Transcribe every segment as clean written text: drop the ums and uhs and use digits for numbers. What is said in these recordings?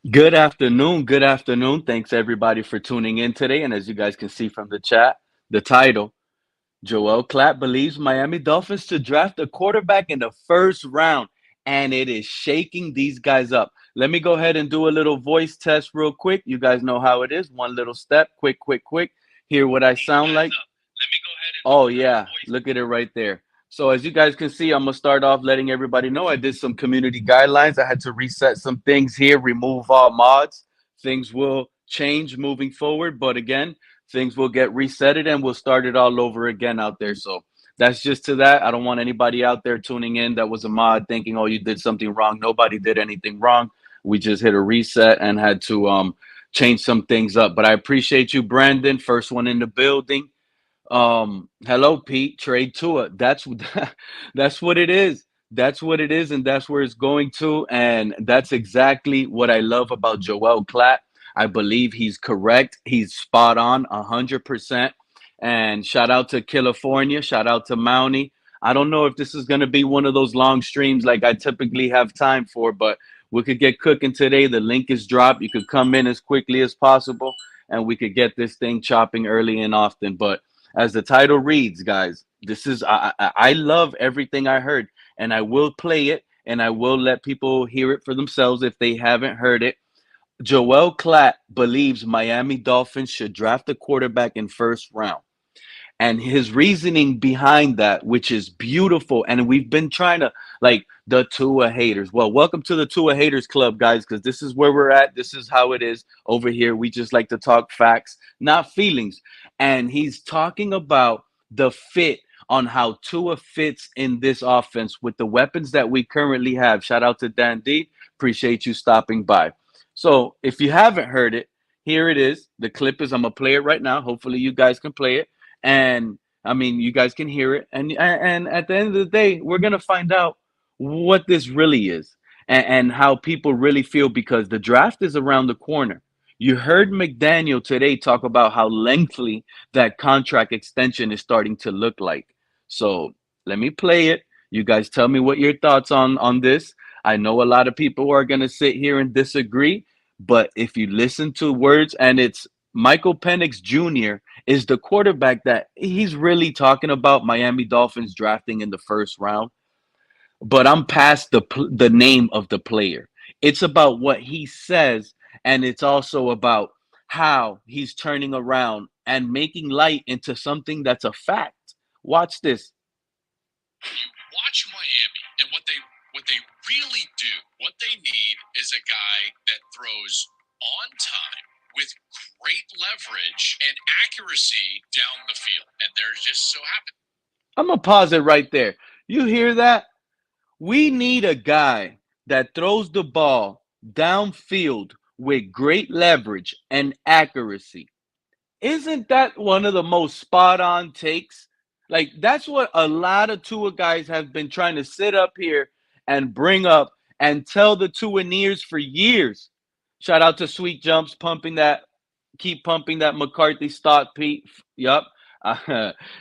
Good afternoon. Good afternoon. Thanks everybody for tuning in today. And as you guys can see from the chat, the title, Joel Klatt believes Miami Dolphins to draft a quarterback in the first round. And it is shaking these guys up. Let me go ahead and do a little voice test real quick. You guys know how it is. One little step, quick, quick, quick. Hear what I sound like. Oh yeah, look at it right there. So as you guys can see, I'm gonna start off letting everybody know I did some community guidelines. I had to reset some things here, remove all mods. Things will change moving forward, but again, things will get resetted and we'll start it all over again out there. So that's just to that. I don't want anybody out there tuning in that was a mod thinking, oh, you did something wrong. Nobody did anything wrong. We just hit a reset and had to change some things up. But I appreciate you, Brandon. First one in the building. Hello, Pete. Trade Tua. That's what it is. That's what it is, and that's where it's going to. And that's exactly what I love about Joel Klatt. I believe he's correct. He's spot on, 100%. And shout out to California. Shout out to Mountie. I don't know if this is going to be one of those long streams like I typically have time for, but we could get cooking today. The link is dropped. You could come in as quickly as possible, and we could get this thing chopping early and often. But as the title reads, guys, this is I love everything I heard, and I will play it, and I will let people hear it for themselves if they haven't heard it. Joel Klatt believes Miami Dolphins should draft a quarterback in first round, and his reasoning behind that, which is beautiful. And we've been trying to, like, the Tua haters. Well, welcome to the Tua haters club, guys, because this is where we're at. This is how it is over here. We just like to talk facts, not feelings. And he's talking about the fit on how Tua fits in this offense with the weapons that we currently have. Shout out to Dan D. Appreciate you stopping by. So if you haven't heard it, here it is. The clip is, I'm gonna play it right now. Hopefully you guys can play it, and I mean, you guys can hear it, and at the end of the day, we're gonna find out what this really is, and how people really feel, because the draft is around the corner. You heard McDaniel today talk about how lengthy that contract extension is starting to look like. So let me play it. You guys tell me what your thoughts on this. I know a lot of people are gonna sit here and disagree, but if you listen to words, and it's Michael Penix Jr. is the quarterback that he's really talking about Miami Dolphins drafting in the first round. But I'm past the name of the player. It's about what he says, and it's also about how he's turning around and making light into something that's a fact. Watch this. You watch Miami and what they really do. What they need is a guy that throws on time with great leverage and accuracy down the field. And there's just so happen. I'm gonna pause it right there. You hear that? We need a guy that throws the ball downfield with great leverage and accuracy. Isn't that one of the most spot on takes? Like, that's what a lot of Tua guys have been trying to sit up here and bring up and tell the Tuaneers for years. Shout out to Sweet Jumps pumping that, keep pumping that McCarthy stock, Pete. Yup.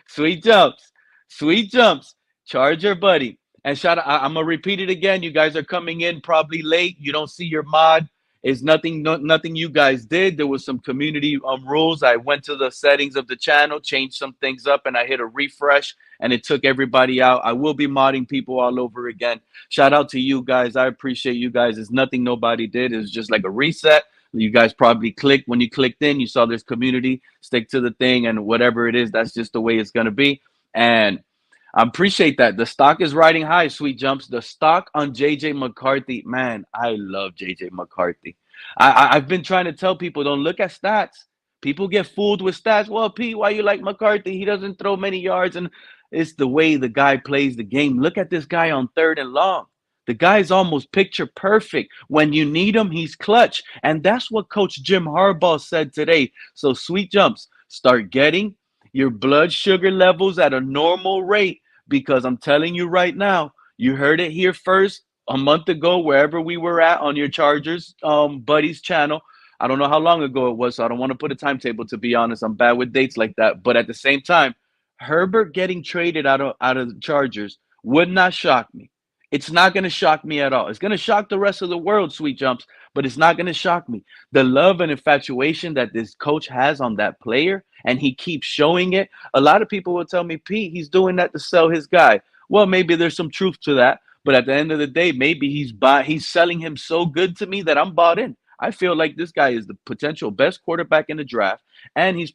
Sweet Jumps. Sweet Jumps. Charger buddy. And shout out, I'm gonna repeat it again. You guys are coming in probably late. You don't see your mod. It's nothing, nothing you guys did. There was some community rules. I went to the settings of the channel, changed some things up, and I hit a refresh, and it took everybody out. I will be modding people all over again. Shout out to you guys. I appreciate you guys. It's nothing nobody did. It was just like a reset. You guys probably clicked. When you clicked in, you saw this community. Stick to the thing, and whatever it is, that's just the way it's gonna be. And I appreciate that. The stock is riding high, Sweet Jumps. The stock on JJ McCarthy, man, I love JJ McCarthy. I've been trying to tell people, don't look at stats. People get fooled with stats. Well, Pete, why you like McCarthy? He doesn't throw many yards, and it's the way the guy plays the game. Look at this guy on third and long. The guy's almost picture perfect. When you need him, he's clutch. And that's what Coach Jim Harbaugh said today. So, Sweet Jumps, start getting your blood sugar levels at a normal rate, because I'm telling you right now, you heard it here first a month ago, wherever we were at on your Chargers buddies channel. I don't know how long ago it was, so I don't want to put a timetable, to be honest. I'm bad with dates like that. But at the same time, Herbert getting traded out of the Chargers would not shock me. It's not going to shock me at all. It's going to shock the rest of the world, sweet jumps, but it's not going to shock me. The love and infatuation that this coach has on that player, and he keeps showing it. A lot of people will tell me, Pete, he's doing that to sell his guy. Well, maybe there's some truth to that, but at the end of the day, maybe he's selling him so good to me that I'm bought in. I feel like this guy is the potential best quarterback in the draft, and he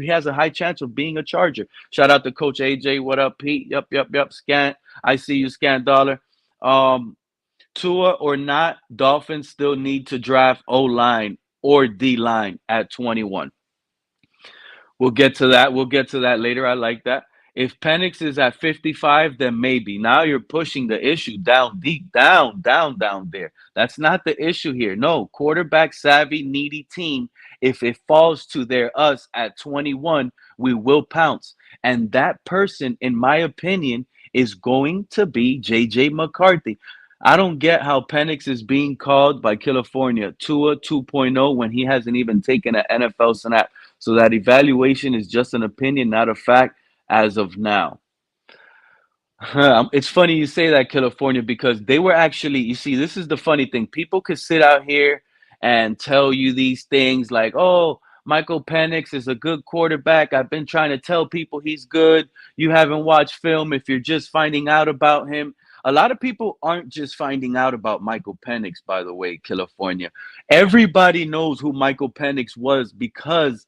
has a high chance of being a Charger. Shout out to Coach AJ. What up, Pete? Yup, yup, yup. Scan. I see you, Scan Dollar. Um, Tua or not, Dolphins still need to draft O line or D line at 21. We'll get to that. We'll get to that later. I like that. If Penix is at 55, then maybe. Now you're pushing the issue down deep, down there. That's not the issue here. No, quarterback savvy, needy team. If it falls to us at 21, we will pounce. And that person, in my opinion, is going to be JJ McCarthy. I don't get how Penix is being called by California Tua 2.0 when he hasn't even taken an NFL snap. So that evaluation is just an opinion, not a fact as of now. It's funny you say that, California, because they were actually, you see, this is the funny thing. People could sit out here and tell you these things like, oh, Michael Penix is a good quarterback. I've been trying to tell people he's good. You haven't watched film if you're just finding out about him. A lot of people aren't just finding out about Michael Penix, by the way, California. Everybody knows who Michael Penix was because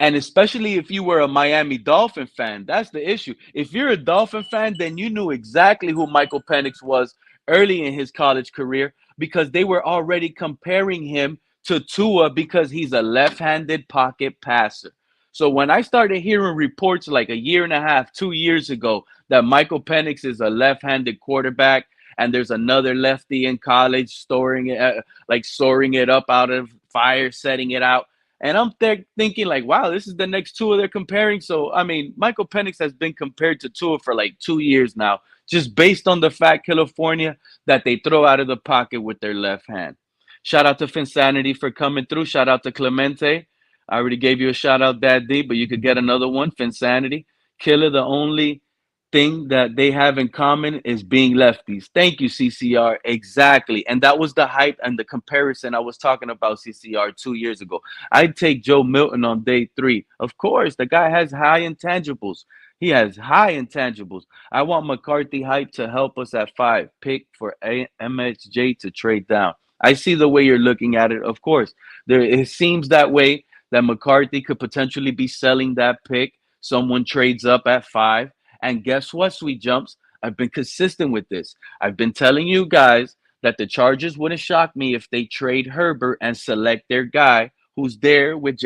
and especially if you were a Miami Dolphin fan, that's the issue. If you're a Dolphin fan, then you knew exactly who Michael Penix was early in his college career because they were already comparing him to Tua because he's a left-handed pocket passer. So when I started hearing reports like a year and a half, 2 years ago, that Michael Penix is a left-handed quarterback and there's another lefty in college soaring it up out of fire, setting it out, and I'm there thinking like, wow, this is the next Tua they're comparing. So, I mean, Michael Penix has been compared to Tua for like 2 years now, just based on the fact, California, that they throw out of the pocket with their left hand. Shout out to Finsanity for coming through. Shout out to Clemente. I already gave you a shout out, Dad D, but you could get another one, Finsanity. Killer, the only thing that they have in common is being lefties. Thank you, CCR. Exactly. And that was the hype and the comparison I was talking about, CCR, 2 years ago. I'd take Joe Milton on day 3. Of course, the guy has high intangibles. He has high intangibles. I want McCarthy hype to help us at 5. Pick for MSJ to trade down. I see the way you're looking at it. Of course, it seems that way that McCarthy could potentially be selling that pick. Someone trades up at 5. And guess what, sweet jumps? I've been consistent with this. I've been telling you guys that the Chargers wouldn't shock me if they trade Herbert and select their guy who's there with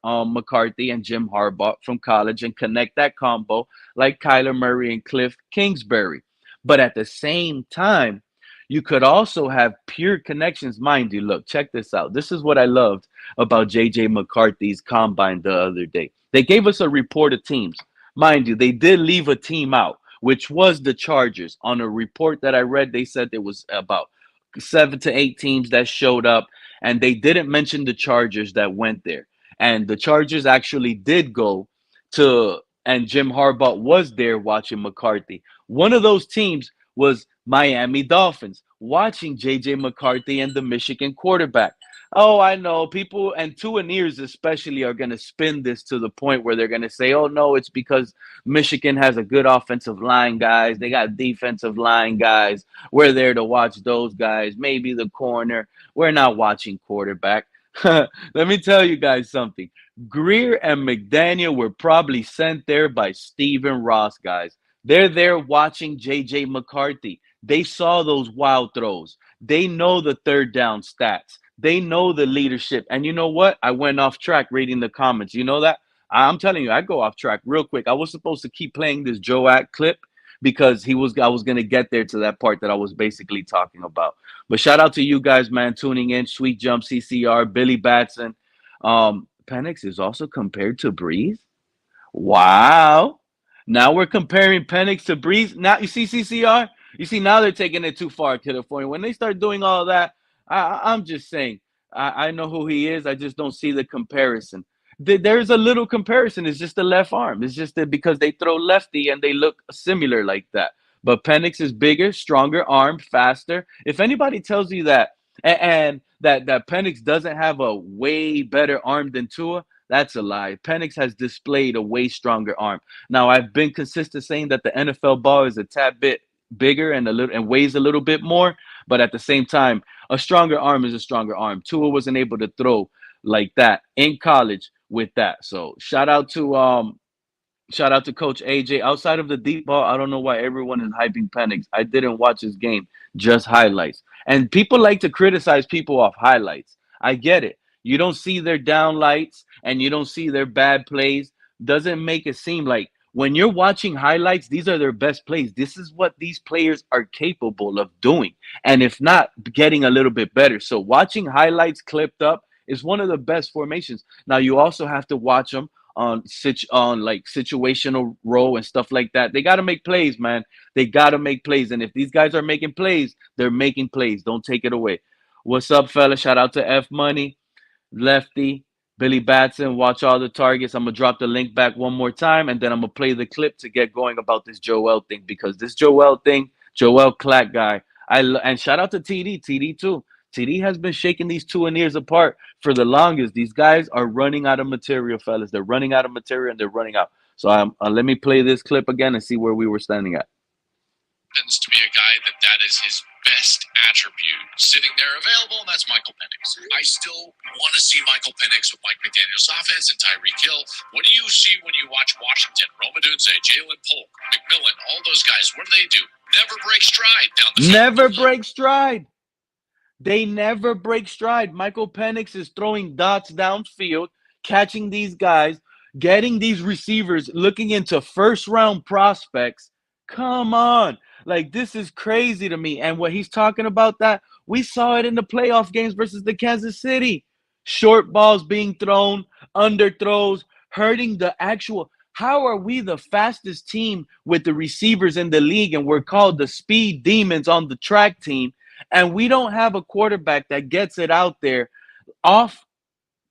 McCarthy and Jim Harbaugh from college and connect that combo like Kyler Murray and Cliff Kingsbury. But at the same time, you could also have pure connections. Mind you, look, check this out. This is what I loved about JJ McCarthy's combine the other day. They gave us a report of teams. Mind you, they did leave a team out, which was the Chargers. On a report that I read, they said there was about 7 to 8 teams that showed up, and they didn't mention the Chargers that went there. And the Chargers actually did go to, and Jim Harbaugh was there watching McCarthy. One of those teams was Miami Dolphins, watching JJ McCarthy and the Michigan quarterback. Oh, I know people and Tuaneers especially are going to spin this to the point where they're going to say, oh, no, it's because Michigan has a good offensive line, guys. They got defensive line guys. We're there to watch those guys, maybe the corner. We're not watching quarterback. Let me tell you guys something. Greer and McDaniel were probably sent there by Stephen Ross, guys. They're there watching JJ McCarthy. They saw those wild throws. They know the third down stats. They know the leadership. And you know what? I went off track reading the comments. You know that? I'm telling you, I go off track real quick. I was supposed to keep playing this Joak clip because I was going to get there to that part that I was basically talking about. But shout out to you guys, man, tuning in. Sweet Jump, CCR, Billy Batson. Penix is also compared to Breeze. Wow. Now we're comparing Penix to Breeze. Now you see CCR? You see, now they're taking it too far, California. When they start doing all that, I'm just saying, I know who he is. I just don't see the comparison. There's a little comparison. It's just the left arm. It's just that because they throw lefty and they look similar like that. But Penix is bigger, stronger arm, faster. If anybody tells you that, and that Penix doesn't have a way better arm than Tua, that's a lie. Penix has displayed a way stronger arm. Now, I've been consistent saying that the NFL ball is a tad bit bigger and a little and weighs a little bit more, but at the same time, a stronger arm is a stronger arm. Tua wasn't able to throw like that in college with that. So shout out to Coach AJ. Outside of the deep ball, I don't know why everyone is hyping Penix. I didn't watch his game, just highlights. And people like to criticize people off highlights. I get it. You don't see their downlights and you don't see their bad plays. Doesn't make it seem like when you're watching highlights, these are their best plays. This is what these players are capable of doing. And if not, getting a little bit better. So watching highlights clipped up is one of the best formations. Now you also have to watch them on like situational role and stuff like that. They got to make plays, man. They got to make plays. And if these guys are making plays, they're making plays. Don't take it away. What's up, fella? Shout out to F Money, Lefty, Billy Batson. Watch all the targets. I'm gonna drop the link back one more time, and then I'm gonna play the clip to get going about this Joel thing because this Joel thing, Joel Klatt guy. And shout out to TD too. TD has been shaking these Tuaneers apart for the longest. These guys are running out of material, fellas. They're running out of material and they're running out. So let me play this clip again and see where we were standing at. Happens to be a guy that is his best attribute sitting there available, and that's Michael Penix. I still want to see Michael Penix with Mike McDaniel's offense and Tyreek Hill. What do you see when you watch Washington? Rome Odunze, Jalen Polk, McMillan, all those guys. What do? Never break stride down the field. Never break stride. They never break stride. Michael Penix is throwing dots downfield, catching these guys, getting these receivers, looking into first-round prospects. Come on. Like, this is crazy to me. And what he's talking about that, we saw it in the playoff games versus the Kansas City. Short balls being thrown, underthrows, hurting the actual. How are we the fastest team with the receivers in the league and we're called the speed demons on the track team? And we don't have a quarterback that gets it out there off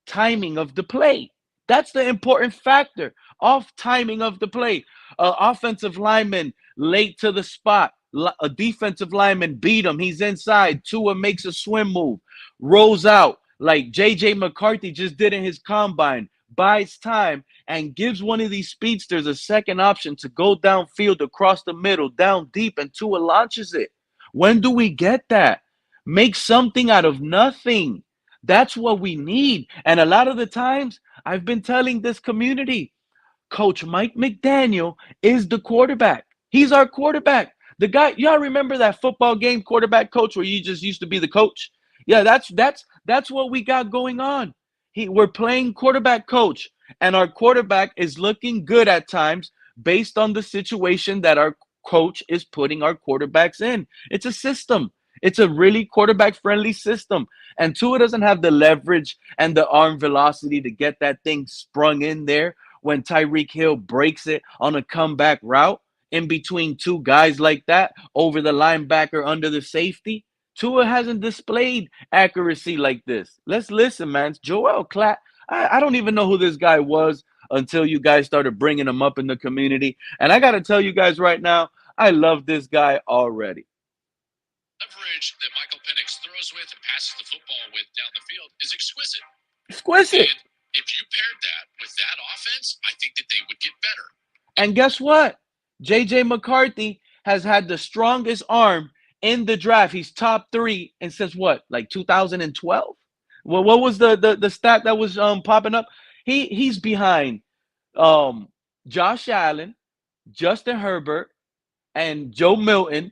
timing of the play. That's the important factor. Off timing of the play. Offensive lineman late to the spot. A defensive lineman beat him. He's inside. Tua makes a swim move. Rolls out like J.J. McCarthy just did in his combine. Buys time and gives one of these speedsters a second option to go downfield across the middle, down deep, and Tua launches it. When do we get that? Make something out of nothing. That's what we need. And a lot of the times, I've been telling this community, Coach Mike McDaniel is the quarterback. He's our quarterback. The guy, y'all remember that football game quarterback coach where you just used to be the coach? Yeah, that's what we got going on. We're playing quarterback coach, and our quarterback is looking good at times based on the situation that our coach is putting our quarterbacks in. It's a system. It's a really quarterback-friendly system. And Tua doesn't have the leverage and the arm velocity to get that thing sprung in there when Tyreek Hill breaks it on a comeback route in between two guys like that over the linebacker under the safety. Tua hasn't displayed accuracy like this. Let's listen, man. Joel Klatt. I don't even know who this guy was until you guys started bringing him up in the community. And I got to tell you guys right now, I love this guy already. Leverage that Michael Penix throws with and passes the football with down the field is exquisite. Exquisite. And if you paired that with that offense, I think that they would get better. And guess what? J.J. McCarthy has had the strongest arm in the draft. He's top 3 and since what, like 2012? Well, what was the stat that was popping up? He's behind Josh Allen, Justin Herbert, and Joe Milton,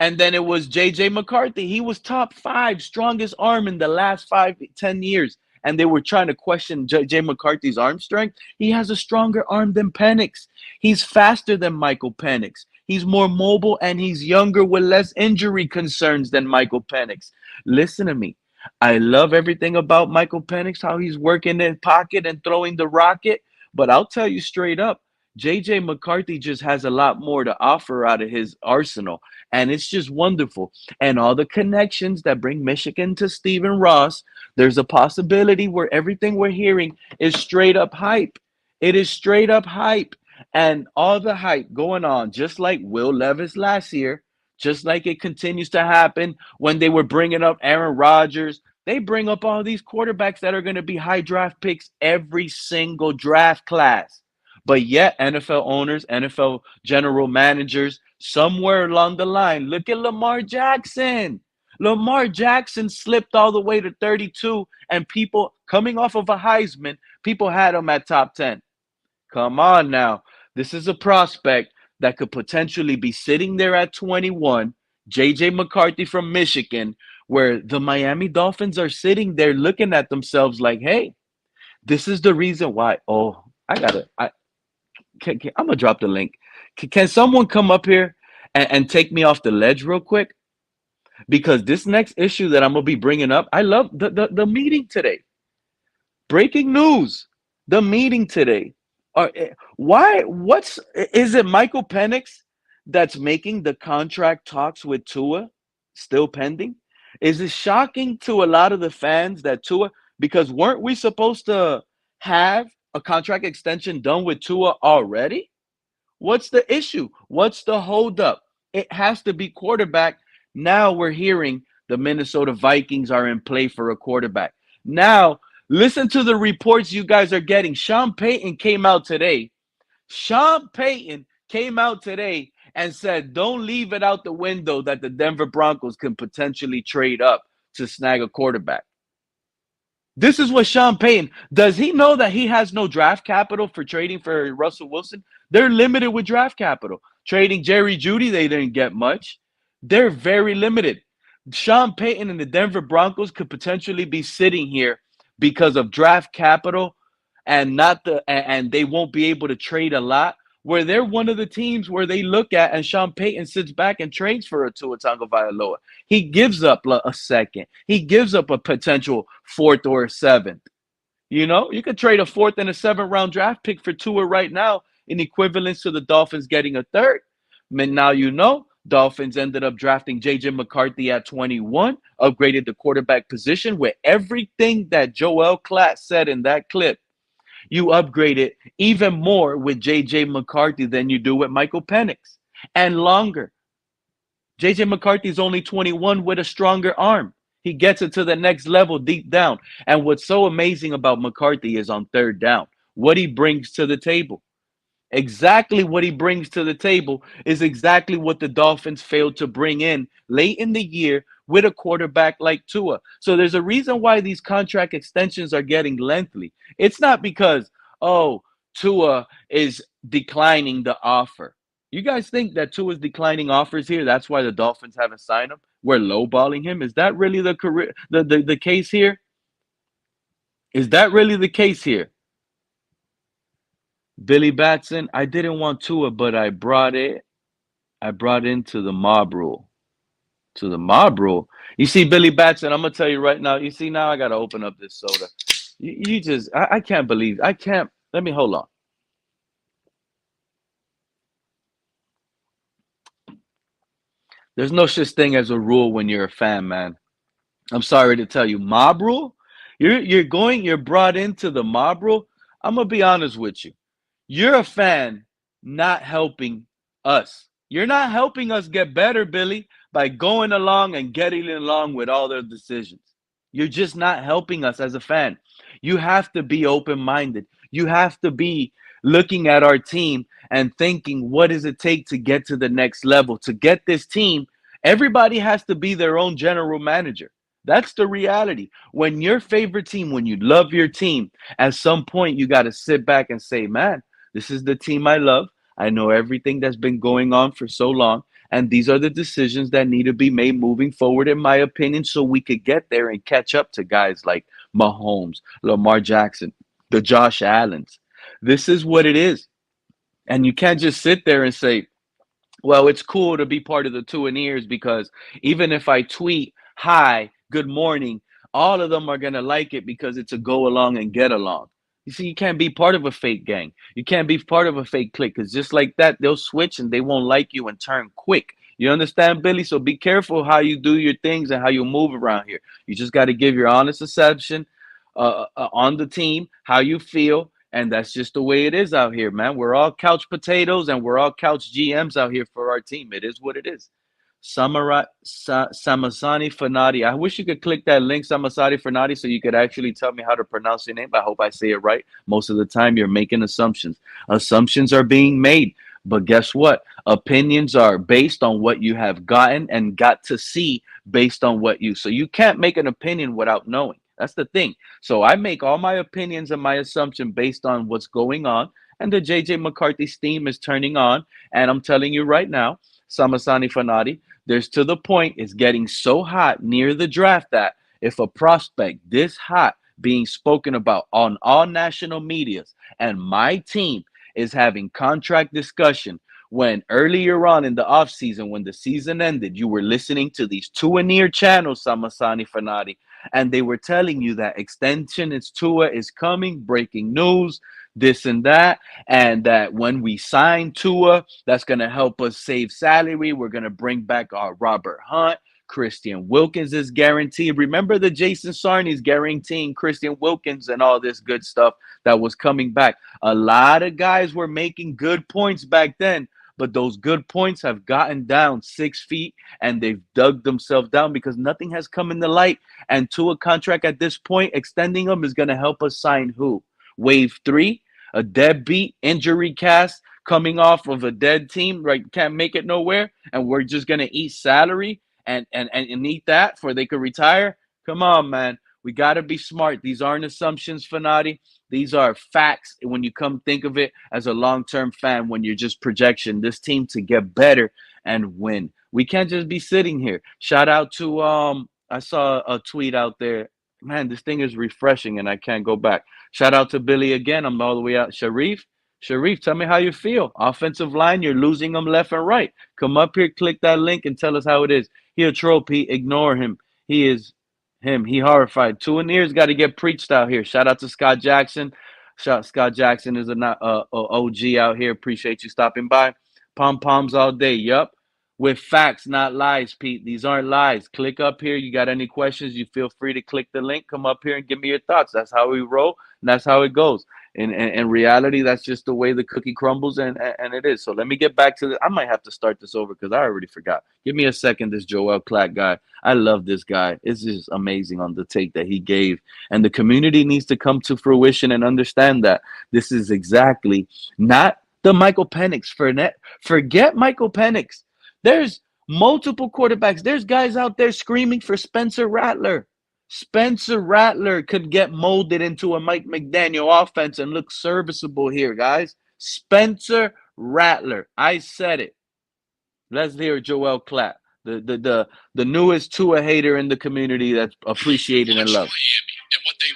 and then it was J.J. McCarthy. He was top 5 strongest arm in the last 5-10 years, and they were trying to question J.J. McCarthy's arm strength. He has a stronger arm than Penix. He's faster than Michael Penix. He's more mobile, and he's younger with less injury concerns than Michael Penix. Listen to me. I love everything about Michael Penix, how he's working in pocket and throwing the rocket, but I'll tell you straight up, J.J. McCarthy just has a lot more to offer out of his arsenal, and it's just wonderful. And all the connections that bring Michigan to Stephen Ross, there's a possibility where everything we're hearing is straight up hype. It is straight up hype. And all the hype going on, just like Will Levis last year, just like it continues to happen when they were bringing up Aaron Rodgers. They bring up all these quarterbacks that are going to be high draft picks every single draft class. But yet, NFL owners, NFL general managers, somewhere along the line, look at Lamar Jackson. Lamar Jackson slipped all the way to 32, and people coming off of a Heisman, people had him at top 10. Come on now. This is a prospect that could potentially be sitting there at 21. JJ McCarthy from Michigan, where the Miami Dolphins are sitting there looking at themselves like, hey, this is the reason why. Oh, I'm going to drop the link. Can someone come up here and take me off the ledge real quick? Because this next issue that I'm going to be bringing up, I love the meeting today. Breaking news. The meeting today. Why? Is it Michael Penix that's making the contract talks with Tua still pending? Is it shocking to a lot of the fans that Tua, because weren't we supposed to have a contract extension done with Tua already? What's the issue? What's the holdup? It has to be quarterback. Now we're hearing the Minnesota Vikings are in play for a quarterback. Now, listen to the reports you guys are getting. Sean Payton came out today. Sean Payton came out today and said, don't leave it out the window that the Denver Broncos can potentially trade up to snag a quarterback. This is what Sean Payton, does he know that he has no draft capital for trading for Russell Wilson? They're limited with draft capital. Trading Jerry Jeudy, they didn't get much. They're very limited. Sean Payton and the Denver Broncos could potentially be sitting here because of draft capital and they won't be able to trade a lot, where they're one of the teams where they look at and Sean Payton sits back and trades for a Tua Tagovailoa. He gives up a second. He gives up a potential fourth or a seventh. You could trade a fourth and a seventh round draft pick for Tua right now in equivalence to the Dolphins getting a third. And now Dolphins ended up drafting J.J. McCarthy at 21, upgraded the quarterback position with everything that Joel Klatt said in that clip. You upgrade it even more with J.J. McCarthy than you do with Michael Penix, and longer. J.J. McCarthy is only 21 with a stronger arm. He gets it to the next level deep down. And what's so amazing about McCarthy is on third down, what he brings to the table. Exactly what he brings to the table is exactly what the Dolphins failed to bring in late in the year with a quarterback like Tua. So there's a reason why these contract extensions are getting lengthy. It's not because, Tua is declining the offer. You guys think that Tua is declining offers here? That's why the Dolphins haven't signed him? We're lowballing him? Is that really the case here? Is that really the case here? Billy Batson, I didn't want Tua, but I brought into the mob rule. To the mob rule. You see, Billy Batson, I'm gonna tell you right now. You see, now I gotta open up this soda. I can't believe. I can't. Let me hold on. There's no such thing as a rule when you're a fan, man. I'm sorry to tell you, mob rule. You're brought into the mob rule. I'm gonna be honest with you. You're a fan not helping us. You're not helping us get better, Billy, by going along and getting along with all their decisions. You're just not helping us as a fan. You have to be open minded. You have to be looking at our team and thinking, what does it take to get to the next level? To get this team, everybody has to be their own general manager. That's the reality. When your favorite team, when you love your team, at some point you got to sit back and say, man, this is the team I love. I know everything that's been going on for so long. And these are the decisions that need to be made moving forward, in my opinion, so we could get there and catch up to guys like Mahomes, Lamar Jackson, the Josh Allens. This is what it is. And you can't just sit there and say, well, it's cool to be part of the Tuaneers because even if I tweet, hi, good morning, all of them are going to like it because it's a go along and get along. You see, you can't be part of a fake gang. You can't be part of a fake clique because just like that, they'll switch and they won't like you and turn quick. You understand, Billy? So be careful how you do your things and how you move around here. You just got to give your honest assessment on the team, how you feel, And that's just the way it is out here, man. We're all couch potatoes and we're all couch GMs out here for our team. It is what it is. Samasani Fanati. I wish you could click that link, Samasani Fanati, so you could actually tell me how to pronounce your name. I hope I say it right. Most of the time, you're making assumptions. Assumptions are being made. But guess what? Opinions are based on what you have gotten and got to see based on what you. So you can't make an opinion without knowing. That's the thing. So I make all my opinions and my assumption based on what's going on. And the JJ McCarthy steam is turning on. And I'm telling you right now, Samasani Fanati, there's to the point it's getting so hot near the draft that if a prospect this hot being spoken about on all national medias and my team is having contract discussion when earlier on in the offseason, when the season ended, you were listening to these Tuaneers channels, Samasani Fanati, and they were telling you that extension is Tua is coming, breaking news, this and that, and that when we sign Tua, that's going to help us save salary. We're going to bring back our Robert Hunt. Christian Wilkins is guaranteed. Remember the Jason Sarni's guaranteeing Christian Wilkins and all this good stuff that was coming back. A lot of guys were making good points back then, but those good points have gotten down 6 feet and they've dug themselves down because nothing has come in the light. And to a contract at this point, extending them is going to help us sign who? Wave 3, a deadbeat injury cast coming off of a dead team, right? Can't make it nowhere, and we're just going to eat salary and eat that for they could retire. Come on, man. We got to be smart. These aren't assumptions, Fanati. These are facts when you come think of it as a long-term fan, when you're just projection this team to get better and win. We can't just be sitting here. Shout out to I saw a tweet out there. Man, this thing is refreshing and I can't go back. Shout out to Billy again. I'm all the way out. Sharif, tell me how you feel. Offensive line, you're losing them left and right. Come up here, click that link, and tell us how it is. He a trope. Ignore him. He is him. He horrified. Tuaneers got to get preached out here. Shout out to Scott Jackson. Scott Jackson is an OG out here. Appreciate you stopping by. Pom poms all day. Yup. With facts, not lies, Pete. These aren't lies. Click up here. You got any questions? You feel free to click the link. Come up here and give me your thoughts. That's how we roll, and that's how it goes. In reality, that's just the way the cookie crumbles, and it is. So let me get back to the. I might have to start this over because I already forgot. Give me a second. This Joel Klatt guy. I love this guy. It's just amazing on the take that he gave, and the community needs to come to fruition and understand that this is exactly not the Michael Penix. Forget Michael Penix. There's multiple quarterbacks. There's guys out there screaming for Spencer Rattler. Spencer Rattler could get molded into a Mike McDaniel offense and look serviceable here, guys. Spencer Rattler. I said it. Let's hear Joel Klatt, the newest Tua hater in the community that's appreciated and loved. Miami, and what they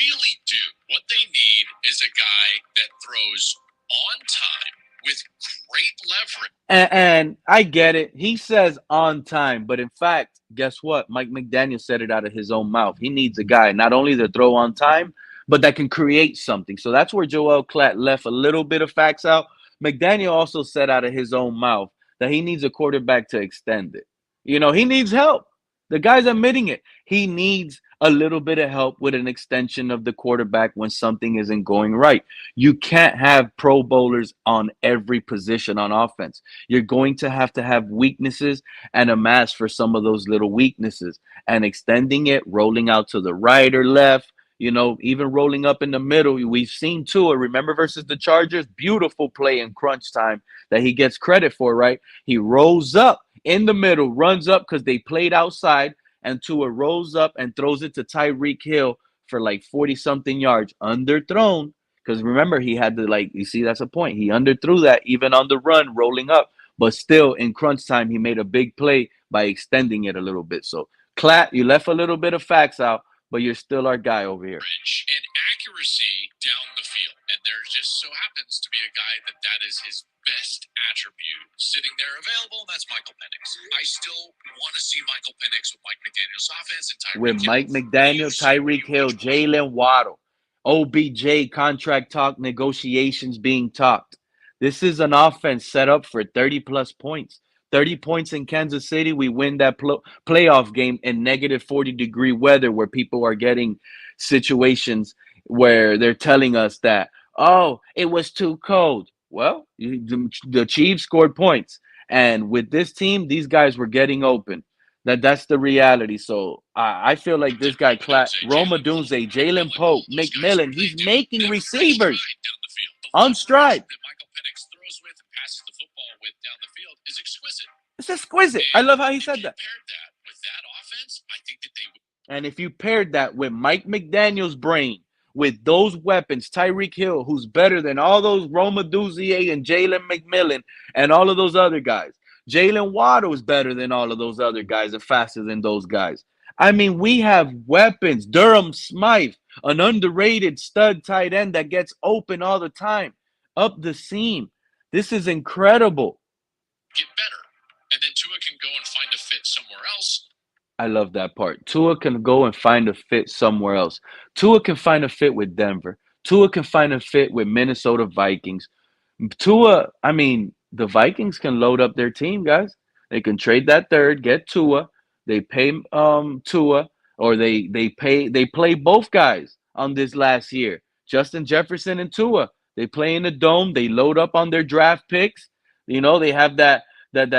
really do, what they need is a guy that throws on time with great leverage. And I get it. He says on time, but in fact, guess what? Mike McDaniel said it out of his own mouth. He needs a guy not only to throw on time, but that can create something. So that's where Joel Klatt left a little bit of facts out. McDaniel also said out of his own mouth that he needs a quarterback to extend it. You know, he needs help. The guy's admitting it. He needs a little bit of help with an extension of the quarterback when something isn't going right. You can't have Pro Bowlers on every position on offense. You're going to have weaknesses and a mask for some of those little weaknesses. And extending it, rolling out to the right or left, you know, even rolling up in the middle. We've seen Tua, remember versus the Chargers? Beautiful play in crunch time that he gets credit for, right? He rolls up in the middle, runs up because they played outside, and Tua rolls up and throws it to Tyreek Hill for like 40-something yards. Underthrown, because remember, he had to, like, you see, that's a point. He underthrew that even on the run, rolling up. But still, in crunch time, he made a big play by extending it a little bit. So, Klatt, you left a little bit of facts out, but you're still our guy over here. And accuracy down the field. And there just so happens to be a guy that is his best attribute sitting there available, and that's Michael Penix. I still want to see Michael Penix with Mike McDaniel's offense and Tyreek with Mike McDaniel, Tyreek Hill, Jalen Waddle, OBJ contract talk negotiations being talked. This is an offense set up for 30-plus points. 30 points in Kansas City. We win that playoff game in negative 40-degree weather where people are getting situations where they're telling us that, oh, it was too cold. Well, the Chiefs scored points, and with this team, these guys were getting open. That's the reality. So I feel like this guy Klatt, Roma Dunze, Jalen Pope, McMillan, he's making receivers down the field. The on leverage stride. that Michael Penix throws with and passes the football with down the field is exquisite. It's exquisite. I And love how he if said you that. paired that with that offense, I think that they would. And if you paired that with Mike McDaniel's brain, with those weapons, Tyreek Hill, who's better than all those Roma Duzier and Jalen McMillan and all of those other guys. Jalen Waddle is better than all of those other guys and faster than those guys. I mean, we have weapons. Durham Smythe, an underrated stud tight end that gets open all the time, up the seam. This is incredible. Get better. And then Tua can go and find a fit somewhere else. I love that part. Tua can go and find a fit somewhere else. Tua can find a fit with Denver. Tua can find a fit with Minnesota Vikings. Tua, I mean, the Vikings can load up their team, guys. They can trade that third, get Tua. They pay Tua, or they play both guys on this last year. Justin Jefferson and Tua. They play in the dome. They load up on their draft picks. You know, they have that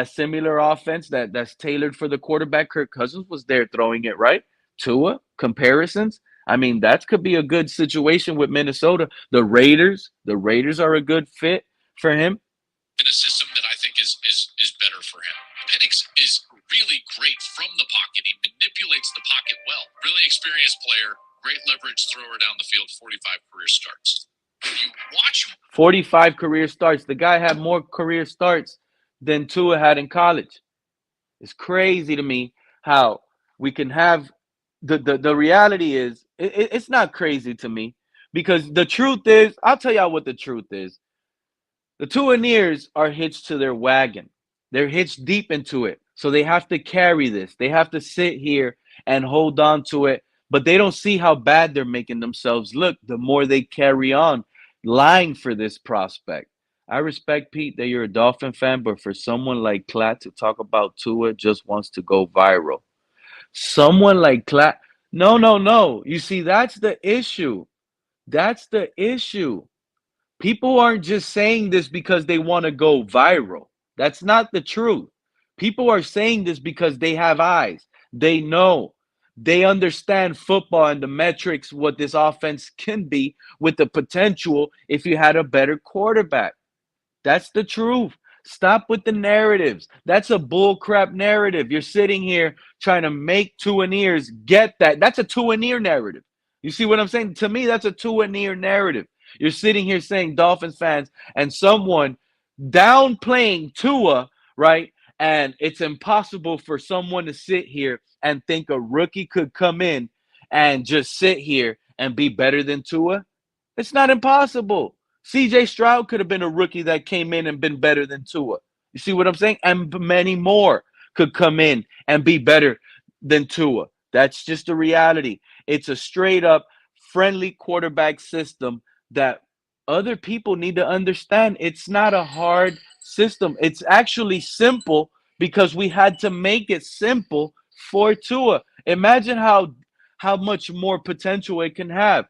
similar offense that's tailored for the quarterback. Kirk Cousins was there throwing it, right? Tua, comparisons. I mean, that could be a good situation with Minnesota. The Raiders are a good fit for him. In a system that I think is better for him. Penix is really great from the pocket. He manipulates the pocket well. Really experienced player, great leverage thrower down the field, 45 career starts. You watch 45 career starts. The guy had more career starts than Tua had in college. It's crazy to me how we can have the reality is it's not crazy to me, because the truth is, I'll tell y'all what the truth is. The Tuaneers are hitched to their wagon. They're hitched deep into it. So they have to carry this. They have to sit here and hold on to it. But they don't see how bad they're making themselves look the more they carry on lying for this prospect. I respect, Pete, that you're a Dolphin fan, but for someone like Klatt to talk about Tua just wants to go viral. Someone like Klatt, no, no, no. You see, that's the issue. That's the issue. People aren't just saying this because they want to go viral. That's not the truth. People are saying this because they have eyes. They know. They understand football and the metrics, what this offense can be with the potential if you had a better quarterback. That's the truth. Stop with the narratives. That's a bullcrap narrative. You're sitting here trying to make Tuaneers get that. That's a Tuaneer narrative. You see what I'm saying? To me, that's a Tuaneer narrative. You're sitting here saying, Dolphins fans and someone downplaying Tua, right? And it's impossible for someone to sit here and think a rookie could come in and just sit here and be better than Tua. It's not impossible. CJ Stroud could have been a rookie that came in and been better than Tua. You see what I'm saying? And many more could come in and be better than Tua. That's just the reality. It's a straight up friendly quarterback system that other people need to understand. It's not a hard system. It's actually simple because we had to make it simple for Tua. Imagine how much more potential it can have.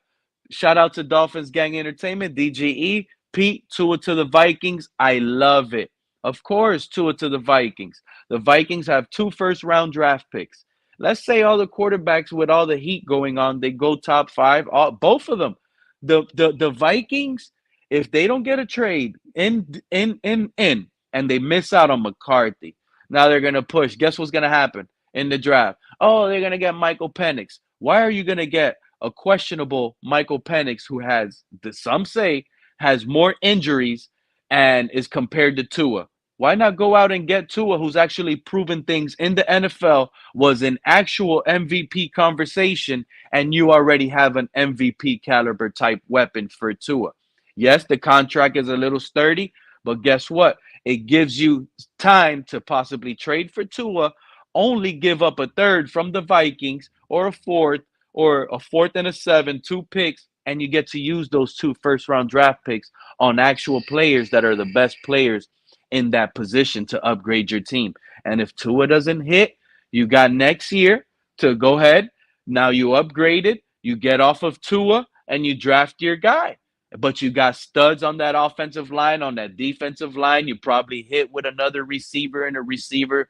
Shout out to Dolphins Gang Entertainment, DGE, Pete, Tua to the Vikings. I love it. Of course, Tua to the Vikings. The Vikings have 2 first-round draft picks. Let's say all the quarterbacks with all the heat going on, they go top 5, both of them. The Vikings, if they don't get a trade in and they miss out on McCarthy, now they're going to push. Guess what's going to happen in the draft? Oh, they're going to get Michael Penix. Why are you going to get a questionable Michael Penix who has, some say, has more injuries and is compared to Tua? Why not go out and get Tua, who's actually proven things in the NFL, was an actual MVP conversation, and you already have an MVP caliber type weapon for Tua? Yes, the contract is a little sturdy, but guess what? It gives you time to possibly trade for Tua, only give up a third from the Vikings or a fourth and a 7, 2 picks, and you get to use those 2 first-round draft picks on actual players that are the best players in that position to upgrade your team. And if Tua doesn't hit, you got next year to go ahead. Now you upgraded. You get off of Tua. and you draft your guy. But you got studs on that offensive line, on that defensive line. You probably hit with another receiver in a receiver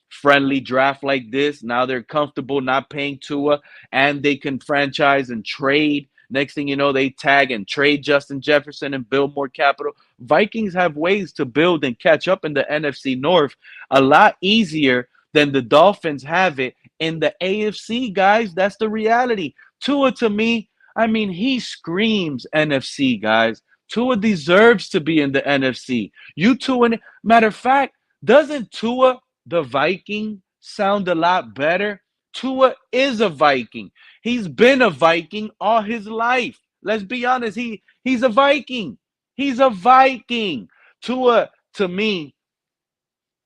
friendly draft like this. Now they're comfortable not paying Tua, and they can franchise and trade. Next thing you know, they tag and trade Justin Jefferson and build more capital. Vikings have ways to build and catch up in the NFC North a lot easier than the Dolphins have it in the AFC, guys. That's the reality. Tua, to me, I mean, he screams NFC, guys. Tua deserves to be in the NFC. You Tua, matter of fact, doesn't Tua the Viking sound a lot better? Tua is a Viking. He's been a Viking all his life. Let's be honest. He's a Viking. He's a Viking. Tua, to me,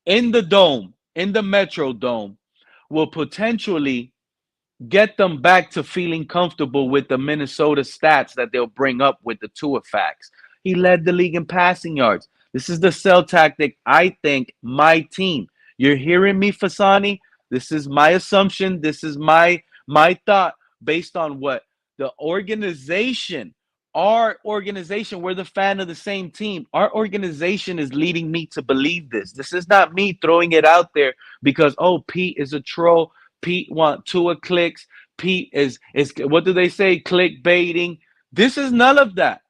in the dome, in the Metro Dome, will potentially get them back to feeling comfortable with the Minnesota stats that they'll bring up with the Tua facts. He led the league in passing yards. This is the sell tactic, I think, my team. You're hearing me, Fasani? This is my assumption. This is my thought based on what the organization, our organization, we're the fan of the same team. Our organization is leading me to believe this. This is not me throwing it out there because, oh, Pete is a troll. Pete want Tua clicks. Pete is what do they say? Clickbaiting. This is none of that.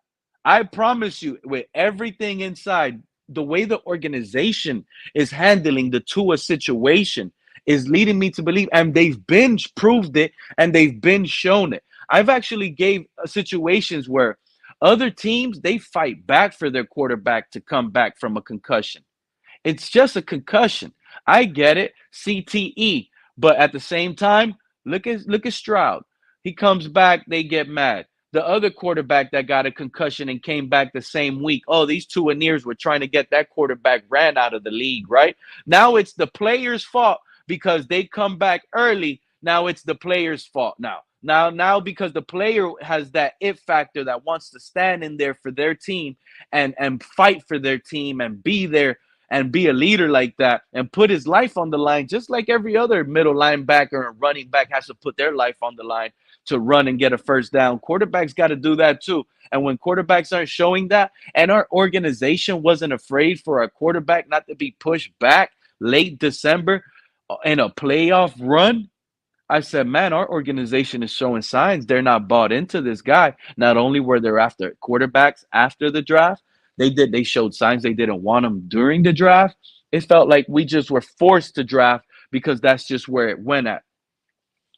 I promise you, with everything inside, the way the organization is handling the Tua situation is leading me to believe, and they've been proved it and they've been shown it. I've actually gave situations where other teams they fight back for their quarterback to come back from a concussion. It's just a concussion. I get it, CTE, but at the same time, look at Stroud. He comes back, they get mad. The other quarterback that got a concussion and came back the same week. Oh, these Tuaneers were trying to get that quarterback ran out of the league, right? Now it's the player's fault because they come back early. Now it's the player's fault now. Now, because the player has that it factor that wants to stand in there for their team and fight for their team and be there and be a leader like that and put his life on the line, just like every other middle linebacker and running back has to put their life on the line to run and get a first down. Quarterbacks got to do that too. And when quarterbacks aren't showing that, and our organization wasn't afraid for a quarterback not to be pushed back late December in a playoff run, I said, man, our organization is showing signs they're not bought into this guy. Not only were they after quarterbacks after the draft, they showed signs they didn't want him during the draft. It felt like we just were forced to draft because that's just where it went at.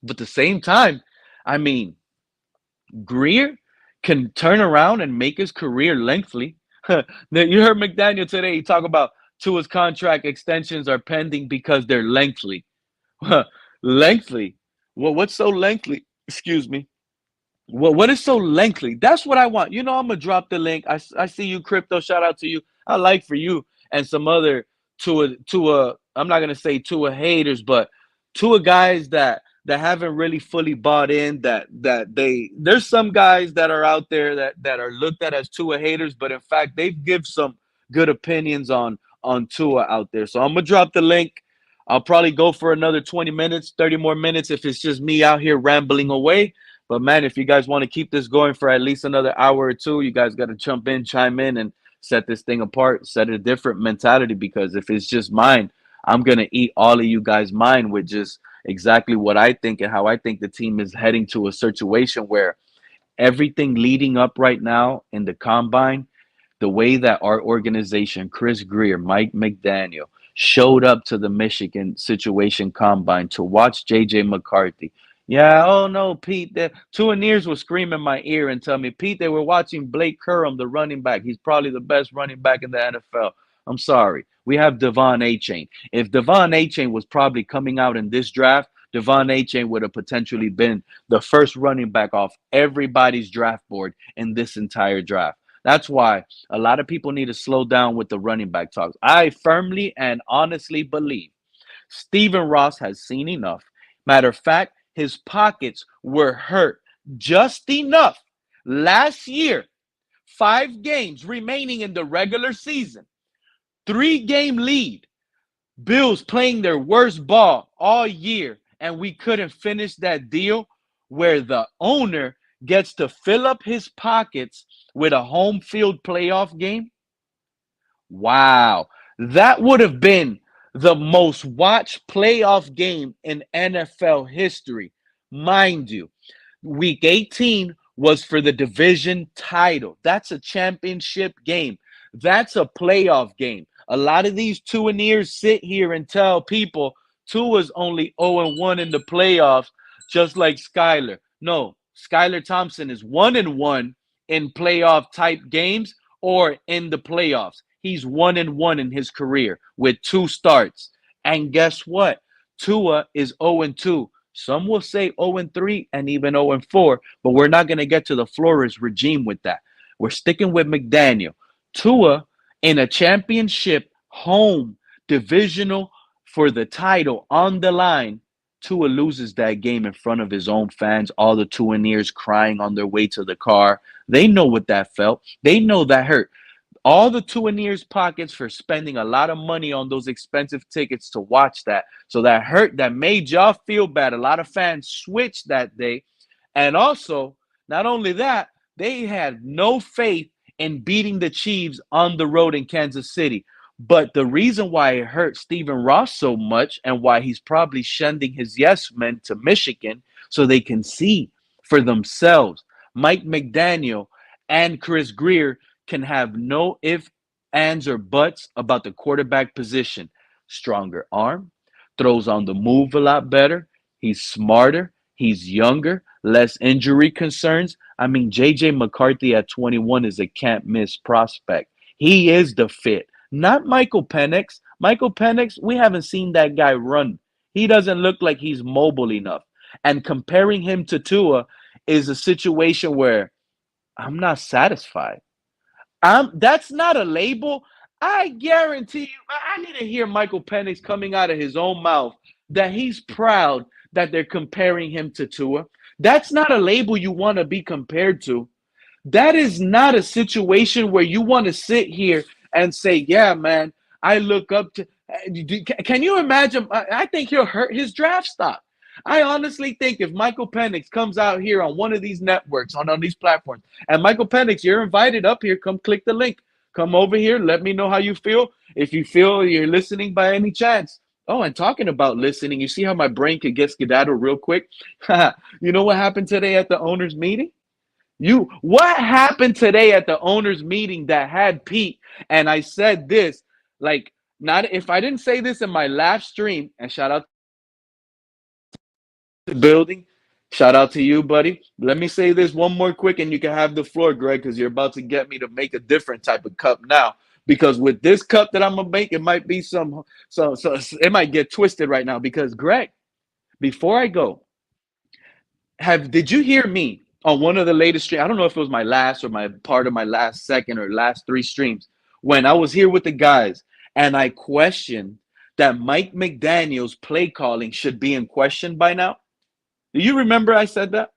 But at the same time, I mean, Greer can turn around and make his career lengthy. You heard McDaniel today. He talk about Tua's contract extensions are pending because they're lengthy. Lengthy. Well, what's so lengthy? Excuse me. Well, what is so lengthy? That's what I want. You know, I'm gonna drop the link. I see you, crypto. Shout out to you. I like for you and some other Tua. I'm not gonna say Tua haters, but Tua guys that haven't really fully bought in. There's some guys that are out there that are looked at as Tua haters, but in fact they've give some good opinions on Tua out there. So I'm gonna drop the link. I'll probably go for another 20 minutes, 30 more minutes if it's just me out here rambling away. But man, if you guys want to keep this going for at least another hour or two, you guys got to jump in, chime in, and set this thing apart, set a different mentality. Because if it's just mine, I'm going to eat all of you guys' mind with just exactly what I think and how I think the team is heading to a situation where everything leading up right now in the combine, the way that our organization, Chris Greer, Mike McDaniel, showed up to the Michigan situation combine to watch JJ McCarthy. Yeah, oh no, Pete. The Tuaneers were screaming in my ear and tell me, Pete, they were watching Blake Currum, the running back. He's probably the best running back in the NFL. I'm sorry. We have Devon Achane. If Devon Achane was probably coming out in this draft, Devon Achane would have potentially been the first running back off everybody's draft board in this entire draft. That's why a lot of people need to slow down with the running back talks. I firmly and honestly believe Stephen Ross has seen enough. Matter of fact, his pockets were hurt just enough last year. 5 games remaining in the regular season. 3-game lead. Bills playing their worst ball all year, and we couldn't finish that deal where the owner gets to fill up his pockets with a home field playoff game, wow, that would have been the most watched playoff game in NFL history. Mind you, week 18 was for the division title. That's a championship game. That's a playoff game. A lot of these Tuaneers sit here and tell people Tua's only 0-1 in the playoffs, just like Skyler. No, Skyler Thompson is 1-1 in playoff type games or in the playoffs. He's 1-1 in his career with 2 starts. And guess what? Tua is 0-2. Some will say 0-3 and even 0-4, but we're not going to get to the Flores regime with that. We're sticking with McDaniel. Tua in a championship home divisional for the title on the line. Tua loses that game in front of his own fans, all the Tuaneers crying on their way to the car. They know what that felt. They know that hurt all the Tuaneers' pockets for spending a lot of money on those expensive tickets to watch that. So that hurt, that made y'all feel bad. A lot of fans switched that day. And also, not only that, they had no faith in beating the Chiefs on the road in Kansas City. But the reason why it hurt Stephen Ross so much and why he's probably sending his yes men to Michigan so they can see for themselves. Mike McDaniel and Chris Greer can have no ifs, ands, or buts about the quarterback position. Stronger arm, throws on the move a lot better. He's smarter. He's younger, less injury concerns. I mean, JJ McCarthy at 21 is a can't miss prospect. He is the fit, not Michael Penix. Michael Penix, we haven't seen that guy run. He doesn't look like he's mobile enough. And comparing him to Tua is a situation where I'm not satisfied. That's not a label. I guarantee you, I need to hear Michael Penix coming out of his own mouth that he's proud that they're comparing him to Tua. That's not a label you want to be compared to. That is not a situation where you want to sit here and say, yeah, man, I look up to. Can you imagine? I think he'll hurt his draft stock. I honestly think if Michael Penix comes out here on one of these networks, on these platforms, and Michael Penix, you're invited up here, come click the link. Come over here. Let me know how you feel. If you feel you're listening by any chance. Oh, and talking about listening, you see how my brain could get skedaddled real quick? You know what happened today at the owners' meeting? What happened today at the owners meeting that had Pete? And I said this, like, not if I didn't say this in my last stream, and shout out to the building, shout out to you, buddy. Let me say this one more quick, and you can have the floor, Greg, because you're about to get me to make a different type of cup now. Because with this cup that I'm gonna make, it might be so it might get twisted right now. Because Greg, before I go, did you hear me on one of the latest streams? I don't know if it was my last or my part of my last second or last 3 streams when I was here with the guys and I questioned that Mike McDaniel's play calling should be in question by now. Do you remember I said that?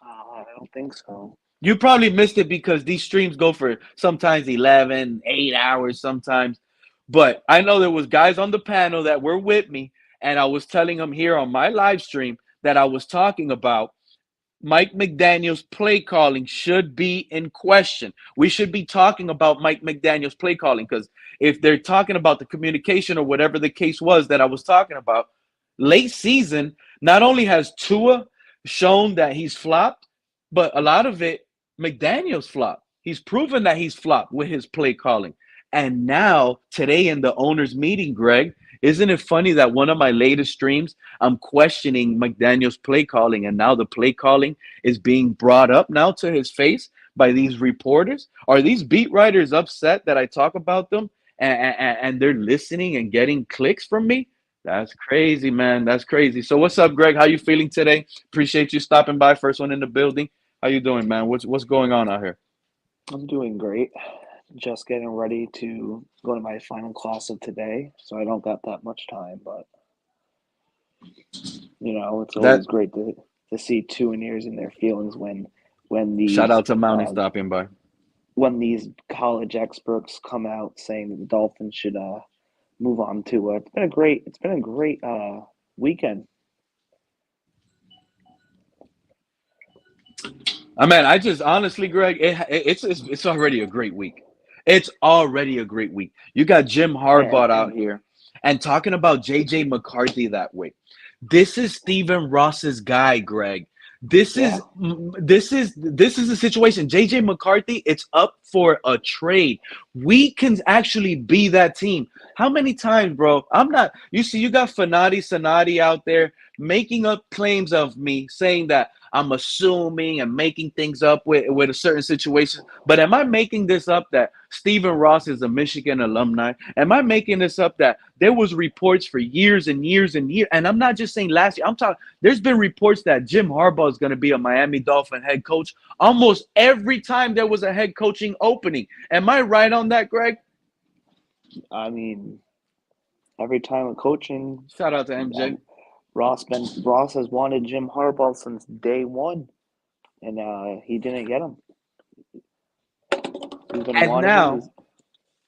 I don't think so. You probably missed it because these streams go for sometimes 11, 8 hours sometimes. But I know there was guys on the panel that were with me and I was telling them here on my live stream that I was talking about Mike McDaniel's play calling should be in question. We should be talking about Mike McDaniel's play calling because if they're talking about the communication or whatever the case was that I was talking about, late season, not only has Tua shown that he's flopped, but a lot of it, McDaniel's flopped. He's proven that he's flopped with his play calling. And now, today in the owners' meeting, Greg, isn't it funny that one of my latest streams, I'm questioning McDaniel's play calling, and now the play calling is being brought up now to his face by these reporters? Are these beat writers upset that I talk about them and they're listening and getting clicks from me? That's crazy, man. That's crazy. So what's up, Greg? How you feeling today? Appreciate you stopping by. First one in the building. How you doing, man? What's going on out here? I'm doing great. Just getting ready to go to my final class of today, so I don't got that much time, but it's always great to see Tuaneers in their feelings when these Shout out to Mounty stopping by. when these college experts come out saying that the Dolphins should move on to it's been a great weekend. I mean, I just honestly, Greg, it's already a great week. It's already a great week. You got Jim Harbaugh out here, and talking about JJ McCarthy that way. This is Stephen Ross's guy, Greg. This Yeah, is this is the situation. JJ McCarthy, it's up for a trade. We can actually be that team. How many times, bro? I'm not. You see, you got Fanati Sanati out there making up claims of me, saying that I'm assuming and making things up with a certain situation. But am I making this up that Stephen Ross is a Michigan alumni? Am I making this up that there was reports for years and years and years? And I'm not just saying last year. I'm talking. There's been reports that Jim Harbaugh is going to be a Miami Dolphin head coach almost every time there was a head coaching opening. Am I right on that, Greg? I mean, every time of coaching, Shout out to MJ. Ross has wanted Jim Harbaugh since day one, and he didn't get him. He's been And wanting him. now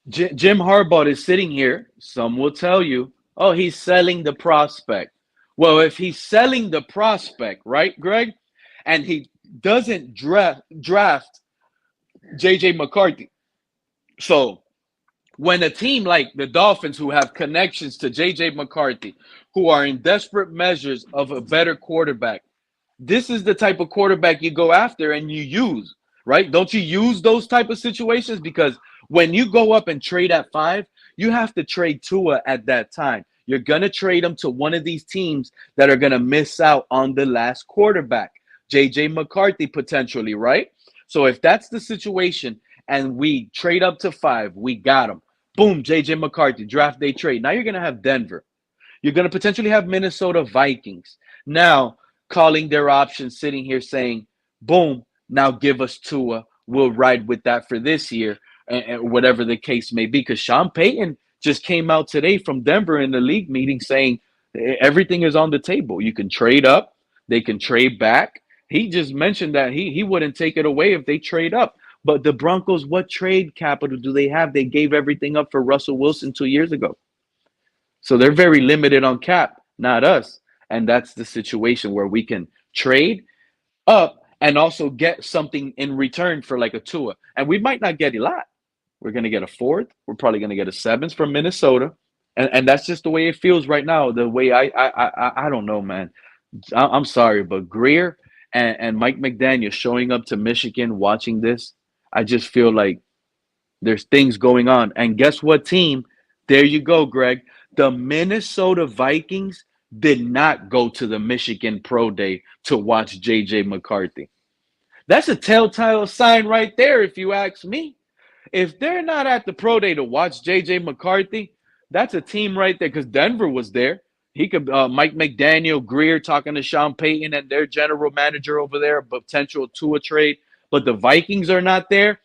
Jim Harbaugh is sitting here. Some will tell you, oh, he's selling the prospect. Well, if he's selling the prospect, right, Greg, and he doesn't draft JJ McCarthy. So when a team like the Dolphins, who have connections to JJ McCarthy, who are in desperate measures of a better quarterback, this is the type of quarterback you go after and you use, right? Don't you use those type of situations? Because when you go up and trade at 5, you have to trade Tua at that time. You're going to trade him to one of these teams that are going to miss out on the last quarterback, JJ McCarthy potentially, right? So if that's the situation and we trade up to 5, we got him. Boom, JJ McCarthy, draft day trade. Now you're going to have Denver. You're going to potentially have Minnesota Vikings now calling their options, sitting here saying, boom, now give us Tua. We'll ride with that for this year, and whatever the case may be. Because Sean Payton just came out today from Denver in the league meeting saying everything is on the table. You can trade up, they can trade back. He just mentioned that he wouldn't take it away if they trade up. But the Broncos, what trade capital do they have? They gave everything up for Russell Wilson 2 years ago. So they're very limited on cap, not us. And that's the situation where we can trade up and also get something in return for like a Tua. And we might not get a lot. We're going to get a fourth. We're probably going to get a seventh from Minnesota. And that's just the way it feels right now. The way I don't know, man. I'm sorry, but Greer and Mike McDaniel showing up to Michigan watching this, I just feel like there's things going on. And guess what, team? There you go, Greg. The Minnesota Vikings did not go to the Michigan Pro Day to watch JJ McCarthy. That's a telltale sign right there, if you ask me. If they're not at the Pro Day to watch JJ McCarthy, that's a team right there because Denver was there. He could Mike McDaniel, Greer talking to Sean Payton and their general manager over there, potential Tua trade. But the Vikings are not there.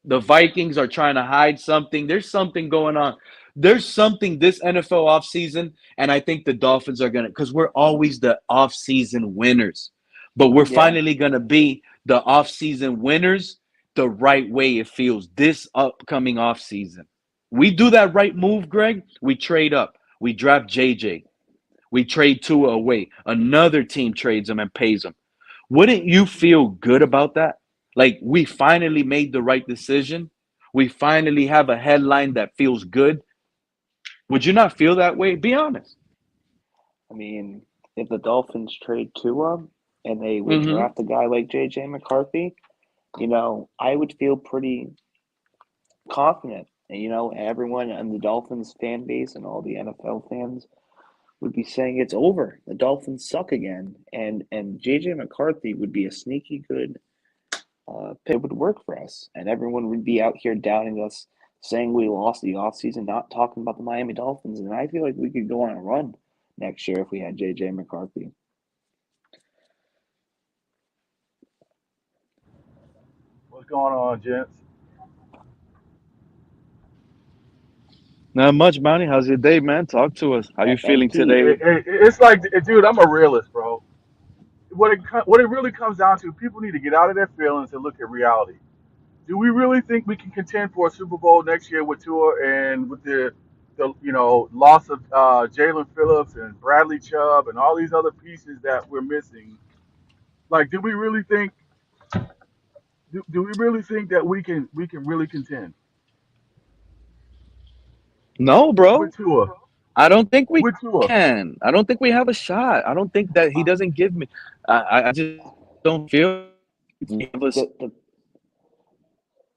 The Vikings are trying to hide something. There's something going on. There's something this NFL offseason, and I think the Dolphins are going to, because we're always the offseason winners. But we're Yeah, finally going to be the offseason winners the right way it feels this upcoming offseason. We do that right move, Greg. We trade up. We draft JJ. We trade Tua away. Another team trades him and pays him. Wouldn't you feel good about that? Like we finally made the right decision. We finally have a headline that feels good. Would you not feel that way? Be honest. I mean, if the Dolphins trade Tua and they would Mm-hmm. draft a guy like J.J. McCarthy, I would feel pretty confident. And, everyone in the Dolphins fan base and all the NFL fans would be saying it's over. The Dolphins suck again. And J.J. McCarthy would be a sneaky good pick. Would work for us. And everyone would be out here doubting us, saying we lost the offseason, not talking about the Miami Dolphins. And I feel like we could go on a run next year if we had J.J. McCarthy. What's going on, gents? Not much, Bounty. How's your day, man? Talk to us. How you feeling MP. today? It's like, dude, I'm a realist, bro. What it really comes down to, people need to get out of their feelings and look at reality. Do we really think we can contend for a Super Bowl next year with Tua and with the loss of Jalen Phillips and Bradley Chubb and all these other pieces that we're missing? Like, do we really think Do we really think that we can really contend No, bro. with Tua? I don't think we With Tua. can. I don't think we have a shot. I don't think that he doesn't give me. I just don't feel we have a The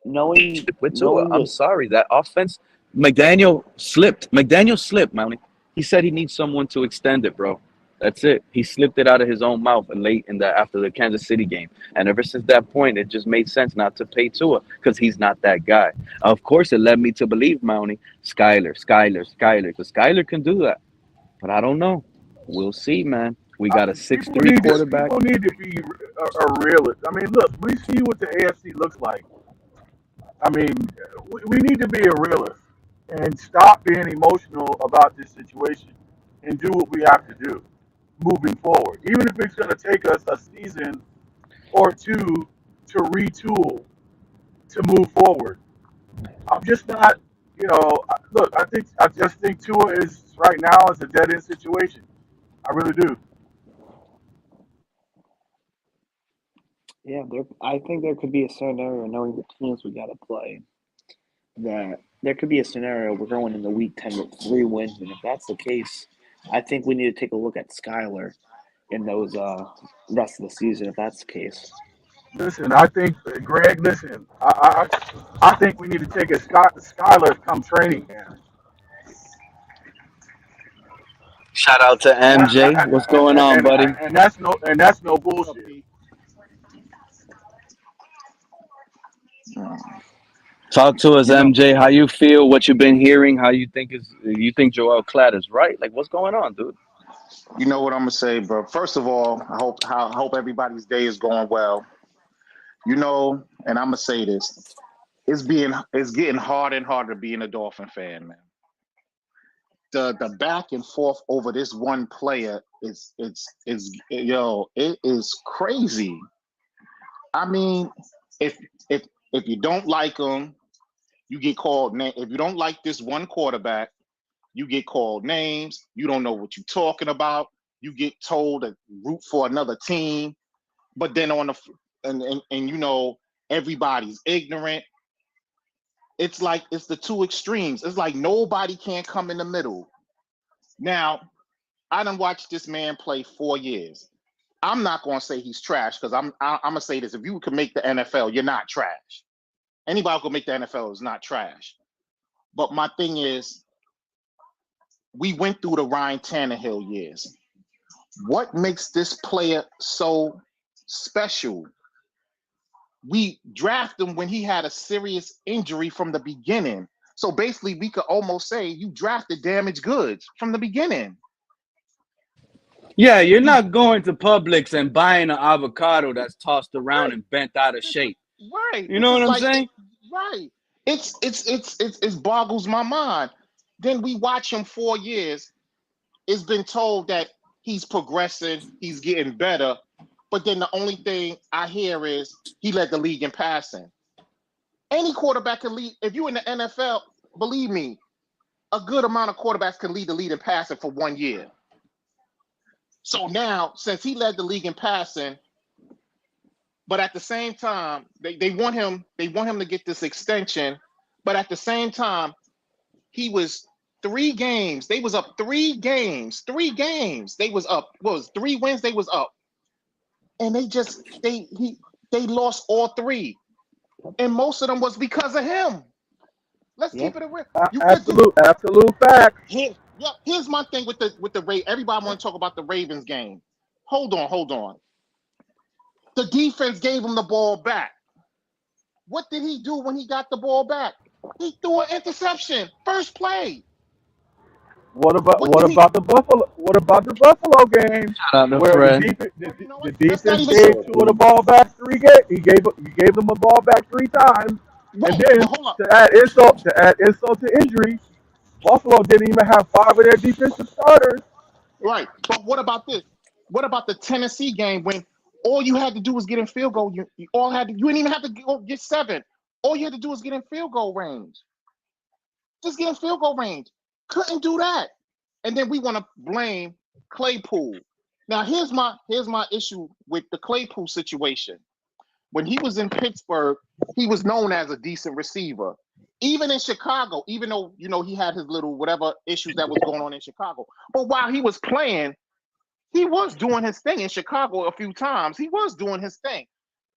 knowing with Tua. knowing I'm the sorry. That offense, McDaniel slipped, Mounty. He said he needs someone to extend it, bro. That's it. He slipped it out of his own mouth and late in the after the Kansas City game. And ever since that point, it just made sense not to pay Tua because he's not that guy. Of course, it led me to believe, Mounty, Skyler, because Skyler can do that. But I don't know. We'll see, man. We got a People 6'3" need to quarterback. people need to be a realist. I mean, look, we see what the AFC looks like. I mean, we need to be a realist and stop being emotional about this situation and do what we have to do moving forward. Even if it's going to take us a season or two to retool to move forward. I'm just not, look, I just think Tua is right now is a dead end situation. I really do. yeah, I think there could be a scenario knowing the teams we got to play that there could be a scenario we're going in the week 10 with 3 wins, and if that's the case, I think we need to take a look at Skyler in those rest of the season if that's the case. Listen, I think, Greg, listen, I think we need to take a Skyler come training camp. Shout out to MJ. What's going on, buddy? And that's no What's up, bullshit. P? Talk to us, You know, MJ. How you feel? What you've been hearing? How you think Joel Klatt is right? Like, what's going on, dude? you know what I'm gonna say, bro. First of all, I hope everybody's day is going well. And I'm gonna say this: it's getting harder and harder being a Dolphin fan, man. The back and forth over this one player it is crazy. I mean, if if you don't like him, you get called name. If you don't like this one quarterback, you get called names. You don't know what you're talking about. You get told to root for another team. But then everybody's ignorant. It's like it's the two extremes. It's like nobody can come in the middle. Now, I done watched this man play 4 years. I'm not gonna say he's trash because I'm gonna say this: if you can make the NFL, you're not trash. Anybody who can make the NFL is not trash. But my thing is, we went through the Ryan Tannehill years. What makes this player so special? We drafted him when he had a serious injury from the beginning. So basically, we could almost say you drafted damaged goods from the beginning. Yeah, you're He not going to Publix and buying an avocado that's tossed around right, and bent out of this is shape. right. You This know is what I'm like saying? right. It boggles my mind. Then we watch him 4 years. It's been told that he's progressing, he's getting better. But then the only thing I hear is he led the league in passing. Any quarterback can lead. If you're in the NFL, believe me, a good amount of quarterbacks can lead the league in passing for 1 year. So now, since he led the league in passing, but at the same time, they want him to get this extension. But at the same time, he was 3 games. They was up 3 games. 3 games. They was up. What was 3 wins? They was up. And they lost all 3. And most of them was because of him. Let's keep Yep. it real. Absolute facts. Here's my thing with the Ravens. Everybody want to talk about the Ravens game. Hold on. The defense gave him the ball back. What did he do when he got the ball back? He threw an interception. First play. What about What what did he? about the Buffalo? What about the Buffalo game Shout out to where the Fred. defense the, You know the what? Let's not defense even gave say Tua the ball back 3 games? He gave them a ball back 3 times, and right. But then hold up. to add insult to injury, Buffalo didn't even have 5 of their defensive starters. Right. But what about this? What about the Tennessee game when all you had to do was get in field goal? You didn't even have to go get 7. All you had to do was get in field goal range. Just get in field goal range. Couldn't do that. And then we want to blame Claypool. Now here's my issue with the Claypool situation. when he was in Pittsburgh, he was known as a decent receiver. Even in Chicago, even though he had his little whatever issues that was going on in Chicago, but while he was playing, he was doing his thing in Chicago a few times. He was doing his thing.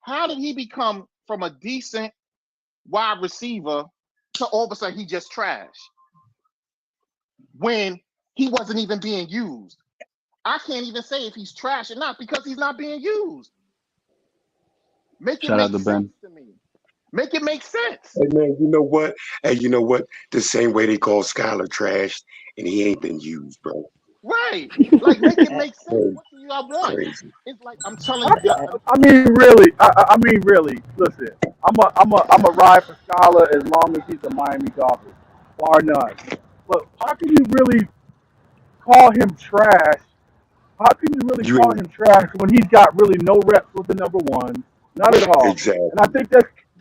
How did he become from a decent wide receiver to all of a sudden he just trash when he wasn't even being used? I can't even say if he's trash or not because he's not being used. Make it Shout out make to Ben. sense to me. Make it make sense. Hey man, you know what? Hey, you know what? The same way they call Skylar trash, and he ain't been used, bro. Right. Like, make it make sense. Crazy, What do you want? crazy. It's like I'm telling you. I mean, really. I mean, really. Listen, I'm a ride for Scholar as long as he's a Miami Dolphins, bar none. But how can you really call him trash? How can you really You call ain't him trash when he's got really no reps with the number one? Not at all. exactly.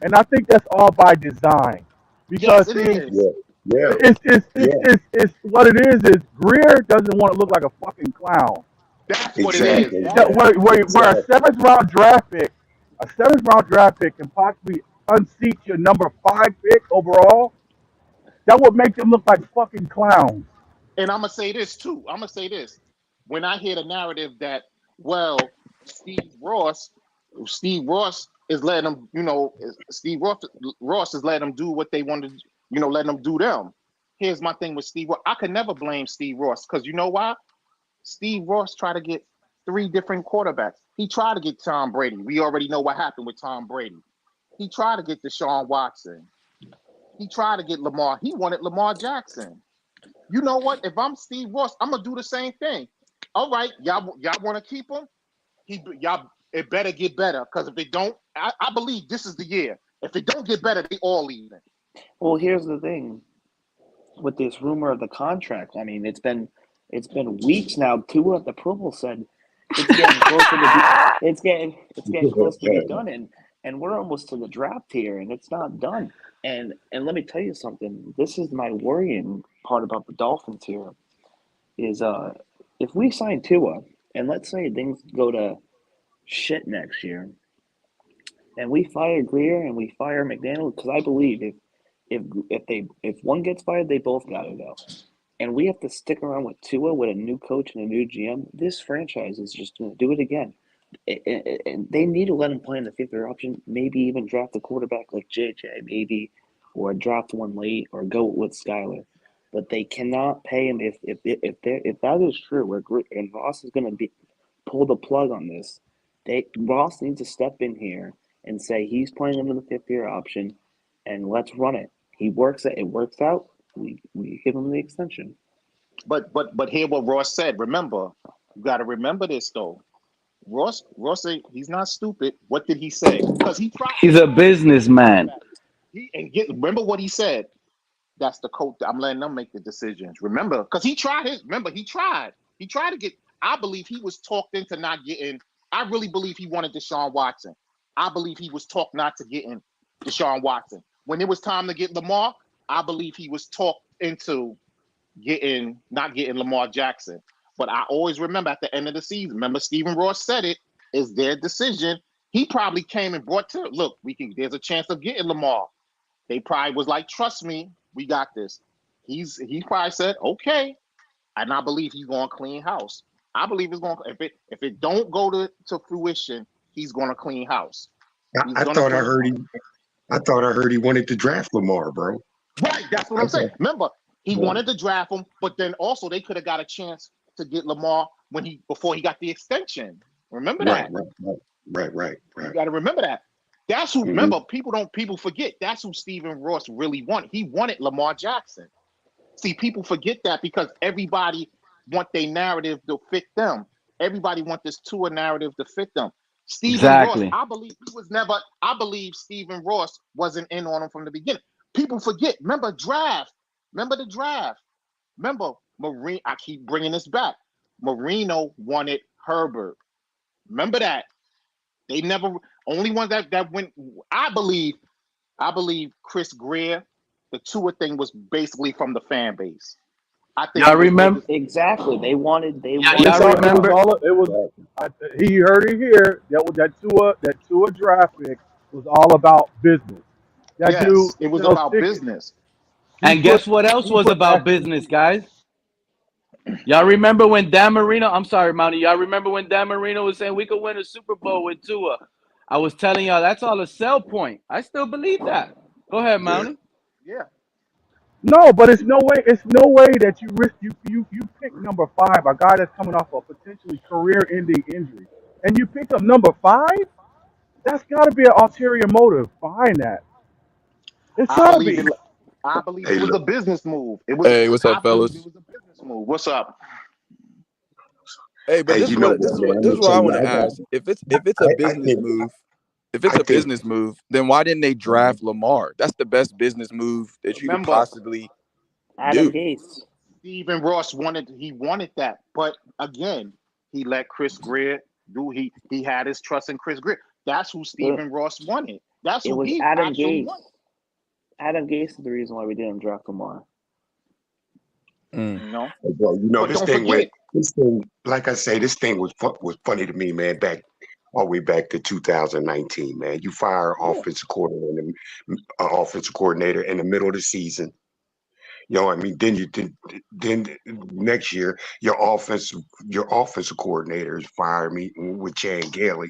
And I think that's all by design. Yes, Because it see, is. Yeah, yeah, yeah. it's what it is Greer doesn't want to look like a fucking clown. That's what it is. Exactly, That Yes. where a exactly. seventh round draft pick can possibly unseat your number 5 pick overall, that would make them look like fucking clowns. And I'm gonna say this too. I'm gonna say this. When I hear the narrative that, well, Steve Ross, Steve Ross is letting them, Steve Ross is letting them do what they want to, letting them do them. Here's my thing with Steve Ross. I could never blame Steve Ross because you know why? Steve Ross tried to get 3 different quarterbacks. He tried to get Tom Brady. We already know what happened with Tom Brady. He tried to get Deshaun Watson. He tried to get Lamar. He wanted Lamar Jackson. You know what? If I'm Steve Ross, I'm gonna do the same thing. All right, y'all want to keep him? It better get better because if it don't, I believe this is the year. If it don't get better, they all leaving. Well, here's the thing with this rumor of the contract. I mean, it's been weeks now. Tua at the Pro Bowl said it's getting closer to be it's getting close to be done, and we're almost to the draft here, and it's not done. And let me tell you something. This is my worrying part about the Dolphins here is if we sign Tua and let's say things go to shit next year, and we fire Greer and we fire McDaniel because I believe if one gets fired, they both gotta go. And we have to stick around with Tua with a new coach and a new GM. This franchise is just going to do it again. And they need to let him play in the fifth-year option. Maybe even draft a quarterback like JJ, maybe, or draft one late, or go with Skyler. But they cannot pay him if that is true. And Ross is going to pull the plug on this. Ross needs to step in here and say he's playing under the fifth-year option, and let's run it. It works out. We give him the extension. But hear what Ross said. Remember, you got to remember this though. Ross said he's not stupid. What did he say? Because he tried. He's a businessman. Remember what he said. That's the coach. I'm letting them make the decisions. Remember, because he tried his. Remember, he tried. He tried to get. I believe he was talked into not getting. I really believe he wanted Deshaun Watson. I believe he was talked not to getting Deshaun Watson. When it was time to get Lamar, I believe he was talked into not getting Lamar Jackson. But I always remember at the end of the season, remember Stephen Ross said it is their decision. He probably came and brought to look, there's a chance of getting Lamar. They probably was like, trust me, we got this. He probably said, okay. And I believe he's going to clean house. I believe it's going to if it don't go to fruition, he's going to clean house. I thought I heard he wanted to draft Lamar, bro. Right, that's what I'm saying. Remember, he wanted to draft him, but then also they could have got a chance to get Lamar before he got the extension. Remember that? Right. You got to remember that. That's who. Remember, people forget. That's who Stephen Ross really wanted. He wanted Lamar Jackson. See, people forget that because everybody want their narrative to fit them. Everybody want this Tua narrative to fit them. Stephen Ross, I believe Stephen Ross wasn't in on him from the beginning. People forget. Remember draft. Remember the draft. Remember Marino. I keep bringing this back. Marino wanted Herbert. Remember that. They never. Only one that went. I believe Chris Greer. The Tua thing was basically from the fan base. I think Y'all it was more remember? just Exactly. They wanted. They Yeah, wanted y'all It's to all. It come was remember? out. all. It was. Exactly. He heard it here. That Tua draft pick was all about business. That dude yes, it was sells about tickets. business. He And put guess what else he was put about national business, TV. guys? Y'all remember when Dan Marino? I'm sorry, Mounty. Y'all remember when Dan Marino was saying we could win a Super Bowl with Tua? I was telling y'all that's all a sell point. I still believe that. Go ahead, Yeah. Mounty. Yeah, No, but it's no way. It's no way that you risk you pick number five, a guy that's coming off a potentially career-ending injury, and you pick up number five. That's got to be an ulterior motive behind that. It's I got to believe be. it. I believe Hey, it was a look. business move. It was. Hey, what's I up, believe it fellas? was a business move. What's up? Hey, but Hey, this you is know what what, man? I'm this gonna is what tell I you. want to ask. If it's a I business think. move, if it's I a think. business move, then why didn't they draft Lamar? That's the best business move that you could Remember, possibly Adam do. Gase. Stephen Ross wanted that, but again, he let Chris Greer do. He had his trust in Chris Greer. That's who It, Stephen Ross wanted. That's it who was he Adam actually Gase. wanted. Adam Gase is the reason why we didn't draft Lamar. Mm. You know, Well, but this don't thing went. forget. This thing, like I say, this thing was funny to me, man. Back all the way back to 2019, man. You fire Yeah, offensive coordinator in the middle of the season. You know what I mean? Then next year your offensive coordinator is fired me with Chan Gailey.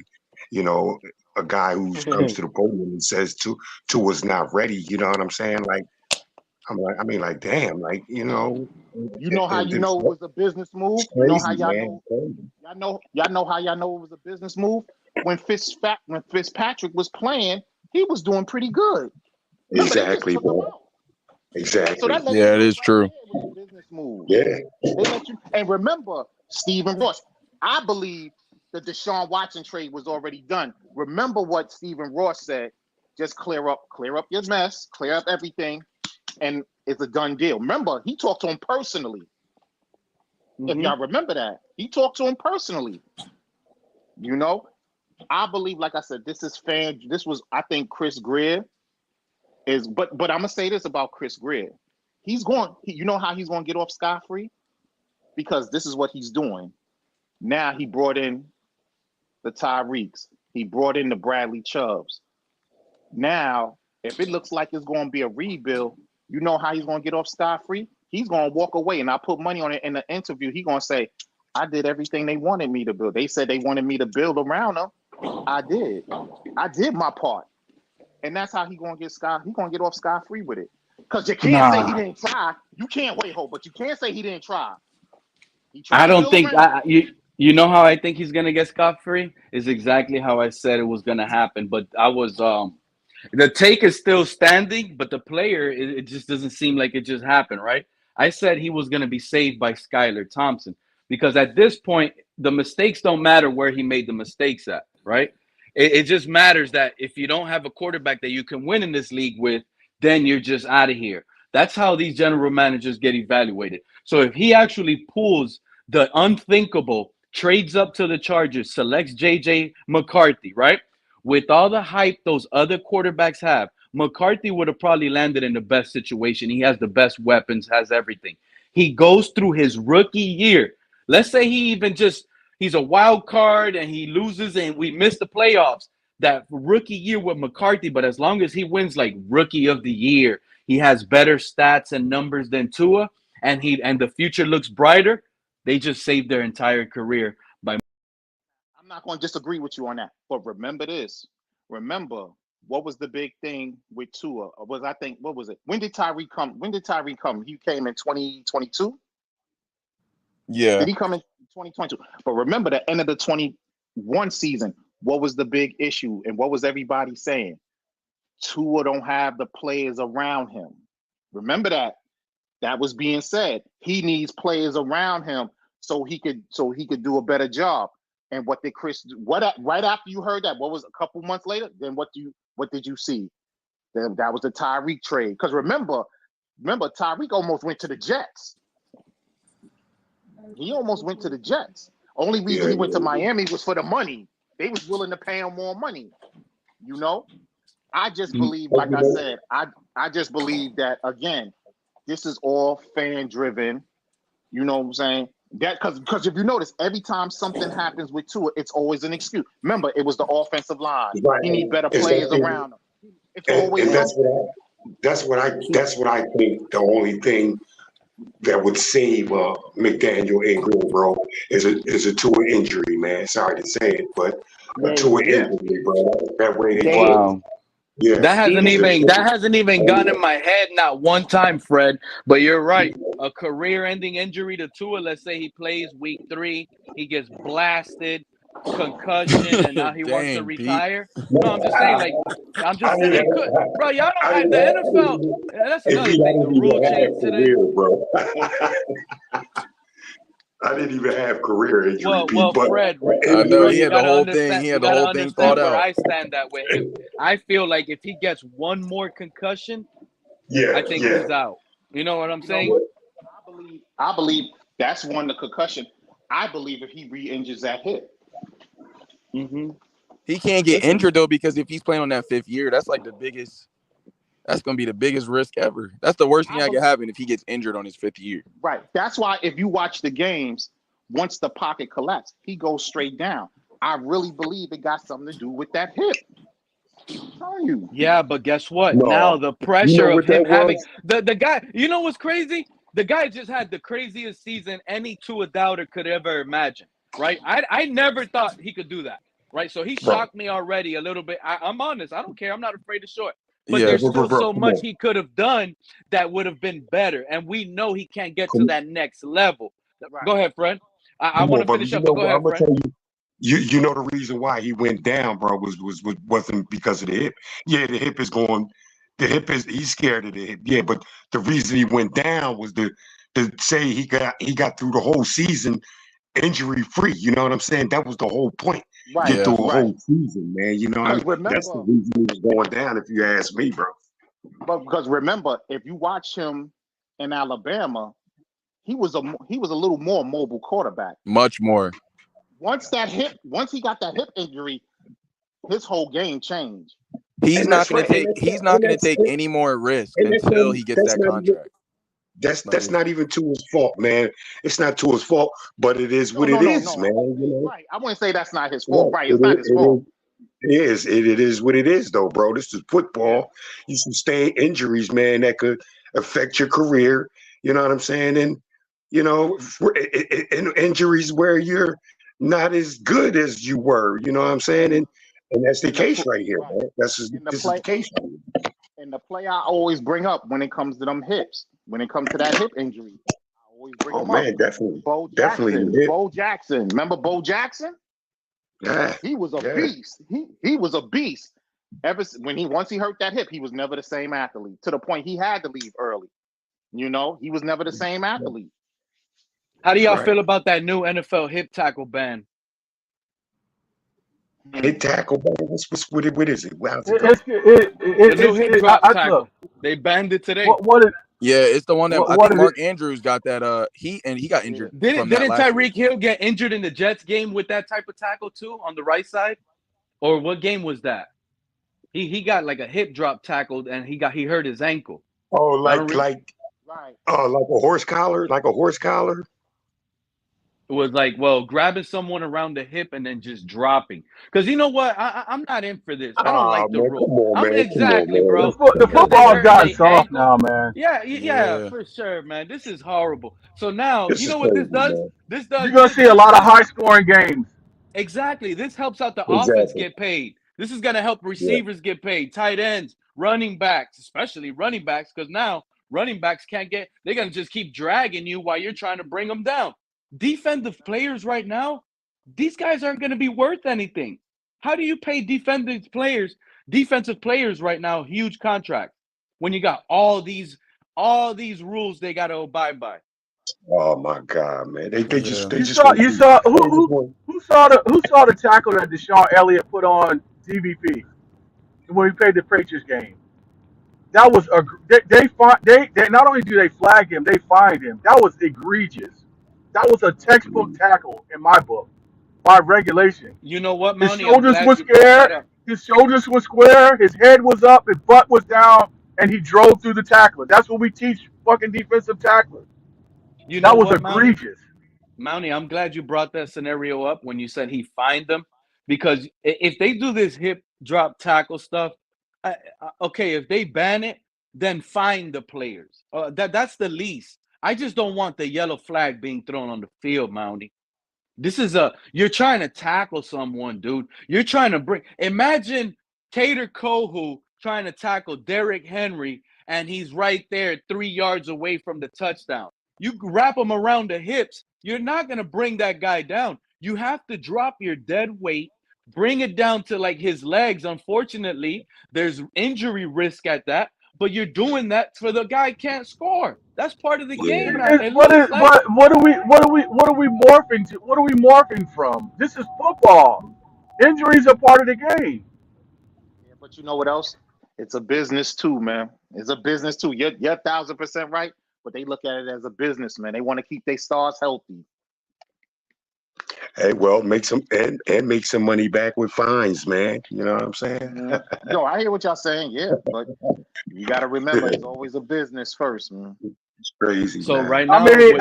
You know, a guy who comes to the podium and says two was not ready. You know what I'm saying? Like like, damn, like you know how you it's know it was a business move. You know how crazy, y'all man. know. Y'all know how y'all know it was a business move. When Fitzpatrick was playing, he was doing pretty good. Remember, they just Exactly, took him bro. out. So Exactly. that lets you Yeah, it know is right true. there it was a business move. Yeah. They let you and remember Stephen Ross. I believe the Deshaun Watson trade was already done. Remember what Stephen Ross said. Just clear up your mess, clear up everything, and it's a done deal. Remember, he talked to him personally. If Mm-hmm. y'all remember that, he talked to him personally. You know, I believe, like I said, this is fan. This was, I think, Chris Greer is. But I'm gonna say this about Chris Greer. You know how he's going to get off scot free because this is what he's doing. Now he brought in the Tyreeks. He brought in the Bradley Chubbs. Now, if it looks like it's going to be a rebuild, you know how he's going to get off scot free? He's going to walk away, and I put money on it in the interview. He's going to say, I did everything they wanted me to build. They said they wanted me to build around them. I did. I did my part. And that's how he's going to get off scot free with it. Because you can't say he Nah, didn't try. You can't wait, hope, but you can't say he didn't try. He I tried to don't build think around them. you know how I think he's gonna get scot free is exactly how I said it was gonna happen. But I was the take is still standing, but the player it just doesn't seem like it just happened, right? I said he was gonna be saved by Skylar Thompson because at this point the mistakes don't matter where he made the mistakes at, right? It just matters that if you don't have a quarterback that you can win in this league with, then you're just out of here. That's how these general managers get evaluated. So if he actually pulls the unthinkable, trades up to the Chargers, selects JJ McCarthy, right? With all the hype those other quarterbacks have, McCarthy would have probably landed in the best situation. He has the best weapons, has everything. He goes through his rookie year. Let's say he even just he's a wild card and he loses and we miss the playoffs. That rookie year with McCarthy, but as long as he wins like rookie of the year, he has better stats and numbers than Tua, and the future looks brighter. They just saved their entire career by. I'm not going to disagree with you on that. But remember this. Remember, what was the big thing with Tua? I think, what was it? When did Tyree come? When did Tyree come? He came in 2022. Did Yeah. he come in 2022? But remember, the end of the 21 season, what was the big issue? And what was everybody saying? Tua don't have the players around him. Remember that. That was being said. He needs players around him so he could do a better job. And what did Chris do? Right after you heard that, what was a couple months later? Then what did you see? Then that was the Tyreek trade. Because remember, Tyreek almost went to the Jets. He almost went to the Jets. Only reason Yeah. he went to Yeah. Miami was for the money. They was willing to pay him more money. You know, I just believe, But, like I said, I just believe that again, this is all fan driven. You know what I'm saying? That because if you notice, every time something happens with Tua, it's always an excuse. Remember, it was the offensive line. Right. He need better players Exactly. around him. It's And always that's something. that's what I think the only thing that would save McDaniel Ingram, bro, is a Tua injury, man. Sorry to say it, but a Tua Yeah. injury, bro. That way they They can, Wow. yeah. That hasn't Steven, even gone in my head not one time, Fred. But you're right. A career-ending injury to Tua. Let's say he plays week 3, he gets blasted, concussion, and now he wants to Dang, Pete. retire. No, I'm just saying. Like, I'm I just saying didn't it could, bro. Y'all don't I have didn't the have NFL. That's if another he thing. The didn't rule even changed have today. career, bro. I didn't even have career injury, Pete, Well, but Fred, I know Fred, he injury, you had the gotta whole thing. understand. He You had the gotta whole thing thought understand where out. I stand at with him. I feel like if he gets one more concussion, yeah, I think yeah. he's out. You know what I'm You know saying? what? I believe that's one the concussion. I believe if he re-injures that hip, hmm He can't get listen, injured though because if he's playing on that 5th year, that's like the biggest. That's gonna be the biggest risk ever. That's the worst thing I that could believe happen if he gets injured on his 5th year. right. That's why if you watch the games, once the pocket collapses, he goes straight down. I really believe it got something to do with that hip. I'm telling you. Yeah, but guess what? Now No, the you pressure know of what that him having was, the guy. You know what's crazy? The guy just had the craziest season any Tua doubter could ever imagine. Right? I never thought he could do that. Right? So he bro. shocked me already a little bit. I'm honest. I don't care. I'm not afraid to show it. But Yeah, there's Bro, bro, still bro, so come much on, he could have done that would have been better, and we know he can't get to come, that next level. Right. Go ahead, Fred. I come want on, to brother. finish You up, but know go what? I'm ahead, gonna Fred. tell you. You know the reason why he went down, bro, wasn't because of the hip. Yeah, the hip is going. The hip is he's scared of the hip. Yeah, but the reason he went down was to say he got through the whole season injury free. You know what I'm saying? That was the whole point. Right. Get yeah. through a Right. whole season, man. You know what I Because mean? That's the remember, reason he was going down. If you ask me, bro. because remember, if you watch him in Alabama, he was a little more mobile quarterback. Much more. Once he got that hip injury, his whole game changed. He's And not that's gonna right. And take. that's He's not and gonna that's take any more risk and until he gets that that's not even contract. that's Like, not even Tua's fault, man. It's not Tua's fault, but it is No, what it no, no, is, no. man. You know, Right. I wouldn't say that's not his fault. right? Right. It's not his fault. It is what it is, though, bro. This is Yeah. football. You sustain injuries, man, that could affect your career. You know what I'm saying? And injuries where you're not as good as you were. You know what I'm saying? And that's the In the case right here, right. man. In the This is the play case. in the play I always bring up when it comes to them hips. When it comes to that hip injury, I always bring Oh them up. man, definitely, Bo definitely Jackson. the hip. Bo Jackson. Remember Bo Jackson? Yeah, He was a yeah. beast. He was a beast. Once he hurt that hip, he was never the same athlete. To the point he had to leave early. He was never the same athlete. How do That's y'all right. feel about that new NFL hip tackle ban? Hit tackle, man. What is it? How's it It, go? it's it, The it, new it's hip it, drop look tackle. They banned it today. what it yeah, it's the one that I what think it is. Mark Andrews got that. He got Yeah. injured Didn't from that didn't last year. Tyreek Hill get injured in the Jets game with that type of tackle too on the right side? Or what game was that? He got like a hip drop tackled and he hurt his ankle. Oh, I don't re- Right. like a horse collar, like a horse collar. It was like, well, grabbing someone around the hip and then just dropping. Because you know what? I'm not in for this. I don't Ah, like the man, rule. come on, I'm man, come on, exactly, man. bro. The Come Because they on, football's hurting gotten their soft ankle. now, man. Yeah, Yeah, for sure, man. This is horrible. So now, this you is know what crazy, this does? man. This You're does gonna this see a this lot of this high scoring games. exactly. This helps out the offense Exactly. get paid. This is gonna help Yeah. receivers get paid, tight ends, running backs, especially running backs, because now running backs can't get. They're gonna just keep dragging you while you're trying to bring them down. Defensive players right now, these guys aren't gonna be worth anything. How do you pay defensive players right now, huge contracts when you got all these rules they got to abide by? Oh my God, man. yeah. They You just saw want you to. saw They just want. who saw the tackle that Deshaun Elliott put on DVP when he played the Patriots game. That was a they not only do they flag him, they fined him. That was egregious. That was a textbook tackle in my book by regulation. You know what, His Mountie? I'm shoulders glad were you brought that square. up. His shoulders were square. His head was up. His butt was down, and he drove through the tackler. That's what we teach fucking defensive tacklers. You know That was what, Mounty? egregious. Mounty, I'm glad you brought that scenario up when you said he fined them, because if they do this hip drop tackle stuff, okay, if they ban it, then fine the players. That's the least. I just don't want the yellow flag being thrown on the field, Mounty. This is you're trying to tackle someone, dude. You're trying to bring. Imagine Tater Kohu trying to tackle Derrick Henry, and he's right there 3 yards away from the touchdown. You wrap him around the hips. You're not gonna bring that guy down. You have to drop your dead weight, bring it down to like his legs. Unfortunately, there's injury risk at that, but you're doing that for the guy can't score. That's part of the Yeah. game now. It looks like What are we morphing to? What are we morphing from? This is football. Injuries are part of the game. Yeah, but you know what else? It's a business too, man. It's a business too. You're 1,000% right, but they look at it as a business, man. They want to keep their stars healthy. Hey, well, make some and make some money back with fines, man. You know what I'm saying? Yo, I hear what y'all saying, yeah, but you got to remember, it's always a business first, man. It's crazy, so. man. Right I now, mean,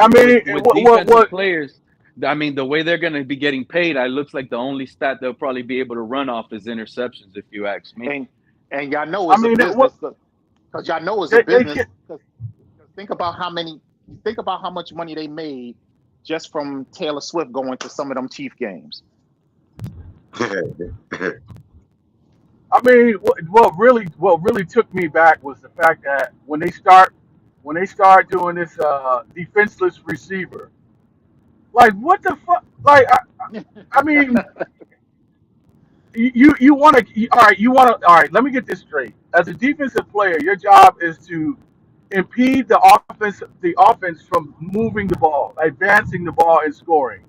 with defensive what? players, I mean, the way they're going to be getting paid, it looks like the only stat they'll probably be able to run off is interceptions, if you ask me. And y'all know I it's a mean, business because y'all know it's a they business. Because think about how much money they made just from Taylor Swift going to some of them Chief games. I mean, what really took me back was the fact that when they start doing this defenseless receiver, like what the fuck? Like I mean, you want to all right. Let me get this straight. As a defensive player, your job is to impede the offense from moving the ball, advancing the ball, and scoring.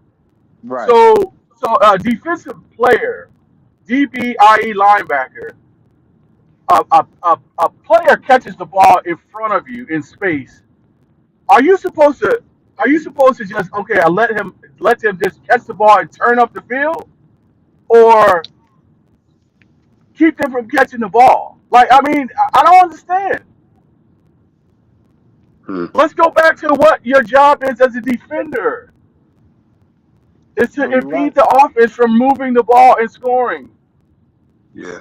Right. So a defensive player, DBIE linebacker, a player catches the ball in front of you in space. Are you supposed to? Are you supposed to just okay? I let him just catch the ball and turn up the field, or keep them from catching the ball? Like I mean, I don't understand. Hmm. Let's go back to what your job is as a defender. It's to No, you're right. impede the offense from moving the ball and scoring. Yeah.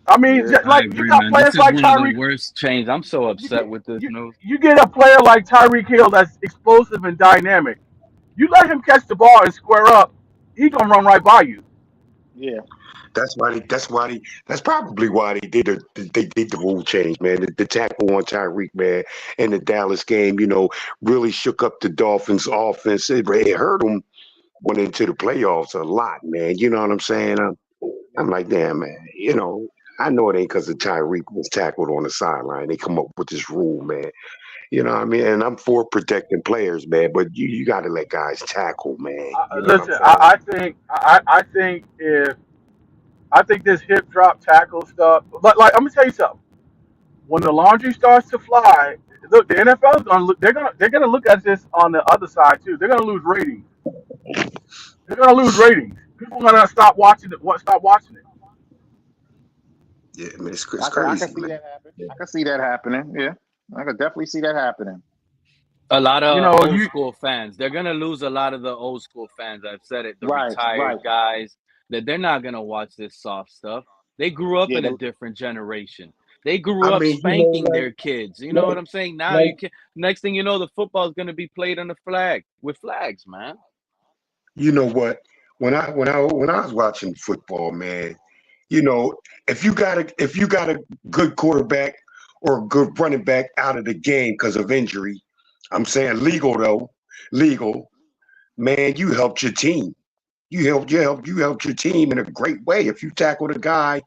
I mean, Yeah. I like you agree, got man. This players is like one of the Tyreek. worst changes. I'm so You upset get with this you news. you get a player like Tyreek Hill that's explosive and dynamic. You let him catch the ball and square up, he gonna run right by you. Yeah. That's probably why they did the rule change, man. The tackle on Tyreek, man, in the Dallas game, really shook up the Dolphins' offense. It hurt them went into the playoffs a lot, man. You know what I'm saying? I'm like, damn, man. I know it ain't because of Tyreek was tackled on the sideline. They come up with this rule, man. You know what I mean? And I'm for protecting players, man, but you got to let guys tackle, man. You know what I'm Listen, saying? I think this hip drop tackle stuff. But like, I'm gonna tell you something. When the laundry starts to fly, look, the NFL is gonna look. They're gonna look at this on the other side too. They're gonna lose ratings. They're gonna lose ratings. People are gonna stop watching it. Stop watching it. Yeah, I mean, it's I can crazy, see man. that happen. I can see that happening. Yeah. I can definitely see that happening. A lot You of know, old you school fans. They're gonna lose a lot of the old school fans. I've said it. The Right. retired Right. guys that they're not gonna watch this soft stuff. They grew up Yeah. in a different generation. They I grew up mean, spanking their kids. You know what like, I'm saying? Now you like, can. Next thing you know, the football is gonna be played on the flag with flags, man. you know what? When I was watching football, man, you know, if you got a good quarterback or a good running back out of the game because of injury, I'm saying legal though, legal, man, you helped your team. You helped your team in a great way. If you tackled a guy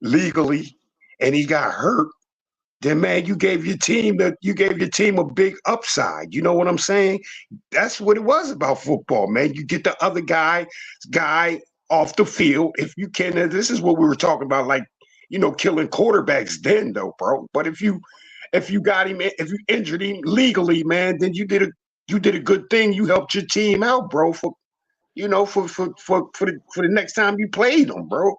legally and he got hurt, then man, you gave your team a big upside. You know what I'm saying? That's what it was about football, man. You get the other guy off the field if you can. And this is what we were talking about, like killing quarterbacks then, though, bro. But if you got him, if you injured him legally, man, then you did a good thing. You helped your team out, bro. For the next time you played them, bro.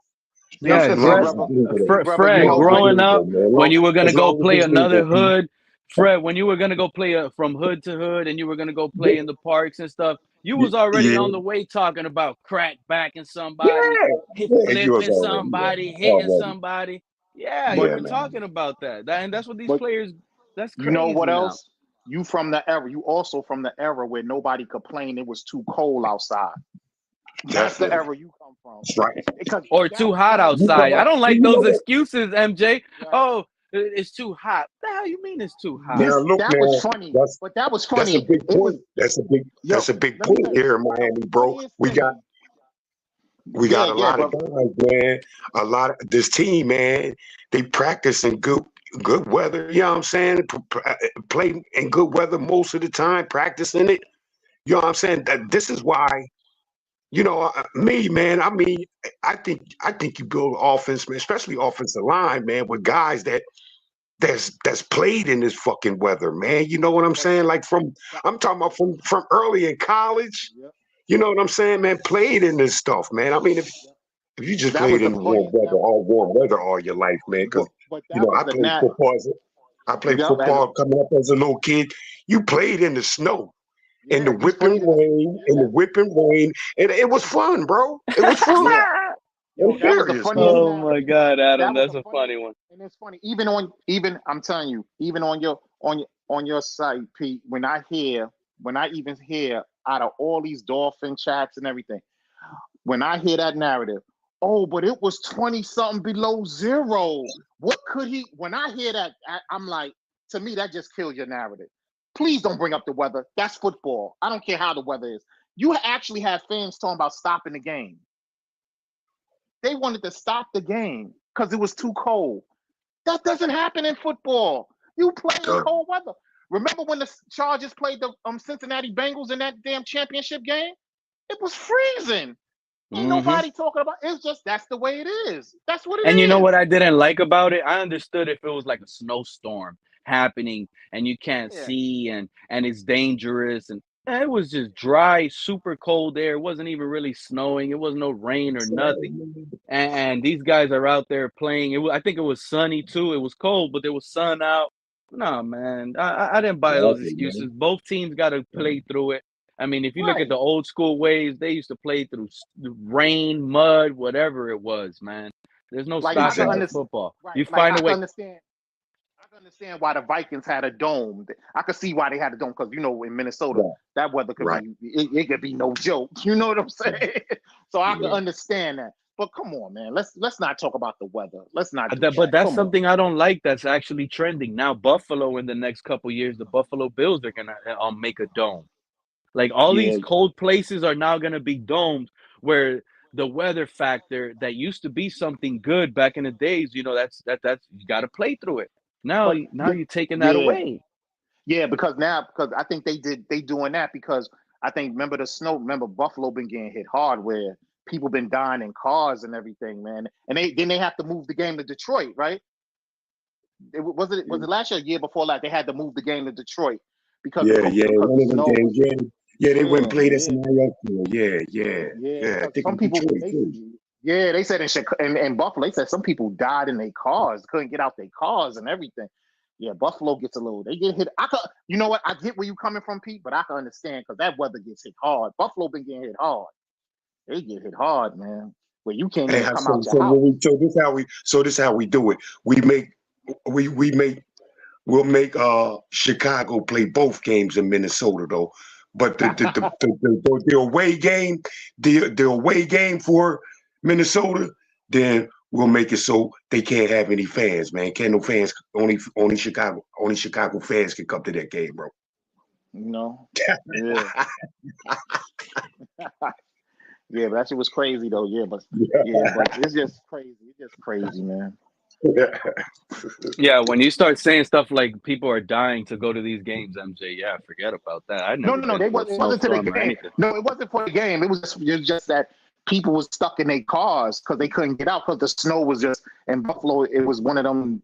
You know what Yeah, I'm saying? As See, long Fred. as brother. it's legal, See, brother. You Fred, know, as long as it's growing legal, up man. when bro. you were gonna As go long as play it's another legal, hood Fred, when you were gonna go play from hood to hood, and you were gonna go play in the parks and stuff, you was already Yeah, on the way talking about crack backing somebody, yeah, hit yeah. You was flipping already there. somebody, hitting Already. somebody. Yeah, you But Yeah, were man. talking about that. And that's what these but players. That's you know what crazy now. else? You from the era. You also from the era where nobody complained it was too cold outside. That's the Definitely. era you come from. That's right. Because Or that too hot that You outside. come I up. don't like You know those what? excuses, MJ. right. Oh, it's too hot. What the hell you mean it's too hot? Now This look, that was man. funny, That's but that was that's a funny. big It was point. yo. That's a big Let me point tell you here in the Miami, bro. funniest We got thing. we Yeah, got a yeah, lot of but guys, man. A lot of this team, man. They practice in good weather. You know what I'm saying? Play in good weather most of the time, practicing it. You know what I'm saying? This is why. Me, man. I mean, I think you build offense, man, especially offensive line, man, with guys that's played in this fucking weather, man. You know what I'm but saying? Like that, I'm talking about from early in college. yeah, You know what I'm saying, man? Played in this stuff, man. I mean, yeah. if you just That was played the in funny. warm weather all your life, man, because But that was I the played nat. football. I played Yep, as a, football coming up as a little kid. You played in the snow, in yeah, the you whipping played in the rain, yeah, and it was fun, bro. It was fun. yeah. I'm Yo, that was the serious, funniest man. Oh my narrative. God, Adam, That was that's the a funniest, funny one. and it's funny. Even I'm telling you, even on your site, Pete. When I even hear out of all these dolphin chats and everything, when I hear that narrative, oh, but it was 20 something below zero. What could he? When I hear that, I'm like, to me, that just kills your narrative. Please don't bring up the weather. That's football. I don't care how the weather is. You actually have fans talking about stopping the game. They wanted to stop the game because it was too cold. That doesn't happen in football. You play in Uh, cold weather. Remember when the Chargers played the Cincinnati Bengals in that damn championship game? It was freezing. Ain't Hmm. nobody talking about. It's just that's the way it is. That's what it And you know what is. I didn't like about it? I understood if it was like a snowstorm happening and you can't Yeah. see and it's dangerous and it was just dry, super cold there. It wasn't even really snowing. It was no rain or nothing. And these guys are out there playing. I think it was sunny too. It was cold, but there was sun out. No, man, I didn't buy those exactly, man. excuses. Both teams got to play through it. I mean, if you look at Right. the old school ways, they used to play through rain, mud, whatever it was, man. There's no Like I can stopping the Exactly. understand. football. Right. You Like find a way. I can understand why the Vikings had a dome. I could see why they had a dome because in Minnesota Right. that weather could Right. be it could be no joke. You know what I'm saying? So I can Yeah. understand that. But come on, man. Let's not talk about the weather. Let's not do But that. that's Come on. something I don't like. That's actually trending now. Buffalo in the next couple years, the Buffalo Bills are gonna make a dome. Like all Yeah. these cold places are now going to be domed where the weather factor that used to be something good back in the days, that's you got to play through it. Now, But now you're taking that yeah. away. Yeah, because I think they doing that because I think remember Buffalo been getting hit hard where people been dying in cars and everything, man. And they have to move the game to Detroit, right? Was it last year, year before last? They had to move the game to Detroit because Yeah, yeah. because the One of them snow games, was yeah. Yeah, they went and yeah played at yeah somebody else. Yeah, yeah, yeah yeah. I because think some in people Detroit too. they said in Buffalo they said some people died in their cars, couldn't get out their cars and everything. Yeah, Buffalo gets a little. They get hit. You know what? I get where you coming from, Pete, but I can understand because that weather gets hit hard. Buffalo been getting hit hard. They get hit hard, man. Where you can't even come So out your so house. when we so this how we do it. We make we'll make Chicago play both games in Minnesota though. But the away game, the away game for Minnesota, then we'll make it so they can't have any fans, man. Can't no fans, only Chicago fans can come to that game, bro. You know? Yeah, yeah. But that shit was crazy though. But it's just crazy. It's just crazy, man. Yeah, when you start saying stuff like people are dying to go to these games, MJ, yeah, forget about that. I've No, never no, no. been to a It wasn't to the snowstorm or game. anything. No, it wasn't for the game. It was just that people was stuck in their cars because they couldn't get out because the snow was just in Buffalo. It was one of them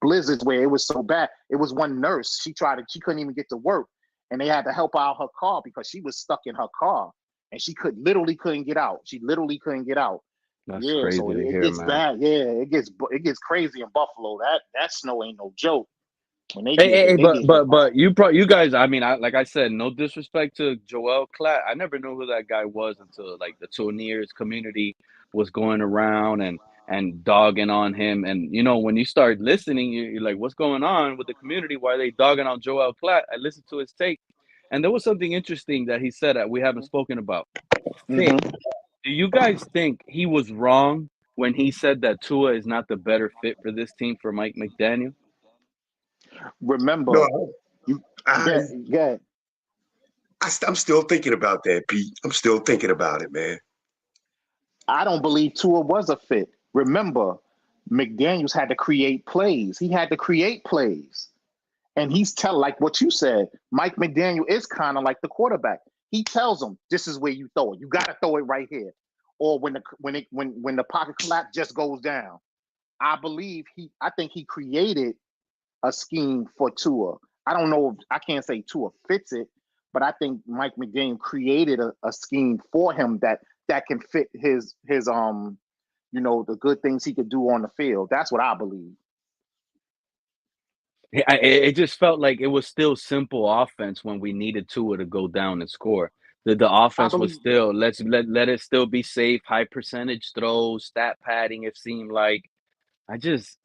blizzards where it was so bad. It was one nurse. She couldn't even get to work, and they had to help out her car because she was stuck in her car and she literally couldn't get out. She literally couldn't get out. That's Yeah, so crazy to it hear, gets man. bad. Yeah, it gets crazy in Buffalo. That snow ain't no joke. When they Hey, get hey, hit, hey, they but get hit but hard. but you guys, I mean, like I said, no disrespect to Joel Klatt. I never knew who that guy was until like the Tuaneers community was going around and dogging on him. And when you start listening, you're like, what's going on with the community? Why are they dogging on Joel Klatt? I listened to his take, and there was something interesting that he said that we haven't spoken about. Fit. Hmm. Do you guys think he was wrong when he said that Tua is not the better fit for this team for Mike McDaniel? Remember, No, you I, get. I'm still thinking about that, Pete. I'm still thinking about it, man. I don't believe Tua was a fit. Remember, McDaniels had to create plays. He had to create plays. And he's telling, like what you said, Mike McDaniel is kind of like the quarterback. He tells them, this is where you throw it. You got to throw it right here. Or when the pocket collapse just goes down. I think he created a scheme for Tua. I don't know if I can't say Tua fits it, but I think Mike McDaniel created a scheme for him that can fit his the good things he could do on the field. That's what I believe. It just felt like it was still simple offense when we needed Tua to go down and score. The I offense was believe still let it still be safe, high percentage throws, stat padding. It seemed like I just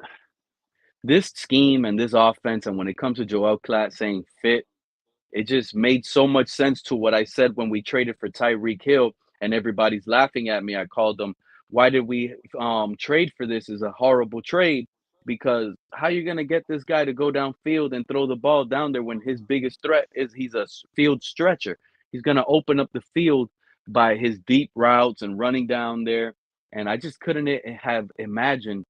this scheme and this offense, and when it comes to Joel Klatt saying fit, it just made so much sense to what I said when we traded for Tyreek Hill, and everybody's laughing at me. I called them, "Why did we trade for this? Is a horrible trade because how you gonna get this guy to go downfield and throw the ball down there when his biggest threat is he's a field stretcher? He's gonna open up the field by his deep routes and running down there." And I just couldn't have imagined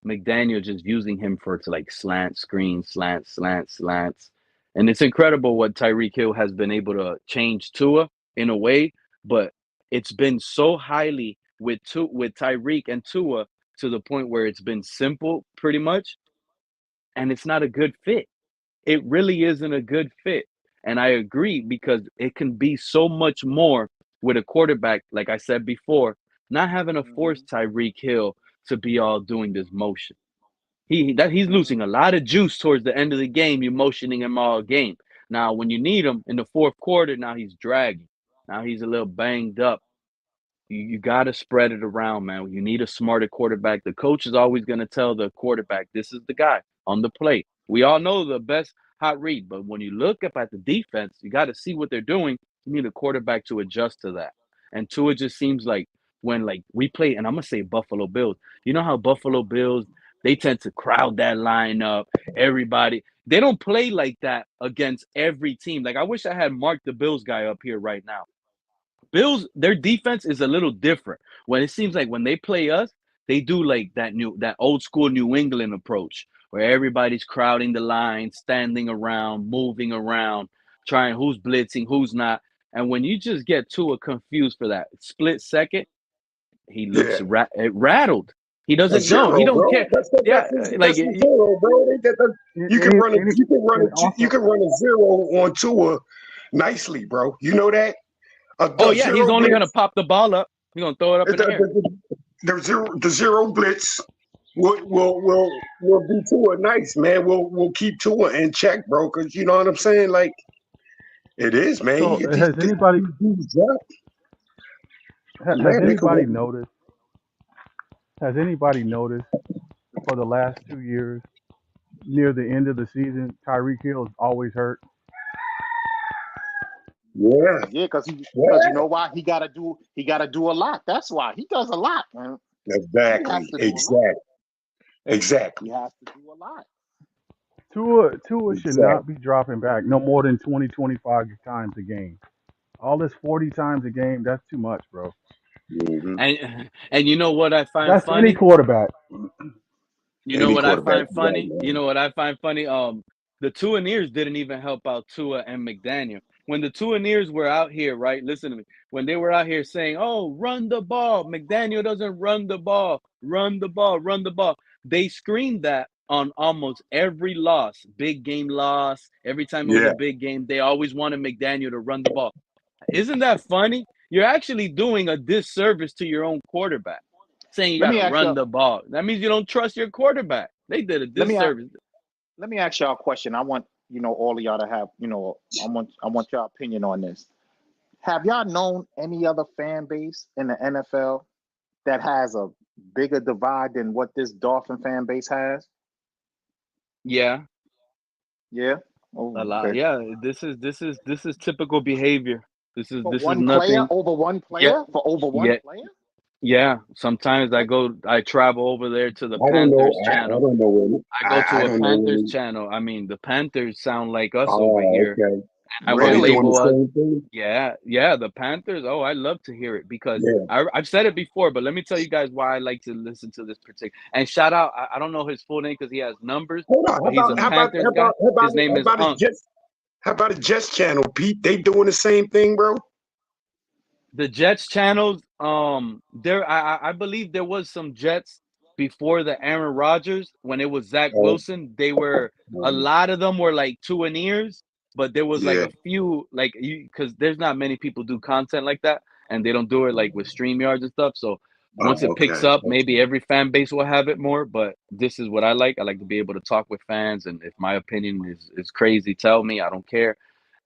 McDaniel just using him for to like slant screen, slants. And it's incredible what Tyreek Hill has been able to change Tua in a way, but it's been so highly with Tyreek and Tua to the point where it's been simple pretty much, and it's not a good fit. It really isn't a good fit. And I agree because it can be so much more with a quarterback, like I said before, not having to force Mhm. Tyreek Hill to be all doing this motion. He's losing Mhm. a lot of juice towards the end of the game. You're motioning him all game. Now, when you need him in the fourth quarter, now he's dragging. Now he's a little banged up. You got to spread it around, man. You need a smarter quarterback. The coach is always going to tell the quarterback, this is the guy on the plate. We all know the best hot read, but when you look up at the defense, you got to see what they're doing. You need a quarterback to adjust to that. And Tua just seems like when like we play, and I'm gonna say Buffalo Bills. You know how Buffalo Bills they tend to crowd that lineup. Everybody they don't play like that against every team. Like I wish I had Mark the Bills guy up here right now. Bills, their defense is a little different. When it seems like when they play us, they do like that old school New England approach where everybody's crowding the line, standing around, moving around, trying who's blitzing, who's not. And when you just get Tua confused for that split second, he looks Yeah. rattled. He A doesn't know. He zero, don't bro. care. Yeah, That's like a zero, bro. You can run a And, you also, can run a zero on Tua nicely, bro. You know that oh the yeah, he's zero only gonna blitz, pop the ball up. He's gonna throw it up the, in the air. the zero blitz will be Tua nice, man. We'll keep Tua in check, bro. Because you know what I'm saying. Like it is, man. You so get these dudes up, has man. They could anybody win. noticed? Has anybody noticed for the last 2 years, near the end of the season, Tyreek Hill is always hurt? Yeah, Yeah, because you yeah. know why he gotta do a lot. That's why he does a lot, man. He has Exactly, to do a lot. exactly, He exactly, has to do a lot. Tua should not exactly. be dropping back no more than 20, 25 times a game. All this 40 times a game, that's too much, bro. Hmm. And you know what I find That's any funny? quarterback. You know Any what I quarterback, find right, funny? You man. know what I find funny? The Tuaneers didn't even help out Tua and McDaniel. When the Tuaneers were out here, right? Listen to me. When they were out here saying, "Oh, run the ball," McDaniel doesn't run the ball, run the ball, run the ball. They screamed that on almost every loss, big game loss. Every time it was a Yeah, big game, they always wanted McDaniel to run the ball. Isn't that funny? You're actually doing a disservice to your own quarterback, saying you Let got me to ask run you. the ball. That means you don't trust your quarterback. They did a Let me ask. disservice. let me ask y'all a question. I want all of y'all to have I want y'all opinion on this. Have y'all known any other fan base in the NFL that has a bigger divide than what this Dolphin fan base has? Yeah, Yeah. a Oh, lot. okay. Yeah, this is typical behavior. For This is one player, nothing. over one Yeah, player, for over one yeah, player? yeah. Sometimes That's I travel over there to the I don't know. Panthers I channel. don't know any. I go to I a don't know Panthers any. channel. I mean, the Panthers sound like us over Oh, here. okay. I will Are they really doing the label us. same thing? Yeah, yeah, the Panthers. Oh, I love to hear it because Yeah. I've said it before, but let me tell you guys why I like to listen to this particular. And shout out, I don't know his full name because he has numbers, Hold on. but he's a Panthers guy. His name How is about his Unk. Jets? How about a Jets channel, Pete? They doing the same thing, bro. The Jets channels, there I believe there was some Jets before the Aaron Rodgers when it was Zach Oh, Wilson. They were a lot of them were like Tuaneers, but there was like yeah. a few like you because there's not many people do content like that, and they don't do it like with StreamYards and stuff. So once Oh, it picks okay. up, maybe Okay. every fan base will have it more. But this is what I like. I like to be able to talk with fans, and if my opinion is crazy, tell me. I don't care.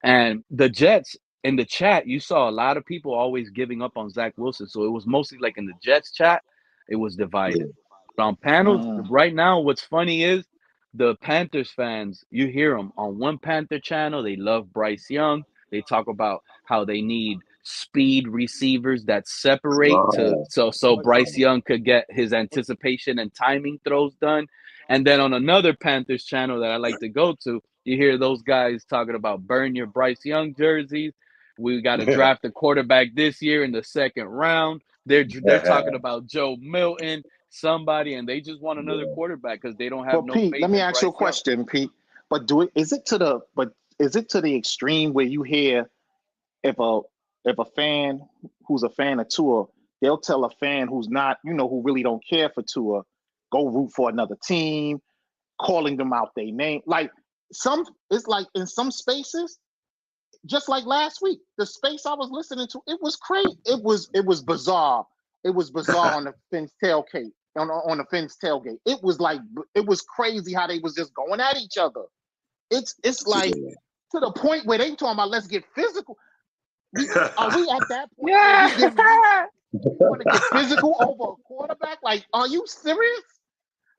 And the Jets in the chat, you saw a lot of people always giving up on Zach Wilson. So it was mostly like in the Jets chat, it was Yeah. divided. But on panels, mm, right now, what's funny is the Panthers fans, you hear them on one Panther channel, they love Bryce Young. They talk about how they need speed receivers that separate to Oh, so but Bryce Young could get his but anticipation and timing throws done. And then on another Panthers channel that I like to go to, you hear those guys talking about burn your Bryce Young jerseys. We got to draft a quarterback this year in the second round. They're talking about Joe Milton, somebody, and they just want another yeah. quarterback because they don't have but no Pete, let faith me in ask you a Bryce Young. question, Pete. But is it to the extreme where you hear if a fan who's a fan of Tua, they'll tell a fan who's not, who really don't care for Tua, go root for another team, calling them out their name. Like it's like in some spaces, just like last week, the space I was listening to, it was crazy. It was bizarre. It was bizarre on the Finns tailgate. On the Finns tailgate, it was crazy how they was just going at each other. It's like Yeah. to the point where they talking about let's get physical. Are we at that point where Yeah. we want to get physical over a quarterback? Like, are you serious?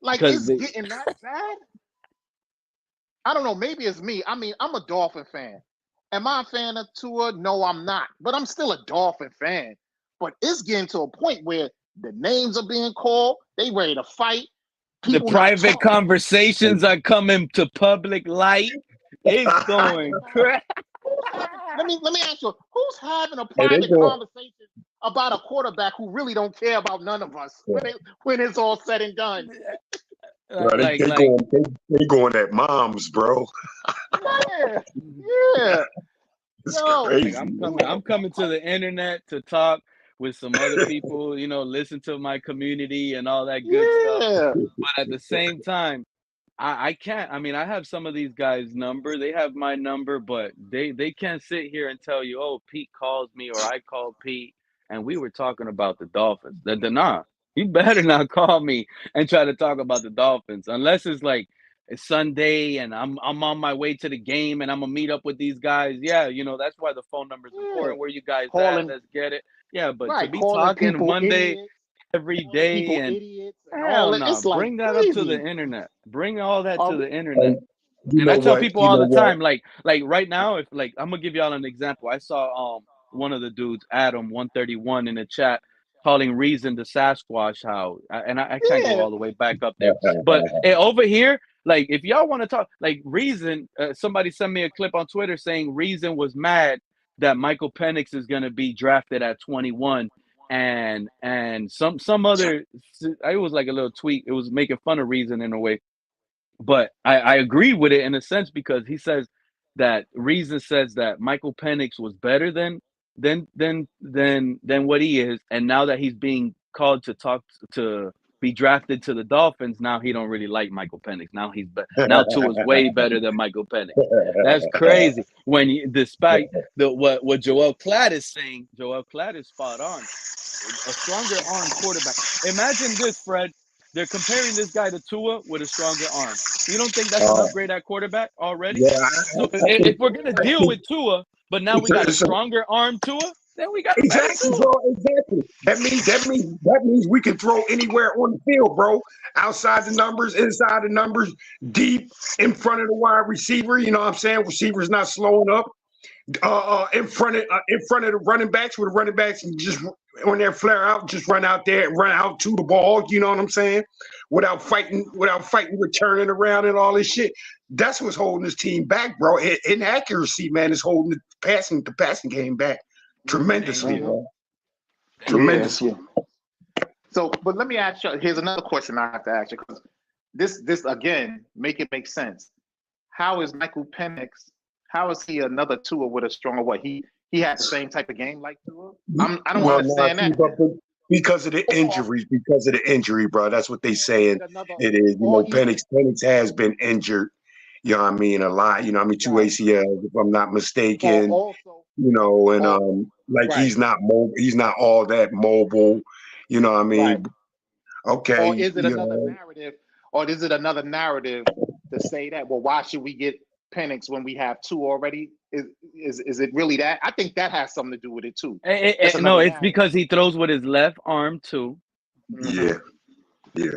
Like, Because it's getting that bad? I don't know. Maybe it's me. I mean, I'm a Dolphin fan. Am I a fan of Tua? No, I'm not. But I'm still a Dolphin fan. But it's getting to a point where the names are being called. They ready to fight. the People not private talking. conversations are coming to public light. It's going crazy. Let me ask you, who's having a Hey, they private going. conversation about a quarterback who really don't care about none of us when it's all said and done? Bro, like they like going. They going at moms, bro. Yeah, yeah. It's Yo, Like crazy. I'm coming to the internet to talk with some other people, listen to my community and all that good stuff. yeah. But at the same time, I can't. I mean, I have some of these guys' number. They have my number, but they can't sit here and tell you, "Oh, Pete calls me," or "I called Pete," and we were talking about the Dolphins. Nah, you better not call me and try to talk about the Dolphins unless it's like it's Sunday and I'm on my way to the game and I'm gonna meet up with these guys. Yeah, that's why the phone number is Yeah. important. Where you guys at? Calling Let's get it. Yeah, but to right, be calling talking people Monday idiots, every calling day people and idiots and all hell that. no, It's like bring that up to the crazy. internet. Bring all that Are to we, the internet. And you And I know tell what? people You all know the what? time, like right now, if like I'm gonna give y'all an example. I saw one of the dudes, Adam 131, in the chat calling Reason the Sasquatch how and I can't go yeah. all the way back up there. But over here, like if y'all want to talk like Reason, somebody sent me a clip on Twitter saying Reason was mad that Michael Penix is gonna be drafted at 21 and some other it was like a little tweet. It was making fun of Reason in a way, but I agree with it in a sense because he says that Reason says that Michael Penix was better than what he is, and now that he's being called to talk to be drafted to the Dolphins, now he don't really like Michael Penix. Now Tua is way better than Michael Penix. That's crazy. When you, despite what Joel Klatt is saying, Joel Klatt is spot on. A stronger arm quarterback. Imagine this, Fred. They're comparing this guy to Tua with a stronger arm. You don't think that's an Uh, upgrade at quarterback already? yeah, So I think, if we're gonna I deal think with Tua, but now we it's a, got a it's a stronger arm Tua, then we got a better exactly, Tua. bro. Exactly. That means we can throw anywhere on the field, bro. Outside the numbers, inside the numbers, deep in front of the wide receiver. You know what I'm saying? Receivers not slowing up. In front of the running backs, where the running backs can just when they flare out, just run out there and run out to the ball. You know what I'm saying? Without fighting, returning around and all this shit. That's what's holding this team back, bro. Inaccuracy, man, is holding the passing game back tremendously, Mhm. bro. Yeah, Tremendously. yeah. So, but let me ask you. Here's another question I have to ask you because this again make sense. How is Michael Penix? How is he another Tua with a stronger what? He had the same type of game like Tua. I don't Well, now understand see, that. but Then. because of the Or injury, bro. That's what they or is saying. it another? It is, Or he's Penix has been injured. You know what I mean? A lot. You know, what I mean, two right. ACLs, if I'm not Or mistaken. also, And or like right, he's not mobile. He's not all that mobile. You know what I right. mean? Okay. Or is it You another know, narrative? Or is it another narrative to say that? Well, why should we get Penix when we have two already? Is it really that? I think that has something to do with it too. That's No, another it's narrative. because he throws with his left arm too. Hmm. yeah, yeah.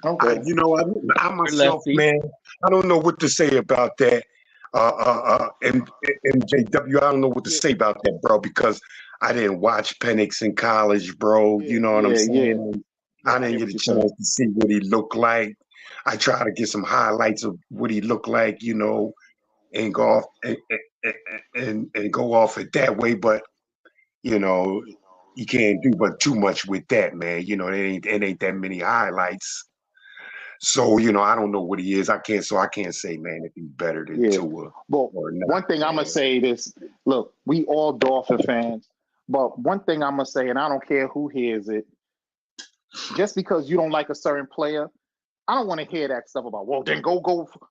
Okay. I For myself, lefty. man, I don't know what to say about that. MJW, I don't know what to Yeah. say about that, bro, because I didn't watch Penix in college, bro. Yeah. You know what I'm Yeah. Yeah. saying? I Yeah. I didn't hear get what a you're saying. chance to see what he looked like. I try to get some highlights of what he looked like, and go off and go off it that way. But you know, you can't do but too much with that, man. It ain't that many highlights. So, I don't know what he is. I can't say, man, if he's better than Yeah. Tua Well, or not. one thing I'm gonna say this. Look, we all Dolphin fans, but one thing I'm gonna say, and I don't care who hears it, just because you don't like a certain player, I don't want to hear that stuff about. Well, then go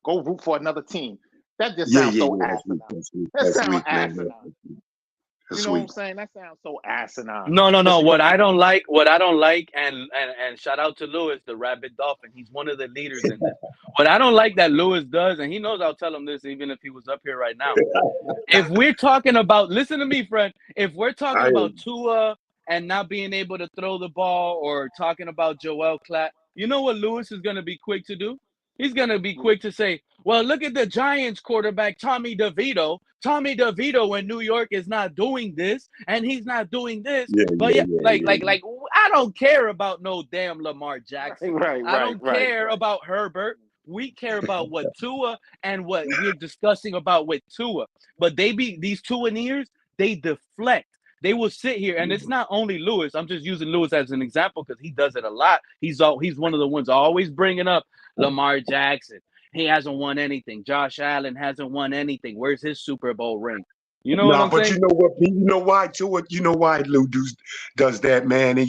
root for another team. That just Yeah, sounds yeah, so yeah. That's weak. asinine. That's weak. That That's sounds weak, man. asinine. You That's know what I'm weak. saying? That sounds so asinine. No. Just What because I don't like, and shout out to Lewis, the Rabid Dolphin. He's one of the leaders in this. What I don't like that Lewis does, and he knows I'll tell him this even if he was up here right now. If we're talking about, listen to me, friend. If we're talking I about Tua and not being able to throw the ball, or talking about Joel Klatt, you know what Lewis is going to be quick to do? He's going to be quick to say, well, look at the Giants quarterback, Tommy DeVito. Tommy DeVito in New York is not doing this, and he's not doing this. yeah, But yeah, yeah, yeah, like, yeah. like, like, I don't care about no damn Lamar Jackson. I don't right. care about Herbert. We care about what Tua and what we're discussing about with Tua. But these Tuaneers, they deflect. They will sit here, and it's not only Lewis. I'm just using Lewis as an example because he does it a lot. He's one of the ones always bringing up Lamar Jackson. He hasn't won anything. Josh Allen hasn't won anything. Where's his Super Bowl ring? You know what No, I'm but saying? you know what? You know why too? You know why Lou does that, man? And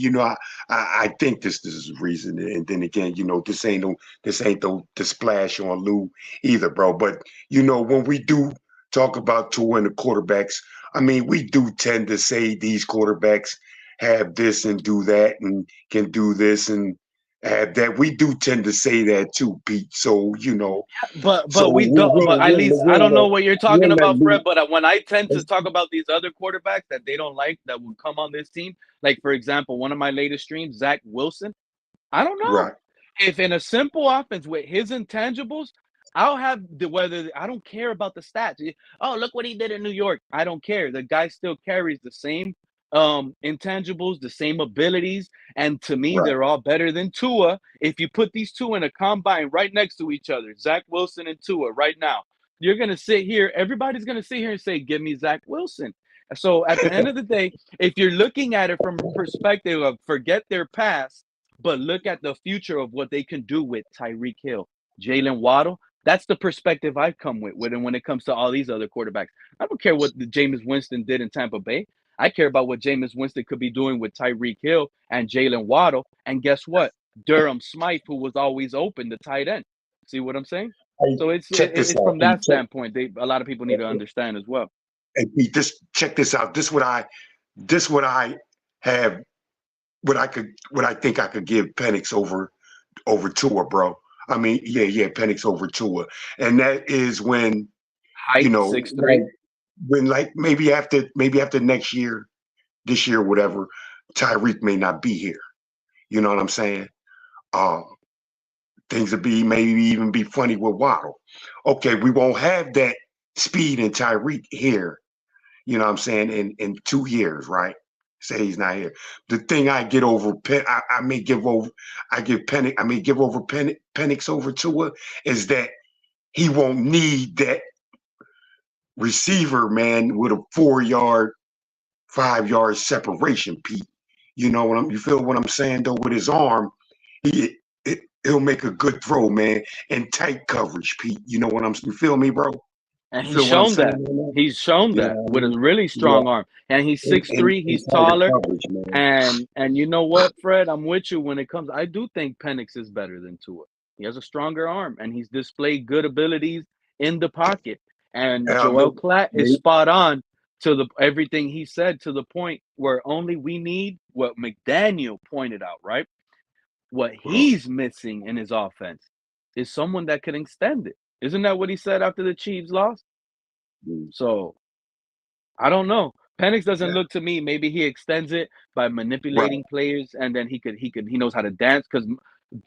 I think this is the reason. And then again, this ain't the splash on Lou either, bro. But when we do talk about Tua and the quarterbacks, I mean, we do tend to say these quarterbacks have this and do that and can do this and have that. We do tend to say that too, Pete. So But so we don't. But at least I don't know what you're talking we'll let about, Lou. Fred. But when I tend to talk about these other quarterbacks that they don't like that will come on this team, like for example, one of my latest streams, Zach Wilson. I don't know Right. if in a simple offense with his intangibles, I'll have the whether I don't care about the stats. Oh, look what he did in New York. I don't care. The guy still carries the same intangibles, the same abilities, and to me, Right. they're all better than Tua. If you put these two in a combine right next to each other, Zach Wilson and Tua, right now, you're gonna sit here. Everybody's gonna sit here and say, "Give me Zach Wilson." So at the end of the day, if you're looking at it from a perspective of forget their past, but look at the future of what they can do with Tyreek Hill, Jalen Waddle. That's the perspective I've come with and when it comes to all these other quarterbacks. I don't care what the Jameis Winston did in Tampa Bay. I care about what Jameis Winston could be doing with Tyreek Hill and Jalen Waddle. And guess what? Durham Smythe, who was always open, the tight end. See what I'm saying? Hey, So it's check this it's out. from Hey, that standpoint. A lot of people need to understand as well. Pete, check this out. This what I have what I think I could give Penix over Tua, bro. I mean, yeah, Penix over Tua, and that is when Height 6'3". like maybe after next year, this year, whatever, Tyreek may not be here. You know what I'm saying? Uh, things would be maybe even be funny with Waddle. Okay, we won't have that speed in Tyreek here. You know what I'm saying? In 2 years, right? Say he's not here. The thing I get over, I may give over, I give Penix, I may give over Penix over Tua is that he won't need that receiver, man, with a 4 yard, 5 yard separation, Pete. You feel what I'm saying though? With his arm, he'll make a good throw, man, in tight coverage, Pete. You feel me, bro? And You he's feel what I'm shown saying, that. man? He's shown You know that what I with a mean? really strong Yeah, arm. And he's 6'3", in he's tight taller. coverage, man. And you know what, Fred? I'm with you when it comes. I do think Penix is better than Tua. He has a stronger arm, and he's displayed good abilities in the pocket. And Joel Look, Klatt is spot on to the everything he said, to the point where only we need what McDaniel pointed out, right? What he's missing in his offense is someone that can extend it. Isn't that what he said after the Chiefs lost? So I don't know. Penix doesn't yeah, look to me. Maybe he extends it by right, manipulating players, and then he knows how to dance. Because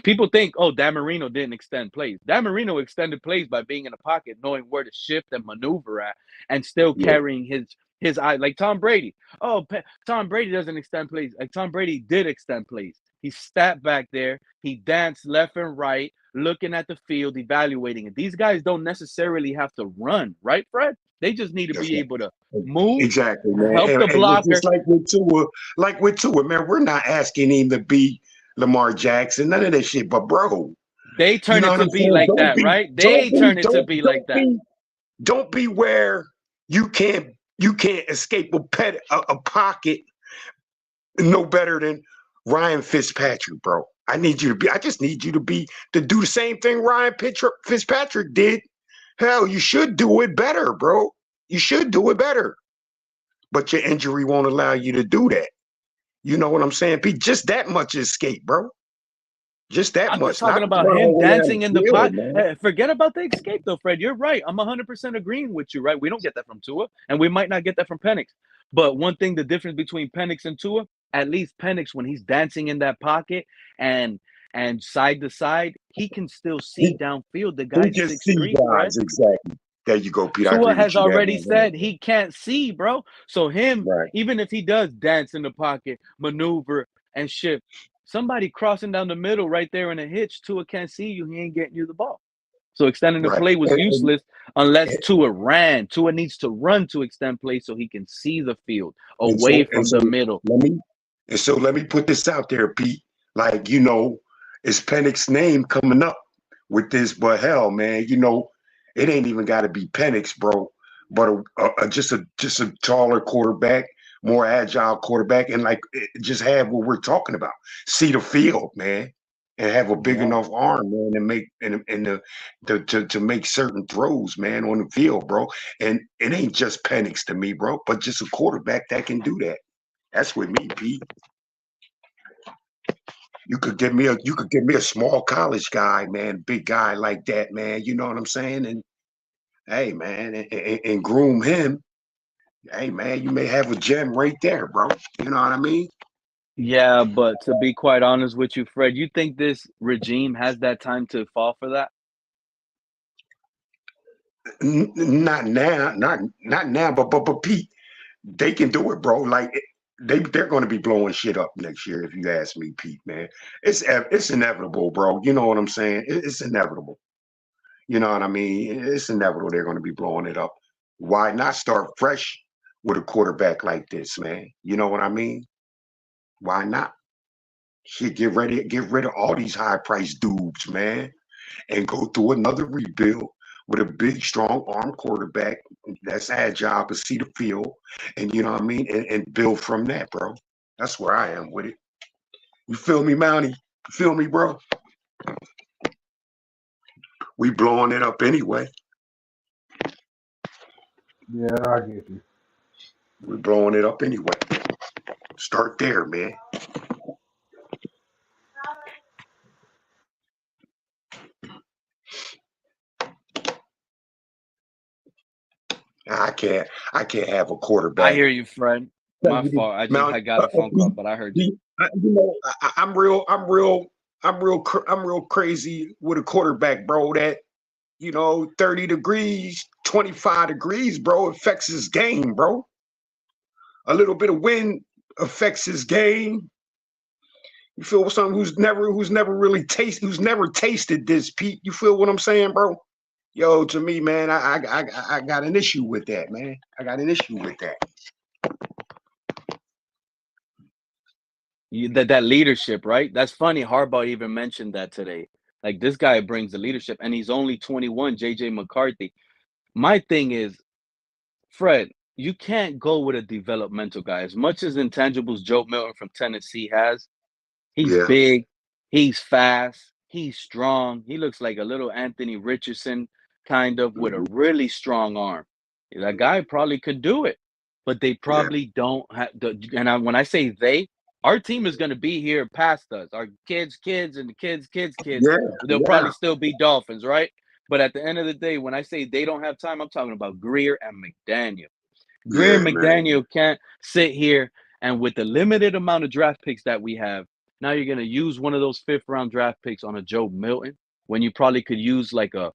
people think, oh, Dan Marino didn't extend plays. Dan Marino extended plays by being in the pocket, knowing where to shift and maneuver at, and still yeah, carrying his eye, like Tom Brady. Oh, Tom Brady doesn't extend plays. Like Tom Brady did extend plays. He stepped back there. He danced left and right, looking at the field, evaluating it. These guys don't necessarily have to run, right, Fred? They just need to that's be able to move, exactly, man. help the And it's blocker. just like with Tua, man. We're not asking him to be Lamar Jackson, none of that shit. But bro, They you turn know it what to I'm be saying? like that, right? Don't They be, turn it to be like that. don't be where you can't escape a pocket no better than Ryan Fitzpatrick, bro. I just need you to do the same thing Fitzpatrick did. Hell, you should do it better, bro. You should do it better. But your injury won't allow you to do that. You know what I'm saying, Pete? Just that much escape, bro. Just that I'm just much. talking Not about run him all the way down dancing the in the field, pot. man. Hey, forget about the escape, though, Fred. You're right. I'm 100% agreeing with you, right? We don't get that from Tua, and we might not get that from Penix. But one thing, the difference between Penix and Tua, at least Penix, when he's dancing in that pocket and side to side, he can still see He, downfield. The he guy's just see 6'3", Fred. guys, exactly. There you go, Pete. I Tua agree with has you there, already man. said he can't see, bro. So him, Right, even if he does dance in the pocket, maneuver and shift, somebody crossing down the middle right there in a hitch, Tua can't see you. He ain't getting you the ball. So extending the right. play was And, useless unless Tua ran. Tua needs to run to extend play so he can see the field and away so from the middle. let me put this out there, Pete. Like, it's Penix's name coming up with this, but hell, man, it ain't even got to be Penix, bro. But just a taller quarterback, more agile quarterback, and like just have what we're talking about. See the field, man, and have a big Yeah. enough arm, man, and make to make certain throws, man, on the field, bro. And it ain't just Penix to me, bro, but just a quarterback that can do that. That's with me, Pete. You could give me a small college guy, man, big guy like that, man. You know what I'm saying? And hey, man, and groom him. Hey, man, you may have a gem right there, bro. You know what I mean? Yeah, but to be quite honest with you, Fred, you think this regime has that time to fall for that? Not now, not now, but Pete, they can do it, bro. Like they're going to be blowing shit up next year, if you ask me, Pete. Man, it's inevitable, bro. You know what I'm saying? It's inevitable. You know what I mean? It's inevitable they're going to be blowing it up. Why not start fresh with a quarterback like this, man? You know what I mean? Why not? Shit, get rid of all these high priced dudes, man, and go through another rebuild with a big, strong arm quarterback that's agile to see the field, and you know what I mean, and build from that, bro. That's where I am with it. You feel me, Mountie? You feel me, bro? We blowing it up anyway. Yeah, I get you. We blowing it up anyway. Start there, man. I can't have a I quarterback. hear you, friend. My fault. I got a phone call, but I heard you. I'm real crazy with a quarterback, bro. That 30 degrees, 25 degrees, bro, affects his game, bro. A little bit of wind affects his game. You feel something who's never tasted this, Pete. You feel what I'm saying, bro? Yo, to me, man, I got an issue with that, man. I got an issue with that. That leadership, right? That's funny. Harbaugh even mentioned that today. Like this guy brings the leadership, and he's only 21. JJ McCarthy. My thing is, Fred, you can't go with a developmental guy. As much as intangibles Joe Milton from Tennessee has, he's Yeah, big, he's fast, he's strong. He looks like a little Anthony Richardson, kind of with a mhm, really strong arm. That guy probably could do it, but they yeah, probably don't have the. When I say they, our team is going to be here past us. Our kids, and the kids. yeah, They'll yeah, probably still be Dolphins, right? But at the end of the day, when I say they don't have time, I'm talking about Greer and McDaniel. Greer yeah, and man. McDaniel can't sit here and with the limited amount of draft picks that we have, now you're gonna use one of those fifth round draft picks on a Joe Milton when you probably could use like a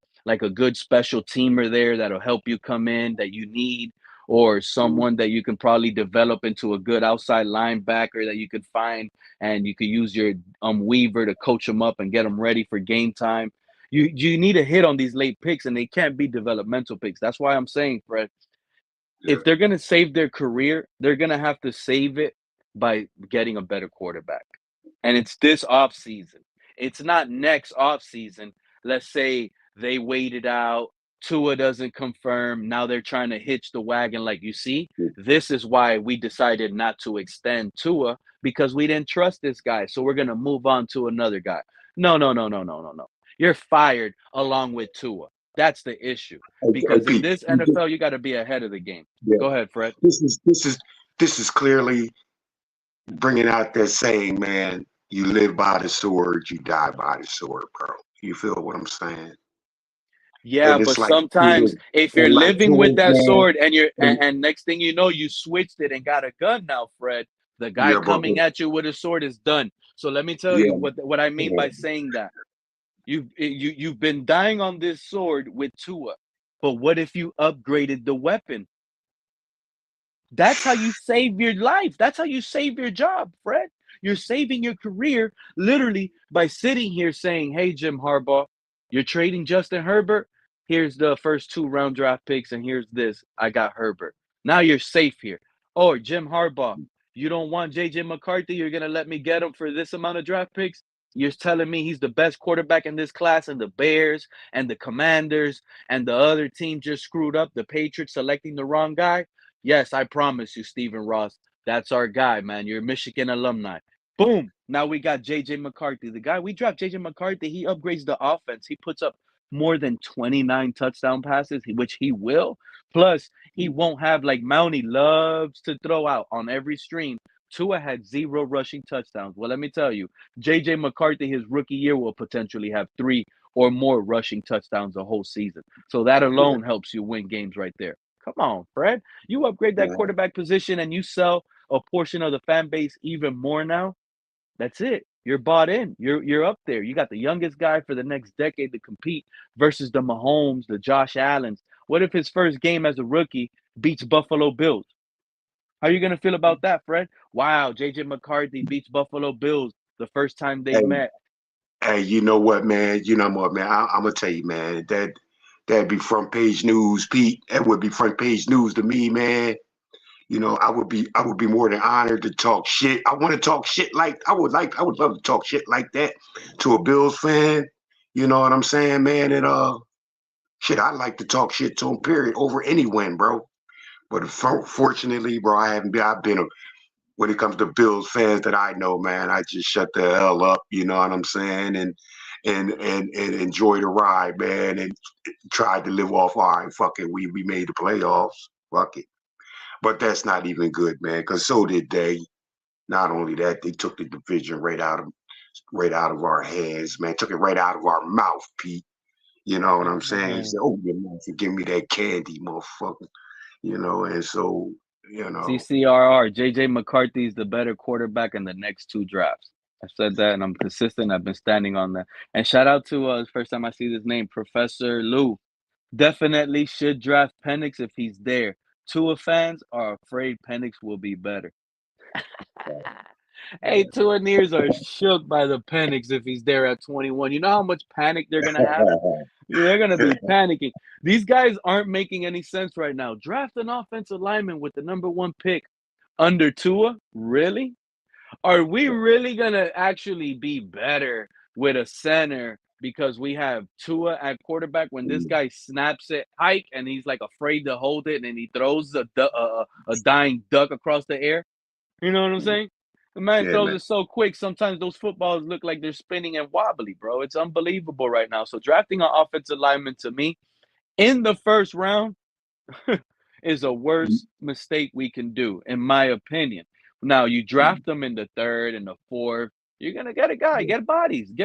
good special teamer there that'll help you come in that you need, or someone that you can probably develop into a good outside linebacker that you could find and you could use your Weaver to coach them up and get them ready for game time. You need a hit on these late picks and they can't be developmental picks. That's why I'm saying, Fred, Yeah, if they're going to save their career, they're going to have to save it by getting a better quarterback. And it's this off season. It's not next off season. Let's say they waited out, Tua doesn't confirm. Now they're trying to hitch the wagon. Like you see, this is why we decided not to extend Tua because we didn't trust this guy. So we're going to move on to another guy. No, no, no, no, no, no, no. You're fired along with Tua. That's the issue. hey, Because in Pete. this NFL, you got to be ahead of the game. Yeah, Go ahead, Fred. this is clearly bringing out that saying, man. You live by the sword, you die by the sword, bro. You feel what I'm saying? Yeah, And but it's like sometimes if you're living with Tua's, that man. sword and you're And, and next thing you know, you switched it and got a gun now, Fred. The guy yeah, but coming at you with a sword is done. So let me tell you yeah, what I mean yeah, by saying that. You've been dying on this sword with Tua. But what if you upgraded the weapon? That's how you save your life. That's how you save your job, Fred. You're saving your career literally by sitting here saying, "Hey, Jim Harbaugh, you're trading Justin Herbert. Here's the first 2 round draft picks, and here's this. I got Herbert. Now you're safe here." Or Jim Harbaugh, you don't want JJ McCarthy. You're gonna let me get him for this amount of draft picks. You're telling me he's the best quarterback in this class, and the Bears and the Commanders and the other team just screwed up. The Patriots selecting the wrong guy. Yes, I promise you, Stephen Ross. That's our guy, man. You're a Michigan alumni. Boom. Now we got JJ McCarthy. The guy we dropped, JJ McCarthy, he upgrades the offense. He puts up more than 29 touchdown passes, which he will. Plus, he won't have like Mountie loves to throw out on every stream. Tua had 0 rushing touchdowns. Well, let me tell you, JJ McCarthy, his rookie year, will potentially have 3 or more rushing touchdowns a whole season. So that yeah, alone helps you win games right there. Come on, Fred. You upgrade that yeah, quarterback position and you sell a portion of the fan base even more now. That's it. You're bought in. You're up there. You got the youngest guy for the next decade to compete versus the Mahomes, the Josh Allens. What if his first game as a rookie beats Buffalo Bills? How are you gonna feel about that, Fred? Wow, JJ McCarthy beats Buffalo Bills the first time they Hey, met. hey, you know what, man? You know what, man? I'm gonna tell you, man. That'd be front page news, Pete. That would be front page news to me, man. I would be more than honored to talk shit. I want to talk shit I would love to talk shit like that to a Bills fan. You know what I'm saying, man? And shit, I like to talk shit to him, period, over any win, bro. But fortunately, bro, I haven't been. I've been when it comes to Bills fans that I know, man, I just shut the hell up. You know what I'm saying? And enjoy the ride, man, and tried to live off. All right, fuck it, we made the playoffs. Fuck it. But that's not even good, man, because so did they. Not only that, they took the division right out of our hands, man. Took it right out of our mouth, Pete. You know what I'm saying? He Man, said, "Oh, your mouth, give me that candy, motherfucker." And so, you know, CCRR, JJ McCarthy is the better quarterback in the next two drafts. I said that and I'm consistent. I've been standing on that. And shout out to first time I see this name, Professor Lou. Definitely should draft Penix if he's there. Tua fans are afraid Penix will be better. Hey, Tuaneers are shook by the Penix if he's there at 21. You know how much panic they're gonna have? They're gonna be panicking. These guys aren't making any sense right now. Draft an offensive lineman with the #1 pick under Tua? Really? Are we really gonna actually be better with a center because we have Tua at quarterback when this guy snaps it hike and he's like afraid to hold it and he throws a dying duck across the air? You know what I'm saying? The man yeah, throws man. it so quick. Sometimes those footballs look like they're spinning and wobbly, bro. It's unbelievable right now. So drafting an offensive lineman to me in the first round is a worst mistake we can do, in my opinion. Now you draft them in the third and the fourth, you're gonna get a guy, get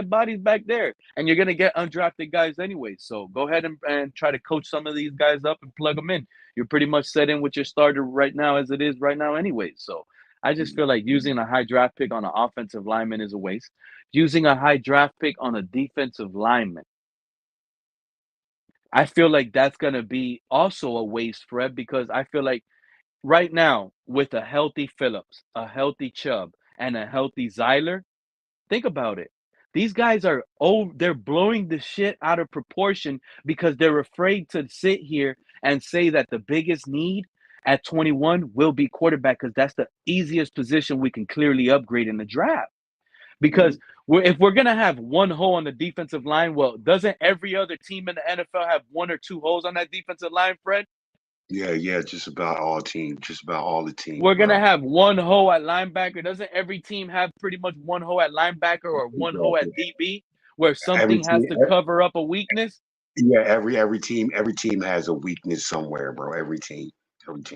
bodies back there, and you're gonna get undrafted guys anyway. So go ahead and try to coach some of these guys up and plug them in. You're pretty much set in with your starter right now as it is right now anyway. So I just feel like using a high draft pick on an offensive lineman is a waste. Using a high draft pick on a defensive lineman, I feel like that's gonna be also a waste, Fred, because I feel like right now, with a healthy Phillips, a healthy Chubb, and a healthy Zyler, think about it. These guys are they're blowing the shit out of proportion because they're afraid to sit here and say that the biggest need at 21 will be quarterback because that's the easiest position we can clearly upgrade in the draft. Because if we're gonna have one hole on the defensive line, well, doesn't every other team in the NFL have one or two holes on that defensive line, Fred? Yeah, just about all the teams, We're gonna bro. have one hole at linebacker. Doesn't every team have pretty much one hole at linebacker or one hole Exactly. at DB where Every something has team, to cover up a weakness? yeah, every team has a weakness somewhere, bro. Every team,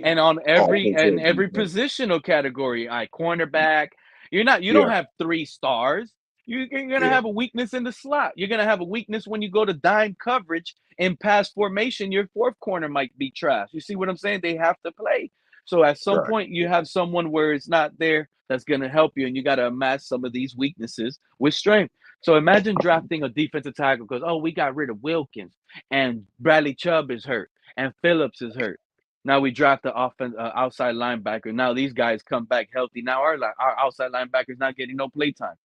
And on every offense and or every defense. positional category, cornerback, you don't Yeah, have three stars. You're gonna yeah, have a weakness in the slot. You're gonna have a weakness when you go to dime coverage in pass formation. Your fourth corner might be trash. You see what I'm saying? They have to play. So at some right. point, you have someone where it's not there that's gonna help you, and you got to amass some of these weaknesses with strength. So imagine drafting a defensive tackle because we got rid of Wilkins and Bradley Chubb is hurt and Phillips is hurt. Now we draft the outside linebacker. Now these guys come back healthy. Now our outside linebacker is not getting no play time.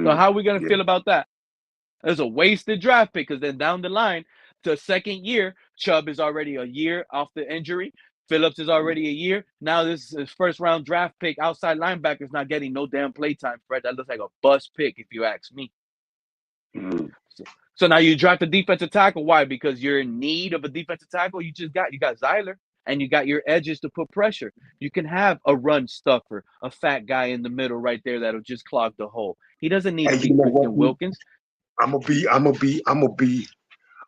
So Mm, how are we gonna yeah, feel about that? There's a wasted draft pick because then down the line, the second year, Chubb is already a year off the injury. Phillips is already a year. Now this is first round draft pick outside linebacker is not getting no damn play time, Fred. That looks like a bust pick if you ask me. mm, So now you draft a defensive tackle. Why? Because you're in need of a defensive tackle. You got Zyler and you got your edges to put pressure. You can have a run stuffer, a fat guy in the middle right there that'll just clog the hole. He doesn't need to and be you know what? Christian Wilkins.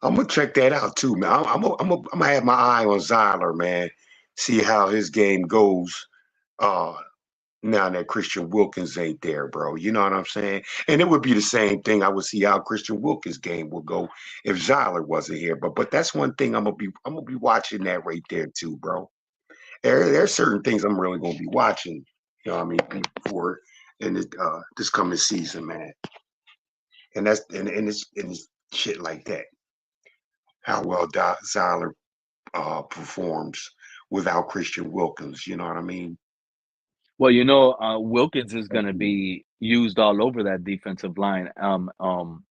I'm gonna check that out too, man. I'm gonna have my eye on Zyler, man. See how his game goes. Uh, Now that Christian Wilkins ain't there, bro. You know what I'm saying? And it would be the same thing. I would see how Christian Wilkins' game would go if Zyler wasn't here. But that's one thing I'm gonna be watching that right there too, bro. There's certain things I'm really gonna be watching. You know what I mean? For in this coming season, man. And it's shit like that. How well Zyler performs without Christian Wilkins. You know what I mean? Well, Wilkins is going to be used all over that defensive line.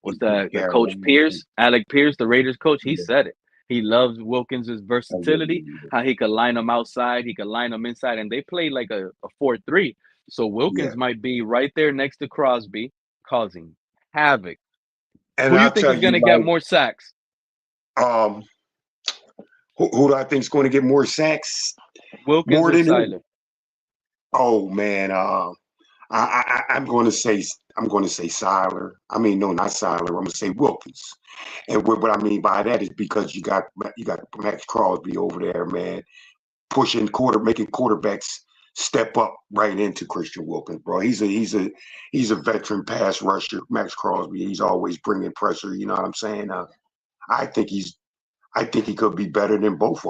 What's that? The Yeah, coach Pierce, Alec Pierce, the Raiders coach. He said it. He loves Wilkins's versatility, how he could line them outside, he could line them inside, and they play like a 4-3. So yeah. Wilkins might be right there next to Crosby, causing havoc. And Who you I'll think tell is going you, to get like, more sacks? um, who do I think is going to get more sacks? Wilkins More or than him? Siler? Oh man, I'm going to say Siler. I mean, no, not Siler. I'm going to say Wilkins. And what I mean by that is because you got Max Crosby over there, man, making quarterbacks step up right into Christian Wilkins, bro. He's a veteran pass rusher, Max Crosby. He's always bringing pressure. You know what I'm saying? I think he could be better than both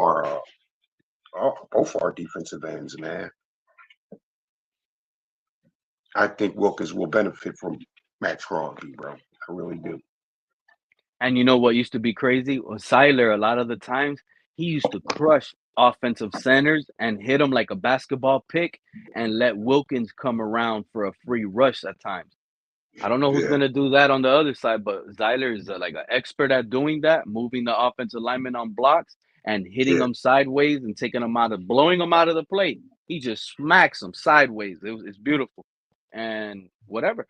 both our defensive ends, man. I think Wilkins will benefit from Max Crosby, bro. I really do. And you know what used to be crazy? Was Seiler, a lot of the times, he used to crush offensive centers and hit them like a basketball pick and let Wilkins come around for a free rush at times. I don't know who's Yeah, going to do that on the other side, but Zeiler is like an expert at doing that, moving the offensive lineman on blocks and hitting yeah. them sideways and taking them out of, blowing them out of the plate. He just smacks them sideways. It's beautiful. And whatever.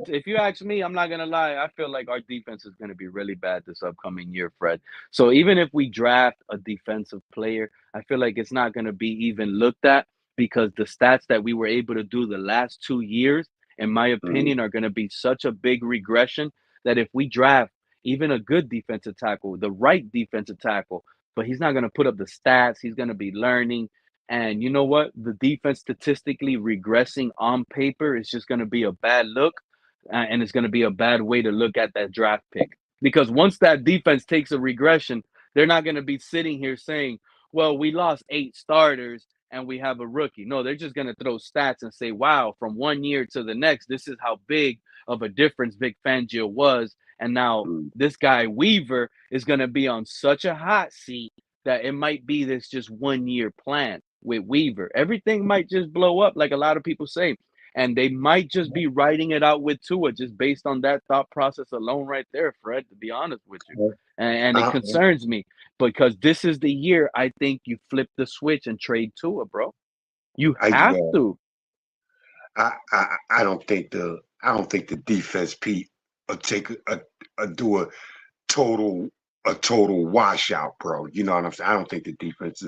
If you ask me, I'm not going to lie. I feel like our defense is going to be really bad this upcoming year, Fred. So even if we draft a defensive player, I feel like it's not going to be even looked at because the stats that we were able to do the last 2 years in my Mhm. opinion, are going to be such a big regression that if we draft even a good defensive tackle, the right defensive tackle, but he's not going to put up the stats, he's going to be learning. And you know what? The defense statistically regressing on paper is just going to be a bad look. And it's going to be a bad way to look at that draft pick. Because once that defense takes a regression, they're not going to be sitting here saying, well, we lost 8 starters and we have a rookie. No, they're just going to throw stats and say, wow, from 1 year to the next, this is how big of a difference Vic Fangio was. And now Mhm. this guy Weaver is going to be on such a hot seat that it might be this just 1 year plan with Weaver. Everything might just blow up, like a lot of people say. And they might just be writing it out with Tua just based on that thought process alone, right there, Fred, to be honest with you. And it I, concerns me because this is the year I think you flip the switch and trade Tua, bro. You have well, to. I don't think the defense, Pete, will take do total a total washout, bro. You know what I'm saying? I don't think the defense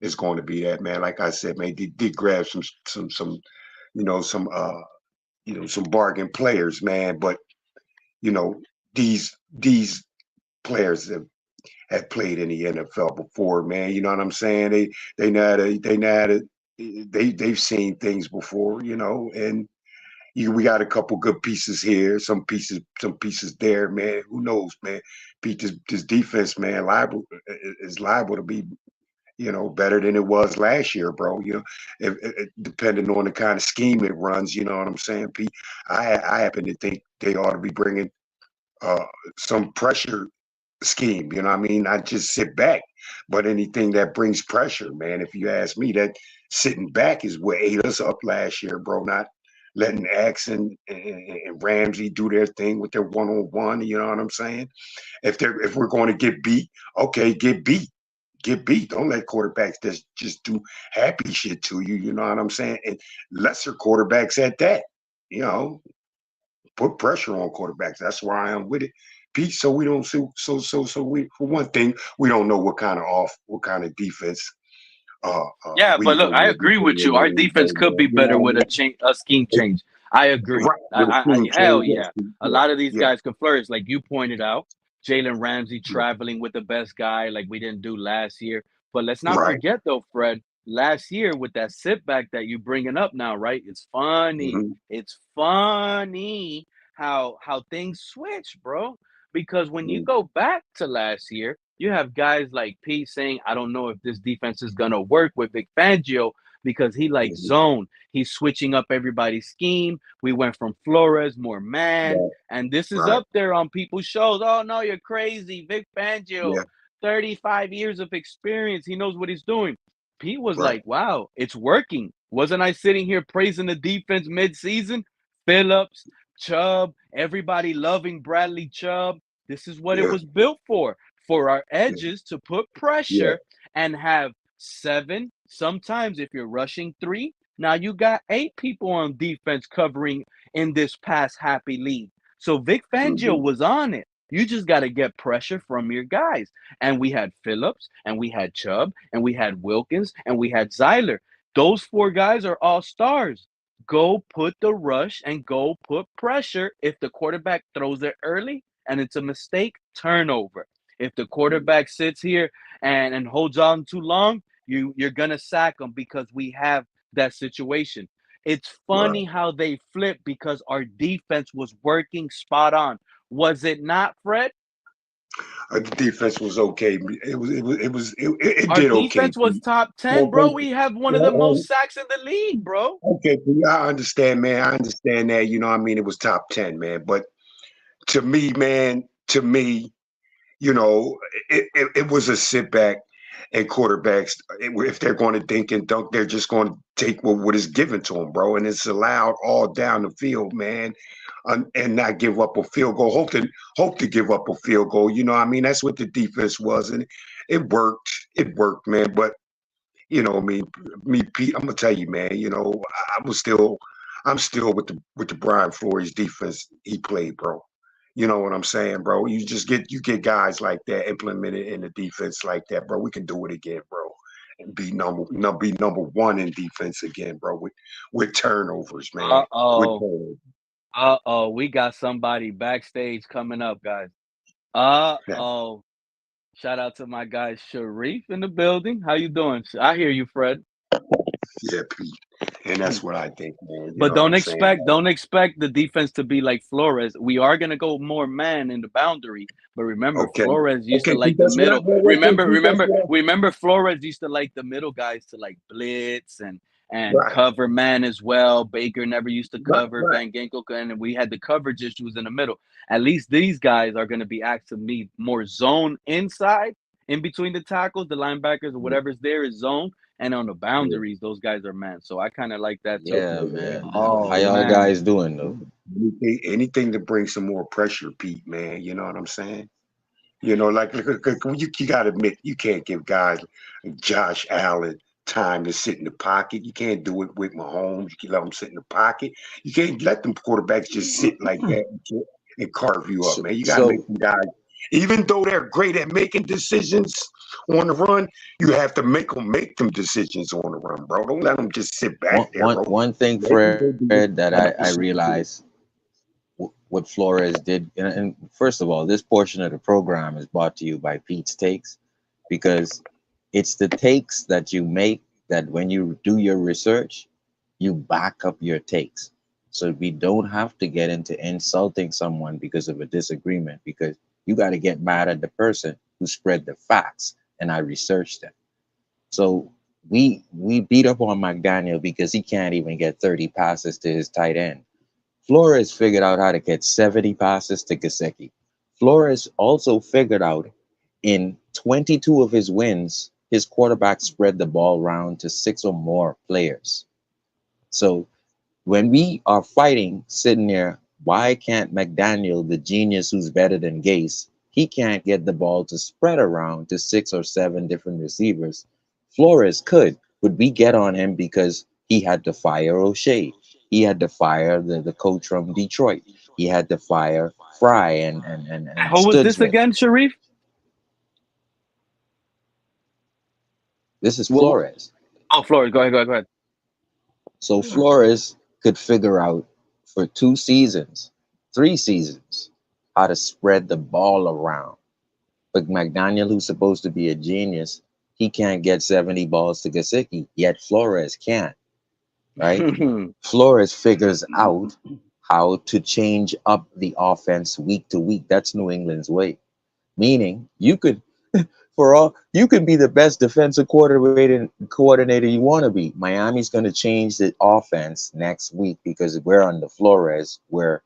is going to be that, man. Like I said, man, they did grab some you know some some bargain players, man. But you know these players have played in the NFL before, man. You know what I'm saying? They know how to they've seen things before, and we got a couple good pieces here, some pieces there, man. Who knows, man? Pete, this defense, man, is liable to be, better than it was last year, bro. Depending on the kind of scheme it runs, you know what I'm saying, Pete. I happen to think they ought to be bringing uh, some pressure scheme. You know what I mean? Not just sit back, but anything that brings pressure, man. If you ask me, that sitting back is what ate us up last year, bro. Not letting Axe and Ramsey do their thing with their one-on-one. You know what I'm saying? If we're going to get beat, okay, get beat. Get beat. Don't let quarterbacks just do happy shit to you. You know what I'm saying? And lesser quarterbacks at that. You know, put pressure on quarterbacks. That's why I'm with it, Pete. So we don't so we, for one thing, we don't know what kind of defense Yeah, but Weaver look, I will be agree with you. Our bringing in. defense could be You better know, with a scheme it, change. I agree. right with a scheme Hell change. yeah. Yes, A yeah, lot of these yeah, guys can flourish, like you pointed out. Jalen Ramsey yeah. traveling with the best guy, like we didn't do last year. But let's not Right. forget though, Fred. Last year with that sit back that you bringing up now, right? It's funny. Mm-hmm, It's funny how things switch, bro. Because when you mm-hmm, go back to last year, you have guys like P saying, I don't know if this defense is going to work with Vic Fangio because he likes mm-hmm. zone. He's switching up everybody's scheme. We went from Flores, more man. Right, And this is right. up there on people's shows. Oh, no, you're crazy. Vic Fangio, Yeah, 35 years of experience. He knows what he's doing. P was right. like, wow, it's working. Wasn't I sitting here praising the defense midseason? Phillips, Chubb, everybody loving Bradley Chubb. This is what it Yeah, was built for our yeah, edges to put yeah. pressure and have 7. Sometimes, if you're rushing 3, now you got 8 people on defense covering in this pass happy league. So Vic Fangio Mm-hmm, was on it. You just got to get pressure from your guys. And we had Phillips, and we had Chubb, and we had Wilkins, and we had Zeiler. Those 4 guys are all stars. Go put the rush and go put pressure. If the quarterback throws it early and it's a mistake, turnover. If the quarterback sits here and holds on too long, you're gonna sack him because we have that situation. It's right. funny how they flip because our defense was working spot on. Was it not, Fred? The defense was okay. It Our did okay. defense was top 10, Well, bro. We have one of the well, most sacks in the league, bro. okay, I understand, man. I understand that. You know, what I mean, it was top 10, man. But to me, man, to me, you know, it was a sit back. And quarterbacks, if they're going to dink and dunk, they're just going to take what is given to them, bro. And it's allowed all down the field, man, and not give up a field goal. Hope to give up a field goal. You know, what I mean, that's what the defense was, and it worked. It worked, man. But you know, Pete, I'm gonna tell you, man. You know, I'm still with the Brian Flores defense he played, bro. You know what I'm saying, bro? You get guys like that implemented in the defense like that, bro. We can do it again, bro, and be number one in defense again, bro. With turnovers, man. Uh With oh. turnovers. We got somebody backstage coming up, guys. Uh Yeah, oh. Shout out to my guy Sharif in the building. How you doing? I hear you, Fred. yeah, Pete. And that's what I think, man. You But know what I'm saying? don't expect the defense to be like Flores. We are gonna go more man in the boundary. But remember, Okay, Flores used to okay, Pete. like the That's what I. middle. Okay, Pete. That's what Remember Flores used to like the middle guys to like blitz and right, cover man as well. Baker never used to right, cover. right. Van Ginkel, and we had the coverage issues in the middle. At least these guys are gonna be asked to be more zone inside, in between the tackles, the linebackers, or whatever's there is zone. And on the Yeah, boundaries, those guys are man. So I kind of like that too. Yeah, okay, man. How Oh y'all man. guys doing though? anything to bring some more pressure, Pete, man. You know what I'm saying? You know, you got to admit, you can't give guys like Josh Allen time to sit in the pocket. You can't do it with Mahomes. You can let them sit in the pocket. You can't let them quarterbacks just sit like that and carve you up, So, man. You got to make so them guys, even though they're great at making decisions on the run, you have to make them decisions on the run, bro. Don't let them just sit back there, bro. one thing, Let them go Fred, do that I what realized what Flores did, and first of all, this portion of the program is brought to you by Pete's Takes, because it's the takes that you make that when you do your research, you back up your takes. So we don't have to get into insulting someone because of a disagreement, because you got to get mad at the person who spread the facts and I researched them. So we beat up on McDaniel because he can't even get 30 passes to his tight end. Flores figured out how to get 70 passes to Gasecki. Flores also figured out in 22 of his wins, his quarterback spread the ball around to 6 or more players. So when we are fighting, sitting there, why can't McDaniel, the genius who's better than Gase, he can't get the ball to spread around to 6 or 7 different receivers? Flores could, but we get on him because he had to fire O'Shea. He had to fire the coach from Detroit. He had to fire Fry and Who was this Studsman. again, Sharif? This is What? Flores. Oh, Flores. Go ahead. So Flores could figure out for 2 seasons, 3 seasons, how to spread the ball around. But McDaniel, who's supposed to be a genius, he can't get 70 balls to Gasicki, yet Flores can, right? Flores figures out how to change up the offense week to week. That's New England's way. Meaning you could you could be the best defensive coordinator you want to be. Miami's going to change the offense next week because we're on the Flores. We're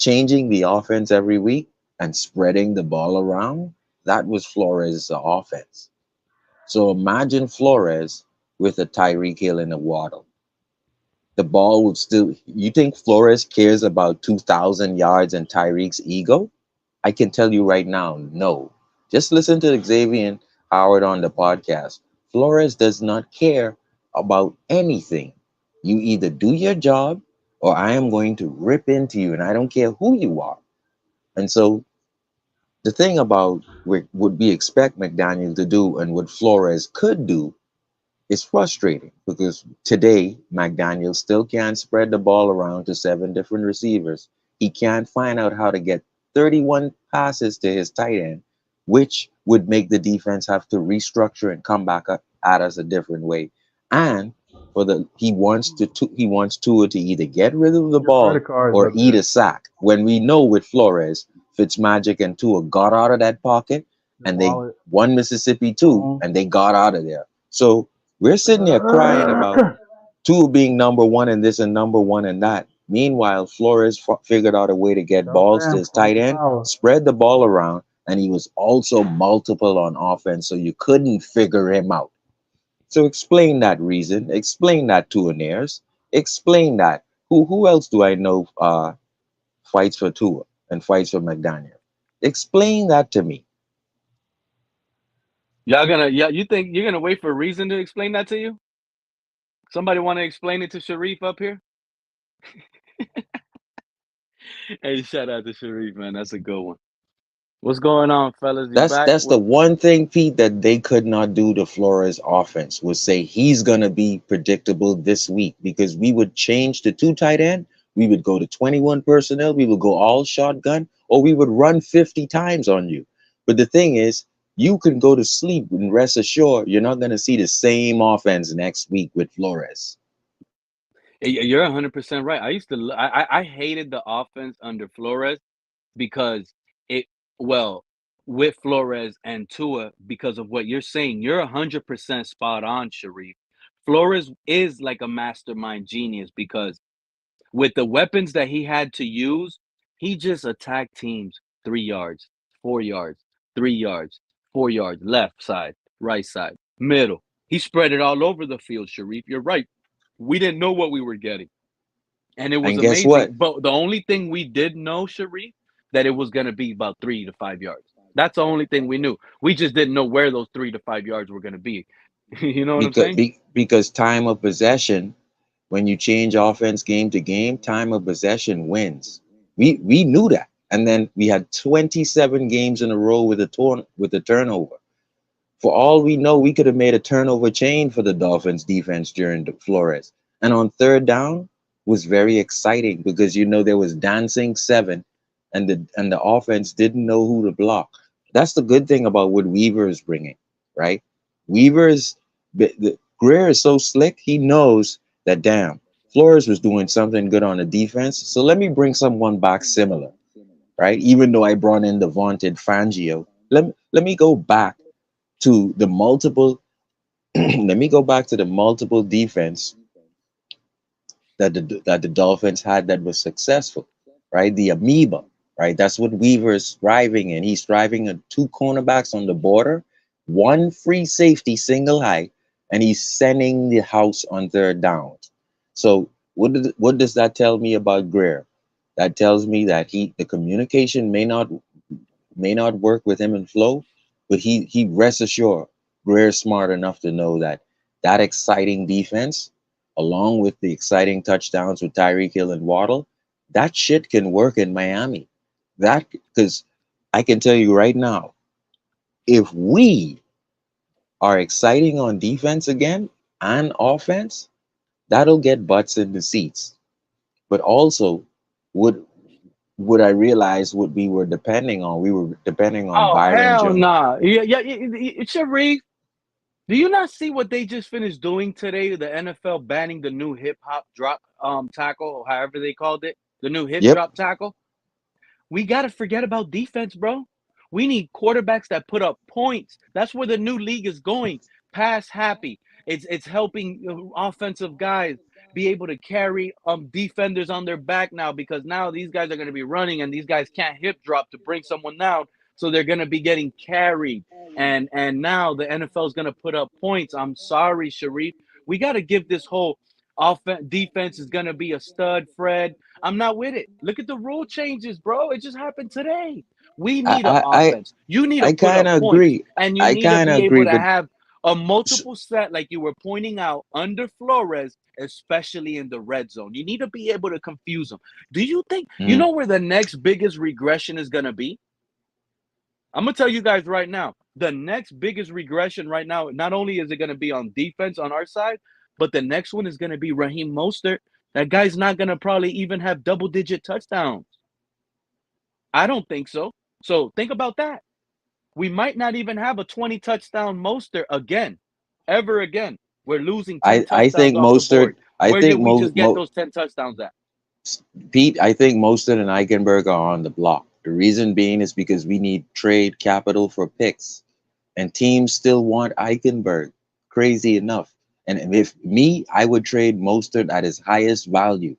changing the offense every week and spreading the ball around. That was Flores' offense. So imagine Flores with a Tyreek Hill and a Waddle. The ball would still. You think Flores cares about 2,000 yards and Tyreek's ego? I can tell you right now, no. Just listen to Xavier Howard on the podcast. Flores does not care about anything. You either do your job or I am going to rip into you, and I don't care who you are. And so the thing about what we expect McDaniel to do and what Flores could do is frustrating because today McDaniel still can't spread the ball around to 7 different receivers. He can't find out how to get 31 passes to his tight end, which would make the defense have to restructure and come back at us a different way. And for the he wants Tua to either get rid of the Your ball credit card is or up eat there. a sack. When we know with Flores, Fitzmagic and Tua got out of that pocket, The and they wallet. won Mississippi too, and they got out of there. So we're sitting here crying about Tua being number one and this and number one and that. Meanwhile, Flores figured out a way to get Tell balls to Sam, his tight funky end, power. spread the ball around, and he was also multiple on offense, so you couldn't figure him out. So explain that reason. Explain that to Tuaneers. Explain that. Who else do I know fights for Tua and fights for McDaniel? Explain that to me. You think you're gonna wait for reason to explain that to you? Somebody want to explain it to Sharif up here? Hey, shout out to Sharif, man. That's a good one. What's going on, fellas? You back? That's the one thing, Pete, that they could not do to Flores offense was say he's gonna be predictable this week, because we would change to two tight end, we would go to 21 personnel, we would go all shotgun, or we would run 50 times on you. But the thing is, you can go to sleep and rest assured you're not gonna see the same offense next week with Flores. You're 100% right. I used to. I hated the offense under Flores because it well with Flores and Tua because of what you're saying. You're 100% spot on, Sharif. Flores is like a mastermind genius because with the weapons that he had to use, he just attacked teams 3 yards, 4 yards, 3 yards, 4 yards, left side, right side, middle. He spread it all over the field, Sharif. You're right. We didn't know what we were getting. And it was And guess what? amazing. But the only thing we did know, Sharif, that it was going to be about 3 to 5 yards. That's the only thing we knew. We just didn't know where those 3 to 5 yards were going to be. You know what I'm Because saying? because time of possession, when you change offense game to game, time of possession wins. We knew that, and then we had 27 games in a row with a turnover. For all we know, we could have made a turnover chain for the Dolphins defense during the Flores. And on third down was very exciting because there was dancing seven, and the offense didn't know who to block. That's the good thing about what Weaver is bringing, right? Weaver's Greer is so slick. He knows that damn Flores was doing something good on the defense. So let me bring someone back similar, right? Even though I brought in the vaunted Fangio, let me go back to the multiple let me go back to the multiple defense that the Dolphins had that was successful, right? The amoeba, right? That's what Weaver's thriving in. He's thriving at two cornerbacks on the border, one free safety single high, and he's sending the house on third down. So what does that tell me about Greer? That tells me that the communication may not work with him and Flo, but he rests assured Greer's smart enough to know that exciting defense, along with the exciting touchdowns with Tyreek Hill and Waddle, that shit can work in Miami. That because I can tell you right now, if we are exciting on defense again and offense, that'll get butts in the seats. But also, would would I realize what we were depending on? We were depending on Oh, Byron hell Jones. nah. Sharif, do you not see what they just finished doing today? The NFL banning the new hip hop drop tackle, or however they called it, the new hip Yep. drop tackle. We got to forget about defense, bro. We need quarterbacks that put up points. That's where the new league is going. Pass happy. It's helping offensive guys be able to carry defenders on their back now because now these guys are going to be running and these guys can't hip drop to bring someone down, so they're going to be getting carried. And now the NFL is going to put up points. I'm sorry, Sharif. We got to give this whole defense is going to be a stud, Fred. I'm not with it. Look at the rule changes, bro. It just happened today. We need an I I offense. You need to I put kind up of points, agree. and you I need to kind of be able agree, to but have a s- multiple set, like you were pointing out under Flores, especially in the red zone. You need to be able to confuse them. Do you think you mm, know where the next biggest regression is going to be? I'm gonna tell you guys right now. The next biggest regression right now, not only is it going to be on defense on our side, but the next one is going to be Raheem Mostert. That guy's not going to probably even have double-digit touchdowns. I don't think so. So think about that. We might not even have a 20 touchdown Mostert again, ever again. We're losing 10 I touchdowns think off the board. Mostert. I Where did think we just get those 10 touchdowns at? Pete. I think Mostert and Eichenberg are on the block The reason being is because we need trade capital for picks, and teams still want Eichenberg. Crazy enough. And if me, I would trade Mostert at his highest value.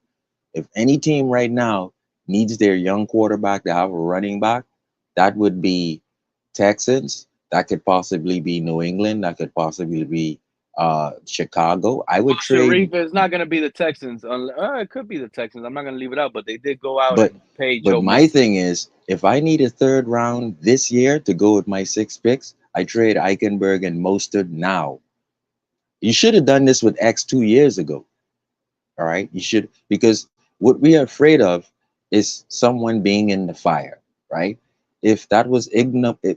If any team right now needs their young quarterback to have a running back, that would be Texans. That could possibly be New England. That could possibly be Chicago. I Well, would trade, Sharif is not going to be the Texans. It could be the Texans. I'm not going to leave it out, but they did go out but and pay but Joe my Mixon. thing is, if I need a third round this year to go with my 6 picks, I trade Eichenberg and Mostert now. You should have done this with X 2 years ago. All right. You should, because what we are afraid of is someone being in the fire, right? If that was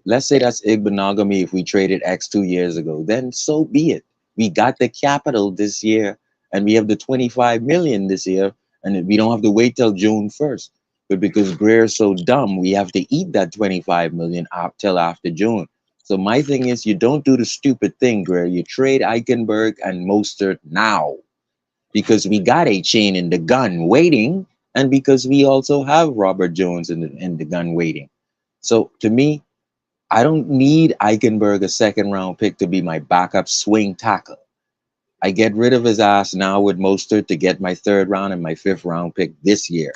let's say that's ignominy if we traded X 2 years ago, then so be it. We got the capital this year and we have the 25 million this year, and we don't have to wait till June 1st. But because Greer's so dumb, we have to eat that 25 million up till after June. So my thing is, you don't do the stupid thing, Greer. You trade Eichenberg and Mostert now because we got a chain in the gun waiting, and because we also have Robert Jones in the gun waiting. So to me, I don't need Eichenberg a second round pick to be my backup swing tackle. I get rid of his ass now with Mostert to get my third round and my fifth round pick this year.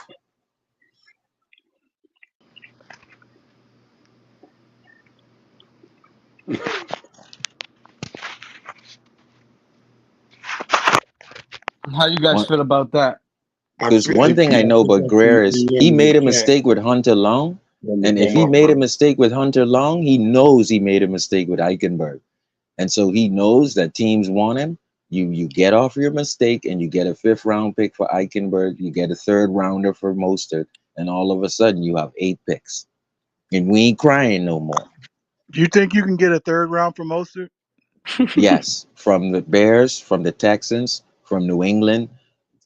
How you guys feel about that? Because one thing I know about Greer is he made a mistake with Hunter Long. And if he made a mistake with Hunter Long, he knows he made a mistake with Eichenberg. And so he knows that teams want him. You get off your mistake and you get a fifth round pick for Eichenberg. You get a third rounder for Mostert. And all of a sudden you have 8 picks. And we ain't crying no more. Do you think you can get a third round for Mostert? Yes, from the Bears, from the Texans, from New England.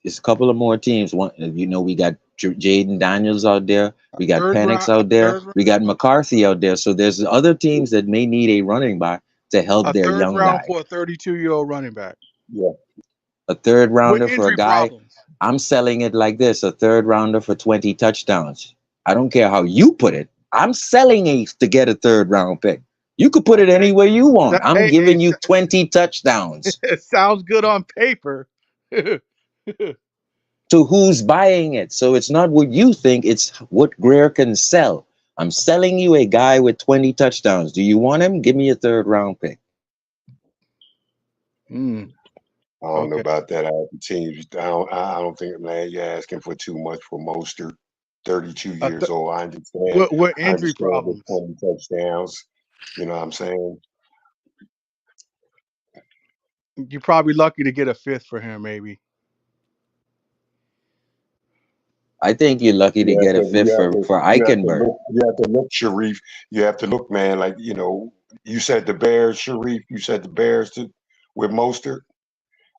It's a couple of more teams. One, we got Jaden Daniels out there. We got Third Penix round, out there. third, We got McCarthy out there. So there's other teams that may need a running back to help a their third young round guy. for a 32-year-old running back A third with rounder for a injury guy. problems. I'm selling it like this: a third rounder for 20 touchdowns. I don't care how you put it. I'm selling it to get a third round pick. You could put it any way you want. I'm giving you 20 touchdowns. It sounds good on paper. To who's buying it. So it's not what you think, it's what Greer can sell. I'm selling you a guy with 20 touchdowns. Do you want him? Give me a third round pick. I don't know about that. I don't think, man, you're asking for too much for Mostert. 32 years old. I understand. What I injury understand the problems? 20 touchdowns. You know what I'm saying? You're probably lucky to get a fifth for him, maybe. I think you're lucky to get a fifth for Eichenberg. You have to look, Sharif. You have to look, man. Like, you said the Bears, Sharif. You said the Bears with Mostert.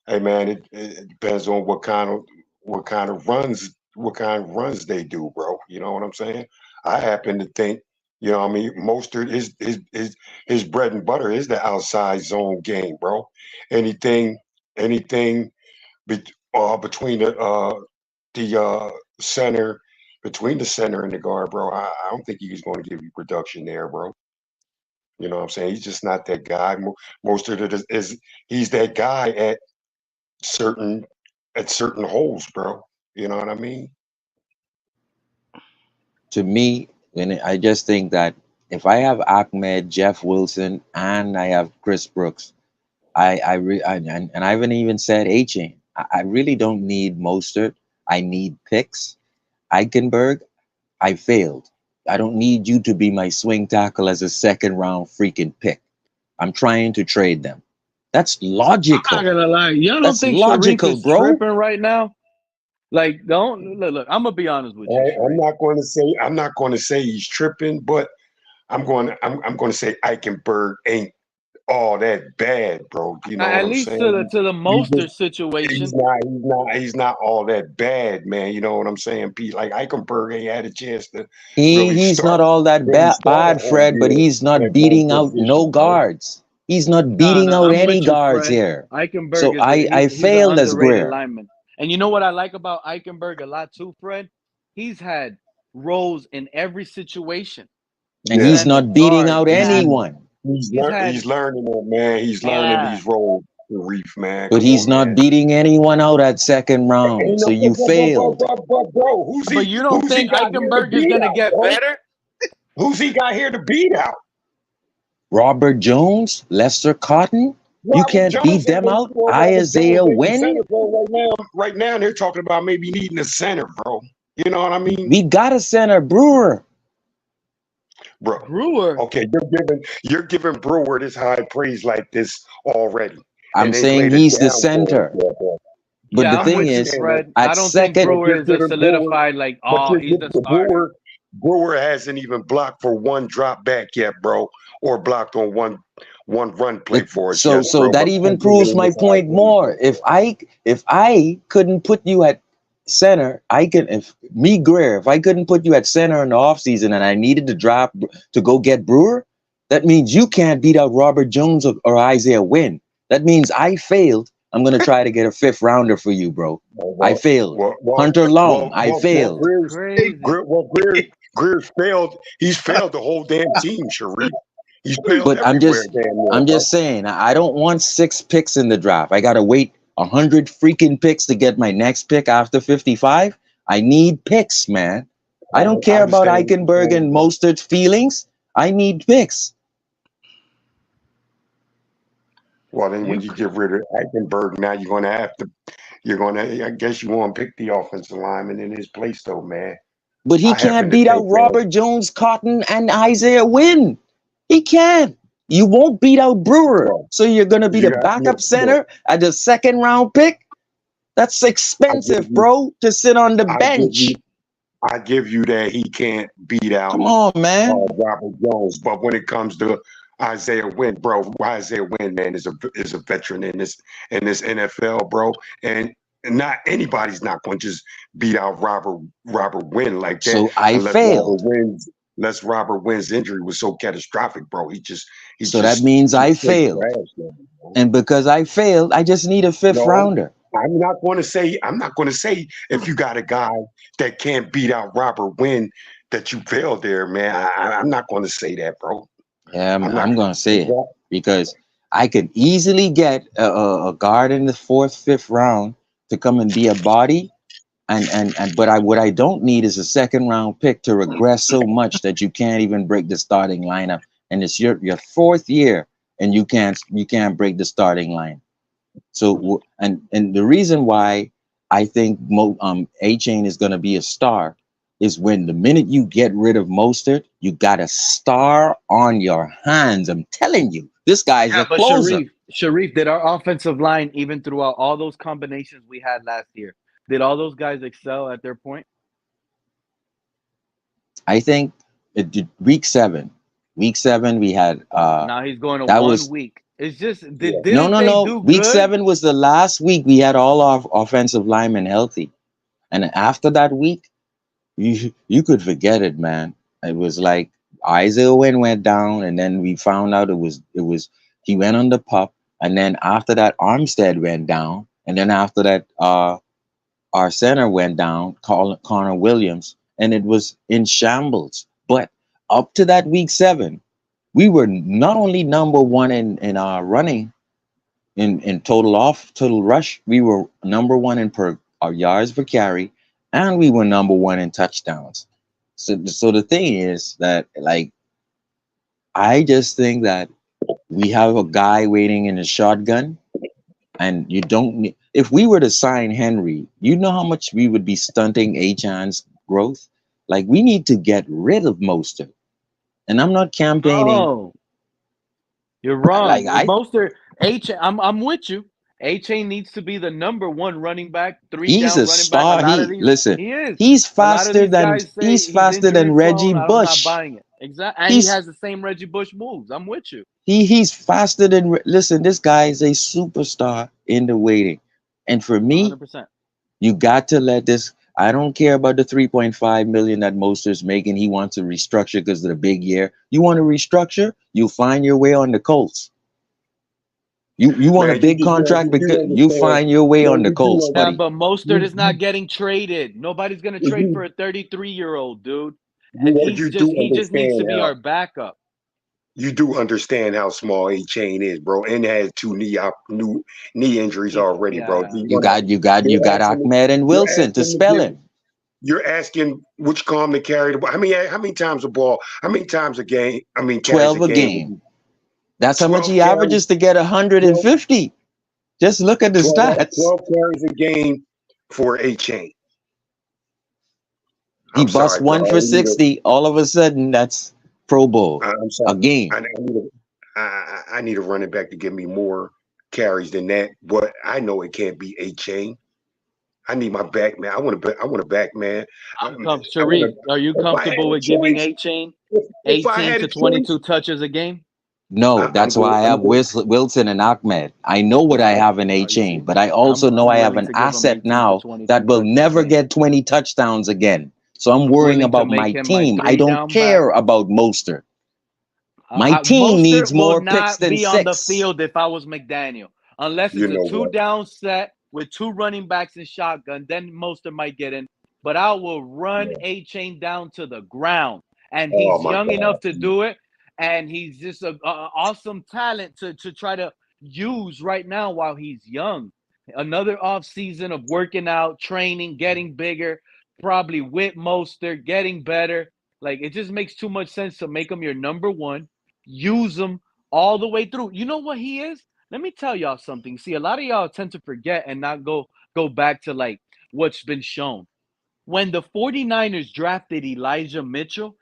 Hey, man, it depends on what kind of runs they do, bro. You know what I'm saying? I happen to think, what I mean, Mostert is his bread and butter is the outside zone game, bro. Anything between the center, between the center and the guard, bro. I don't think he's going to give you production there, bro. You know what I'm saying? He's just not that guy. Mostert is he's that guy certain certain holes, bro. You know what I mean? To me, I just think that if I have Ahmed, Jeff Wilson, and I have Chris Brooks, and I haven't even said A-Chain. I really don't need Mostert. I need picks. Eichenberg, I failed. I don't need you to be my swing tackle as a second round freaking pick. I'm trying to trade them. That's logical. I'm not gonna lie. Y'all don't That's think Sharif logical, is bro. tripping right now? Like, don't look. I'm gonna be honest with you. I'm not going to say he's tripping, but I'm going to say Eichenberg ain't all that bad, bro. You know what At I'm least saying? to the Mostert situation. He's not all that bad, man. You know what I'm saying, Pete? Like Eichenberg ain't had a chance to He's not all that bad, a whole Fred, but year he's not at one beating out no position, bro. guards. He's not No, beating no, out I'm any with you, guards Fred. here. Eichenberg So is I he's an failed as underrated Greer. lineman. And you know what I like about Eichenberg a lot too, Fred? He's had roles in every situation. And Yeah, he's Center, not beating guard. out anyone. He's had he's learning it, man. He's learning yeah. these roles, Reef, man. But Come he's on, not man. beating anyone out at second round. Ain't So no, you failed. bro, who's But you don't he think got here to Eichenberg is beat gonna out, get bro? better? Who's he got here to beat out? Robert Jones, Lester Cotton, you Robert can't Jones beat ain't them been out. well, Robert Isaiah Jones ain't the Wynn, center, bro. Right now, they're talking about maybe needing a center, bro. You know what I mean, we got a center, Brewer. bro? Brewer. Okay, you're giving Brewer this high praise like this already, I'm and they've saying laid a he's the downfall. center. Bro. But Yeah, the I'm thing with you, is, Saying that, Fred. I at don't think second, but Brewer you're is a giving Brewer, solidified like, but oh, you're he's giving the starter. Brewer hasn't even blocked for one drop back yet, bro, or blocked on one run play for us yet, so bro. that But even I'm giving proves him my this high point praise, more. bro. If I couldn't put you at center, if I couldn't put you at center in the offseason and I needed to drop to go get Brewer, that means you can't beat out Robert Jones or Isaiah Wynn. That means I failed. I'm gonna try to get a fifth rounder for you, bro. I failed. Hunter Long, I failed. Crazy. Greer's failed. He's failed the whole damn team, Sharif. He's failed But I'm everywhere, just damn near, I'm bro. just saying I don't want 6 picks in the draft. I gotta wait 100 freaking picks to get my next pick after 55. I need picks, man. I don't I care about understand what you're Eichenberg saying, and bro. Mostert's feelings. I need picks. Well, then when You you get rid of Eichenberg, now I guess you want to pick the offensive lineman in his place, though, man. But he I happen can't to beat out think that, Robert Jones, Cotton, and Isaiah Wynn. He can't. You won't beat out Brewer. bro, So you're gonna be you the got, backup look, center at the second round pick? That's I give expensive, you, bro, to sit on the I give bench. you, I give you that he can't beat out Come on, man. Robert Jones. But when it comes to Isaiah Wynn, bro, Isaiah Wynn, man, is a veteran in this NFL, bro, and not anybody's not going to just beat out Robert Wynn like that So I failed. unless Robert Wynn's injury was so catastrophic, bro. He So that means I just straight failed. trash, man, bro. And because I failed, I just need a fifth No, rounder. I'm not going to say if you got a guy that can't beat out Robert Wynn that you failed there, man. I'm not going to say that, bro. Yeah, I'm not I'm going going to to say say it that. because I could easily get a guard in the fourth, fifth round to come and be a body. But what I don't need is a second round pick to regress so much that you can't even break the starting lineup. And it's your fourth year and you can't break the starting line. So and the reason why I think A-Chain is going to be a star is when the minute you get rid of Mostert, you got a star on your hands. I'm telling you, this guy's Yeah, a but closer. Sharif, did our offensive line, even throughout all those combinations we had last year, did all those guys excel at their point? I think it did week 7. Week 7 we had Now he's going to that one was week. It's just Yeah. didn't they no. do Week good? 7 was the last week we had all our offensive linemen healthy. And after that week, you could forget it, man. It was like Isaiah Wynn went down, and then we found out it was he went on the pup, and then after that Armstead went down, and then after that our center went down, Connor Williams, and it was in shambles. But up to that week 7, we were not only number one in our running in total rush, we were number one in per our yards per carry, and we were number one in touchdowns. So the thing is that, like, I just think that we have a guy waiting in a shotgun, and you don't need. If we were to sign Henry, you know how much we would be stunting Achan's growth. Like, we need to get rid of Mostert, and I'm not campaigning. Oh, you're wrong. Like I, Mostert, I'm with you. A Chain needs to be the number one running back, three he's down a running back. A star. lot of these, he is. A lot of these guys say He's he's faster than injury Reggie prone. I'm not Bush. buying it. Exactly, and he He's has the same Reggie Bush moves. I'm with you. he's faster than listen, this guy is a superstar in the waiting. And for me, 100%. you got to let this. I don't care about the 3.5 million that Mostert's making. He wants to restructure because of the big year. You want to restructure? You find your way on the Colts. You want a Man, you big just contract you because do you understand. find your way No, on the you do Colts, Yeah, buddy. but Mostert is not you getting traded. Nobody's gonna trade you for a 33-year-old dude, and you do he just needs understand to be how our backup. small A Chain is, bro, and has two new knee injuries already, bro. Do Yeah, you You want to? got you got you You're got asking. Ahmed and You're Wilson to asking to spell give. him. You're asking which calm to carry the ball. How many times a ball? How many times a game? I mean, carries a 12 a game? game. That's how much 12 he carries. averages to get 12, 150. Just look at the 12, stats. 12 carries a game for A Chain. He I'm busts sorry, bro. one for 60. All of a sudden, that's Pro Bowl I'm a sorry. game. I need a running back to give me more carries than that. But I know it can't be A Chain. I need my back, man. I want a back, man. I want Sharif, to. are you If I had comfortable a with giving choice, A-Chain if I 18 had a to choice, 22 touches a game? No, I'm that's good. why I I'm have good. Wilson and Ahmed. I know what I have in A You chain, see, but I also know I'm I have willing an to give him asset 18 to now 22 that will touches a never game. get 20 touchdowns again. So I'm I'm worrying willing to about make my him my team. I don't 3-down back. care about Mostert. My team needs Mostert will more picks not than be on the 6. field if I was McDaniel, unless You it's a know what? two-down set with two running backs and shotgun. Then Mostert might get in, but I will run Yeah. A-Chain down to the ground, and Oh he's my young God. enough to do it, and he's just a awesome talent to try to use right now while he's young. Another off season of working out, training, getting bigger, probably with Mostert, getting better. Like it just makes too much sense to make him your number one, use him all the way through. You know what he is? Let me tell y'all something. See, a lot of y'all tend to forget and not go back to like what's been shown. When the 49ers drafted Elijah Mitchell,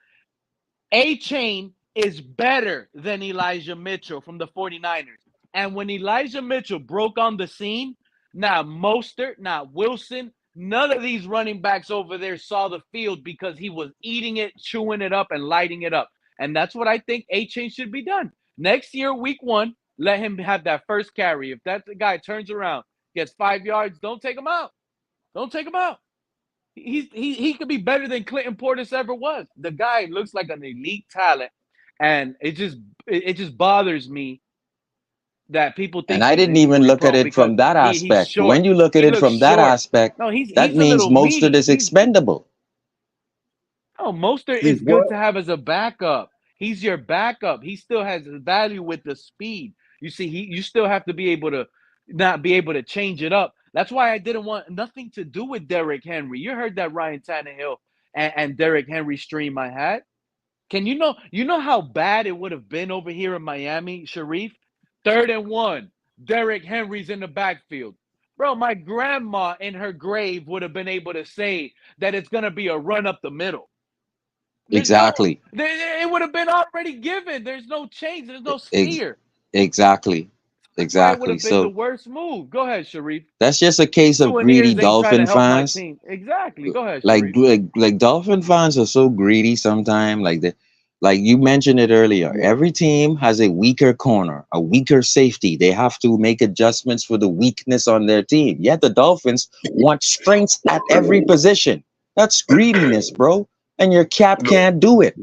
A-Chain is better than Elijah Mitchell from the 49ers. And when Elijah Mitchell broke on the scene, not Mostert, not Wilson, none of these running backs over there saw the field because he was eating it, chewing it up, and lighting it up. And that's what I think A-Chain should be done. Next year, week 1, let him have that first carry. If that guy turns around, gets 5 yards, don't take him out. Don't take him out. He could be better than Clinton Portis ever was. The guy looks like an elite talent, and it just bothers me that people And think I he's didn't even injury look at prone it because from that he's aspect. short. When you look at He it looks from that short. aspect, No, that he's a means little Mostert meaty. is expendable. Mostert He's is good what? to have as a backup. He's your backup. He still has value with the speed. You see, you still have to be able to not be able to change it up. That's why I didn't want nothing to do with Derrick Henry. You heard that Ryan Tannehill and Derrick Henry stream I had. Can you know how bad it would have been over here in Miami, Sharif? 3rd and 1. Derrick Henry's in the backfield. Bro, my grandma in her grave would have been able to say that it's gonna be a run up the middle. There's no, Exactly. it would have been already given. There's no change. There's no Ex- steer. exactly. That's why it would Exactly. have been the So worst move. Go ahead, Sharif. that's just a These case of greedy Tuaneers ain't trying to Dolphin help my fans. team. Exactly. Go ahead, like Sharif. like Dolphin fans are so greedy sometimes. Like you mentioned it earlier. Yeah. Every team has a weaker corner, a weaker safety. They have to make adjustments for the weakness on their team. Yet the Dolphins want strengths at every position. That's greediness, bro. And your cap Look, can't do it.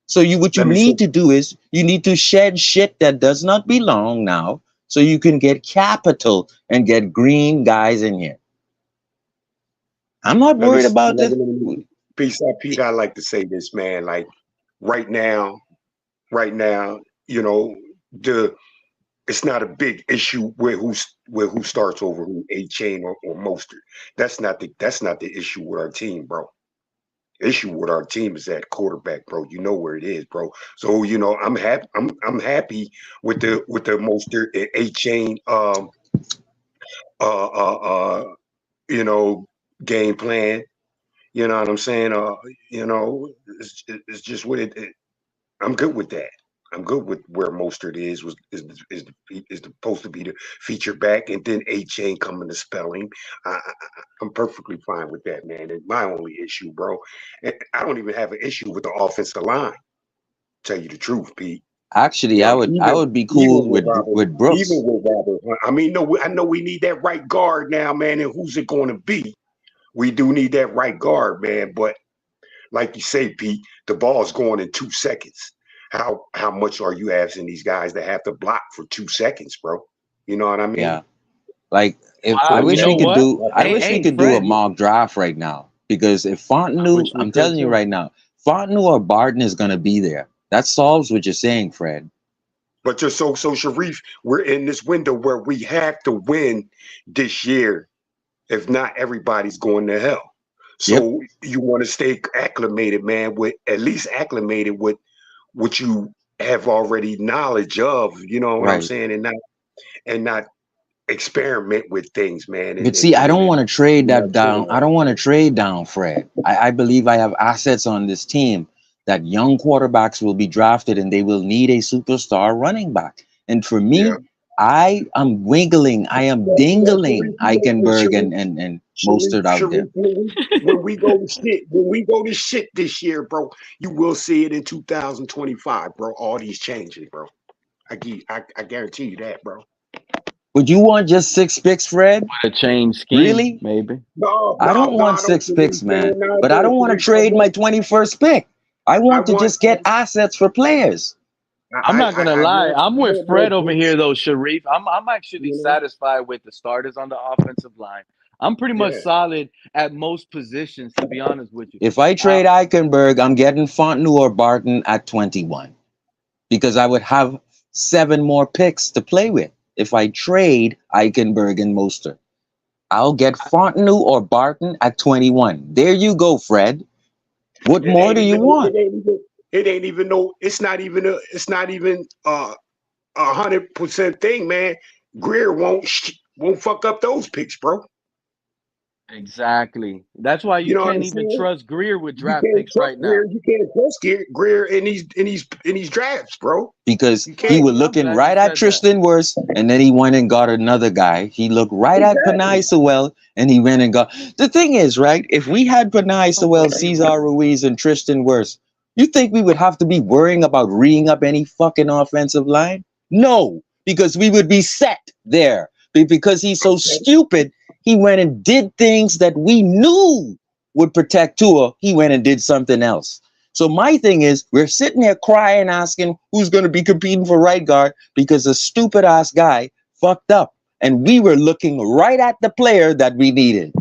So what you let me say. need to do is you need to shed shit that does not belong now, so you can get capital and get green guys in here. I'm not Let me. worried about this. Peace out, Pete. I like to say this, man. Like right now, right now, you know, the it's not a big issue where who starts over who, A Chain or Mostert. That's not the issue with our team, bro. The issue with our team is that quarterback, bro. You know where it is, bro. So I'm happy. I'm happy with the Mostert and A Chain uh uh uh you know game plan. You know what I'm saying? It's just what I'm good with that. I'm good with where Mostert is supposed to be the feature back, and then A Chain coming to spelling. I'm perfectly fine with that, man. It's my only issue, bro. And I don't even have an issue with the offensive line. Tell you the truth, Pete. Actually, You know, I would be cool with Even Brooks. with Robert. I mean, no, I know we need that right guard now, man. And who's it going to be? We do need that right guard, man. But like you say, Pete, the ball's going in 2 seconds. How much are you asking these guys to have to block for 2 seconds, bro? You know what I mean? Yeah. Like if I Wow, you wish know we could what? do I Hey, wish we hey, could do a Fred. mock draft right now. Because if I Fontenot, wish we I'm could telling you too. right now, Fontenot or Barton is gonna be there. That solves what you're saying, Fred. But just so Sharif, we're in this window where we have to win this year. If not, everybody's going to hell. Yep. So you want to stay acclimated, man, with at least acclimated with what you have already knowledge of, you know what I'm Right. saying, and not experiment with things, man, But see, I don't want to trade not that doing down. I don't want to trade down, Fred. I believe I have assets on this team that young quarterbacks will be drafted and they will need a superstar running back. And for yeah. me, I am wiggling, I am dingling Eichenberg and Mostert out there. Sharif, when we go to shit this year, bro, you will see it in 2025, bro. All these changes, bro. I guarantee you that, bro. Would you want just 6 picks, Fred? A change scheme, Really? maybe. No, I don't no, want no, no, 6 picks, man. no, But I don't want to trade my 21st pick. I I want to want, just get assets for players. I'm not gonna I lie. want, I'm with more Fred over picks, here though, Sharif. I'm actually you know? satisfied with the starters on the offensive line. I'm pretty much Yeah. solid at most positions, to be honest with you. If I Uh, trade Eichenberg, I'm getting Fontenot or Barton at 21 because I would have 7 more picks to play with. If I trade Eichenberg and Mostert, I'll get Fontenot or Barton at 21. There you go, Fred. What It more ain't do you even, want? it ain't even no, it's not even 100% thing, man. Greer won't fuck up those picks, bro. exactly. That's why You you know what can't I'm even saying? trust Greer with You draft can't picks trust right now. Greer. You can't trust Greer in these drafts, bro. Because You he can't. was I'm looking glad you right at said that. Tristan Wirfs, and then he went and got another guy. He looked right at Panay Exactly. Sewell, and he went and got. The thing is, right? If we had Panay Sewell, Unbelievable. Cesar Ruiz, and Tristan Wirfs, you think we would have to be worrying about reeing up any fucking offensive line? No, because we would be set there. Because he's so stupid, he went and did things that we knew would protect Tua. He went and did something else. So my thing is, we're sitting here crying, asking who's going to be competing for right guard because a stupid ass guy fucked up, and we were looking right at the player that we needed.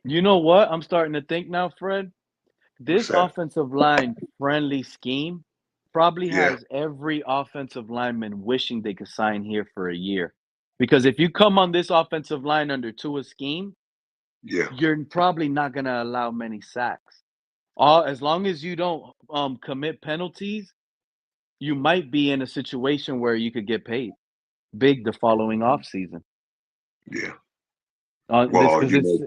You know what? I'm starting to think now, Fred. What's This that? offensive line friendly scheme probably Yeah, has every offensive lineman wishing they could sign here for a year. Because if you come on this offensive line under Tua's scheme, yeah. you're probably not going to allow many sacks. All as long as you don't commit penalties, you might be in a situation where you could get paid big the following off season. Yeah. This Well, because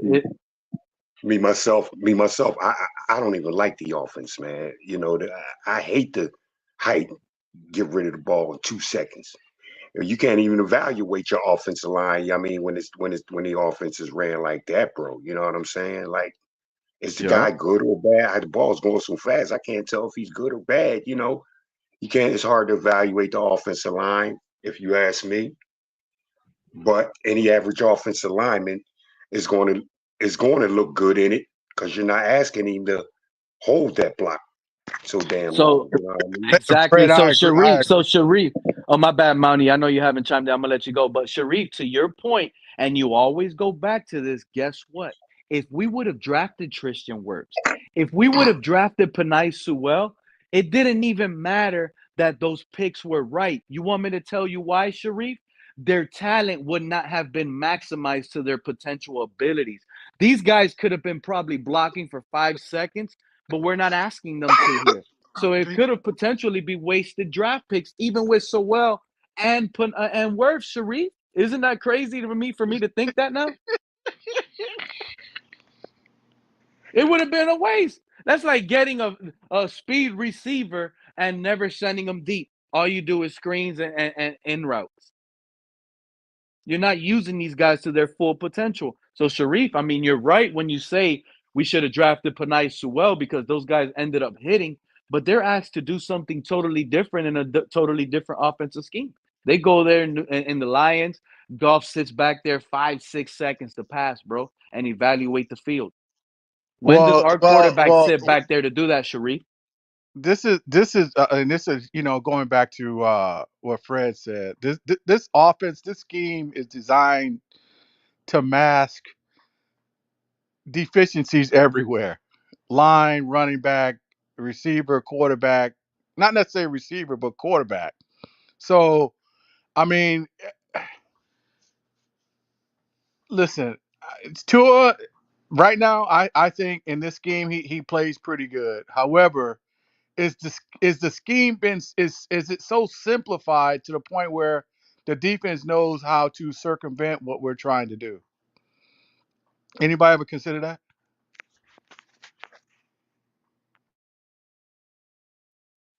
me myself, I don't even like the offense, man. I hate the height, get rid of the ball in 2 seconds. You can't even evaluate your offensive line. I mean, when the offense is ran like that, bro. You know what I'm saying? Like, is the yeah. guy good or bad? The ball's going so fast, I can't tell if he's good or bad. You can't. It's hard to evaluate the offensive line, if you ask me. But any average offensive lineman is going to look good in it because you're not asking him to hold that block so damn long. So You know what I mean? exactly. Fred, So I agree. I Sharif, agree. oh my bad, Mountie. I know you haven't chimed in. I'm gonna let you go. But Sharif, to your point, and you always go back to this, guess what? If we would have drafted Tristan Wirfs, if we would have drafted Panay Sewell, it didn't even matter that those picks were right. You want me to tell you why, Sharif? Their talent would not have been maximized to their potential abilities. These guys could have been probably blocking for 5 seconds, but we're not asking them to here. So it could have potentially be wasted draft picks, even with Sewell and Worth Sharif. Isn't that crazy for me to think that now? It would have been a waste. That's like getting a speed receiver and never sending them deep. All you do is screens and in routes. You're not using these guys to their full potential. So Sharif, I mean, you're right when you say we should have drafted Panay Sewell because those guys ended up hitting, but they're asked to do something totally different in a totally different offensive scheme. They go there in the Lions. Goff sits back there 5, 6 seconds to pass, bro, and evaluate the field. When does Well, our well, quarterback well. sit back there to do that, Sharif? and this is going back to what Fred said. This offense, this scheme is designed to mask deficiencies everywhere. Line, running back, receiver, quarterback. Not necessarily receiver, but quarterback. So, I mean, listen, it's Tua right now. I think in this game he plays pretty good. However, is the scheme been is it so simplified to the point where the defense knows how to circumvent what we're trying to do? Anybody ever consider that?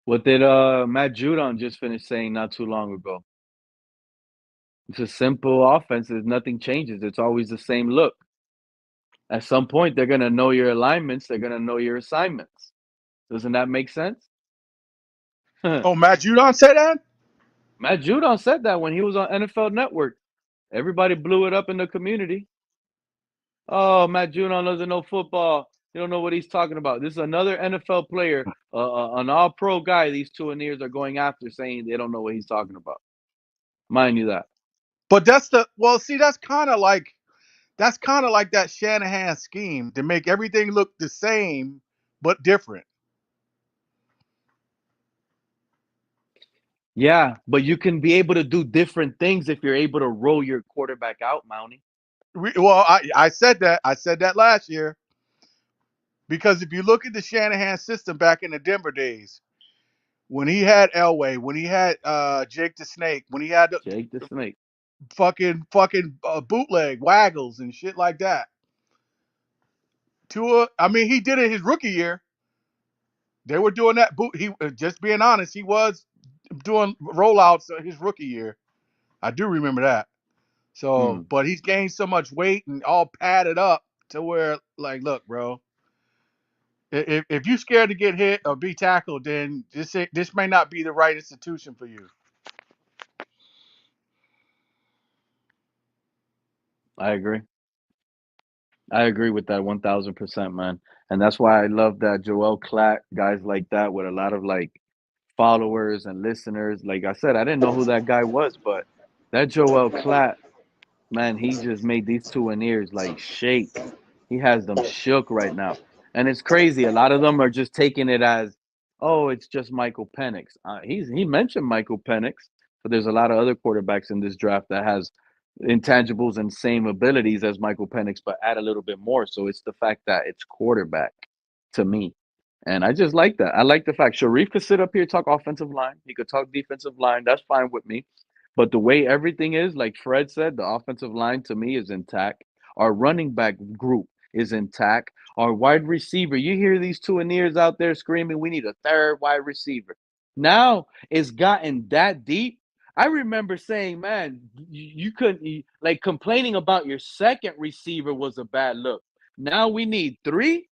What did Matt Judon just finish saying not too long ago? It's a simple offense. There's nothing changes. It's always the same look. At some point, they're gonna know your alignments. They're gonna know your assignments. Doesn't that make sense? Matt Oh, Matt Judon said that. Judon said that when he was on NFL Network. Everybody blew it up in the community. Oh, Matt Judon doesn't know football. You don't know what he's talking about. This is another NFL player, an all-pro guy. These Tuaneers are going after, saying they don't know what he's talking about. Mind you that. But that's the well. See, that's kind of like that Shanahan scheme to make everything look the same but different. Yeah, but you can be able to do different things if you're able to roll your quarterback out, Mountie. I said that. I said that last year because if you look at the Shanahan system back in the Denver days, when he had Elway, when he had Jake the Snake, when he had the Jake the Snake. fucking bootleg waggles and shit like that. Tua, I mean, he did it his rookie year. They were doing that. He just being honest, he was doing rollouts his rookie year. I do remember that. So, Hmm. but he's gained so much weight and all padded up to where, like, look, bro, if you're scared to get hit or be tackled, then this may not be the right institution for you. I agree. I agree with that 1000%, man. And that's why I love that Joel Klatt, guys like that with a lot of like followers and listeners. Like I said, I didn't know who that guy was, but that Joel Klatt, man, he just made these Tuaneers like shake. He has them shook right now. And it's crazy. A lot of them are just taking it as, oh, it's just Michael Penix. He mentioned Michael Penix, but there's a lot of other quarterbacks in this draft that has intangibles and same abilities as Michael Penix, but add a little bit more. So it's the fact that it's quarterback to me. And I just like that. I like the fact Sharif could sit up here talk offensive line. He could talk defensive line. That's fine with me. But the way everything is, like Fred said, the offensive line to me is intact. Our running back group is intact. Our wide receiver, you hear these Tuaneers out there screaming, we need a third wide receiver. Now it's gotten that deep. I remember saying, man, you couldn't, like complaining about your second receiver was a bad look. Now we need three.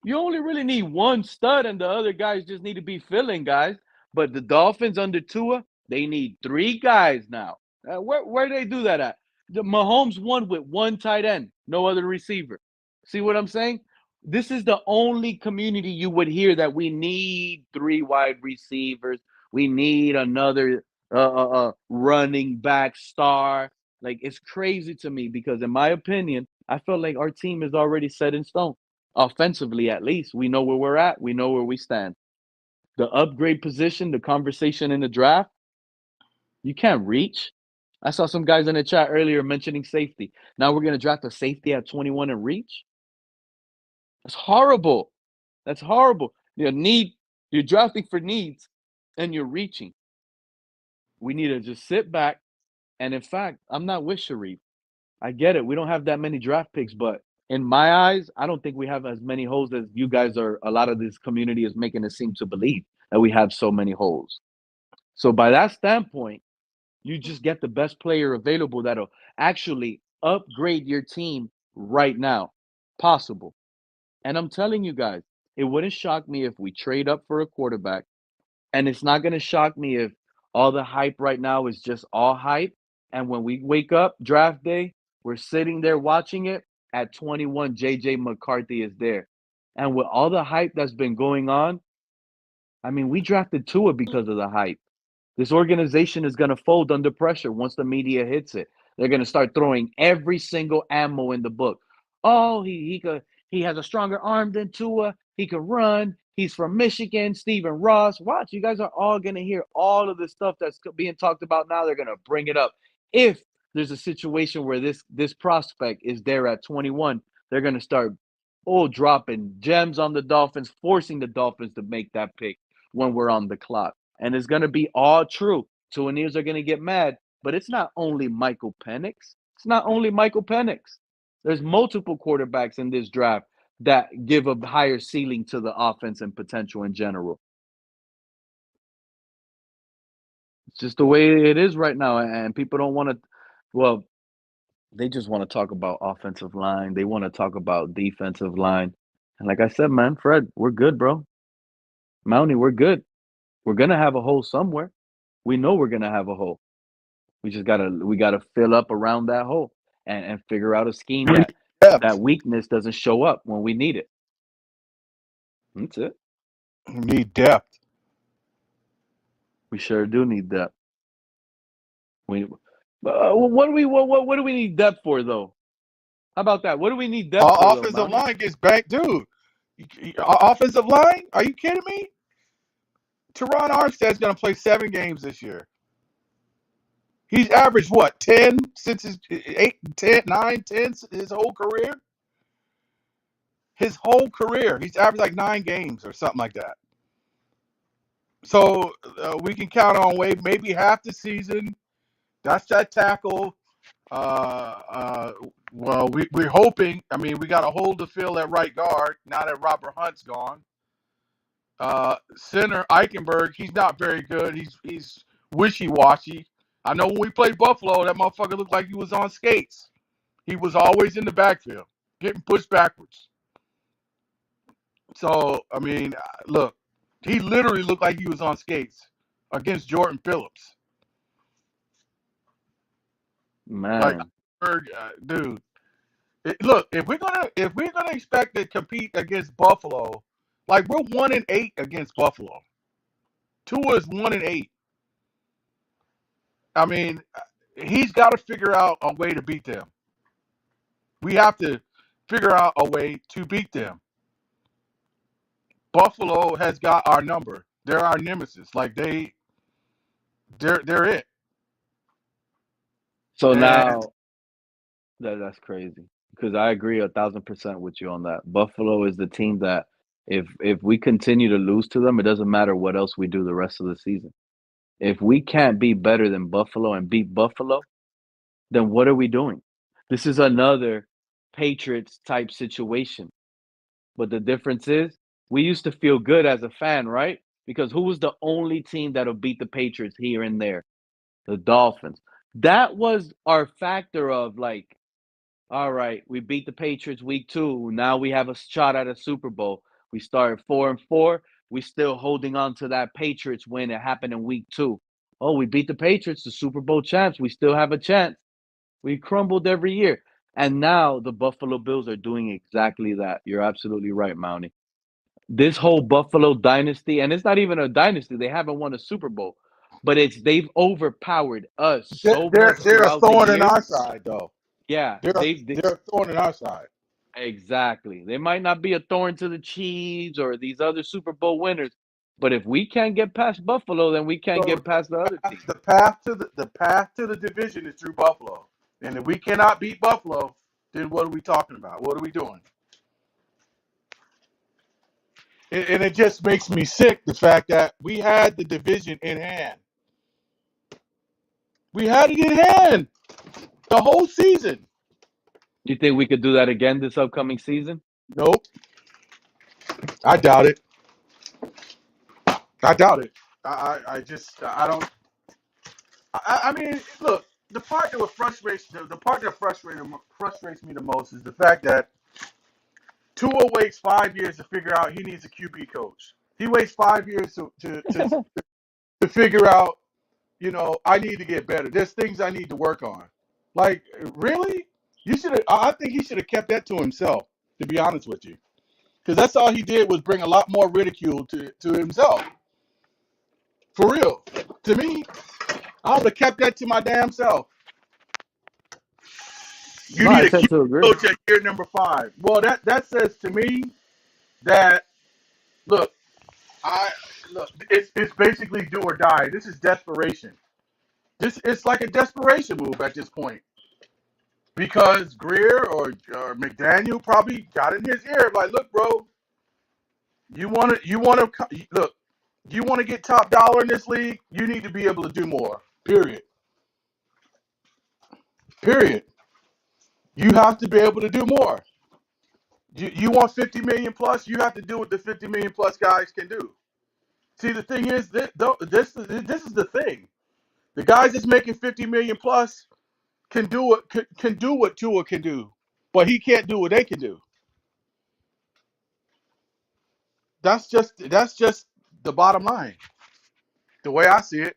You only really need one stud, and the other guys just need to be filling guys. But the Dolphins under Tua, they need three guys now. Where do they do that at? The Mahomes won with one tight end, no other receiver. See what I'm saying? This is the only community you would hear that we need three wide receivers. We need another running back star. Like it's crazy to me because, in my opinion, I feel like our team is already set in stone. Offensively, at least, we know where we're at. We know where we stand. The upgrade position, the conversation in the draft, you can't reach. I saw some guys in the chat earlier mentioning safety. Now we're going to draft a safety at 21 and reach. That's horrible. That's horrible. You're drafting for needs and you're reaching. We need to just sit back. And in fact, I'm not with Sharif. I get it. We don't have that many draft picks, but in my eyes, I don't think we have as many holes as you guys are. A lot of this community is making it seem to believe that we have so many holes. So by that standpoint, you just get the best player available that'll actually upgrade your team right now, possible. And I'm telling you guys, it wouldn't shock me if we trade up for a quarterback. And it's not going to shock me if all the hype right now is just all hype. And when we wake up draft day, we're sitting there watching it. At 21, JJ McCarthy is there. And with all the hype that's been going on, I mean, we drafted Tua because of the hype. This organization is going to fold under pressure once the media hits it. They're going to start throwing every single ammo in the book. Oh, he has a stronger arm than Tua. He can run. He's from Michigan. Stephen Ross. Watch, you guys are all going to hear all of this stuff that's being talked about now. They're going to bring it up. If there's a situation where this prospect is there at 21, they're going to start dropping gems on the Dolphins, forcing the Dolphins to make that pick when we're on the clock. And it's going to be all true. Tuaneers are going to get mad, but it's not only Michael Penix. It's not only Michael Penix. There's multiple quarterbacks in this draft that give a higher ceiling to the offense and potential in general. It's just the way it is right now, and people don't want to. Well, they just want to talk about offensive line. They want to talk about defensive line. And like I said, man, Fred, we're good, bro. Mountie, we're good. We're gonna have a hole somewhere. We know we're gonna have a hole. We gotta fill up around that hole and figure out a scheme We need that depth. weakness doesn't show up when we need it. That's it. We need depth. We sure do need depth. What do we need depth for though? How about that? What do we need depth for Our though, offensive Mountie? line gets back, dude. Our offensive line? Are you kidding me? Teron Armstead's going to play 7 games this year. He's averaged what, 10 since his 8, 10, 9, 10 his whole career? His whole career, he's averaged like 9 games or something like that. So we can count on Wade maybe half the season. That's that tackle. Well, we're hoping. I mean, we got a hole to fill at right guard now that Robert Hunt's gone. Center Eichenberg, he's not very good. He's wishy-washy. I know when we played Buffalo, that motherfucker looked like he was on skates. He was always in the backfield, getting pushed backwards. So, I mean, look, he literally looked like he was on skates against Jordan Phillips. Man. Like, dude, look, if we're gonna expect to compete against Buffalo, like we're 1-8 against Buffalo. Tua is 1-8. I mean, he's got to figure out a way to beat them. We have to figure out a way to beat them. Buffalo has got our number. They're our nemesis. Like they're it. So And now that's crazy because I agree 1,000% with you on that. Buffalo is the team that if we continue to lose to them, it doesn't matter what else we do the rest of the season. If we can't be better than Buffalo and beat Buffalo, then what are we doing? This is another Patriots type situation. But the difference is we used to feel good as a fan, right? Because who was the only team that'll beat the Patriots here and there? The Dolphins. That was our factor of like, all right, we beat the Patriots week 2. Now we have a shot at a Super Bowl. We started 4-4. We still holding on to that Patriots win. It happened in week 2. Oh, we beat the Patriots, the Super Bowl champs. We still have a chance. We crumbled every year. And now the Buffalo Bills are doing exactly that. You're absolutely right, Mountie. This whole Buffalo dynasty, and it's not even a dynasty. They haven't won a Super Bowl, but they've overpowered us so much they're a throughout the thorn in our years. side, though. Yeah, They're a thorn in our side. exactly. They might not be a thorn to the Chiefs or these other Super Bowl winners, but if we can't get past Buffalo, then we can't So get past the other teams. the path to the division is through Buffalo. And if we cannot beat Buffalo, then what are we talking about? What are we doing? And it just makes me sick, the fact that we had the division in hand. We had it in hand the whole season. Do you think we could do that again this upcoming season? Nope. I doubt it. I doubt it. I don't. I mean, look, the part that frustrates me the most is the fact that Tua waits 5 years to figure out he needs a QB coach. He waits 5 years to figure out, I need to get better. There's things I need to work on. Like, really? I think he should have kept that to himself, to be honest with you. Because that's all he did was bring a lot more ridicule to himself. For real. To me, I would have kept that to my damn self. You No, need I a tend QB to agree. coach at year number 5. Well, that says to me that look, I look, it's basically do or die. This is desperation. This it's like a desperation move at this point because Greer or McDaniel probably got in his ear like, look, bro, look, you want to get top dollar in this league, you need to be able to do more. Period. Period. You have to be able to do more. You want 50 million plus, you have to do what the 50 million plus guys can do. See, the thing is, this is the thing. The guys that's making 50 million plus can do what Tua can do, but he can't do what they can do. That's just the bottom line, the way I see it.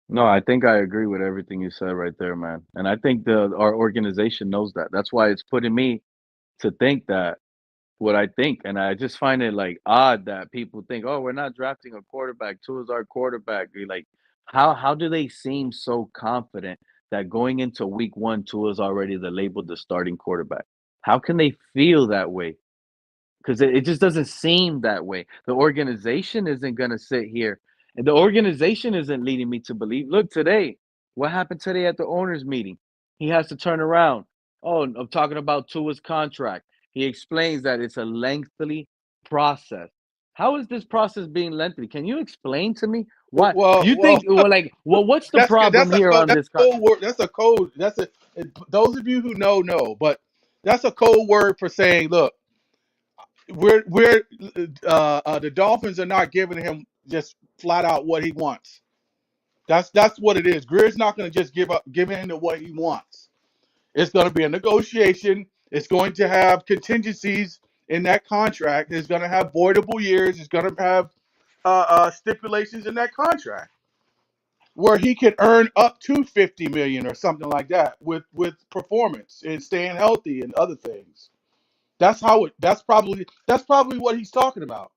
No, I think I agree with everything you said right there, man. And I think our organization knows that. That's why it's putting me to think that what I think, and I just find it like odd that people think, "Oh, we're not drafting a quarterback. Tua's our quarterback." You're like, how do they seem so confident that going into week one, Tua's already the labeled the starting quarterback? How can they feel that way? Because it just doesn't seem that way. The organization isn't gonna sit here, and the organization isn't leading me to believe. Look, today, what happened today at the owners' meeting? He has to turn around. Oh, I'm talking about Tua's contract. He explains that it's a lengthy process. How is this process being lengthy? Can you explain to me why Well, you well, think? Well, like, well, what's the problem here on that's this? a code word. That's a code. Those of you who know, but that's a code word for saying, look, the Dolphins are not giving him just flat out what he wants. That's what it is. Greer's not going to just give in to what he wants. It's going to be a negotiation. It's going to have contingencies in that contract. It's going to have voidable years. It's going to have stipulations in that contract where he can earn up to 50 million or something like that with performance and staying healthy and other things. That's probably what he's talking about.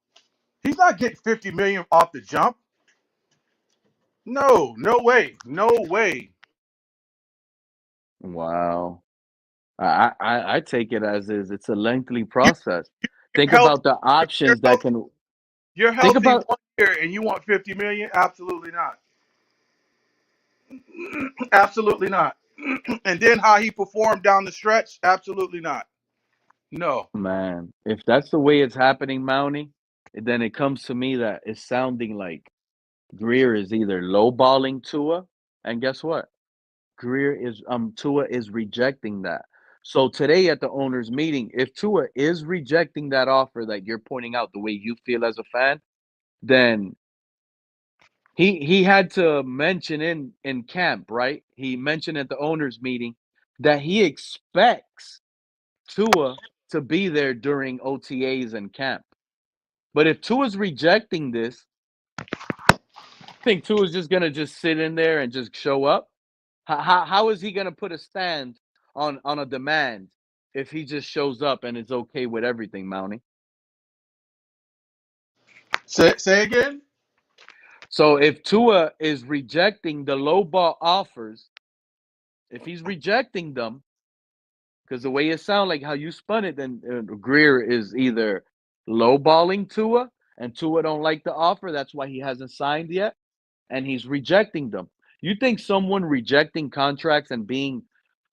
He's not getting 50 million off the jump. No, no way. No way. Wow. I take it as is. It's a lengthy You, process. you're Think healthy. about the You're options that healthy. can You're think healthy about 1 year and you want 50 million? Absolutely not. Absolutely not. And then how he performed down the stretch? Absolutely not. No. man. If that's the way it's happening, Mountie, then it comes to me that it's sounding like Greer is either lowballing Tua, and guess what? Tua is rejecting that. So today at the owners meeting, if Tua is rejecting that offer that you're pointing out the way you feel as a fan, then he had to mention in camp, right? He mentioned at the owners meeting that he expects Tua to be there during OTAs and camp. But if Tua's rejecting this, I think Tua's just gonna just sit in there and just show up. How is he gonna put a stand on a demand if he just shows up and is okay with everything, Mountie? Say again? So if Tua is rejecting the low ball offers, if he's rejecting them, because the way it sounds like how you spun it, then Greer is either lowballing Tua, and Tua don't like the offer. That's why he hasn't signed yet, and he's rejecting them. You think someone rejecting contracts and being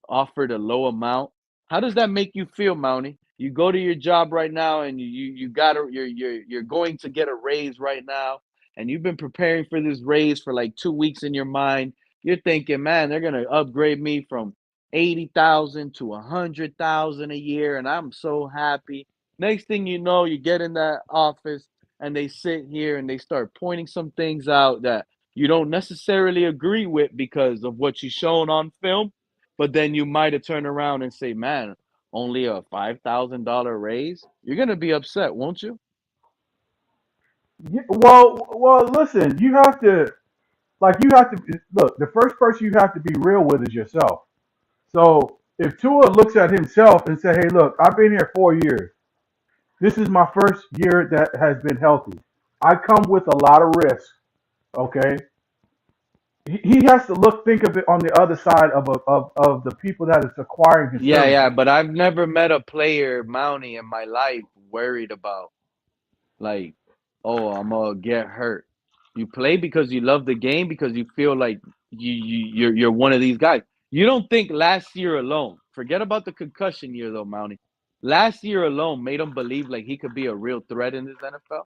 offered a low amount, how does that make you feel, Mountie? You go to your job right now, and you got you're going to get a raise right now, and you've been preparing for this raise for like 2 weeks in your mind. You're thinking, man, they're gonna upgrade me from 80,000 to 100,000 a year, and I'm so happy. Next thing you know, you get in that office, and they sit here and they start pointing some things out that you don't necessarily agree with because of what you've shown on film, but then you might have turned around and say, "Man, only a $5,000 raise." You're gonna be upset, won't you? Yeah, well, listen, you have to look, the first person you have to be real with is yourself. So if Tua looks at himself and say, hey, look, I've been here 4 years. This is my first year that has been healthy. I come with a lot of risk. Okay, he has to think of it on the other side of the people that is acquiring his Yeah, yeah, services. but I've never met a player, Mountie, in my life worried about like, oh, I'm gonna get hurt. You play because you love the game because you feel like you're one of these guys. You don't think last year alone, forget about the concussion year though, Mountie. Last year alone made him believe like he could be a real threat in this NFL.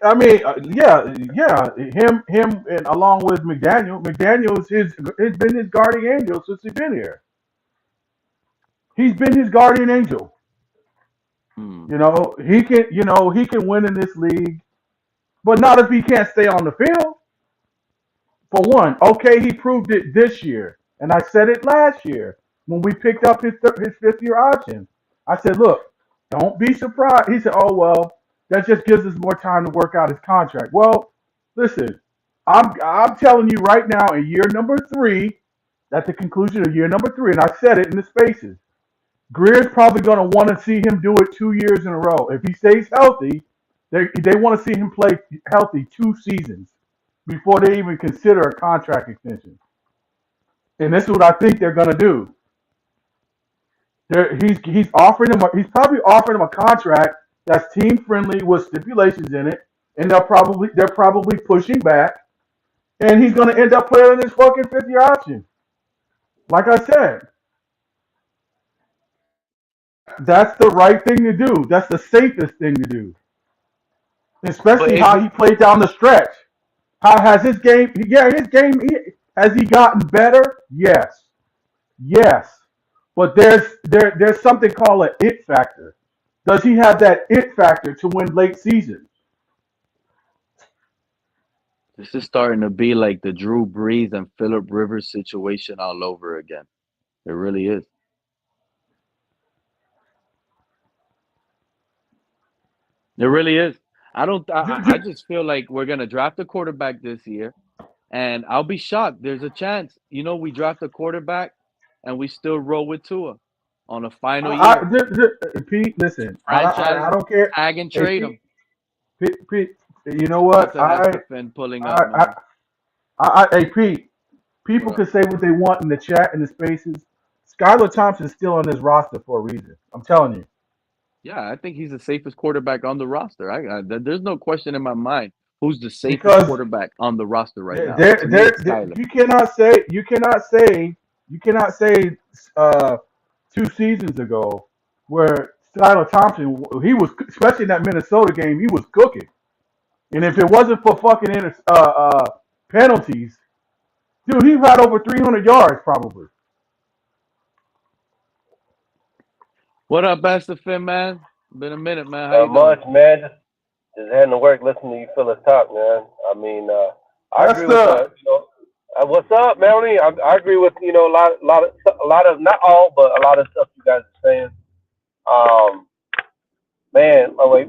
I mean, yeah. Him, and along with McDaniel. McDaniel's has been his guardian angel since he's been here. He's been his guardian angel. Hmm. He can win in this league, but not if he can't stay on the field. For one, okay, he proved it this year, and I said it last year when we picked up his 5th-year option. I said, look, don't be surprised. He said, oh well, that just gives us more time to work out his contract. Well, listen, I'm telling you right now, in year number 3, at the conclusion of year number 3, and I said it in the spaces. Greer's probably going to want to see him do it 2 years in a row. If he stays healthy, they want to see him play healthy 2 seasons before they even consider a contract extension. And this is what I think they're going to do. He's offering him. He's probably offering him a contract that's team friendly with stipulations in it, and they're probably pushing back, and he's going to end up playing his fucking 5th-year option. Like I said, that's the right thing to do. That's the safest thing to do, But especially if how he played down the stretch. How has his game? Yeah, his game. Has he gotten better? Yes, yes. But there's something called an it factor. Does he have that it factor to win late season? this is starting to be like the Drew Brees and Philip Rivers situation all over again. It really is. It really is. I don't. I just feel like we're gonna draft a quarterback this year, and I'll be shocked. There's a chance, we draft a quarterback, and we still roll with Tua on a final year. Pete, listen, Franchise I don't care. tag and Hey, trade him. Pete, you know That's what? an SFN pulling up, I, man. hey, Pete, What people up? can say what they want in the chat and the spaces. Skylar Thompson's still on this roster for a reason. I'm telling you. Yeah, I think he's the safest quarterback on the roster. There's no question in my mind who's the safest Because quarterback on the roster right now. there, To me, there, it's Skyler. you cannot say, uh, 2 seasons ago where Skylar Thompson, he was, especially in that Minnesota game, he was cooking. And if it wasn't for fucking penalties, dude, he had over 300 yards probably. What up, SFN, man? Been a minute, man. How Not you doing? much, man. Just heading to work, listening to you fellas talk, man. I mean, I That's agree with the what's up, Melanie? I agree with a lot of not all, but a lot of stuff you guys are saying. Um, man, wait,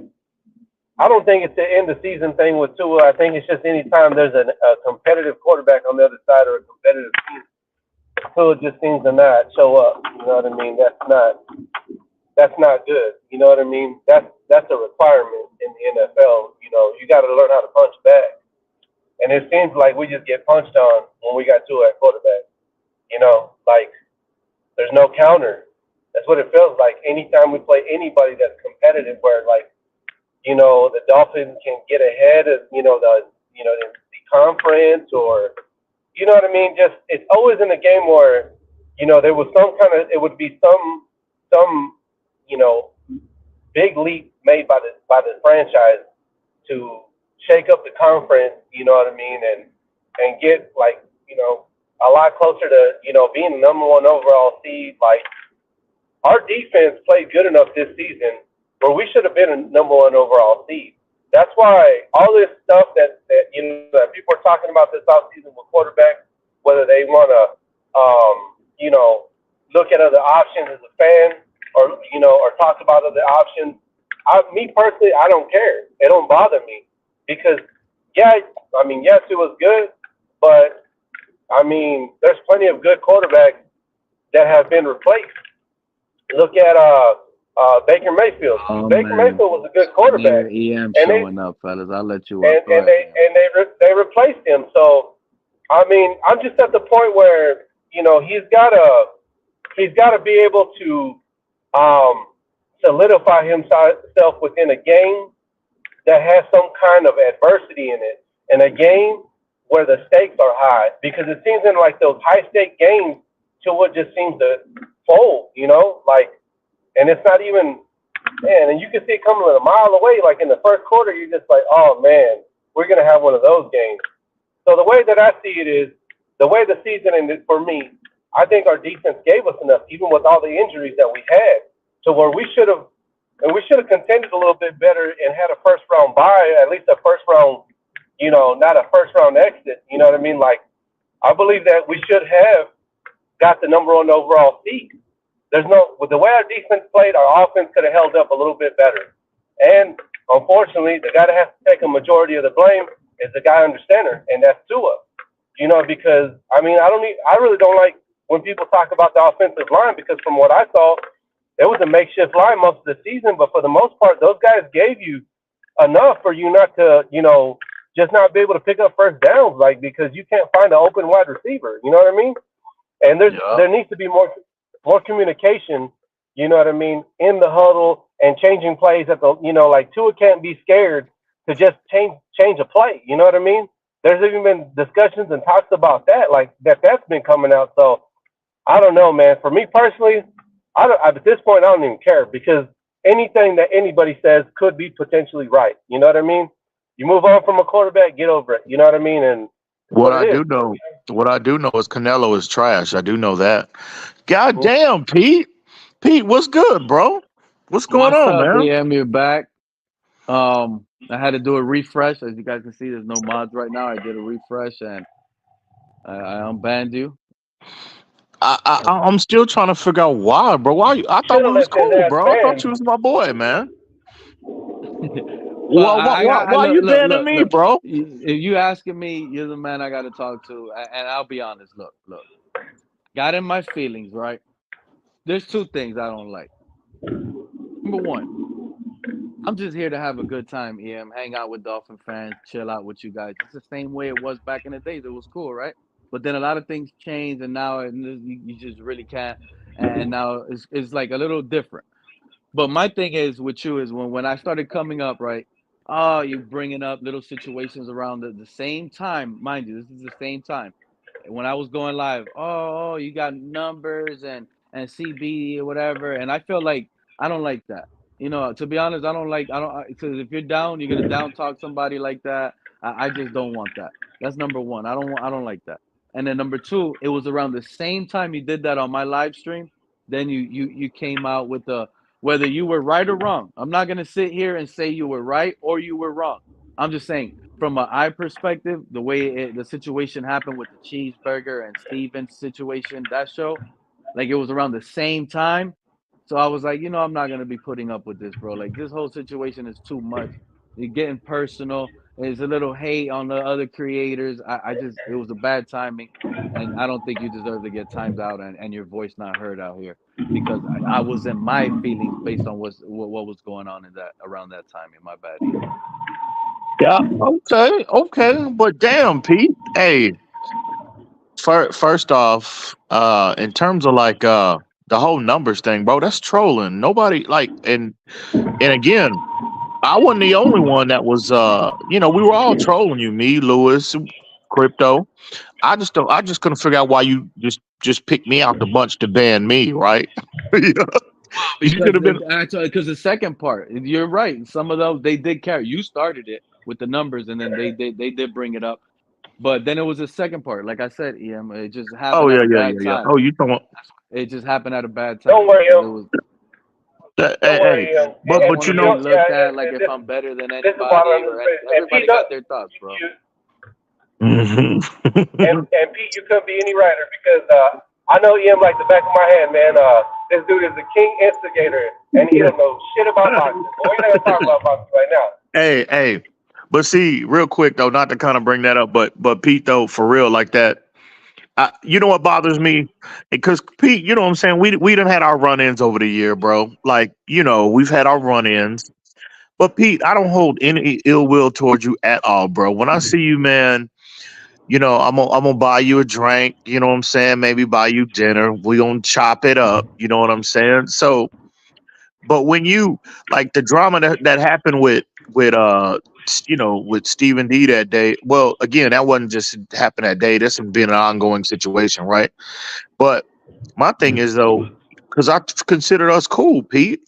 I don't think it's the end of season thing with Tua. I think it's just anytime there's a competitive quarterback on the other side or a competitive team, Tua just seems to not show up. You know what I mean? That's not good. You know what I mean? That's a requirement in the NFL. You got to learn how to punch back. And it seems like we just get punched on when we got Tua at quarterback. Like there's no counter. That's what it feels like. Anytime we play anybody that's competitive, where the Dolphins can get ahead of the conference, or you know what I mean. Just it's always in a game where there was it would be some big leap made by the franchise to shake up the conference, you know what I mean, and get a lot closer to being the #1 overall seed. Like our defense played good enough this season where we should have been a #1 overall seed. That's why all this stuff that people are talking about this offseason with quarterbacks, whether they want to look at other options as a fan, or talk about other options. Me personally, I don't care. It don't bother me because, yes, it was good, but there's plenty of good quarterbacks that have been replaced. Look at Baker Mayfield. Oh Baker man, Mayfield was a good I hear quarterback, EM and they showing up, fellas. I'll let you and up. Go and ahead, they EM. and they replaced him. So I mean, I'm just at the point where he's gotta be able to um, solidify himself within a game that has some kind of adversity in it, in a game where the stakes are high. Because it seems in like those high stake games, Tua just seems to fold. Like, and it's not even man, and you can see it coming a mile away. Like in the first quarter, you're just like, oh man, we're gonna have one of those games. So the way that I see it is, the way the season ended for me, I think our defense gave us enough, even with all the injuries that we had, to where we should have contended a little bit better and had a first round bye, at least a first round, not a first round exit. You know what I mean? Like, I believe that we should have got the number one overall seed. With the way our defense played, our offense could have held up a little bit better. And unfortunately, the guy that has to take a majority of the blame is the guy under center, and that's Tua. Because I mean, I really don't like when people talk about the offensive line, because from what I saw, it was a makeshift line most of the season. But for the most part, those guys gave you enough for you not to, just not be able to pick up first downs, like, because you can't find an open wide receiver. You know what I mean? And there needs to be more communication, you know what I mean, in the huddle and changing plays at the, like Tua can't be scared to just change a play. You know what I mean? There's even been discussions and talks about that, like that's been coming out. So I don't know, man. For me personally, at this point, I don't even care, because anything that anybody says could be potentially right. You know what I mean? You move on from a quarterback, get over it. You know what I mean? And What I do know is Canelo is trash. I do know that. God well, damn, Pete. Pete, what's good, bro? What's going What's on, up, man? EM? You're back. I had to do a refresh. As you guys can see, there's no mods right now. I did a refresh and I unbanned you. I'm still trying to figure out why, bro. Why? I thought should we have was left his cool, ass bro. I thought banned. you was my boy, man. Well, Why look, you banning me, look. bro? If you asking me, you're the man I got to talk to, and I'll be honest. Look. Got in my feelings, right? There's two things I don't like. Number one, I'm just here to have a good time, EM, hang out with Dolphin fans, chill out with you guys. It's the same way it was back in the days. It was cool, right? But then a lot of things changed, and now you just really can't. And now it's like a little different. But my thing is with you is when I started coming up, right? Oh, you bringing up little situations around the same time, mind you. This is the same time when I was going live. Oh, you got numbers and CB or whatever, and I feel like I don't like that. To be honest, I don't because if you're down, you're gonna down talk somebody like that. I just don't want that. That's number one. I don't like that. And then number two, it was around the same time you did that on my live stream. Then you came out with the whether you were right or wrong. I'm not going to sit here and say you were right or you were wrong. I'm just saying from an eye perspective, the way the situation happened with the cheeseburger and Steven's situation, that show, like it was around the same time. So I was like, I'm not going to be putting up with this, bro. Like this whole situation is too much. You're getting personal. There's a little hate on the other creators. It was a bad timing. And I don't think you deserve to get timed out and your voice not heard out here because I was in my feelings based on what was going on in that around that time. In my bad. Yeah. Okay. But damn, Pete. Hey, first off, in terms of like the whole numbers thing, bro, that's trolling. Nobody like and again, I wasn't the only one that was we were all trolling you, me, Lewis, Crypto. I just couldn't figure out why you just picked me out the bunch to ban me, right? You could have been Because the second part, you're right. Some of those they did carry. You started it with the numbers, and then they did bring it up. But then it was the second part. Like I said, EM, it just happened at a bad yeah. time. Oh, you talking? It just happened at a bad time. Don't worry, It was. Hey, don't worry. I but don't but want you to know, be looked at like if I'm better than this is what anybody I'm or saying. And everybody Pete, got their thoughts, bro. Mhm. and Pete, you couldn't be any righter, because I know EM like the back of my hand, man. This dude is the king instigator, and he don't know shit about boxing. But we're not gonna talk about boxing right now. Hey. But see, real quick though, not to kind of bring that up, but Pete though, for real, like that. You know what bothers me? Because Pete, you know what I'm saying? We done had our run-ins over the year, bro. Like, we've had our run-ins. But Pete, I don't hold any ill will towards you at all, bro. When I see you, man, I'm gonna buy you a drink, you know what I'm saying? Maybe buy you dinner. We gonna chop it up, you know what I'm saying? So, but when you like the drama that happened with Stephen D that day, well, again, that wasn't just happened that day. That's been an ongoing situation, right? But my thing is though, because I consider us cool, Pete.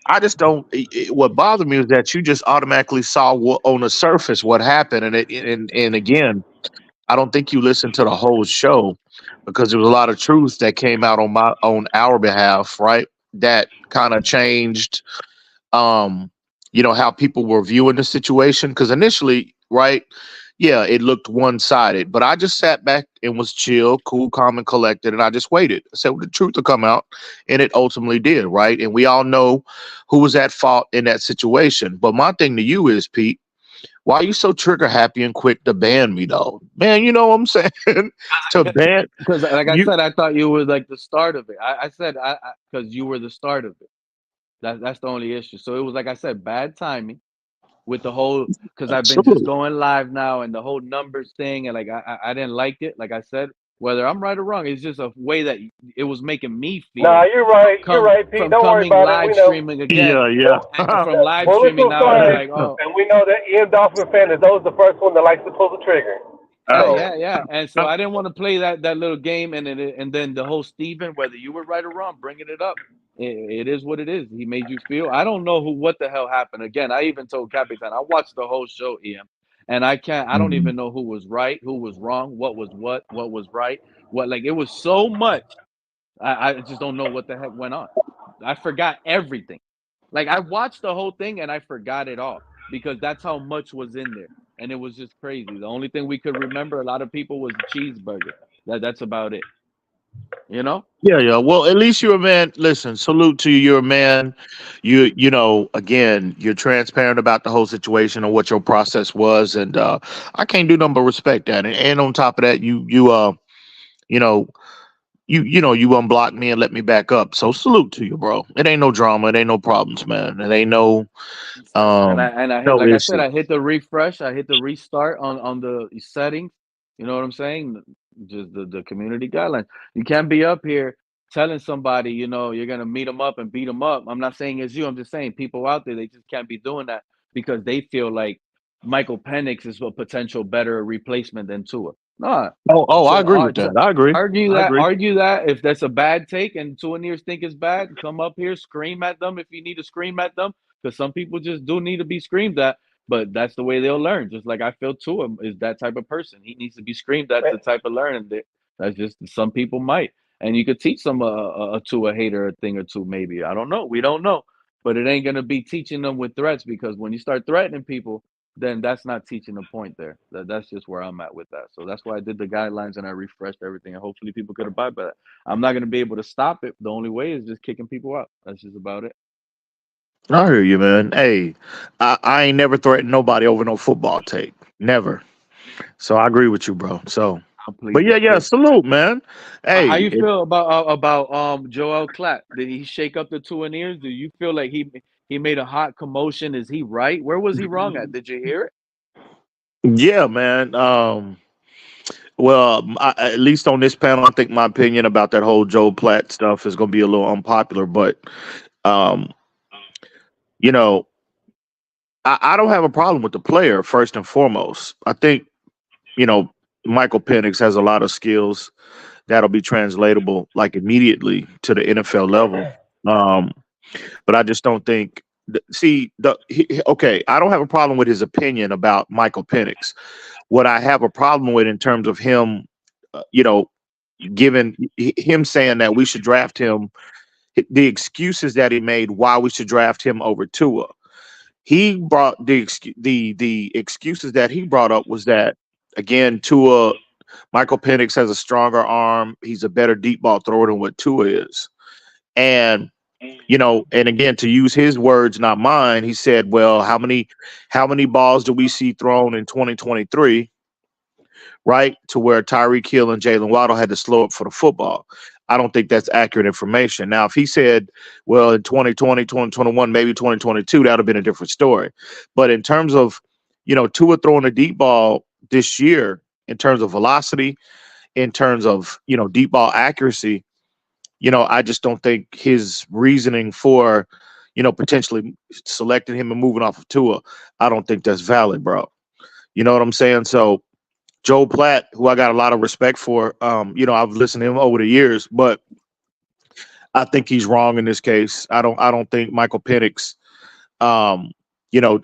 I just don't. What bothered me is that you just automatically saw what on the surface what happened, and again, I don't think you listened to the whole show because there was a lot of truth that came out on our behalf, right? That kind of changed, um, how people were viewing the situation. Because initially, right, yeah, it looked one sided, but I just sat back and was chill, cool, calm, and collected, and I just waited. I said, well, the truth will come out, and it ultimately did, right? And we all know who was at fault in that situation. But my thing to you is, Pete, why are you so trigger happy and quick to ban me, though? Man, you know what I'm saying? To ban Because, like I you. said, I thought you were like the start of it. I said because you were the start of it. That's the only issue. So it was like I said, bad timing with the whole because I've been just Absolutely. going live now and the whole numbers thing and like I didn't like it. Like I said, whether I'm right or wrong, it's just a way that it was making me Nah, feel you're right. You're come right, Pete. from Don't worry coming about it. We live know. streaming again Yeah, Well, and yeah. from live streaming bulletproof now to be guys, like, oh, and we know that Ian Dolphin fan is always the first one that likes to pull the trigger. Uh, So, yeah. And so I didn't want to play that little game, and then the whole Steven, whether you were right or wrong, bringing it up. It is what it is. He made you feel. I don't know what the hell happened. Again, I even told Capitan I watched the whole show, Ian, and I can't. I don't mhm. even know who was right, who was wrong, what was right, what like it was so much. I just don't know what the heck went on. I forgot everything. Like I watched the whole thing and I forgot it all because that's how much was in there, and it was just crazy. The only thing we could remember, a lot of people, was the cheeseburger. That's about it. You know? Yeah. Well, at least you're a man. Listen, salute to you. You're a man. Again, you're transparent about the whole situation and what your process was, and I can't do nothing but respect that. And on top of that, you know, you unblocked me and let me back up. So salute to you, bro. It ain't no drama. It ain't no problems, man. It ain't And I um and I hit, no like I said, issue. I hit the refresh, I hit the restart on the settings. You know what I'm saying? Just the community guidelines. You can't be up here telling somebody, you're gonna meet them up and beat them up. I'm not saying it's you. I'm just saying people out there, they just can't be doing that because they feel like Michael Penix is a potential better replacement than Tua. No, Oh, I so agree with so that. I agree. argue I that agree. argue that if that's a bad take and Tuaneers think it's bad, come up here, scream at them if you need to scream at them because some people just do need to be screamed at. But that's the way they'll learn. Just like I feel Tua is that type of person. He needs to be screamed at the type of learning that that's just some people might. And you could teach some a Tua hater a thing or two, maybe. I don't know. We don't know. But it ain't gonna be teaching them with threats because when you start threatening people, then that's not teaching the point there. That's just where I'm at with that. So that's why I did the guidelines and I refreshed everything. And hopefully people could abide by that. I'm not gonna be able to stop it. The only way is just kicking people out. That's just about it. I hear you, man. Hey, I ain't never threatened nobody over no football tape. Never. So I agree with you, bro. So, but Complete yeah. disclosure. Salute, man. How Hey, you feel about Joel Klatt? Did he shake up the Tuaneers? Do you feel like he made a hot commotion? Is he right? Where was he wrong at? Did you hear it? yeah, man. Well, at least on this panel, I think my opinion about that whole Joe Platt stuff is going to be a little unpopular. But, um, you know, I don't have a problem with the player first and foremost. I think you know Michael Penix has a lot of skills that'll be translatable like immediately to the NFL level. Um, but I just don't think. Okay, I don't have a problem with his opinion about Michael Penix. What I have a problem with in terms of him, you know, given him saying that we should draft him, the excuses that he made why we should draft him over Tua. He brought the excuses that he brought up was that again Tua Michael Penix has a stronger arm. He's a better deep ball thrower than what Tua is. And and again, to use his words, not mine, he said, well, how many balls do we see thrown in 2023 right? To where Tyreek Hill and Jalen Waddle had to slow up for the football. I don't think that's accurate information. Now, if he said, well, in 2020, 2021, maybe 2022, that would have been a different story. But in terms of, Tua throwing a deep ball this year, in terms of velocity, in terms of, deep ball accuracy, I just don't think his reasoning for, potentially selecting him and moving off of Tua, I don't think that's valid, bro. You know what I'm saying? So Joe Platt, who I got a lot of respect for, I've listened to him over the years, but I think he's wrong in this case. I don't think Michael Penix,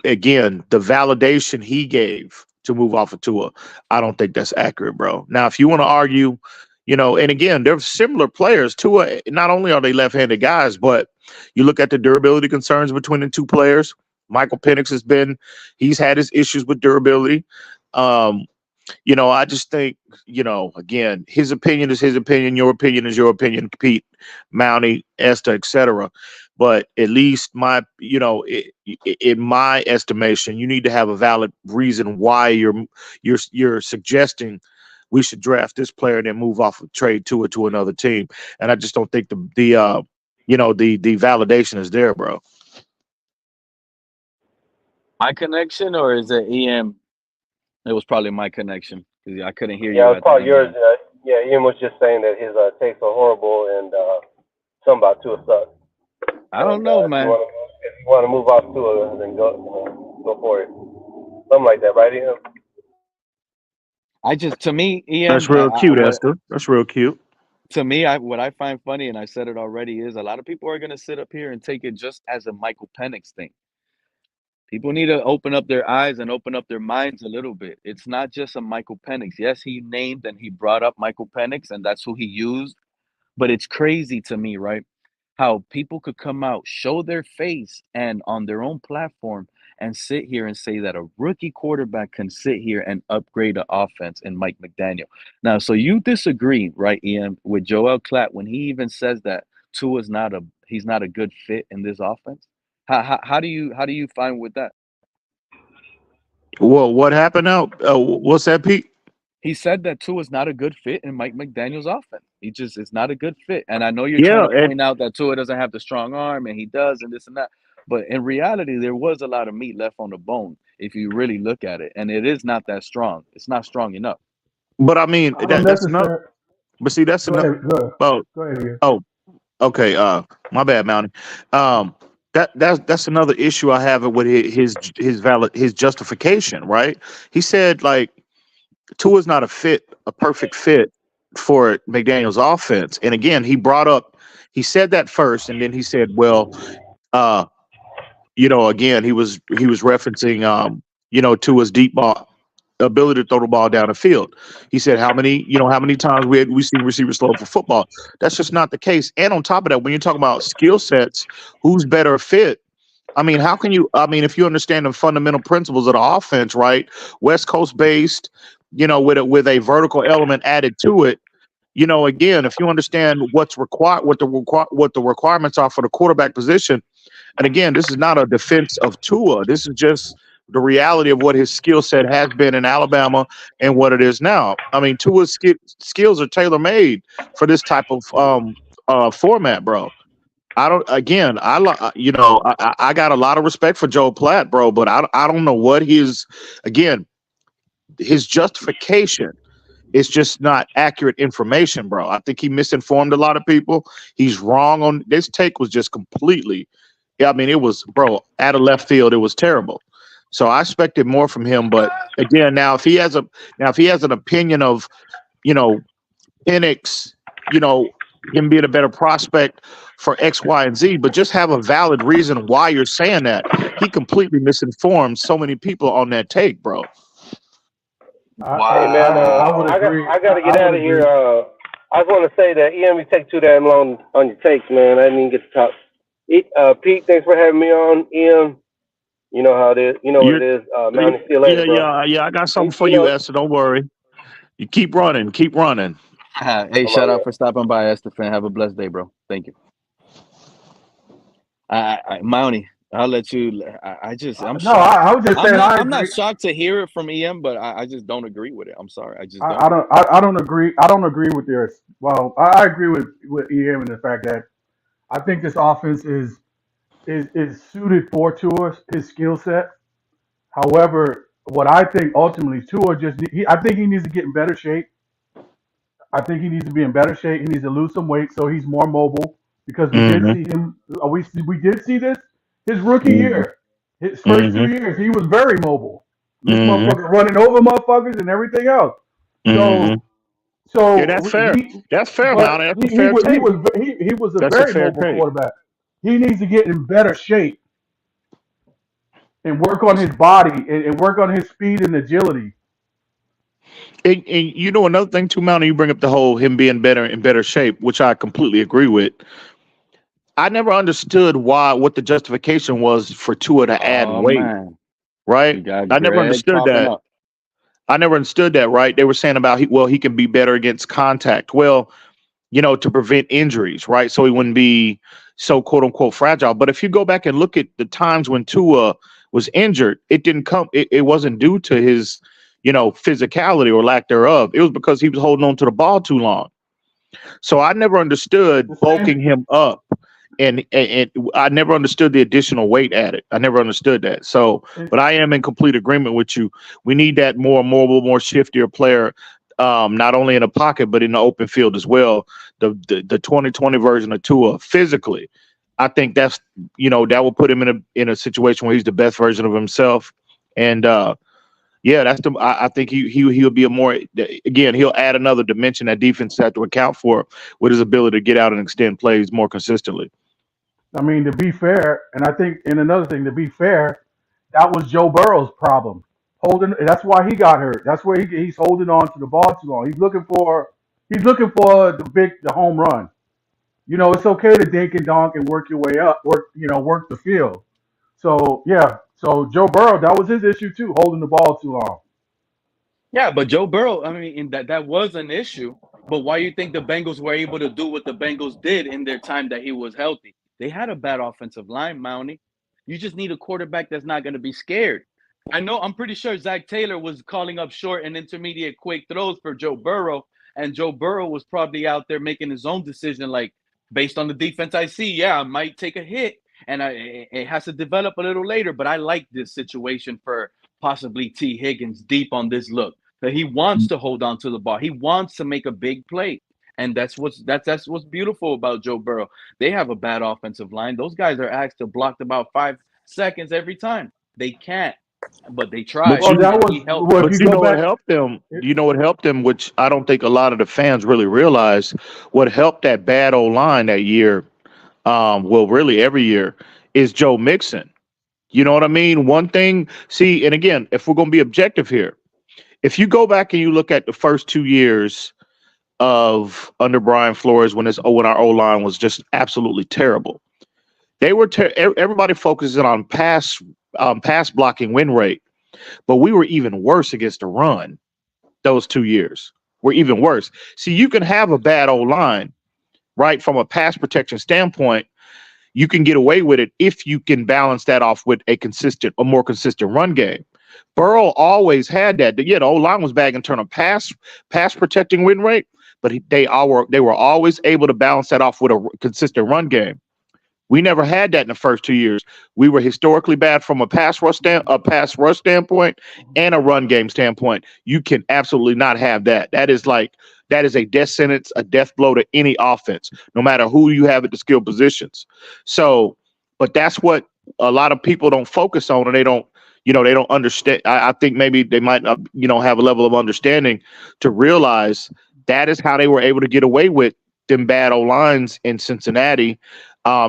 again, the validation he gave to move off of Tua, I don't think that's accurate, bro. Now, if you want to argue, and again, they're similar players. Tua, not only are they left-handed guys, but you look at the durability concerns between the two players. Michael Penix he's had his issues with durability. I just think, again, his opinion is his opinion, your opinion is your opinion, Pete, Mountie, Esther, etc. But at least in my estimation, you need to have a valid reason why you're suggesting we should draft this player and then move off of trade to another team. And I just don't think the validation is there, bro. My connection, or is it EM? It was probably my connection because I couldn't hear Yeah, you it was at the probably end yours. there. Yeah, Ian was just saying that his takes are horrible and something about Tua sucks. I don't And know, if you man. want to move off Tua, then go for it. Something like that, right, Ian? To me, That's EM, real cute, Esther. That's real cute. to me, what I find funny, and I said it already, is a lot of people are going to sit up here and take it just as a Michael Penix thing. People need to open up their eyes and open up their minds a little bit. It's not just a Michael Penix. Yes, he named and he brought up Michael Penix, and that's who he used. But it's crazy to me, right? How people could come out, show their face, and on their own platform, and sit here and say that a rookie quarterback can sit here and upgrade the offense in Mike McDaniel. Now, so you disagree, right, Ian, with Joel Klatt when he even says that he's not a good fit in this offense? How do you find with that? Well, what happened now? What's that, Pete? He said that Tua is not a good fit in Mike McDaniel's offense. He just is not a good fit. And I know you're trying Yeah, to point out that Tua doesn't have the strong arm and he does and this and that. But in reality, there was a lot of meat left on the bone if you really look at it. And it is not that strong. It's not strong enough. but I mean I don't that's enough. necessarily. But see, that's Go enough. ahead. Go ahead. Oh, Go ahead. Ian. oh, okay. My bad, Mountie. Um, that's another issue I have with his justification. Right? He said like Tua's not a perfect fit for McDaniel's offense. And again, he said that first, and then he said, well, uh, again, he was referencing Tua's deep ball ability to throw the ball down the field. He said how many times we seen receivers slow up for football. That's just not the case. And on top of that, when you're talking about skill sets, who's better fit? I mean, how can you? I mean, if you understand the fundamental principles of the offense, right? West Coast based, with a vertical element added to it. Again, if you understand what's required, what the requirements are for the quarterback position, and again, this is not a defense of Tua. This is just the reality of what his skill set has been in Alabama and what it is now. I mean, Tua's skills are tailor made for this type of format, bro. I don't. Again, I got a lot of respect for Joe Platt, bro, but I don't know what his justification is just not accurate information, bro. I think he misinformed a lot of people. He's wrong on this take was just completely. Yeah, I mean, it was, bro, out of left field. It was terrible. So I expected more from him. But again, if he has an opinion of, you know, Penix, him being a better prospect for X, Y, and Z, but just have a valid reason why you're saying that. He completely misinformed so many people on that take, bro. Hey man, I would agree. I got to get I out would of here. agree. I just want to say that Ian, you take too damn long on your takes, man. I didn't even get to talk. Pete, thanks for having me on. Ian, you know how it is. You know what You're, it is. Man, see you later, bro. yeah. I got something for You you, know, Esther. Don't worry. You keep running. Keep running. Hey, I'm out shout here. out for stopping by, Estefan. Have a blessed day, bro. Thank you. Mountie, I'll let you. I'm No, shocked. I was just I'm saying not. I I'm not agree. shocked to hear it from EM, but I just don't agree with it. I'm sorry. I just I don't. don't. I don't agree. I don't agree with their. Well, I agree with EM in the fact that I think this offense is suited for Tua, his skill set. However, what I think ultimately Tua I think he needs to get in better shape. I think he needs to be in better shape. He needs to lose some weight so he's more mobile because we did Mm-hmm. see him. We did see this his rookie Mm-hmm. year, his first Mm-hmm. 2 years. He was very mobile. This Mm-hmm. motherfucker running over motherfuckers and everything else. Mm-hmm. So Yeah, that's fair. he, That's fair, but Mountie. That's a fair take. he was a That's a very fair mobile take. quarterback. He needs to get in better shape and work on his body and work on his speed and agility. And you know another thing too, Mountie, you bring up the whole him being better in better shape, which I completely agree with. I never understood what the justification was for Tua to add Oh weight, man, right? you got I never Greg understood popping that. up. I never understood that, right? They were saying about he can be better against contact. Well, to prevent injuries, right? So he wouldn't be so quote unquote fragile. But if you go back and look at the times when Tua was injured, it didn't come, it wasn't due to his, physicality or lack thereof. It was because he was holding on to the ball too long. So I never understood The same. bulking him up. And I never understood the additional weight added. I never understood that. So, And, but I am in complete agreement with you. We need that more mobile, more shiftier player, not only in the pocket but in the open field as well. The 2020 version of Tua physically, I think that will put him in a situation where he's the best version of himself. And yeah, I think he'll be a more, again, he'll add another dimension that defense have to account for with his ability to get out and extend plays more consistently. I mean, to be fair, and I think, and another thing, to be fair, that was Joe Burrow's problem. Holding. That's why he got hurt. That's where he's holding on to the ball too long. He's looking for the home run. It's okay to dink and donk and work your way up, work the field. So yeah, so Joe Burrow, that was his issue too, holding the ball too long. Yeah, but Joe Burrow, I mean, that was an issue. But why you think the Bengals were able to do what the Bengals did in their time that he was healthy? They had a bad offensive line, Mountie. You just need a quarterback that's not going to be scared. I'm pretty sure Zach Taylor was calling up short and intermediate quick throws for Joe Burrow, and Joe Burrow was probably out there making his own decision, like based on the defense I see. Yeah, I might take a hit, and it has to develop a little later. But I like this situation for possibly T. Higgins deep on this look. That he wants to hold on to the ball. He wants to make a big play. And that's what's beautiful about Joe Burrow. They have a bad offensive line. Those guys are asked to block about 5 seconds every time. They can't, but they try, But Well, you that and was he helps. well. If but you you go know what back, helped them? You know what helped them, which I don't think a lot of the fans really realize. What helped that bad old line that year, well, really every year, is Joe Mixon. You know what I mean? One thing, see, and again, if we're gonna be objective here, if you go back and you look at the first 2 years of under Brian Flores when our O line was just absolutely terrible. Everybody focuses on pass blocking win rate, but we were even worse against the run. Those 2 years were even worse. See, you can have a bad O line, right? From a pass protection standpoint, you can get away with it if you can balance that off with a more consistent run game. Burrow always had that. Yeah, the O line was bad in terms of pass protecting win rate, but they were always able to balance that off with a consistent run game. We never had that in the first 2 years. We were historically bad from a pass rush standpoint and a run game standpoint. You can absolutely not have that. That is a death sentence, a death blow to any offense, no matter who you have at the skill positions. So, but that's what a lot of people don't focus on, and they don't understand. I think maybe they might not, have a level of understanding to realize that is how they were able to get away with them bad O lines in Cincinnati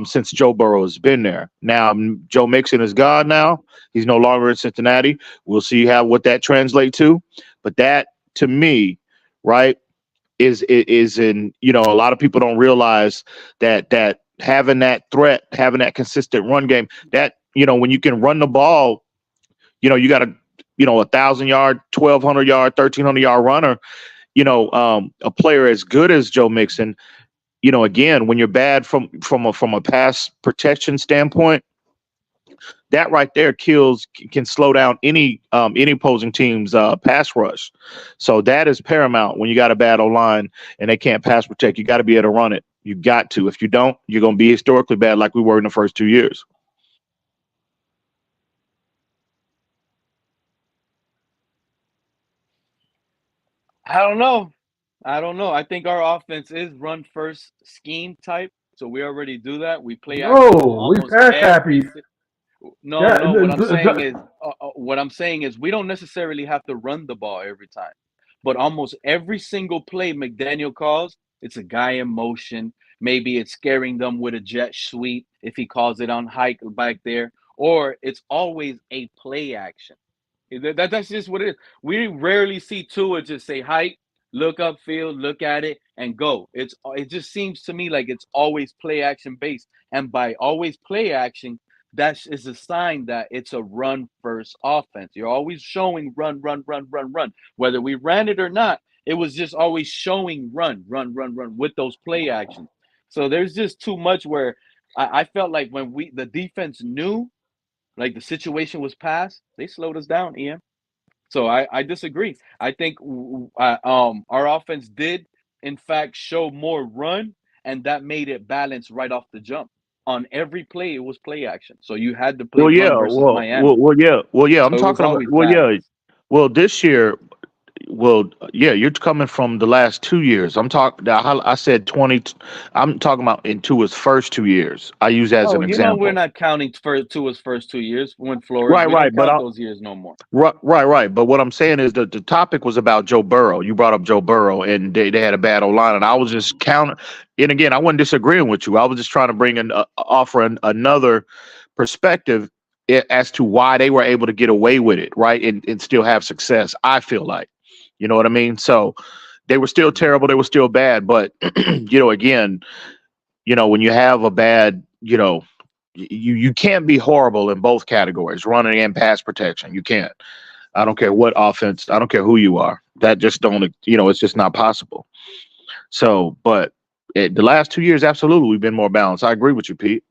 since Joe Burrow has been there. Now, Joe Mixon is gone now. He's no longer in Cincinnati. We'll see what that translates to. But that, to me, right, is in, a lot of people don't realize that having that threat, having that consistent run game, that, when you can run the ball, you got a 1,000-yard, 1,200-yard, 1,300-yard runner, a player as good as Joe Mixon. Again, when you're bad from a pass protection standpoint, that right there can slow down any opposing team's pass rush. So that is paramount when you got a bad O-line and they can't pass protect. You got to be able to run it. You got to. If you don't, you're going to be historically bad like we were in the first 2 years. I don't know. I think our offense is run first scheme type, so we already do that. We play action No, we almost pass every. happy. No, That, no. What I'm saying is, we don't necessarily have to run the ball every time, but almost every single play McDaniel calls, it's a guy in motion. Maybe it's scaring them with a jet sweep if he calls it on hike back there, or it's always a play action. That's just what it is. We rarely see Tua just say hike, look upfield, look at it, and go. It just seems to me like it's always play action based, and by always play action, that is a sign that it's a run first offense. You're always showing run, run, run, run, run. Whether we ran it or not, it was just always showing run, run, run, run with those play actions. So there's just too much where I felt like when the defense knew like the situation was passed, they slowed us down, Ian. So I disagree. I think our offense did in fact show more run, and that made it balanced right off the jump. On every play, it was play action. So you had to play Well, yeah. run versus Miami. Well, yeah. I'm So it was talking about. always Well, yeah. balanced. Well, this year. Well, yeah. You're coming from the last 2 years. I'm talking. I said 20. I'm talking about in Tua's first 2 years. I use as Oh, an we're example. not counting for Tua's first 2 years when Flores. Right, We don't right. But count those years no more. right. But what I'm saying is that the topic was about Joe Burrow. You brought up Joe Burrow, and they had a bad O line, and I was just counting. And again, I wasn't disagreeing with you. I was just trying to bring offer another perspective as to why they were able to get away with it, right, and still have success. I feel like, you know what I mean. So they were still terrible. They were still bad, but again, when you have a bad, you can't be horrible in both categories, running and pass protection. You can't. I don't care what offense. I don't care who you are. That just don't. It's just not possible. So, but the last 2 years, absolutely, we've been more balanced. I agree with you, Pete.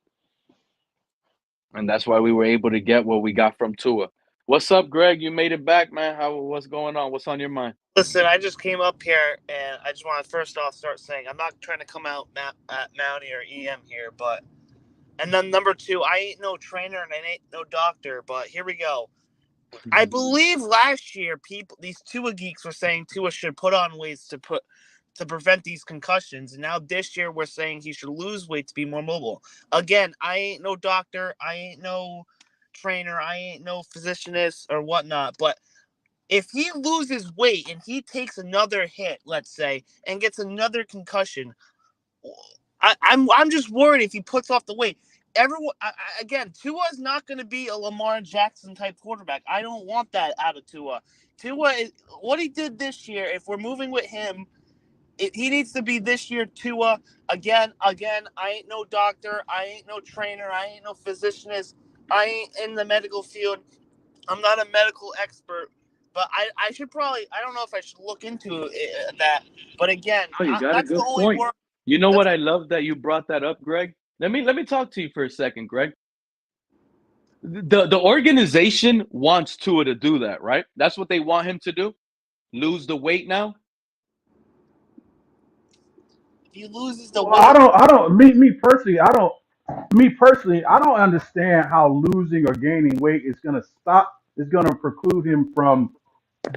And that's why we were able to get what we got from Tua. What's up, Greg? You made it back, man. What's going on? What's on your mind? Listen, I just came up here, and I just want to first off start saying I'm not trying to come out at Mountie or EM here, but and then number two, I ain't no trainer and I ain't no doctor, but here we go. I believe last year these Tua geeks were saying Tua should put on weights to prevent these concussions, and now this year we're saying he should lose weight to be more mobile. Again, I ain't no doctor, I ain't no trainer, I ain't no physicianist or whatnot, but if he loses weight and he takes another hit, let's say, and gets another concussion, I'm just worried if he puts off the weight. Again, Tua's not going to be a Lamar Jackson type quarterback. I don't want that out of Tua. Tua is what he did this year. If we're moving with him, he needs to be this year. Tua again. I ain't no doctor. I ain't no trainer. I ain't no physicianist. I ain't in the medical field. I'm not a medical expert. But I should probably, I don't know if I should look into that. But again, Oh, you got a that's the good only point. word. You know what? I love that you brought that up, Greg. Let me talk to you for a second, Greg. The organization wants Tua to do that, right? That's what they want him to do. Lose the weight now. If he loses the Well, weight, I don't. Me personally, I don't. Me personally, I don't understand how losing or gaining weight is going to stop. Is going to preclude him from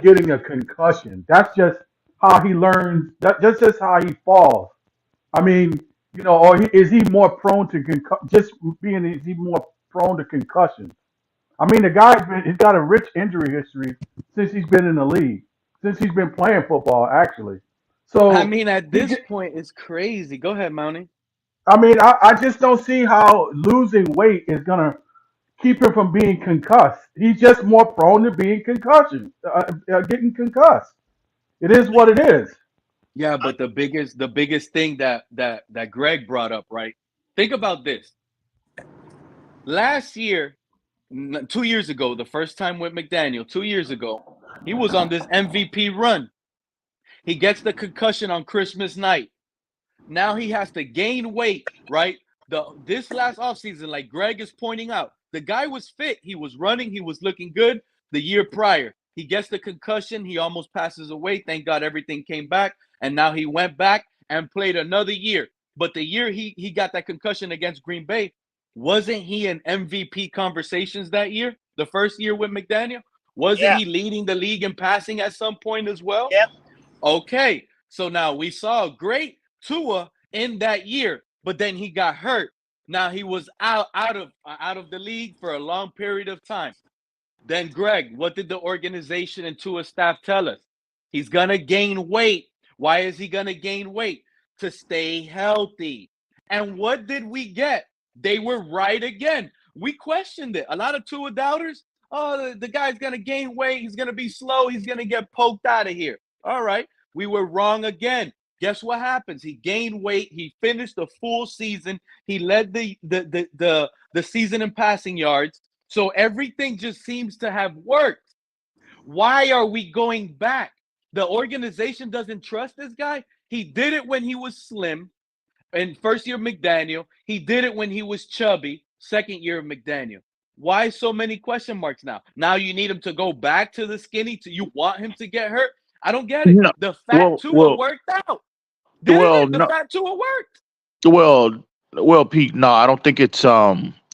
getting a concussion. That's just how he learns. That's just how he falls. I mean, or is he more prone to just being? Is he more prone to concussion? I mean, he's got a rich injury history since he's been in the league, since he's been playing football, actually. I So mean, at he this get, point, it's crazy. Go ahead, Mountie. I mean, I just don't see how losing weight is gonna keep him from being concussed. He's just more prone to being getting concussed. It is what it is. Yeah, but the biggest thing that Greg brought up, right? Think about this. Last year, 2 years ago, the first time with McDaniel, 2 years ago, he was on this MVP run. He gets the concussion on Christmas night. Now he has to gain weight, right? This last offseason, like Greg is pointing out, The guy was fit. He was running. He was looking good the year prior. He gets the concussion. He almost passes away. Thank God everything came back. And now he went back and played another year. But the year he got that concussion against Green Bay, wasn't he in MVP conversations that year? The first year with McDaniel? Wasn't Yeah. he leading the league in passing at some point as well? Yep. Okay. So now we saw a great Tua in that year, but then he got hurt. Now he was out of the league for a long period of time. Then Greg, what did the organization and Tua staff tell us? He's gonna gain weight. Why is he gonna gain weight? To stay healthy. And what did we get? They were right again. We questioned it. A lot of Tua doubters. Oh, the guy's gonna gain weight. He's gonna be slow. He's gonna get poked out of here. All right, we were wrong again. Guess what happens? He gained weight. He finished the full season. He led the season in passing yards. So everything just seems to have worked. Why are we going back? The organization doesn't trust this guy. He did it when he was slim in first year of McDaniel. He did it when he was chubby, second year of McDaniel. Why so many question marks now? Now you need him to go back to the skinny. You want him to get hurt? I don't get it. No, The fat Tua worked out. Didn't well, it? The no, fat Tua worked. well, Pete. No, I don't think it's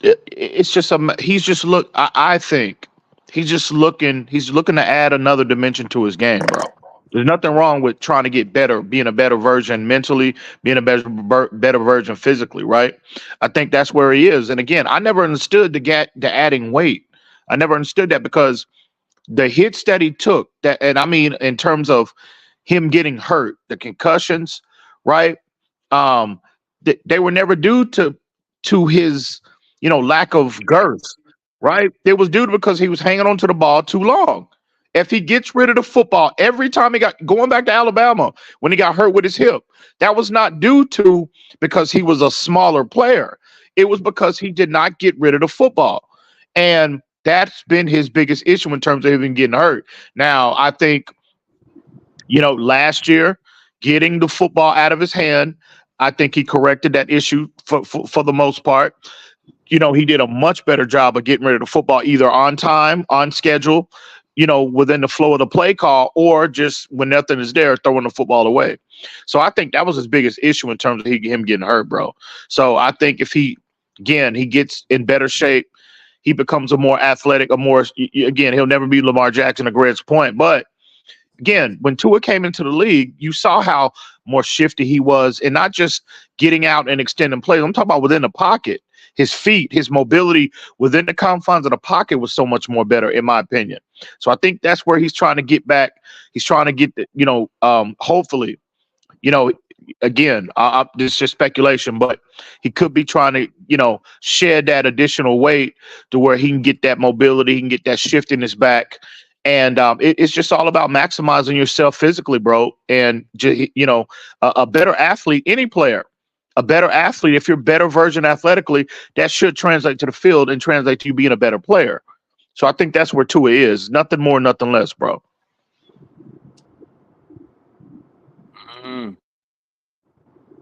it's just he's just I think he's just looking. He's looking to add another dimension to his game, bro. There's nothing wrong with trying to get better, being a better version mentally, being a better version physically, right? I think that's where he is. And again, I never understood the adding weight. I never understood that because the hits that he took, that, and I mean in terms of him getting hurt, the concussions, right? They were never due to his lack of girth, right? It was due to because he was hanging on to the ball too long. If he gets rid of the football every time he got going back to Alabama when he got hurt with his hip, that was not due to because he was a smaller player. It was because he did not get rid of the football. And that's been his biggest issue in terms of him getting hurt. Now, I think, last year, getting the football out of his hand, I think he corrected that issue for the most part. He did a much better job of getting rid of the football either on time, on schedule, within the flow of the play call, or just when nothing is there, throwing the football away. So I think that was his biggest issue in terms of him getting hurt, bro. So I think if he gets in better shape, he becomes a more athletic, again, he'll never be Lamar Jackson to Greg's point. But again, when Tua came into the league, you saw how more shifty he was, and not just getting out and extending plays. I'm talking about within the pocket. His feet, his mobility within the confines of the pocket was so much more better, in my opinion. So I think that's where he's trying to get back. He's trying to get, hopefully, again, this is just speculation, but he could be trying to, shed that additional weight to where he can get that mobility, he can get that shift in his back. And it's just all about maximizing yourself physically, bro. And, a better athlete, any player, a better athlete, if you're a better version athletically, that should translate to the field and translate to you being a better player. So I think that's where Tua is. Nothing more, nothing less, bro.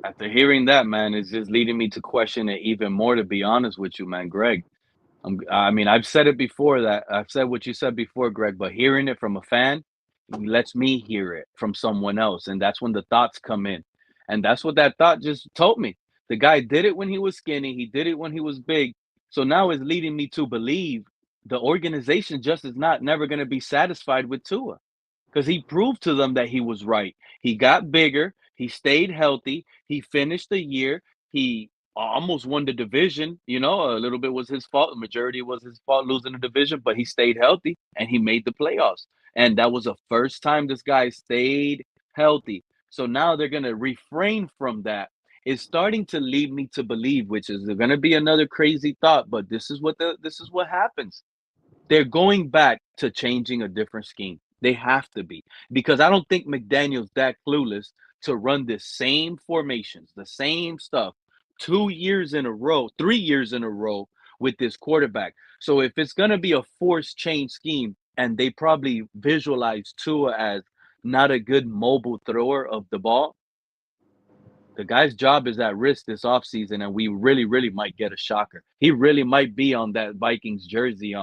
After hearing that, man, it's just leading me to question it even more, to be honest with you, man, Greg. I've said it before that I've said what you said before, Greg, but hearing it from a fan lets me hear it from someone else. And that's when the thoughts come in. And that's what that thought just told me. The guy did it when he was skinny, he did it when he was big. So now it's leading me to believe the organization just is not never going to be satisfied with Tua because he proved to them that he was right. He got bigger, he stayed healthy, he finished the year, he almost won the division. A little bit was his fault. The majority was his fault losing the division, but he stayed healthy and he made the playoffs. And that was the first time this guy stayed healthy. So now they're going to refrain from that. It's starting to lead me to believe, which is going to be another crazy thought, but this is what happens. They're going back to changing a different scheme. They have to be, because I don't think McDaniel's that clueless to run the same formations, the same stuff 2 years in a row, 3 years in a row with this quarterback. So if it's going to be a forced change scheme, and they probably visualize Tua as not a good mobile thrower of the ball, The guy's job is at risk this offseason, and we really, really might get a shocker. He really might be on that Vikings jersey,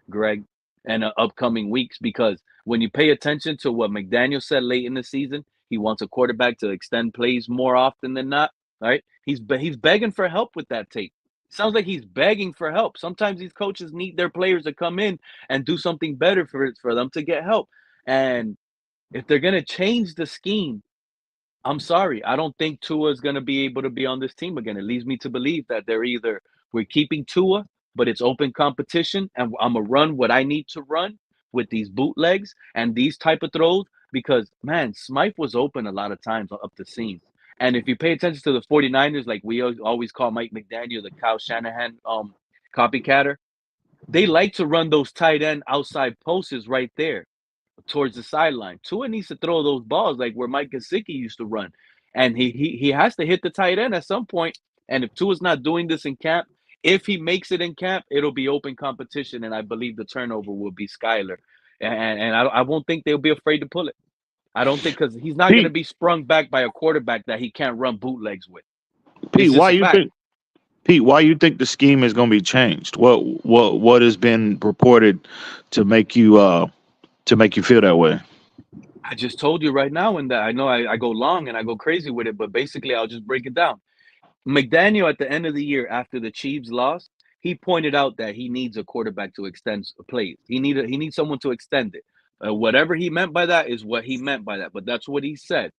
Greg, and upcoming weeks, because when you pay attention to what McDaniel said late in the season, he wants a quarterback to extend plays more often than not. Right? He's begging for help with that tape. Sounds like he's begging for help. Sometimes these coaches need their players to come in and do something better for them to get help. And if they're gonna change the scheme, I'm sorry. I don't think Tua is going to be able to be on this team again. It leads me to believe that we're keeping Tua, but it's open competition, and I'm gonna run what I need to run with these bootlegs and these type of throws, because man, Smythe was open a lot of times up the seam. And if you pay attention to the 49ers, like we always call Mike McDaniel the Kyle Shanahan copycatter, they like to run those tight end outside posts right there towards the sideline. Tua needs to throw those balls like where Mike Gesicki used to run, and he has to hit the tight end at some point. And if Tua's not doing this in camp, if he makes it in camp, it'll be open competition, and I believe the turnover will be Skyler, and I won't think they'll be afraid to pull it. I don't think, because he's not going to Pete, be sprung back by a quarterback that he can't run bootlegs with. It's Pete, just why a you fact. think Pete, why you think the scheme is going to be changed? What has been reported to make you feel that way? I just told you right now, and that I know I go long and I go crazy with it, but basically I'll just break it down. McDaniel, at the end of the year after the Chiefs lost, he pointed out that he needs a quarterback to extend plays. He needs someone to extend it. Whatever he meant by that is what he meant by that, but that's what he said.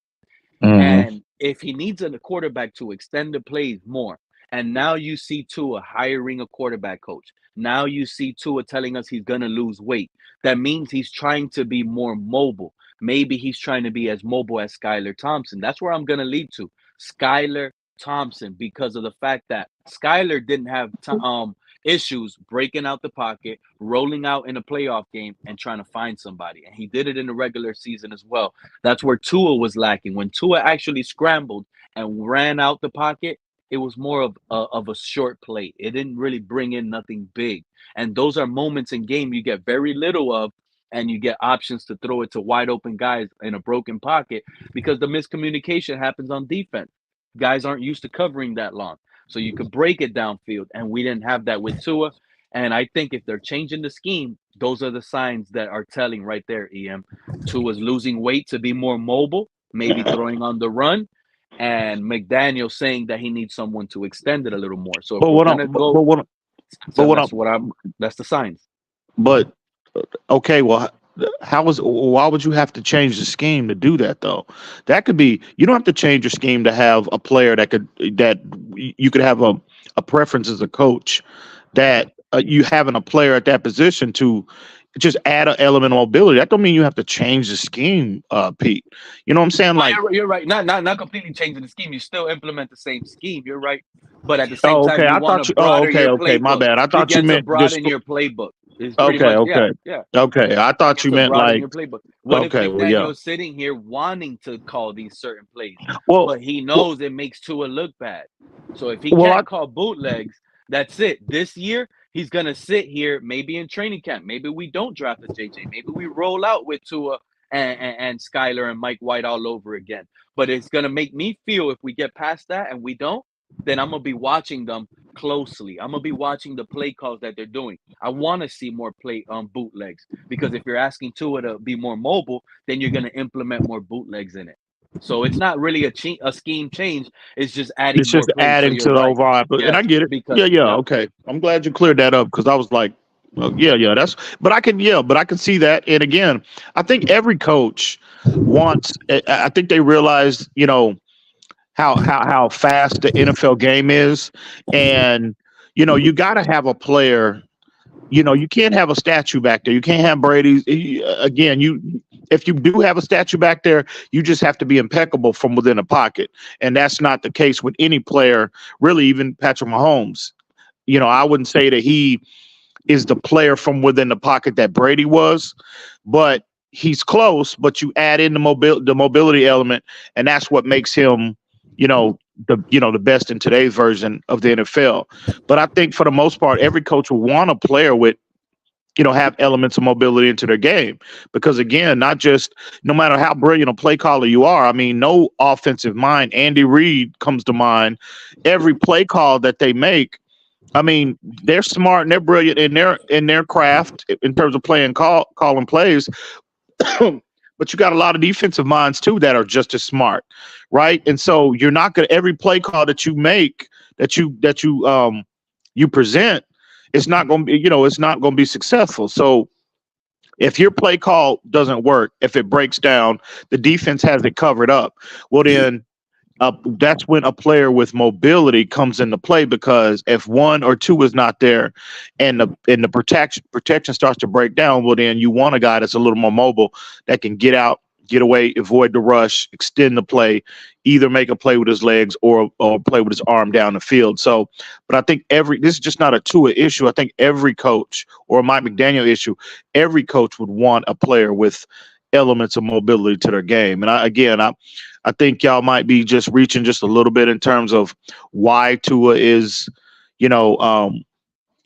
Mm-hmm. And if he needs a quarterback to extend the plays more, and now you see Tua hiring a quarterback coach. Now you see Tua telling us he's going to lose weight. That means he's trying to be more mobile. Maybe he's trying to be as mobile as Skylar Thompson. That's where I'm going to lead to. Skylar Thompson, because of the fact that Skylar didn't have issues breaking out the pocket, rolling out in a playoff game, and trying to find somebody. And he did it in the regular season as well. That's where Tua was lacking. When Tua actually scrambled and ran out the pocket, it was more of a short play. It didn't really bring in nothing big. And those are moments in game you get very little of, and you get options to throw it to wide open guys in a broken pocket, because the miscommunication happens on defense. Guys aren't used to covering that long. So you could break it downfield, and we didn't have that with Tua. And I think if they're changing the scheme, those are the signs that are telling right there, EM. Tua's losing weight to be more mobile, maybe throwing on the run, and McDaniel saying that he needs someone to extend it a little more. So if But we're what I'm, gonna go, but so what I'm, that's the signs. but okay, well, why would you have to change the scheme to do that though? That could be, you don't have to change your scheme to have a player that you could have a preference as a coach that you having a player at that position to just add an element of mobility. That don't mean you have to change the scheme, Pete. You know what I'm saying? No, Like, you're right. Not completely changing the scheme. You still implement the same scheme. You're right. But at the same oh, time, okay. you I want to thought you. Oh, broaden your okay. My playbook. bad. I You thought you get to meant just. broaden your playbook. It's pretty Okay, much, yeah, okay, yeah. okay. I You thought get you to meant broaden like. your playbook. What if Okay, well, yeah. McDaniel is sitting here wanting to call these certain plays, Well, but he well, knows it makes Tua look bad? So if he well, I can't call bootlegs, that's it. This year, he's gonna sit here, maybe in training camp. Maybe we don't draft a JJ. Maybe we roll out with Tua and Skyler and Mike White all over again. But it's gonna make me feel, if we get past that and we don't, then I'm gonna be watching them closely. I'm gonna be watching the play calls that they're doing. I want to see more play on bootlegs, because if you're asking Tua to be more mobile, then you're gonna implement more bootlegs in it. So it's not really a scheme change. It's just adding it's more just plays. So adding you're to the right. overall. And Yeah, I get it. because Yeah, yep. okay. I'm glad you cleared that up because I was like, well, yeah. That's. But I can see that. And again, I think every coach wants. I think they realize, how fast the NFL game is, and you got to have a player. You can't have a statue back there. You can't have Brady. Again, if you do have a statue back there, you just have to be impeccable from within the pocket, and that's not the case with any player. Really, even Patrick Mahomes. I wouldn't say that he is the player from within the pocket that Brady was, but he's close. But you add in the mobility element, and that's what makes him, the best in today's version of the NFL. But I think for the most part, every coach will want a player with have elements of mobility into their game. Because again, not just no matter how brilliant a play caller you are, I mean, no offensive mind. Andy Reid comes to mind. Every play call that they make, I mean, they're smart and they're brilliant in their craft in terms of calling plays. But you got a lot of defensive minds too that are just as smart, right? And so you're not gonna every play call that you make you present, it's not gonna be it's not gonna be successful. So if your play call doesn't work, if it breaks down, the defense has it covered up. Well, then that's when a player with mobility comes into play, because if one or two is not there, and the protection starts to break down, well then you want a guy that's a little more mobile that can get out, get away, avoid the rush, extend the play, either make a play with his legs or play with his arm down the field. So, but I think this is just not a Tua issue. I think every coach, or a Mike McDaniel issue, every coach would want a player with elements of mobility to their game. And I think y'all might be just reaching just a little bit in terms of why Tua is, you know, um,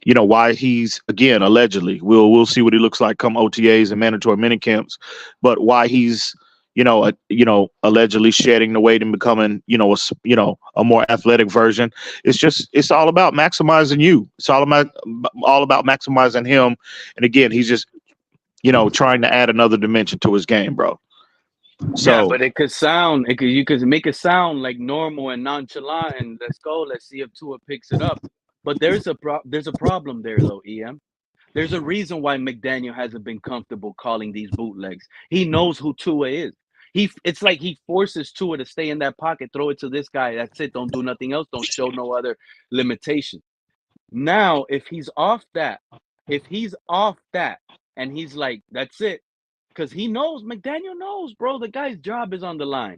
why he's, again, allegedly. We'll see what he looks like come OTAs and mandatory minicamps, but why he's, allegedly shedding the weight and becoming, a more athletic version. It's all about maximizing you. It's all about maximizing him. And again, he's just, trying to add another dimension to his game, bro. Yeah, So but you could make it sound like normal and nonchalant, and let's go. Let's see if Tua picks it up. But there's a problem there though, EM. There's a reason why McDaniel hasn't been comfortable calling these bootlegs. He knows who Tua is. It's like he forces Tua to stay in that pocket, throw it to this guy. That's it. Don't do nothing else. Don't show no other limitation. Now, if he's off that, and he's like, that's it, because McDaniel knows, bro, the guy's job is on the line.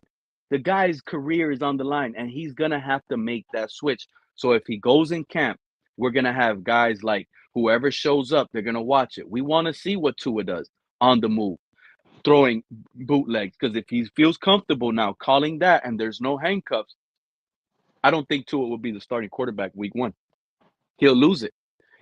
The guy's career is on the line, and he's going to have to make that switch. So if he goes in camp, we're going to have guys like whoever shows up, they're going to watch it. We want to see what Tua does on the move, throwing bootlegs, because if he feels comfortable now calling that and there's no handcuffs, I don't think Tua will be the starting quarterback week 1. He'll lose it.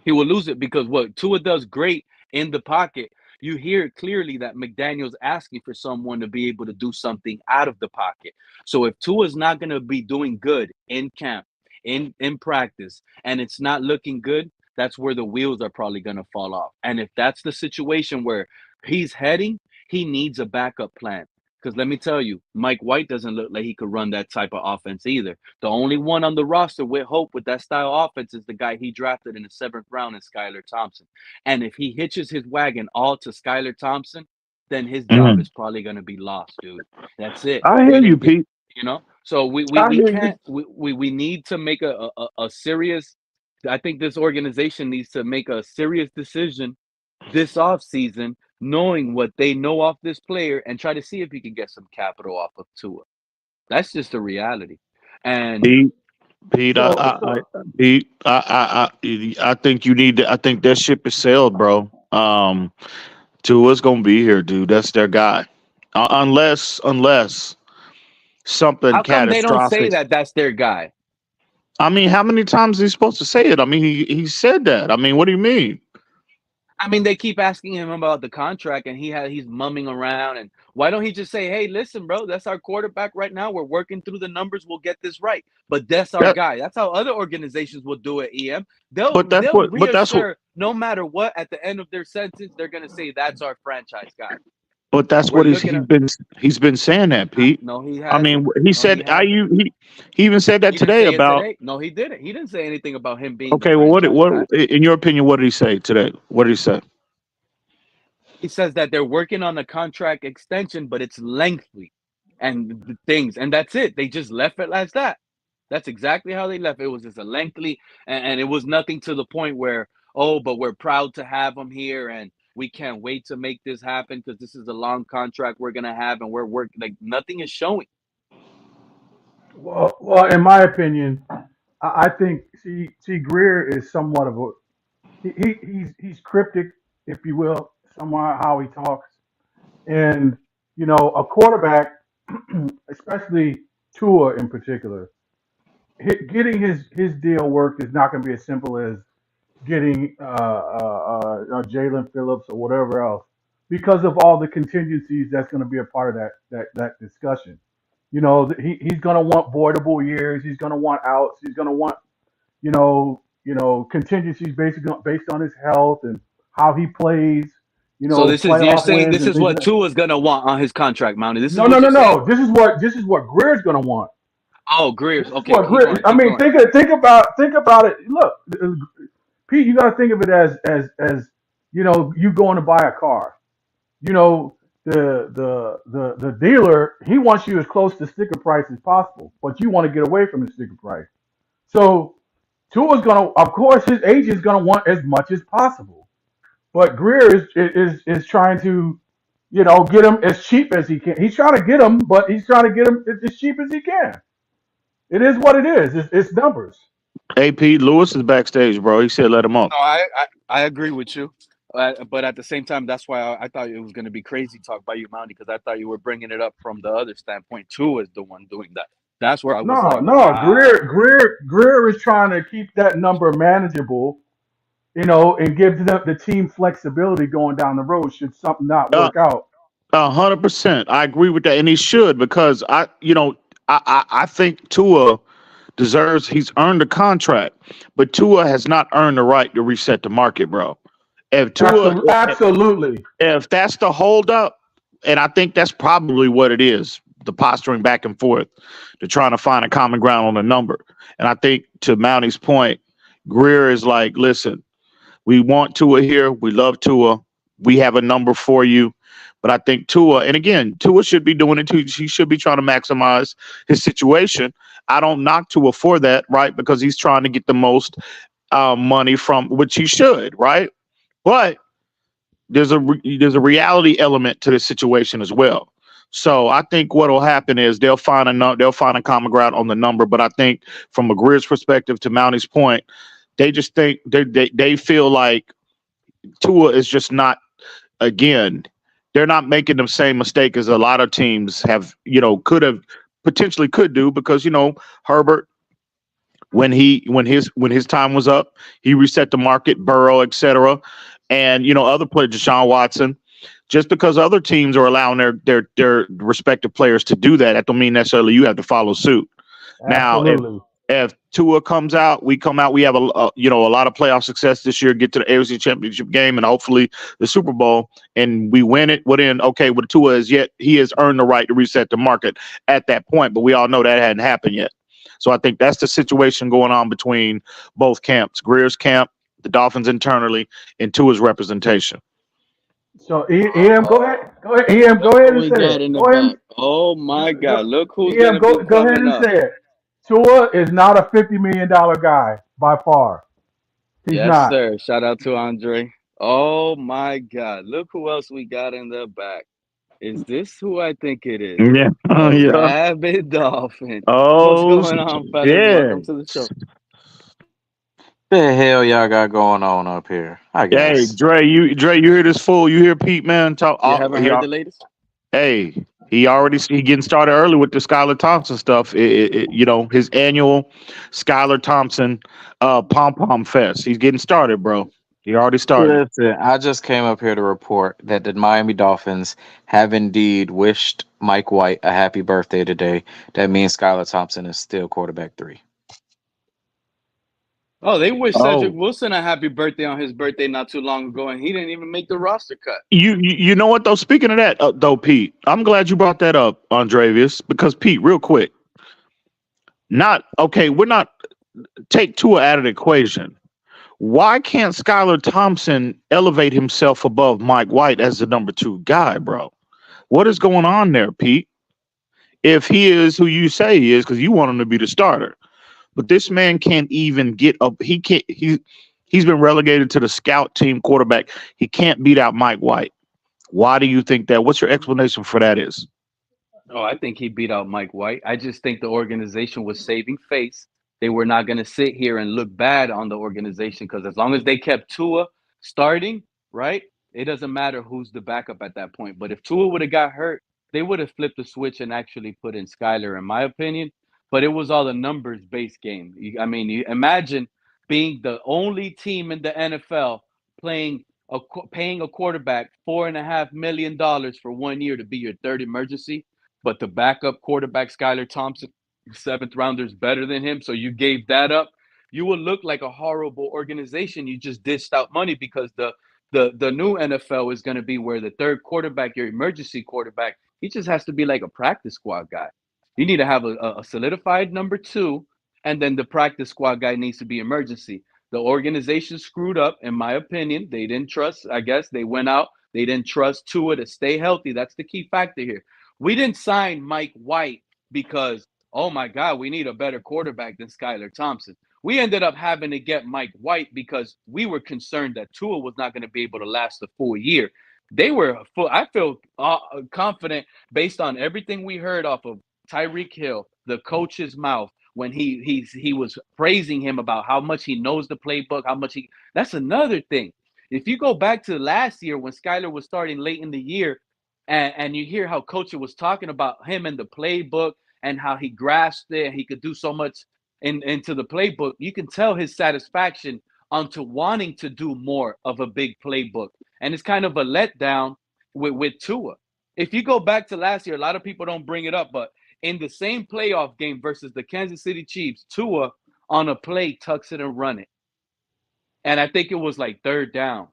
He will lose it because what Tua does great in the pocket, you hear clearly that McDaniel's asking for someone to be able to do something out of the pocket. So if Tua's not going to be doing good in camp, in practice, and it's not looking good, that's where the wheels are probably going to fall off. And if that's the situation where he's heading, he needs a backup plan. Because let me tell you, Mike White doesn't look like he could run that type of offense either. The only one on the roster with hope with that style offense is the guy he drafted in the 7th round in Skylar Thompson. And if he hitches his wagon all to Skylar Thompson, then his job mhm. is probably going to be lost, dude. That's it. I hear And you, if Pete. so I we hear you. can't we need to make a serious. I think this organization needs to make a serious decision this off season, knowing what they know off this player, and try to see if you can get some capital off of Tua. That's just the reality. And Pete, Pete, So so Pete, I think you need to. I think that ship is sailed, bro. Tua's gonna be here, dude. That's their guy. Unless something how come they don't say catastrophic. that that's their guy? I mean, how many times is he supposed to say it? I mean, he said that. I mean, what do you mean? I mean, they keep asking him about the contract, and he's mumming around. And why don't he just say, "Hey, listen, bro, that's our quarterback right now. We're working through the numbers. We'll get this right." But that's our That, guy. That's how other organizations will do it. EM. but that's They'll what. But that's what. reassure no matter what. At the end of their sentence, they're gonna say that's our franchise guy. But that's We're what looking at. he's been saying that, Pete. No, he I hasn't. mean, he No, he said hasn't. he even said that He didn't today say it about. today. No, he didn't. He didn't say anything about him being the Okay, well, franchise guy. what in your opinion, what did he say today? What did he say? He says that they're working on a contract extension, but it's lengthy and the things, and that's it. They just left it as that. That's exactly how they left it. It was just a lengthy, and it was nothing to the point where, oh, but we're proud to have him here, and we can't wait to make this happen because this is a long contract we're gonna have, and we're working. Like nothing is showing. in my opinion, I think see Greer is somewhat of a he's cryptic, if you will, somewhat how he talks, and a quarterback, especially Tua in particular, getting his deal worked is not going to be as simple as getting Jalen Phillips or whatever else because of all the contingencies that's going to be a part of that discussion. He's going to want voidable years. He's going to want outs. He's going to want contingencies based on his health and how he plays. So this is you're Playoff saying wins this and is things what like that. Tua's gonna want on his contract, Mounty. This is No, no, what no, you're saying? no. This is what Greer's going to want. Oh, Greer. This is Okay, what keep Greer. going, I keep mean, going. think about it. Look, Pete, you got to think of it as you going to buy a car. The dealer, he wants you as close to sticker price as possible, but you want to get away from the sticker price. So Tua's gonna, of course, his agent's gonna want as much as possible, but Greer is trying to, get him as cheap as he can. He's trying to get him, but he's trying to get him as cheap as he can. It is what it is. It's numbers. AP Lewis is backstage, bro. He said let him up. No, I agree with you, but at the same time, that's why I thought it was going to be crazy talk by you, Mounty, because I thought you were bringing it up from the other standpoint. Tua is the one doing that. That's where I was No, like, no. wow. Greer is trying to keep that number manageable, and give the team flexibility going down the road should something not Uh, work out. 100%. I agree with that, and he should because I think Tua deserves. He's earned a contract, but Tua has not earned the right to reset the market, bro. If Tua, Absolutely. if that's the holdup, and I think that's probably what it is, the posturing back and forth, to trying to find a common ground on the number. And I think to Mounty's point, Greer is like, listen, we want Tua here. We love Tua. We have a number for you. But I think Tua, and again, Tua should be doing it too. He should be trying to maximize his situation. I don't knock Tua for that, right? Because he's trying to get the most money from which he should, right? But there's a reality element to this situation as well. So I think what will happen is they'll find a common ground on the number. But I think from a Greer's perspective, to Mounty's point, they just think they feel like Tua is just not, again, they're not making the same mistake as a lot of teams have, could have potentially could do because Herbert, when his time was up, he reset the market, Burrow, etc. And other players, Deshaun Watson. Just because other teams are allowing their respective players to do that, that don't mean necessarily you have to follow suit. Now, Absolutely. if Tua comes out, we come out, we have a lot of playoff success this year, get to the AFC Championship game and hopefully the Super Bowl, and we win it. Well, then, okay, with Tua he has earned the right to reset the market at that point, but we all know that hadn't happened yet. So I think that's the situation going on between both camps, Greer's camp, the Dolphins internally, and Tua's representation. So EM, go ahead. Go ahead. EM, go Look ahead who and we say got it. in the Go ahead. back. Oh my God! Go, Look who's EM, gonna be go ahead coming and up. say it. Tua is not a $50 million guy by far. He's Yes, not. sir. Shout out to Andre. Oh my God! Look who else we got in the back. Is this who I think it is? Yeah, The yeah. rabid dolphin. What's Oh, going on, fellas? yeah. Welcome to the show. The hell y'all got going on up here? Hi Hey, guys. Dre, you hear this fool? You hear Pete, man? Talk. You haven't heard the latest? Hey, he getting started early with the Skylar Thompson stuff. His annual Skylar Thompson pom pom fest. He's getting started, bro. He already started. Listen, I just came up here to report that the Miami Dolphins have indeed wished Mike White a happy birthday today. That means Skylar Thompson is still quarterback 3. Oh, they wish Cedric Oh, Wilson a happy birthday on his birthday not too long ago, and he didn't even make the roster cut. you know what though? Speaking of that, though, Pete, I'm glad you brought that up, Andrevius, because Pete, real quick, not okay. We're not take Tua out of the equation. Why can't Skylar Thompson elevate himself above Mike White as the number 2 guy, bro? What is going on there, Pete? If he is who you say he is, because you want him to be the starter, but this man can't even get up. He can't. He's been relegated to the scout team quarterback. He can't beat out Mike White. Why do you think that? What's your explanation for that? Is Oh, I think he beat out Mike White. I just think the organization was saving face. They were not going to sit here and look bad on the organization because as long as they kept Tua starting, right, it doesn't matter who's the backup at that point. But if Tua would have got hurt, they would have flipped the switch and actually put in Skyler, in my opinion. But it was all a numbers based game. I mean, you imagine being the only team in the NFL paying a quarterback $4.5 million for 1 year to be your third emergency, but the backup quarterback Skylar Thompson, seventh rounder, is better than him. So you gave that up. You will look like a horrible organization. You just dished out money because the new NFL is going to be where the third quarterback, your emergency quarterback, he just has to be like a practice squad guy. You need to have a solidified number two, and then the practice squad guy needs to be emergency. The organization screwed up, in my opinion. They didn't trust, I guess. They went out. They didn't trust Tua to stay healthy. That's the key factor here. We didn't sign Mike White because, oh my God, we need a better quarterback than Skylar Thompson. We ended up having to get Mike White because we were concerned that Tua was not going to be able to last a full year. They were full. I feel confident based on everything we heard off of Tyreek Hill, the coach's mouth, when he was praising him about how much he knows the playbook, how much he. That's another thing. If you go back to last year when Skylar was starting late in the year, and you hear how Coach was talking about him and the playbook and how he grasped it and he could do so much into the playbook, you can tell his satisfaction onto wanting to do more of a big playbook. And it's kind of a letdown with Tua. If you go back to last year, a lot of people don't bring it up, but in the same playoff game versus the Kansas City Chiefs, Tua on a play tucks it and run it. And I think it was like third down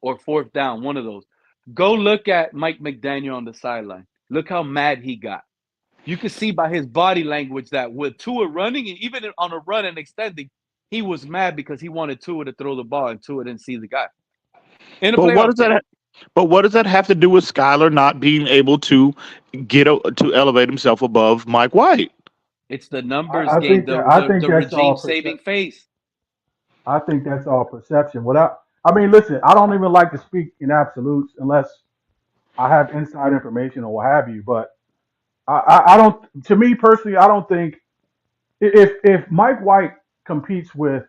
or fourth down, one of those. Go look at Mike McDaniel on the sideline. Look how mad he got. You can see by his body language that with Tua running, and even on a run and extending, he was mad because he wanted Tua to throw the ball and Tua didn't see the guy. In a But what playoff does game. what does that have to do with Skylar not being able to to elevate himself above Mike White? It's the numbers I game, think that I think the that's regime all saving face. I think that's all perception. I mean, listen, I don't even like to speak in absolutes unless I have inside information or what have you. But I don't. To me personally, I don't think if Mike White competes with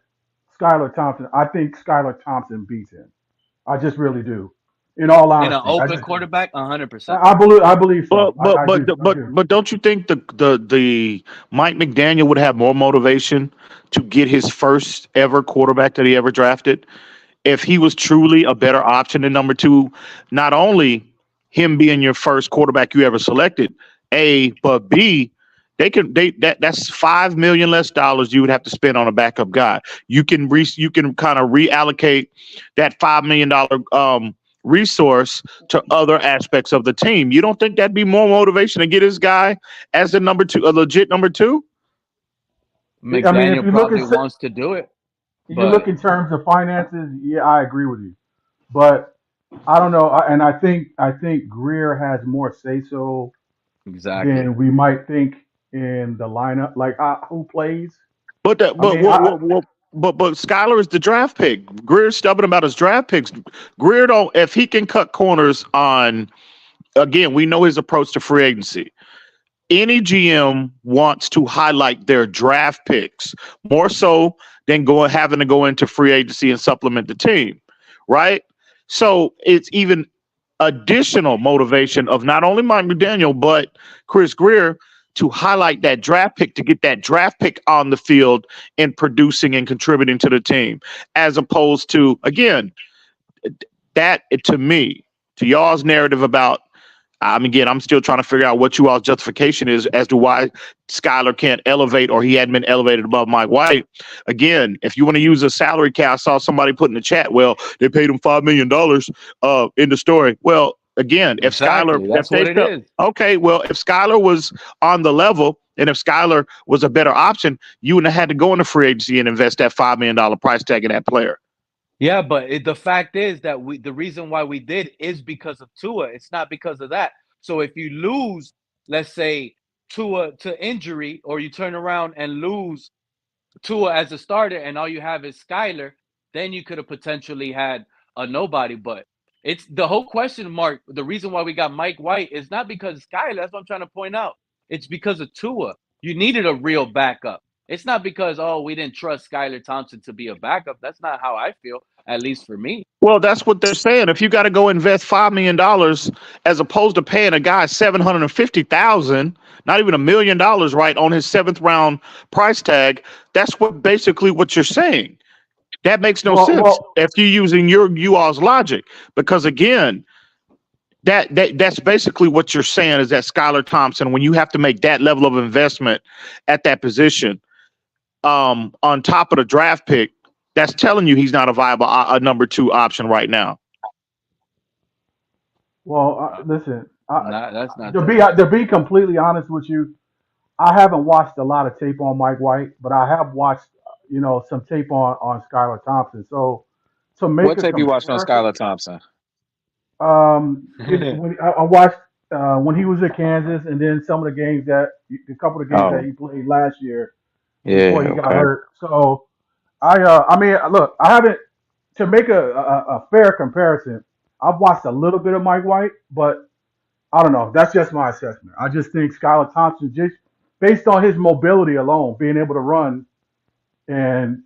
Skylar Thompson, I think Skylar Thompson beats him. I just really do. In all In an honesty, I open just do. quarterback, 100%. I believe But so. but I but do. I but do. but don't you think the Mike McDaniel would have more motivation to get his first ever quarterback that he ever drafted if he was truly a better option than number two? Not only him being your first quarterback you ever selected, A, but B, that's $5 million less dollars you would have to spend on a backup guy. You can kind of reallocate that $5 million resource to other aspects of the team. You don't think that'd be more motivation to get his guy as the number two, a legit number two? I mean, if McDaniel probably wants to do it, you look but in terms of finances, yeah, I agree with you. But I don't know, and I think Greer has more say so exactly. than we might think in the lineup, like who plays. But that, I but mean, but Skylar is the draft pick. Greer's stubborn about his draft picks. Greer don't if he can cut corners on again, we know his approach to free agency. Any GM wants to highlight their draft picks more so than having to go into free agency and supplement the team, right? So it's even additional motivation of not only Mike McDaniel but Chris Greer to highlight that draft pick to get that draft pick on the field and producing and contributing to the team, as opposed to again that to me to y'all's narrative about. Again, I'm still trying to figure out what you all's justification is as to why Skylar can't elevate or he hadn't been elevated above Mike White. Again, if you want to use a salary cap, I saw somebody put in the chat, well, they paid him $5 million in the story. Well, again, if Skylar, Exactly. That's what it is. okay, well, if Skylar was on the level and if Skylar was a better option, you wouldn't have had to go into free agency and invest that $5 million price tag in that player. Yeah, but the fact is that the reason why we did is because of Tua. It's not because of that. So if you lose, let's say, Tua to injury, or you turn around and lose Tua as a starter and all you have is Skylar, then you could have potentially had a nobody. But it's the whole question mark. The reason why we got Mike White is not because of Skylar. That's what I'm trying to point out. It's because of Tua. You needed a real backup. It's not because, oh, we didn't trust Skylar Thompson to be a backup. That's not how I feel, at least for me. Well, that's what they're saying. If you got to go invest $5 million as opposed to paying a guy $750,000, not even $1 million, right, on his seventh round price tag, that's basically what you're saying. That makes no Well, sense well, if you're using you all's logic. Because again, that's basically what you're saying is that Skylar Thompson, when you have to make that level of investment at that position, on top of the draft pick, that's telling you he's not a viable a number two option right now. well. Uh, Listen, that's not true. to be completely honest with you, I haven't watched a lot of tape on Mike White, but I have watched, some tape on Skylar Thompson. So to make What a tape you watched on comparison, Skylar Thompson? when I watched when he was at Kansas, and then some of the games a couple of games that Oh, he played last year before yeah, he got okay. hurt. So I mean, look, I haven't to make a fair comparison. I've watched a little bit of Mike White, but I don't know. That's just my assessment. I just think Skylar Thompson, just based on his mobility alone, being able to run and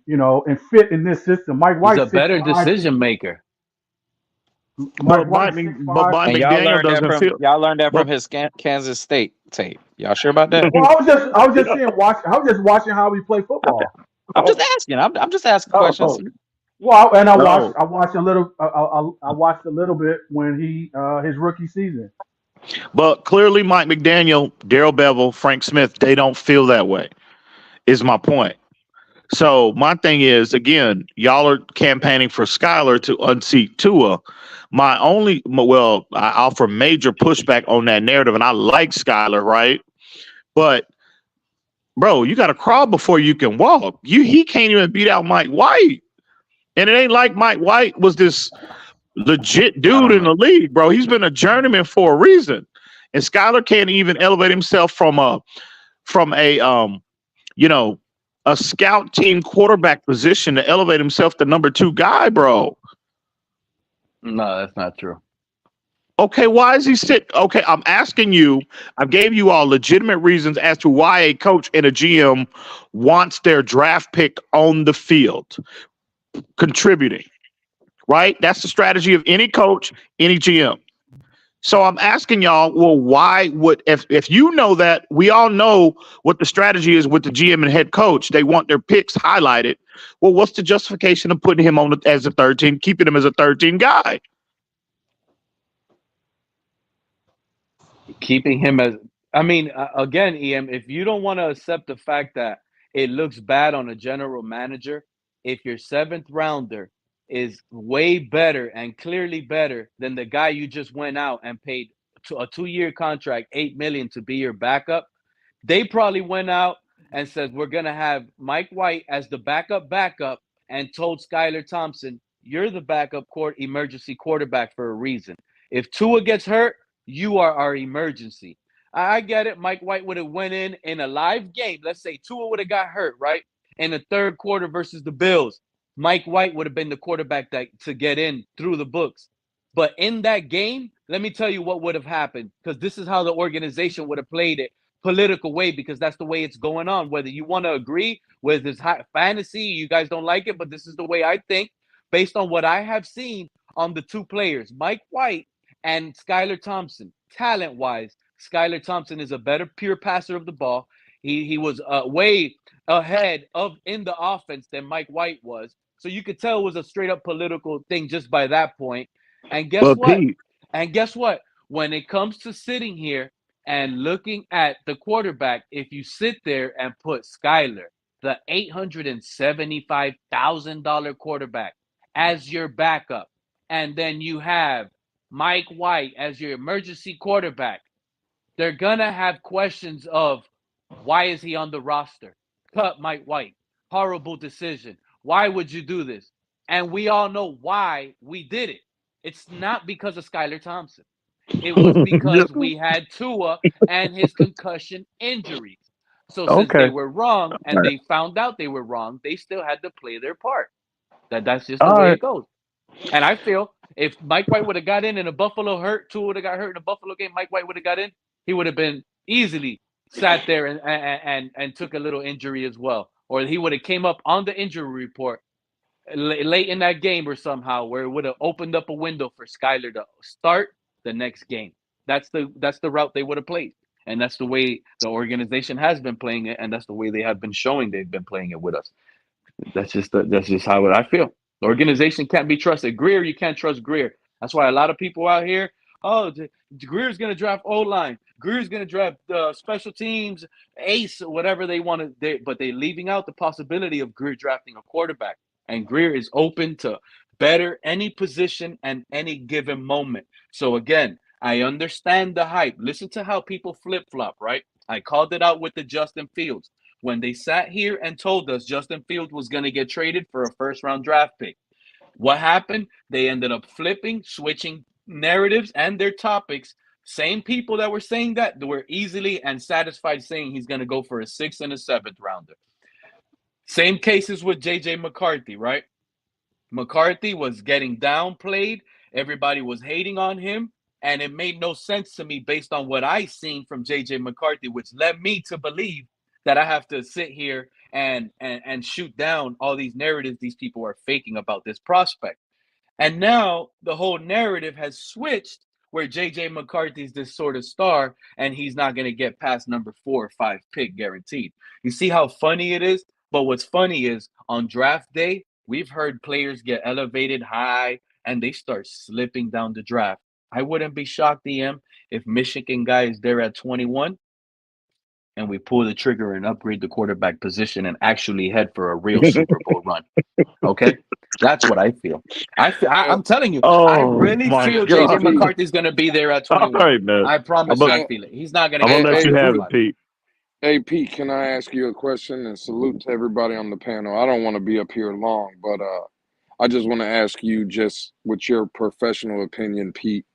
fit in this system. Mike He's White a six better five, decision maker. But Mike White Mike, six but five. Mike And y'all McDaniel learned that doesn't from feel. y'all learned that But from his Kansas State tape. Y'all sure about that? Well, I was just saying I was just watching how we play Okay. football. I'm just asking. I'm just asking questions. oh, Well, and no. I watched a little I watched a little bit when he his rookie season. But clearly, Mike McDaniel, Daryl Bevel, Frank Smith, they don't feel that way. Is my point. So my thing is, again, y'all are campaigning for Skyler to unseat Tua. I offer major pushback on that narrative, and I like Skyler, right? But bro, you got to crawl before you can walk. He can't even beat out Mike White, and it ain't like Mike White was this legit I dude don't in know. the league, bro. He's been a journeyman for a reason, and Skyler can't even elevate himself from a you know, a scout team quarterback position to elevate himself to number two guy, bro. No, that's not true. Okay, why is he sit? Okay, I'm asking you. I gave you all legitimate reasons as to why a coach and a GM wants their draft pick on the field, contributing. Right? That's the strategy of any coach, any GM. So I'm asking y'all, well, why would if you know that we all know what the strategy is with the GM and head coach, they want their picks highlighted. Well, what's the justification of putting him on as a 13, keeping him as a 13 guy? Keeping him as I mean, again, EM, if you don't want to accept the fact that it looks bad on a general manager, if your seventh rounder is way better and clearly better than the guy you just went out and paid to a 2 year contract, 8 million to be your backup, they probably went out and said, we're going to have Mike White as the backup, and told Skylar Thompson, you're the backup emergency quarterback for a reason. If Tua gets hurt, you are our emergency. I get it. Mike White would have went in a live game. Let's say Tua would have got hurt, right? In the third quarter versus the Bills. Mike White would have been the quarterback to get in through the books. But in that game, let me tell you what would have happened, because this is how the organization would have played it political way, because that's the way it's going on. Whether you want to agree with this fantasy, you guys don't like it, but this is the way I think based on what I have seen on the two players, Mike White and Skylar Thompson. Talent wise, Skylar Thompson is a better pure passer of the ball. He was way ahead of in the offense than Mike White was. So you could tell it was a straight up political thing just by that point. And guess But what? Pete, And guess what? When it comes to sitting here and looking at the quarterback, if you sit there and put Skyler, the $875,000 quarterback, as your backup, and then you have Mike White as your emergency quarterback, they're gonna have questions of why is he on the roster? Cut Mike White. Horrible decision. Why would you do this? And we all know why we did it. It's not because of Skylar Thompson. It was because we had Tua and his concussion injuries. So since they okay, were wrong all and right, they found out they were wrong, they still had to play their part. That's just the all way right. it goes. And I feel if Mike White would have got in and a Buffalo hurt, Tua would have got hurt in a Buffalo game, Mike White would have got in, he would have been easily sat there and took a little injury as well. Or he would have came up on the injury report late in that game or somehow where it would have opened up a window for Skyler to start the next game. That's the route they would have played. And that's the way the organization has been playing it, and that's the way they have been showing they've been playing it with us. That's just how I feel. The organization can't be trusted. Greer, you can't trust Greer. That's why a lot of people out here, oh, Greer's going to draft O-line. Greer's going to draft special teams, ace, whatever they want to. But they're leaving out the possibility of Greer drafting a quarterback. And Greer is open to better any position and any given moment. So again, I understand the hype. Listen to how people flip-flop, right? I called it out with the Justin Fields when they sat here and told us Justin Fields was going to get traded for a first-round draft pick. What happened? They ended up flipping, switching narratives and their topics. Same people that were saying that were easily and satisfied saying he's going to go for a 6th and a 7th rounder. Same cases with J.J. McCarthy, right? McCarthy was getting downplayed. Everybody was hating on him. And it made no sense to me based on what I seen from J.J. McCarthy, which led me to believe that I have to sit here and shoot down all these narratives these people are faking about this prospect. And now the whole narrative has switched where J.J. McCarthy's this sort of star and he's not going to get past number 4 or 5 pick guaranteed. You see how funny it is? But what's funny is on draft day, we've heard players get elevated high and they start slipping down the draft. I wouldn't be shocked, EM, if Michigan guy is there at 21 and we pull the trigger and upgrade the quarterback position and actually head for a real Super Bowl run. Okay? That's what I feel. I'm telling you, I Oh really my feel God. J.J. McCarthy's going to be there at All 21. right, man. I promise I'm you gonna, I feel it. He's not going to I'm gonna get let past you number have it, 5. Pete. Hey Pete, can I ask you a question and salute to everybody on the panel? I don't want to be up here long, but I just want to ask you, just with your professional opinion, Pete,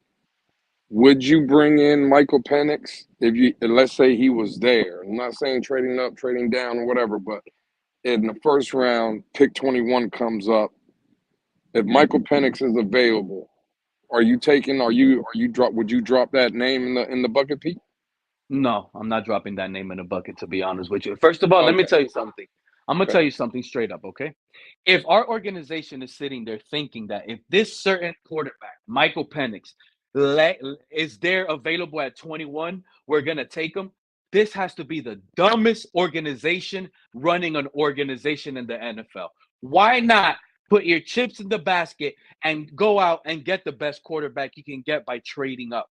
would you bring in Michael Penix if you, let's say he was there? I'm not saying trading up, trading down, or whatever, but in the first round, pick 21 comes up. If Michael Penix is available, would you drop that name in the bucket, Pete? No, I'm not dropping that name in a bucket, to be honest with you. First of all, let me Okay. tell you something. I'm going to Okay. tell you something straight up, okay? If our organization is sitting there thinking that if this certain quarterback, Michael Penix, is there available at 21, we're going to take him. This has to be the dumbest organization running an organization in the NFL. Why not put your chips in the basket and go out and get the best quarterback you can get by trading up?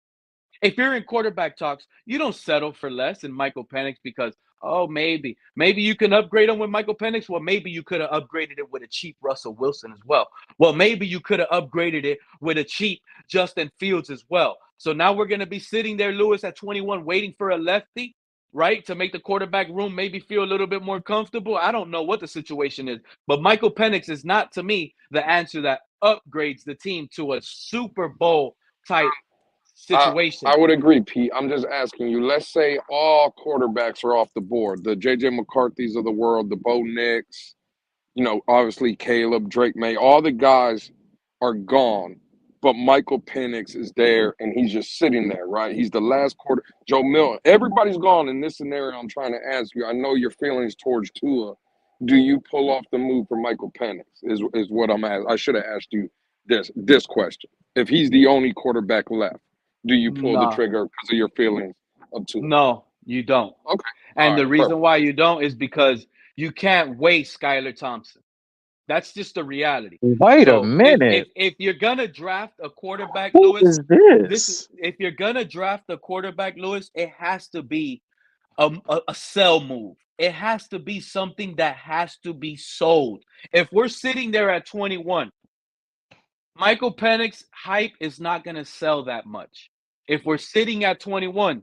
If you're in quarterback talks, you don't settle for less than Michael Penix because, oh, maybe you can upgrade him with Michael Penix. Well, maybe you could have upgraded it with a cheap Russell Wilson as well. Well, maybe you could have upgraded it with a cheap Justin Fields as well. So now we're going to be sitting there, Lewis, at 21, waiting for a lefty, right, to make the quarterback room maybe feel a little bit more comfortable. I don't know what the situation is, but Michael Penix is not, to me, the answer that upgrades the team to a Super Bowl type situation. I would agree, Pete. I'm just asking you. Let's say all quarterbacks are off the board. The J.J. McCarthy's of the world, the Bo Nicks, obviously Caleb, Drake May, all the guys are gone. But Michael Penix is there, and he's just sitting there, right? He's the last quarter. Joe Milton. Everybody's gone in this scenario. I'm trying to ask you. I know your feelings towards Tua. Do you pull off the move for Michael Penix? Is what I'm asking. I should have asked you this question. If he's the only quarterback left, do you pull the No, trigger because of your feelings of Tua? no, you don't. Okay. All And the right. reason Perfect. why you don't is because you can't waste Skylar Thompson. That's just the reality. Wait a So minute. if you're gonna draft a quarterback, Who Lewis, is this? if you're gonna draft a quarterback, Lewis, it has to be a sell move. It has to be something that has to be sold. If we're sitting there at 21, Michael Penix hype is not gonna sell that much. If we're sitting at 21,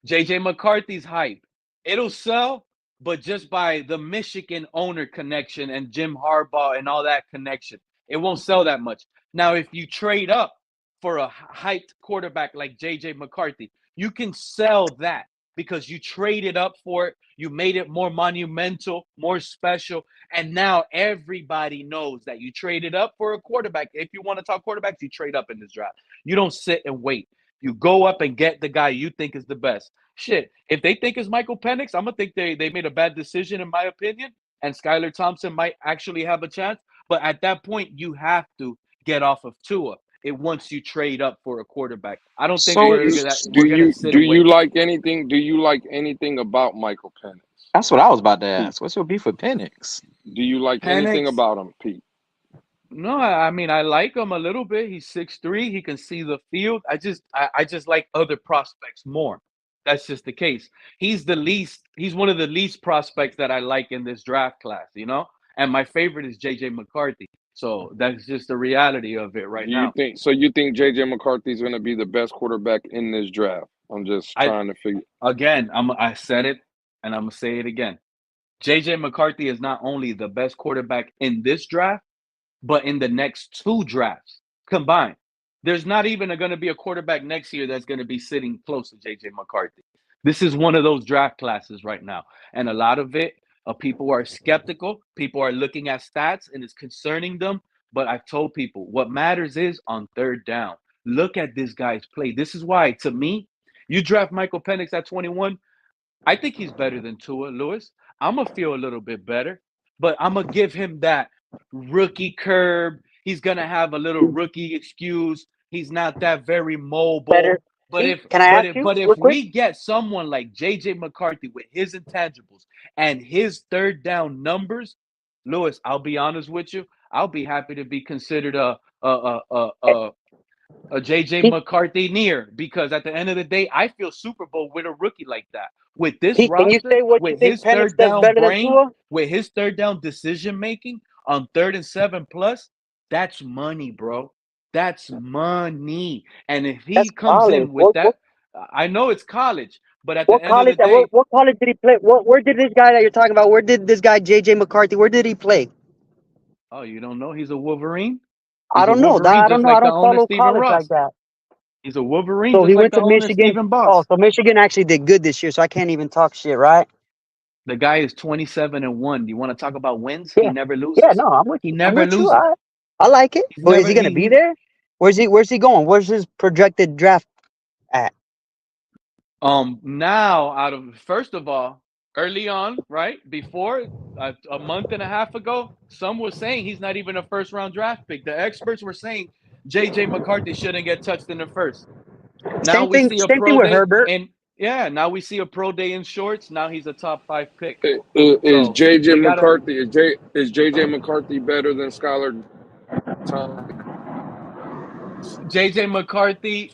JJ McCarthy's hype. It'll sell, but just by the Michigan owner connection and Jim Harbaugh and all that connection, it won't sell that much. Now, if you trade up for a hyped quarterback like JJ McCarthy, you can sell that because you traded up for it. You made it more monumental, more special. And now everybody knows that you traded up for a quarterback. If you want to talk quarterbacks, you trade up in this draft. You don't sit and wait. You go up and get the guy you think is the best. Shit, if they think it's Michael Penix, I'm gonna think they made a bad decision, in my opinion. And Skylar Thompson might actually have a chance. But at that point, you have to get off of Tua. It once you trade up for a quarterback. I don't think So we're gonna sit and wait. Do you like anything about Michael Penix? That's what I was about to Pete, ask. What's your beef with Penix? do you like anything Penix. about him, Pete? No, I mean I like him a little bit. He's 6'3". He can see the field. I just like other prospects more. That's just the case. He's one of the least prospects that I like in this draft class, you know? And my favorite is JJ McCarthy. So that's just the reality of it right Do you now. think so? You think JJ McCarthy's going to be the best quarterback in this draft? I'm just I trying to figure. Again, I said it and I'm gonna say it again. JJ McCarthy is not only the best quarterback in this draft, but in the next two drafts combined. There's not even going to be a quarterback next year that's going to be sitting close to JJ McCarthy. This is one of those draft classes right now. And a lot of it, people are skeptical. People are looking at stats and it's concerning them. But I've told people what matters is on third down. Look at this guy's play. This is why, to me, you draft Michael Penix at 21. I think he's better than Tua, Lewis. I'm going to feel a little bit better, but I'm going to give him that rookie curb. He's going to have a little rookie excuse. He's not that very mobile. Better. But See, if can I ask you but real if quick? we get someone like JJ McCarthy with his intangibles and his third down numbers, Lewis, I'll be honest with you, I'll be happy to be considered a JJ Pete, McCarthy near, because at the end of the day, I feel Super Bowl with a rookie like that. With this Pete, can you roster, say what you with think his Penix third does down better than brain, Tua? with his third down decision making on 3rd and 7+, that's money, bro. That's money. And if he That's comes college. in with that, I know it's college, but at the What end of the college? day, What college did he play? Where did this guy that you're talking about? Where did this guy JJ McCarthy? Where did he play? oh, you don't know he's a Wolverine? I He's a don't know. Wolverine, I don't just know. I like the don't owner follow Stephen college like Ross. that. He's a Wolverine, So just he like went the to owner Michigan. Stephen Oh, Boss. so Michigan actually did good this year. So I can't even talk shit, right? The guy is 27-1. Do you want to talk about wins? Yeah. He never Yeah. loses. No, I'm with He you. I'm never with you. loses. I like it. He's But is never he gonna be there? Where's he going? Where's his projected draft at? Now out of first of all, early on, right before a month and a half ago, some were saying he's not even a first round draft pick. The experts were saying JJ McCarthy shouldn't get touched in the first. Now we see a Same thing pro with day, Herbert. and yeah, now we see a pro day in shorts. Now he's a top 5 pick. Is So JJ we gotta. McCarthy is JJ McCarthy better than Skylar Thompson? JJ McCarthy.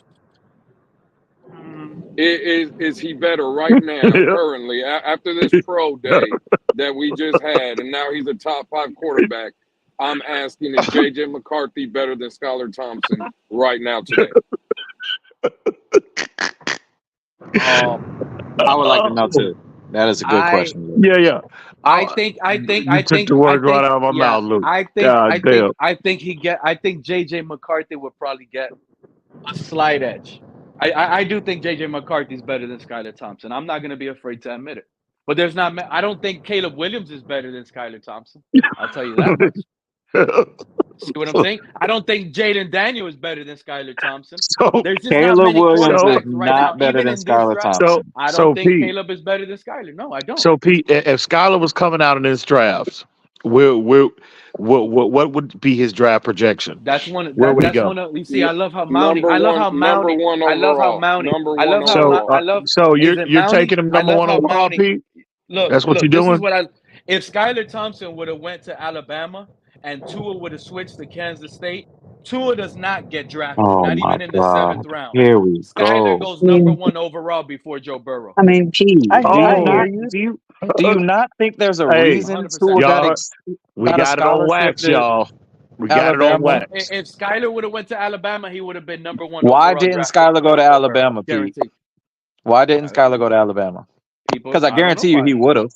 Is he better right now, currently, after this pro day that we just had, and now he's a top 5 quarterback? I'm asking, is JJ McCarthy better than Skylar Thompson right now today? I would like to know too. That is a good question. Luke. Yeah. I think You took the word right out of my mouth, Luke. I think JJ McCarthy would probably get a slight edge. I do think JJ McCarthy is better than Skylar Thompson. I'm not going to be afraid to admit it. But I don't think Caleb Williams is better than Skylar Thompson. I'll tell you that much. See what I'm saying? I don't think Jaden Daniel is better than Skylar Thompson. There's just not Caleb many Williams is quarterbacks right now, not better even than in this Skylar draft. Thompson. I don't think Pete, Caleb is better than Skylar. No, I don't. So Pete, if Skylar was coming out in this draft, what would be his draft projection? That's one. Where would he That's go? one of. You see, I love how Mounty. Number I love one, how number Mounty. one I love how overall. Mounty. Number I one love how. overall. I love. So Is it you're Mounty? taking him I number love one how overall, Mounty. Pete? Look, That's what you're this is doing? what I. If Skylar Thompson would have went to Alabama and Tua would have switched to Kansas State, Tua does not get drafted, Oh not my even in the God. 7th round. Here we Skylar go. goes number 1 overall before Joe Burrow. I mean, Pete, I do you hear not you. do you not think there's a Hey, reason 100%. Tua got y'all, we got a got it on scholarship wax, to y'all. We got it on Alabama? wax. If Skylar would have went to Alabama, he would have been number 1 Why overall didn't draft pick Skylar go before to Joe Burrow. Alabama, Pete? Guaranteed. Why didn't Skylar go to Alabama? Because I I don't know guarantee you why. he would have.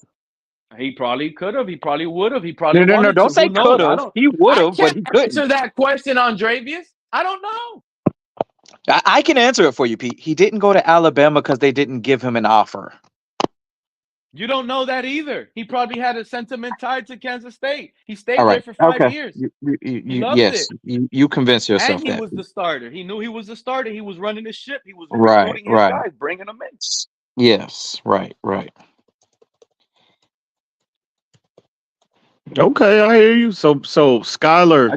He probably could have. He probably would have. He probably No. wanted Don't to. say Who knows? could I have. don't. He would I have, but can't he couldn't. answer that question, Andrevius. I don't know. I can answer it for you, Pete. He didn't go to Alabama because they didn't give him an offer. You don't know that either. He probably had a sentiment tied to Kansas State. He stayed All there right. for 5 Okay. years. You, He loved yes, it. you convince yourself And he that. was the starter. He knew he was the starter. He was running the ship. He was Right. recruiting his Right. guys, bringing them in. Yes. Right. Okay, I hear you. So Skylar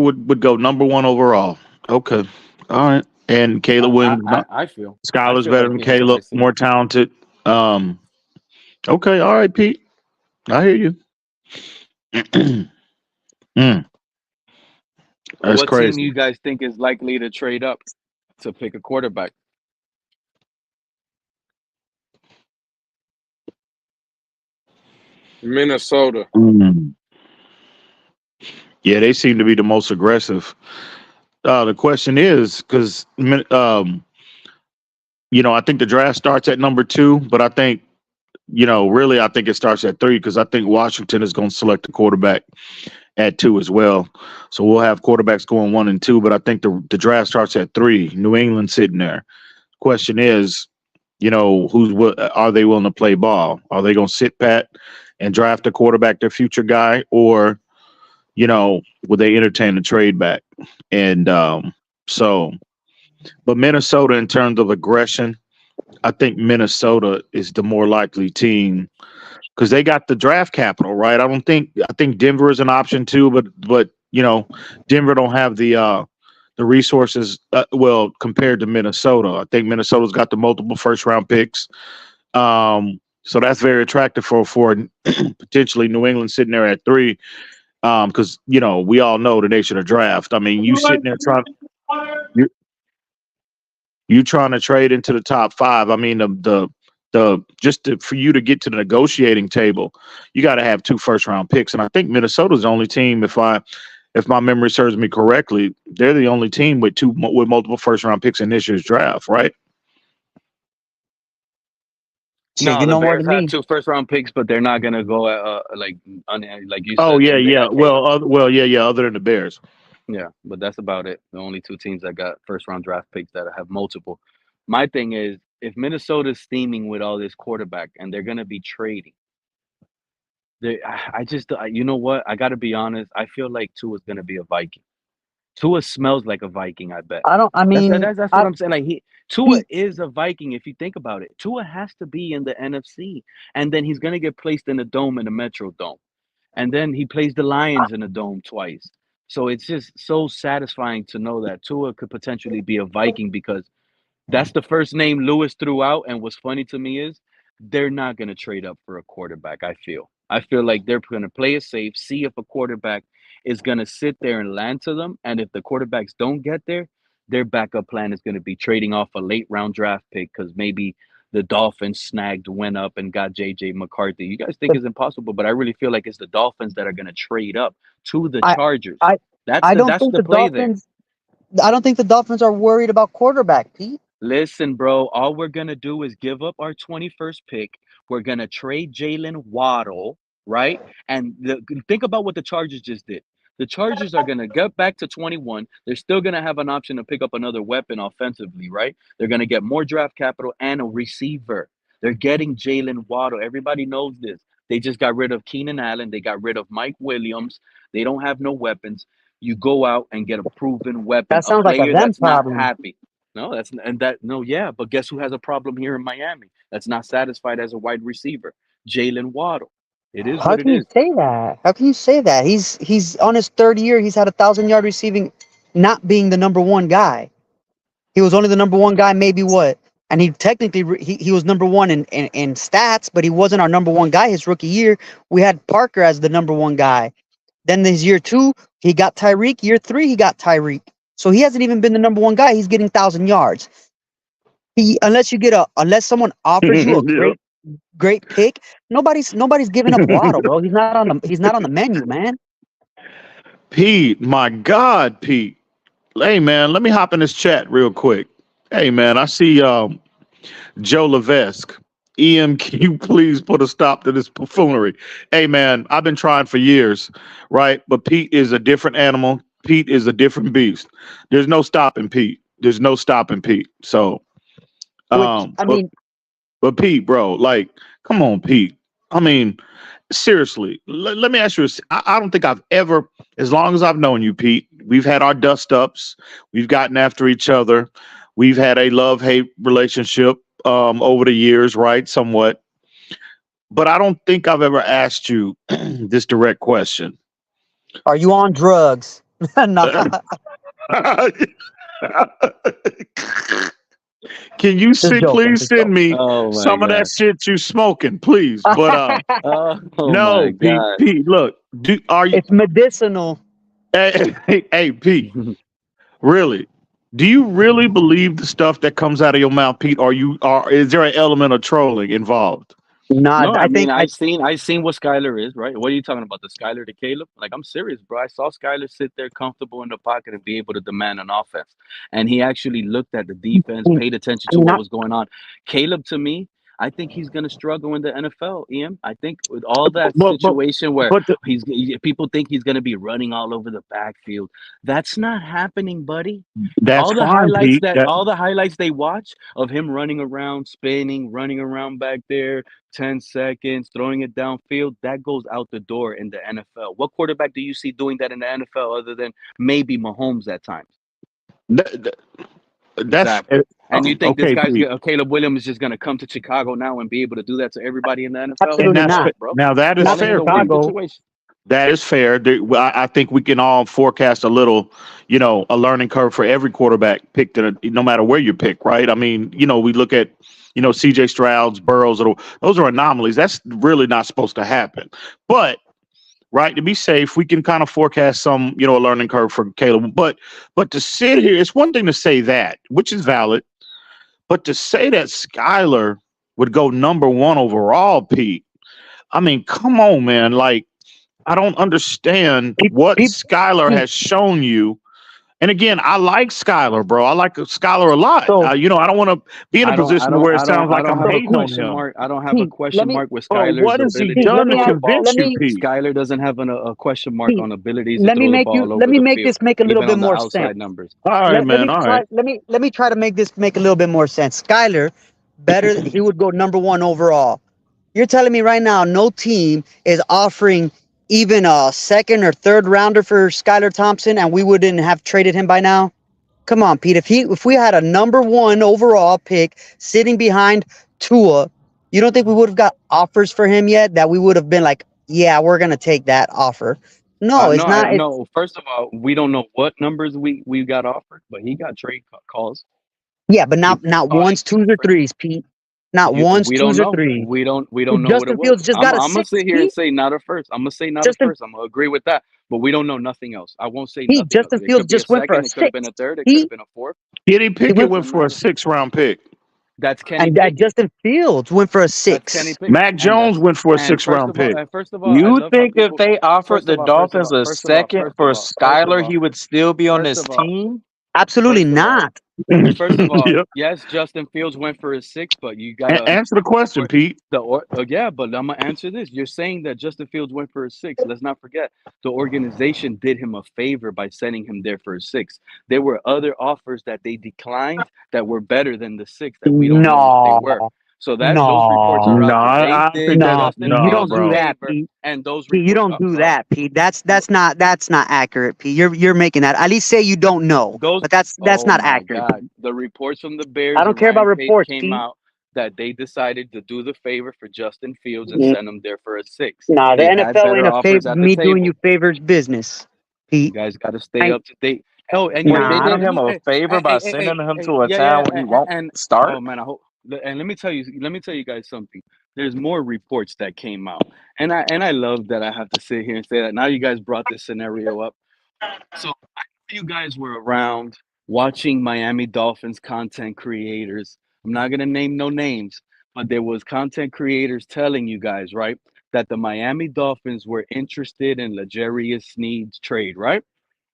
would go number 1 overall. Okay. All right. And Caleb Williams, I feel. Skylar's I feel better like than based on what I Caleb, see. more talented. Okay, all right, Pete. I hear you. Mm, that's What team crazy. you guys think is likely to trade up to pick a quarterback? Minnesota. Mm. Yeah, they seem to be the most aggressive. The question is because I think the draft starts at number 2, but I think really I think it starts at 3 because I think Washington is going to select a quarterback at 2 as well. So we'll have quarterbacks going 1 and 2, but I think the draft starts at 3. New England sitting there. Question is, are they willing to play ball? Are they going to sit pat and draft a quarterback, their future guy, or would they entertain a trade back? And so, but Minnesota, in terms of aggression, I think Minnesota is the more likely team because they got the draft capital, right? I think Denver is an option too, but Denver don't have the resources compared to Minnesota. I think Minnesota's got the multiple first round picks. So that's very attractive for potentially New England sitting there at 3. Because we all know the nature of the draft. I mean, you sitting there you you trying to trade into the top 5. I mean, for you to get to the negotiating table, you got to have 2 first round picks. And I think Minnesota's the only team, if my memory serves me correctly, they're the only team with multiple first round picks in this year's draft, right? Shit, No, you the know more Bears than have me. 2 first-round picks, but they're not gonna go at like you Oh said. yeah, They yeah. got Tatum. Yeah. Other than the Bears. Yeah, but that's about it. The only 2 teams that got first-round draft picks that have multiple. My thing is, if Minnesota's steaming with all this quarterback and they're gonna be trading, I just you know what? I gotta be honest. I feel like Tua's gonna be a Viking. Tua smells like a Viking, I bet. I don't. I mean, That's what I I'm saying. Like Tua Pete. is a Viking if you think about it. Tua has to be in the NFC, and then he's gonna get placed in the dome in the Metro Dome, and then he plays the Lions in the dome twice. So it's just so satisfying to know that Tua could potentially be a Viking because that's the first name Lewis threw out. And what's funny to me is they're not going to trade up for a quarterback. I feel like they're going to play it safe, see if a quarterback is going to sit there and land to them. And if the quarterbacks don't get there, their backup plan is going to be trading off a late round draft pick because maybe the Dolphins went up and got JJ McCarthy. You guys think it's impossible, but I really feel like it's the Dolphins that are going to trade up to the I Chargers. I I don't That's think the the play there. Dolphins. I don't think the Dolphins are worried about quarterback, Pete. Listen, bro, all we're gonna do is give up our 21st pick. We're gonna trade Jalen Waddle, right? And think about what the Chargers just did. The Chargers are gonna get back to 21. They're still gonna have an option to pick up another weapon offensively, right? They're gonna get more draft capital and a receiver. They're getting Jalen Waddle. Everybody knows this. They just got rid of Keenan Allen. They got rid of Mike Williams. They don't have no weapons. You go out and get a proven weapon, That a sounds like a player them that's not problem. happy. No, that's and that no, yeah, but guess who has a problem here in Miami? That's not satisfied as a wide receiver, Jalen Waddle. It is How what it can you is. say that? How can you say that? He's on his 3rd year. He's had 1,000 yard receiving, not being the number 1 guy. He was only the number 1 guy, maybe what? And he technically he was number 1 in stats, but he wasn't our number 1 guy his rookie year. We had Parker as the number 1 guy. Then his year 2, he got Tyreek. Year 3, he got Tyreek. So he hasn't even been the number 1 guy. He's getting 1,000 yards. Unless someone offers you a Yeah. great pick, nobody's giving up Waddle, bro. He's not on the menu, man. Pete, my God, Pete. Hey man, let me hop in this chat real quick. Hey man, I see Joe Levesque. EM, can you please put a stop to this buffoonery? Hey man, I've been trying for years, right? But Pete is a different animal. Pete is a different beast. There's no stopping Pete. There's no stopping Pete. So, Which um, I but mean, but Pete, bro, like, come on, Pete. I mean, seriously, let me ask you. I don't think I've ever, as long as I've known you, Pete, we've had our dust ups. We've gotten after each other. We've had a love hate relationship over the years, right? Somewhat. But I don't think I've ever asked you this direct question. are you on drugs? Nah. Can you Just joking. please Just send joking. me Oh my some of that god. shit you smoking, please? But Oh my no, Pete. god. Pete, look, are you? It's medicinal. Hey, Pete. Really? Do you really believe the stuff that comes out of your mouth, Pete? Is there an element of trolling involved? Nah, No, I I mean think I I seen what Skyler is, right? What are you talking about? The Skyler to Caleb? Like I'm serious, bro. I saw Skyler sit there comfortable in the pocket and be able to demand an offense. And he actually looked at the defense, I paid attention to mean, what was going on. Caleb to me, I think he's gonna struggle in the NFL, Ian. I think with all that But but situation where but the, people think he's gonna be running all over the backfield. That's not happening, buddy. that's fine, Pete. All the highlights they watch of him running around, spinning, running around back there, 10 seconds, throwing it downfield, that goes out the door in the NFL. What quarterback do you see doing that in the NFL other than maybe Mahomes at times? that, that's Exactly. And you think this okay, guy's Pete. Caleb Williams is just going to come to Chicago now and be able to do that to everybody in the NFL? And absolutely He's that's not. not, bro. now that is Not in Falling in fair, the worst Pete. Chicago. situation. That is fair. I think we can all forecast a little, a learning curve for every quarterback picked, no matter where you pick, right? I mean, we look at, C.J. Stroud's, Burrows, those are anomalies. That's really not supposed to happen. But, right, to be safe, we can kind of forecast some, a learning curve for Caleb. But to sit here, it's one thing to say that, which is valid, but to say that Skyler would go number one overall, Pete, I mean, come on, man. Like, I don't understand Pe- what pe- Skylar pe- has shown you. And again, I like Skylar, bro. I like Skylar a lot. So, I don't want to be in a position where it sounds I like don't I'm have a hating on question him. mark. I don't have a Pete, let question me mark with Bro, Skyler's what has he ability Pete, to let done me to throw the ask, ball. convince let you, me Pete? Skyler doesn't have a question mark Pete, on abilities to throw the ball let over me the make field, this make a little even bit on the more sense. outside numbers. All right, man. All right. Let me try to make this make a little bit more sense. Skyler, better he would go number one overall. You're telling me right now no team is offering even a second or third rounder for Skylar Thompson, and we wouldn't have traded him by now? Come on, Pete. If we had a number one overall pick sitting behind Tua, you don't think we would have got offers for him yet? That we would have been like, yeah, we're gonna take that offer. No, it's No, not. It's no. First of all, we don't know what numbers we got offered, but he got calls. yeah, but He not called ones, twos, or for threes, Pete. Not ones, we don't twos, or know. threes. We don't know what it Justin was. Fields just got a I'm gonna six, sit here and Pete. say not a first. I'm gonna say not a Justin first. I'm gonna agree with that. But we don't know nothing else. I won't say Pete, nothing else. Justin It Fields could be a just went for a second. It could have been six. a third. It could have Pete, been a fourth. Kenny he Pickett went. went Doesn't for a matter. 6th round pick. That's Kenny And Pickett. Justin Fields went for a That's Kenny six. Pickett. Mac And Jones that's went for a and sixth round pick. first of all, I You love how think if people. they offered the Dolphins a second for Skyler, he would still be on First this of all, team? Absolutely first of all, not. First of all, Yeah. yes, Justin Fields went for his six, but you gotta Answer the question, Pete. yeah, but I'm gonna answer this. You're saying that Justin Fields went for his six. Let's not forget the organization did him a favor by sending him there for his six. There were other offers that they declined that were better than the six that we don't know what they were. No, So those reports are no, No, out there. They I don't did think that's no. Justin You no, Fields don't a do bro. that, favor, Pete. and those Pete, you reports. don't do Go ahead. that, Pete. That's not accurate, Pete. You're making that. At least say you don't know, Those but that's Oh not my accurate. God. The reports from the I Bears don't and care about Ryan Pace reports, came Pete. out that they decided to do the favor for Justin Fields and N- send him there for a six. Nah, the They had NFL ain't better a offers favor. at the Me doing you table. favors business, You Pete. guys got to stay I up to date. Oh, and you Wait, they nah. I and did don't. let him me a favor by sending him to a yeah, town where he won't and oh start? man, I hope and let me tell you guys something. There's more reports that came out. And I love that I have to sit here and say that. Now you guys brought this scenario up. So I know you guys were around watching Miami Dolphins content creators. I'm not gonna name no names, but there was content creators telling you guys, right, that the Miami Dolphins were interested in L'Jarius Sneed's trade, right?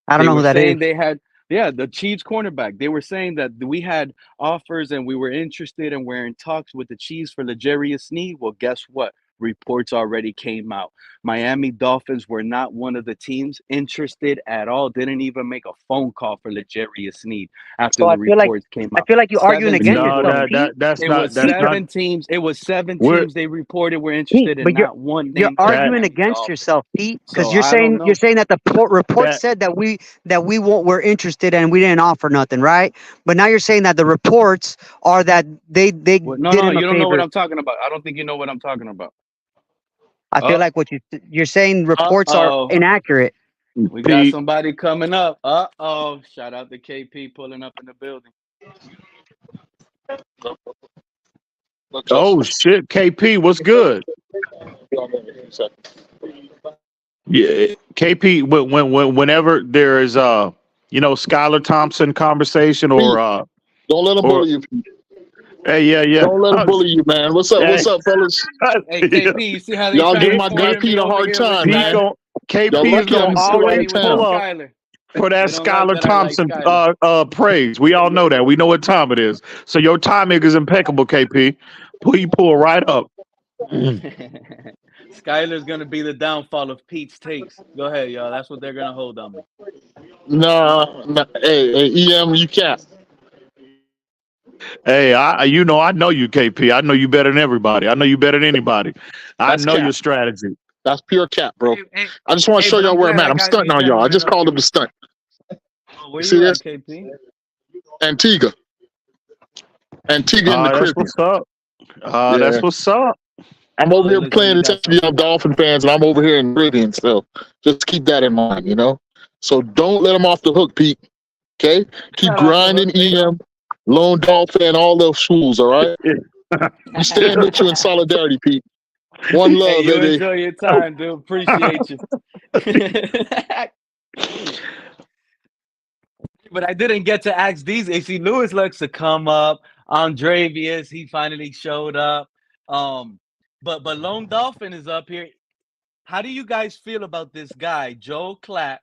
I don't They know who were that is. saying they had, yeah, the Chiefs cornerback. They were saying that we had offers and we were interested and we're in talks with the Chiefs for L'Jarius Sneed. Well, guess what? Reports already came out. Miami Dolphins were not one of the teams interested at all. Didn't even make a phone call for L'Jarius Sneed after So the reports came I out. feel like you're arguing Seven against teams No, were yourself, in. Pete. that's It not was that's Pete, not. seven teams. It was seven We're teams they reported were Pete, interested, and but not one you're named the that arguing Miami against Dolphins. yourself, Pete, because So I don't you're know. saying that the report that said that we were interested and we didn't offer nothing, right? But now you're saying that the reports are that they Well, no, did no, him a you don't know what favor. I'm talking about. I don't think you know what I'm talking about. I feel Uh, like you're saying reports are oh, inaccurate. we got Pete. somebody coming up. Oh, shout out to KP pulling up in the building. Look, Oh Justin. shit, KP, what's good? Yeah, KP. Whenever there is Skylar Thompson conversation Pete, don't let him or bully you. hey, yeah. Don't let him bully you, man. What's up? Hey, What's up, fellas? Hey, KP, you see how they Y'all trying give to K- my guy corner me Pete a over hard here with time, Pete man. Skyler? gon' Y'all KP is lucky gonna I'm They still got on always me the with pull that town. up Skyler. for that They don't like Skylar that I like Thompson Skyler. praise. We all know that. We know what time it is. So your timing is impeccable, KP. Pull right up. Skyler's gonna be the downfall of Pete's takes. Go ahead, y'all. That's what they're gonna hold on me. Nah, hey, EM, you can't. Hey, I know you, KP. I know you better than everybody. I know you better than anybody. I That's know your cap. strategy. That's pure cap, bro. Hey, hey, I just want to hey, show but y'all I'm where I'm glad at. I I'm got stunting you on y'all. I gentlemen just up called him here. the stunt. Oh, where You see you at, this? KP? Antigua. Antigua in the That's Caribbean. what's up. That's Yeah. what's up. I'm over Hey, here listen, playing you to got tell y'all Dolphin fans, and I'm over here in the Caribbean, so just keep that in mind, So don't let him off the hook, Pete. Okay? Keep not off the grinding, hook. They know. EM, Lone Dolphin, all those fools, all right? We stand with you in solidarity, Pete. One Hey, love, you baby. enjoy your time, dude. Appreciate you. But I didn't get to ask these. AC Lewis likes to come up. Andrevius, he finally showed up. But Lone Dolphin is up here. How do you guys feel about this guy, Joe Klatt,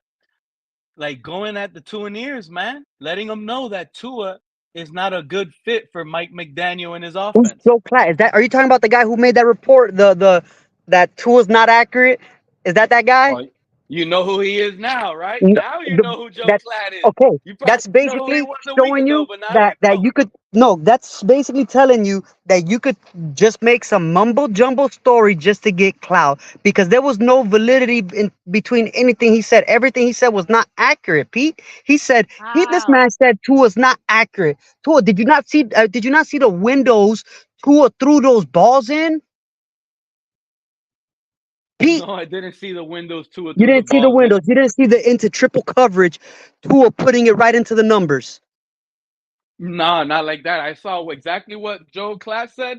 like going at the Tuaneers, man? Letting them know that Tua is not a good fit for Mike McDaniel and his Who's offense. Joe Klatt? Are you talking about the guy who made that report? That tool's not accurate. Is that guy? Oh, you know who he is now, right? No, Now you know who Joe that's Klatt is. okay. You probably That's didn't know who he basically was a week showing ago, you but now you that know. you could no. That's basically telling you that you could just make some mumble jumble story just to get clout because there was no validity in between anything he said. Everything he said was not accurate. Pete, he said this How? man said Tua's not accurate. Tua, did you not see? Did you not see the windows Tua threw those balls in? Pete, No, I didn't see the windows two or you through the didn't see the balls in. windows. You didn't see the into triple coverage. Tua putting it right into the numbers. No, not like that. I saw exactly what Joe Klatt said.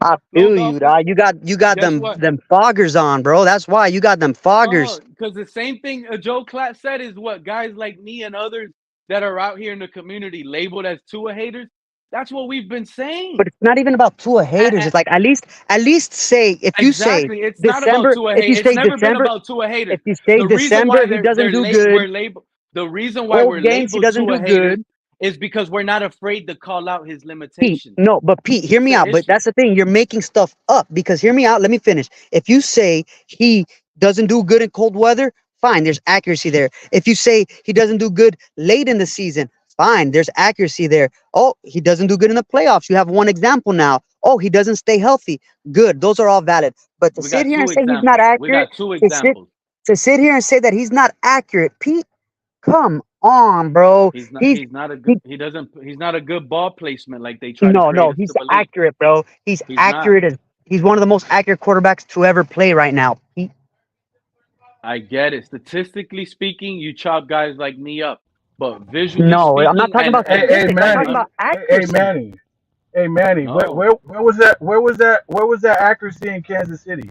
I Lone feel you, Dolphin. dog. You got Guess them what? them foggers on, bro. That's why you got them foggers. Because the same thing Joe Klatt said is what guys like me and others that are out here in the community labeled as Tua haters. That's what we've been But saying. it's not even about Tua haters. A- It's like at least say exactly. It's not about Tua If hate. you It's say never been December, about Tua haters. if you say The reason why December he doesn't do we're good, labeled the reason why 12 we're games he labeled doesn't do Tua haters good. is because we're not afraid to call out his Pete, limitations. no, but Pete, hear It's me a out. But history. that's the thing. You're making stuff up because hear me out. Let me finish. If you say he doesn't do good in cold weather, fine, there's accuracy there. If you say he doesn't do good late in the season, fine, there's accuracy there. Oh, he doesn't do good in the playoffs. You have one example now. Oh, he doesn't stay healthy. Good. Those are all valid. But to We sit got here and two say he's not examples. We accurate, got two to sit examples. to sit here and say that he's not accurate, Pete, come on, bro. He's not. He's He's not a good. he, He doesn't. He's not a good ball placement like they try to no, create us he's to believe. accurate, bro. He's He's not. accurate as he's one of the most accurate quarterbacks to ever play right now. I get it. Statistically speaking, you chop guys like me up, but visually No, I'm not speaking, talking about Hey, statistics. I'm talking Manny. about Hey, accuracy. Manny. Hey, Manny. no. Where was that? Where was that accuracy in Kansas City?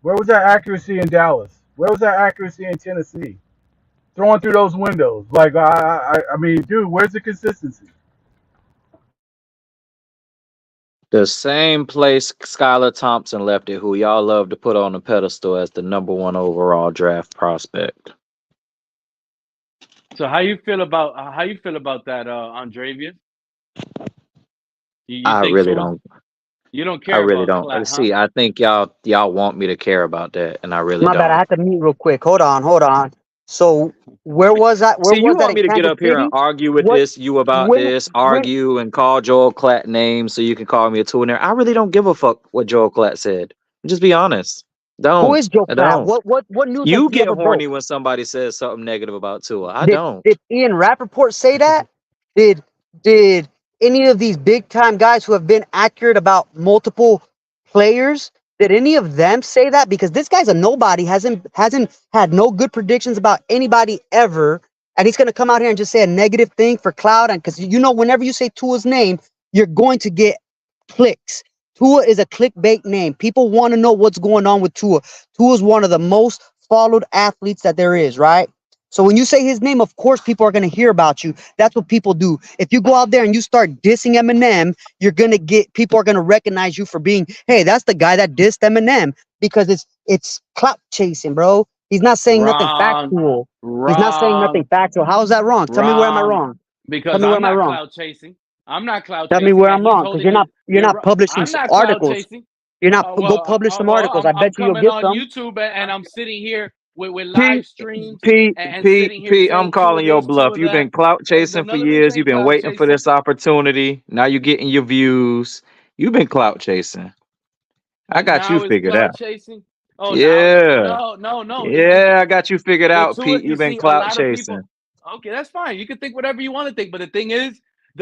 Where was that accuracy in Dallas? Where was that accuracy in Tennessee? Throwing through those windows, like I mean, dude, where's the consistency? The same place Skylar Thompson left it, who y'all love to put on the pedestal as the number one overall draft prospect. So how you feel about that, Andrevius? You I think really Tua's don't. you don't I care really about don't. Klatt, huh? See, I think y'all want me to care about that, and I really My bad. I don't. had to mute real quick. Hold on. So where was I? Where See, you was that want in me to get Kansas up here and City? argue with What? you about When? this, When? argue and call Joel Klatt names so you can call me a tuner. I really don't give a fuck what Joel Klatt said. Just be honest. Who Don't. is Joe I Klatt? don't. What news has You he get ever broke? horny when somebody says something negative about Tua. I Did don't. did Ian Rappaport say that? Did did any of these big time guys who have been accurate about multiple players? Did any of them say that? Because this guy's a nobody, hasn't had no good predictions about anybody ever, and he's gonna come out here and just say a negative thing for cloud. And because whenever you say Tua's name, you're going to get clicks. Tua is a clickbait name. People want to know what's going on with Tua. Tua is one of the most followed athletes that there is, right? So when you say his name, of course people are going to hear about you. That's what people do. If you go out there and you start dissing Eminem, you're going to get people are going to recognize you for being, hey, that's the guy that dissed Eminem, because it's clout chasing, bro. He's not saying nothing Wrong, factual. He's not saying nothing wrong, factual. How is that wrong? Tell me where am I wrong. wrong? Tell Because me where I'm am I not wrong? cloud chasing. I'm not cloud Tell me chasing, where and I'm he's wrong, because holding it. you're not publishing I'm not cloud articles. chasing. You're not go publish some articles. I I'm bet you'll coming get on some. YouTube and I'm sitting here with live Pete, streams Pete, and Pete, sitting here Pete, I'm saying two of calling your this, two bluff. of You've that. been clout But chasing for none of this years. You've ain't been cloud waiting for chasing. this opportunity. Now you're getting your views. You've been clout chasing. I got you Now it's figured cloud out. chasing. Oh, now Yeah. no. Yeah, I got you figured But out, to Pete. it, you You've been see a clout lot of people. chasing. Okay, that's fine. You can think whatever you want to think, but the thing is,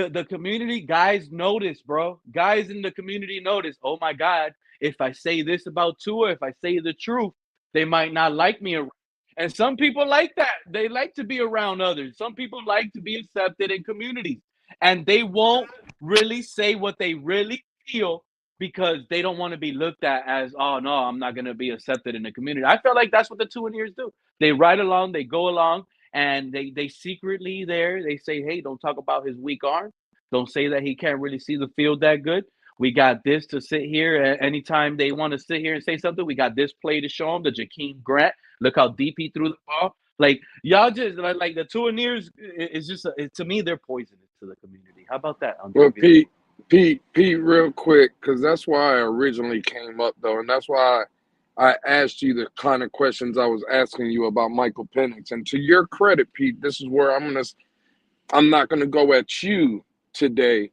the community guys notice, bro. Guys in the community notice. Oh my God, if I say this about Tua, if I say the truth, they might not like me. And some people like that. They like to be around others. Some people like to be accepted in communities, and they won't really say what they really feel because they don't want to be looked at as, oh no, I'm not gonna be accepted in the community. I feel like that's what the Tuaneers do. They ride along, they go along, and they secretly there. They say, hey, don't talk about his weak arm. Don't say that he can't really see the field that good. We got this to sit here. Anytime they want to sit here and say something, we got this play to show them. The Jakeem Grant. Look how deep he threw the ball. Like y'all just like the Tuaneers is just to me they're poisonous to the community. How about that, Well, Andrevious? Pete, real quick, because that's why I originally came up though, and that's why I asked you the kind of questions I was asking you about Michael Penix. And to your credit, Pete, this is where I'm not gonna go at you today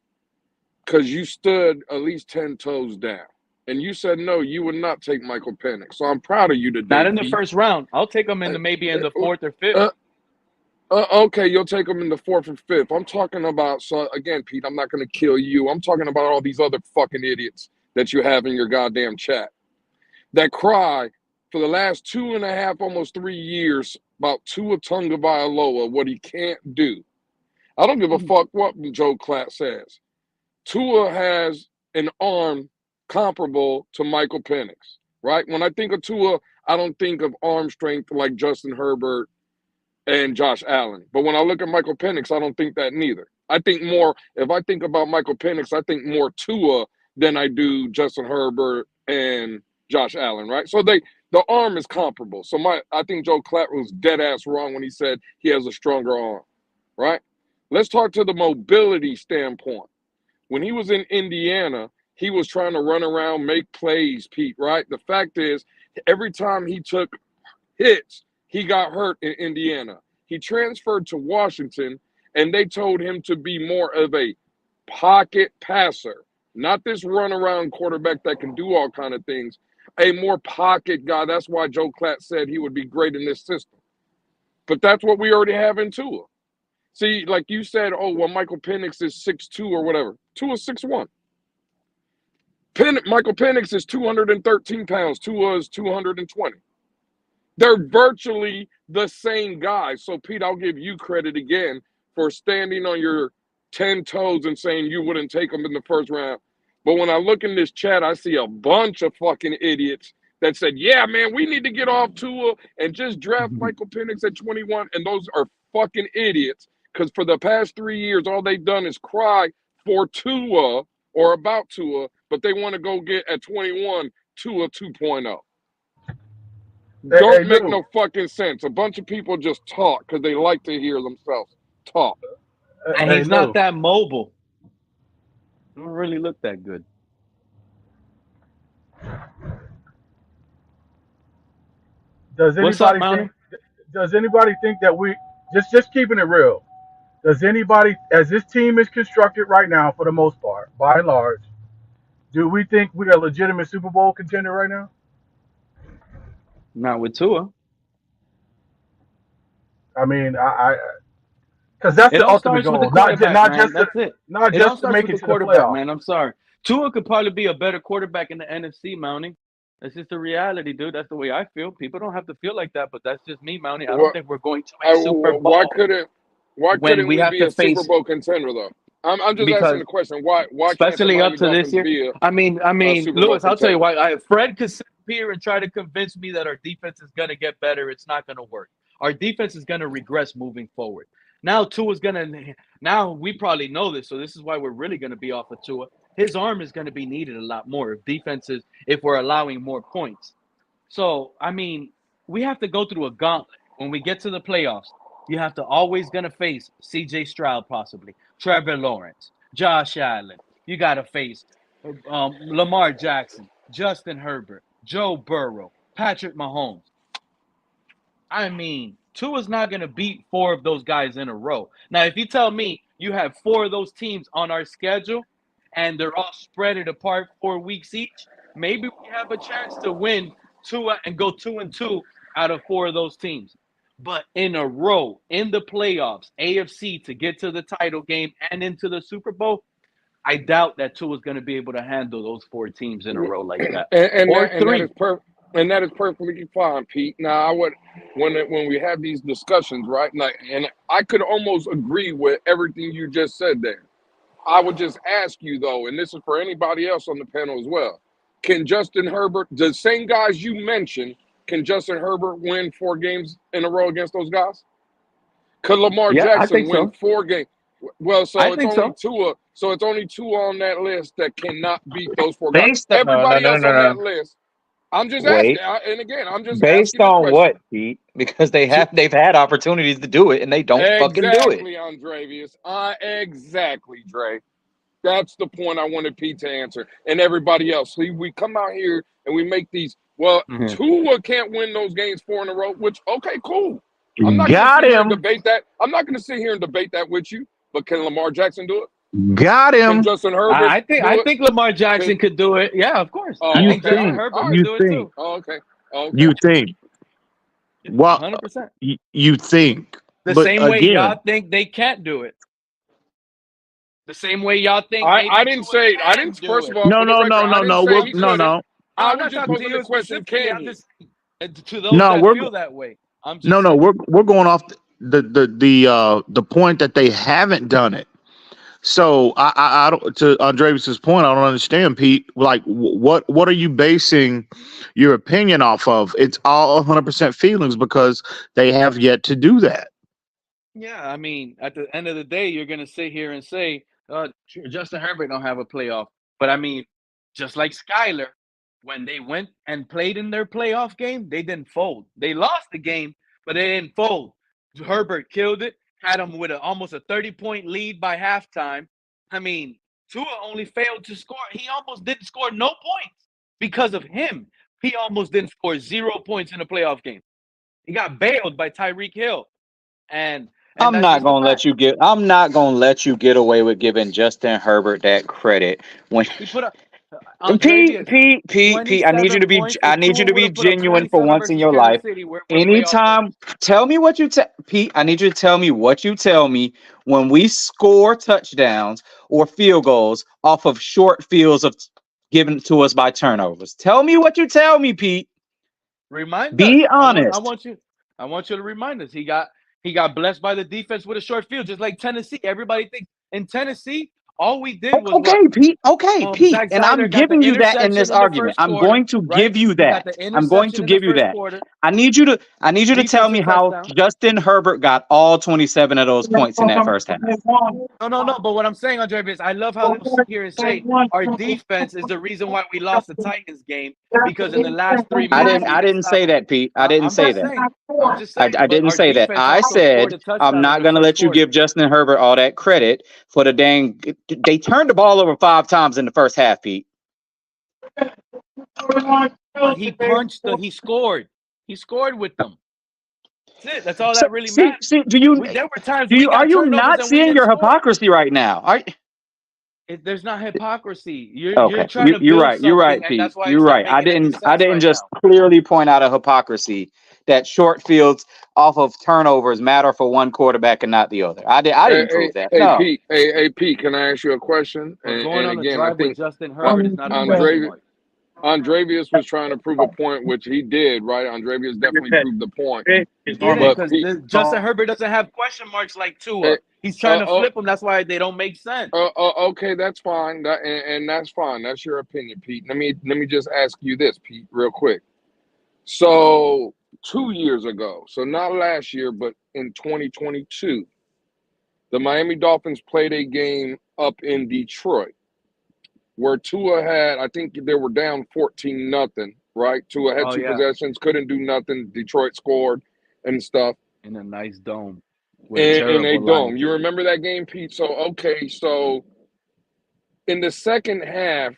because you stood at least 10 toes down. And you said no, you would not take Michael Penix. So I'm proud of you Not today, in the Pete. first round. I'll take them in Uh, the maybe in the uh, fourth or fifth. uh, okay, you'll take them in the fourth or fifth. I'm talking about, so again, Pete, I'm not going to kill you. I'm talking about all these other fucking idiots that you have in your goddamn chat that cry for the last 2.5, almost 3 years about Tua Tagovailoa, what he can't do. I don't give a fuck what Joe Klatt says. Tua has an arm comparable to Michael Penix, right? When I think of Tua, I don't think of arm strength like Justin Herbert and Josh Allen. But when I look at Michael Penix, I don't think that neither. I think more, if I think about Michael Penix, I think more Tua than I do Justin Herbert and Josh Allen, right? So the arm is comparable. So I think Joe Klatt was dead ass wrong when he said he has a stronger arm, right? Let's talk to the mobility standpoint. When he was in Indiana, he was trying to run around, make plays, Pete, right? The fact is, every time he took hits, he got hurt in Indiana. He transferred to Washington, and they told him to be more of a pocket passer, not this runaround quarterback that can do all kind of things, a more pocket guy. That's why Joe Klatt said he would be great in this system. But that's what we already have in Tua. See, like you said, oh, well, Michael Penix is 6'2" or whatever. Tua is 6'1". Michael Penix is 213 pounds. Tua is 220. They're virtually the same guy. So, Pete, I'll give you credit again for standing on your 10 toes and saying you wouldn't take them in the first round. But when I look in this chat, I see a bunch of fucking idiots that said, yeah, man, we need to get off Tua and just draft Michael Penix at 21. And those are fucking idiots because for the past 3 years, all they've done is cry for Tua or about Tua, but they want to go get at 21 Tua 2.0. Hey, Don't make dude. no fucking sense. A bunch of people just talk because they like to hear themselves talk. And Hey, he's not dude. that mobile. Don't really look that good. Does What's up, anybody think? Mountie? Does anybody think that we just keeping it real? Does anybody, as this team is constructed right now, for the most part, by and large, do we think we're a legitimate Super Bowl contender right now? Not with Tua. I mean, because that's It the all ultimate starts with the goal, not quarterback, not man. just to That's it. not It all just to starts make with it the to the quarterback, playoffs. man. I'm sorry. Tua could probably be a better quarterback in the NFC, Mountie. That's just the reality, dude. That's the way I feel. People don't have to feel like that, but that's just me, Mountie. I don't What? think we're going to a Super Why Bowl couldn't? Why when couldn't we we have be to a Super face Bowl contender though? I'm just asking because the question. Why can't the especially up Miami to this Dolphins year. be I a mean, Super Bowl Lewis, I'll tell you contender? why. Fred could sit here and try to convince me that our defense is going to get better. It's not going to work. Our defense is going to regress moving forward. Now Tua's going to. Now we probably know this, so this is why we're really going to be off of Tua. His arm is going to be needed a lot more if defenses if we're allowing more points. So, I mean, we have to go through a gauntlet. When we get to the playoffs, you have to always going to face CJ Stroud, possibly, Trevor Lawrence, Josh Allen. You got to face Lamar Jackson, Justin Herbert, Joe Burrow, Patrick Mahomes. I mean, Tua's not going to beat four of those guys in a row. Now, if you tell me you have four of those teams on our schedule and they're all spread it apart 4 weeks each, maybe we have a chance to win Tua and go 2-2 out of four of those teams. But in a row, in the playoffs, AFC to get to the title game and into the Super Bowl, I doubt that Tua's going to be able to handle those four teams in a row like that. Or That is three. and that is perfectly fine, Pete. Now, I would when we have these discussions, right? And I could almost agree with everything you just said there. I would just ask you though, and this is for anybody else on the panel as well. Can Justin Herbert, the same guys you mentioned, can Justin Herbert win 4 games in a row against those guys? Could Lamar Yeah, I Jackson think win so. 4 games? Well, I so it's think only so. Tua. So it's only Tua on that list that cannot beat those 4 guys. Based on no, no, Everybody no, else no, on that no. list. I'm just asking, Wait. and again, I'm just Based asking the on question. what, Pete? Because they've had opportunities to do it and they don't fucking do it. Exactly, Andrevius. Exactly, Dre. That's the point I wanted Pete to answer, and everybody else. See, we come out here and we make these. Well, Mhm. Tua can't win those games 4 in a row. Which, okay, cool. I'm not going to Got sit here and him. debate that. I'm not going to sit here and debate that with you. But can Lamar Jackson do it? Got Can him. Justin Herbert I do it? think Lamar Can Jackson could do it. Yeah, of course. I Oh, You think okay, Justin all right, think, Herbert all could right. you do it think, too. Oh, okay, okay. you think. What 100%. you think. The But same way again, y'all think they can't do it. The same way y'all think I maybe didn't Tua say. I can didn't. do First of it. all, no, for the no, record, no, I no, didn't no. say We're he no, couldn't. no, No, I I'm was not just talking to posing the you question, specifically. can I'm he? just to those no. that We're feel that way. I'm no, just no. saying. We're going off the point that they haven't done it. So I don't, to Andreas's point, I don't understand, Pete. Like, what are you basing your opinion off of? It's all 100% feelings because they have yet to do that. Yeah, I mean, at the end of the day, you're gonna sit here and say, Justin Herbert don't have a playoff. But I mean, just like Skyler, when they went and played in their playoff game, they didn't fold. They lost the game, but they didn't fold. Herbert killed it, had him with almost a 30-point lead by halftime. I mean, Tua only failed to score. He almost didn't score no points because of him. He almost didn't score 0 points in a playoff game. He got bailed by Tyreek Hill. And I'm that's not just the gonna let fact. you get. I'm not gonna let you get away with giving Justin Herbert that credit when He put up Pete, Andrevius Pete, Pete, Pete. 27 points. I If need you Tua to would be have put up genuine for 27 once in versus your Kansas life. City, we're playoff Anytime, done. tell me what you tell Pete. I need you to tell me what you tell me when we score touchdowns or field goals off of short fields of given to us by turnovers. Tell me what you tell me, Pete. Remind Be us. honest. I want you to remind us. He got blessed by the defense with a short field, just like Tennessee. Everybody thinks in Tennessee, all we did was what? Okay, Pete. Okay, Pete. Zach And I'm Snyder got the giving you that in interception this in the argument. first I'm quarter, going to right? give you He got that. the I'm going to interception in the give you first that. quarter, I need you to tell me defensive how touchdown. Justin Herbert got all 27 of those points in that first half. No. But what I'm saying, Andre, is I love how they'll sit here and say our defense is the reason why we lost the Titans game because in the last 3 minutes we I didn't didn't stop. say that, Pete. I didn't I'm say just that. saying. I'm just saying. I But didn't our say that. defense I also scored said a I'm touchdown in not the going to first let you quarter. give Justin Herbert all that credit for the dang. They turned the ball over 5 times in the first half, Pete. But he scored. He scored with them. That's it. That's all that really matters. See, There were times we are got you turnovers not and we seeing didn't your score. hypocrisy right now? There's not hypocrisy. You're Okay, trying to you're build right. You're something, right, and Pete. that's why You're it's not right. making any I sense didn't right just now. clearly point out a hypocrisy that short fields off of turnovers matter for one quarterback and not the other. I didn't prove that. No. Pete. Hey, Pete. Can I ask you a question? But going And on a again, I drive with think Justin Herbert is not a question Andre mark. Andrevius was trying to prove a point, which he did, right? Andrevius definitely proved the point. He didn't, But because Pete, Justin Herbert doesn't have question marks like eh, Tua. He's trying to oh, flip them. That's why they don't make sense. okay, that's fine. And that's fine. That's your opinion, Pete. Let me just ask you this, Pete, real quick. So 2 years ago, so not last year, but in 2022, the Miami Dolphins played a game up in Detroit where Tua had, I think they were down 14-0, right? Tua had Oh two yeah, possessions, couldn't do nothing. Detroit scored and stuff in a nice dome with a in a terrible dome. line. You remember that game, Pete? So, okay, so in the second half,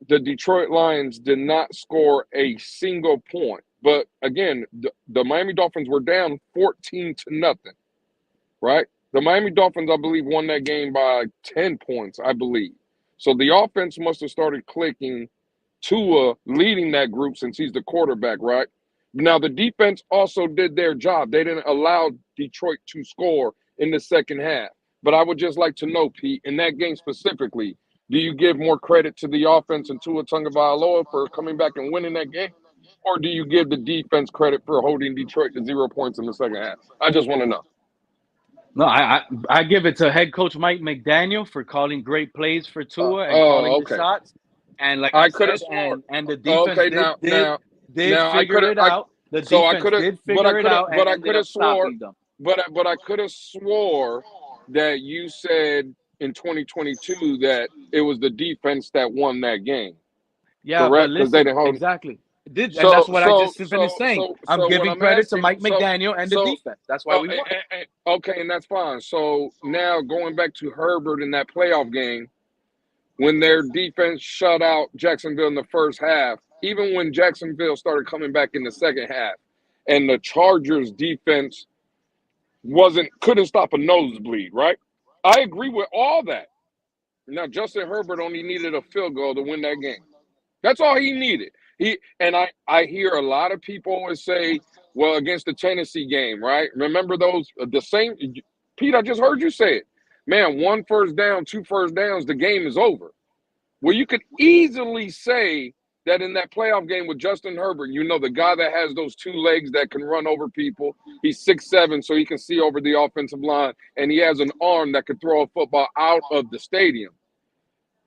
the Detroit Lions did not score a single point. But again, the Miami Dolphins were down 14-0, right? The Miami Dolphins, I believe, won that game by 10 points, I believe. So the offense must have started clicking. Tua leading that group since he's the quarterback, right? Now, the defense also did their job. They didn't allow Detroit to score in the second half. But I would just like to know, Pete, in that game specifically, do you give more credit to the offense and Tua Tagovailoa for coming back and winning that game? Or do you give the defense credit for holding Detroit to 0 points in the second half? I just want to know. No, I give it to head coach Mike McDaniel for calling great plays for Tua and calling the Okay. shots. And like I I could have said, swore. and the defense Okay, did now I could figure have. it out. The So I defense could have, did figure it out and but I ended could have up swore, stopping them. but I could have swore that you said in 2022 that it was the defense that won that game, Yeah, but correct? Because they listen, didn't hold. exactly. And So that's what I so just finished so saying. so I'm so what giving I'm credit to asking, Mike McDaniel and the defense. That's why uh, we won. okay, and that's fine. So now going back to Herbert in that playoff game, when their defense shut out Jacksonville in the first half, even when Jacksonville started coming back in the second half, and the Chargers defense couldn't stop a nosebleed, right? I agree with all that. Now Justin Herbert only needed a field goal to win that game. That's all he needed. I hear a lot of people always say, well, against the Tennessee game, right? Remember those the same Pete, I just heard you say it. Man, 1 first down, 2 first downs, the game is over. Well, you could easily say that in that playoff game with Justin Herbert, the guy that has those 2 legs that can run over people. He's 6'7", so he can see over the offensive line, and he has an arm that could throw a football out of the stadium.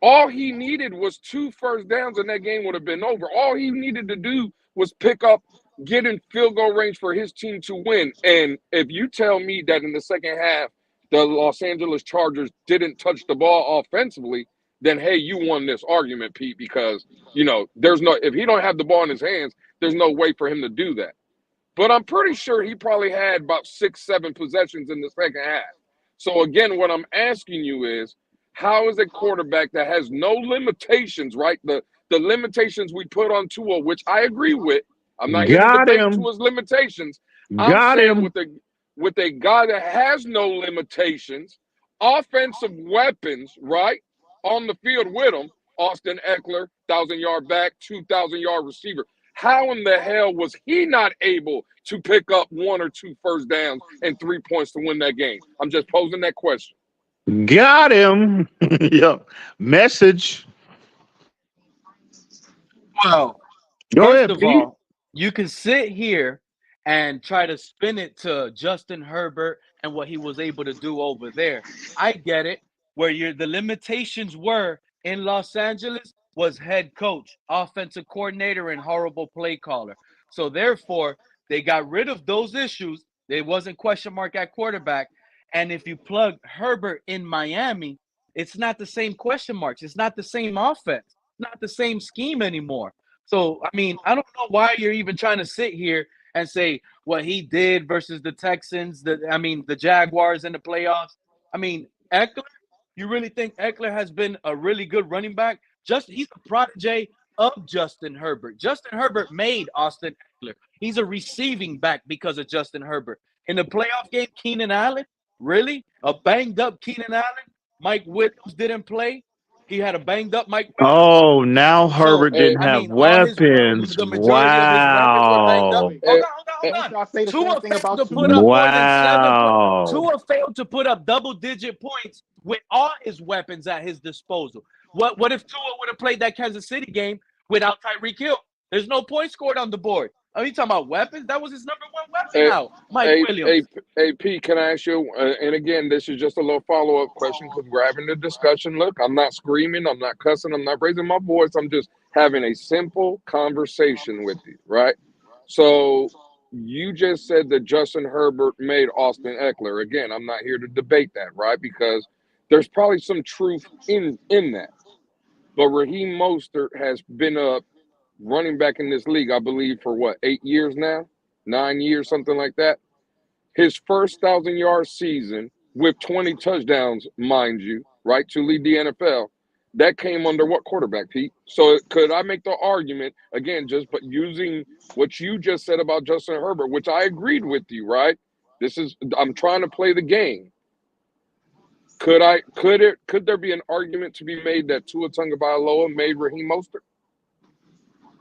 All he needed was 2 first downs, and that game would have been over. All he needed to do was get in field goal range for his team to win. And if you tell me that in the second half, the Los Angeles Chargers didn't touch the ball offensively, then hey, you won this argument, Pete, because if he don't have the ball in his hands, there's no way for him to do that. But I'm pretty sure he probably had about 6, 7 possessions in the second half. So again, what I'm asking you is, how is a quarterback that has no limitations, right? The limitations we put on Tua, which I agree with. I'm not here to Got debate him. Tua's limitations. I'm Got saying him. with a guy that has no limitations, offensive weapons, right, on the field with him, Austin Eckler, 1,000-yard back, 2,000-yard receiver. How in the hell was he not able to pick up 1 or 2 first downs and 3 points to win that game? I'm just posing that question. Got him. Yep. Message. Well, Go first ahead, of Pete. all, you can sit here and try to spin it to Justin Herbert and what he was able to do over there. I get it. Where the limitations were in Los Angeles was head coach, offensive coordinator, and horrible play caller. So therefore, they got rid of those issues. There wasn't question mark at quarterback. And if you plug Herbert in Miami, it's not the same question marks. It's not the same offense. Not the same scheme anymore. So, I mean, I don't know why you're even trying to sit here and say what he did versus the Texans, the Jaguars in the playoffs. I mean, Eckler, you really think Eckler has been a really good running back? He's a protege of Justin Herbert. Justin Herbert made Austin Eckler. He's a receiving back because of Justin Herbert. In the playoff game, Keenan Allen, really? A banged up Keenan Allen? Mike Williams didn't play. He had a banged up Mike Williams. Oh, now So Herbert Hey, didn't I have mean, weapons. the majority of his weapons were banged up. Wow. Hold hey, on, hold on, hey, hold Didn't on. y'all say the same Tua thing failed about to Tua? put up more than 7 points. Wow. Tua failed to put up double-digit points with all his weapons at his disposal. What if Tua would have played that Kansas City game without Tyreek Hill. There's no points scored on the board. Are you talking about weapons? That was his number one weapon Hey, now, Mike hey, Williams. Pete, can I ask you? And again, this is just a little follow up question because we're having a discussion. Look, I'm not screaming, I'm not cussing, I'm not raising my voice. I'm just having a simple conversation with you, right? So you just said that Justin Herbert made Austin Eckler. Again, I'm not here to debate that, right? Because there's probably some truth in that. But Raheem Mostert has been a running back in this league, I believe, for what, 8 years now? 9 years, something like that. His first 1,000-yard season with 20 touchdowns, mind you, right, to lead the NFL, that came under what quarterback, Pete? So could I make the argument, again, just but using what you just said about Justin Herbert, which I agreed with you, right? I'm trying to play the game. Could there be an argument to be made that Tua Tagovailoa made Raheem Mostert?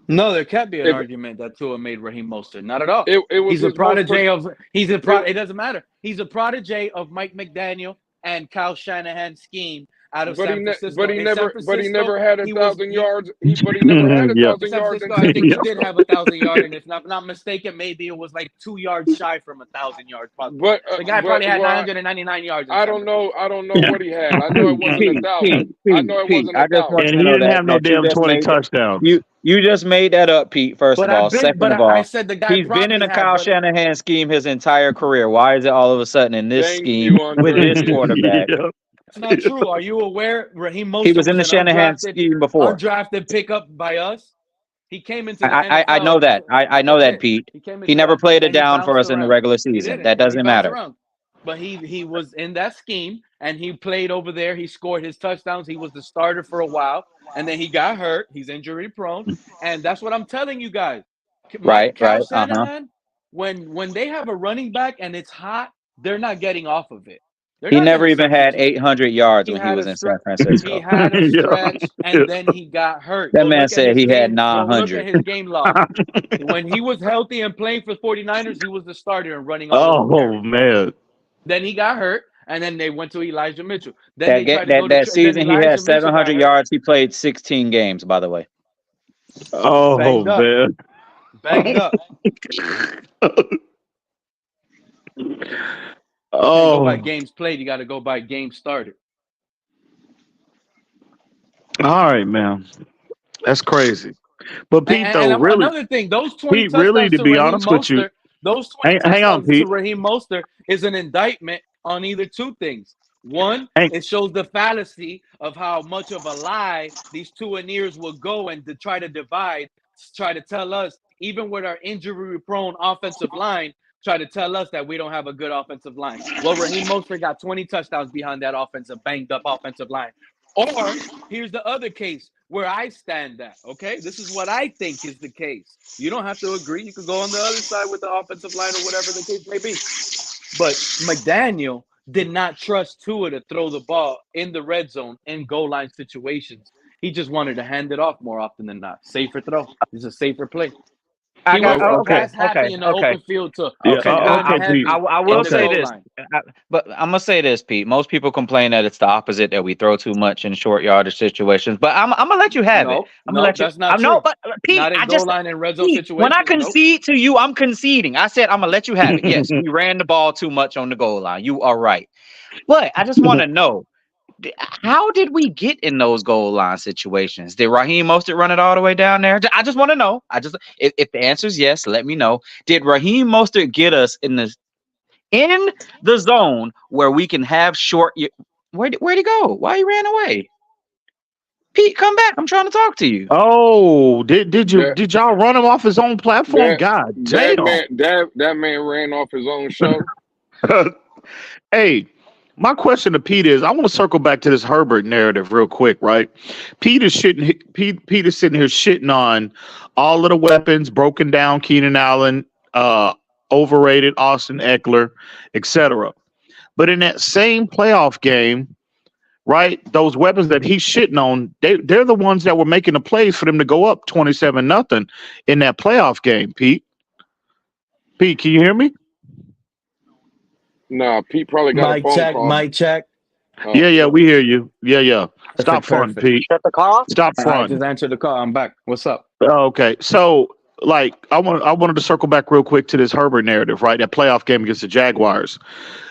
No, there can't be an If argument that Tua made Raheem Mostert. Not at all. it was He's a his most protege of. It doesn't matter. He's a protege of Mike McDaniel and Kyle Shanahan's scheme out of but San Francisco. In San but he Francisco, never had he was 1,000 yards. But he never had a Yeah. 1,000 San yards in Francisco. I think he San did Francisco. have 1,000 yard, and if I'm not mistaken, maybe it was like 2 yards shy from 1,000 yards. Possibly. But The guy probably had well, 999 yards. In I San don't Francisco. know. I don't know what he had. I know it wasn't 1,000. I know it wasn't I just 1,000. want And you he to know didn't have no that you damn just 20 made touchdowns. you just made that up, Pete. First of all, second of I all, said the guy he's been in probably a had, Kyle but Shanahan scheme his entire career. Why is it all of a sudden in this Thank scheme you, with Andre. this quarterback? Yeah. it's not true. Are you aware Raheem He Mostert was in was the an Shanahan scheme before. undrafted pickup by us? He came into the I know NFL. that. I know That's that, it. Pete. He came He into never that, played it and he down for bounced us in the around. regular He season. didn't, That but he doesn't bounced matter. around. But he was in that scheme, and he played over there. He scored his touchdowns. He was the starter for a while, and then he got hurt. He's injury prone, and that's what I'm telling you guys. Cal Right. Shanahan, when they have a running back and it's hot, they're not getting off of it. They're He not going never to even had substitute. 800 yards He when he had was a in San stretch. He Francisco. had a Yeah. stretch, and then he got hurt. That Go man look at said his he had game. Go look at 900. his game log. When he was healthy and playing for 49ers, he was the starter and running all of the Oh carries. man. Then he got hurt, and then they went to Elijah Mitchell. Then they tried to go to That then season he Elijah had Mitchell got 700 hurt, yards. He played 16 games, by the way. Oh banged up, man. banged up. You can't go by Oh. games played. You got to go by games started. All right, man. That's crazy. But Pete, though, And really, another thing, those 20 Pete, really, touchdowns to to be Raheem honest with you, Mostert, those 20 hang on, touchdowns to Pete. Raheem Mostert is an indictment on either two things. One, Hang, it shows the fallacy of how much of a lie these Tuaneers will go and to try to divide, try to tell us, even with our injury-prone offensive line, try to tell us that we don't have a good offensive line. Well, Raheem Mostert got 20 touchdowns behind that banged-up offensive line. Or here's the other case where I stand at, okay? This is what I think is the case. You don't have to agree. You can go on the other side with the offensive line or whatever the case may be. But McDaniel did not trust Tua to throw the ball in the red zone in goal line situations. He just wanted to hand it off more often than not. Safer throw. It's a safer play. He wasn't pass happy in the open field to yeah, run okay, Pete. heavy I in will the say goal this, line. but I'm gonna say this, Pete. Most people complain that it's the opposite, that we throw too much in short yardage situations. But I'm gonna let you have it. I'm gonna No, let you. that's not No, true. but Pete, Not in I goal just line and red zone Pete, when I situations. Nope. concede to you, I'm conceding. I said I'm gonna let you have it. Yes, we ran the ball too much on the goal line. You are right. But I just want to know, how did we get in those goal line situations? Did Raheem Mostert run it all the way down there? I just want to know. If the answer is yes, let me know. Did Raheem Mostert get us in the zone where we can have short? Where'd he go? Why he ran away? Pete, come back. I'm trying to talk to you. Oh, did y'all run him off his own platform? God damn. That man ran off his own show. Hey, my question to Pete is, I want to circle back to this Herbert narrative real quick, right? Pete is sitting here shitting on all of the weapons, broken down Keenan Allen, overrated Austin Eckler, etc. But in that same playoff game, right, those weapons that he's shitting on, they're the ones that were making the plays for them to go up 27-0 in that playoff game, Pete. Pete, can you hear me? Nah, Pete probably got a phone call. Mic check. Oh, Yeah, sorry. we hear you. Yeah. Stop Perfect, fronting, perfect. Pete. Shut the car. Stop I just fronting. answered the call. I'm back. What's up? Okay, so like I wanted to circle back real quick to this Herbert narrative, right? That playoff game against the Jaguars.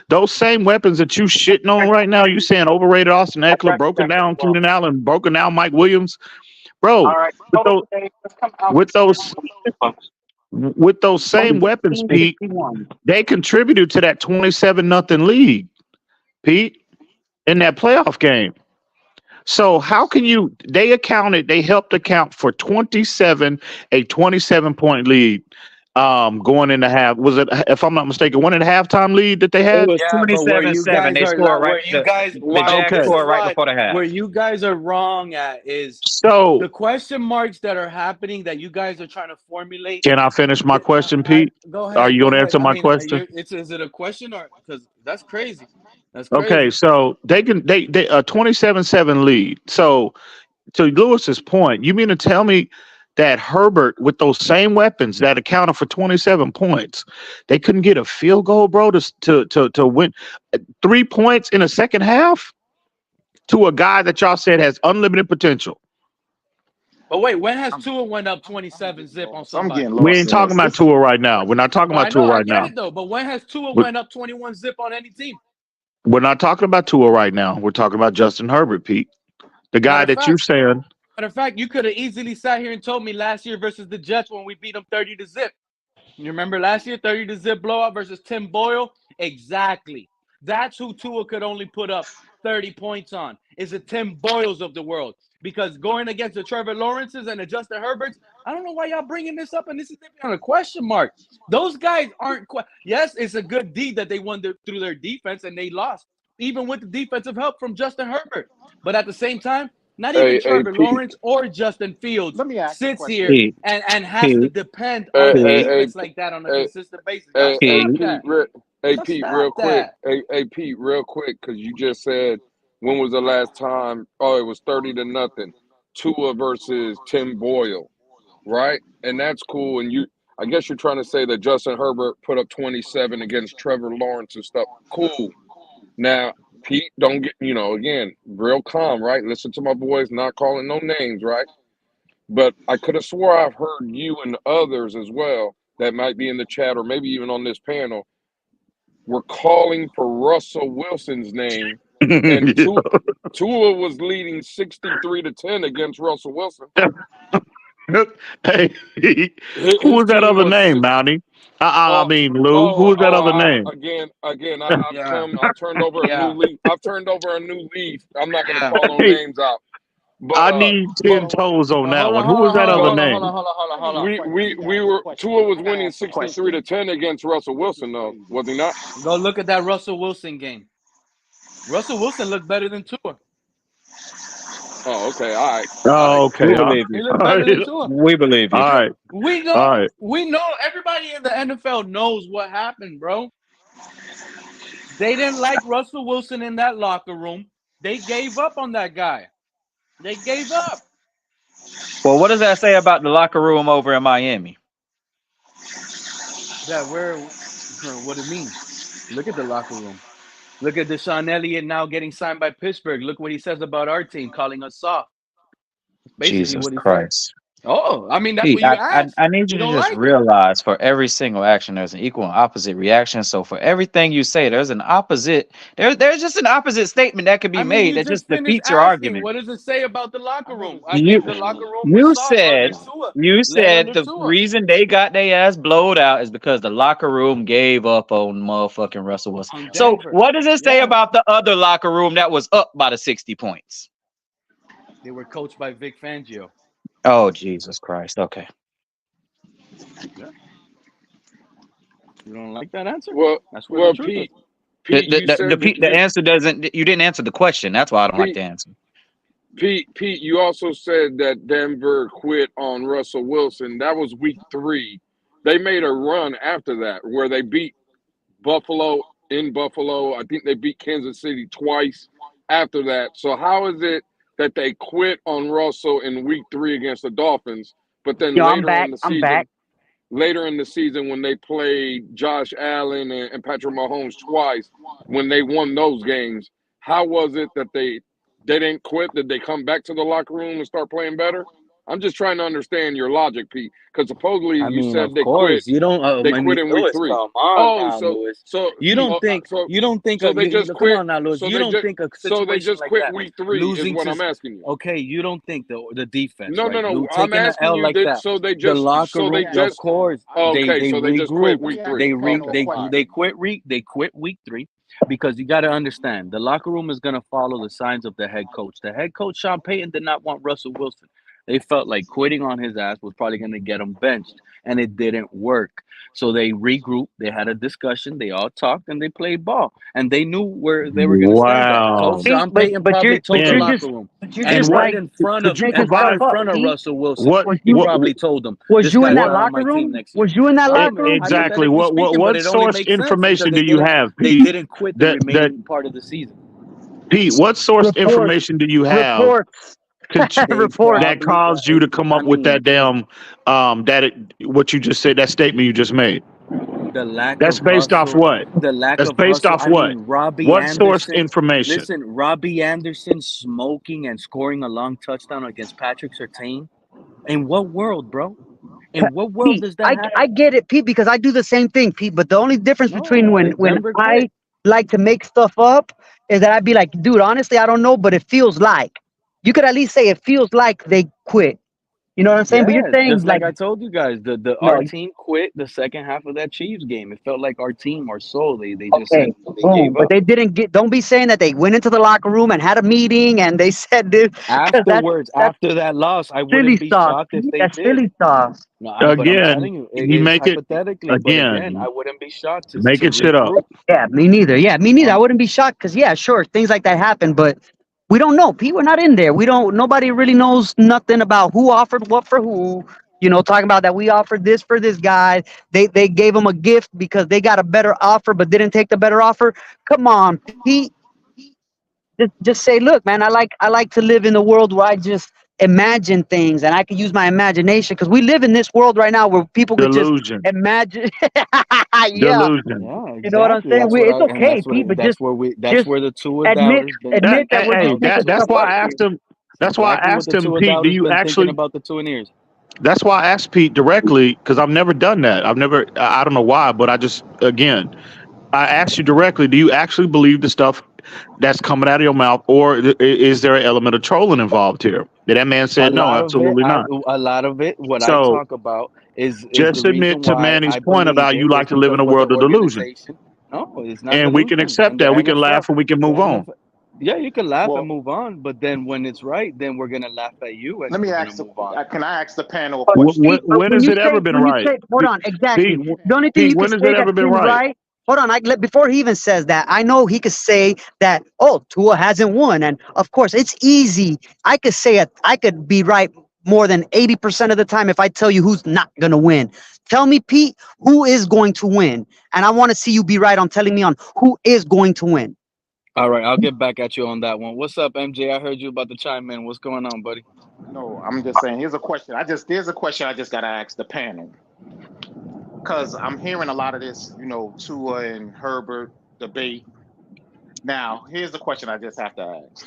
Those same weapons that you shitting on right now, you saying overrated Austin Eckler, broken down Keenan Allen, broken down Mike Williams, bro. All right. With those with those with those same weapons, Pete, they contributed to that 27-0 lead, Pete, in that playoff game. So how can you? They helped account for 27 point lead, going into half. Was it, if I'm not mistaken, one and a half time lead that they It had? was Yeah, but where you 27-7. guys They are scored not, right. where you guys, The why Jags Okay, this is scored right why, before the half. where you guys are wrong at is so the question marks that are happening that you guys are trying to formulate. can I finish my question, Pete? Go Are ahead, you go going to ahead. answer I my mean, question? is it a question or because that's crazy? That's Okay, crazy. so they a 27-7 lead. So to Lewis's point, you mean to tell me that Herbert, with those same weapons that accounted for 27 points, they couldn't get a field goal, bro, to win 3 points in the second half to a guy that y'all said has unlimited potential? But wait, when has Tua went up 27 zip on I'm getting somebody? We lost ain't in talking this. about This is Tua right now. We're not talking But I about know, Tua I right get now. it though. But when has Tua We- went up 21 zip on any team? We're not talking about Tua right now. We're talking about Justin Herbert, Pete, the Matter guy of that you fact, saying. you could have easily sat here and told me last year versus the Jets when we beat them 30 to zip. You remember last year, 30 to zip blowout versus Tim Boyle? Exactly. That's who Tua could only put up 30 points on. Is the Tim Boyles of the world. Because going against the Trevor Lawrences and the Justin Herberts, I don't know why y'all bringing this up and this is on a question mark. Those guys aren't yes, it's a good deed that they won through their defense and they lost, even with the defensive help from Justin Herbert. But at the same time, not even Hey, Trevor Pete. Lawrence or Justin Fields let me ask the sits question. here Pete, and has to Pete, depend on Hey, a hey, Pete, hey, defense like that on a hey, consistent basis. Y'all hey, hey, stop Pete. Pete. that. Hey, Y'all Pete, real stop quick. that. Hey, Pete, real quick, because you just said when was the last time? Oh, it was 30-0. Tua versus Tim Boyle, right? And that's cool. And I guess you're trying to say that Justin Herbert put up 27 against Trevor Lawrence and stuff. Cool. Now, Pete, don't get, again, real calm, right? Listen to my boys, not calling no names, right? But I could have swore I've heard you and others as well that might be in the chat or maybe even on this panel were calling for Russell Wilson's name, and Tua was leading 63-10 against Russell Wilson. Hey, who His was that team other was name, Mountie? I oh mean, Lou. Who was that other name? again. I've turned over a new Yeah. leaf. I've turned over a new leaf. I'm not going to Yeah. call no Hey, names out, I but need Hold 10 on, wait. toes on But that hold on, one. Who hold was on, that hold on, other hold but on, hold on, name? hold on, hold on, hold on. we were Tua was winning 63-10 against Russell Wilson, though, was he not? Go look at that Russell Wilson game. Russell Wilson looked better than Tua. Oh, okay, all right, all right. Oh, We okay. believe He you. looked All better than right. Tua. We believe All you. right. We All know, right. everybody in the NFL knows what happened, bro. They didn't like Russell Wilson in that locker room. They gave up on that guy. They gave up. Well, what does that say about the locker room over in Miami? That what it mean? Look at the locker room. Look at Deshaun Elliott now getting signed by Pittsburgh. Look what he says about our team, calling us soft. Basically Jesus what he said. Christ. Oh, I mean, that's Pete, what you I asked. need you You to don't just like it. realize for every single action, there's an equal and opposite reaction. So for everything you say, there's an opposite. There's just an opposite statement that could be I mean, made you that just just finished defeats your asking. argument. What does it say about the locker room? I You think the locker room was you soft under said Tua, you led said under the Tua. reason they got their ass blowed out is because the locker room gave up on motherfucking Russell Wilson. On So Denver. what does it say Yeah. about the other locker room that was up by the 60 points? They were coached by Vic Fangio. Oh Jesus Christ. Okay. Yeah. You don't like that answer? Well, That's where the well, truth is. Pete, you said that The answer doesn't. You didn't answer the question. That's why I don't like Pete, the answer. Pete, you also said that Denver quit on Russell Wilson. That was week 3. They made a run after that where they beat Buffalo in Buffalo. I think they beat Kansas City twice after that. So how is it that they quit on Russell in week 3 against the Dolphins, but then Yo, I'm back. I'm back. later in the season when they played Josh Allen and Patrick Mahomes twice, when they won those games, How was it that they didn't quit? Did they come back to the locker room and start playing better? I'm just trying to understand your logic, Pete, because supposedly I you mean, said of course, you don't. they I quit mean, in week Lewis, 3. come on Oh, now, so Lewis. so You Pete, don't think so you don't think so they just come quit. on now, Lewis. So You they don't just think a so they situation just like quit that, week 3 is losing what to I'm asking you. okay, you don't think the defense, No, no, right? no. I'm Taking an asking L you like that. that, So they the just locker so Let they me room, ask of just him. course, okay. they So they just quit Let regrouped. me week ask 3. the Okay, panel a They question. quit week 3 because you got to understand the locker room is going to follow the signs of the head coach. The head coach Sean Payton did not want Russell Wilson. They felt like quitting on his ass was probably going to get him benched, and it didn't work. So they regrouped. They had a discussion. They all talked, and they played ball. And they knew where they were going to stand at. Coach Wow. Sean Payton probably told the And locker room, and and what right in front could of you right provide? in front of Russell Wilson, What he what probably told them, Was "This you in guy's that not what on my locker team room? next year." Was you in that No, locker man. room? exactly? Hypothetically speaking, but What it only source makes sense because information do you have, they Pete? didn't quit the That remaining part of the season. Pete? What source Reports, information do you have reports, They reports. that probably, caused you to come I up with mean, that damn what you just said, that statement you just made? the lack That's of based off hustle, what? the lack That's of based hustle. off I what? mean, Robbie What source Anderson. information? Listen, Robbie Anderson smoking and scoring a long touchdown against Patrick Surtain. In what world, bro? In what world Pete, does that happen? I get it, Pete, because I do the same thing, Pete. But the only difference between No, when Denver I quit. like to make stuff up is that I'd be like, dude, honestly, I don't know, but it feels like. You could at least say it feels like they quit. You know what I'm saying? But you're Yes, saying just like like, I told you guys, the our no, team quit the second half of that Chiefs game. It felt like our team, our soul, they just okay, said they boom. gave But up. they didn't get. Don't be saying that they went into the locker room and had a meeting and they said this because Afterwards, that's after that loss, I silly wouldn't be stuff. shocked if Pete. they That's did. silly stuff. No, but I'm Again, telling you, you it's make it hypothetically. But again, I again, wouldn't be shocked to making shit up. regroup. Yeah, me neither. Yeah, me neither. I Um, wouldn't be shocked because yeah, sure, things like that happen, but we don't know. Pete, we're not in there. We don't. Nobody really knows nothing about who offered what for who. You know, talking about that we offered this for this guy. They gave him a gift because they got a better offer, but didn't take the better offer. Come on, Pete. Just say, look, man, I like to live in a world where I just imagine things and I can use my imagination because we live in this world right now where people could just Delusion. imagine. Yeah, Delusion. yeah, you know what I'm exactly. saying? It's okay, Pete, but That's where that's just where the Tua admit doubters been That admit thinking. that we're just hey, making that's stuff why up I asked here. him. That's why I Exactly what asked the him, Tua Pete. Do doubters you been thinking actually? about the Tuaneers. That's why I asked Pete directly because I've never done that. I've never. I don't know why, but I just again I asked you directly. Do you actually believe the stuff that's coming out of your mouth, or is there an element of trolling involved here? And that man A said no, lot of it, absolutely not. a lot of it, what I So talk about is the just reason admit to why Manny's I point believe about you it is like to live in because a what the world of delusion, organization. No, it's not and we can delusion. accept And the that. We can NFL, laugh and we can the move on. NFL. Yeah, you can laugh and Well, move on, but then when it's right, then we're gonna laugh at you and let me we're gonna ask move on. can I ask the panel a But question? Pete, but When has it ever been when you right, say, hold on, Pete? exactly. The only thing Pete, you could when has say it that's ever been been right? right. Hold on, before he even says that, I know he could say that. Oh, Tua hasn't won, and of course, it's easy. I could say it. I could be right more than 80% of the time if I tell you who's not gonna win. Tell me, Pete, who is going to win, and I want to see you be right on telling me on who is going to win. All right, I'll get back at you on that one. What's up, MJ? I heard you about to chime in. What's going on, buddy? No, I'm just saying. Here's a question. There's a question I just gotta ask the panel because I'm hearing a lot of this, Tua and Herbert debate. Now, here's the question I just have to ask.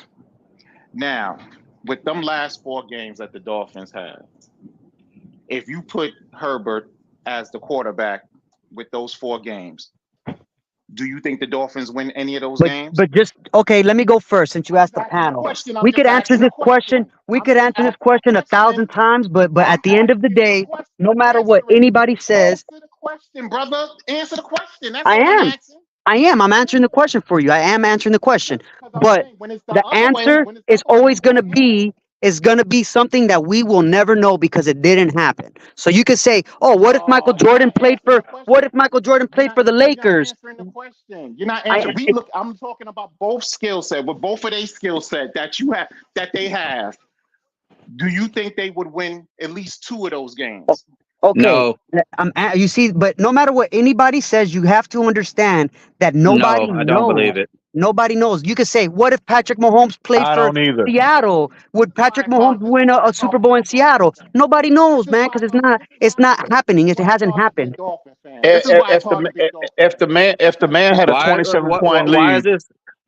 Now, with them last 4 games that the Dolphins have, if you put Herbert as the quarterback with those 4 games, do you think the Dolphins win any of those games? But just okay. Let me go first since you I'm asked just the asking a panel. question. I'm We could just answer asking a this question. question. We I'm could just answer this asking a question a question. thousand times. But I'm at the end of the asking a day, no question. matter what Answer it. anybody says, Answer the question, brother. Answer the question. That's I all I'm am. asking. I am. I'm answering the question for you. I am answering the question. Because I'm But saying when it's the the other way, answer when it's the is other way, always I'm gonna going in. be something that we will never know because it didn't happen. So you could say, "Oh, what if Michael No, you're Jordan not played answering for? the What question. if Michael Jordan You're played not for the you're not Lakers?" answering the question. You're not I answering. I'm talking about both skill set. With both of their skill set that they have, do you think they would win at least 2 of those games? Okay, No, you see, but no matter what anybody says, you have to understand that no, nobody I don't knows. believe it. Nobody knows. You could say, what if Patrick Mahomes played I for don't either. Seattle? Would All Patrick right, so Mahomes win a Super Bowl in Seattle? Nobody knows, man, because it's not happening. It why it's hasn't hard to be a happened. Dolphin fan. This is why it's hard to be a Dolphin fan. If the man had a Why? 27 point Why is lead, this?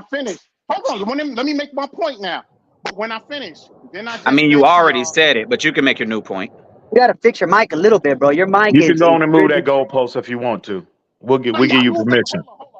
I finish, hold on. Let me make my point now. But when I finish, then I I just mean, you said to already y'all, said it, but you can make your new point. You gotta fix your mic a little bit, bro. Your mic You can is go on and move that rigid. goalpost if you want to. We give I'm you not moving. permission.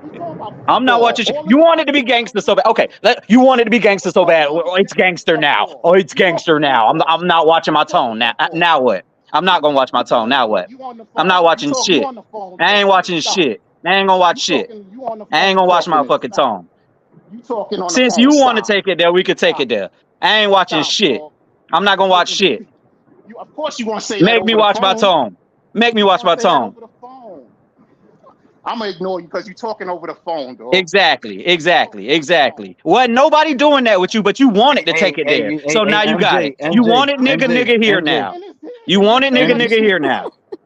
We talking about I'm not football. watching shit. All You this want it other to be stuff gangster going so bad. on. Okay, you want it to be gangster so bad. All Well, this it's gangster gangster stuff now. off. Oh, it's You talking gangster now. football. I'm not watching my You talking tone now. football. Now what? I'm not gonna watch my tone. Now what? You on the I'm not phone. watching You shit. on the phone I ain't talking this watching stuff. shit. I ain't gonna watch shit. You on the I ain't phone gonna watch talking my this fucking stuff. tone. You talking on the Since phone. you want to Stop. take it there, we could take it Stop. there. I ain't watching Stop, shit. dog. I'm not gonna watch Mm-mm. shit. You of course you gonna say that Make me over the watch my phone. tone. Make me You watch gonna my say that tone. over the phone. I'm gonna ignore you because you're talking over the phone, dog. Exactly, Talking exactly, over the phone. exactly. Wasn't nobody doing that with you, but you wanted to take it there. So now you got it. MJ, You MJ, want it, nigga, MJ, nigga, here MJ, now. And it's there. You And you want it, nigga, M- saying nigga, it. here now.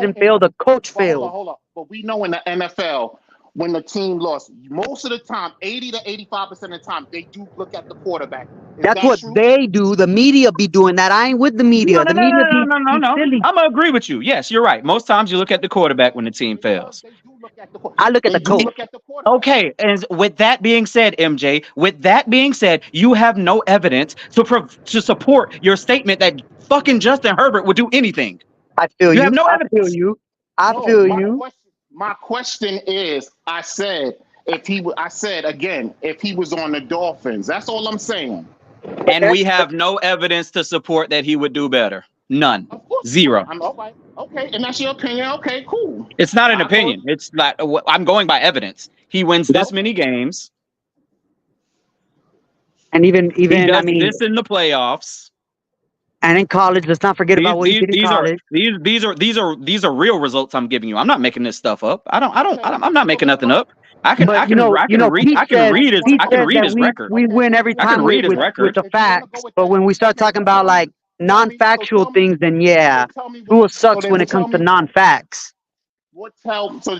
didn't fail. The coach failed. Hold on. But we know in the NFL, when the team lost, most of the time, 80 to 85% of the time, they do look at the quarterback. Is That's that what true? they do. The media be doing that. I ain't with the No, media. no, The no, media no, no, no, no, be no. silly. I'm gonna agree with you. Yes, you're right. Most times you look at the quarterback when the team fails. They do look at I look at the coach. the quarterback. Okay, and with that being said, MJ, with that being said, you have no evidence to support your statement that fucking Justin Herbert would do anything. I feel You have you. no I feel evidence. you. I No, feel you. my question is, I said I said again, if he was on the Dolphins, that's all I'm saying. And we have no evidence to support that he would do better. None. Of course, Zero. I'm all right. Okay, and that's your opinion. Okay, cool. It's not an I go. opinion. It's like I'm going by evidence. He wins this many games. And He even I does mean, this in the playoffs. and in college, let's not forget These about what he these did in these are college. these are real results I'm giving you. I'm not making this stuff up. Okay, I'm not so making let's nothing go. up. I can But Pete says I can read that his record. we win every I can time read his with record. the If you want to go facts. with But that, when we start okay. talking So about like non-factual tell me. things, then So yeah, tell me what. Tua So sucks then when it tell comes to me non-facts.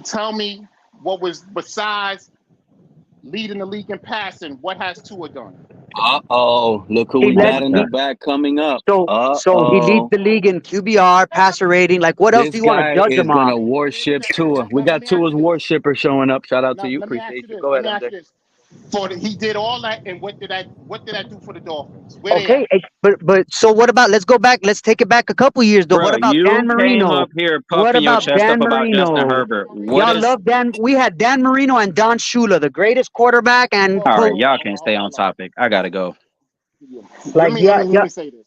tell me what was besides leading the league in passing. What has Tua done? Look who He we led got in the back coming up. so he leads the league in QBR, passer rating. Like what else do This you want to guy judge is him gonna on? warship Tua. We Now let got me ask Tua's you this. worshipper showing up. Shout out to Now you. let me ask you Appreciate you. this. Go Let ahead, me ask MJ. you this. He did all that, and what did that do for the Dolphins? Where they Okay, at? but so what about? Let's go back. Let's take it back a couple years though. What Bruh, about Dan you came Marino? up here What puffing your about chest Dan up about Justin Marino? Herbert. What Y'all is love Dan. We had Dan Marino and Don Shula, the greatest quarterback and Well, all right? coach. Y'all can't stay on topic. I gotta go. Let Like me yeah, let yeah. me say this.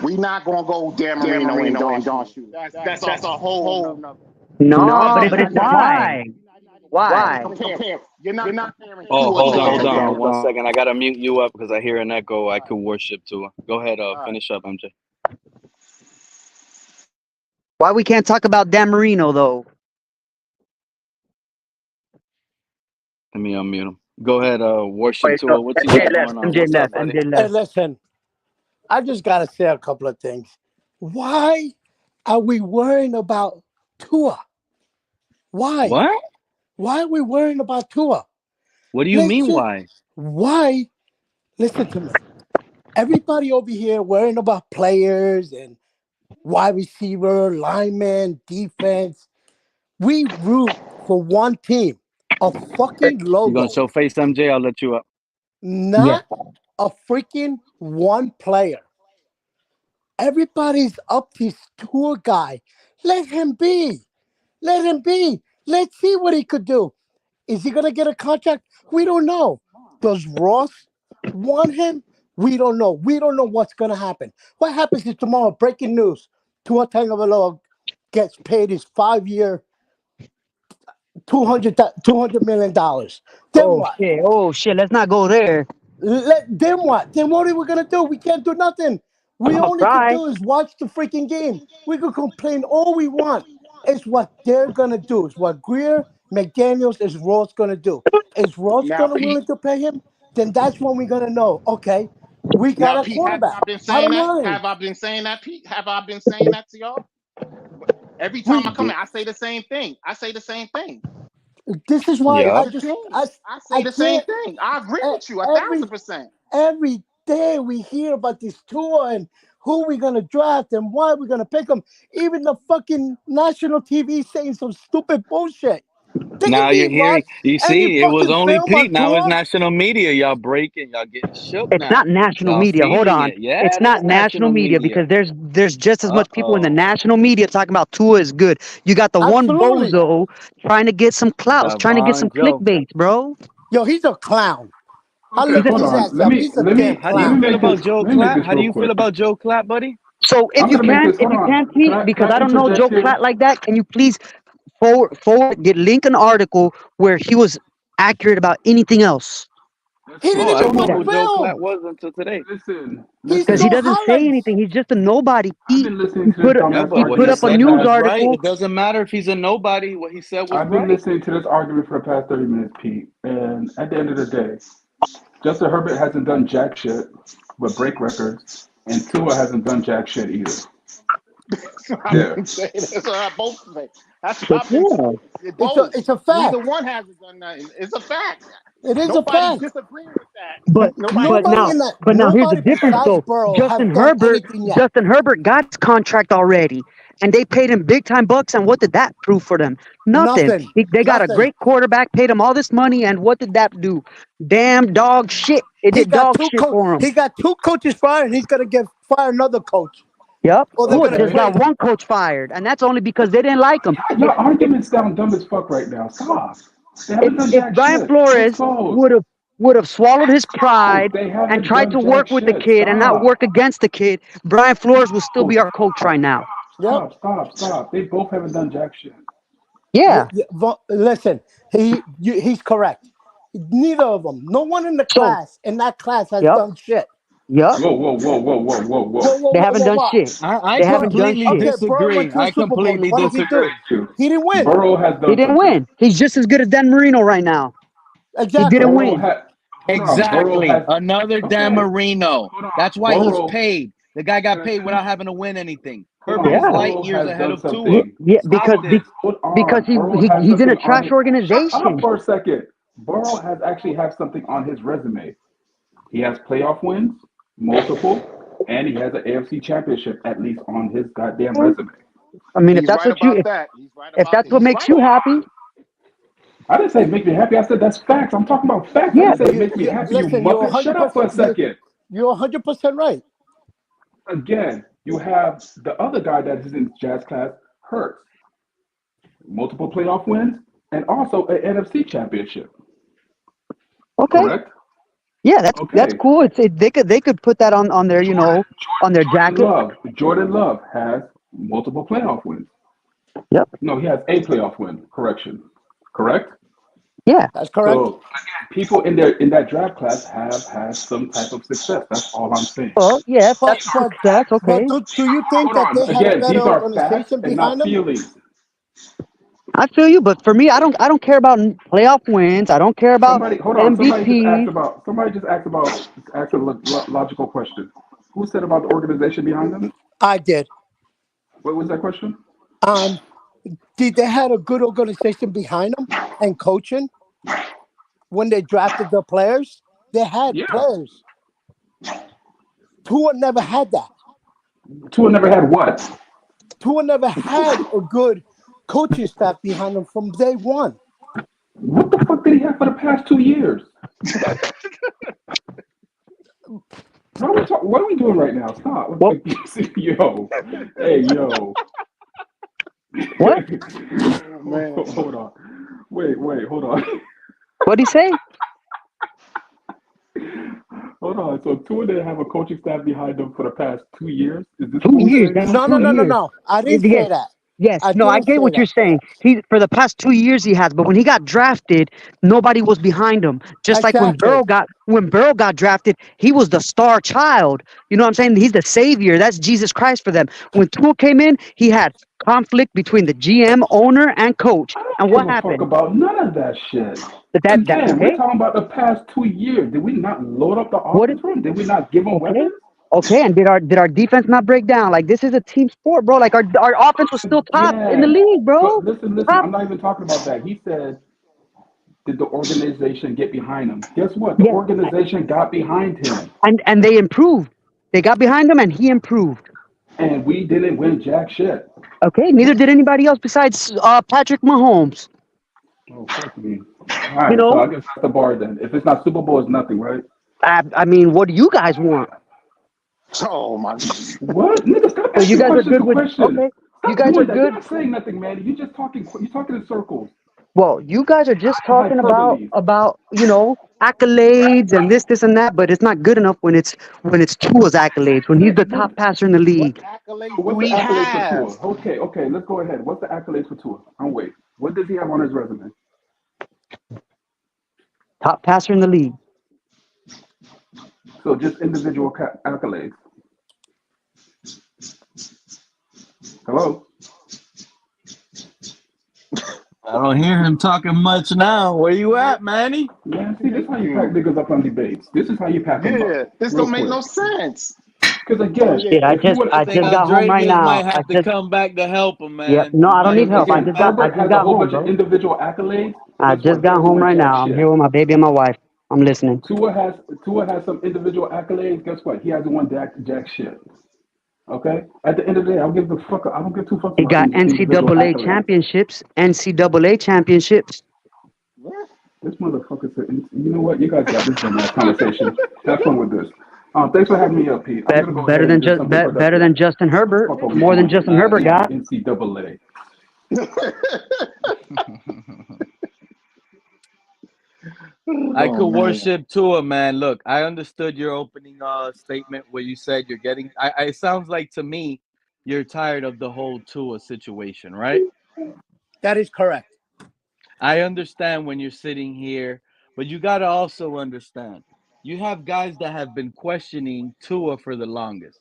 We not gonna go Dan Marino and Don Shula. That's a whole nother. No, but We're it's not just Why? why? compare. You're not comparing Oh, Tua to hold Justin on Herbert. one second. I gotta mute you up because I hear an echo. I could worship Tua. Go ahead, All right. finish up, MJ. Why we can't talk about Dan Marino though? Let me unmute him. Go ahead, worship Wait, so Tua. What you MJ got left. going on? MJ What's up, left. buddy? MJ Hey, left. listen, I just got to say a couple of things. Why are we worrying about Tua? Why? What? Why are we worrying about Tua? What do you Let's mean? just, Why? why? Listen to me. Everybody over here worrying about players and wide receiver, lineman, defense. We root for one team, a fucking You gonna logo, show face, MJ? I'll let you up. Yeah. not a freaking one player. Everybody's up this Tua guy. Let him be. Let him be. Let's see what he could do. Is he going to get a contract? We don't know. Does Ross want him? We don't know. We don't know what's going to happen. What happens is tomorrow, breaking news, Tua Tagovailoa gets paid his 5-year, $200 million. Then what? Oh shit. Let's not go there. Then what? Then what are we going to do? We can't do nothing. We I'm gonna only could cry. do is watch the freaking game. We could complain all we want. It's what they're going to do. It's what Greer, McDaniels, is Ross going to do. Is Ross Now, going to Pete. willing to pay him? Then that's when we're going to know, okay, we got Now, a Pete. Haven't quarterback. I been saying Bottom that? line, Have I been saying that, Pete? Have I been saying that to y'all? Every time I come in, I say the same thing. this is why It's Yep. I the just, team. I say I the same can't, thing. I agree with you every 1,000%. every day we hear about this tour and who we're gonna draft and why we're gonna pick them. Even the fucking national TV saying some stupid bullshit. They can Now be you're hearing. watched You any see, it was fucking only film on Pete. Now it's tour. national media. Y'all breaking. Y'all getting shook It's now. not national Y'all media. Hold feeding on. it. Yeah, It's it is not national national media media. because there's just as much people in the Oh, national media talking about Tua is good. You got the one Absolutely. bozo trying to get some clouds, trying to get some Savon Joe. clickbait, bro. Yo, he's a clown. I Okay, He's looked a hold his on. ass up. He's a damn How do Let you me clown. feel make about this Joe let me make Klatt? this How do real you feel quick. about Joe Klatt, buddy? so I'm gonna make this. if Hold you on. can't Pete, Can because I I don't know Joe interject here? Platt like that, can you please get link an article where he was accurate about anything else? He Listen, didn't Oh, I even didn't know put who Joe Klatt film. was until today. listen, He Because listen. he saw doesn't say highlights. anything. He's just a nobody. I've He been listening to this Yeah, dumbass but he what put he argument up for a the said news was past. right. article. It doesn't matter if he's a nobody. What he said was I've been right. listening to this argument for the past 30 minutes, Pete. And at the end of the day, Justin Herbert hasn't done jack shit but break records, and Tua hasn't done jack shit either. I've There. been saying that's what I both say. That's what But I've been yeah, saying. Both. It's a Neither fact. one hasn't done nothing. It's a fact. It is a Nobody's fact. disagreeing with that. But Nobody's but Nobody now in disagreeing that, with but now here's the nobody difference besides though. Burrow Justin have done Herbert anything yet. Justin Herbert got his contract already, and they paid him big time bucks. And what did that prove for them? Nothing. Nothing. They got a Nothing. great quarterback, paid him all this money, and what did that do? Damn dog shit. It He did got dog two shit coach. for him. He got two coaches fired, and he's gonna get fire another coach, Yep. or they're Cool. gonna Just Okay. got trade him. one coach fired, and that's only because they didn't like him. Your arguments sound dumb as fuck right now. Stop. They haven't done If jack Brian shit. Case Flores closed. would have swallowed his Closed. pride They and haven't tried done to jack work with the shit. kid and not Stop. work against the kid, Brian Flores will still be our coach right now. Yep. Stop. They both haven't done jack shit. Yeah. Listen, he's correct. Neither of them. No one in So that class has yep. done shit. Yep. Whoa, They haven't done what? shit. I They haven't done completely shit. Okay, Burrow went disagree. to a I Super Bowl. completely What did he disagree. do? He didn't win. Burrow has done He didn't something. win. He's just as good as Dan Marino right now. He Exactly. didn't Burrow win. had. Burrow Exactly. has. Another Dan Okay. Marino. Hold on. That's why he's Burrow. paid. The guy got paid Hold without having to win anything. on. Herbert is Yeah. light Burrow years has ahead done of Tua. something. Yeah, Stop this. Hold because on. Burrow has he's in a something on trash his. Shut up organization. for a second. Burrow has actually have something on his resume. He has playoff wins, multiple, and he has an AFC championship at least on his goddamn resume. I mean, He's right about that. He's right if about that's that. what He's makes right you about happy, I didn't say it makes me happy. I said that's facts. I'm talking about facts. I yeah. didn't say it makes me happy, you Listen, you're muppet. Shut up for a 100%. second. You're 100% right. Again, you have the other guy that is in Jazz class, Hurts. Multiple playoff wins and also an NFC championship. Okay. Correct? Yeah, that's Okay. cool. They could put that on their on their jacket. Jordan Love has multiple playoff wins. Yep. No, he has a playoff win. Correction. Correct? Yeah. That's correct. So people in that draft class have had some type of success. That's all I'm saying. Well, yeah, if But that's success, okay. do you think Hold that on. they had a Again, better these are facts organization and behind not them? feelings. I feel you, but for me, I don't care about playoff wins. I don't care about Hold on. Somebody just asked MVP. asked a logical question. Who said about the organization behind them? I did. What was that question? Did they had a good organization behind them and coaching when they drafted their players? They had Yeah. players. Tua never had that. Tua never had what? Tua never had a good coaching staff behind him from day one. What the fuck did he have for the past 2 years? What are we doing right now? Stop. What? Yo. Hey, yo. What? Oh, man. Hold on. Wait, hold on. What'd he say? Hold on. So Tua didn't have a coaching staff behind him for the past 2 years? Is this 2 what we're years. saying That's now? No. I didn't say that. Yes, I no, I didn't get say what you're that. saying. He for the past 2 years he has, but when he got drafted, nobody was behind him. Just like Exactly. when Burrow got drafted, he was the star child. You know what I'm saying? He's the savior. That's Jesus Christ for them. When Tua came in, he had conflict between the GM, owner, and coach. I And don't what give a fuck happened? about none of that shit. That's Again, we're okay. talking about the past 2 years. Did we not load up the What offense room? Did we not give them Okay. weapons? Okay, and did our defense not break down? Like this is a team sport, bro. Like our offense was still top in the Yeah. league, bro. But listen. Top. I'm not even talking about that. He said, did the organization get behind him? Guess what? The Yeah. organization got behind him. And they improved. They got behind him and he improved. And we didn't win jack shit. Okay, neither did anybody else besides Patrick Mahomes. Oh, fuck me. All right, so I guess that's the bar then. If it's not Super Bowl, it's nothing, right? I mean, what do you guys want? Oh, my. What? Nigga, stop So you asking guys are questions good for with questions. okay. Stop You guys doing are that. You're good. not saying nothing, man. You're talking in circles. Well, you guys are just talking Hyperbole. about accolades and this and that, but it's not good enough when it's Tua's accolades when he's the top passer in the What league. accolades So do what's the he accolades have? for Tua? Okay, let's go ahead. What's the accolades for Tua? I'm wait. What does he have on his resume? Top passer in the league. So just individual accolades. Hello? I don't hear him talking much now. Where you at, Manny? Man, see, this is how you pack niggas up on debates. This is how you pack them Yeah, up. this real don't make quick. no sense. Because again, Shit, I if you just would, I I think just got home right Andreas now. might I have to just come back to help him, Yep. man. No, He I don't might need have to help. I come again, just back. got Herbert has a got whole home, bunch of bro. individual accolades. I Guess just what? got They're home doing right jack now. I'm here shit. with my baby and my wife. I'm listening. Tua has some individual accolades. Guess what? He hasn't won jack shit. Okay. At the end of the day, I don't give two fucks He about got these individual NCAA accolades. championships. NCAA championships. This motherfucker said, you know what? You guys got this dumbass conversation. Have fun with this. Thanks for having me up, Pete. I'm gonna go ahead and do something Better productive. than Justin Herbert. Fuck over More than here, Justin Herbert got. NCAA. I Oh could man. worship Tua, man. Look, I understood your opening statement where you said you're getting. It sounds like to me you're tired of the whole Tua situation, right? That is correct. I understand when you're sitting here, but you got to also understand you have guys that have been questioning Tua for the longest.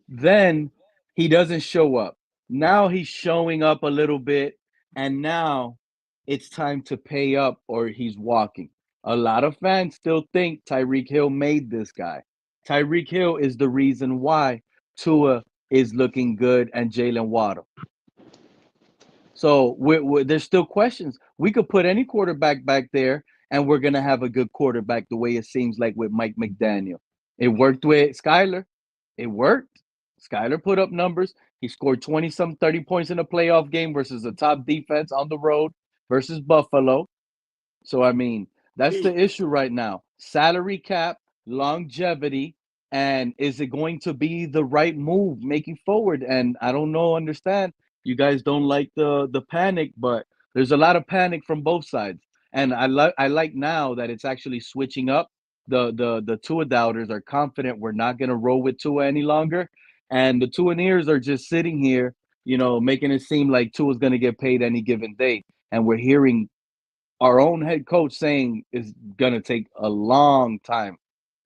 Then he doesn't show up. Now he's showing up a little bit, and now it's time to pay up or he's walking. A lot of fans still think Tyreek Hill made this guy. Tyreek Hill is the reason why Tua is looking good and Jalen Waddle. So there's still questions. We could put any quarterback back there, and we're gonna have a good quarterback. The way it seems like with Mike McDaniel, it worked with Skyler. It worked. Skyler put up numbers. He scored 20 some 30 points in a playoff game versus a top defense on the road versus Buffalo. So I mean, that's the issue right now. Salary cap, longevity, and is it going to be the right move making forward? And I don't know, understand. You guys don't like the panic, but there's a lot of panic from both sides. And I like now that it's actually switching up. The Tua doubters are confident we're not gonna roll with Tua any longer. And the Tuaneers are just sitting here, making it seem like Tua's gonna get paid any given day. And we're hearing our own head coach saying it's gonna take a long time.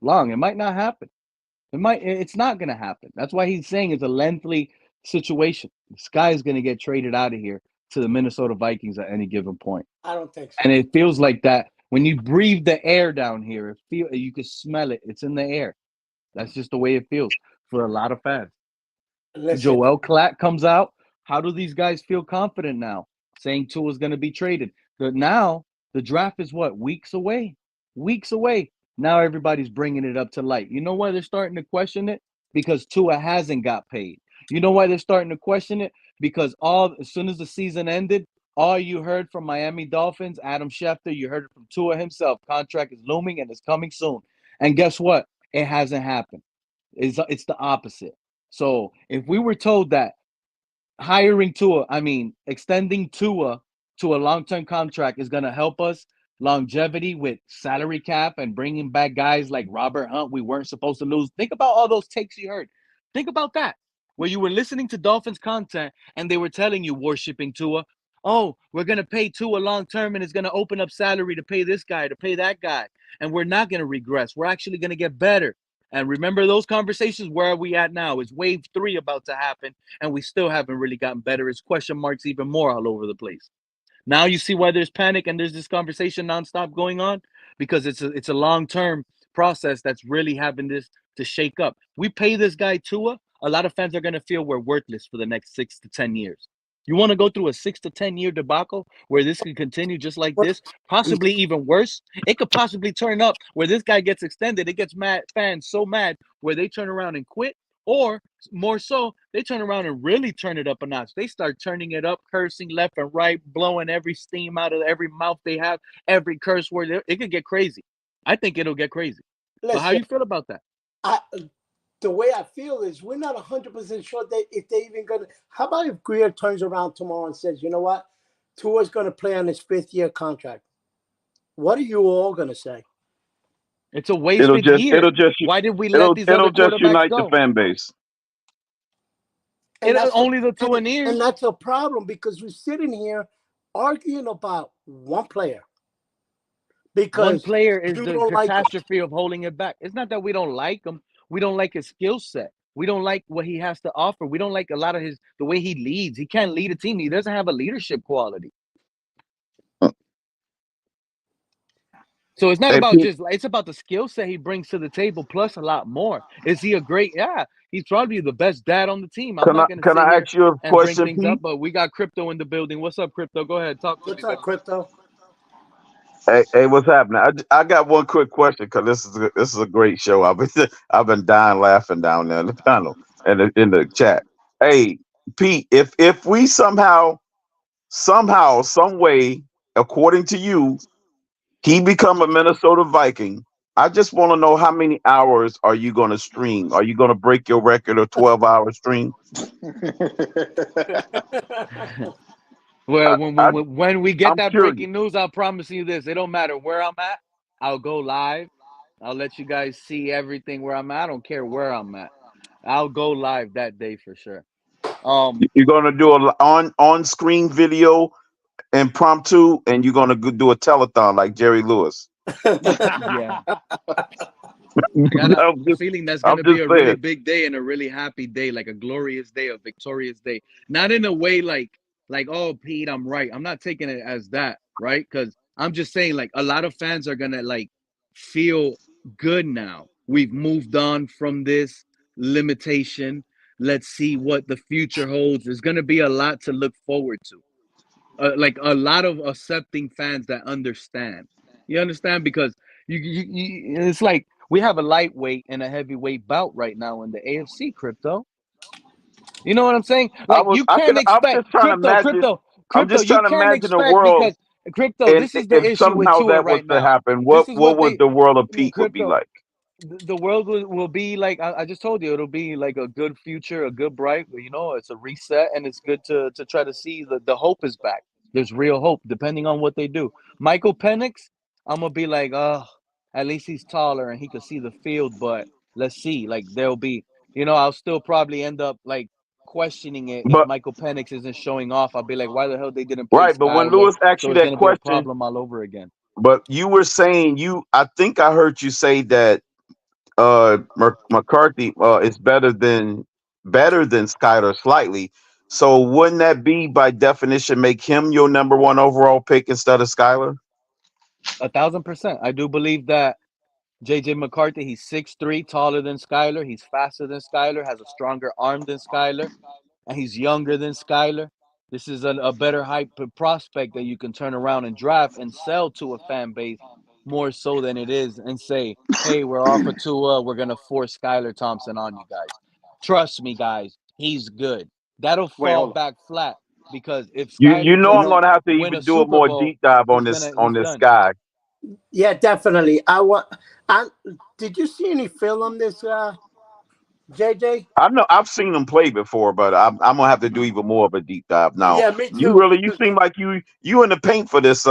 Long. It might not happen. It's not gonna happen. That's why he's saying it's a lengthy situation. This guy is gonna get traded out of here to the Minnesota Vikings at any given point. I don't think And so. it feels like that when you breathe the air down here, you can smell it. It's in the air. That's just the way it feels for a lot of fans. Listen, Joel Klatt comes out. How do these guys feel confident now, saying Tua's going to be traded? But now the draft is what, weeks away? Weeks away. Now everybody's bringing it up to light. You know why they're starting to question it? Because Tua hasn't got paid. You know why they're starting to question it? Because as soon as the season ended, all you heard from Miami Dolphins, Adam Schefter, you heard it from Tua himself. Contract is looming and it's coming soon. And guess what? It hasn't happened. It's the opposite. So if we were told that extending Tua to a long-term contract is going to help us longevity with salary cap and bringing back guys like Robert Hunt we weren't supposed to lose. Think about all those takes you heard. Think about that. Where you were listening to Dolphins content and they were telling you worshiping Tua. Oh, we're going to pay Tua long term and it's going to open up salary to pay this guy, to pay that guy. And we're not going to regress. We're actually going to get better. And remember those conversations? Where are we at now? Is wave 3 about to happen? And we still haven't really gotten better. It's question marks even more all over the place. Now you see why there's panic and there's this conversation nonstop going on because it's a long-term process that's really having this to shake up. We pay this guy Tua. A lot of fans are going to feel we're worthless for the next 6 to 10 years. You want to go through a 6 to 10 year debacle where this could continue just like what? this, possibly even worse? It could possibly turn up where this guy gets extended. It gets fans so mad where they turn around and quit, or more so, they turn around and really turn it up a notch. They start turning it up, cursing left and right, blowing every steam out of every mouth they have, every curse word. It could get crazy. I think it'll get crazy. But how Listen. you feel about that? The way I feel is we're not 100% sure if they even gonna. How about if Greer turns around tomorrow and says, you know what, Tua's gonna play on his 5th-year contract? What are you all gonna say? It's a wasted year. Why did we let these other just quarterbacks unite the go? fan base. And that's Only the and Tuaneers. that's a problem because we're sitting here arguing about one player One because player is you the don't like him. catastrophe of holding it back. It's not that we don't like him. We don't like his skill set. We don't like what he has to offer. We don't like a lot of the way he leads. He can't lead a team. He doesn't have a leadership quality. So it's not Hey, about Pete, it's about the skill set he brings to the table plus a lot more. Is he a great? Yeah, he's probably the best dad on the team. I'm not going to can sit I here ask you a and bring question, things up, Pete? but we got Crypto in the building. What's up, Crypto? Go ahead. Talk to me, What's up, baby. Crypto? Hey, what's happening? I got one quick question because this is a great show. I've been dying laughing down there in the panel and in the chat. Hey, Pete, if we somehow, some way, according to you, he become a Minnesota Viking, I just want to know how many hours are you going to stream? Are you going to break your record of 12-hour stream? Well, I, I when we get I'm that curious. breaking news, I'll promise you this: it don't matter where I'm at. I'll go live. I'll let you guys see everything where I'm at. I don't care where I'm at. I'll go live that day for sure. Um, You're going to do a on screen video impromptu, and you're going to do a telethon like Jerry Lewis. yeah, I got a I'm just, feeling that's I'm gonna be just a really saying. big day and a really happy day, like a glorious day, a victorious day. Not in a way like oh Pete, I'm right. I'm not taking it as that, right? Because I'm just saying like a lot of fans are gonna like feel good now. We've moved on from this limitation. Let's see what the future holds. There's gonna be a lot to look forward to. Like a lot of accepting fans that understand. You understand because it's like we have a lightweight and a heavyweight bout right now in the AFC crypto. You know what I'm saying? Like you can't I'm expect just trying to imagine. I'm crypto. just You trying to can't imagine a expect world, because crypto. and This is the if issue with somehow Tua that was right to now. happen, This is what what would they the world of Pete would be crypto. like? The world will be like I just told you. It'll be like a good future, a good bright. You know, it's a reset, and it's good to try to see the hope is back. There's real hope, depending on what they do. Michael Penix, I'm gonna be like, oh, at least he's taller and he can see the field. But let's see, like there'll be, I'll still probably end up like questioning it if But Michael Penix isn't showing off. I'll be like, why the hell they didn't play right, but when Skyler? Lewis asked So you it's that gonna be a question, problem all over again. but you were saying I think I heard you say that McCarthy is better than Skyler slightly. So wouldn't that be by definition make him your number one overall pick instead of Skyler? 1,000%. I do believe that JJ McCarthy, he's 6'3", taller than Skyler. He's faster than Skyler, has a stronger arm than Skyler, and he's younger than Skyler. This is a better hype prospect that you can turn around and draft and sell to a fan base more so than it is and say, hey, we're offered to we're gonna force Skyler Thompson on you guys. Trust me, guys, he's good. That'll fall Well, back flat because if You Skyler know you I'm doesn't know, gonna have to win a even do a Super more Bowl, deep dive on he's this gonna on he's this done. guy. Yeah, definitely. I did you see any film on this, JJ? I know I've seen him play before, but I'm gonna have to do even more of a deep dive now. Yeah, me You too. really you seem like you in the paint for this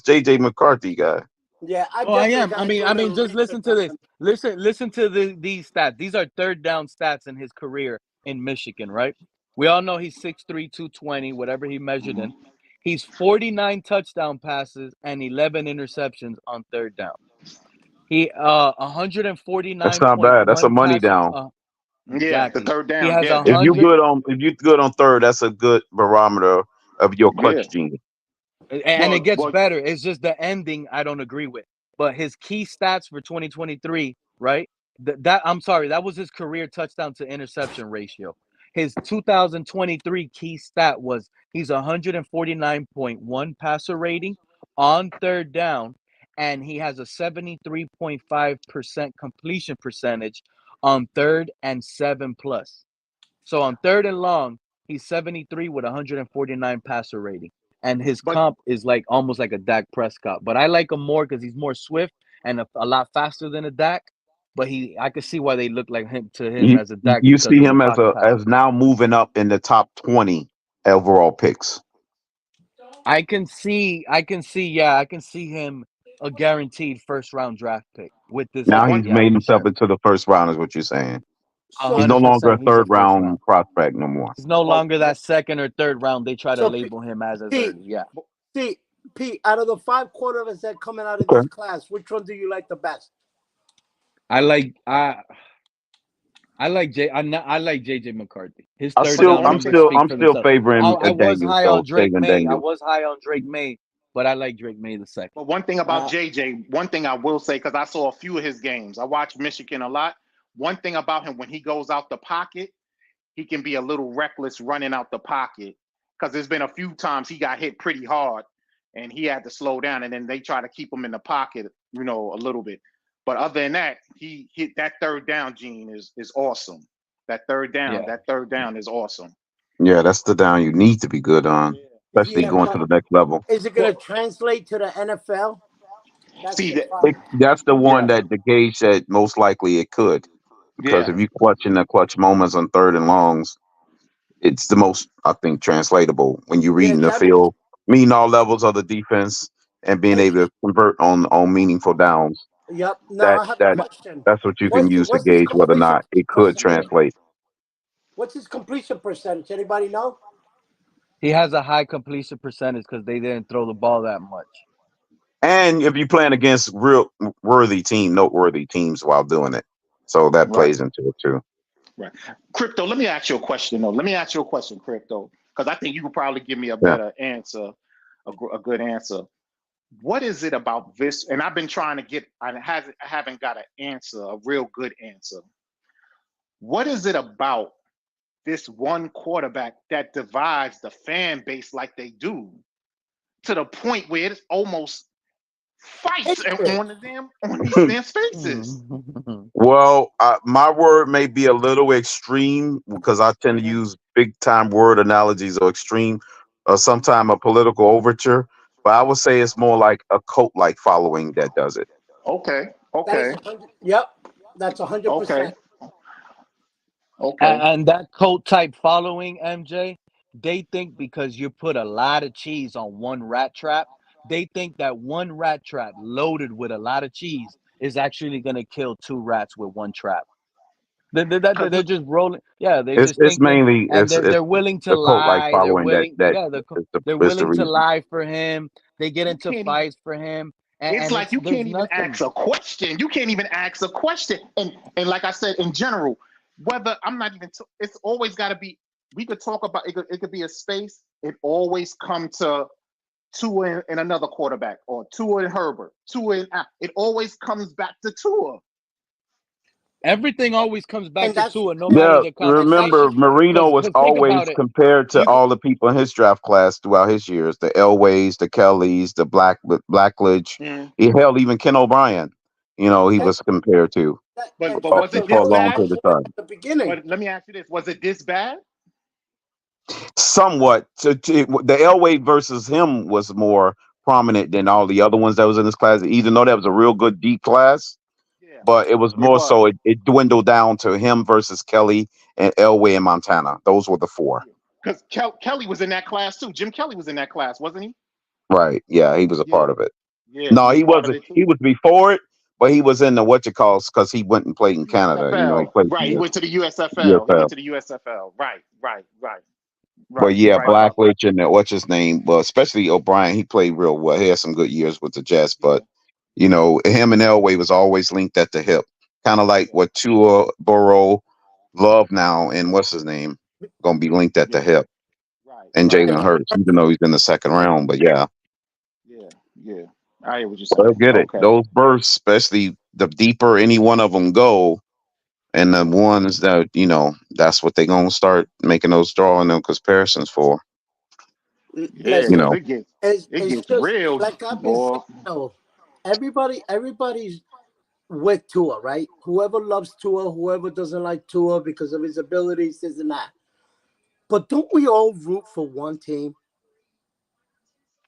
JJ McCarthy guy. Yeah, I Oh, I definitely am. gotta do a I mean, little just research listen to on this. him. Listen to these stats. These are third down stats in his career in Michigan, right? We all know he's 6'3", 220, whatever he measured in. He's 49 touchdown passes and 11 interceptions on third down. He That's not bad. That's a 149.1 money passer. down. yeah, the Exactly. third He down, has yeah, If you good on third, that's a good barometer of your yeah. clutch gene. and it gets Well, better. It's just the ending I don't agree with. But his key stats for 2023, right? That I'm sorry, that was his career touchdown to interception ratio. His 2023 key stat was he's 149.1 passer rating on third down, and he has a 73.5% completion percentage on third and 7+. So on third and long, he's 73 with 149 passer rating. And his but comp is like almost like a Dak Prescott. But I like him more because he's more swift and a lot faster than a Dak. But I could see why they look like him to him You as a Dak you because see of the him as pocket as passing. now moving up in the top 20 overall picks. I can see him a guaranteed first round draft pick with this but Now guy. one he's Yeah, made for himself sure. into the first round, is what you're saying. He's no So longer a 100%. He's a third first round. round prospect no more. He's no oh, longer that second or third round they try to so label him as Pete, early. Yeah. Pete, Pete, out of the five quarterbacks that coming out of this Okay. class, which one do you like the best? I like I I like I like JJ McCarthy. His I third But the still down one I'm thing numbers still speak about I'm for still themselves. favoring I was Daniels high on though, Drake David May. I Daniels. was high on Drake May, but I like Drake May the second. But one thing about uh, JJ, one thing I will say, because I saw a few of his games, I watched Michigan a lot. One thing about him, when he goes out the pocket, he can be a little reckless running out the pocket. Because there's been a few times he got hit pretty hard, and he had to slow down, and then they try to keep him in the pocket, a little bit. But other than that, he hit that third down gene is awesome. Yeah. That third down is awesome. Yeah, that's the down you need to be good on, Yeah. especially Yeah, going Yeah. to but the next level. is it going Well, to translate to the NFL? That's see the that. problem. That's the one Yeah. that the gauge said most likely it could, because Yeah. if you clutch in the clutch moments on third and longs, it's the most I think translatable when you're Yeah, reading the that field, meeting all levels of the defense, and being is. able to convert on meaningful downs. Yep. Now That I have a that question. that's what you can use to What's his gauge whether or completion not it could percentage? translate. What's his completion percentage? Anybody know? He has a high completion percentage because they didn't throw the ball that much. And if you're playing against real noteworthy teams while doing it, so that Right. plays into it too. Right. Crypto. Let me ask you a question though. Let me ask you a question, Crypto, because I think you could probably give me a Yeah. better answer, a good answer. What is it about this? And I've been trying to get. I haven't got an answer, a real good answer. What is it about this one quarterback that divides the fan base like they do, to the point where it's almost fights Hatred. on these damn spaces? Well, my word may be a little extreme because I tend to Mhm. use big time word analogies or extreme, or sometime a political overture. But I would say it's more like a cult like following that does it. Okay, That is okay, 100. Yep. That's 100%. okay, okay. And that cult type following, MJ, they think because you put a lot of cheese on one rat trap, they think that one rat trap loaded with a lot of cheese is actually going to kill two rats with one trap. Cause They're just rolling. Yeah, they're It's just it's thinking, mainly and it's they're willing to the cult like lie. They're following willing, that yeah, they're is the willing to reason. lie for him. They get you into can't even. fights for him, It's and like it's you there's can't even ask nothing. a question. You can't even ask a question. And like I said, in general, whether I'm not even. It's always got to be. We could talk about it. It could be a space. It always come to Tua and another quarterback, or Tua and Herbert. It always comes back to Tua. Everything always comes back And to that's Tua, no matter Yeah, the and that's remember conversation. Marino was Because think always about it. compared to You could, all the people in his draft class throughout his years, the Elways, the Kellys, the Blackledge. Mhm. He held even Ken O'Brien. He and, was compared to But and but was crypto. it for this a Tua long bad? was period of one time. at the beginning. But let me ask you this: was it this bad? Somewhat. The Elway versus him was more prominent than all the other ones that was in this class, even though that was a real good D class. Yeah, But it was it more was. so it dwindled down to him versus Kelly and Elway and Montana. Those were the four. Because Kelly was in that class too. Jim Kelly was in that class, wasn't he? Right. Yeah, he was a Yeah, part of it. yeah, he No, was he part of wasn't. it He too. was before it, but he was in the what you calls because he went and played in Canada. He USFL, played right? He in went to the the USFL. He went UFL. to the USFL. Right, right, right, But right. You're yeah, right about that. Blackledge and what's his name? Well, especially O'Brien, he played real well. He had some good years with the Jets, Yeah, but him and Elway was always linked at the hip, kind of like yeah, what Tua, Burrow, Love now, and what's his name, gonna be linked at the yeah. hip, Right, and right, Jalen And right. Hurts, even though he's in the second round. But yeah, Yeah, yeah. I hear what you're they'll saying. get it. Okay. Those bursts, especially the deeper any one of them go, and the ones that that's what they're gonna start making those drawing them comparisons for. Yeah, You listen, because know, it's it gets just real, like I've been saying. boy. Everybody's with Tua, right? Whoever loves Tua, whoever doesn't like Tua because of his abilities, this and that. But don't we all root for one team?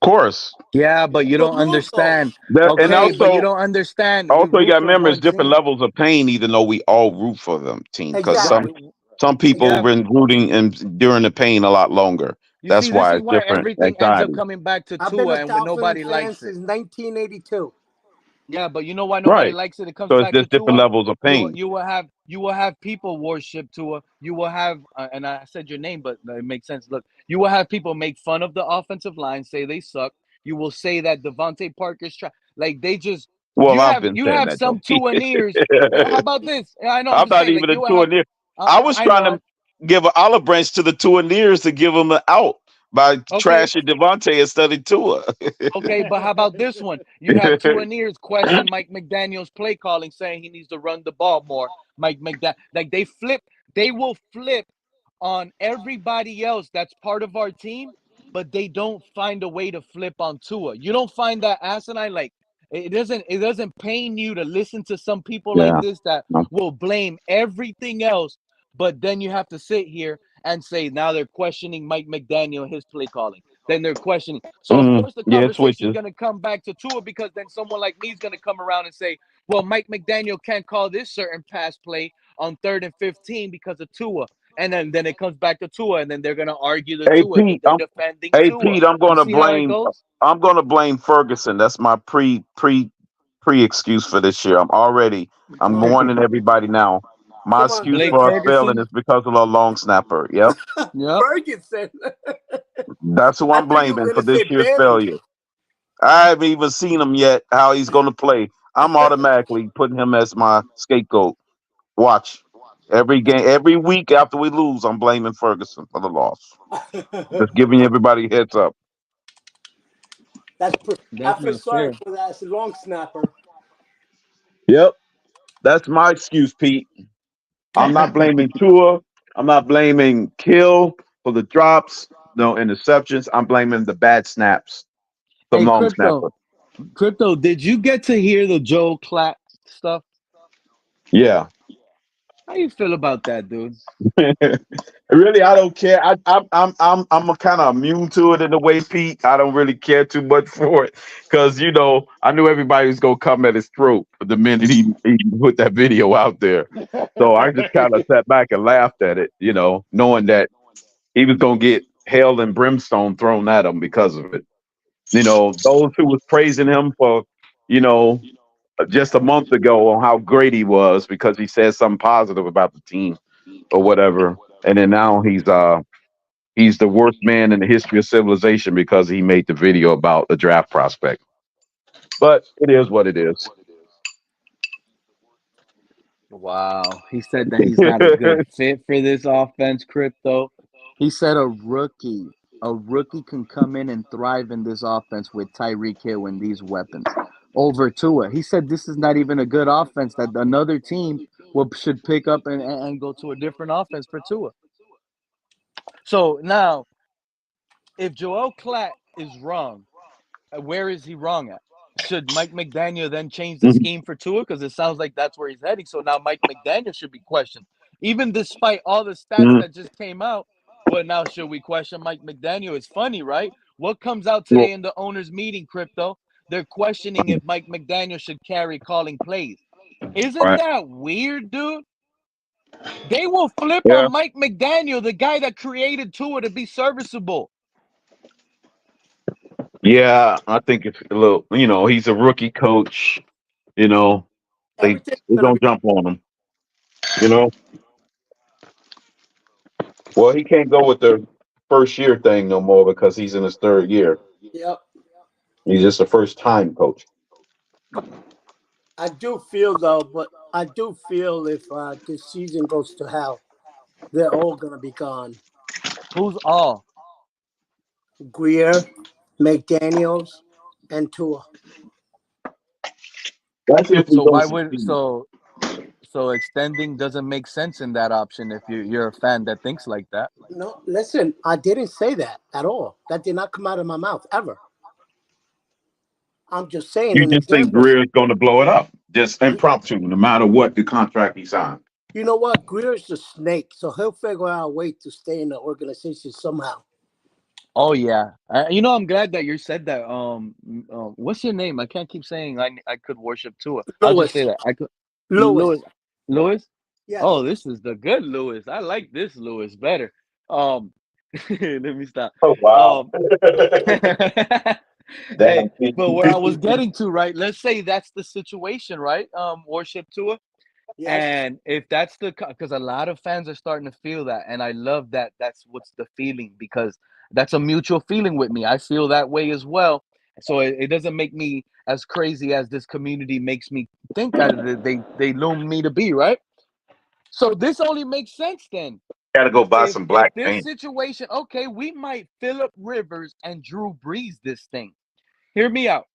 of course. yeah, but you So don't lose those. understand. And Okay, but you also don't understand. We Also, you root got to for remember it's one different team. levels of pain, even though we all root for them team. Because Exactly. Right. some people have Yeah. been rooting and during the pain a lot longer. You see, That's this why is it's why different everything ends up anxiety. coming back to I've been a Tua, and when Dolphin nobody fan likes it. since 1982. Yeah, but you know why nobody Right. likes it? It comes So it's back to just different Tua. levels of pain. You will have people worship Tua. You will have, and I said your name, but it makes sense. Look, you will have people make fun of the offensive line, say they suck. You will say that Devontae Parker's like they just. Well, I've been You saying have that though. some Tuaneers. How about this? Yeah, I know. I'm I'm just not saying, like even a you will have. Tuaneer. I was I trying know. to give an olive branch to the Tuaneers to give them an out by Okay, trashing Devontae instead of Tua. okay, but how about this one? You have Tuaneers question Mike McDaniel's play calling, saying he needs to run the ball more. Mike McDaniel, like they will flip on everybody else that's part of our team but they don't find a way to flip on Tua. You don't find that asinine, like it doesn't pain you to listen to some people like Yeah. this that will blame everything else, but then you have to sit here and say now they're questioning Mike McDaniel and his play calling. Then they're questioning. So of course the Yeah, it conversation is switches. going to come back to Tua, because then someone like me is going to come around and say, well, Mike McDaniel can't call this certain pass play on 3rd and 15 because of Tua. And then it comes back to Tua, and then they're gonna argue the Hey Tua, Pete, that they're defending hey Tua. Pete, I'm You gonna see how it blame goes? Ferguson. That's my pre excuse for this year. I'm Oh, warning everybody now. My come on, excuse Blake for us Ferguson. failing Ferguson. is because of the long snapper. Yep. Yep. Ferguson. That's who I I'm thought you were blaming going for to this say year's Bailey. failure. I haven't even seen him yet, how he's gonna play. I'm automatically putting him as my scapegoat. Watch. Every game, every week after we lose, I'm blaming Ferguson for the loss. Just giving everybody a heads up. I That's feel not sorry fair. for that long snapper. Yep. That's my excuse, Pete. I'm not blaming Tua. I'm not blaming Kill for the drops, no interceptions. I'm blaming the bad snaps, the Hey, long Crypto. snapper. Crypto, did you get to hear the Joe Klatt stuff? Yeah. How you feel about that, dude? Really, I don't care. I'm kind of immune to it in a way, Pete. I don't really care too much for it because I knew everybody was gonna come at his throat the minute he put that video out there. So I just kind of sat back and laughed at it, knowing that he was gonna get hell and brimstone thrown at him because of it. Those who was praising him for, you know, just a month ago on how great he was because he said something positive about the team or whatever, and then now he's the worst man in the history of civilization because he made the video about the draft prospect. But it is what it is. Wow. He said that he's not a good fit for this offense, Crypto. He said a rookie can come in and thrive in this offense with Tyreek Hill and these weapons over Tua. He said this is not even a good offense, that another team should pick up and go to a different offense for Tua. So now, if Joel Klatt is wrong, where is he wrong at? Should Mike McDaniel then change the scheme for Tua? Because it sounds like that's where he's heading. So now Mike McDaniel should be questioned, even despite all the stats that just came out. But now should we question Mike McDaniel? It's funny, right? What comes out Well, today in the owners' meeting, Crypto? They're questioning if Mike McDaniel should carry calling plays. Isn't right. that weird, dude? They will flip Yeah. on Mike McDaniel, the guy that created Tua to be serviceable. Yeah, I think it's a little, he's a rookie coach, you know, they Everything's they going to don't be. jump on him, you know. Well, he can't go with the first year thing no more because he's in his third year. Yep. He's just a first time coach. I do feel, though, but I do feel if this season goes to hell, they're all going to be gone. Who's all? Greer, McDaniels, and Tua. That's if we So don't why would succeed. so extending doesn't make sense in that option if you're a fan that thinks like that. No, listen, I didn't say that at all. That did not come out of my mouth ever. I'm just saying You an just think example. Greer's going to blow it up, just impromptu, no matter what the contract he signed. You know what? Greer's a snake, so he'll figure out a way to stay in the organization somehow. Oh yeah, I'm glad that you said that. What's your name? I can't keep saying I could worship Tua. I'll just say Lewis. that I could. Lewis. Lewis. Lewis. Yes. Oh, this is the good Lewis. I like this Lewis better. Um, let me stop. Oh wow! Um, hey, Damn. but where I was getting to, right? Let's say that's the situation, right? Worship Tua. Yes. And if that's because a lot of fans are starting to feel that, and I love that. That's what's the feeling, because that's a mutual feeling with me. I feel that way as well. So it doesn't make me as crazy as this community makes me think they loom me to be, right? So this only makes sense then. Got to go buy If some if black this paint. situation, okay, we might Philip Rivers and Drew Brees this thing. Hear me out.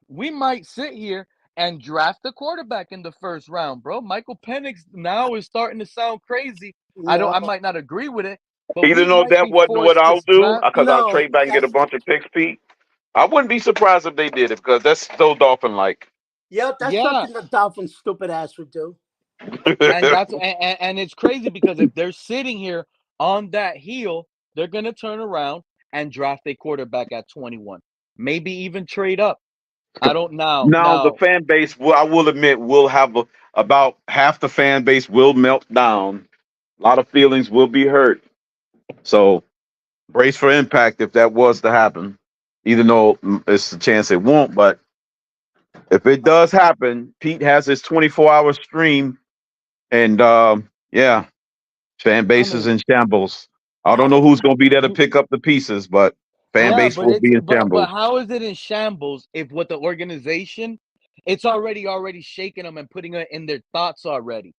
We might sit here and draft a quarterback in the first round, bro. Michael Penix now is starting to sound crazy. I No. might not agree with it, But we Even though might that be wasn't what forced to I'll do, draft. because I'll No, trade back and get a that's bunch of picks, Pete. I wouldn't be surprised if they did it because that's so Dolphin like. yeah, that's Yeah, something the Dolphins stupid ass would do. and and it's crazy because if they're sitting here on that heel, they're gonna turn around and draft a quarterback at 21, maybe even trade up. I don't now. Now the Now, fan base will, I will admit, will have about half the fan base will melt down. A lot of feelings will be hurt. So brace for impact if that was to happen. Even though it's a chance it won't, but if it does happen, Pete has his 24-hour stream, and yeah, fan I base is mean, in shambles. I don't How know who's going to be there to you pick up the pieces, but fan yeah, base but will it's be in but shambles. how is it in shambles if what the organization, it's already shaking them and putting it in their thoughts already.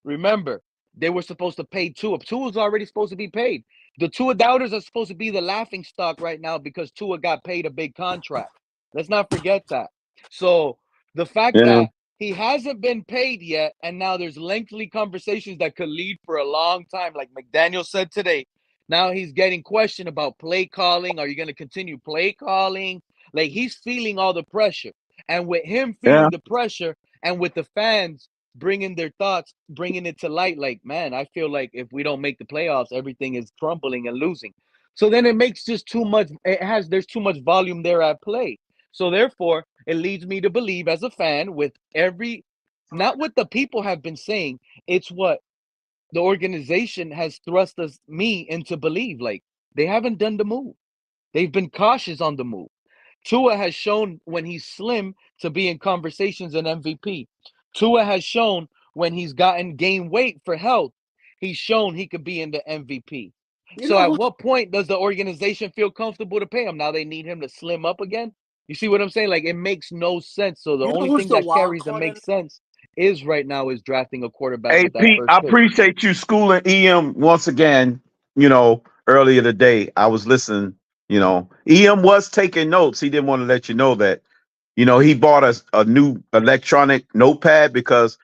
Remember, they were supposed to pay Tua. Tua's already supposed to be paid. The Tua doubters are supposed to be the laughing stock right now because Tua got paid a big contract. Let's not forget that. So the fact Yeah, that he hasn't been paid yet, and now there's lengthy conversations that could lead for a long time, like McDaniel said today. Now he's getting questioned about play calling. Are you going to continue play calling? Like he's feeling all the pressure. And with him yeah, feeling the pressure and with the fans bringing their thoughts, bringing it to light. Like, man, I feel like if we don't make the playoffs, everything is crumbling and losing. So then it makes just too much. There's too much volume there at play. So therefore, it leads me to believe as a fan with not what the people have been saying, it's what the organization has thrust me into believe. Like they haven't done the move. They've been cautious on the move. Tua has shown when he's slim to be in conversations in MVP. Tua has shown when he's gotten gain weight for health, he's shown he could be in the MVP. you So know at who what point does the organization feel comfortable to pay him? Now they need him to slim up again? You see what I'm saying? Like it makes no sense. So the you know only who's thing the that wild carries and card in makes it? sense is right now is drafting a quarterback hey with that Pete, I first pick. appreciate you schooling EM once again. Earlier today, I was listening. EM was taking notes. He didn't want to let you know that. He bought us a new electronic notepad because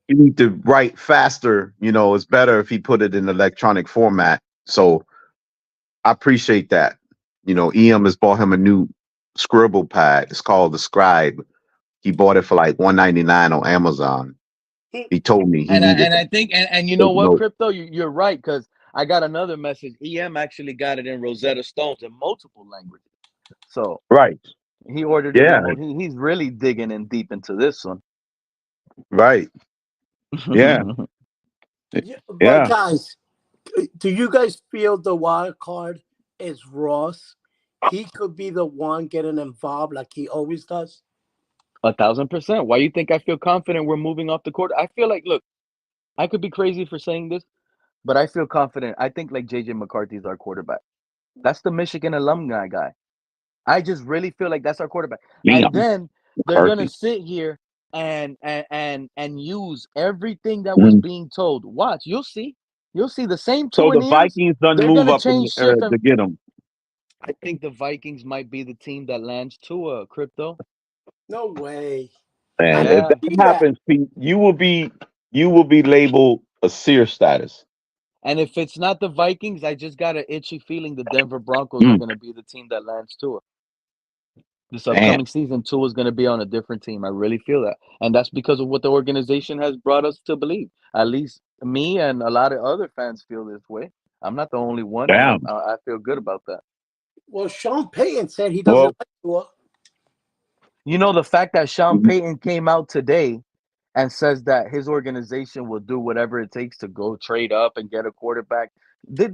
you need to write faster. It's better if he put it in electronic format. So I appreciate that. EM has bought him a new scribble pad. It's called the Scribe. He bought it for like $199 on Amazon. He told me he needed And to I think and you know take what, notes. crypto, you're right because I got another message. EM actually got it in Rosetta Stones in multiple languages. So Right. he ordered it Yeah. in. He's really digging in deep into this one. Right. Yeah. Yeah, but Yeah. guys, do you guys feel the wild card is Ross? He could be the one getting involved like he always does. 1,000%. Why you think I feel confident we're moving off the court? I feel like, look, I could be crazy for saying this, but I feel confident. I think like JJ McCarthy's our quarterback. That's the Michigan alumni guy. I just really feel like that's our quarterback. And Damn. then they're gonna McCarthy. sit here and use everything that was Mhm. being told. Watch, you'll see. You'll see the same So the Tuaneers. Vikings done They're move gonna up change ship and to get him. I think the Vikings might be the team that lands Tua, crypto. No way. I And don't if Yeah. that see that. happens, Pete, you will be labeled a seer status. And if it's not the Vikings, I just got an itchy feeling the Denver Broncos are Mm, gonna be the team that lands Tua. This damn. upcoming season, Tua is going to be on a different team. I really feel that, and that's because of what the organization has brought us to believe. At least me and a lot of other fans feel this way. I'm not the only one, and Damn. I feel good about that. Well, Sean Payton said he doesn't Well, like Tua. You know, the fact that Sean mhm. Payton came out today and says that his organization will do whatever it takes to go trade up and get a quarterback. They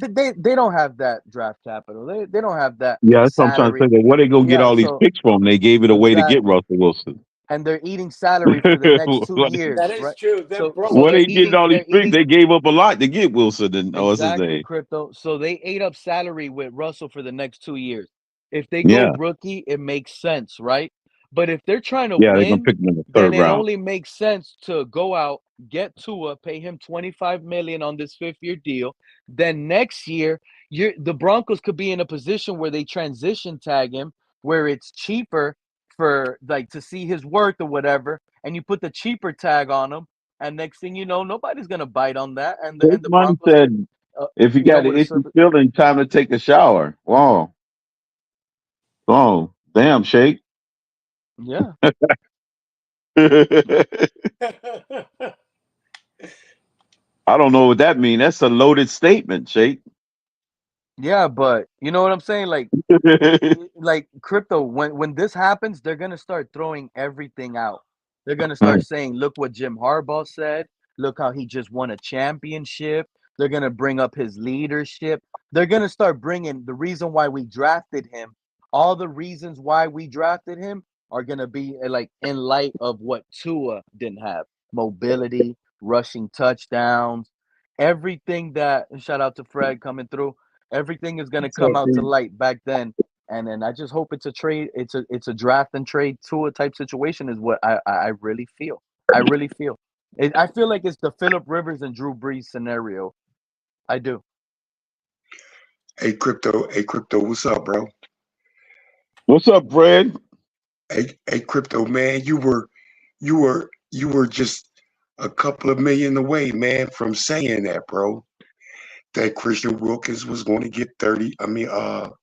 don't have that draft capital. They don't have that Yeah, that's what I'm trying to say. salary. That where they gonna get Yeah, all these so picks from? They gave it away to get exactly. Russell Wilson. And they're eating salary for the next two Like, That years, is right? true. They're So where broke. they're they getting all these they're picks? eating They gave up a lot to get Wilson and what's his exactly name? crypto. So they ate up salary with Russell for the next 2 years. If they go Yeah, rookie, it makes sense, right? But if they're trying to yeah, they're gonna win, pick him in the then third it round. only makes sense to go out, get Tua, pay him 25 million on this 5th-year deal. Then next year, the Broncos could be in a position where they transition tag him, where it's cheaper for like to see his worth or whatever, and you put the cheaper tag on him, and next thing you know, nobody's gonna bite on that, and Big the Money Broncos are said. If you you know, got with an a itchy serpent. feeling, time to take a shower. Wow. Oh, damn, Shake. Yeah. I don't know what that means. That's a loaded statement, Shake. Yeah, but you know what I'm saying? Like crypto, when this happens, they're gonna start throwing everything out. They're gonna start Right. saying, "Look what Jim Harbaugh said. Look how he just won a championship." They're gonna bring up his leadership. They're gonna start bringing the reason why we drafted him. All the reasons why we drafted him are gonna be like in light of what Tua didn't have: mobility, rushing touchdowns, everything that. Shout out to Fred coming through. Everything is going to So, come out to light back then, and then I just hope it's a trade. It's a draft and trade tour type situation. Is what I really feel. I really feel. I feel like it's the Philip Rivers and Drew Brees scenario. I do. hey, crypto, what's up, bro? What's up, Fred? Hey, crypto, man, you were just a couple of million away, man, from saying that, bro. That Christian Wilkins was going to get 30. I mean,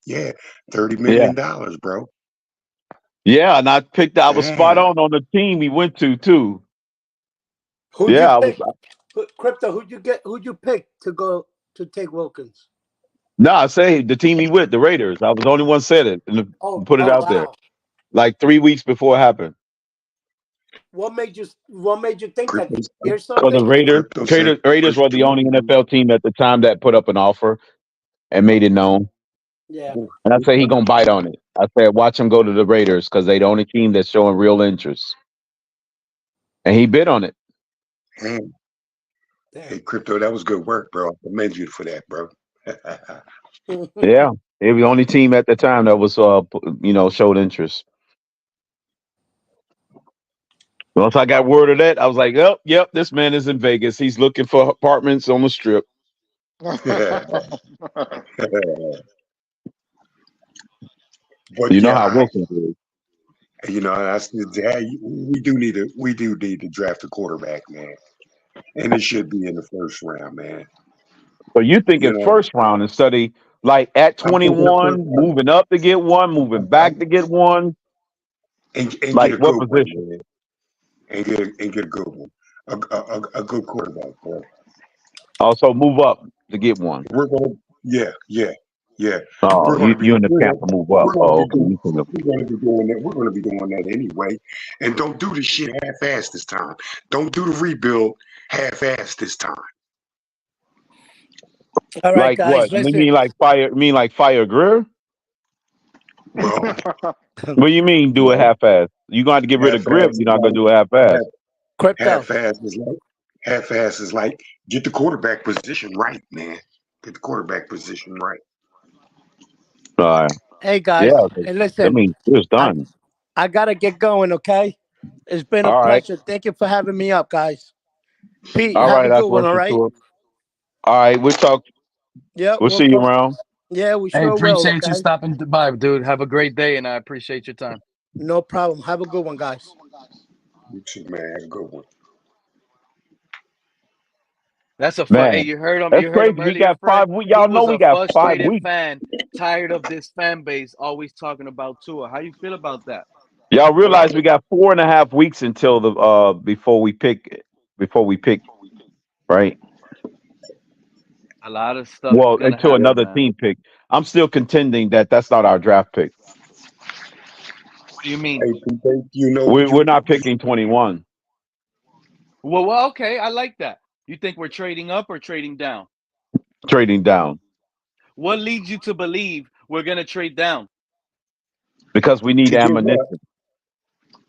yeah, $30 Yeah. million, bro. Yeah, and I was spot Damn. on the team we went to, too. Who'd you Yeah, I was. pick? Crypto, who'd you get? Who'd you pick to go to take Wilkins? No, I say the team he with, the Raiders. I was the only one said it and Oh, put it oh out there wow. like 3 weeks before it happened. What made you think that? Crypto, Did you hear Because the something? crypto said Raiders were the Christian only Wilkins. NFL team at the time that put up an offer and made it known. Yeah. And I say he gonna bite on it. I said watch him go to the Raiders because they the only team that's showing real interest. And he bid on it. Damn. Damn. Hey, crypto, that was good work, bro. I commend you for that, bro. Yeah, he was the only team at the time that was showed interest. Once I got word of that, I was like, oh, yep, this man is in Vegas. He's looking for apartments on the strip. You But know yeah, how Wilson is. I said, yeah, we do need to draft a quarterback, man, and it should be in the first round, man. So you You thinking know, first round and study like at I'm thinking 21, first round, moving up to get one, moving back to get one. and get Like a what good one, position? man, and get a good one, a good quarterback, bro. Also move up to get one. We're gonna, yeah, yeah, yeah. Oh, We're gonna be, you in the camp to move up. we're gonna Oh, be okay. doing, we're gonna be doing that anyway. And don't do the shit half-assed this time. Don't do the rebuild half-assed this time. All right, Like guys, what? You listen. mean like fire? You mean like fire Greer? Well, What do you mean do a well, half ass? You gonna have to get rid of grip. half-assed You're is not gonna like do a half half, ass. Crypto. half-assed is like half-assed is like get the quarterback position right, man. Get the quarterback position right. All right. Hey Yeah. guys, 'Cause hey that listen. means it's I done. I gotta get going. Okay. It's been a All right. pleasure. Thank you for having me up, guys. Pete, All have a right, good one. All Athletic right. Tour. All right. We'll talk. Yeah, We'll we'll see you talk. around. Yeah, we Hey, sure will. appreciate you Okay. stopping by, dude. Have a great day, and I appreciate your time. No problem. Have a good one, guys. You too, man. Have a good one. That's a fun. Hey, Man, you heard him. that's You heard him crazy. We earlier, got Fred. 5 weeks. He Y'all know was we a got 5 frustrated weeks. fan, tired of this fan base always talking about Tua. How you feel about that? Y'all realize we got 4.5 weeks until the before we pick, right? A lot of stuff is Well, gonna until happen, another man. team pick. I'm still contending that that's not our draft pick. What do you mean? Hey, Pete, you know We're you not picking 21. Well, okay, I like that. You think we're trading up or trading down? Trading down What leads you to believe we're gonna trade down? because we need to get what? ammunition.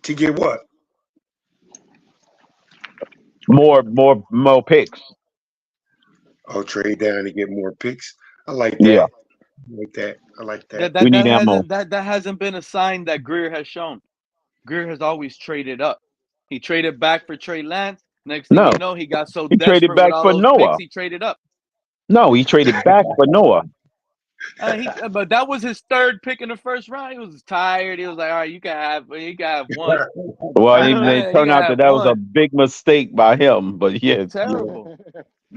To get what? More picks. Oh, trade down to get more picks. I like Yeah, that. I like that. I like that. That we that need that ammo. hasn't that that hasn't been a sign that Greer has shown. Greer has always traded up. He traded back for Trey Lance. Next thing No, you know, he got so he traded desperate with back all for those picks, Noah. he traded up. No, he traded back for Noah. But that was his third pick in the first round. He was tired. He was like, "All right, you can have one. Well, it You turned can out that have that was a one." big mistake by him. But yeah, Terrible.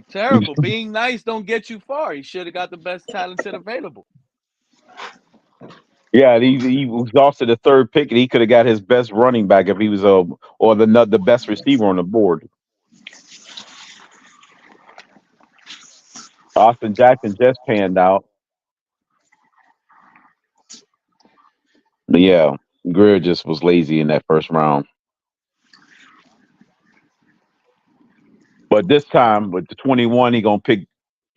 Terrible. Being nice don't get you far. He should have got the best talented available. Yeah, he was also the third pick, and he could have got his best running back if he was or the best receiver on the board. Austin Jackson just panned out. But yeah, Greer just was lazy in that first round. But this time with the 21,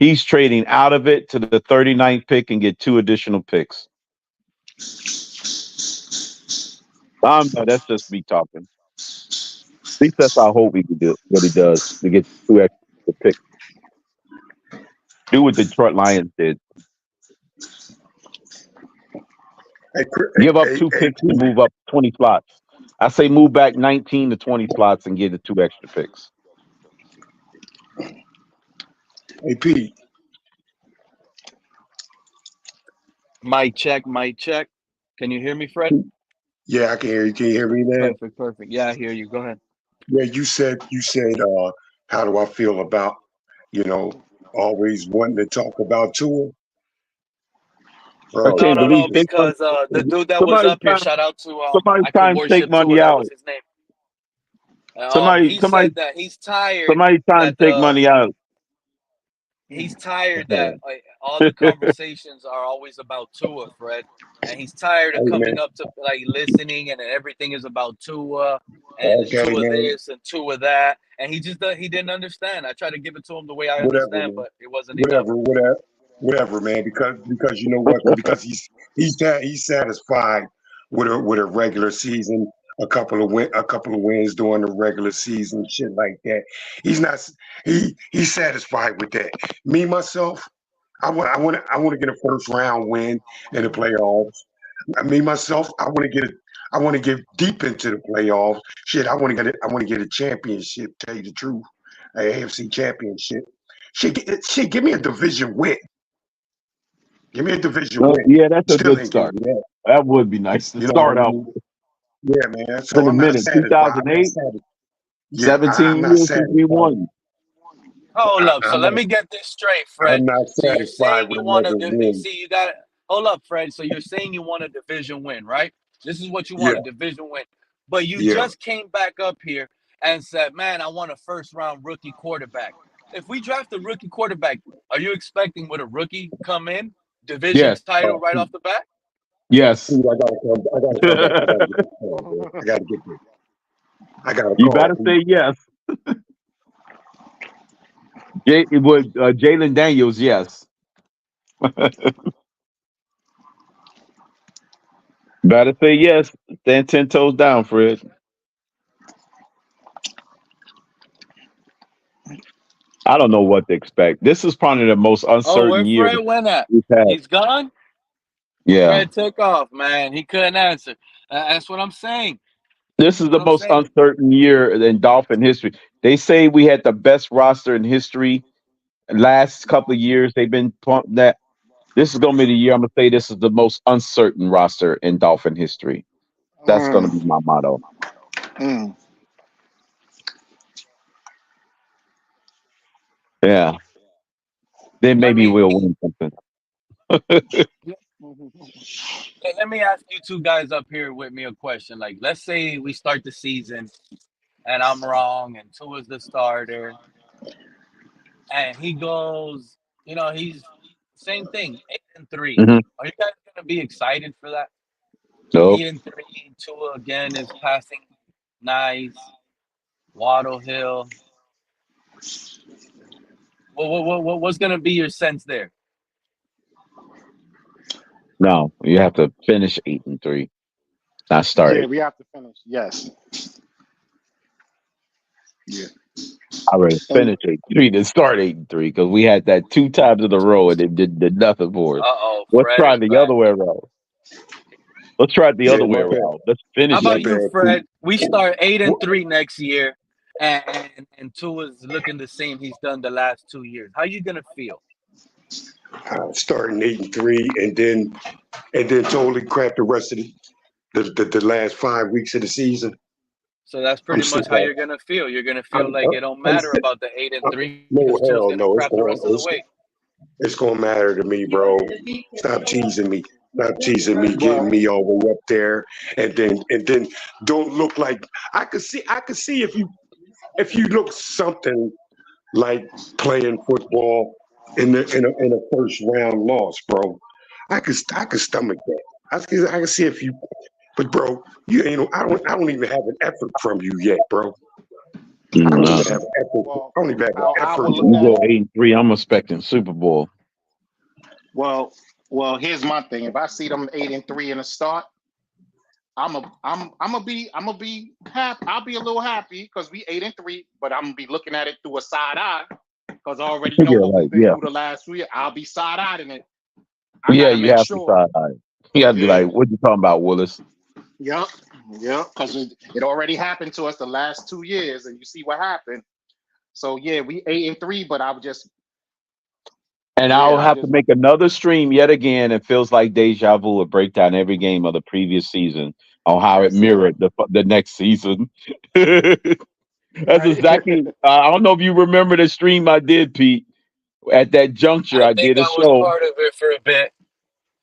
he's trading out of it to the 39th pick and get 2 additional picks. No, that's just me talking. At least that's I hope he can do what he does to get 2 extra picks. Do what the Detroit Lions did. Give up 2 picks to move up 20 slots. I say move back 19 to 20 slots and get the 2 extra picks. Hey, Pete. Mic check, mic check. Can you hear me, Fred? Yeah, I can hear you. Can you hear me, man? Perfect. Yeah, I hear you. Go ahead. Yeah, you said, how do I feel about, always wanting to talk about Tua? I Bro, can't believe Because the dude that was somebody's up here, shout out to somebody's I could trying to take worship money Tua. That out. was his name. Somebody He said that he's tired trying to take money out. he's tired that all the conversations are always about Tua, Fred, and he's tired of hey, coming man. up to listening, and everything is about Tua and it's Okay, Tua man. this and Tua that, and he didn't understand. I tried to give it to him the way I Whatever, understand, man. but it wasn't enough. Whatever, man. Because you know what? Because he's satisfied with a regular season, a couple of wins during the regular season, shit like that. He's not. He's satisfied with that. Me myself, I want to get a first round win in the playoffs. Me myself, I want to get deep into the playoffs. Shit, I want to get a championship. Tell you the truth, an AFC championship. Shit, give me a division win. Give me a division win. Yeah, that's a Still good ain't giving start. me that. That would be nice to You know what start I out mean? Yeah, man. So in a I'm not minute. satisfied. 2008, Yeah, I'm 17 not years since we satisfied. won. Hold up. So I'm let not. me get this straight, Fred. I'm not So you're satisfied saying with you want another to win. see you got hold up, Fred. So you're saying you want a division win, right? This is what you Yeah, want, a division win. But you yeah. just came back up here and said, "Man, I want a first round rookie quarterback." If we draft a rookie quarterback, are you expecting with a rookie come in division Yes, title right off the bat? yes. Dude, I gotta come back. I gotta get this call, bro. I gotta get this. I gotta You call. better say yes. Jalen Daniels, yes. Better say yes. Stand 10 toes down, Fred. I don't know what to expect. This is probably the most Oh, uncertain where year Fred went at? we've had. He's gone? Yeah. Fred took off, man. He couldn't answer. That's what I'm saying. This is That's the what I'm most saying. uncertain year in Dolphin history. They say we had the best roster in history. Last couple of years, they've been that. This is going to be the year I'm going to say this is the most uncertain roster in Dolphin history. That's going to be my motto. Yeah. Then maybe we'll win something. Let me ask you two guys up here with me a question. Like, let's say we start the season and I'm wrong and Tua's the starter and he goes, he's same thing, 8-3. Mm-hmm. Are you guys gonna be excited for that? So 8-3, Tua again is passing nice. Waddle Hill. What's gonna be your sense there? no, you have to finish 8-3, not start Yeah, it. we have to finish. Yes. Yeah. I would And finish 8-3 than start 8-3 because we had that 2 times in a row and it did nothing for us. Uh-oh, Let's Fred try is the back. other way around. Let's try it the Yeah, other way my bad. around. Let's How finish about My you, 8-3. bad, Fred? Pete. We start eight and What? three next year, and Tua's looking the same he's done the last 2 years. How you gonna feel? Starting 8-3, and then totally crap the rest of the last 5 weeks of the season. So that's I'm pretty much how still. you're gonna feel. You're gonna feel I'm, like it don't I'm matter about the 8-3 because no, Tua's hell gonna no. crap the rest of the way. It's gonna matter to me, bro. Stop teasing me. Stop teasing me, getting Well, me all the way up there, and then don't look like I could see if you look something like playing football in a first round loss, bro. I could stomach that. I can see if you, but bro, you ain't. I don't even have an effort from you yet, bro. I don't Nah, even have an effort. well, I don't even have an I effort will look you from at go it. you. 8-3. I'm expecting Super Bowl. Well, well, here's my thing. If I see them 8-3 in the start, I'm gonna be happy. I'll be a little happy because we 8-3, but I'm gonna be looking at it through a side eye because I already know Yeah, what like we've been yeah, through the last 3 years. I'll be side eyed in it. I yeah. gotta You make have to sure. side eye. You got to be Yeah. like, what you talking about, Willis? Yep. Yep. Because it already happened to us the last 2 years, and you see what happened. So yeah, we 8-3, but I would just And I'll yeah, I have to just make another stream yet again. It feels like deja vu. A breakdown every game of the previous season on how it that's it. mirrored the next season. That's Right. exactly. I don't know if you remember the stream I did, Pete. At that juncture, I I think did a I was show. part of it for a bit.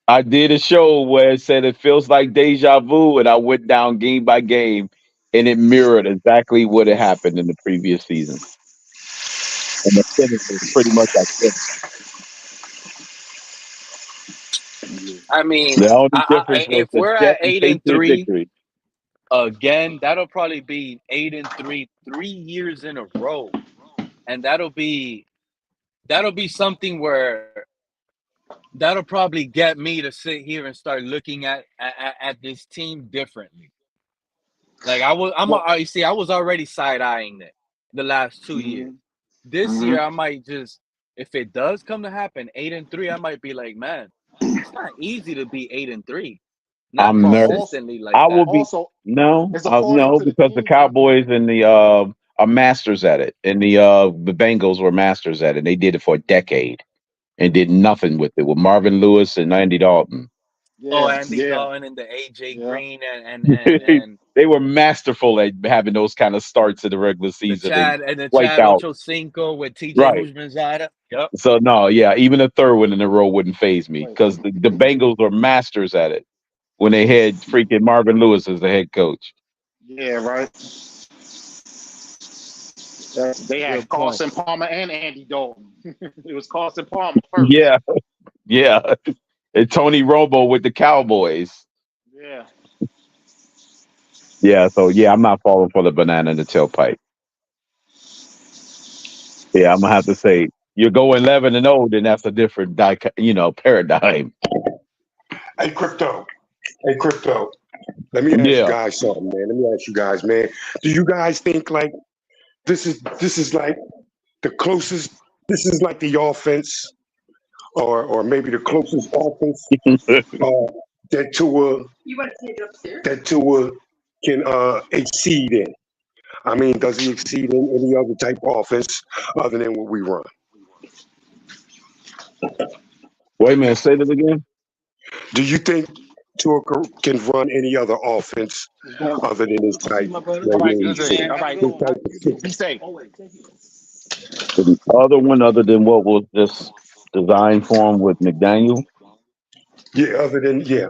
I did a show where it said it feels like deja vu, and I went down game by game, and it mirrored exactly what had happened in the previous season. And the finish was pretty much identical. I mean, The only difference was if the we're at Jet and eight and Patriot three victory. again, that'll probably be 8-3 3 years in a row, and that'll be something where that'll probably get me to sit here and start looking at this team differently. Like Well, you see, I was already side eyeing it the last 2 years. mhm, This year, mhm. I might just, if it does come to happen, 8-3, I might be like, man, it's not easy to be 8-3, not I'm But nervous. also, consistently like I will that. be also, no, it's according no, to the because the team too. Cowboys and the are masters at it, and the Bengals were masters at it. They did it for a decade and did nothing with it with Marvin Lewis and Andy Dalton. Oh, Yeah, Andy yeah, Dalton and the AJ yeah. Green and They were masterful at having those kind of starts in the regular season and the wipe Chad out. Ochocinco with TJ Right. Houshmandzadeh. Yep. So no, yeah, even a third one in a row wouldn't phase me Wait. because the Bengals were masters at it when they had freaking Marvin Lewis as the head coach. Yeah, right. They had Good point. Carson Palmer and Andy Dalton. It was Carson Palmer first. Yeah, yeah. And Tony Romo with the Cowboys. Yeah. Yeah, so yeah, I'm not falling for the banana in the tailpipe. Yeah, I'm gonna have to say you go 11-0, then that's a different paradigm. Hey, crypto. Hey, crypto. Let me ask you Yeah. guys something, man. Let me ask you guys, man. Do you guys think like this is like the closest? This is like the offense, or maybe the closest offense uh, that Tua can exceed in. I mean, does he exceed in any other type of offense other than what we run? Wait a minute, say that again. Do you think Tua can run any other offense What's going on? other than his type All right right, here? good. All right. His type of Be six. safe. The other one, other than what was just designed for him with McDaniel, Yeah, other than yeah.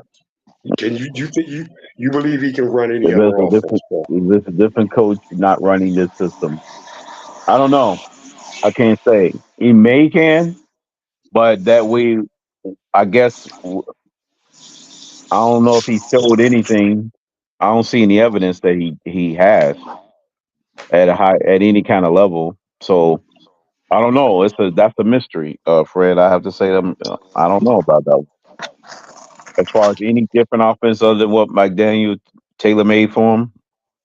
Can you think you believe he can run any if other there's a offense, different, bro? if there's a different coach not running this system, I don't know. I can't say he may can, but that we, I guess, I don't know if he showed anything. I don't see any evidence that he has at any kind of level. So I don't know. That's a mystery, Fred. I have to say I don't know about that. As far as any different offense other than what McDaniel tailor made for him,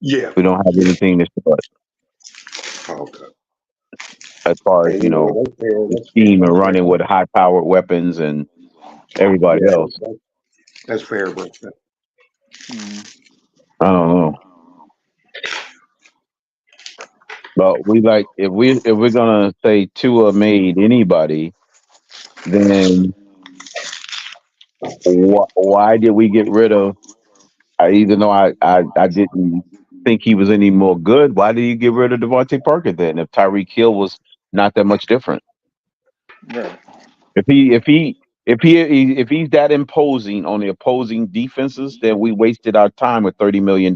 Yeah. we don't have anything to show it. Okay. As far as And you know that's fair. the That's fair. scheme and That's fair. running with high powered weapons and everybody Yeah, else. that's fair, bro. Mhm. I don't know. But we like if we're gonna say Tua made anybody, then why did we get rid of? Even though I didn't think he was any more good, why did you get rid of Devontae Parker then? If Tyreek Hill was not that much different, Right. if he's that imposing on the opposing defenses, then we wasted our time with $30 million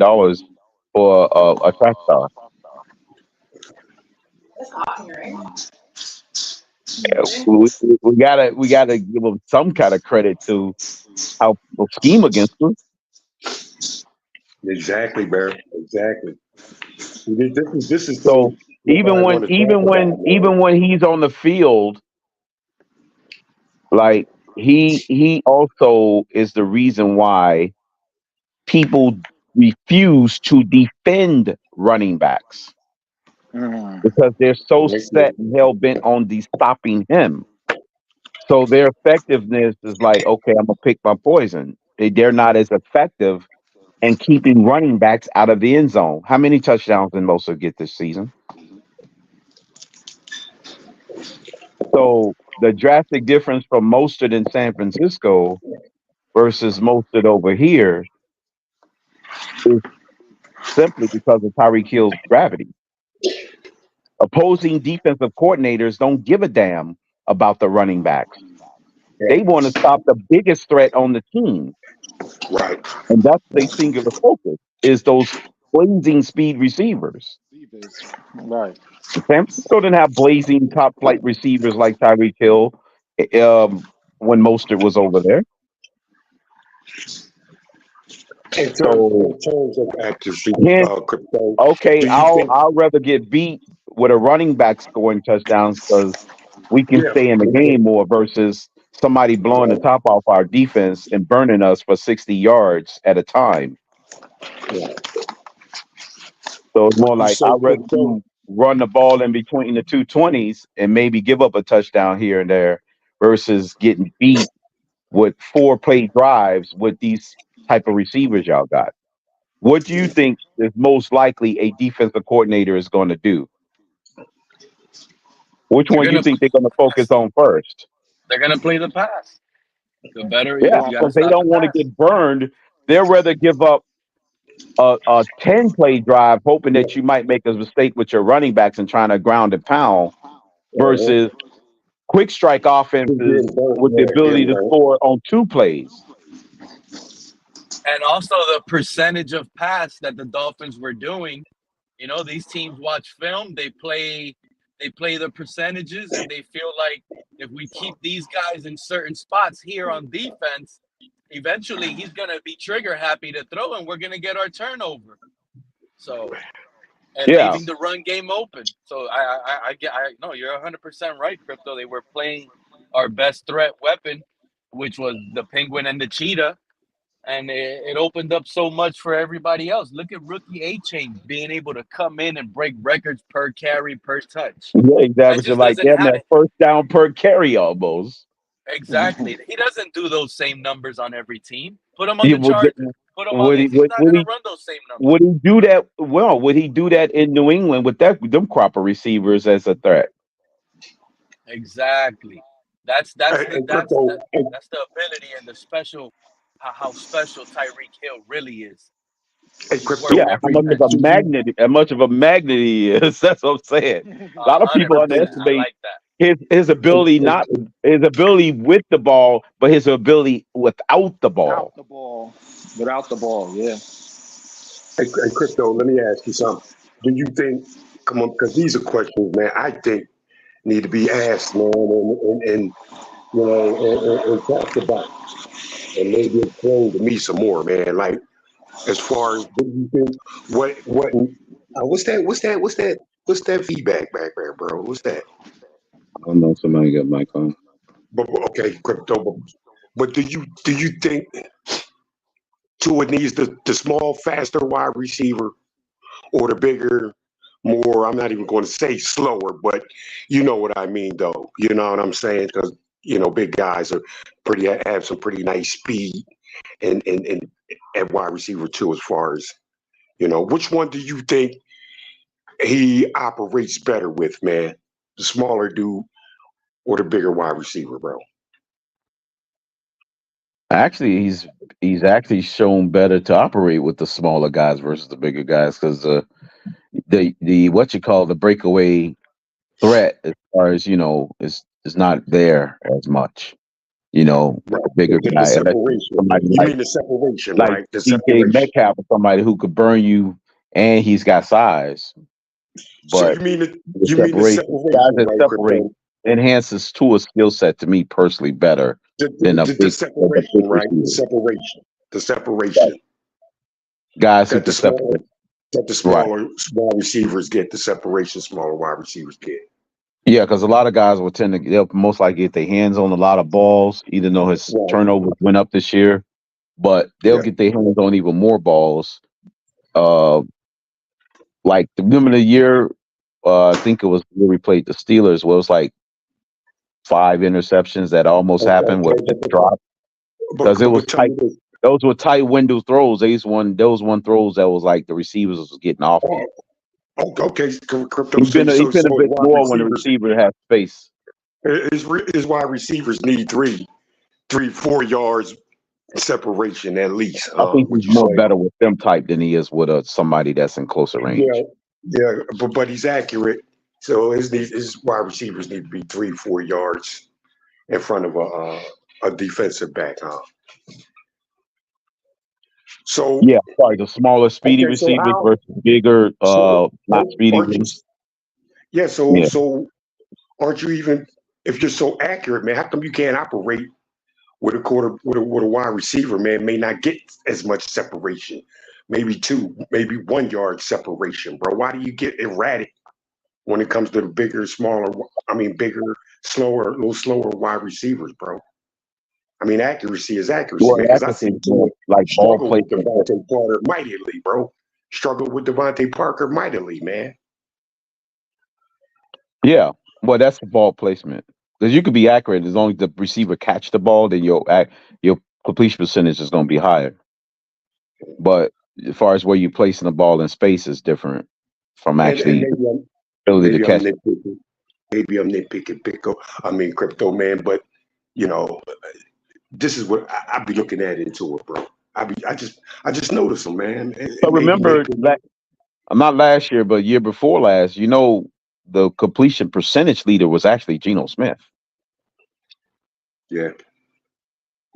for a track star. We gotta give him some kind of credit to how people scheme against him. Exactly, Bear. Exactly. This is So what I want to talk about, man. even when he's on the field, like he also is the reason why people refuse to defend running backs Mm. because they're so Exactly. set and hell bent on stopping him. So their effectiveness is like, okay, I'm gonna pick my poison. They're not as effective in keeping running backs out of the end zone. How many touchdowns did Mosa get this season? So the drastic difference from Mostert in San Francisco versus Mostert over here is simply because of Tyreek Hill's gravity. Opposing defensive coordinators don't give a damn about the running backs. They want to stop the biggest threat on the team. Right. And that's their singular focus is those blazing speed receivers. Right. San Francisco didn't have blazing top flight receivers like Tyreek Hill when Mostert was over there. So In terms of active hence, crypto, okay, do you think? I'll rather get beat with a running back scoring touchdowns because we can Yeah. stay in the game more versus somebody blowing the top off our defense and burning us for 60 yards at a time. Yeah. So it's more You like say I'd rather crypto? you run the ball in between the 220s and maybe give up a touchdown here and there versus getting beat with 4 play drives with these type of receivers y'all got. What do you think is most likely a defensive coordinator is going to do? Which They're one do you gonna think they're going to focus on first? they're gonna play the pass. The better Yeah, you got to because they stop the don't want to pass. get burned. They'll rather give up a 10 play drive, hoping that you might make a mistake with your running backs and trying to ground and pound, Uh-huh. versus quick strike Just offenses getting burnt. with the Yeah, ability getting to burnt. score on 2 plays. And also the percentage of pass that the Dolphins were doing. You know, these teams watch film, they play the percentages, and they feel like if we keep these guys in certain spots here on defense, eventually he's gonna be trigger happy to throw, and we're gonna get our turnover. So and Yeah, leaving the run game open. So I no, you're 100% right, Crypto. They were playing our best threat weapon, which was the penguin and the cheetah, and it opened up so much for everybody else. Look at rookie A-Chain being able to come in and break records per carry, per touch. yeah, he's That averaging just like doesn't damn that happen. first down per carry almost. Exactly. He doesn't do those same numbers on every team. Put him on He the would, Chargers. Put him on would he this. He's would, not would going to he run those same numbers. would he do that? Well, would he do that in New England with them crop of receivers as a threat? Exactly. That's that's the And that's crypto. that that's the ability and the special how special Tyreek Hill really is. And He's worth crypto. Yeah, how every much of a Do penny. you? magnet? How much of a magnet he is? That's what I'm saying. A lot of Hundred people percent. I underestimate like that. his And, ability, not his ability with the ball, but his ability without the Without ball. the ball. Without the ball, yeah. and crypto. Let me ask you something. Do you think? Come on, because these are questions, man. I think need to be asked, man, and and talked about, and maybe explain to me some more, man. Like as far as what do you think? What? What's that? What's that feedback back there, bro? What's that? I don't know. Somebody got mic on. But okay, crypto. But do you think Tua needs the small, faster wide receiver or the bigger, more? I'm not even going to say slower, but you know what I mean, though. You know what I'm saying? Because big guys are have some pretty nice speed and at wide receiver too. As far as which one do you think he operates better with, man? The smaller dude or the bigger wide receiver, bro? Actually, he's actually shown better to operate with the smaller guys versus the bigger guys because the what you call the breakaway threat as far as is not there as much. Right. A bigger The guy, unless it's separation. somebody You mean the separation, like right? The DK separation. Metcalf or somebody who could burn you, and he's got size. So But the you mean the separation, guys separation, that right, separate Crypto? enhances to a skill set to me personally better than The a big separation, right? The receiver. separation. The Right. separation Guys who that the can smaller separate. that the Right. smaller wide receivers get. The separation smaller wide receivers get. Yeah, because a lot of guys will they'll most likely get their hands on a lot of balls, even though his Right. turnovers went up this year. But they'll Yeah. get their hands on even more balls. Uh, like the beginning of the year, I think it was where we played the Steelers. Where it was like 5 interceptions that almost happened with Okay, a drop because it was but tell tight. me this. Those were tight window throws. Those one throws that was like the receivers was getting off you. Okay, Crypto. So He's been a his bit wide more when the receivers, receiver has space. his wide receivers need 4 yards separation at least. I think Would he's you more say? better with them type than he is with somebody that's in closer Yeah, range. yeah, but he's accurate. So his wide receivers need to be 3-4 yards in front of a defensive back. Huh? So Yeah, sorry, the smaller, speedy okay, so receivers how? versus bigger, not So speedy aren't you? ones. Yeah. Yeah. So aren't you even? If you're so accurate, man, how come you can't operate with a wide receiver? Man, may not get as much separation. Maybe 2, maybe 1 yard separation, bro. Why do you get erratic when it comes to the bigger, smaller? I mean, bigger, slower, a little slower wide receivers, bro. I mean, accuracy is accuracy, Well, man. Because I accuracy see is Tua more like ball struggle with placement. Devontae Parker mightily, bro. Struggle with Devontae Parker mightily, man. Yeah, well, that's the ball placement because you could be accurate as long as the receiver catch the ball, then your completion percentage is going to be higher. But as far as where you placing the ball in space is different from And actually ability to maybe I'm catch. nitpicking. Maybe I'm nitpicking, crypto, man. But you know, this is what I be looking at into it, bro. I just notice them, man. It But may be remember, nitpicking. not last year, but year before last, the completion percentage leader was actually Geno Smith. Yeah.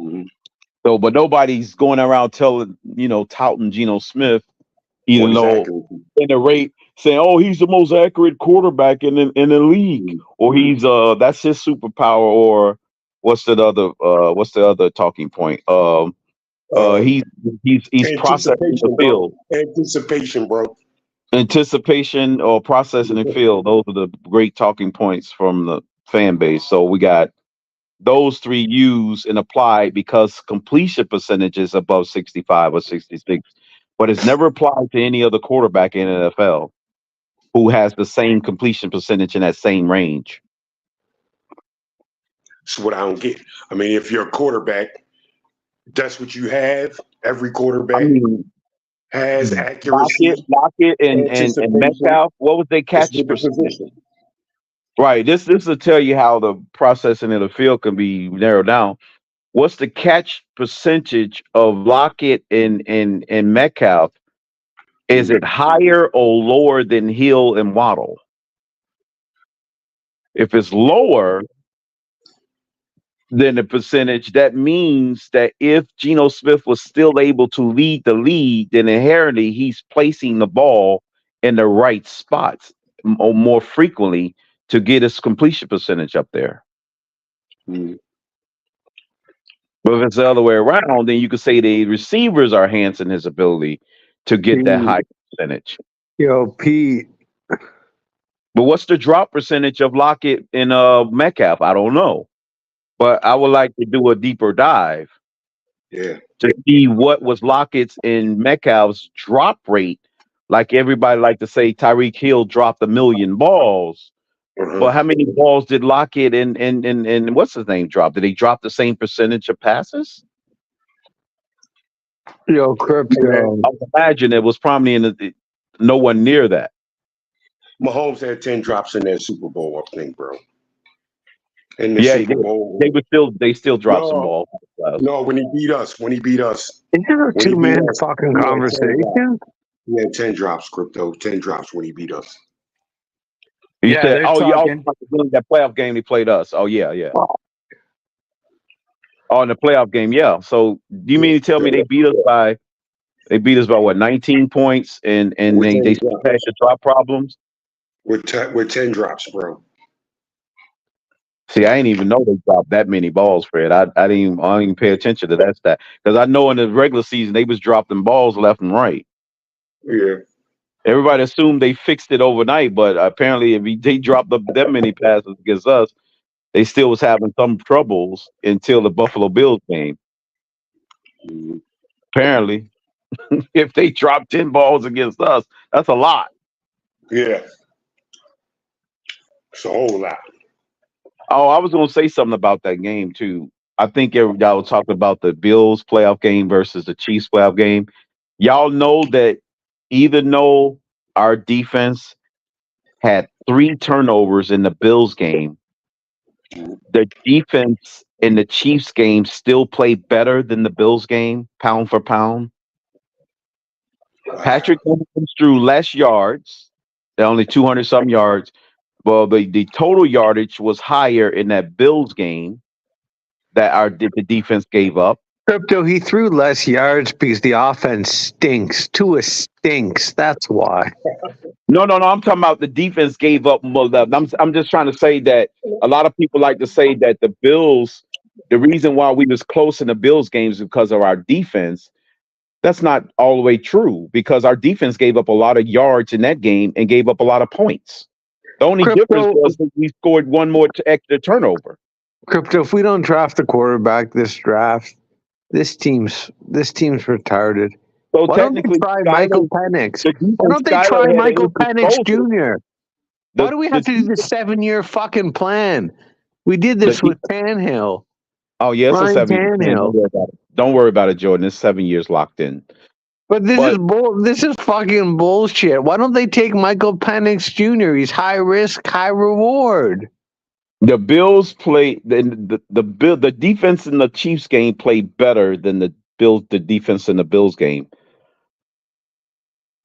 Mm-hmm. So, but nobody's going around touting Geno Smith, Or even his though accuracy. in the rate saying, "Oh, he's the most accurate quarterback in the league," Mm-hmm. or he's that's his superpower, or what's the other talking point? Uh, He's processing the anticipation, bro. field, Anticipation, bro. anticipation or processing the field. Those are the great talking points from the fan base. So we got those three used and applied because completion percentage is above 65 or 66, but it's never applied to any other quarterback in the NFL who has the same completion percentage in that same range. That's what I don't get. I mean, if you're a quarterback, that's what you have. Every I quarterback mean, has accuracy, Lockett and anticipation. Metcalf, what was their It's catch with the percentage? position. Right. This will tell you how the processing of the field can be narrowed down. What's the catch percentage of Lockett and Metcalf? Is Mm-hmm. it higher or lower than Hill and Waddle? If it's lower than the percentage, that means that if Geno Smith was still able to lead the league, then inherently he's placing the ball in the right spots or more frequently to get his completion percentage up there. Mm-hmm. But if it's the other way around, then you could say the receivers are enhancing his ability to get that high percentage. Yo, Pete. But what's the drop percentage of Lockett and Metcalf? I don't know. But I would like to do a deeper dive Yeah. to see what was Lockett's and Metcalf's drop rate. Like everybody like to say Tyreek Hill dropped 1,000,000 balls. Uh-huh. But how many balls did Lockett and what's his name drop? Did they drop the same percentage of passes? Yo, Crypto. I would imagine it was probably no one near that. Mahomes had 10 drops in that Super Bowl, I think, bro. in the Yeah, Super Bowl. they still dropped some No, balls. no, when he beat us, when he beat us, Is this a when he beat two-man us, fucking he had 10 drops. conversation? He had 10 drops, crypto. 10 drops when he beat us. You Yeah, said, they're oh yeah, talking. that playoff game they played us. Oh yeah. Oh, in the playoff game, yeah. So do you mean to tell me they beat us by what, 19 points and With they 10 still had drops. the drop problems? With 10 drops, bro. See, I didn't even know they dropped that many balls, Fred. I didn't even pay attention to that stat because I know in the regular season they was dropping balls left and right. Yeah. Everybody assumed they fixed it overnight, but apparently they dropped that many passes against us, they still was having some troubles until the Buffalo Bills game. Mhm. Apparently, if they dropped 10 balls against us, that's a lot. Yeah. It's a whole lot. Oh, I was going to say something about that game too. I think y'all was talking about the Bills playoff game versus the Chiefs playoff game. Y'all know that even though our defense had 3 turnovers in the Bills game, the defense in the Chiefs game still played better than the Bills game, pound for pound. Patrick Mahomes threw less yards, only 200 some yards. Well, the total yardage was higher in that Bills game that the defense gave up. Crypto, he threw less yards because the offense stinks. Tua stinks. That's why. No. I'm talking about the defense gave up more. I'm just trying to say that a lot of people like to say that the Bills, the reason why we was close in the Bills games is because of our defense. That's not all the way true because our defense gave up a lot of yards in that game and gave up a lot of points. The only difference Crypto, was that we scored one more extra turnover. Crypto, if we don't draft a quarterback this draft, this team's retarded. So Why don't they technically, try Michael Skyler, Penix? the Why defense don't they try Skyler had at Michael his Penix disposal. Jr.? Why do we have to do this 7-year fucking plan? We did this with Tannehill. Oh yeah, it's a Ryan 7-year plan. Tannehill. Don't worry about it, Jordan. It's 7 years locked in. But this is fucking bullshit. Why don't they take Michael Penix Jr.? He's high risk, high reward. The Bills play the defense in the Chiefs game played better than the defense in the Bills game.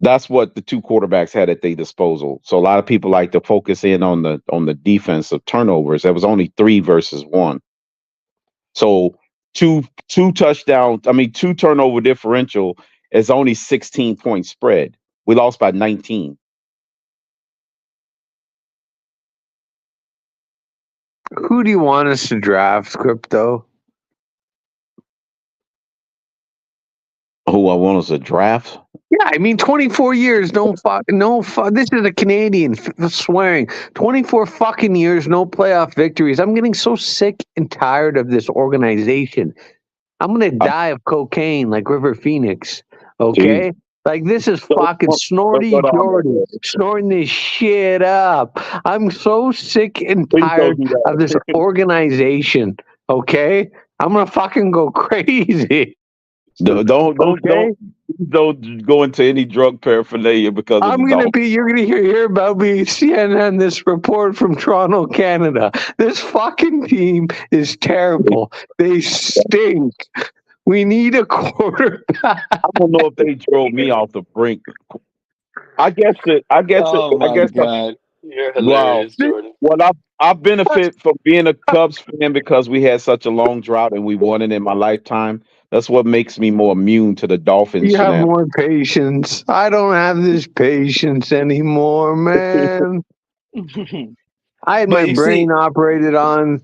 That's what the two quarterbacks had at their disposal. So a lot of people like to focus in on the defensive turnovers. There was only 3 versus 1. So two touchdowns, I mean 2 turnover differential is only 16-point spread. We lost by 19. Who do you want us to draft, Crypto? Who I want us to draft? Yeah, I mean, 24 years, no fuck. This is a Canadian swearing. 24 fucking years, no playoff victories. I'm getting so sick and tired of this organization. I'm gonna die of cocaine like River Phoenix. Okay, like this is fucking snorting this shit up. I'm so sick and tired of this organization. Okay, I'm gonna fucking go crazy. Don't go into any drug paraphernalia because of You're gonna hear about me, CNN, this report from Toronto, Canada. This fucking team is terrible. They stink. We need a quarterback. I don't know if they drove me off the brink. I guess Oh my God. You're hilarious, Jordan. Well, I benefit from being a Cubs fan because we had such a long drought and we won it in my lifetime. That's what makes me more immune to the Dolphins. You have more patience. I don't have this patience anymore, man. I had my brain operated on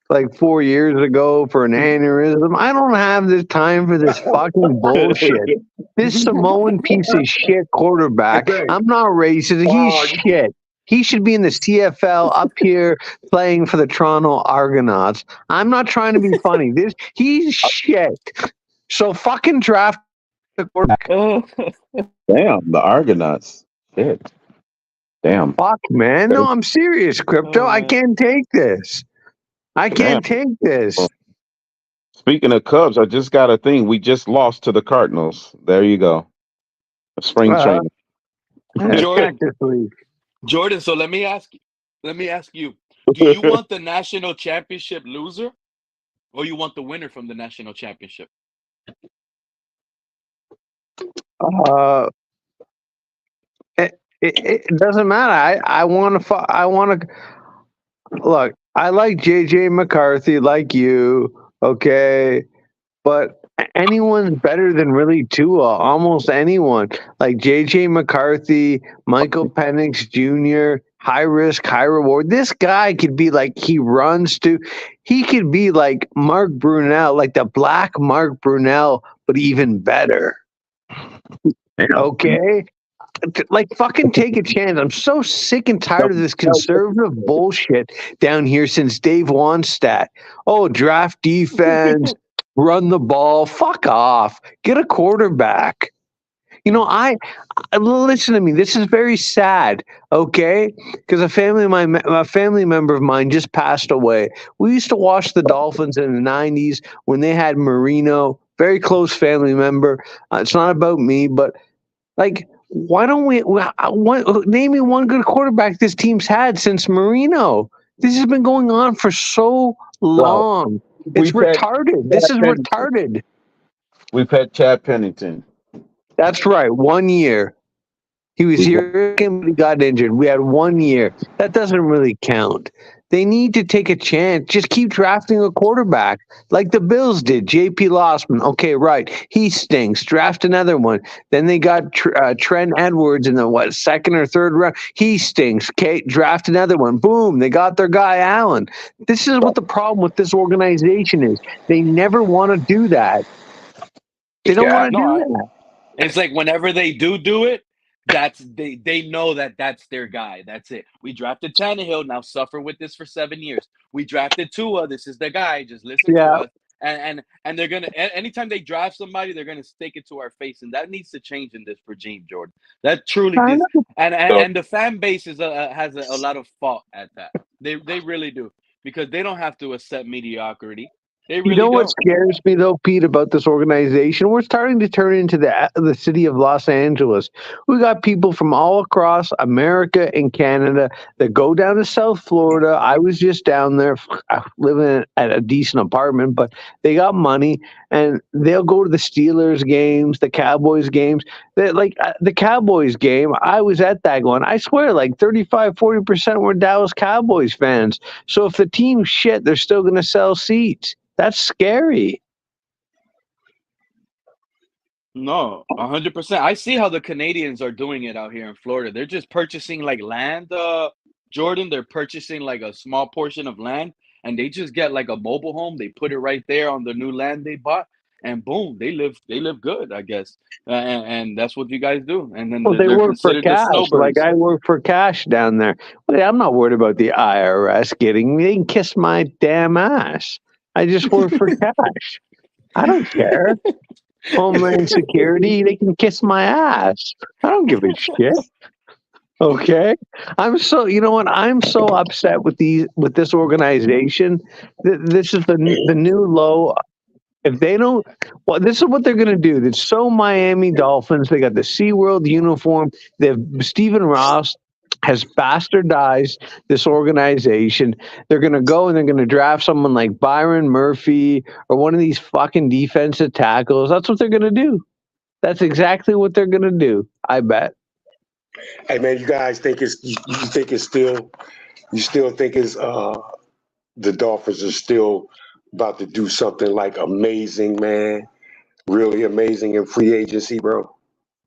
like 4 years ago for an aneurysm. I don't have this time for this fucking bullshit. This Samoan piece of shit quarterback. I'm not racist. He's shit. He should be in the CFL up here playing for the Toronto Argonauts. I'm not trying to be funny. He's shit. So fucking draft the quarterback. Damn, the Argonauts. Shit. Damn. Fuck, man. No, I'm serious, Crypto. I can't take this. I can't take this. Speaking of Cubs, I just got a thing. We just lost to the Cardinals. There you go. Spring training. Jordan, so let me ask Let me ask you: do you want the national championship loser, or you want the winner from the national championship? Uh, it doesn't matter. I want to. I want to look. I like JJ McCarthy, like you. Okay, but anyone's better than really Tua. Almost anyone, like JJ McCarthy, Michael Penix Jr. High risk, high reward. This guy could be like he runs to. He could be like Mark Brunell, like the black Mark Brunell, but even better. Okay, like fucking take a chance. I'm so sick and tired of this conservative bullshit down here since Dave Wannstedt. Oh, draft defense, run the ball. Fuck off. Get a quarterback. You know, listen to me. This is very sad, okay? Because a family member of mine just passed away. We used to watch the Dolphins in the '90s when they had Marino, very close family member. It's not about me, but like, why don't name me one good quarterback this team's had since Marino? This has been going on for so Well, long. It's we've had retarded. This Chad is Pennington. retarded. We've had Chad Pennington. That's right. 1 year. He was We've here, but he got injured. We had 1 year. That doesn't really count. They need to take a chance. Just keep drafting a quarterback like the Bills did. J.P. Lossman. Okay, right. He stinks. Draft another one. Then they got Trent Edwards in the second or third round. He stinks. Okay, draft another one. Boom. They got their guy Allen. This is what the problem with this organization is. They never want to do that. They don't Yeah, want to No, do that. it's like whenever they do it, they know that that's their guy. That's it. We drafted Tannehill. Now suffer with this for 7 years. We drafted Tua. This is the guy. Just listen to Yeah. us. And they're gonna anytime they draft somebody, they're gonna stick it to our face, and that needs to change in this regime, Jordan. That truly I does. know. And the fan base has a lot of fault at that. They really do, because they don't have to accept mediocrity. They You really know what don't. scares me though, Pete, about this organization? We're starting to turn into the city of Los Angeles. We got people from all across America and Canada that go down to South Florida. I was just down there living at a decent apartment, but they got money and they'll go to the Steelers games, the Cowboys games. The Cowboys game, I was at that one. I swear, like 35-40% were Dallas Cowboys fans. So if the team's shit, they're still going to sell seats. That's scary. No, 100%. I see how the Canadians are doing it out here in Florida. They're just purchasing like land, Jordan. They're purchasing like a small portion of land, and they just get like a mobile home. They put it right there on the new land they bought, and boom, they live good, I guess. And that's what you guys do. And then Well, they they're work for considered the cash. Like snowbirds. I work for cash down there. Well, I'm not worried about the IRS getting me. They can kiss my damn ass. I just work for cash. I don't care. Homeland Security, they can kiss my ass. I don't give a shit. Okay. You know what? I'm so upset with this organization. This is the new low. If they don't, well, this is what they're going to do. It's so Miami Dolphins. They got the SeaWorld uniform. Stephen Ross has bastardized this organization. They're going to go and they're going to draft someone like Byron Murphy or one of these fucking defensive tackles. That's what they're going to do. That's exactly what they're going to do. I bet. Hey man, you guys think you think it's still you still think it's the Dolphins are still about to do something like amazing, man, really amazing in free agency, bro.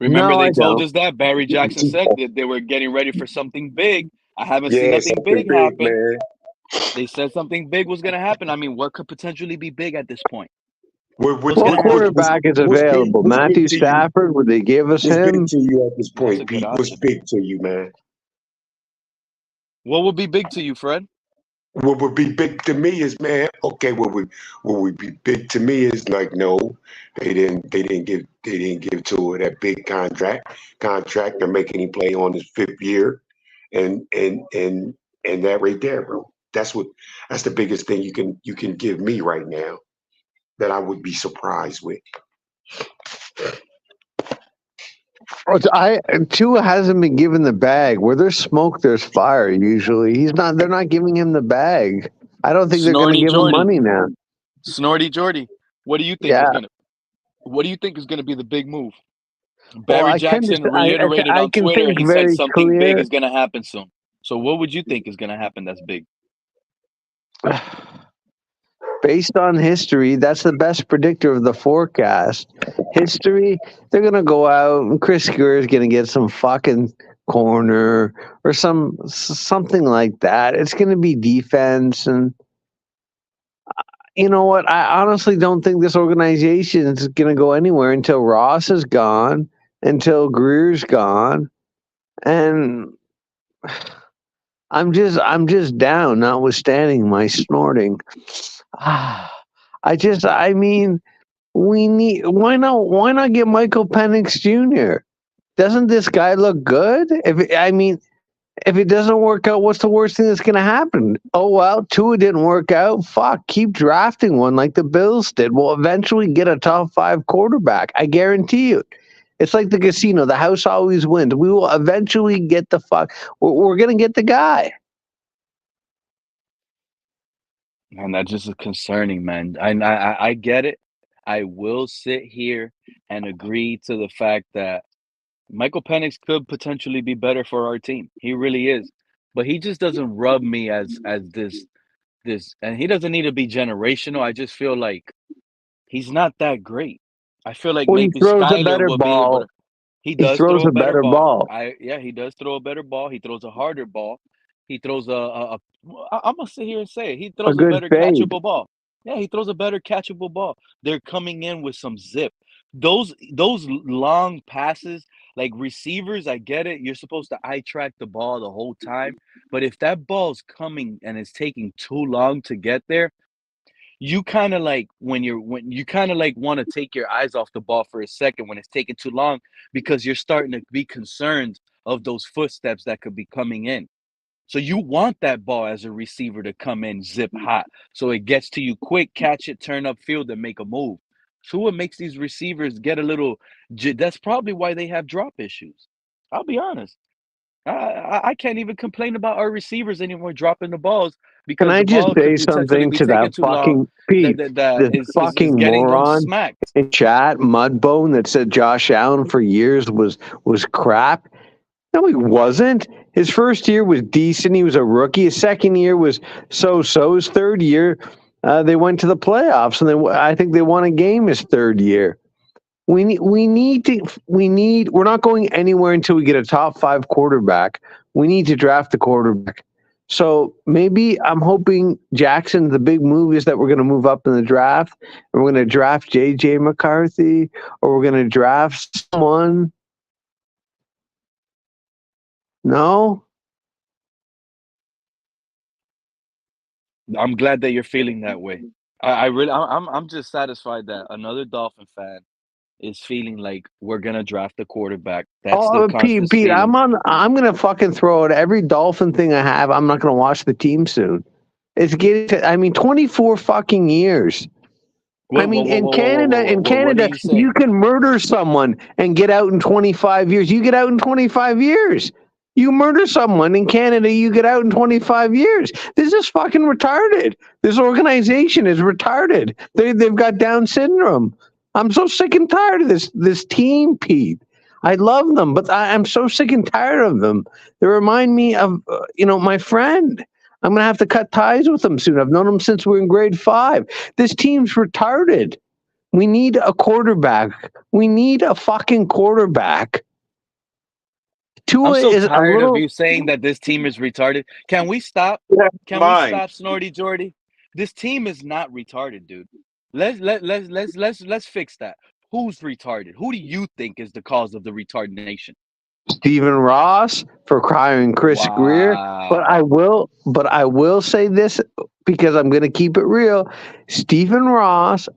Remember, No, they I told don't. us that Barry Jackson said that they were getting ready for something big. I haven't seen Yeah, nothing something big big, happen. man. They said something big was going to happen. I mean, what could potentially be big at this point? What What's what What going what to what happen? quarterback is what's big? available? What's big Matthew to you? Stafford? Would they give us What's big him? to you at this That's a point, good Pete? What's option. big to you, man? What would be big to you, Fred? What would be big to me is, man, okay, what would be big to me is like, no, they didn't give Tua that big contract. They're making him play on his 5th year, and that right there, bro. That's the biggest thing you can give me right now that I would be surprised with. Tua hasn't been given the bag. Where there's smoke, there's fire. Usually, he's not. They're not giving him the bag. I don't think they're going to Snorty give him Jordy, money now. Snorty Jordy. What do you think is Yeah. gonna? What do you think is gonna be the big move? Well, Barry Jackson reiterated I on can Twitter. think He said very something big clear. is gonna happen soon. So what would you think is gonna happen that's big? Based on history, that's the best predictor of the forecast. History, they're gonna go out and Chris Greer is gonna get some fucking corner or something like that. It's gonna be defense, and you know what? I honestly don't think this organization is gonna go anywhere until Ross is gone, until Greer's gone, and I'm just down, notwithstanding my snorting. I mean, we need why not get Michael Penix Jr.? Doesn't this guy look good? If it doesn't work out, what's the worst thing that's gonna happen? Oh well, Tua didn't work out. Fuck, keep drafting one like the Bills did. We'll eventually get a top 5 quarterback. I guarantee you. It's like the casino. The house always wins. We will eventually get the fuck. We're gonna get the guy. And that's just concerning, man. I get it. I will sit here and agree to the fact that Michael Penix could potentially be better for our team. He really is. But he just doesn't rub me as this and he doesn't need to be generational. I just feel like he's not that great. I feel like Well, he maybe throws a Skyler better will be able to. ball. He He does throws throw a a better better ball. ball. Yeah, he does throw a better ball. He throws a harder ball. He throws I'm gonna sit here and say it. He A throws a good better fade. catchable ball. Yeah, he throws a better catchable ball. They're coming in with some zip. Those long passes, like receivers, I get it. You're supposed to eye track the ball the whole time, but if that ball's coming and it's taking too long to get there, you kind of like when you kind of like want to take your eyes off the ball for a second when it's taking too long because you're starting to be concerned of those footsteps that could be coming in. So you want that ball as a receiver to come in zip hot so it gets to you quick, catch it, turn up field, and make a move. So what makes these receivers get a little that's probably why they have drop issues. I'll be honest. I can't even complain about our receivers anymore dropping the balls Can because I the just ball could say potentially something be to that taking too long. fucking Pete, That this is fucking getting them moron smacked. in chat, Mudbone, that said Josh Allen for years was crap? No, he wasn't. His first year was decent. He was a rookie. His second year was so-so. His third year, they went to the playoffs, and I think they won a game his third year. We're not going anywhere until we get a top 5 quarterback. We need to draft the quarterback. So maybe I'm hoping Jackson, the big move is that we're going to move up in the draft and we're going to draft J.J. McCarthy or we're going to draft someone. No? I'm glad that you're feeling that way. I really I'm just satisfied that another Dolphin fan is feeling like we're gonna draft the quarterback. That's the Oh, constant Pete, feeling. I'm gonna fucking throw out every Dolphin thing I have. I'm not gonna watch the team soon. It's getting to, 24 fucking years. In What do Canada, you say? you can murder someone and get out in 25 years. You get out in 25 years. You murder someone in Canada, you get out in 25 years. This is fucking retarded. This organization is retarded. They've got Down syndrome. I'm so sick and tired of this team, Pete. I love them, but I'm so sick and tired of them. They remind me of my friend. I'm gonna have to cut ties with them soon. I've known them since we were in grade 5. This team's retarded. We need a quarterback. We need a fucking quarterback. I'm Tua so is a tired of little. you saying that this team is retarded. Can we stop? That's Can we mine. stop, Snorty Jordy? This team is not retarded, dude. Let's fix that. Who's retarded? Who do you think is the cause of the retardation? Stephen Ross for crying Chris Greer. But Wow. I will say this because I'm going to keep it real. Stephen Ross,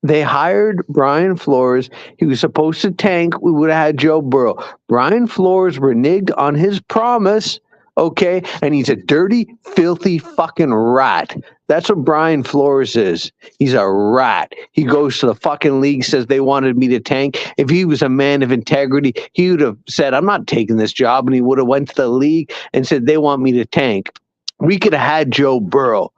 they hired Brian Flores. He was supposed to tank. We would have had Joe Burrow. Brian Flores reneged on his promise. Okay. And he's a dirty, filthy fucking rat. That's what Brian Flores is. He's a rat. He goes to the fucking league, says they wanted me to tank. If he was a man of integrity, he would have said, I'm not taking this job. And he would have went to the league and said, they want me to tank. We could have had Joe Burrow.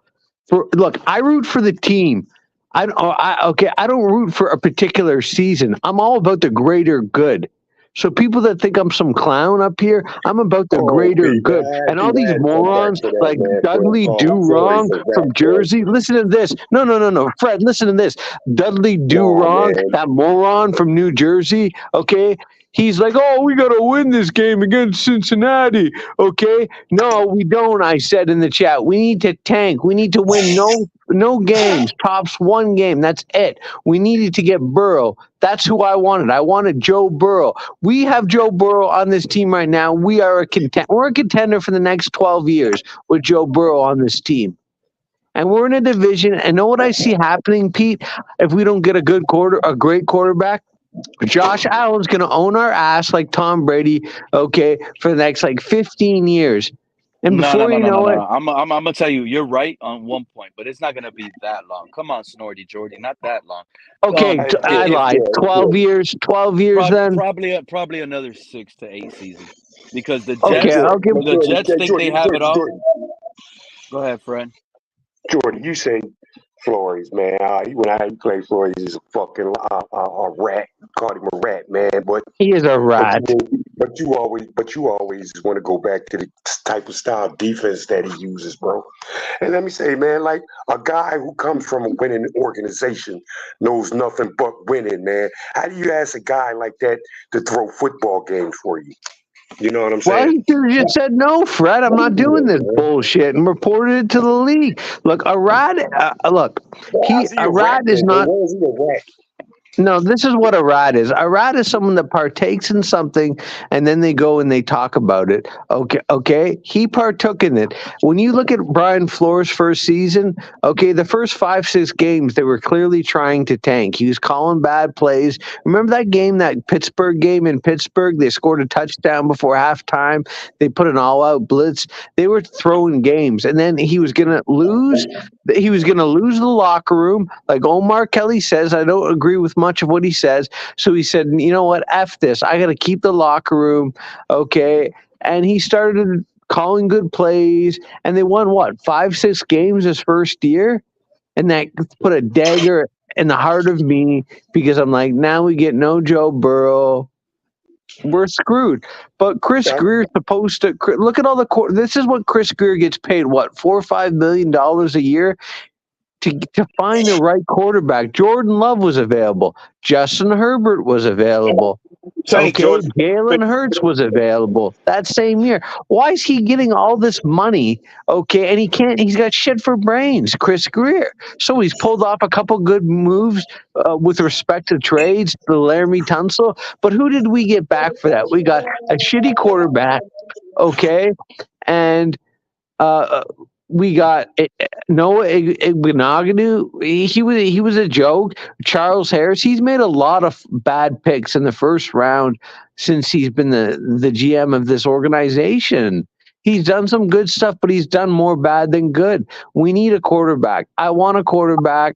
Look, I root for the team. I don't root for a particular season. I'm all about the greater good. So people that think I'm some clown up here, I'm about the greater good. And all these morons like Dudley Do Wrong from Jersey, listen to this. No, Fred, listen to this. Dudley Do Wrong, that moron from New Jersey, okay? He's like, oh, we got to win this game against Cincinnati, okay? No, we don't, I said in the chat. We need to tank. We need to win no games, tops one game. That's it. We needed to get Burrow. That's who I wanted. I wanted Joe Burrow. We have Joe Burrow on this team right now. We're a contender for the next 12 years with Joe Burrow on this team. And we're in a division. And know what I see happening, Pete? If we don't get a great quarterback, Josh Allen's going to own our ass like Tom Brady, okay, for the next 15 years. And before you know it, I'm gonna tell you, you're right on one point, but it's not gonna be that long. Come on, Snorty Jordy, not that long. Okay, I lied. 12 years. 12 years. Then probably another 6 to 8 seasons, because the Jets, okay, Jets think they have it all. Go ahead, Fred. Jordan, you say Flores, man. When I played Flores, he's a fucking a rat. Called him a rat, man. But he is a rat. But you always want to go back to the type of style defense that he uses, bro. And let me say, man, like a guy who comes from a winning organization knows nothing but winning, man. How do you ask a guy like that to throw football games for you? You know what I'm saying? Well, you said no, Fred. I'm not doing this bullshit, and reported it to the league. Look, a rat. A rat is not. No, this is what a rat is. A rat is someone that partakes in something and then they go and they talk about it. Okay. He partook in it. When you look at Brian Flores' first season, okay, the first 5-6 games, they were clearly trying to tank. He was calling bad plays. Remember that game, that Pittsburgh game in Pittsburgh? They scored a touchdown before halftime. They put an all-out blitz. They were throwing games. And then he was going to lose. He was going to lose the locker room. Like Omar Kelly says, I don't agree with much of what he says. So he said, you know what? F this. I got to keep the locker room. Okay. And he started calling good plays. And they won, 5-6 games his first year? And that put a dagger in the heart of me because I'm like, now we get no Joe Burrow. We're screwed. But Chris Greer's supposed to look at all the this is what Chris Greer gets paid, $4 or $5 million a year to find the right quarterback. Jordan Love was available. Justin Herbert was available. Okay, Jalen Hurts was available that same year. Why is he getting all this money? Okay, and he's got shit for brains, Chris Greer. So he's pulled off a couple good moves with respect to trades, the Laramie Tunsil. But who did we get back for that? We got a shitty quarterback, okay, and we got Noah Igbinoghenu. He was a joke. Charles Harris. He's made a lot of bad picks in the first round since he's been the GM of this organization. He's done some good stuff, but he's done more bad than good. We need a quarterback. I want a quarterback.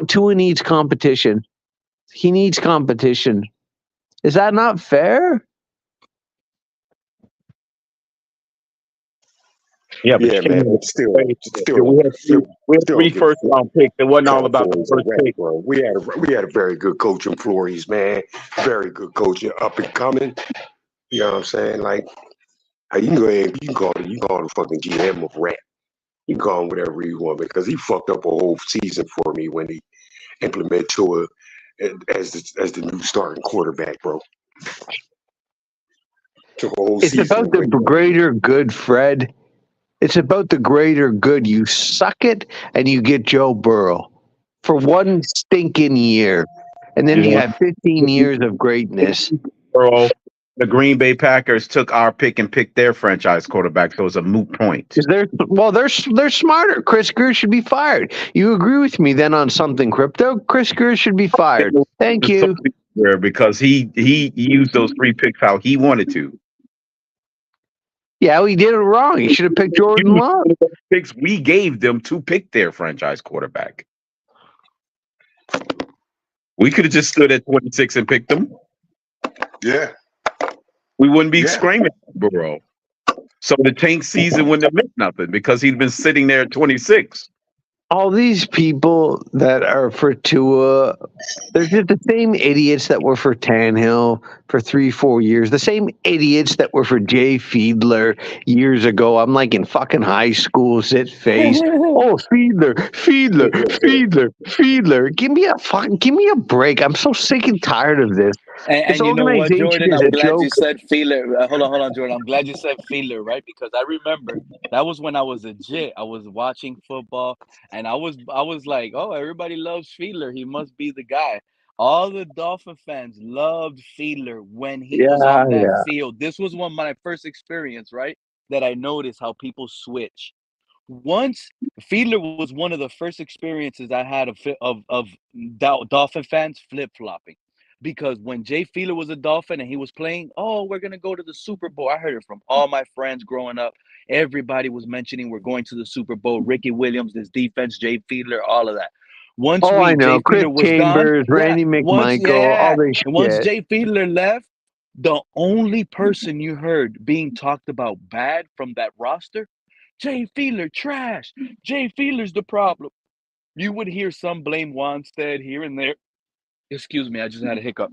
Tua needs competition. He needs competition. Is that not fair? Yeah, man. Still, we had 3 first-round picks. It wasn't all about the first pick. Bro. We had a very good coach in Flores, man. Very good coach, up and coming. You know what I'm saying? Like, you can call the fucking GM a rat. You can call him whatever you want because he fucked up a whole season for me when he implemented Tua as the new starting quarterback, bro. Took a whole season. It's about the greater good, Fred. It's about the greater good. You suck it and you get Joe Burrow for one stinking year. And then you have 15 years of greatness. Burrow, the Green Bay Packers took our pick and picked their franchise quarterback, so it's a moot point. They're smarter. Chris Greer should be fired. You agree with me then on something, Crypto? Chris Greer should be fired. Thank you. Because he used those 3 picks how he wanted to. Yeah, he did it wrong. He should have picked Jordan You Love. picks we gave them to pick their franchise quarterback. We could have just stood at 26 and picked them. Yeah, We wouldn't be yeah. screaming at Burrow. So the tank season wouldn't have meant nothing because he'd been sitting there at 26. All these people that are for Tua, they're just the same idiots that were for Tannehill for 3, 4 years. The same idiots that were for Jay Fiedler years ago. I'm like in fucking high school, sit face. Oh, Fiedler. Give me a break. I'm so sick and tired of this. This And you know what, organization Jordan? is I'm a glad you joke. said feeler. Hold on, Jordan. I'm glad you said feeler, right? Because I remember that was when I was a jit. I was watching football, and I was like, oh, everybody loves Feeler. He must be the guy. All the Dolphin fans loved Feeler when he was Yeah, on that yeah. field. This was one of my first experience, right? That I noticed how people switch. Once Fiedler was one of the first experiences I had of Dolphin fans flip flopping, because when Jay Fiedler was a Dolphin and he was playing, oh, we're gonna go to the Super Bowl. I heard it from all my friends growing up. Everybody was mentioning we're going to the Super Bowl. Ricky Williams, this defense, Jay Fiedler, all of that. Once Oh, I Jay know. Chris Fiedler was gone, Chambers, yeah. Randy McMichael, all this And once shit. Jay Fiedler left, the only person you heard being talked about bad from that roster, Jay Fiedler, trash. Jay Fiedler's the problem. You would hear some blame Wanstead here and there. Excuse me, I just had a hiccup.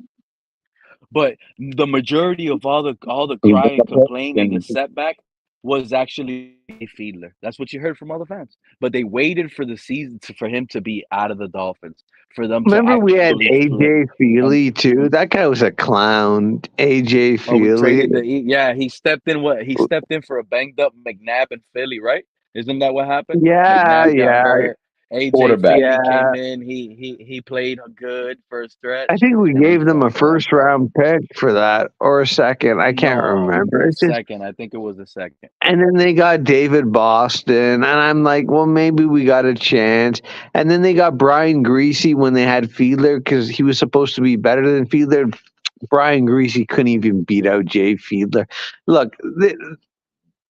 But the majority of all the cry and complain and the setback was actually Fiedler. That's what you heard from all the fans. But they waited for the season for him to be out of the Dolphins, for them to Remember we had actually flip. AJ And Feely too. That guy was a clown. AJ oh, we Feely. traded yeah, he stepped in he stepped in for a banged up McNabb in Philly, right? Isn't that what happened? Yeah, McNabb got yeah, hurt. AJ Quarterback. Feely yeah. came in. He played good for a I stretch, think we and we gave them fell a for that first crap. round pick for that, or a second. I can't No, remember. a It's just, second. I think it was a second. and then they got David Boston, and I'm like, well, maybe we got a chance. And then they got Brian Greasy when they had Fiedler because he was supposed to be better than Fiedler. Brian Greasy couldn't even beat out Jay Fiedler. Look,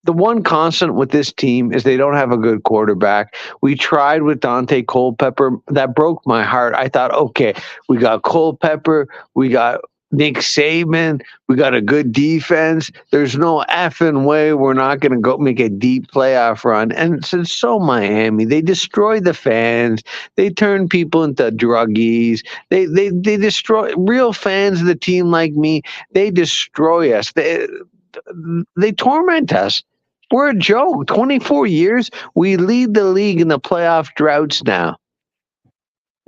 the one constant with this team is they don't have a good quarterback. We tried with Dante Culpepper. That broke my heart. I thought, okay, we got Culpepper, we got Nick Saban, we got a good defense. There's no effing way we're not going to go make a deep playoff run. And since so Miami, they destroy the fans. They turn people into druggies. They destroy real fans of the team like me. They destroy us. They torment us. We're a joke. 24 years, we lead the league in the playoff droughts now.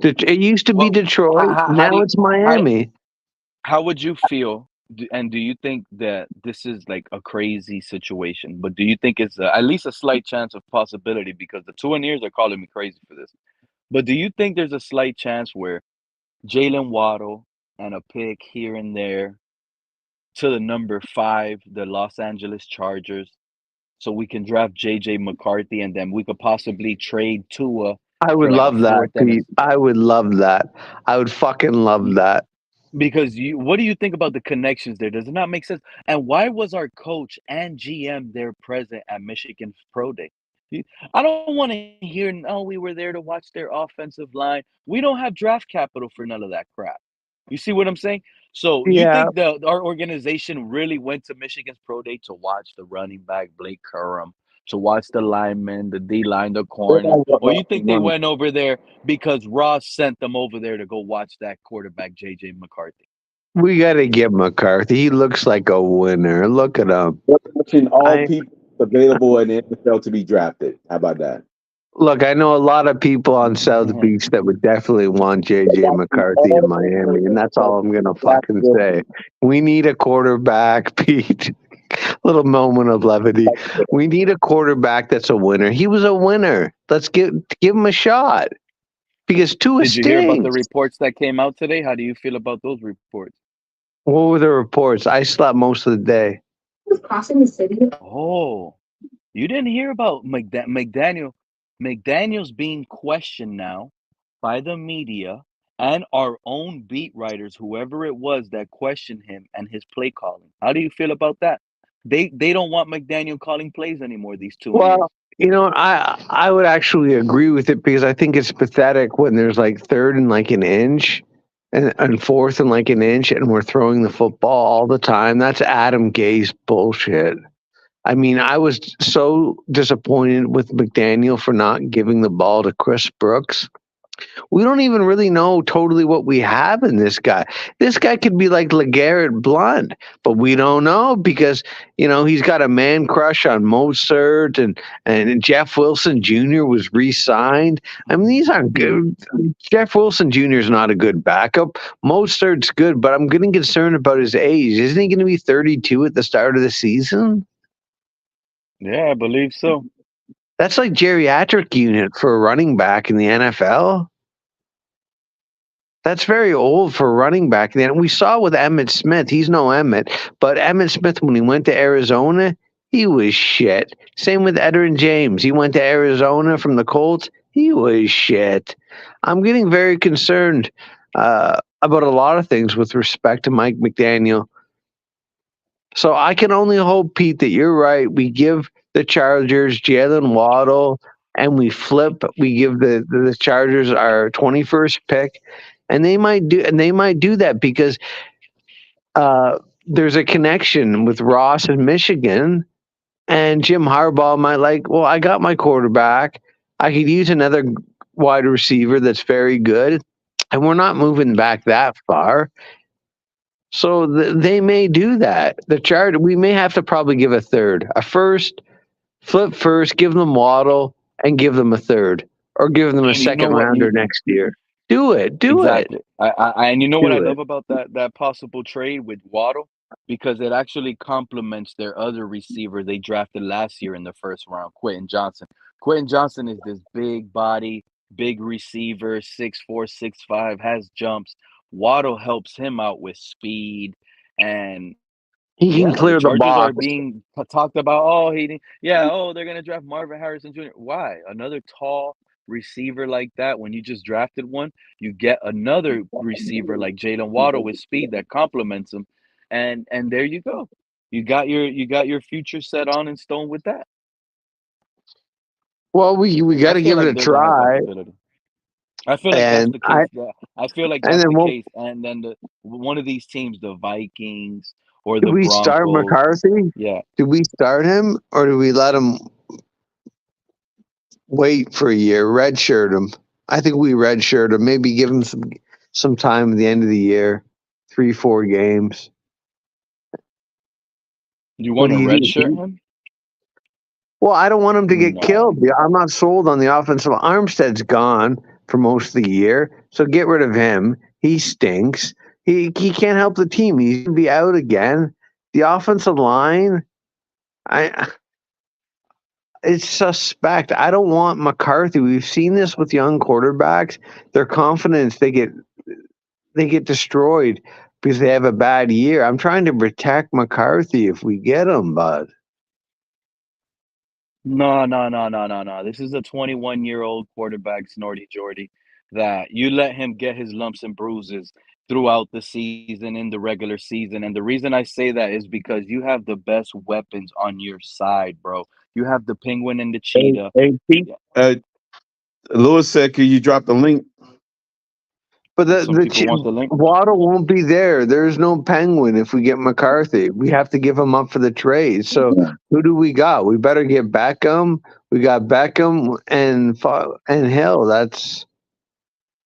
It used to be Well, Detroit. how do Now you it's how Miami. how would you feel? And do you think that this is like a crazy situation? But do you think it's at least a slight chance of possibility? Because the Tuaneers are calling me crazy for this. But do you think there's a slight chance where Jalen Waddle and a pick here and there to the number 5, the Los Angeles Chargers, so we can draft JJ McCarthy and then we could possibly trade Tua I for would like a love that, fourth and a Pete. I would love that. I would fucking love that. because what do you think about the connections there? Does it not make sense? And why was our coach and GM there present at Michigan's pro day? I don't want to hear, no, we were there to watch their offensive line. We don't have draft capital for none of that crap. You see what I'm saying? So you Yeah, think our organization really went to Michigan's pro day to watch the running back Blake Curran, to watch the linemen, the D line, the corners, or you think they went over there because Ross sent them over there to go watch that quarterback JJ McCarthy? we got to give McCarthy. He looks like a winner. Look at him. We're watching all I people available in the NFL to be drafted. How about that? Look. I know a lot of people on South Mhm. Beach that would definitely want We're JJ watching McCarthy in all Miami, and that's people all I'm gonna fucking drafted. say. We need a quarterback, Pete. Little moment of levity. We need a quarterback that's a winner. He was a winner. Let's give him a shot because Tua Did you hear about the stinks. reports that came out today? How do you feel about those reports? What were the reports? I slept most of the day. Oh, you didn't hear about McDaniel. McDaniel's being questioned now by the media and our own beat writers, whoever it was that questioned him and his play calling. How do you feel about that? They don't want McDaniel calling plays anymore. These Well, Tuaneers. I would actually agree with it because I think it's pathetic when there's like third and like an inch and fourth and like an inch and we're throwing the football all the time. That's Adam Gase bullshit. I mean, I was so disappointed with McDaniel for not giving the ball to Chris Brooks. We don't even really know totally what we have in this guy. This guy could be like LeGarrette Blunt, but we don't know because he's got a man crush on Mozart and Jeff Wilson Jr. was re-signed. I mean, these aren't good. Jeff Wilson Jr. is not a good backup. Mozart's good, but I'm getting concerned about his age. Isn't he going to be 32 at the start of the season? Yeah, I believe so. That's like geriatric unit for a running back in the NFL. That's very old for a running back. And we saw with Emmitt Smith, he's no Emmitt, but Emmitt Smith, when he went to Arizona, he was shit. Same with Edgerrin James. He went to Arizona from the Colts. He was shit. I'm getting very concerned about a lot of things with respect to Mike McDaniel. So I can only hope, Pete, that you're right. We give the Chargers Jalen Waddle, and we flip. We give the Chargers our 21st pick, and they might do that because there's a connection with Ross in Michigan, and Jim Harbaugh might like. Well, I got my quarterback. I could use another wide receiver that's very good, and we're not moving back that far. So they may do that. We may have to probably give a third, a first, flip first, give them Waddle, and give them a third, or give them a And you know second what? rounder next year. Do it. Exactly. And you know what I Do it. love about that possible trade with Waddle? Because it actually complements their other receiver they drafted last year in the first round, Quentin Johnson. Quentin Johnson is this big body, big receiver, 6'4", 6'5", has jumps. Waddle helps him out with speed. And He can yeah, the clear the Chargers are box. being talked about. They're gonna draft Marvin Harrison Jr. Why? Another tall receiver like that. When you just drafted one, you get another receiver like Jalen Waddle with speed that complements him, and there you go. You got your future set on in stone with that. Well, we got I to feel give it like a they're gonna have try, flexibility. I feel like that's and the case. Yeah, I feel like and that's then the we'll case. And then one of these teams, the Vikings or do the we start Broncos. McCarthy? Yeah. Do we start him, or do we let him wait for a year, redshirt him? I think we redshirt him. Maybe give him some time at the end of the year, 3-4 games. You What want do to you redshirt do? him? Well, I don't want him to get No. killed. I'm not sold on the offensive. Armstead's gone for most of the year, so get rid of him. He stinks. He can't help the team. He's gonna be out again. The offensive line, it's suspect. I don't want McCarthy. We've seen this with young quarterbacks. Their confidence, they get destroyed because they have a bad year. I'm trying to protect McCarthy if we get him, bud. No, no, no, no, no, no. This is a 21-year-old quarterback, Snorty Jordy, that you let him get his lumps and bruises throughout the season, in the regular season. And the reason I say that is because you have the best weapons on your side, bro. You have the Penguin and the Cheetah. Hey, Pete, Yeah, Lewis said, "Can you drop the link?" But some people want the link. Waddle won't be there. There's no Penguin if we get McCarthy. We have to give him up for the trade. So who do we got? We better get Beckham. We got Beckham and Hill.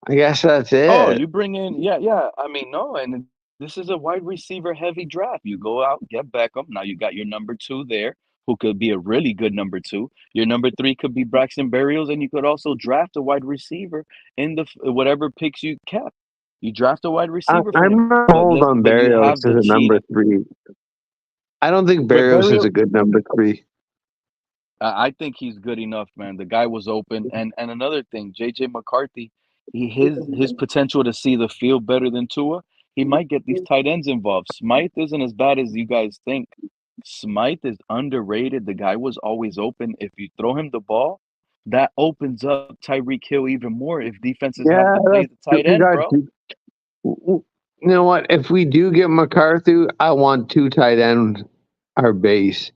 I guess that's Oh, it. you bring in, yeah, yeah. I mean, no, and this is a wide receiver heavy draft. You go out, get Beckham. Now you got your number two there, who could be a really good number two. Your number three could be Braxton Berrios, and you could also draft a wide receiver in whatever picks you kept. You draft a wide receiver for him, I'm not sold on but you Barrios have as the a number cheetah. 3. I don't think But Barrios is Berrios, a good number 3. I think he's good enough, man. The guy was open, and another thing, JJ McCarthy, his potential to see the field better than Tua, he might get these tight ends involved. Smythe isn't as bad as you guys think. Smythe is underrated. The guy was always open. If you throw him the ball, that opens up Tyreek Hill even more if defenses have Yeah, to play the tight we end, got. bro. You know what? If we do get McCarthy, I want 2 tight ends. our base.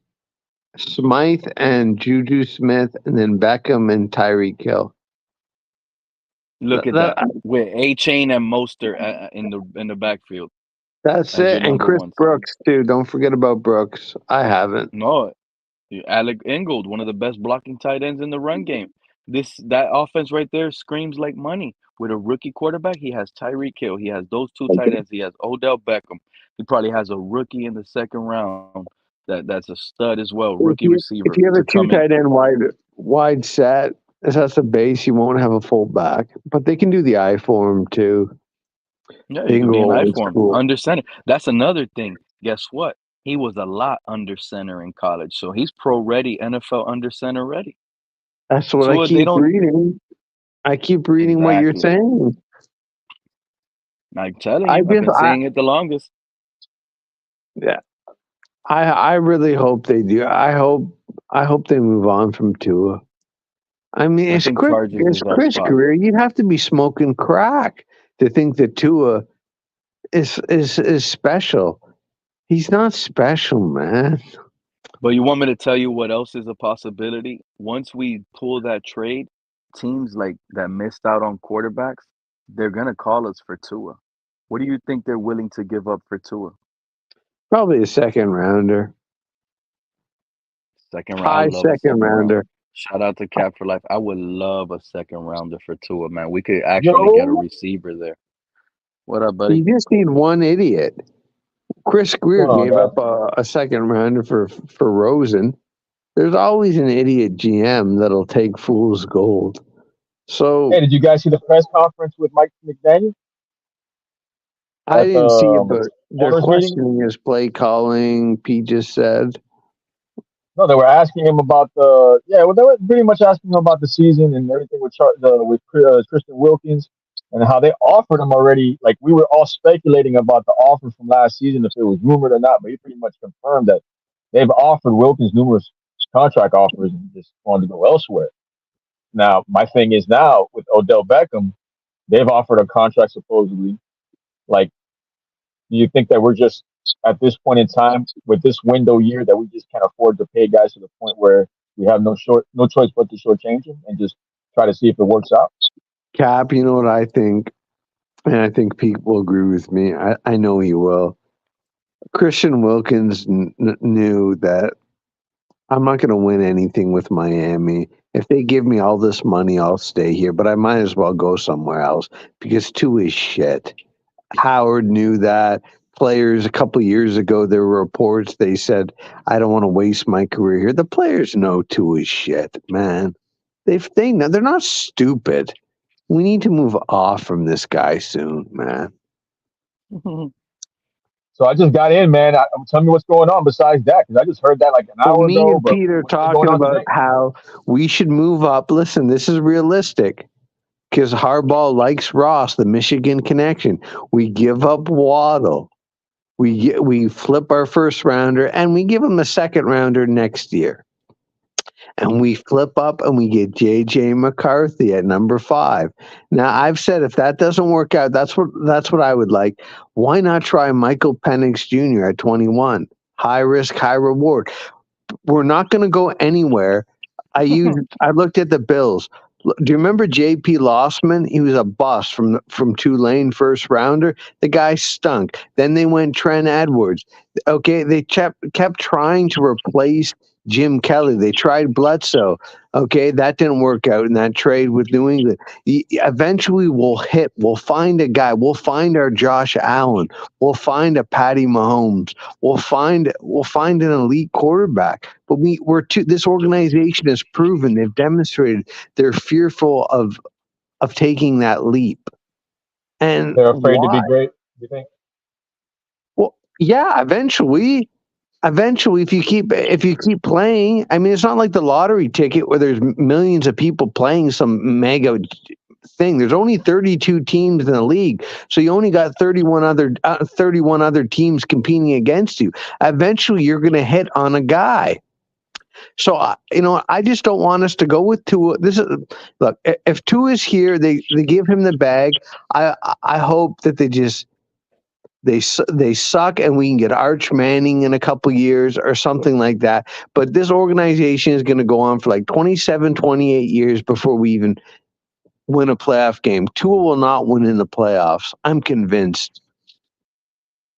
Smythe and Juju Smith, and then Beckham and Tyreek Hill. Look at that That, with A Chain and Moster in the backfield that's as your it. And number Chris ones. Brooks too. Don't forget about Brooks. I haven't. No, Alec Ingold, one of the best blocking tight ends in the run game. That offense right there screams like money. With a rookie quarterback, he has Tyreek Hill. He has those two tight ends. He has Odell Beckham. He probably has a rookie in the second round that's a stud as well, rookie If receiver you have to a two come in. tight end wide set, if that's the base, you won't have a full back. But they can do the I form too. Yeah, They you can could be an go I old for him. school. Under center. That's another thing. Guess what? He was a lot under center in college. So he's pro ready, NFL under center ready. That's what I Tua, they keep don't reading. I keep reading what you're exactly. saying. I'm telling I you, I've just been saying it the longest. yeah. I really hope they do. I hope they move on from Tua. I mean, I think Chargers It's is our Chris spot. Greer. You'd have to be smoking crack to think that Tua is special. He's not special, man. But you want me to tell you what else is a possibility? Once we pull that trade, teams like that missed out on quarterbacks, they're gonna call us for Tua. What do you think they're willing to give up for Tua? Probably a second rounder, Second round. I high love a second second round. rounder. Shout out to Cap for Life. I would love a second rounder for Tua, man. We could actually get a Yo, receiver there. What up, buddy? You just need one idiot. Chris Greer what's going on, gave guys? up a second rounder for Rosen. There's always an idiot GM that'll take fool's gold. Hey, So did you guys see the press conference with Mike McDaniel I at the didn't see it, but they're owners meeting? questioning his play calling. Pete just said. No, they were asking him about well, they were pretty much asking him about the season and everything with Christian Wilkins and how they offered him already. Like we were all speculating about the offer from last season if it was rumored or not, but he pretty much confirmed that they've offered Wilkins numerous contract offers and just wanted to go elsewhere. Now, my thing is now with Odell Beckham, they've offered a contract supposedly. Like, do you think that we're just at this point in time with this window year that we just can't afford to pay guys to the point where we have no choice but to shortchange them and just try to see if it works out? Cap, you know what I think? And I think Pete will agree with me. I know he will. Christian Wilkins knew that I'm not going to win anything with Miami. If they give me all this money, I'll stay here, but I might as well go somewhere else because Tua is shit. Howard knew that. Players a couple years ago, there were reports they said, I don't want to waste my career here. The players know Tua is shit, man. They know they're not stupid. We need to move off from this guy soon, man. So I just got in, man. Tell me what's going on besides that, because I just heard that like an So hour me ago. and But Pete are what's been going talking on about today? how we should move up. Listen, this is realistic because Harbaugh likes Ross, the Michigan connection. We give up Waddle. We flip our first rounder and we give him a second rounder next year. And we flip up and we get JJ McCarthy at number 5. Now I've said if that doesn't work out, that's what I would like. Why not try Michael Penix Jr. at 21? High risk, high reward. We're not going to go anywhere. I looked at the Bills. Do you remember J.P. Lossman? He was a bust from Tulane, first rounder. The guy stunk. Then they went Trent Edwards. Okay, they kept trying to replace Jim Kelly. They tried Bledsoe. Okay, that didn't work out in that trade with New England. Eventually, we'll find a guy. We'll find our Josh Allen. We'll find a Patty Mahomes. We'll find an elite quarterback. But this organization has proven, they've demonstrated they're fearful of taking that leap. And They're afraid to why? be great. You think? Well, yeah, eventually, if you keep playing, I mean, it's not like the lottery ticket where there's millions of people playing some mega thing. There's only 32 teams in the league, so you only got 31 other teams competing against you. Eventually, you're going to hit on a guy. So I just don't want us to go with Tua. Look, if Tua is here, they give him the bag. I hope that they just They suck, and we can get Arch Manning in a couple years or something like that. But this organization is going to go on for like 27, 28 years before we even win a playoff game. Tua will not win in the playoffs. I'm convinced.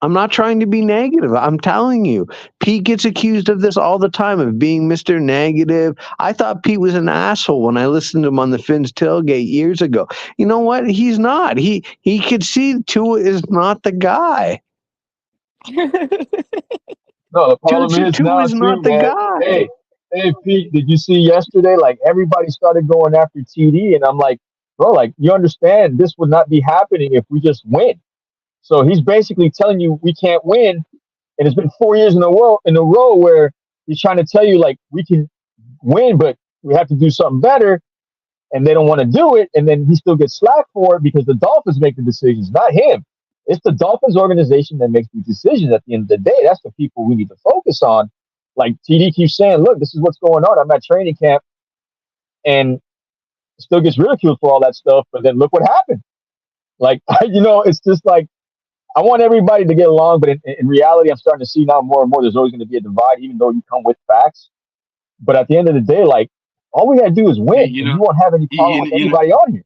I'm not trying to be negative. I'm telling you, Pete gets accused of this all the time, of being Mr. Negative. I thought Pete was an asshole when I listened to him on the Finns tailgate years ago. You know what? He's not. He could see Tua is not the guy. No, the problem is Tua now is too, not the man. guy. Hey, Pete, did you see yesterday? Like everybody started going after TD, and I'm like, bro, like you understand this would not be happening if we just win. So he's basically telling you we can't win, and it's been 4 years in a row where he's trying to tell you like we can win, but we have to do something better, and they don't want to do it, and then he still gets slack for it because the Dolphins make the decisions, not him. It's the Dolphins organization that makes the decisions at the end of the day. That's the people we need to focus on. Like TD keeps saying, look, this is what's going on. I'm at training camp and still gets ridiculed for all that stuff. But then look what happened. Like, it's just like, I want everybody to get along. But in reality, I'm starting to see now more and more there's always going to be a divide, even though you come with facts. But at the end of the day, like, all we got to do is win. You And know, you won't have any problem with you know, anybody on here.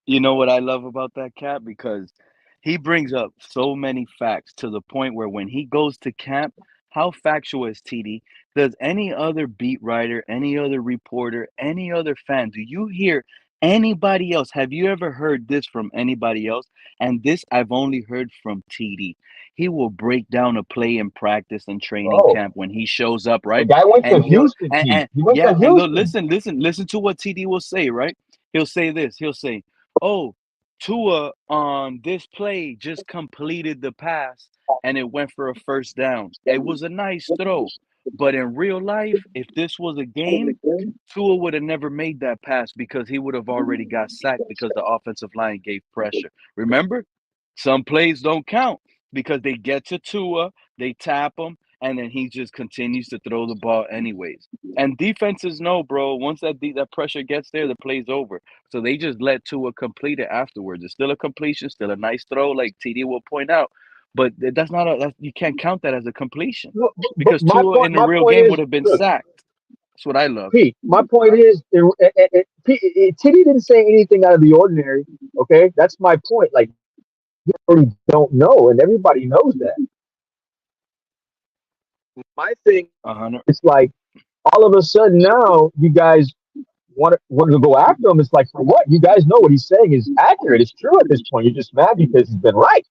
you know what I love about that cat? Because he brings up so many facts to the point where when he goes to camp, how factual is TD? Does any other beat writer, any other reporter, any other fan, do you hear anybody else? Have you ever heard this from anybody else? And this I've only heard from TD. He will break down a play in practice and training Bro, camp when he shows up, the right? guy went to And he'll Houston, Pete. and He went to yeah, and look, Houston. listen to what TD will say, right? He'll say this. He'll say, "Oh, Tua on this play just completed the pass and it went for a first down. It was a nice throw. But in real life, if this was a game, Tua would have never made that pass because he would have already got sacked because the offensive line gave pressure. Remember? Some plays don't count because they get to Tua, they tap him, and then he just continues to throw the ball anyways. And defenses know, bro, once that pressure gets there, the play's over. So they just let Tua complete it afterwards. It's still a completion, still a nice throw, like TD will point out. But that's not you can't count that as a completion Look, but because Tua in the my real point game is, would have been look, sacked. That's what I love. Pete, my point is, Titty didn't say anything out of the ordinary. Okay, that's my point. Like, you already don't know, and everybody knows that. My thing 100. is like, all of a sudden now, you guys want to go after him. It's like, for what? You guys know what he's saying is accurate. It's true at this point. You're just mad because he's been right.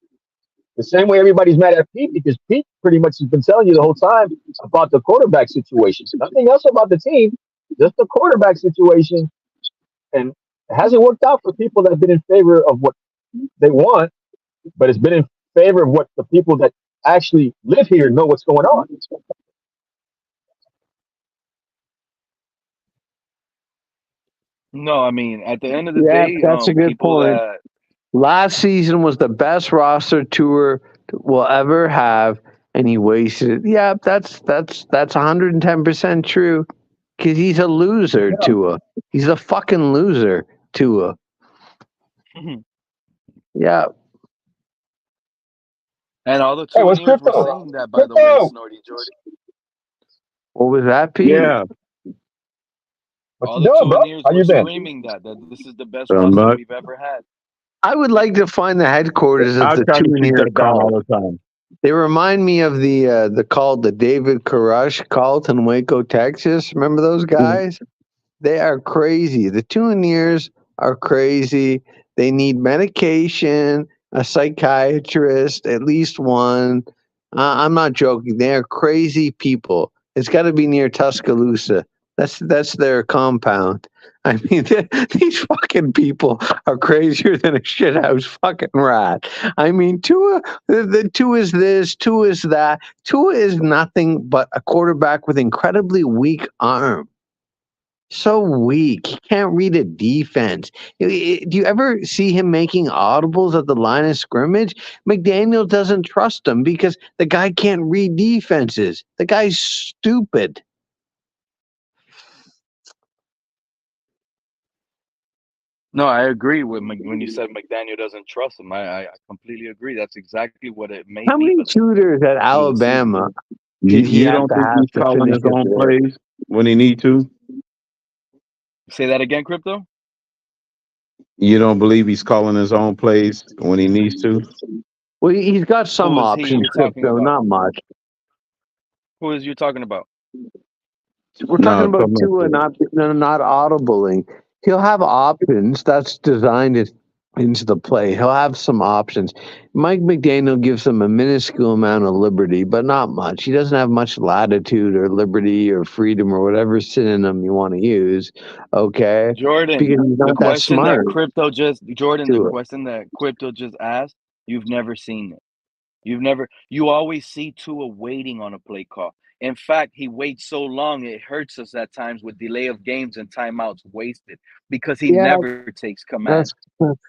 The same way everybody's mad at Pete because Pete pretty much has been telling you the whole time about the quarterback situation. Nothing else about the team, just the quarterback situation. And it hasn't worked out for people that have been in favor of what they want, but it's been in favor of what the people that actually live here know what's going on. No, I mean, at the end of the Yeah, day, that's a good people point. that Last season was the best roster tour we'll ever have, and he wasted it. Yeah, that's 110% true. Because he's a loser, Tua. He's a fucking loser, Tua. Yeah. and all the Hey, what's Tuaneers were crypto? saying that, by the way, Crypto! Snorty Jordy. What was that, Pete? Yeah. What All you the doing, bro? Tuaneers How were you been? screaming that this is the best I'm roster not. we've ever had. I would like to find the headquarters of I the try to keep Tuaneer that down all cult. the time. They remind me of the cult, the David Koresh cult in Waco, Texas. Remember those guys? They are crazy. The Tuaneers are crazy. They need medication, a psychiatrist, at least one. I'm not joking. They are crazy people. It's got to be near Tuscaloosa. That's their compound. I mean, these fucking people are crazier than a shithouse fucking rat. I mean, the Tua is this, Tua is that. Tua is nothing but a quarterback with incredibly weak arm. So weak. He can't read a defense. Do you ever see him making audibles at the line of scrimmage? McDaniel doesn't trust him because the guy can't read defenses. The guy's stupid. No, I agree with when you said McDaniel doesn't trust him. I completely agree. That's exactly what it may How be many for them tutors at through the season. Alabama You, did he you have don't to think have he's to calling finish his his own work? plays when he need to? Say that again, Crypto. You don't believe he's calling his own plays when he needs to? Well, he's got some Who is he options, you're talking crypto, about? not much. Who is you talking about? We're No, talking I'm about talking about Tua not audibling. He'll have options. That's designed into the play. He'll have some options. Mike McDaniel gives him a minuscule amount of liberty, but not much. He doesn't have much latitude or liberty or freedom or whatever synonym you want to use. Okay, Jordan, because he's the not that question that smart. Tua. Crypto just asked, you've never seen it. You always see Tua waiting on a play call. In fact, he waits so long it hurts us at times with delay of games and timeouts wasted because he Yeah, never takes command. that's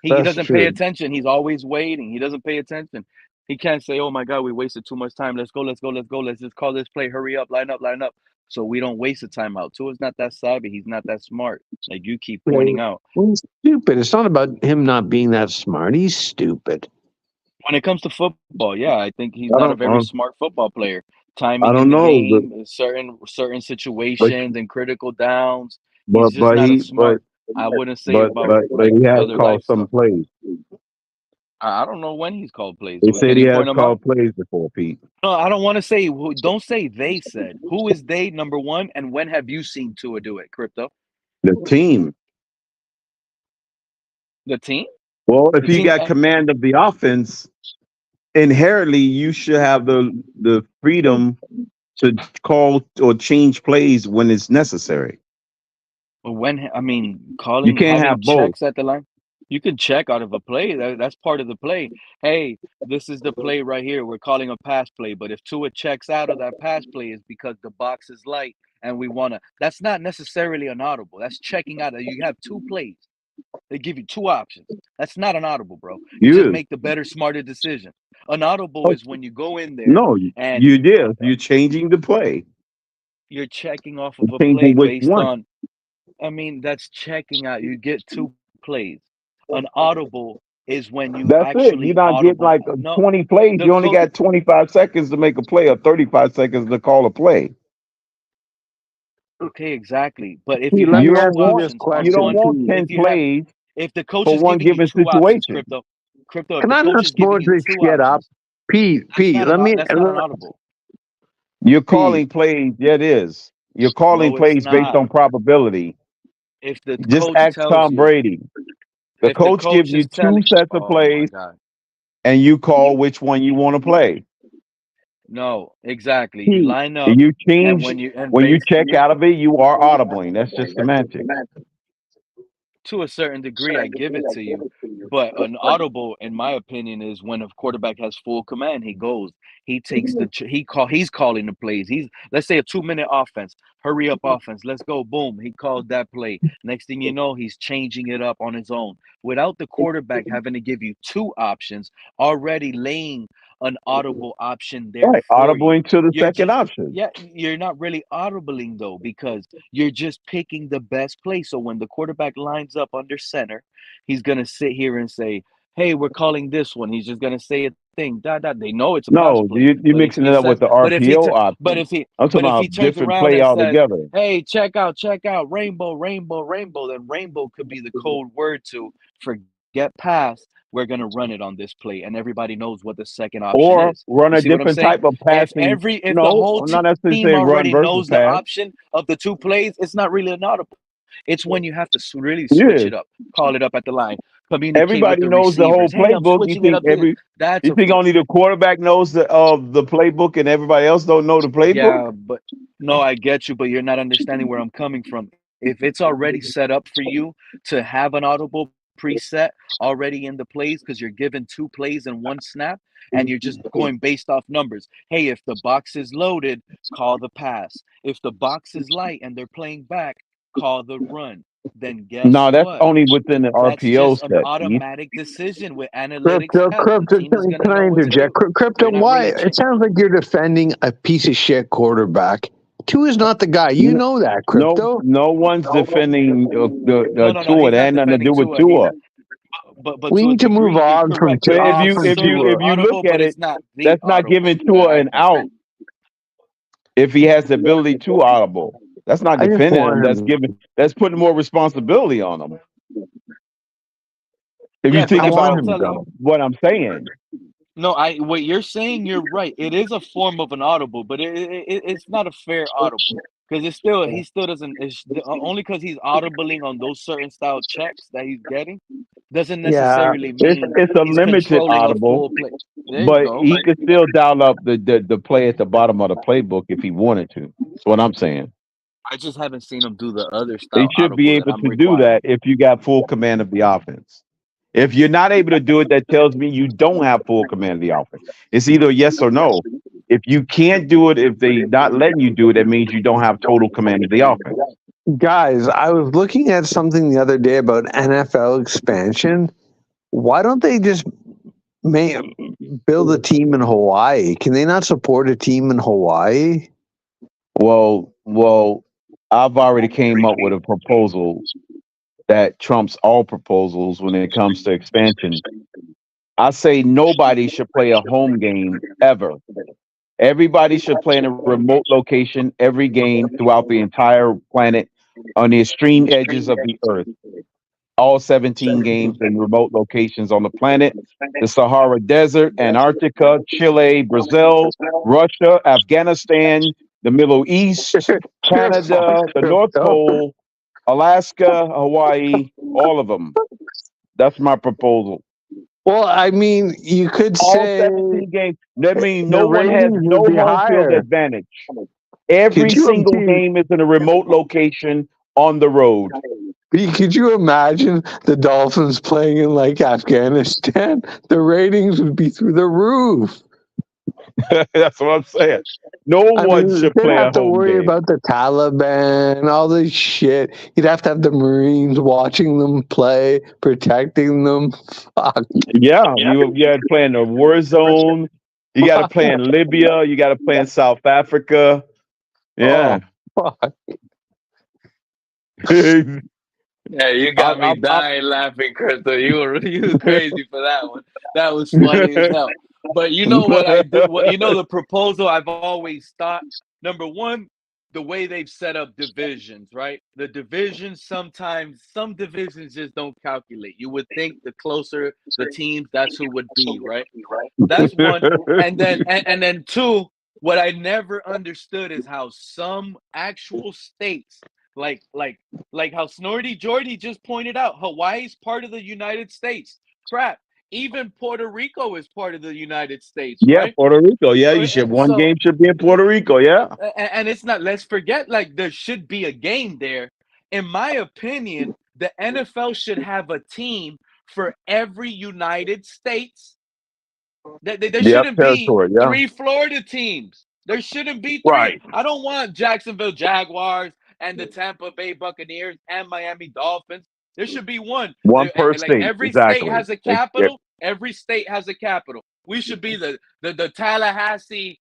He that's doesn't pay true. attention. He's always waiting. He doesn't pay attention. He can't say, "Oh my God, we wasted too much time. Let's go, let's go, let's go. Let's just call this play. Hurry up, line up, line up." So we don't waste a timeout. Tua's not that savvy. He's not that smart, like you keep Okay. pointing out. Well, he's stupid. It's not about him not being that smart. He's stupid. When it comes to football, yeah, I think he's I not a don't, very smart football player. I Timing in don't the know, game, certain but situations and critical downs. He's but just but not a he but smart. I wouldn't say but about but but like he has other called life some stuff. plays. I don't know when he's called plays. They Can said he you has point them out? called plays before, Pete. No, I don't want to say. Don't say they said. Who is they? Number one, and when have you seen Tua do it? Crypto, The team. the team, Well, the if you team. got command of the offense, inherently you should have the freedom to call or change plays when it's necessary. When I mean, You calling, can't having have both. checks at the line. You can check out of a play. That's part of the play. Hey, this is the play right here. We're calling a pass play. But if Tua checks out of that pass play, is because the box is light and we wanna. That's not necessarily an audible. That's checking out. You have two plays. They give you two options. That's not an audible, bro. You just You make the better, smarter decision. An audible oh, is when you go in there no, and you did. You're changing the play. you're checking off of You're a play changing which based one. on. I mean, that's checking out. You get two plays. An audible is when you That's it. You're actually not getting audible. like No, 20 plays. the You only got 25 seconds to make a play or 35 seconds to call a play. okay, exactly. But if Hey, you let have You me two ask don't you want this options on you don't question, one, want Pete. 10 if you have, plays if the coach for is one giving you given two options, situation. if Can the I coach not is giving smoke you this two shit up? options, Pete, let me that's not an audible. You're Pete. calling plays. Yeah, it is. You're calling No, it's plays based not. on probability. If the Just coach ask tells Tom you, Brady. The if the coach gives coach you is two telling, sets of oh my plays God. and you call which one you want to play. No, exactly. You Pete. line up, You and change and when you based check out of it, you are audibling. That's just semantics. to a certain degree, I give it to you. But an audible, in my opinion, is when a quarterback has full command. He goes, he takes he's calling the plays. He's let's say a 2 minute offense, hurry up offense, let's go, boom. He called that play. Next thing you know, he's changing it up on his own without the quarterback having to give you two options, already laying an audible option there Right. for you. Audibling to the You're second just option. yeah, you're not really audibling though because you're just picking the best play. So when the quarterback lines up under center, he's gonna sit here and say, "Hey, we're calling this one." He's just gonna say a thing. Da da. They know it's a pass No, play, you're but if mixing he it up with says, the RPO option. I'm talking but if he about turns different around play and says, altogether. "Hey, check out, rainbow, rainbow, rainbow," then rainbow could be the code word to forget pass. We're gonna run it on this play, and everybody knows what the second option Or is. run You a see what I'm different saying? type of If passing. if the No, whole I'm not necessarily team saying run already versus knows the pass. option of the two plays, it's not really an audible. It's when you have to really switch Yes. it up, call it up at the line, communicate with Everybody the knows the whole receivers. Hey, I'm playbook. switching it up. That's You a think fool. only the quarterback knows the playbook and everybody else don't know the playbook? Yeah, but no, I get you, but you're not understanding where I'm coming from. If it's already set up for you to have an audible preset already in the plays because you're given two plays in one snap and you're just going based off numbers. Hey, if the box is loaded, call the pass. If the box is light and they're playing back, call the run. Then guess No, that's what? only within the That's RPO just an set, Keith. automatic decision with analytics. Crypto, Yeah, the crypto. team is gonna Can I know what to interject? do. Crypto, You're not why? really It sounds like you're defending a piece of shit quarterback Tua is not the guy. You know that, Crypto. No one's defending No, Tua. he's That not had nothing to defending do with Tua. Tua. But We to a need to move degree, you're on from correct. It But if is you from if you Tua. if you look audible, at but it, it's not the that's not audible. giving Tua I an out. understand. If he has the ability to audible, that's not I just defending him. want him. That's putting more responsibility on him. If you Yeah, but think I that's what want I'm about him telling you. though. what I'm saying, No, what you're saying, you're right. It is a form of an audible, but it's not a fair audible because he still doesn't. Only because he's audibling on those certain style checks that he's getting doesn't Yeah. necessarily mean it's a he's limited controlling a audible, full play. There you but go. he could still dial up the play at the bottom of the playbook if he wanted to. That's what I'm saying. I just haven't seen him do the other He style should be audible that able I'm to do requiring. that if you got full command of the offense. If you're not able to do it, that tells me you don't have full command of the offense. It's either yes or no. If you can't do it, if they not letting you do it, that means you don't have total command of the offense. Guys, I was looking at something the other day about NFL expansion. Why don't they just build a team in Hawaii? Can they not support a team in Hawaii? Well, I've already came up with a proposal that trumps all proposals when it comes to expansion. I say nobody should play a home game ever. Everybody should play in a remote location every game throughout the entire planet on the extreme edges of the earth. All 17 games in remote locations on the planet: the Sahara Desert, Antarctica, Chile, Brazil, Russia, Afghanistan, the Middle East, You're fucked, Canada, the North Crypto. Pole, Alaska, Hawaii, all of them. That's my proposal. Well, I mean, you could All say 17 games. That means the no one has ratings no would be home field higher. advantage. Every Could you single game is in a remote location on the road. could you imagine the Dolphins playing in like Afghanistan? The ratings would be through the roof. That's what I'm saying. No I one mean, should they'd play a have to home worry game. about the Taliban, all this shit. You'd have to have the Marines watching them play, protecting them. Fuck. Yeah, you had to play in a war zone. You got to play in Libya. You got to play in South Africa. Oh, Yeah. fuck. Yeah, you got me I, dying laughing, Crystal. You were crazy for that one. That was funny as hell. But you know what I do? What you know the proposal I've always thought. Number one, the way they've set up divisions, right? The divisions sometimes some divisions just don't calculate. You would think the closer the teams, that's who would be, right? That's one. And then two, what I never understood is how some actual states like how Snorty Jordy just pointed out, Hawaii's part of the United States. Crap. Even Puerto Rico is part of the United States, yeah, right? Puerto Rico. Yeah, you should. So, One game should be in Puerto Rico. Yeah. and it's not, let's forget, like, there should be a game there. In my opinion, the NFL should have a team for every United States. There Yep, shouldn't be territory. Yeah. three Florida teams. There shouldn't be three. Right. I don't want Jacksonville Jaguars and the Tampa Bay Buccaneers and Miami Dolphins. There should be one. One per Like state. every state Exactly. has a capital. Every state has a capital. We should be the Tallahassee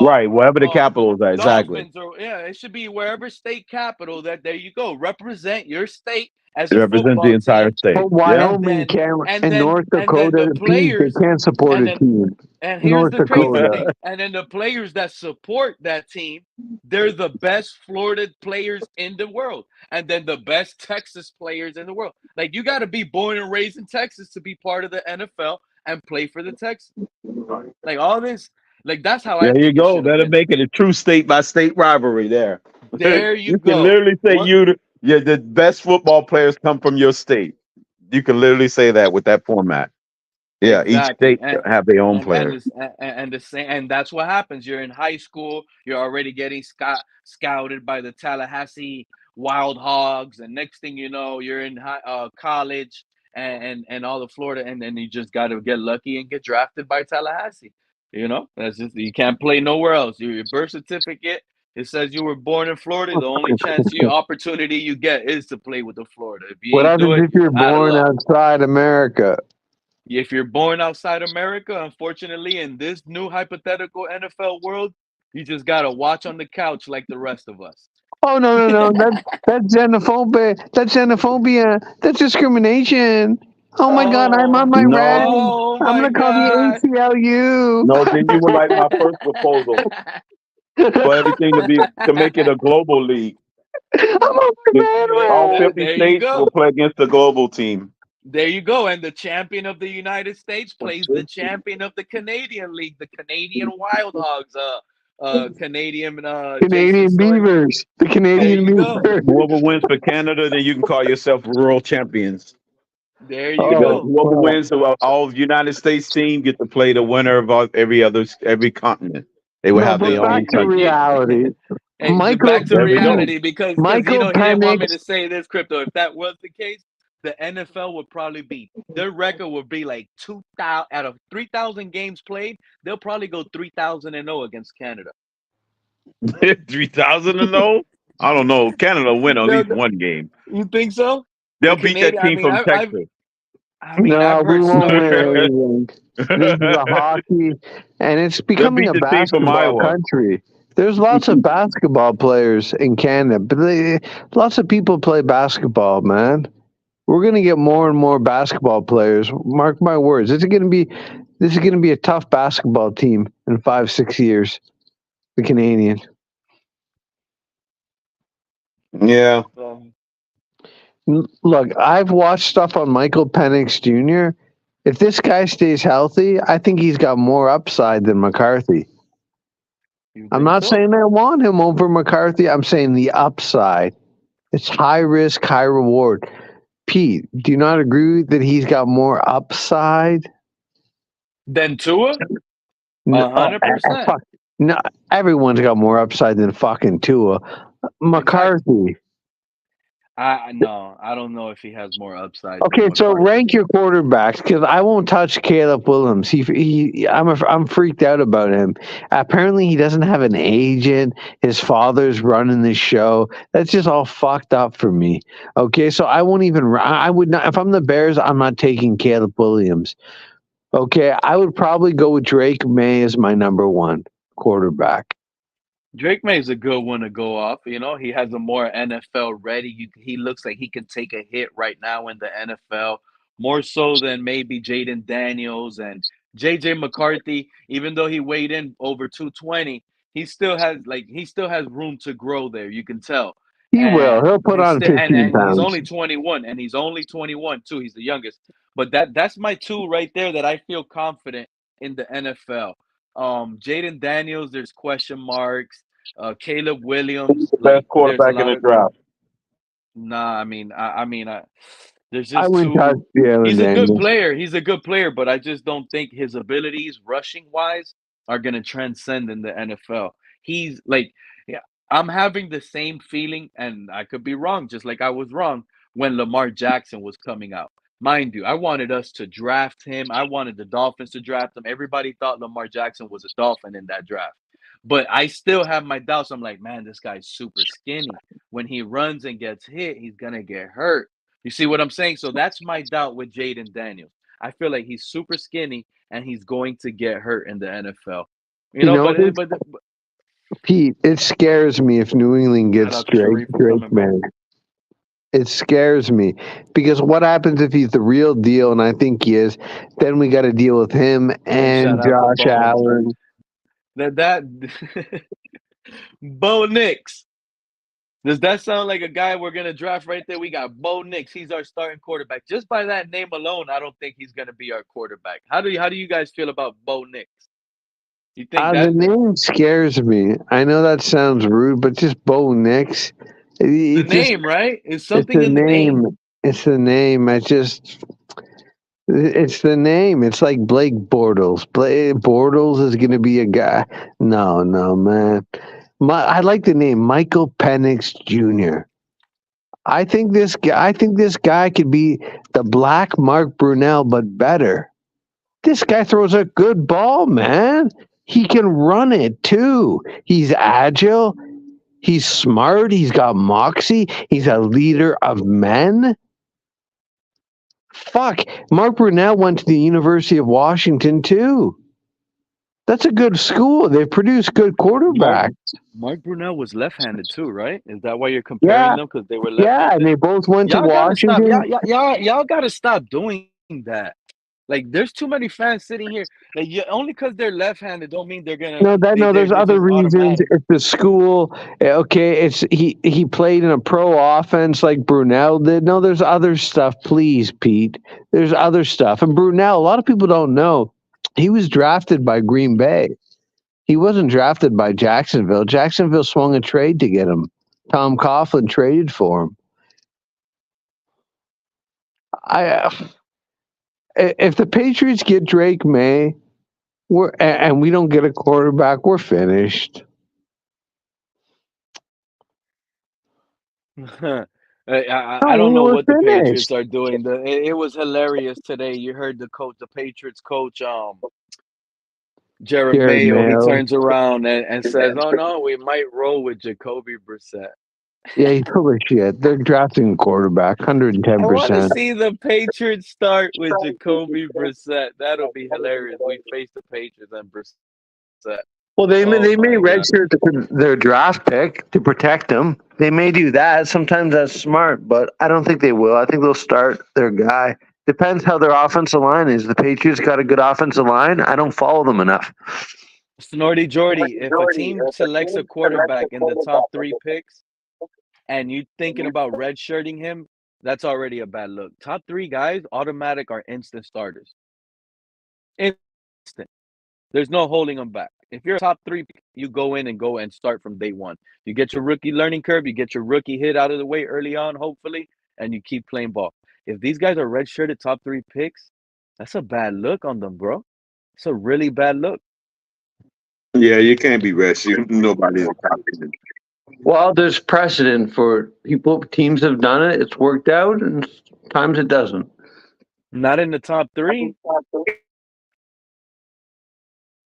Right. Wherever the capital is at. Exactly. Dolphins, or yeah, it should be wherever state capital that there you go. Represent your state as It a represents the football entire team, state. But Yeah. Wyoming can't, and North and then Dakota, the Pete, they players, can't support and a then team. and here's North the crazy Dakota. thing, and then the players that support that team, they're the best Florida players in the world, and then the best Texas players in the world. Like, you got to be born and raised in Texas to be part of the NFL and play for the Texans. Like, all this, like, that's how I There you think it go. should have That'll been. make it a true state by state rivalry there. There you You can go. literally say the best football players come from your state. You can literally say that with that format. Yeah, each Exactly, state have their own and players. this and the same, and that's what happens. You're in high school, you're already getting scouted by the Tallahassee Wild Hogs, and next thing you know, you're in college, and all of Florida, and then you just got to get lucky and get drafted by Tallahassee. You know, that's just, you can't play nowhere else. Your birth certificate, it says you were born in Florida. The only opportunity you get is to play with the Florida. If you What ain't do happens it, if you're out of born luck. outside America? If you're born outside America, unfortunately, in this new hypothetical NFL world, You just gotta watch on the couch like the rest of us. Oh no, that's xenophobia. That's xenophobia. That's discrimination. Oh my God, I'm on Oh, my rag. No, oh I'm my gonna call the God. ACLU. no. Then you would like my first proposal for everything to make it a global league. I'm on The- my Yeah, All rag. 50 there you states will go. play against the global team. There you go. And the champion of the United States plays the champion of the Canadian League, the Canadian Wild Hogs, Canadian Jason Canadian Story. Beavers. The There Canadian you go. Beavers. Whoever wins for Canada, then you can call yourself world champions. There you Because Oh go. whoever fuck. wins, all United States team get to play the winner of every continent. They will No, have but their back own to country. reality. Hey, Michael back to There we go. reality because Michael he didn't want me Penix. to say this, Crypto. If that was the case, the NFL would probably be their record would be like 2,000 out of 3,000 games played. They'll probably go 3,000-0 against Canada. 3,000 to know? I don't know. Canada will win at No, least no, one game. you think so? They'll The beat that Canadian. team from Texas. No, I've we heard won't win stories of. anything. This is a hockey, and it's They'll becoming beat a the team from basketball Iowa. country. There's lots of basketball players in Canada, but lots of people play basketball, man. We're gonna get more and more basketball players. Mark my words. This is gonna be a tough basketball team in 5-6 years. The Canadian. Yeah. Look, I've watched stuff on Michael Penix Jr. If this guy stays healthy, I think he's got more upside than McCarthy. You I'm think not so? saying I want him over McCarthy. I'm saying the upside. It's high risk, high reward. Pete, do you not agree that he's got more upside? Then Tua, No, 100%. fuck. No, everyone's got more upside than fucking Tua. Exactly. McCarthy. No, I don't know if he has more upside than Okay, so McCarthy. rank your quarterbacks because I won't touch Caleb Williams. I'm freaked out about him. Apparently, he doesn't have an agent. His father's running the show. That's just all fucked up for me. Okay, so I won't even. I would not if I'm the Bears. I'm not taking Caleb Williams. Okay, I would probably go with Drake May as my number one quarterback. Drake May is a good one to go off. You know, he has a more NFL ready. He looks like he can take a hit right now in the NFL, more so than maybe Jaden Daniels and JJ McCarthy. Even though he weighed in over 220, he still has room to grow there. You can tell, He will. and He'll put he's on still 15 and he's pounds. only 21, and he's only 21 too. He's the youngest. But that's my two right there that I feel confident in the NFL. Jaden Daniels, there's question marks. Caleb Who's Williams, the best like there's a quarterback in lot the of draft? nah. There's I just wouldn't touch too. Jalen He's a good Daniels. player. He's a good player, but I just don't think his abilities, rushing wise, are gonna transcend in the NFL. He's like, yeah, I'm having the same feeling, and I could be wrong, just like I was wrong when Lamar Jackson was coming out. Mind you, I wanted us to draft him. I wanted the Dolphins to draft him. Everybody thought Lamar Jackson was a Dolphin in that draft. But I still have my doubts. I'm like, man, this guy's super skinny. When he runs and gets hit, he's gonna get hurt. You see what I'm saying? So that's my doubt with Jaden Daniels. I feel like he's super skinny and he's going to get hurt in the NFL. You You know, know this, but Pete. It scares me if New England shout gets out to Sharif for Drake, coming back. man. It scares me because what happens if he's the real deal, and I think he is? Then we got to deal with him Hey, shout and out to Josh Bones, man. Allen. That Bo Nix. Does that sound like a guy we're gonna draft right there? We got Bo Nix. He's our starting quarterback. Just by that name alone, I don't think he's gonna be our quarterback. How do you guys feel about Bo Nix? You think The that name scares me. I know that sounds rude, but just Bo Nix. the It just name, right? Is it's something the in the name? name. It's the name. It's the name. It's like Blake Bortles. Blake Bortles is going to be a guy. No, man. I like the name Michael Penix Jr. I think this guy could be the black Mark Brunell, but better. This guy throws a good ball, man. He can run it too. He's agile. He's smart. He's got moxie. He's a leader of men. Fuck, Mark Brunell went to the University of Washington too. That's a good school. They produce good Mark quarterbacks. Mark Brunell was left-handed too, right? Is that why you're Yeah, comparing them because they were yeah, and left-handed? they both went to Y'all gotta stop. Washington. Y'all gotta stop doing that. Like, there's too many fans sitting here. Like, only because they're left-handed don't mean they're gonna No, there's they other just reasons. automatic. It's the school. Okay, it's he played in a pro offense like Brunel did. No, there's other stuff. Please, Pete. There's other stuff. And Brunel, a lot of people don't know, he was drafted by Green Bay. He wasn't drafted by Jacksonville. Jacksonville swung a trade to get him. Tom Coughlin traded for him. If the Patriots get Drake May, and we don't get a quarterback, we're finished. I No, don't know we're what the finished. Patriots are doing. It was hilarious today. You heard the Patriots coach, Jared Jared Mayo. He Mayo. turns around and says, "Oh no, we might roll with Jacoby Brissett." Yeah, he's full of shit. They're drafting a quarterback, I want to 110%. see the Patriots start with Jacoby Brissett. That'll be hilarious. We face the Patriots and Brissett. Well, they may, Oh they may my God. redshirt their draft pick to protect them. They may do that. Sometimes that's smart, but I don't think they will. I think they'll start their guy. Depends how their offensive line is. The Patriots got a good offensive line. I don't follow them enough. Snorty Jordy, if a team selects a quarterback in the top 3 picks and you thinking about redshirting him, that's already a bad look. Top 3 guys, automatic are instant starters. Instant. There's no holding them back. If you're a top 3 pick, you go and start from day one. You get your rookie learning curve, you get your rookie hit out of the way early on, hopefully, and you keep playing ball. If these guys are redshirted top 3 picks, that's a bad look on them, bro. It's a really bad look. Yeah, you can't be rescued. Nobody's Well, there's precedent for people. Teams have done it. It's worked out, and times it doesn't. Not in the top 3.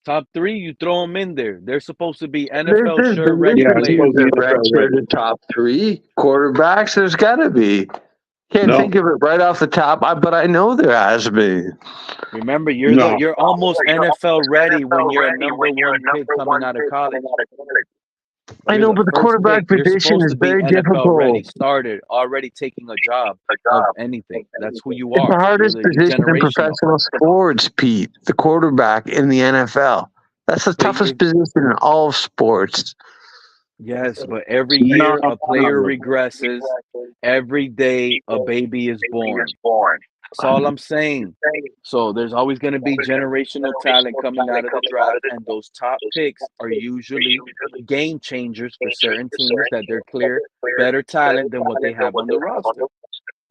Top 3, you throw them in there. They're supposed to be NFL There's sure ready teams players. that redshirted top 3 quarterbacks. There's got to be. Can't No. think of it right off the top, but I know there has been. Remember, No. you're almost NFL ready when you're a number 1 pick coming out of college. I You're know, the but the first quarterback pick. You're position supposed is to be very NFL ready, difficult. started, already taking a job of anything. That's who you It's the are. hardest You're position in generational. professional sports, Pete. The quarterback in the NFL. That's the But toughest position in all of sports. yes, but every No. year a player regresses. Every day a baby is born. That's all I'm saying. So there's always going to be generational talent coming out of the draft, and those top picks are usually game changers for certain teams that they're clear better talent than what they have on the roster.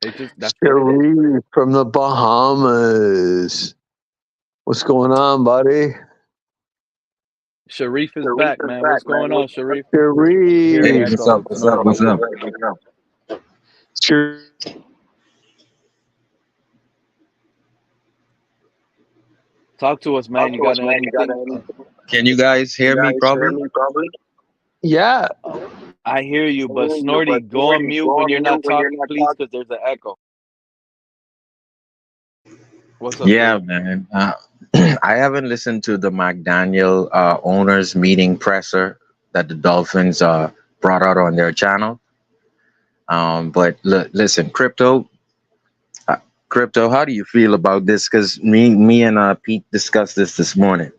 That's what it is. Sharif from the Bahamas. What's going on, buddy? Sharif is back, man. What's going on, Sharif? Hear the Hey, Sharif. what's echo. up? What's up? What's up? Sharif. Talk to us, man. You got anything? Can you guys hear me properly? Yeah. I hear you, but Snorty, go on mute when you're not talking, please, because there's an echo. What's up, Yeah, Sharif? man. I haven't listened to the McDaniel owners meeting presser that the Dolphins brought out on their channel. But listen, crypto, how do you feel about this? Because me and Pete discussed this morning,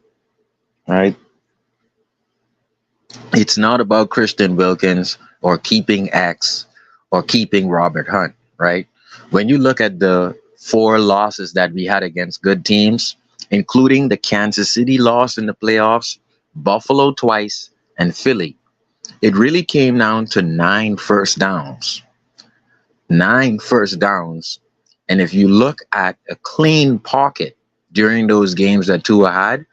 right? It's not about Christian Wilkins or keeping X or keeping Robert Hunt, right? When you look at the 4 losses that we had against good teams, including the Kansas City loss in the playoffs, Buffalo twice, and Philly, it really came down to 9 first downs. 9 first downs. And if you look at a clean pocket during those games that Tua had,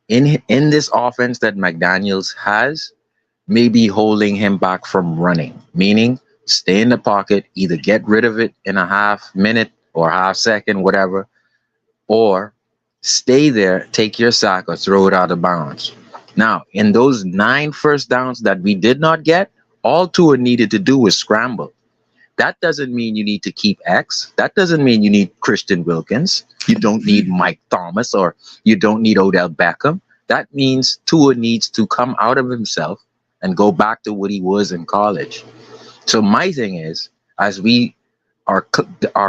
in this offense that McDaniels has, maybe holding him back from running, meaning stay in the pocket, either get rid of it in a half minute or half second, whatever, or stay there, take your sack, or throw it out of bounds. Now, in those 9 first downs that we did not get, all Tua needed to do was scramble. That doesn't mean you need to keep X. That doesn't mean you need Christian Wilkins. You don't need Mike Thomas or you don't need Odell Beckham. That means Tua needs to come out of himself and go back to what he was in college. So my thing is, as we are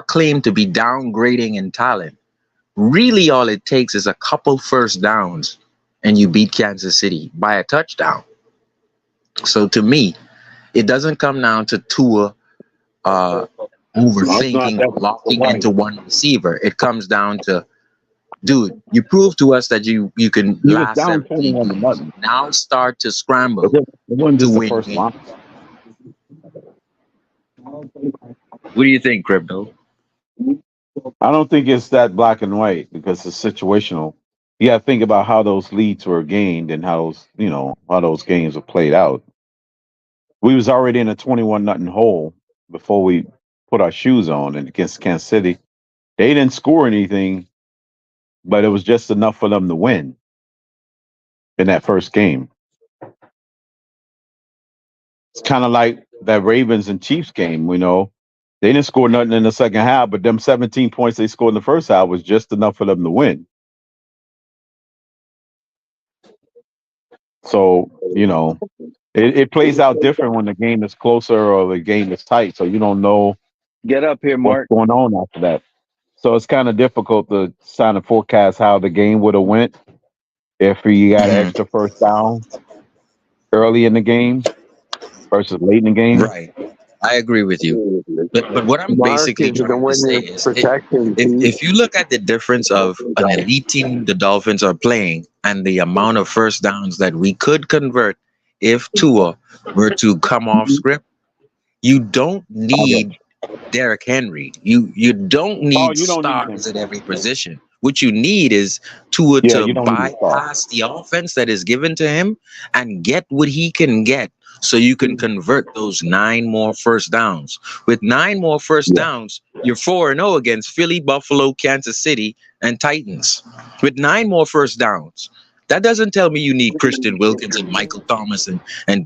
claimed to be downgrading in talent, really all it takes is a couple first downs, and you beat Kansas City by a touchdown. So to me, it doesn't come down to Tua overthinking or locking into one receiver. It comes down to, dude, you proved to us that you can He was last down 17 21 to games. nothing. Now start to It scramble wasn't to just the win first line. games. What do you think, Crypto? I don't think it's that black and white because it's situational. You got to think about how those leads were gained and how those, how those games were played out. We was already in a 21 nothing hole before we put our shoes on and against Kansas City. They didn't score anything, but it was just enough for them to win in that first game. It's kind of like that Ravens and Chiefs game, They didn't score nothing in the second half, but them 17 points they scored in the first half was just enough for them to win. So, it plays out different when the game is closer or the game is tight. So you don't know Get up here, what's Mark. going on after that. So it's kind of difficult to kind of forecast how the game would have went if you got an extra first down early in the game versus late in the game. Right. I agree with you. But what I'm Mark basically is the trying to one say you're is, protecting, Pete. if you look at the difference of an elite team the Dolphins are playing and the amount of first downs that we could convert if Tua were to come off script, you don't need Derrick Henry. You don't Oh, need you don't need him. stars at every position. What you need is Tua Yeah, to you don't need a star. bypass the offense that is given to him and get what he can get so you can convert those 9 more first downs. With 9 more first Yeah. downs, you're 4-0 against Philly, Buffalo, Kansas City, and Titans. With 9 more first downs. That doesn't tell me you need Christian Wilkins and Michael Thomas and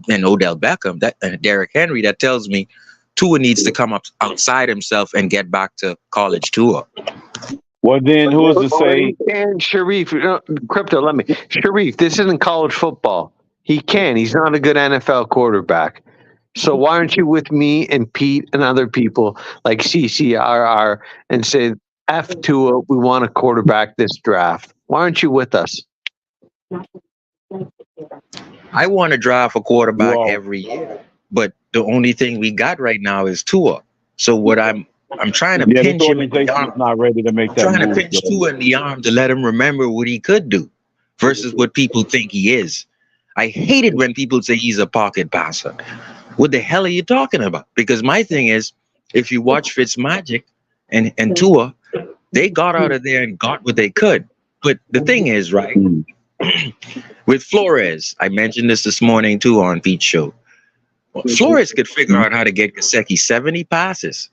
Odell Beckham, that and Derrick Henry. That tells me Tua needs to come up outside himself and get back to college Tua. Well, then who is to say? And Sharif, Crypto, let me. Sharif, this isn't college football. He can. He's not a good NFL quarterback. So why aren't you with me and Pete and other people like CCRR and say, F Tua, we want a quarterback this draft? Why aren't you with us? I want to draft a quarterback Well, every year, but the only thing we got right now is Tua. So what I'm trying to this pinch him in the organization is arm. not ready to make I'm that trying to move. pinch Tua in the arm to let him remember what he could do versus what people think he is. I hate it when people say he's a pocket passer. What the hell are you talking about? Because my thing is, if you watch Fitzmagic and Tua, they got out of there and got what they could. But the thing is, right, with Flores, I mentioned this morning too on Pete's show. Flores could figure out how to get Gesicki 70 passes.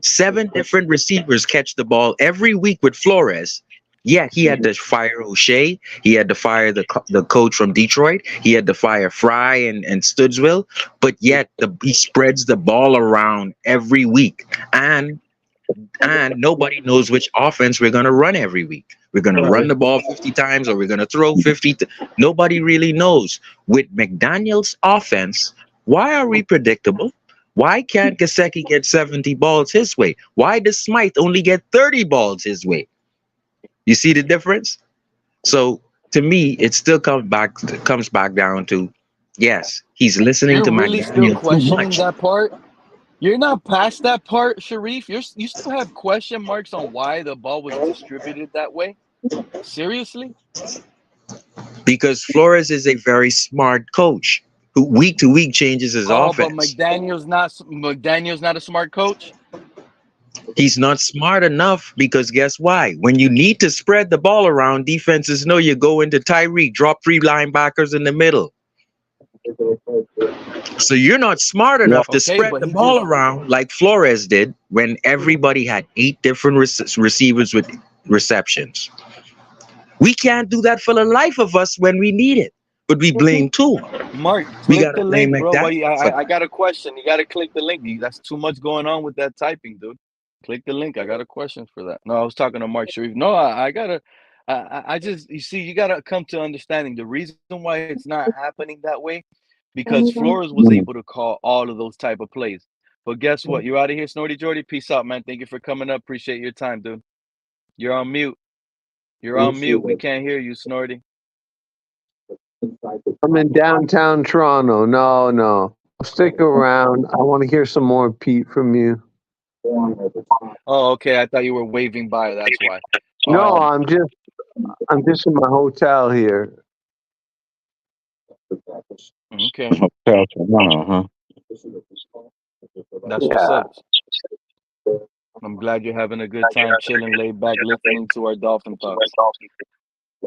7 different receivers catch the ball every week with Flores. Yeah, he had to fire O'Shea. He had to fire the coach from Detroit. He had to fire Fry and Studsville. But yet he spreads the ball around every week. And nobody knows which offense we're going to run every week. We're going to run the ball 50 times or we're going to throw 50. Nobody really knows. With McDaniel's offense, why are we predictable? Why can't Gesicki get 70 balls his way? Why does Smythe only get 30 balls his way? You see the difference? So to me, it still comes back down to, yes, he's listening You're to really still McDaniel too questioning much. that part? You're not past that part, Sharif? You still have question marks on why the ball was distributed that way? Seriously? Because Flores is a very smart coach who week to week changes his Oh, but offense. McDaniel's not a smart coach? He's not smart enough because guess why? When you need to spread the ball around, defenses know you go into Tyreek, drop 3 linebackers in the middle. So you're not smart enough to spread the ball around like Flores did when everybody had 8 different receivers with receptions. We can't do that for the life of us when we need it, but we blame Tua. Mark, We click got to the blame link, bro. But McDaniel. I got a question. You got to click the link. That's too much going on with that typing, dude. Click the link. I got a question for that. No, I was talking to Mark Sharif. No, I just, you see, you gotta come to understanding the reason why it's not happening that way, because Flores was Mm. able to call all of those type of plays. But guess what? You're out of here, Snorty Jordy. Peace out, man. Thank you for coming up. Appreciate your time, dude. You're on mute. You're on mute. We can't hear you, Snorty. I'm in downtown Toronto. No, no. Stick around. I want to hear some more Pete from you. Oh, okay. I thought you were waving by. That's why. No, Um, I'm just in my hotel here. okay. Hotel Toronto, huh? That's what's Yeah. up. I'm glad you're having a good time, chilling, laid back, listening to our Dolphin thoughts.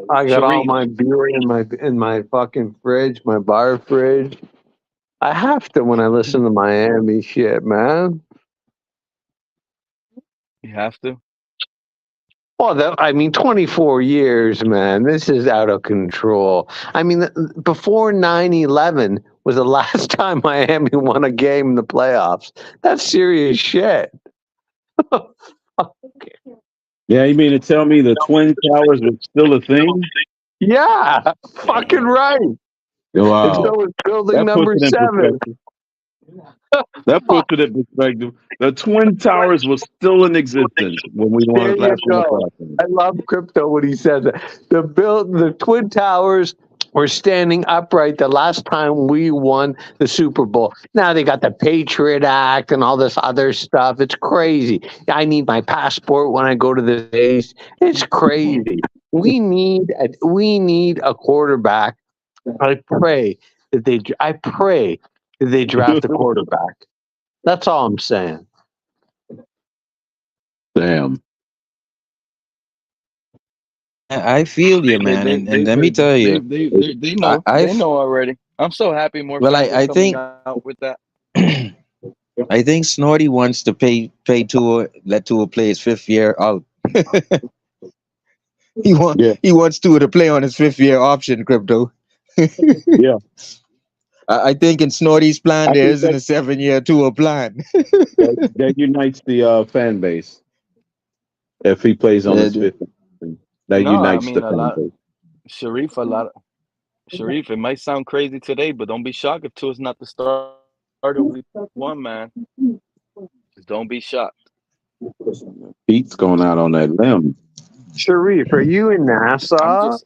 I got all Sharif, my beer in my fucking fridge, my bar fridge. I have to when I listen to Miami shit, man. you have to. Well, I mean, 24 years, man. This is out of control. I mean, before 9/11 was the last time Miami won a game in the playoffs. That's serious shit. Yeah, you mean to tell me the Twin Towers was still a thing? Yeah, fucking Damn. right. And Wow. so was building That puts number it in 7. perspective. That puts it in perspective. The Twin Towers was still in existence when we There won you last won the go. playoff game. I love crypto when he says that. The Twin Towers were standing upright the last time we won the Super Bowl. Now they got the Patriot Act and all this other stuff. It's crazy. I need my passport when I go to the States. It's crazy. We need a quarterback. I pray that they draft a quarterback. That's all I'm saying. Damn. I feel you, They man, they and they let me they tell they you, they they, they I know. They I've know already. I'm so happy more well, fans are I coming think out with that. I think Snorty wants to pay Tua, let Tua play his 5th year out. Yeah. He wants Tua to play on his 5th year option, crypto. Yeah. I think in Snorty's plan I there think isn't a 7-year Tua plan. that unites the fan base. If he plays on his And, fifth, that No, I unites the mean a fan lot. base. Sharif, a lot. Sharif, it might sound crazy today, but don't be shocked if Tua's not the starter week 1, man. Just don't be shocked. Pete's going out on that limb. Sharif, are you in I'm Nassau? just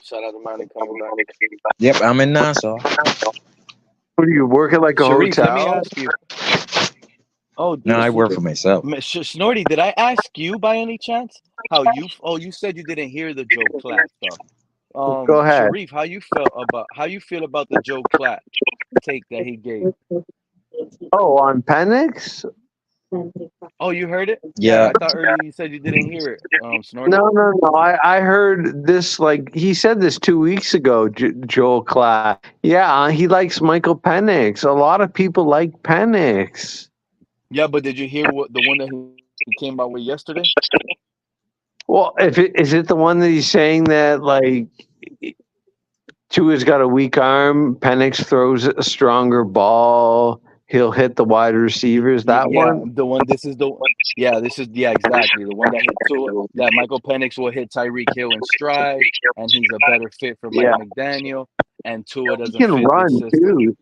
shout out to Manny coming back. yep, I'm in Nassau. What are you working like a Sharif, let me hotel? ask you. Oh, No, I just work for myself. Snorty, did I ask you by any chance how you? Oh, you said you didn't hear the Joe Klatt stuff. Go ahead. Sharif, how you feel about the Joe Klatt take that he gave? Oh, on Penix? Oh, you heard it? Yeah, Yeah, I thought earlier you said you didn't hear it. Snorty. No, no, no. I heard this, like, he said this 2 weeks ago, Joel Klatt. Yeah, he likes Michael Penix. A lot of people like Penix. Yeah, but did you hear what the one that he came out with yesterday? Well, is it the one that he's saying that, like, Tua's got a weak arm, Penix throws a stronger ball, he'll hit the wide receivers? That Yeah, one? the one. This is exactly the one that hit Tua. That Michael Penix will hit Tyreek Hill in stride, and he's a better fit for Mike Yeah. McDaniel, and Tua He doesn't can fit the run, system. too.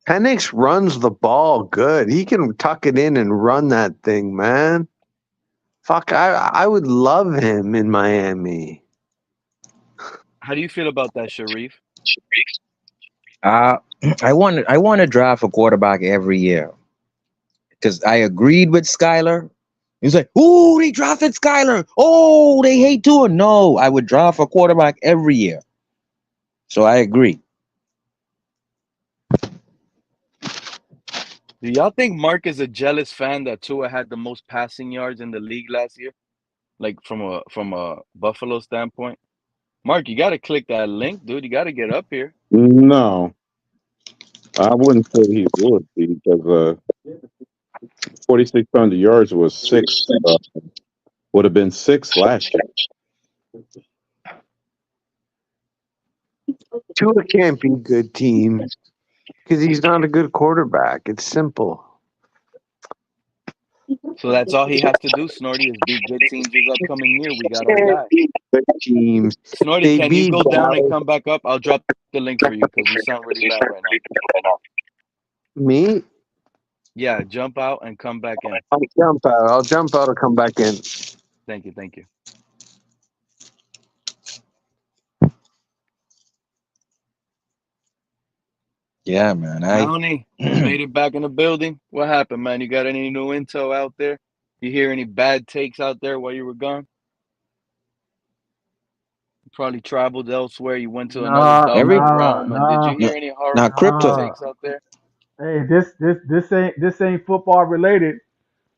Penix runs the ball good. He can tuck it in and run that thing, man. Fuck, I would love him in Miami. How do you feel about that, Sharif? uh, I want to draft a quarterback every year because I agreed with Skyler. He's like, "Oh, they drafted Skyler. Oh, they hate Tua." No, I would draft a quarterback every year. So I agree. Do y'all think Mark is a jealous fan that Tua had the most passing yards in the league last year? Like from a Buffalo standpoint? Mark, you got to click that link, dude. You got to get up here. No, I wouldn't say he would be because 4,600 yards was six. Would have been six last year. Tua can't be good team because he's not a good quarterback. It's simple. So that's all he has to do, Snorty, is beat good teams this upcoming year. We got our guy. Good teams. Snorty, They can you beat go down and Dallas. come back up? I'll drop the link for you because you sound really bad right now. Me? Yeah, jump out and come back in. I'll jump out. I'll jump out or come back in. Thank you, thank you. Yeah, man. Melanie, you made it back in the building. What happened, man? You got any new intel out there? You hear any bad takes out there while you were gone? You probably traveled elsewhere. You went to another Dolphin realm. And did you hear any Now, horror crypto. takes out there? Hey, this ain't football related,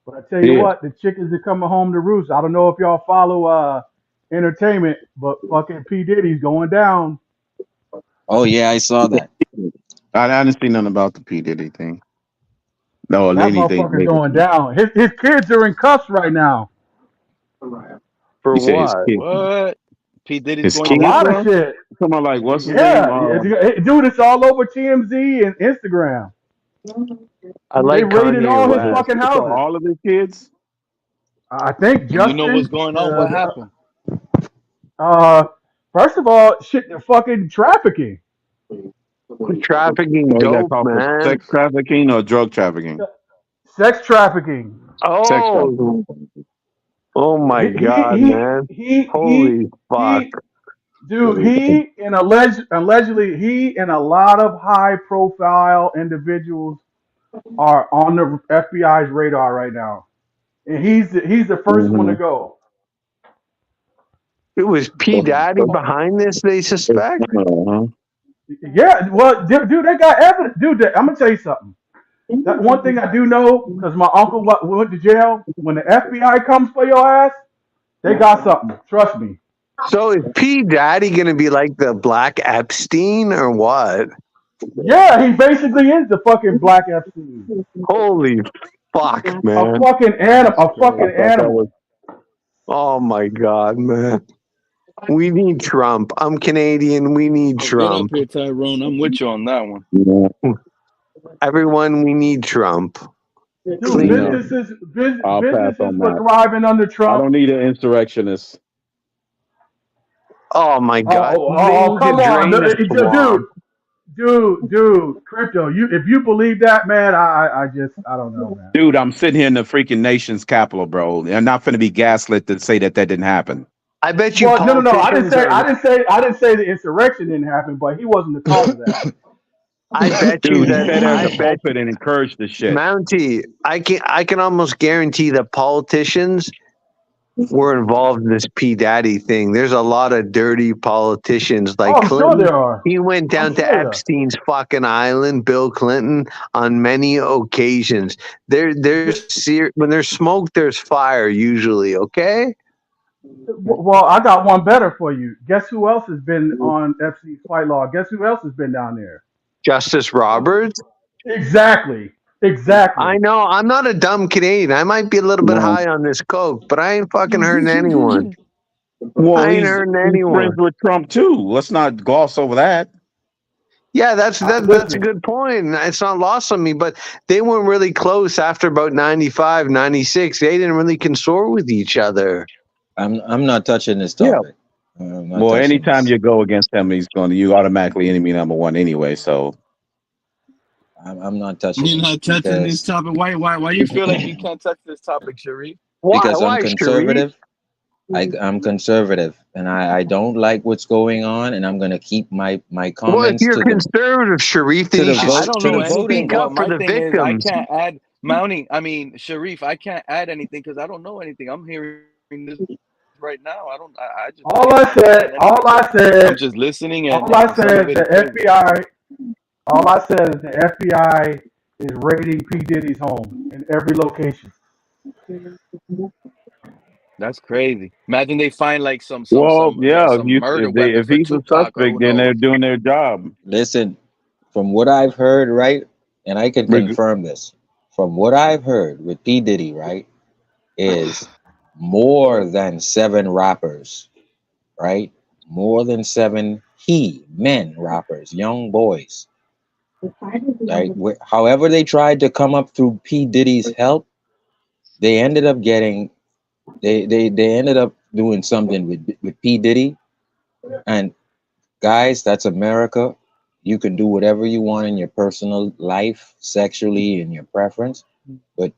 but I tell you Yeah. what, the chickens are coming home to roost. I don't know if y'all follow entertainment, but fucking P Diddy's going down. Oh yeah, I saw that. I didn't see nothing about the P Diddy thing. No, That anything. motherfucker's going down. His kids are in cuffs right now. For You say his what? kid. What? P. Diddy's His going A kids, lot down? of bro. shit. Talking about like what's his name? Yeah, dude, it's all over TMZ and Instagram. I They like raided Kanye all his West. fucking So houses. all of his kids. I think And you know what's Justin. going on? What happened? First of all, shit, the fucking trafficking, Trafficking Or is that dope, called for man. sex trafficking or drug trafficking? sex trafficking. Sex Oh, trafficking. oh my God, man. Holy fuck. Dude, he and allegedly he and a lot of high profile individuals are on the FBI's radar right now, and he's the first one to go. It was P. Daddy behind this, they suspect? Uh-huh. Yeah, well, dude, they got evidence. Dude, I'm gonna tell you something. That one thing I do know, because my uncle went to jail. When the FBI comes for your ass, they got something. Trust me. So is P. Daddy going to be like the Black Epstein or what? Yeah, he basically is the fucking Black Epstein. Holy fuck, A man. fucking animal. A I fucking thought that was animal. Oh my God, man. We need Trump. I'm Canadian. We need Oh, get up Trump. here, Tyrone. I'm with you on that one. Everyone, we need Trump. Dude, clean up. I'll pass businesses on were that. thriving under I Trump. don't need an insurrectionist. Oh my God. They Oh, need to come on, drain the swamp. dude, crypto. If you believe that, man, I don't know, man. Dude, I'm sitting here in the freaking nation's capital, bro. I'm not going to be gaslit to say that didn't happen. I bet you Well, no. I didn't politicians say are. I didn't say the insurrection didn't happen, but he wasn't the cause of that. I bet you Dude, he that. sat there in I the bet pulpit and encouraged the shit. Mountie. I can almost guarantee that politicians were involved in this P. Daddy thing. There's a lot of dirty politicians like Oh, I'm sure Clinton. there are. He went down I'm to sure there are. Epstein's fucking island, Bill Clinton, on many occasions. When there's smoke, there's fire usually, okay? Well, I got one better for you. Guess who else has been on Epstein's flight log? Guess who else has been down there? Justice Roberts. Exactly. I know. I'm not a dumb Canadian. I might be a little bit No. high on this coke, but I ain't fucking hurting anyone. Well, I ain't he's hurting friends anyone. with Trump too. Let's not gloss over that. Yeah, that's a Listen, good point. It's not lost on me, but they weren't really close after about 95, 96. They didn't really consort with each other. I'm not touching this Yeah. topic. I'm not Well, touching anytime this. you go against him, you automatically enemy number one anyway. So I'm not touching You're this not touching this because topic. Why you feel like you can't touch this topic, Sharif? Why? because I'm Why, Sharif? conservative. I'm conservative, and I don't like what's going on, and I'm gonna keep my Well, if comments you're to the conservative, Sharif, then you should I don't to know the anything. speak voting. Well, up for my the thing is, I victims. can't add Mountie. I mean, Sharif, I can't add anything because I don't know anything. I'm hearing this right now. I just all can't I said, understand anything. I'm just listening, all I and some of said, it is the crazy. FBI, all I said is the FBI is raiding P Diddy's home in every location. That's crazy. Imagine they find like well, yeah, some murder if weapon for he's a Tupac, or suspect, who then they're knows? doing their job. Listen, from what I've heard, right, and I can Reg- confirm this. From what I've heard with P Diddy, right, is more than 7 rappers, right? More than 7 men rappers, young boys, right? However they tried to come up through P Diddy's help, they ended up getting they ended up doing something with P Diddy, and guys, that's America. You can do whatever you want in your personal life, sexually, and your preference. But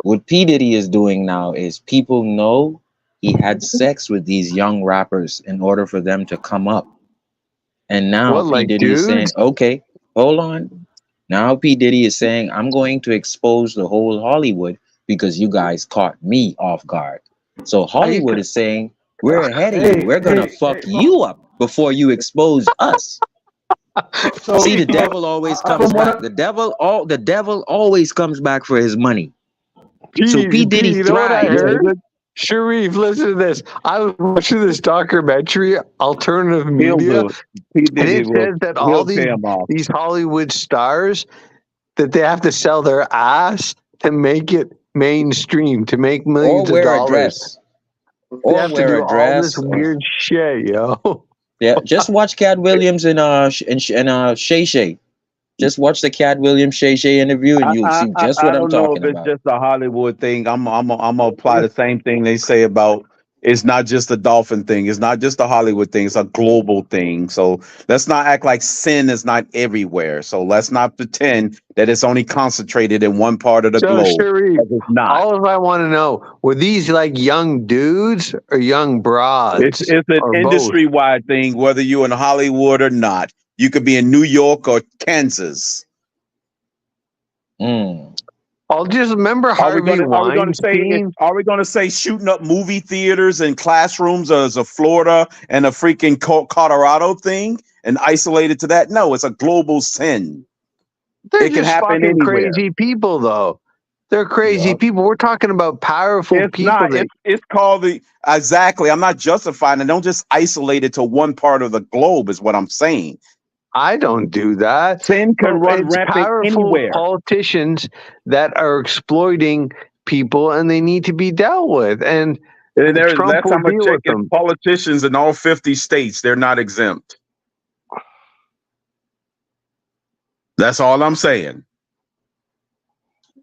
what P Diddy is doing now is people know he had sex with these young rappers in order for them to come up. And now What, P like Diddy is saying, dudes? okay, hold on. Now P Diddy is saying, I'm going to expose the whole Hollywood because you guys caught me off guard. So Hollywood is saying, we're ahead of you. Hey, We're gonna hey, fuck hey. you up before you expose us. So, See, the so devil always from comes what back. The devil always comes back for his money. So P P, Diddy you know what I thrived. heard? Sharif, listen to this. I was watching this documentary, Alternative He'll Media, do it. P and Diddy it will. says that all He'll pay him off. these Hollywood stars that they have to sell their ass to make it mainstream, to make Or millions of wear a dollars. dress. They Or have to wear do a all this dress. weird shit, yo. Yeah, just watch Cat Williams and Shay Shay. Just watch the Cat Williams Shay Shay interview, and you'll see just I what I'm don't know if talking it's about. just a Hollywood thing. I'm gonna apply the same thing they say about it's not just a Dolphin thing. It's not just a Hollywood thing. It's a global thing. So let's not act like sin is not everywhere. So let's not pretend that it's only concentrated in one part of the So, globe. Sharif, 'Cause it's not. all of I want to know, were these like young dudes or young broads It's an or both? industry wide thing, whether you're in Hollywood or not. You could be in New York or Kansas. I'll just remember Are we Harvey gonna Weinstein. are we gonna say shooting up movie theaters and classrooms as a Florida and a freaking Colorado thing and isolated to that? No, it's a global sin. They're It can just happen fucking anywhere. crazy people, though. They're crazy Yup. people. We're talking about powerful It's people not. that It's called the exactly. I'm not justifying it. Don't just isolate it to one part of the globe. Is what I'm saying. I don't do that. Sin But can run it's rampant powerful anywhere. politicians that are exploiting people and they need to be dealt with. And And there, Trump last will time I deal checked, with it's them. politicians in all 50 states. They're not exempt. That's all I'm saying.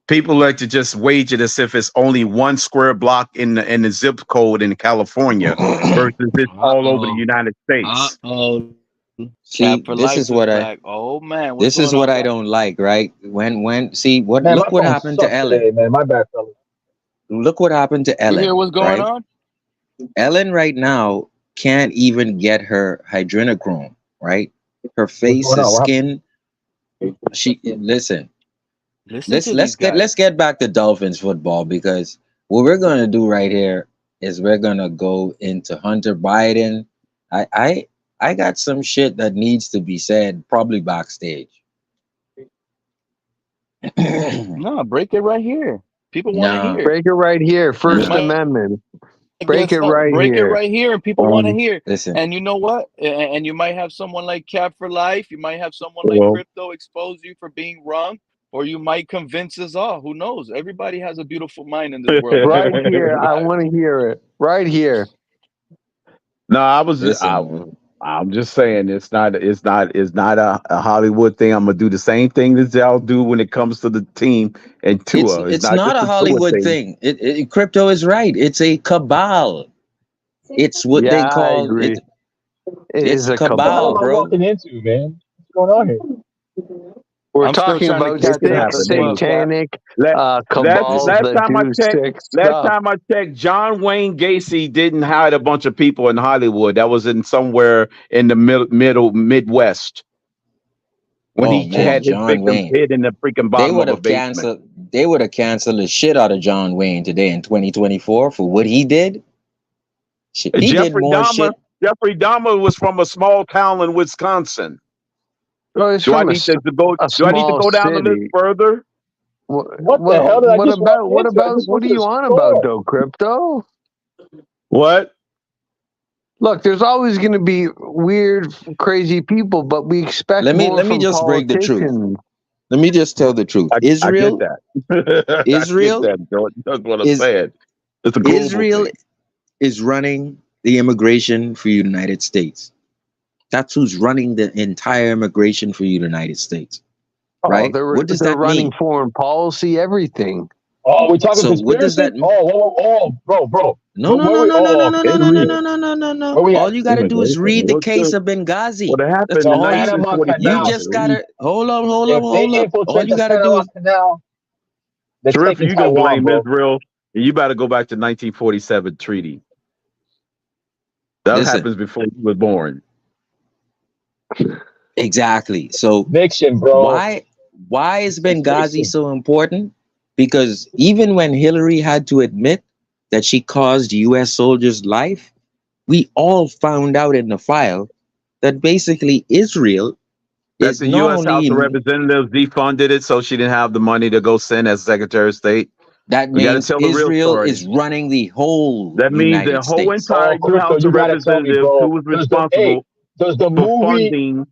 People like to just wage it as if it's only one square block in the zip code in California versus it's all over the United States. Uh-oh. See, Cap for life is back. Oh man, what's this is going what on, I Cap? don't like, right? When see what Man, my look what phone happened to sucks Ellen. today, man. My bad, fellas. Look what happened to You hear Ellen, what's going right? on? Ellen right now can't even get her hydrochrome, right? Her What's face, going her on? What happened? skin. She listen. Listen to these guys. Let's get back to Dolphins football, because what we're gonna do right here is we're gonna go into Hunter Biden. I got some shit that needs to be said, probably backstage. No, break it right here. People want to Nah, hear. Break it right here. You First nah. might Amendment. get Break it some. right Break it here. right here, and people want to hear. Listen, And you know what? And you might have someone like Cap for life. You might have someone like Well, Crypto expose you for being wrong, or you might convince us all. Who knows? Everybody has a beautiful mind in this world, man. Right We're gonna here. be I live. want to hear it. Right here. no, listen. I'm just saying it's not a Hollywood thing. I'm gonna do the same thing that y'all do when it comes to the team and Tua. It's It's not not just a a Tua Hollywood thing. thing. Crypto is right. It's a cabal. It's what they Yeah, I call agree. it. It It's is a What the hell cabal, am I cabal. bro. walking into, man? What's going on here? We're I'm still talking trying to about It catch can sick, up happen. as well, Hey, Cap. satanic last cabals Listen, that do sick last stuff. time I checked, John Wayne Gacy didn't hide a bunch of people in Hollywood. That was in somewhere in the middle Midwest when oh he man, had his John victims Wayne. hid in the freaking They bottom would of a have basement. canceled. They would have canceled the shit out of John Wayne today in 2024 for what he did. Shit, he did Jeffrey more Dahmer. shit. Jeffrey Dahmer was from a small town in Wisconsin. Oh, it's Do I from need to go? a Do I need to small go down the list city. further? What the hell did I just walk into? I just What went are to the you on about, store. though, Crypto? What? Look, there's always going to be weird, crazy people, but we expect more Let me from just break the truth. politicians. Let me just tell the truth. I get Israel, that. I get Israel that, Jordan. That's what I'm is saying. It's a global Israel thing. is running the immigration for the United States. That's who's running the entire immigration for the United States. Oh, Right? What does they're that running mean? foreign policy, everything. Oh, we're talking So what does that conspiracy? mean? Oh, bro. No, no, Where no, we? no, no, no, Oh, no, okay, no, let's no, no, read it. no, no, no, no, no. Where we All at? you got to do is read the What's case the of Benghazi. what That's happened The in all you. Panama You 1947? Canal. just gotta hold If up, they hold up. All infiltrate you the gotta do Panama is Canal, they're So if taking you gonna Taiwan, blame bro. Israel, you better go back to 1947 treaty. That listen. happens before you was born. Exactly. So Nixon, bro. why is It's Benghazi Nixon. so important? Because even when Hillary had to admit that she caused U.S. soldiers' life, we all found out in the file that basically Israel That is the not U.S. House of only Representatives defunded it so she didn't have the money to go send as Secretary of State. that We got to means tell the real Israel story. is running the whole That means the United whole States. entire Oh, Crypto, House you of gotta tell me, Representatives who bro. was Hey, responsible does the for movie funding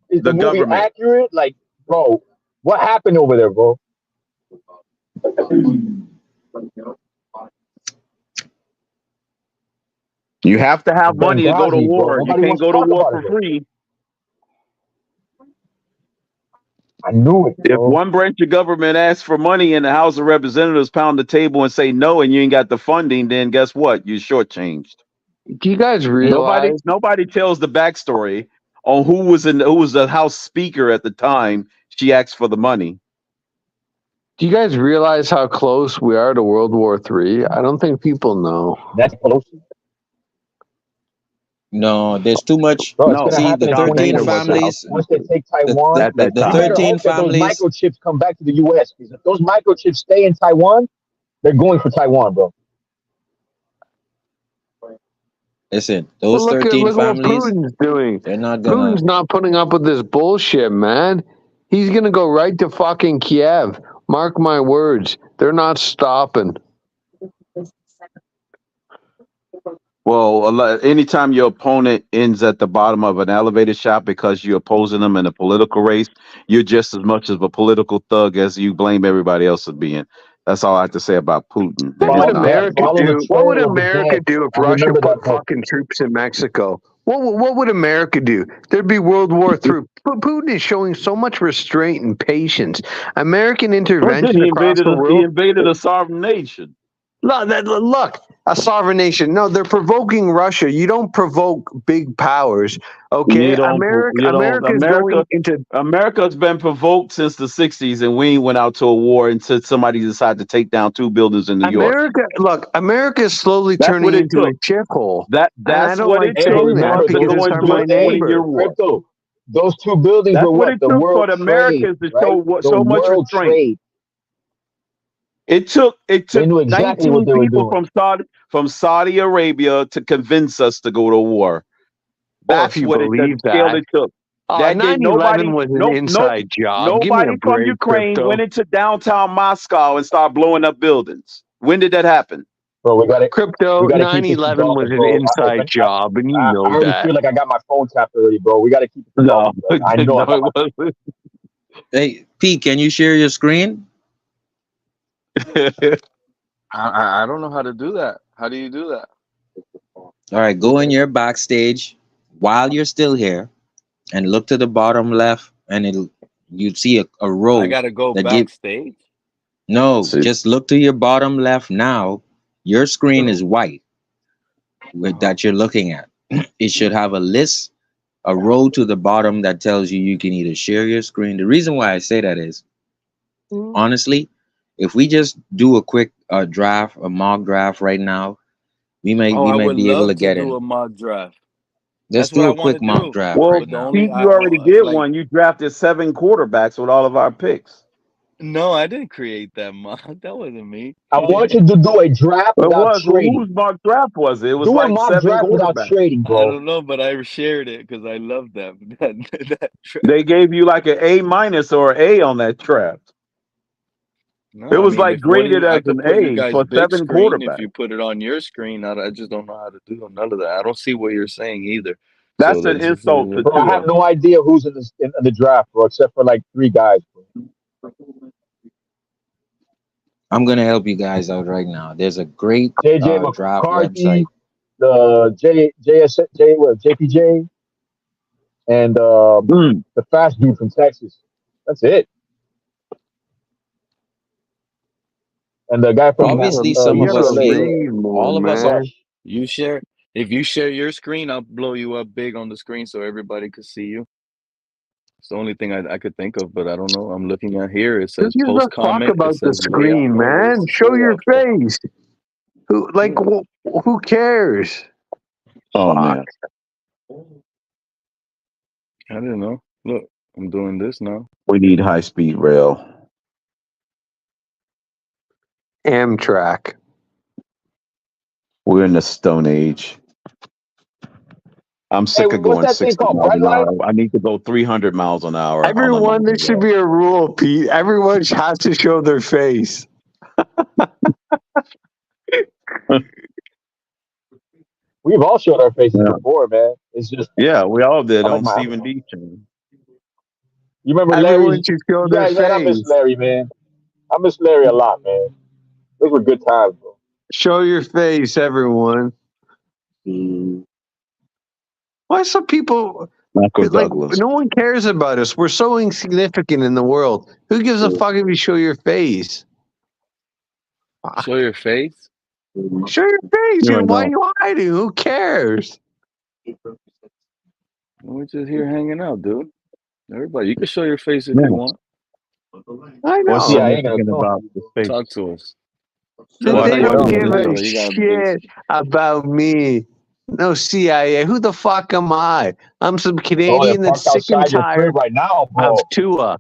is the the movie government. accurate? Like, bro, what happened over there, bro? You have to have money to go to Benghazi, bro. war. You Nobody can't wants to go to talk war about it, for though. free. I knew it, If bro. one branch of government asks for money and the House of Representatives pound the table and say no and you ain't got the funding, then guess what? You're shortchanged. Do you guys Nobody realize? nobody tells the backstory on who was the House Speaker at the time she asked for the money. Do you guys realize how close we are to World War III? I don't think people know. That's close. No, there's too much. Bro, it's gonna No, See, the happen in John 20 13 Boehner years. was the House families, Once they Speaker take the, Taiwan, the, at the, that the you time. better 13 hope that those families, microchips come back to the US. Because if those microchips stay in Taiwan, they're going for Taiwan, bro. listen, Well, those look 13 at what families, Putin's doing. they're not gonna. Putin's not putting up with this bullshit, man. He's gonna go right to fucking Kiev. Mark my words. They're not stopping. Well, anytime your opponent ends at the bottom of an elevator shaft because you're opposing them in a political race, you're just as much of a political thug as you blame everybody else for being. That's all I have to say about Putin and What his would nonsense. America Follow the do? What would trail of the America dance. do if I Russia remember put that book. fucking troops in Mexico? What would America do? There'd be World War III. Putin is showing so much restraint and patience. American Then intervention across the he world. invaded a sovereign nation. Look, a sovereign nation. No, they're provoking Russia. You don't provoke big powers. Okay, You don't. America is going into. America's been provoked since the '60s, and we ain't went out to a war until somebody decided to take down two buildings in New York. America is slowly That's what turning it into a took. shithole, and I That's don't what like it Hey, but took saying that remember to because those go it's two hurt into a my buildings. Hey, 20-year neighbor. war. Crypto. Those two buildings That's were what what? it The took for World the Trade, Americans to right? show The so much World restraint. Trade. It They took knew exactly what 19 they were people doing. from Saudi Arabia to convince us to go to war. Oh, if That's you what the believe scale that. it took. That did 9/11 was an inside job. Give me a nobody from break, Ukraine crypto. went into downtown Moscow and started blowing up buildings. When did that happen? Bro, we Crypto gotta keep it to 9/11 was golfing, an bro. inside job, and you I know already that. feel like I got my phone tapped already, bro. We gotta keep it to No, golfing, bro. I know no, I got it my phone. wasn't. Hey, Pete, can you share your screen? I don't know how to do that. How do you do that? All right, go in your backstage while you're still here and look to the bottom left, and you see a I row gotta go that give. backstage. No, See, just look to your bottom left now. Your screen is white that you're looking at. It should have a list, a row to the bottom that tells you can either share your screen. The reason why I say that is, honestly, if we just do a quick draft, a mock draft right now, Oh, we I might would be able to love to get do in. a mock draft. Let's That's what do I a want quick to mock do. draft well, right But the now. only Pete, you already did like one. You drafted 7 quarterbacks with all of our picks. no, I didn't create that mock. That wasn't me. I want you to do a draft It without was. Well, trading. whose mock draft was it? It was Do a like mock 7 draft without quarterbacks. trading, I bro. don't know, but I shared it because I love them. That They draft. gave you like an A minus or an A on that draft. No, It I was mean, like if one of graded you, I as could an put your A guys' for big 7 screen. If quarterbacks. you put it on your screen, I just don't know how to do none of that. I don't see what you're saying either. So That's an that's just what insult it to is. Bro, I have Tua. no idea who's in the draft, bro, except for like 3 guys, bro. I'm gonna help you guys out right now. There's a great JJ draft website. McCarthy, the JPJ, and Mm. the fast dude from Texas. That's it. and the guy from Obviously, some of us UCLA. feel. breathe more, All of us. man. You share. If you share your screen, I'll blow you up big on the screen so everybody could see you. It's the only thing I could think of, but I don't know. I'm looking at here. It Who says gives a post fuck comment. It about the says layout. screen, No ways man? to Show share your that stuff. face. Who cares? Oh Fuck. man. I didn't know. Look, I'm doing this now. We need high speed rail. Amtrak. We're in the Stone Age. I'm Hey, sick of what's going that thing 60 called? miles an Breadline? hour. I need to go 300 miles an hour on a Everyone, normal this should road. be a rule, Pete. Everyone has to show their face. We've all showed our faces Yeah. before, man. It's just Yeah, we all did I like on my. Stephen D. show. You remember Everyone Larry's? should show their Yeah, man. I miss face. Larry, man. I miss Larry a lot, man. Those were good times, bro. Show your face, everyone. Why some people Michael like Douglas. no one cares about us? We're so insignificant in the world. Who gives a fuck if you show your face? Show your face. Show your face. You Why are know. you hiding? Who cares? We're just here hanging out, dude. Everybody, you can show your face if Yeah. you want. I What's know. Yeah, I ain't gonna significant come. about the face? Talk to us. They, Tell us they What what don't is it give is, a but significant? you got a big. shit about me. No CIA. Who the fuck am I? I'm some Oh, they're Canadian that's parked sick and outside your crib tired right now, of bro. Tua.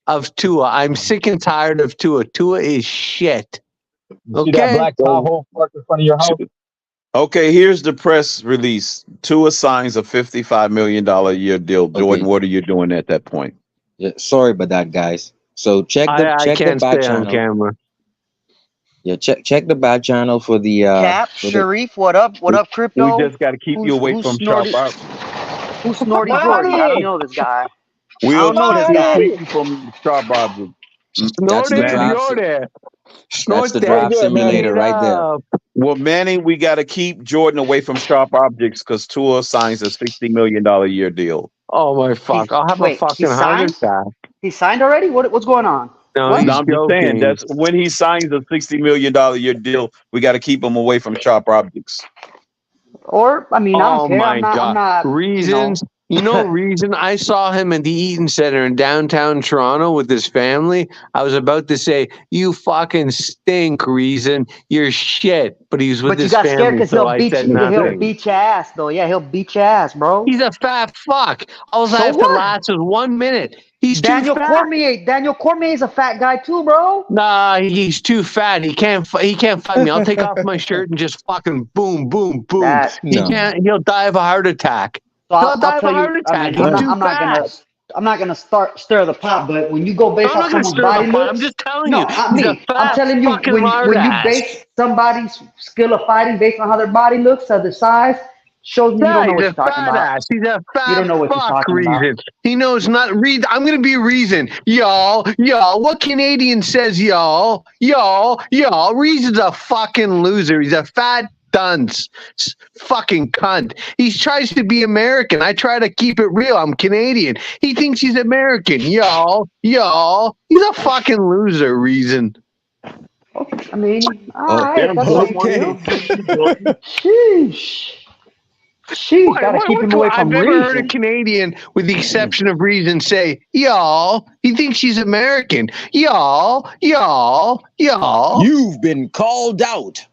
I'm sick and tired of Tua. Tua is shit. You see that Okay? black Tahoe parked in front of your house? Okay, here's the press release. Tua signs a $55 million a year deal. Jordan, Okay. what are you doing at that point? Yeah, sorry about that, guys. So check the I can't back stay on channel. camera. Yeah, check the back channel for the Cap, Sharif, what up? What up, We crypto? just got to keep you away Who's from sharp Snorty? objects. Who's Snorty Jordy? I don't know this guy. I We'll don't know this we'll guy. keep you from sharp objects. that's the Snorted, Manning. draft. Jordan. That's the Snorted, draft good, beat Manny. simulator it right there. up. Well, Manning, we got to keep Jordan away from sharp objects because Tua signs a $60 million a year deal. Oh my fuck! I'll have a He fucking heart signed? attack. He signed already? What's going on? No, What? he's I'm just saying joking. that's when he signs a $60 million a year deal, we got to keep him away from sharp objects. Or I mean, I don't Oh care. my I'm god! not. Reasons? You know, reason I saw him at the Eaton Center in downtown Toronto with his family. I was about to say, "You fucking stink, Reason. You're shit." But he was with But you his got scared family, because so I said he'll nothing. beat your ass though. Yeah, he'll beat your ass, bro. He's a fat fuck. All I So have to what? last is 1 minute. He's Daniel too fat. Cormier is a fat guy too, bro. Nah, he's too fat. He can't fight me. I'll take off my shirt and just fucking boom, boom, boom. That He No. can't. He'll die of a heart attack. So He'll I'll die of a tell you. heart I attack. mean, He's too fat. I'm not gonna stir the pot. But when you go based I'm off not gonna someone's stir the body pot. I'm looks, just telling no, you, not he's a me. I'm fat telling you fucking when you lardass. base somebody's skill of fighting based on how their body looks or their size, shows me you Yeah, don't know he's what a you're talking fat about. ass. He's a You don't fat know what you're fuck, talking about. Reason. He knows not read. I'm gonna be Reason. Y'all. What Canadian says y'all? Reason's a fucking loser. He's a fat dunce. Fucking cunt. He tries to be American. I try to keep it real. I'm Canadian. He thinks he's American. Y'all. He's a fucking loser, Reason. I mean, all Oh, right, that's what you okay. Sheesh. Gotta keep him away I've from never heard a Reason. Canadian, with the exception of Reason, say, y'all. He thinks he's American. Y'all. You've been called out.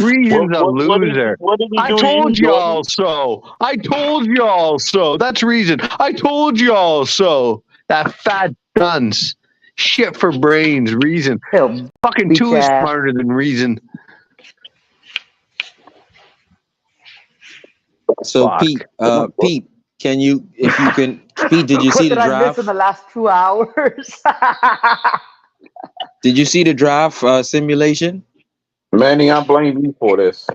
Reason's a loser. What did he I do to told you, y'all Jordan? so. That's Reason. I told y'all so. That fat dunce. Shit for brains, Reason. He'll Fucking beat two your is ass. smarter than Reason. So Fuck. Pete, can you, if you can, Pete, did you see What the did I miss draft? in the last 2 hours? Did you see the draft simulation? Manny, I blame you for this.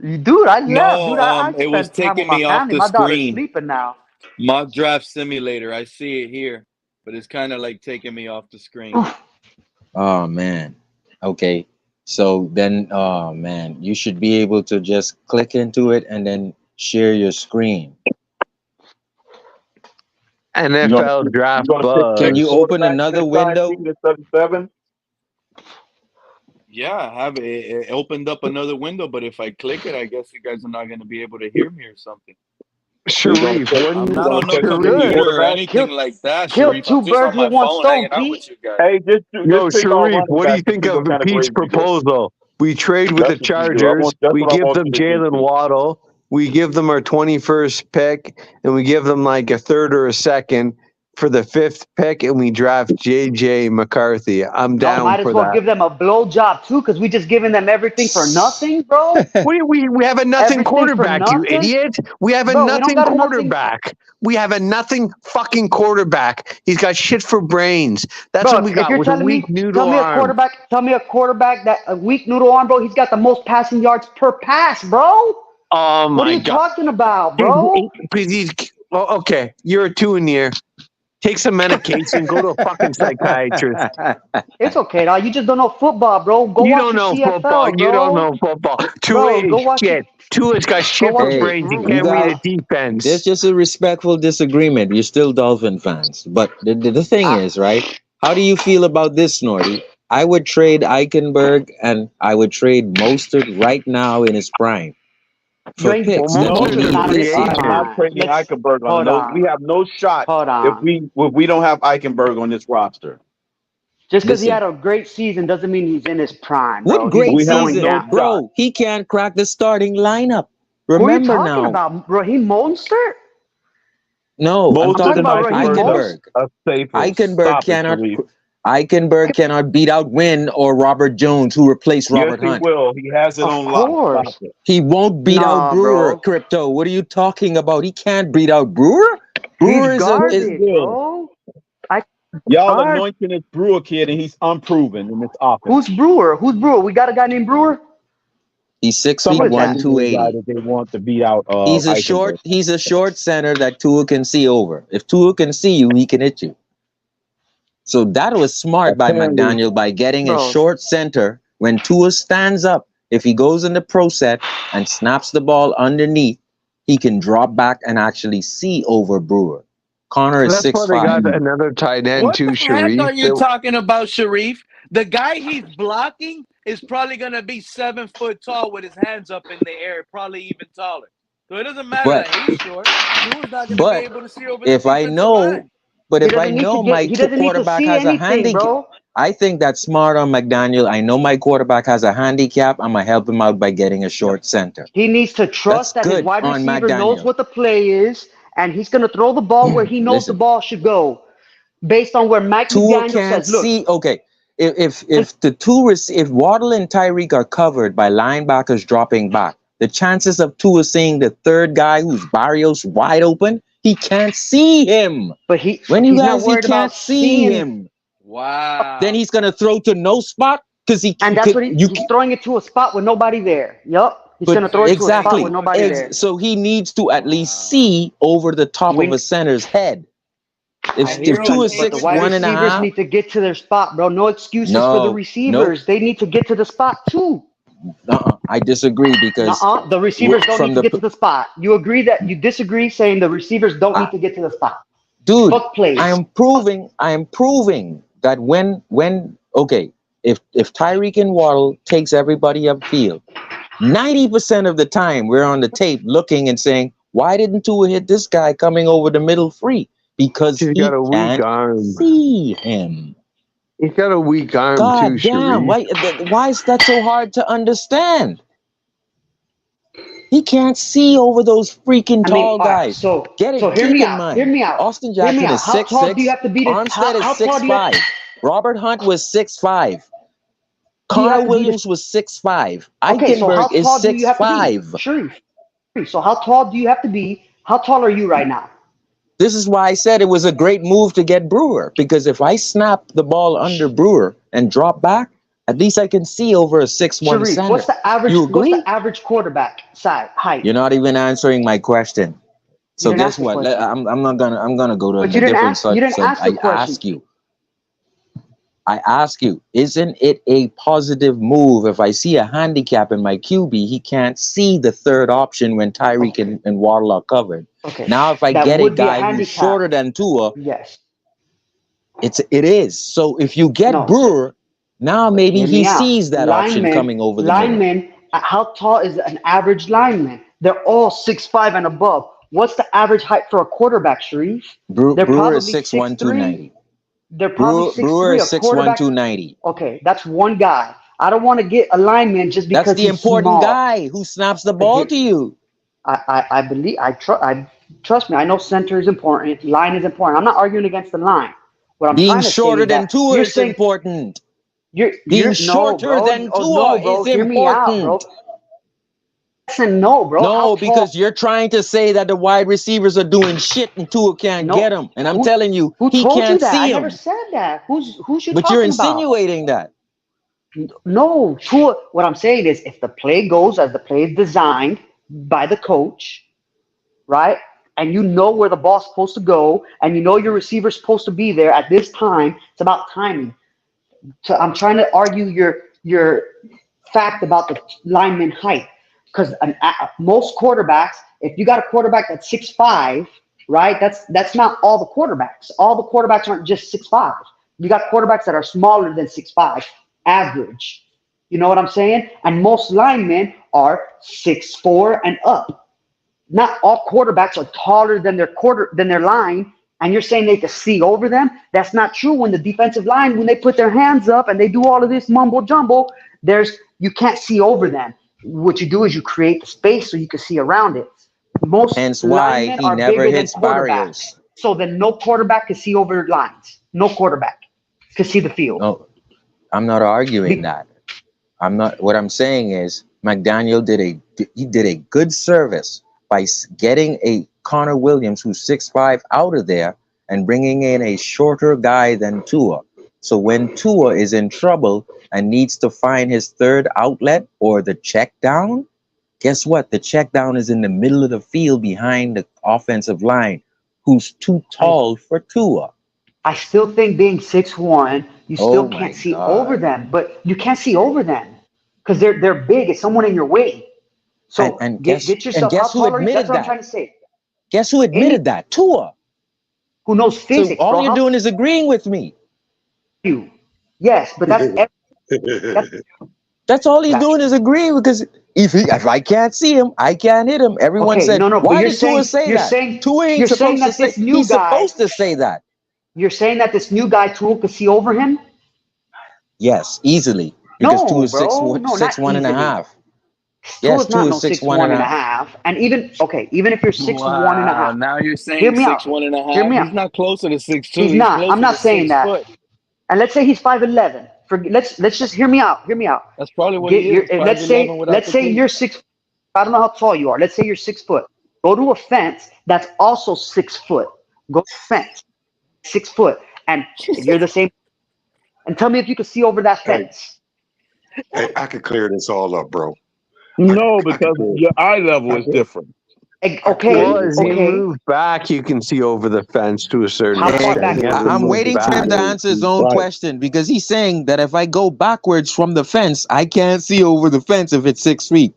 Dude, I No, it was spent time with taking my me off family. the My daughter's screen. sleeping now. Mock draft simulator. I see it here, but it's kind of like taking me off the screen. Oh man. Okay. So then, oh man, you should be able to just click into it and then share your screen. NFL draft buzz. Can you open another window? Yeah, I have it opened up another window, but if I click it, I guess you guys are not going to be able to hear me or something. We're gonna Sharif, check. what do I'm you, We're not gonna on no check the Sharif, computer or quarterback. anything like that, Kill Sharif. I'm two just on birds my with one phone stone, hanging out Pete. with you guys. Hey, yo, just pick our Sharif, running what do you back and think see what of kind of Pete's grades we get. proposal? We trade with the That's what you do. Chargers. That's We what I give want them you to do, Jalen Pete. Waddle. We give them our 21st pick, and we give them like a third or a second for the 5th pick, and we draft JJ McCarthy. I'm No, down might as for well that. give them a blow job too, because we just giving them everything for nothing, bro. We have a nothing Everything for quarterback, you nothing, idiot. We have a bro. We don't nothing got a nothing, quarterback. We have a nothing fucking quarterback. He's got shit for brains. That's bro. what we If got you're with a telling weak me, tell noodle me a arm. quarterback, that a weak noodle arm, bro. He's got the most passing yards per pass, bro. Oh What are my you god. talking about, bro? Well, okay, you're a Tuaneer. Take some medication. Go to a fucking psychiatrist. It's okay, dog. You just don't know football, bro. Go You watch don't your know football. CFL, You don't bro. know football. Bro, Tua go is watch your, shit. Tua's got go shit for watch Hey, your, brains. He you can't read a guys, there's defense. just a respectful disagreement. You're still Dolphin fans. But the thing ah, is, right? How do you feel about this, Snorty? I would trade Eichenberg and I would trade Mostert right now in his prime you for ain't, Well, picks that most we of No, it's a nah, need free this I come am season. not agent. on. trading Let's, Eichenberg on hold no. We on, have no shot hold on. if we don't have Eichenberg on this roster. Just because he Listen, had a great season doesn't mean he's in his prime, bro. what He's great We have going no season, down. shot. bro. He can't crack the starting lineup. Who are you Remember talking now. about? Raheem Monster? No, I'm Most I'm of talking talking and about about Raheem Eichenberg Monster. Eichenberg. are safer. Eichenberg Stop it, cannot Sharif. Beat out Wynn or Robert Jones, who replaced Yes, Robert he Hunt. will. He has it Of on lock. Stop course. it. He won't beat out Nah, Brewer, bro. Crypto. What are you talking about? He can't beat out Brewer? He's Brewer is a Yes, he is garbage, will. bro. I Y'all garbage. anointing this Brewer kid, and he's unproven in this offense. Who's Brewer? Who's Brewer? We got a guy named Brewer? he's six Some feet Who is one, that? two secondary guy eighty. that they want to beat out Eichenberg. He's a short center that Tua can see over. If Tua can see you, he can hit you. So that was smart by Apparently, McDaniel by getting a Bro, short center when Tua stands up. If he goes in the pro set and snaps the ball underneath, he can drop back and actually see over Brewer. Connor is That's why they 6'5". got another tight end What too, the heck Sharif. are you talking about, Sharif? The guy he's blocking is probably going to be 7 foot tall with his hands up in the air, probably even taller. So it doesn't matter But that he's short. Tua's not going to be but able to see over the if I defensive know, line. but he if I doesn't need to know get. my He doesn't need to quarterback see has a anything, handicap, bro. I think that's smart on McDaniel. I know my quarterback has a handicap. I'm gonna help him out by getting a short center. He needs to That's trust that his good wide on receiver knows McDaniel. what the play is, and he's gonna throw the ball where he knows the Listen, ball should go, based on where Mike Tua McDaniel can't says, "Look, see. Okay, this, if Waddle and Tyreek are covered by linebackers dropping back, the chances of Tua seeing the third guy who's Barrios wide open, he can't see him. but he's not He worried can't about see seeing." him. Then Wow. he's gonna throw to no spot because he And that's could. what he's throwing it to a spot with nobody there. Yup, he's But gonna So throw it you're to a saying spot with exactly, Tua nobody can't. there. so he needs to at least Wow. see over the top of We, a center's head. I And hear If you're Tua you, is okay but the with wide him receivers6'1.5", need to get to their spot, bro. No excuses for the no, nope, receivers. They need to get to the spot too. I disagree because Nuh-uh. The receivers don't need from to the get to the spot. You agree that you disagree, saying the receivers don't uh, need to get to the spot. dude, Book plays. I am proving that when okay, if Tyreek and Waddle takes everybody upfield, 90% of the time we're on the tape looking and saying, why didn't Tua hit this guy coming over the middle free? Because He's got he a weak can't arm. see him. He's got a weak arm too, God damn, Sharif. why is that so hard to understand? He can't see over those freaking I mean, tall all right. guys. So hear Keep me in out. Hear mind, me out. Austin Hear me Jackson out. is How tall do you 6'6", have to be to? Armstead is How tall do you? 6'5", Robert Hunt was 6'5", Do you Connor have to be to? Williams was 6'5", Okay, so how Eichenberg is tall do you have to be, 6'5". Sharif? So how tall do you have to be? How tall are you right now? This is why I said it was a great move to get Brewer, because if I snap the ball under Brewer and drop back, at least I can see over a 6'1" Sharif, center. what's the average? You What's agree? the average quarterback size height? You're not even answering my question. You So didn't guess ask the what? question. I'm gonna go to But a different you didn't sub. ask the question. I ask you, isn't it a positive move if I see a handicap in my QB, he can't see the third option when Tyreek Okay. and Waddle are covered? Okay. Now, if I That get a would be a guy who's handicap. shorter than Tua, Yes. it is. So if you get No. So Brewer, Now But maybe hear he me out. sees that option coming over the middle. How tall is an average lineman? They're all 6'5" and above. What's the average height for a quarterback, Sharif? They're Brewer is probably 6'1", 6'3". 290. They're probably Brewer 6'3". is A 6'1", quarterback. 290. Okay, that's one guy. I don't want to get a lineman just That's because the he's important small. guy who snaps the But ball here, to you. I believe I trust me. I know center is important. Line is important. I'm not arguing against the line. What I'm Being trying to say shorter is than that Tua you're is saying important. Being you're no, shorter bro. than Oh Tua no, bro. is Hear me out, bro. important. Listen, no, bro. How No, tall? because you're trying to say that the wide receivers are doing shit and Tua can't get No. them. And I'm telling you, Who he told you can't that? I see never them. said that. Who's you But you're talking about? insinuating that. No, Tua. What I'm saying is, if the play goes as the play is designed by the coach, right? And you know where the ball's supposed to go, and you know your receiver's supposed to be there at this time. It's about timing. So I'm trying to argue your fact about the lineman height, because most quarterbacks, if you got a quarterback that's 6'5", right? That's not all the quarterbacks. All the quarterbacks aren't just 6'5". You got quarterbacks that are smaller than 6'5", average. You know what I'm saying? And most linemen are 6'4" and up. Not all quarterbacks are taller than their line, and you're saying they can see over them. That's not true. When the defensive line, when they put their hands up and they do all of this mumbo jumbo, you can't see over them. What you do is you create the space so you can see around it. Most Hence why linemen he are never bigger than hits quarterbacks, Barrios. so then no quarterback can see over lines. No quarterback can see the field. No, I'm not arguing that. What I'm saying is McDaniel did a good service by getting a Connor Williams who's 6'5" out of there and bringing in a shorter guy than Tua. So when Tua is in trouble and needs to find his third outlet or the check down, guess what? The check down is in the middle of the field behind the offensive line, who's too tall for Tua. I still think being 6'1", you still Oh my can't see God. over them, but you can't see over them because they're big. It's someone in your way. So And get yourself. How guess who tall are you? That's admitted what I'm that? trying to say. Guess who admitted that? Tua. Who knows So physics, all bro? you're doing is agreeing with me. You? Yes, but that's That's all he's doing is agreeing because if I can't see him, I can't hit him. Everyone okay. said, No, but why did Tua say that? Tua ain't supposed to say. He's supposed to say that. You're saying that this new guy Tua could see over him? Yes, easily. Because No, Tua is bro. No, not 6'1" and a easily. half. Yes, Tua's not Tua no is 6'1" 6'1" and a and a half. half. And even if you're 6'1" and a Wow. half, Now you're hear saying me out. 6'1" and a Hear half. me out. He's not closer to 6'2". He's He's not. I'm closer not to saying 6 that. foot. And let's say he's 5'11". Let's just hear me out. Hear me out. That's probably what he is. Let's 5'11" without the say you're cleats. 6. I don't know how tall you are. Let's say you're 6 foot. Go to a fence that's also 6 foot. Go to a fence 6 foot, and you're the same. And tell me if you can see over that fence. Hey, I could clear this all up, bro. No, because your eye level is different. Well, as you move back, you can see over the fence to a certain extent. You have to I'm move waiting for him back. to answer his own question because he's saying that if I go backwards from the fence, I can't see over the fence if it's 6 feet.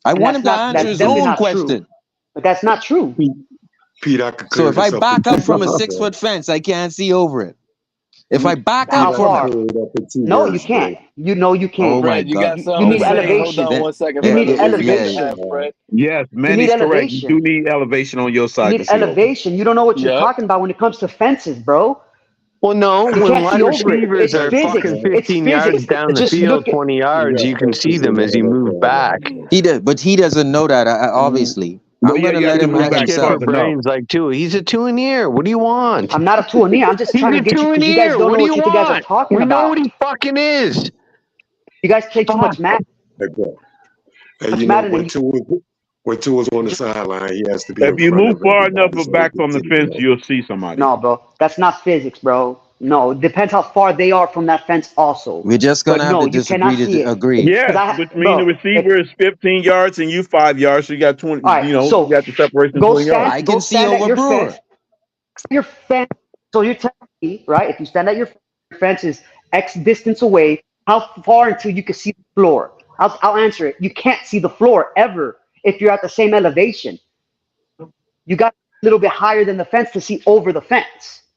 I want him to answer his own question. But that's not true. Pete, I could So clear if I this up. back up from a 6 foot fence, I can't see over it. If I back How up from far? it, No, you can't. You know you can't. oh my Fred, you God. got You something need to say? Hold elevation. on one second, You Fred. need Let me finish elevation. ask Fred. Yes, You man, need he's correct. You elevation. do need elevation on your You side to need see over. elevation. You don't know what you're Yep. talking about when it comes to fences, bro. Well, no, You when can't wide see over it. receivers It's are physics. fucking It's 15 yards physics. down the Just field, look at. 20 yards, you can see them as you move back. But he doesn't know that, obviously. Well, I'm yeah, going to you have let to him move hang back Get himself. for further. No. brains like Tua. He's a Tuaneer. What do you want? I'm not a Tuaneer. I'm just He's trying to a get you because you guys Tuaneer. don't What know do what you you guys are want? talking We know about. what he fucking is. You guys play too much Madden. Hey, bro. Hey, Much you know, Madden when and Tua's on the sideline, he has to be If in you front move of far everybody enough so he back can from the see fence, them. you'll see somebody. no, bro. That's not physics, bro. No, it depends how far they are from that fence also. We're just going But to have no, to you disagree cannot to see it. agree. Yes, which means the receiver is 15 yards and you 5 yards, so you got 20. All right, You know, so you got the separation of go 20 yards. I can see stand at over your Brewer. fence. Your fence. So you're telling me, right? If you stand at your fence is X distance away, how far until you can see the floor? I'll answer it. You can't see the floor ever if you're at the same elevation. You got a little bit higher than the fence to see over the fence.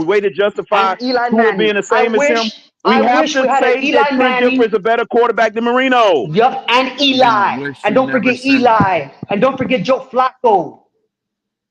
we wait to justify and Eli Tua being Manning. the same as him, we I have wish to we had an say that Eli Trent Dilfer is Manning. a better quarterback than Marino. Yup, and You're gonna Eli. wish And you don't never forget said that. Eli. And don't forget Joe Flacco.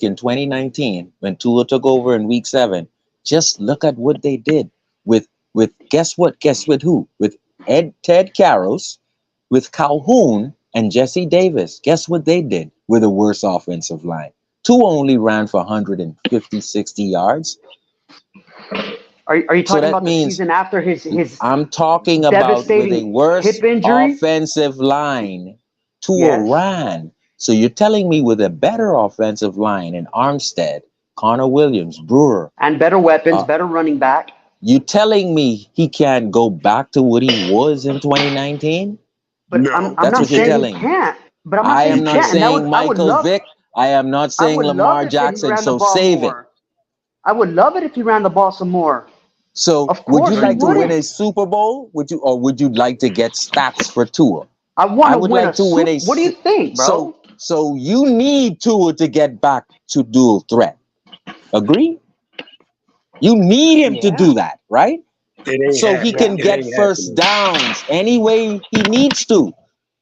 like in 2019 when Tua took over in week 7, just look at what they did with guess what? Guess with who? With Ted Karras, with Calhoun and Jesse Davis. Guess what they did with a worse offensive line? Tua only ran for 150, 60 yards. Are you So talking that about the means season after his I'm talking about with a devastating worse hip injury? offensive line, Tua Yes. ran. So you're telling me with a better offensive line in Armstead, Connor Williams, Brewer, And better weapons, better running back. You telling me he can't go back to what he was in 2019? But No, I'm That's not what you're saying he telling me. can't. But I'm not I saying am he not can't. And saying Michael Vick. I am not I saying would love Lamar it if he Jackson. ran the So ball save it. more. I would love it if he ran the ball some more. So Of would you course, who like to win a wouldn't? Super Bowl? Would you like to get stats for Tua? I want I to would win like a to win soup. a. What do you think, bro? So you need Tua to get back to dual threat. Agree? You need him to Yeah. do that, right? it ain't So he happening. can Yeah. It get ain't first happening. downs any way he needs to,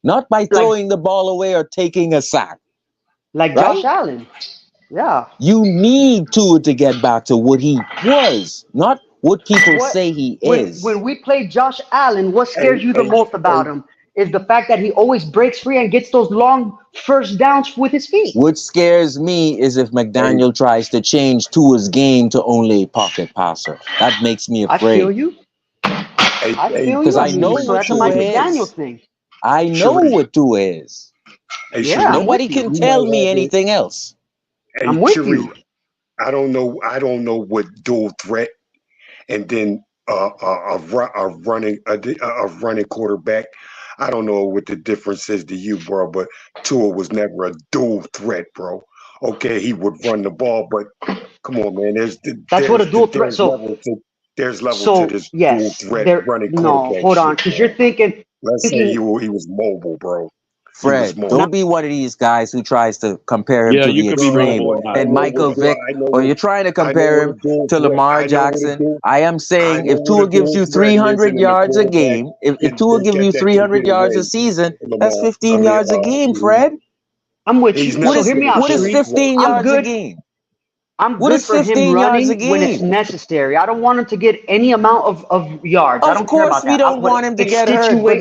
not by Like throwing the ball away or taking a sack, Josh right? Allen. Yeah. You need Tua to get back to what he was, not what people What say he when is. we play Josh Allen, what Hey, scares you the hey, most hey, about him is the fact that he always breaks free and gets those long first downs with his feet. What scares me is if hey, McDaniel tries to change Tua's game to only a pocket passer. That makes me I feel afraid you. I hey, feel because you. I And know so what that's a Tua Mike is. McDaniel thing. I know Sharif. what Tua is. Hey, Yeah, Sharif. I'm with Nobody you. can You tell might me have it. anything else. Hey, I'm with Sharif. you. I don't know. I don't know what dual threat and then a running quarterback. I don't know what the difference is to you, bro. But Tua was never a dual threat, bro. Okay, he would run the ball, but come on, man. That's what a dual threat. There's level to So this dual yes, threat there. running No, quarterback hold on, shit, because you're bro. Let's say thinking he was mobile, bro. He was Fred, mobile. don't be one of these guys who tries to compare him Yeah, to you the could be Bro, extreme. mobile or not. I And know Michael what Vick, or you're trying to compare a him dual to threat. Lamar I know what a Jackson. dual I am I saying know if what a Tua gives dual you threat is, 300 and then a yards a quarterback game, if can Tua gives you that can 300 get yards a away. season, that's Lamar, 15 yards a game, Sharif. Fred. I'm with He's you. What So never is hear me been a out, what is dual Sharif. 15 threat. I'm yards a good. game? I'm What good is for him 15 yards a running when it's game? necessary. I don't want him to get any amount of yards. I Of don't care course about we that. don't want him to It's get hurt, but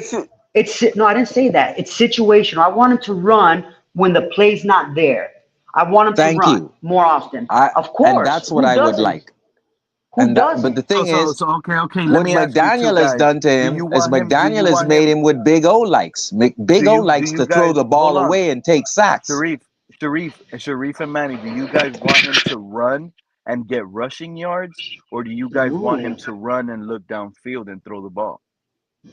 no, I didn't say that. It's situational. I want him to run when the play's not there. I want him to thank run you. more often. Of And course. that's what Who I would doesn't? like. Who But the doesn't? thing is, Okay. Let what me ask you two McDaniel has guys. done to Do you him is want him? Do you McDaniel has want made him? him what Big O likes. Big O Do likes you to throw guys the hold ball on? away and take sacks. Sharif and Manny, do you guys want him to run and get rushing yards, or do you guys want him Ooh, to run and look downfield and throw the ball?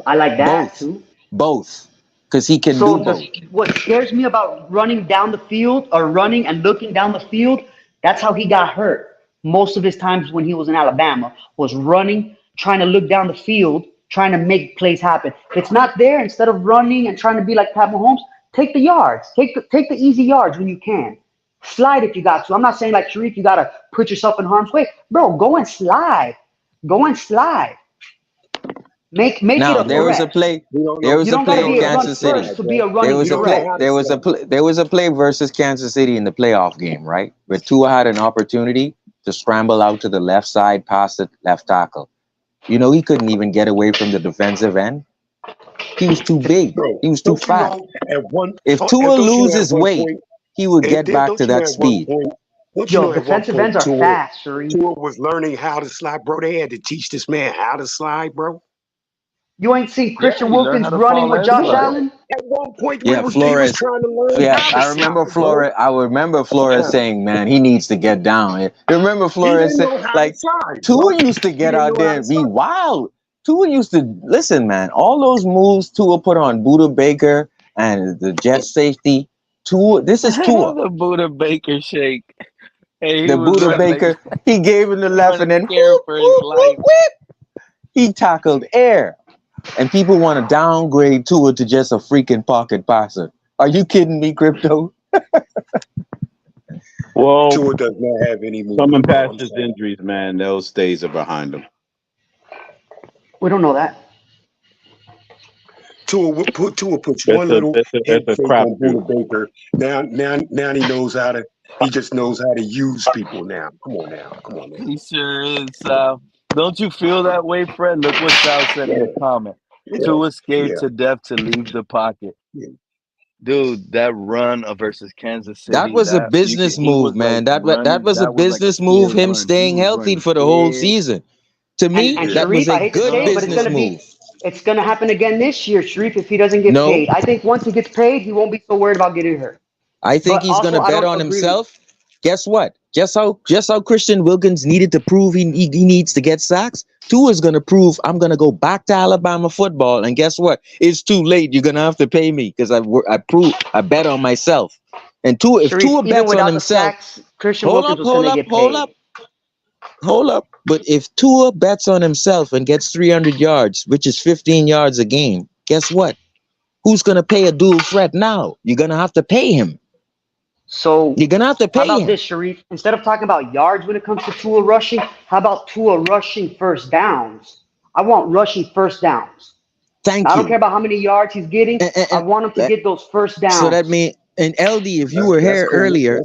I like that Both. too. Both. Because he can do So both. what scares me about running down the field or running and looking down the field, that's how he got hurt. Most of his times when he was in Alabama was running, trying to look down the field, trying to make plays happen. If it's not there, instead of running and trying to be like Pat Mahomes, take the yards. Take the easy yards when you can. Slide if you got to. I'm not saying like Sharif, you gotta put yourself in harm's way. Bro, go and slide. Go and slide. Make it Now a threat. You there was a don't got play to in be a run Kansas City. first to be a There running was a play. threat. There was a play versus Kansas City in the playoff game, right? Where Tua had an opportunity to scramble out to the left side past the left tackle. You know, he couldn't even get away from the defensive end. He was too big. Bro, He was too don't you fat. know at one If Tua don't you know at loses one weight, point he would and get then back to that speed. don't you Yo, know at one defensive point ends are fast, Sharif. Tua was learning how to slide, bro? They had to teach this man how to slide, bro. You ain't seen Yeah, Christian he learned how Wilkins to running fall with and Josh slide. Allen? At one point Yeah, he was Flores. trying to learn Yeah, how to I remember slide, bro. Flores. I remember Flores saying, "Man, he needs to get down." You remember He Flores didn't saying, know how to like, slide, bro. Tua used to He get didn't out know how there to and be slide. wild. Tua used to listen, man. All those moves Tua put on Buda Baker and the jet safety. Tua, this is Tua. The Buddha Baker shake. Hey, he The was Buda running like Baker. He gave him the left and running then scared whoop, for his whoop, whoop, life. whoop. He tackled air. And people want to downgrade Tua to just a freaking pocket passer. Are you kidding me, Crypto? Well, Tua does not have any coming movement, bro. past I'm his sorry. injuries, man, those days are behind him. We don't know that. Tua puts It's one a little it's a head it's a fake on crapshoot. Buda Baker. Now he knows how to. He just knows how to use people now. Come on now. Come on now. He sure is, Sal. Don't you feel that way, Fred? Look what Sal said in Yeah, the comment. yeah, Tua scared yeah. to death to leave the pocket. Yeah. Dude, that run versus Kansas That City, was a that you could, business he move, was like man. That running. was a That was like a business move. scared Him run. He staying was healthy running for the whole scared. season. To And me, Yeah. that was Sharif, a I hate to good say it, but business move. it's gonna happen again this year, Sharif, if he doesn't get No, paid. I think once he gets paid, he won't be so worried about getting hurt. I think But he's also, gonna I bet don't on agree with. himself Guess what? Just how Christian Wilkins needed to prove he needs to get sacks. Tua is going to prove I'm going to go back to Alabama football. And guess what? It's too late. You're going to have to pay me because I bet on myself. And Tua, if Sharif, Tua even bets on without the himself, sacks, Christian Wilkins was going to get paid. hold up. But if Tua bets on himself and gets 300 yards, which is 15 yards a game, guess what? Who's going to pay a dual threat now? You're going to have to pay him. So you're going to have to pay how about him. this, Sharif? Instead of talking about yards when it comes to Tua rushing, how about Tua rushing first downs? I want rushing first downs. Thank I you. don't care about how many yards he's getting. I want him to get those first downs. So that means, and LD, if you were here earlier,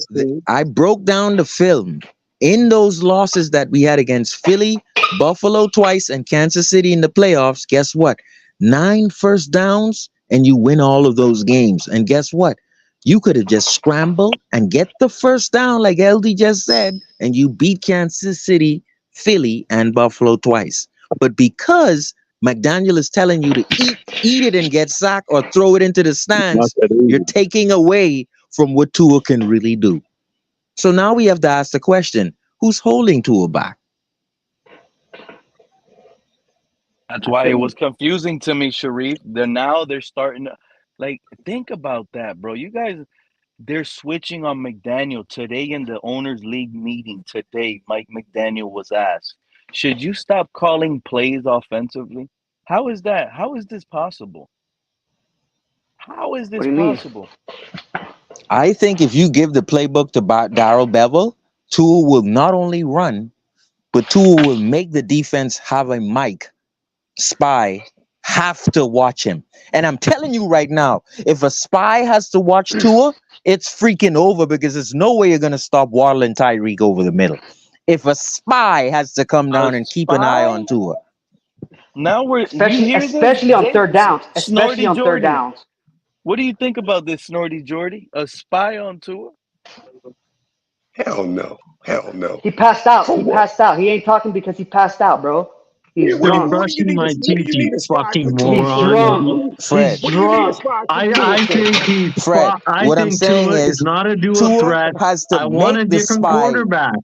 I broke down the film in those losses that we had against Philly, Buffalo twice, and Kansas City in the playoffs. Guess what? 9 first downs, and you win all of those games. And guess what? You could have just scrambled and get the first down, like LD just said, and you beat Kansas City, Philly, and Buffalo twice. But because McDaniel is telling you to eat it and get sacked or throw it into the stands, you're taking away from what Tua can really do. So now we have to ask the question, who's holding Tua back? That's why it was confusing to me, Sharif. They're starting to, like, think about that, bro. You guys, they're switching on McDaniel today in the owners league meeting today. Mike McDaniel was asked, should you stop calling plays offensively? How is that? How is this possible? How is this possible? I think if you give the playbook to Darrell Bevel, Tua will not only run, but Tua will make the defense have a mic, spy, have to watch him. And I'm telling you right now, if a spy has to watch Tua, it's freaking over because there's no way you're going to stop Waddle and Tyreek over the middle. If a spy has to come down and keep an eye on Tua. Now we're especially on third downs. Especially on third downs. What do you think about this, Snorty Jordy? A spy on Tua? Hell no. Hell no. He passed out. He ain't talking because he passed out, bro. He's drunk. Brushing my teeth, you fucking moron. He's drunk. Fred. He's drunk. I think he's Fred. I think Tua is not a dual threat. I want a different quarterback.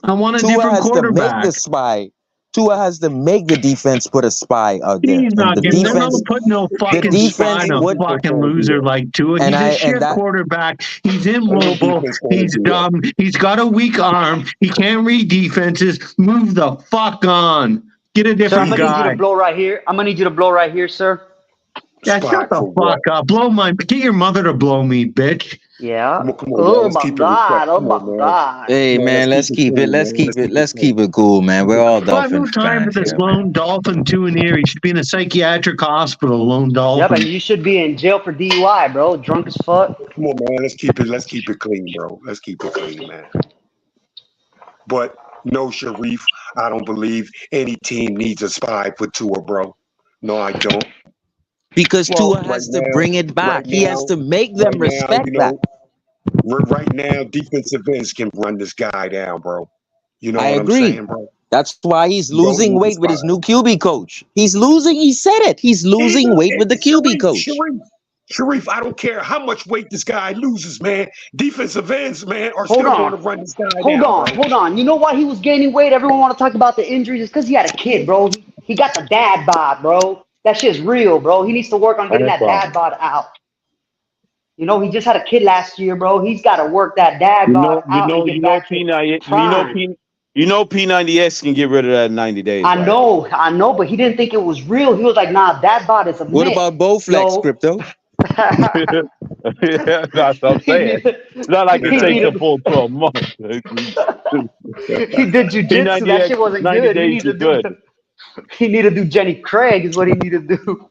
I want a different quarterback. To make the spy. Tua has to make the defense put a spy out there. He's not they're not gonna put no fucking spy on a fucking loser like Tua. He's a shit quarterback. He's immobile. He's dumb. He's got a weak arm. He can't read defenses. Move the fuck on. Get a different guy. I'm gonna need you to blow right here. Sir. Yeah, shut the fuck up. Get your mother to blow me, bitch. Yeah. Come on, Oh my God. Hey man, let's keep it cool, man. We're all Dolphins fans. I have no time for this lone Dolphin Tuaneer. You should be in a psychiatric hospital, lone Dolphin. Yeah, but you should be in jail for DUI, bro. Drunk as fuck. Come on, man. Let's keep it clean, bro. Let's keep it clean, man. But no, Sharif, I don't believe any team needs a spy for Tua, bro. No, I don't. Because Tua has to bring it back. He has to make them respect that. Right now, defensive ends can run this guy down, bro. You know I what agree. I'm saying, bro? That's why he's losing weight with his new QB coach. He's losing. He said it. He's losing weight with the QB coach. Sharif, I don't care how much weight this guy loses, man. Defensive ends, man, are still going to run this guy down. Hold on. You know why he was gaining weight? Everyone want to talk about the injuries. It's because he had a kid, bro. He got the dad bod, bro. That shit's real, bro. He needs to work on getting that dad bod out. You know, he just had a kid last year, bro. He's got to work that dad bod out. You know, P90X can get rid of that in 90 days. I know, but he didn't think it was real. He was like, nah, dad bod is a myth. What about Bowflex, Crypto? Yeah, that's what I'm saying. It's not like it takes a full 12 months. He did jujitsu. That shit wasn't good. He needed to do Jenny Craig is what he needed to do.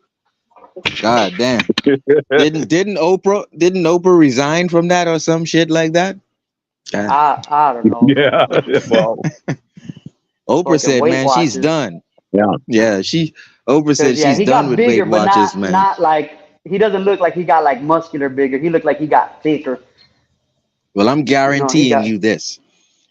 God damn. Didn't Oprah resign from that or some shit like that? I don't know. Yeah. Well, Oprah said, man, she's done. Yeah. Oprah said she's done with Weight Watchers, man. Not like he doesn't look like he got like muscular bigger. He looked like he got thicker. Well, I'm guaranteeing you this.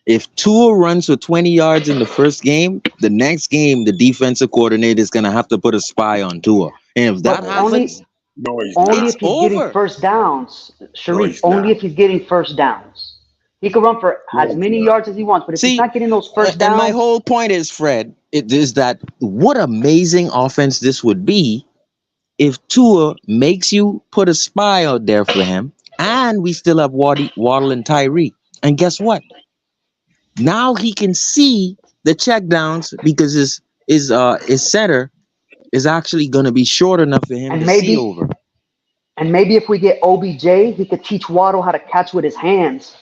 If Tua runs for 20 yards in the first game, the next game, the defensive coordinator is going to have to put a spy on Tua. And if that happens, only if he's getting first downs. Sharif, only if he's getting first downs. He could run for as Oh, many God. yards as he wants, but if he's See, not getting those first and my downs, whole point is, Fred, it is that what amazing offense this would be if Tua makes you put a spy out there for him, and we still have Waddle and Tyree. And guess what? Now he can see the checkdowns because his center is actually going to be short enough for him and to see maybe over. and maybe if we get OBJ, he could teach Waddle how to catch with his hands.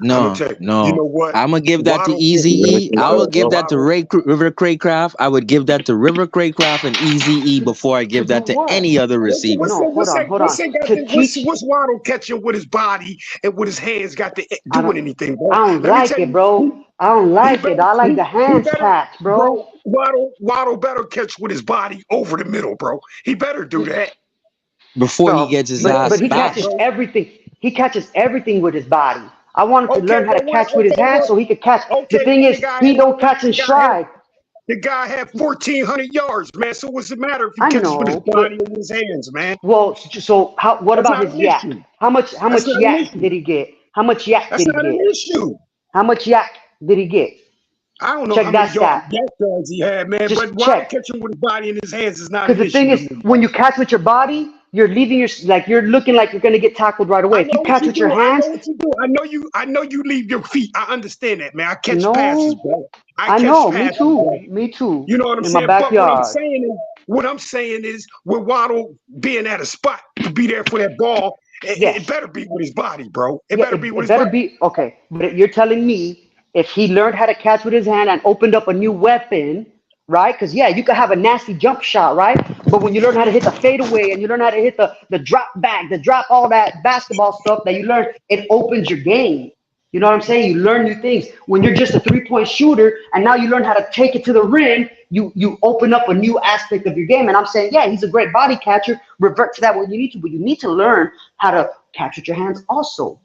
I'm gonna No, tell you. You no. know what? I'm gonna give that to Waddle, Easy E. I would give that to Waddle. River Craycraft. I would give that to River Craycraft and Easy E before I To give do that to what? any other What's receiver. what's No, that? hold What's on, that? hold What's on. that got? To What's teach, what's Waddle catching with his body and with his hands got to I doing don't, anything, I bro? don't Let me like tell it, you, bro. I don't he like better it. I like the he hands better, catch, bro. bro. Waddle better catch with his body over the middle, bro. He better do that. Before he Bro, gets his You gotta but ass do he that, back. catches bro. everything. He catches everything with his body. I wanted to Okay, learn how to but what? catch with his Okay, hands what? so he could catch. The Okay, thing but is, he don't catch in the guy had stride. the guy had 1,400 yards, man. So what's it matter if he I catches with his know, body but or with his hands, man? well, so how? What That's about not his an yak? issue. How That's much not an yak issue. did he get? How much yak That's did he not an get? issue. How much yak did he get? I don't know Check how many that stat. yards he had, man, but Just Waddle check. catching with his body in his hands is not Because an the issue thing to is, me, when bro. you catch with your body, you're leaving your like you're looking like you're gonna get tackled right away. I If you know what catch you with your do. I hands, know what you do. I know you leave your feet. I understand that, man. I catch passes, no, bro. I I catch know, me passes, bro. too, me too, You know what I'm in my saying? But backyard. what I'm saying is, with Waddle being at a spot to be there for that ball, it Yes, better be with his body, bro. It yeah, better be with it his better body. be okay. But you're telling me if he learned how to catch with his hand and opened up a new weapon, right? Because yeah, you could have a nasty jump shot, right? But when you learn how to hit the fadeaway and you learn how to hit the drop back, the drop all that basketball stuff that you learn, it opens your game. You know what I'm saying? You learn new things. When you're just a 3-point shooter and now you learn how to take it to the rim, you open up a new aspect of your game. And I'm saying, yeah, he's a great body catcher. Revert to that when you need to, but you need to learn how to catch with your hands also.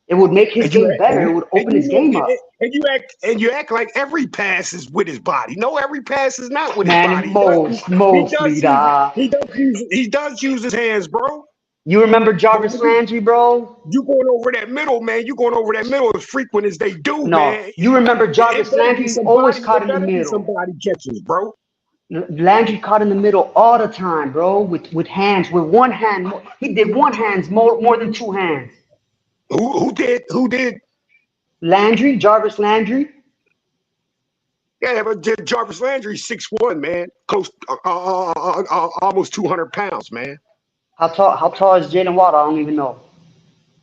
It would make his And you game act, better. It would open his game up. and you act like every pass is with his body. No, every pass is not with his Man, body. mostly, da. He does use his hands, bro. You remember But Jarvis Landry, bro? you going over that middle, man. You going over that middle as frequent as they do, No, man. you remember It Jarvis better be Landry always somebody. caught It in the better be middle. somebody catches, bro. Landry caught in the middle all the time, bro, with hands, with one hand. He did one hands more than two hands. Who did? Who did? Landry, Jarvis Landry. Yeah, but Jarvis Landry 6'1", man, close, almost 200 pounds, man. How tall is Jalen Waddle? I don't even know.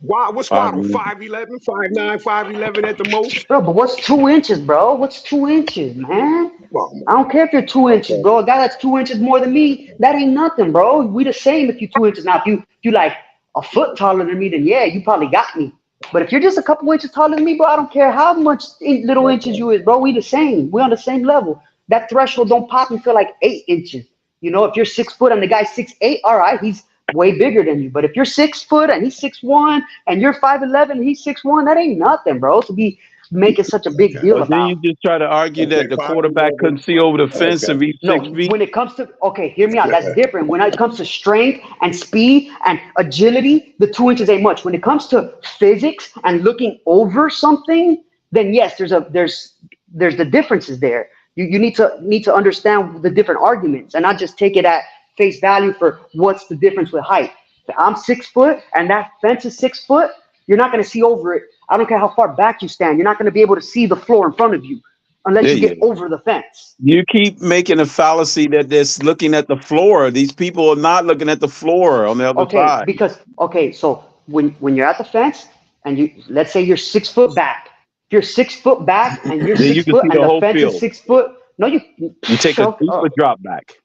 Wow, what's Waddle? 5'11", 5'9", 5'11" at the most. Bro, but what's 2 inches, bro? What's 2 inches, man? Well, I don't care if you're 2 inches, okay, bro. A guy that's 2 inches more than me, that ain't nothing, bro. We the same if you're 2 inches. Now, if you like a foot taller than me, then yeah, you probably got me. But if you're just a couple inches taller than me, bro, I don't care how much little inches okay. you is, bro. We the same. We on the same level. That threshold don't pop until like 8 inches. You know, if you're 6 foot and the guy's 6'8", all right, he's way bigger than you. But if you're 6 foot and he's 6'1" and you're 5'11" and he's 6'1", that ain't nothing, bro. To be making such a big deal But then about. you just try to argue Okay, that the quarterback 5'11". couldn't see over the fence Okay. and reach No, 6 feet. when it comes to okay, hear me out. That's different. When it comes to strength and speed and agility, the 2 inches ain't much. When it comes to physics and looking over something, then yes, there's the differences there. You need to understand the different arguments and not just take it at face value for what's the difference with height. If I'm 6 foot and that fence is 6 foot, you're not going to see over it. I don't care how far back you stand. You're not going to be able to see the floor in front of you unless Yeah, you yeah. get over the fence. You keep making a fallacy that they're looking at the floor. These people are not looking at the floor on the other Okay, side. so when you're at the fence and let's say you're 6 foot back. If you're 6 foot back and you're Then you six can foot see the and the whole fence is field. 6 foot, no, You take a deeper drop back.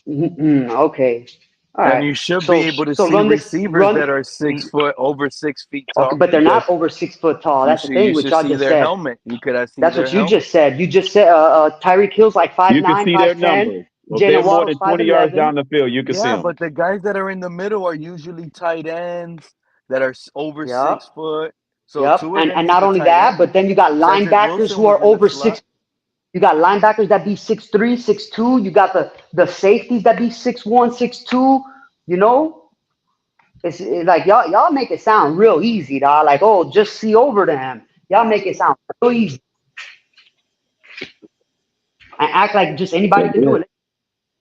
okay, all And right. you should be So able to so see run this receivers run. that are 6 foot, over 6 feet Okay, tall. but they're Because not over 6 foot tall. you That's the should you thing, which should y'all see just their said. helmet. You could have see That's their what you helmet. just said. You just said Tyreek Hill's like You can 5'9", see their 5'10". numbers. If they're Jalen more Waddle's than 20 yards 5'11". down the field, you can see Yeah, them. but the guys that are in the middle are usually tight ends that are over Yep. 6 foot. So Yep. Tua And is not a only tight that, end. but then you got Cedric linebackers Wilson who was are in the over slot. six. You got linebackers that be 6'3", 6'2". You got the safeties that be 6'1", 6'2". You know, It's like y'all make it sound real easy, dog. Like, oh, just see over to him. Y'all make it sound real easy and act like just anybody can do it.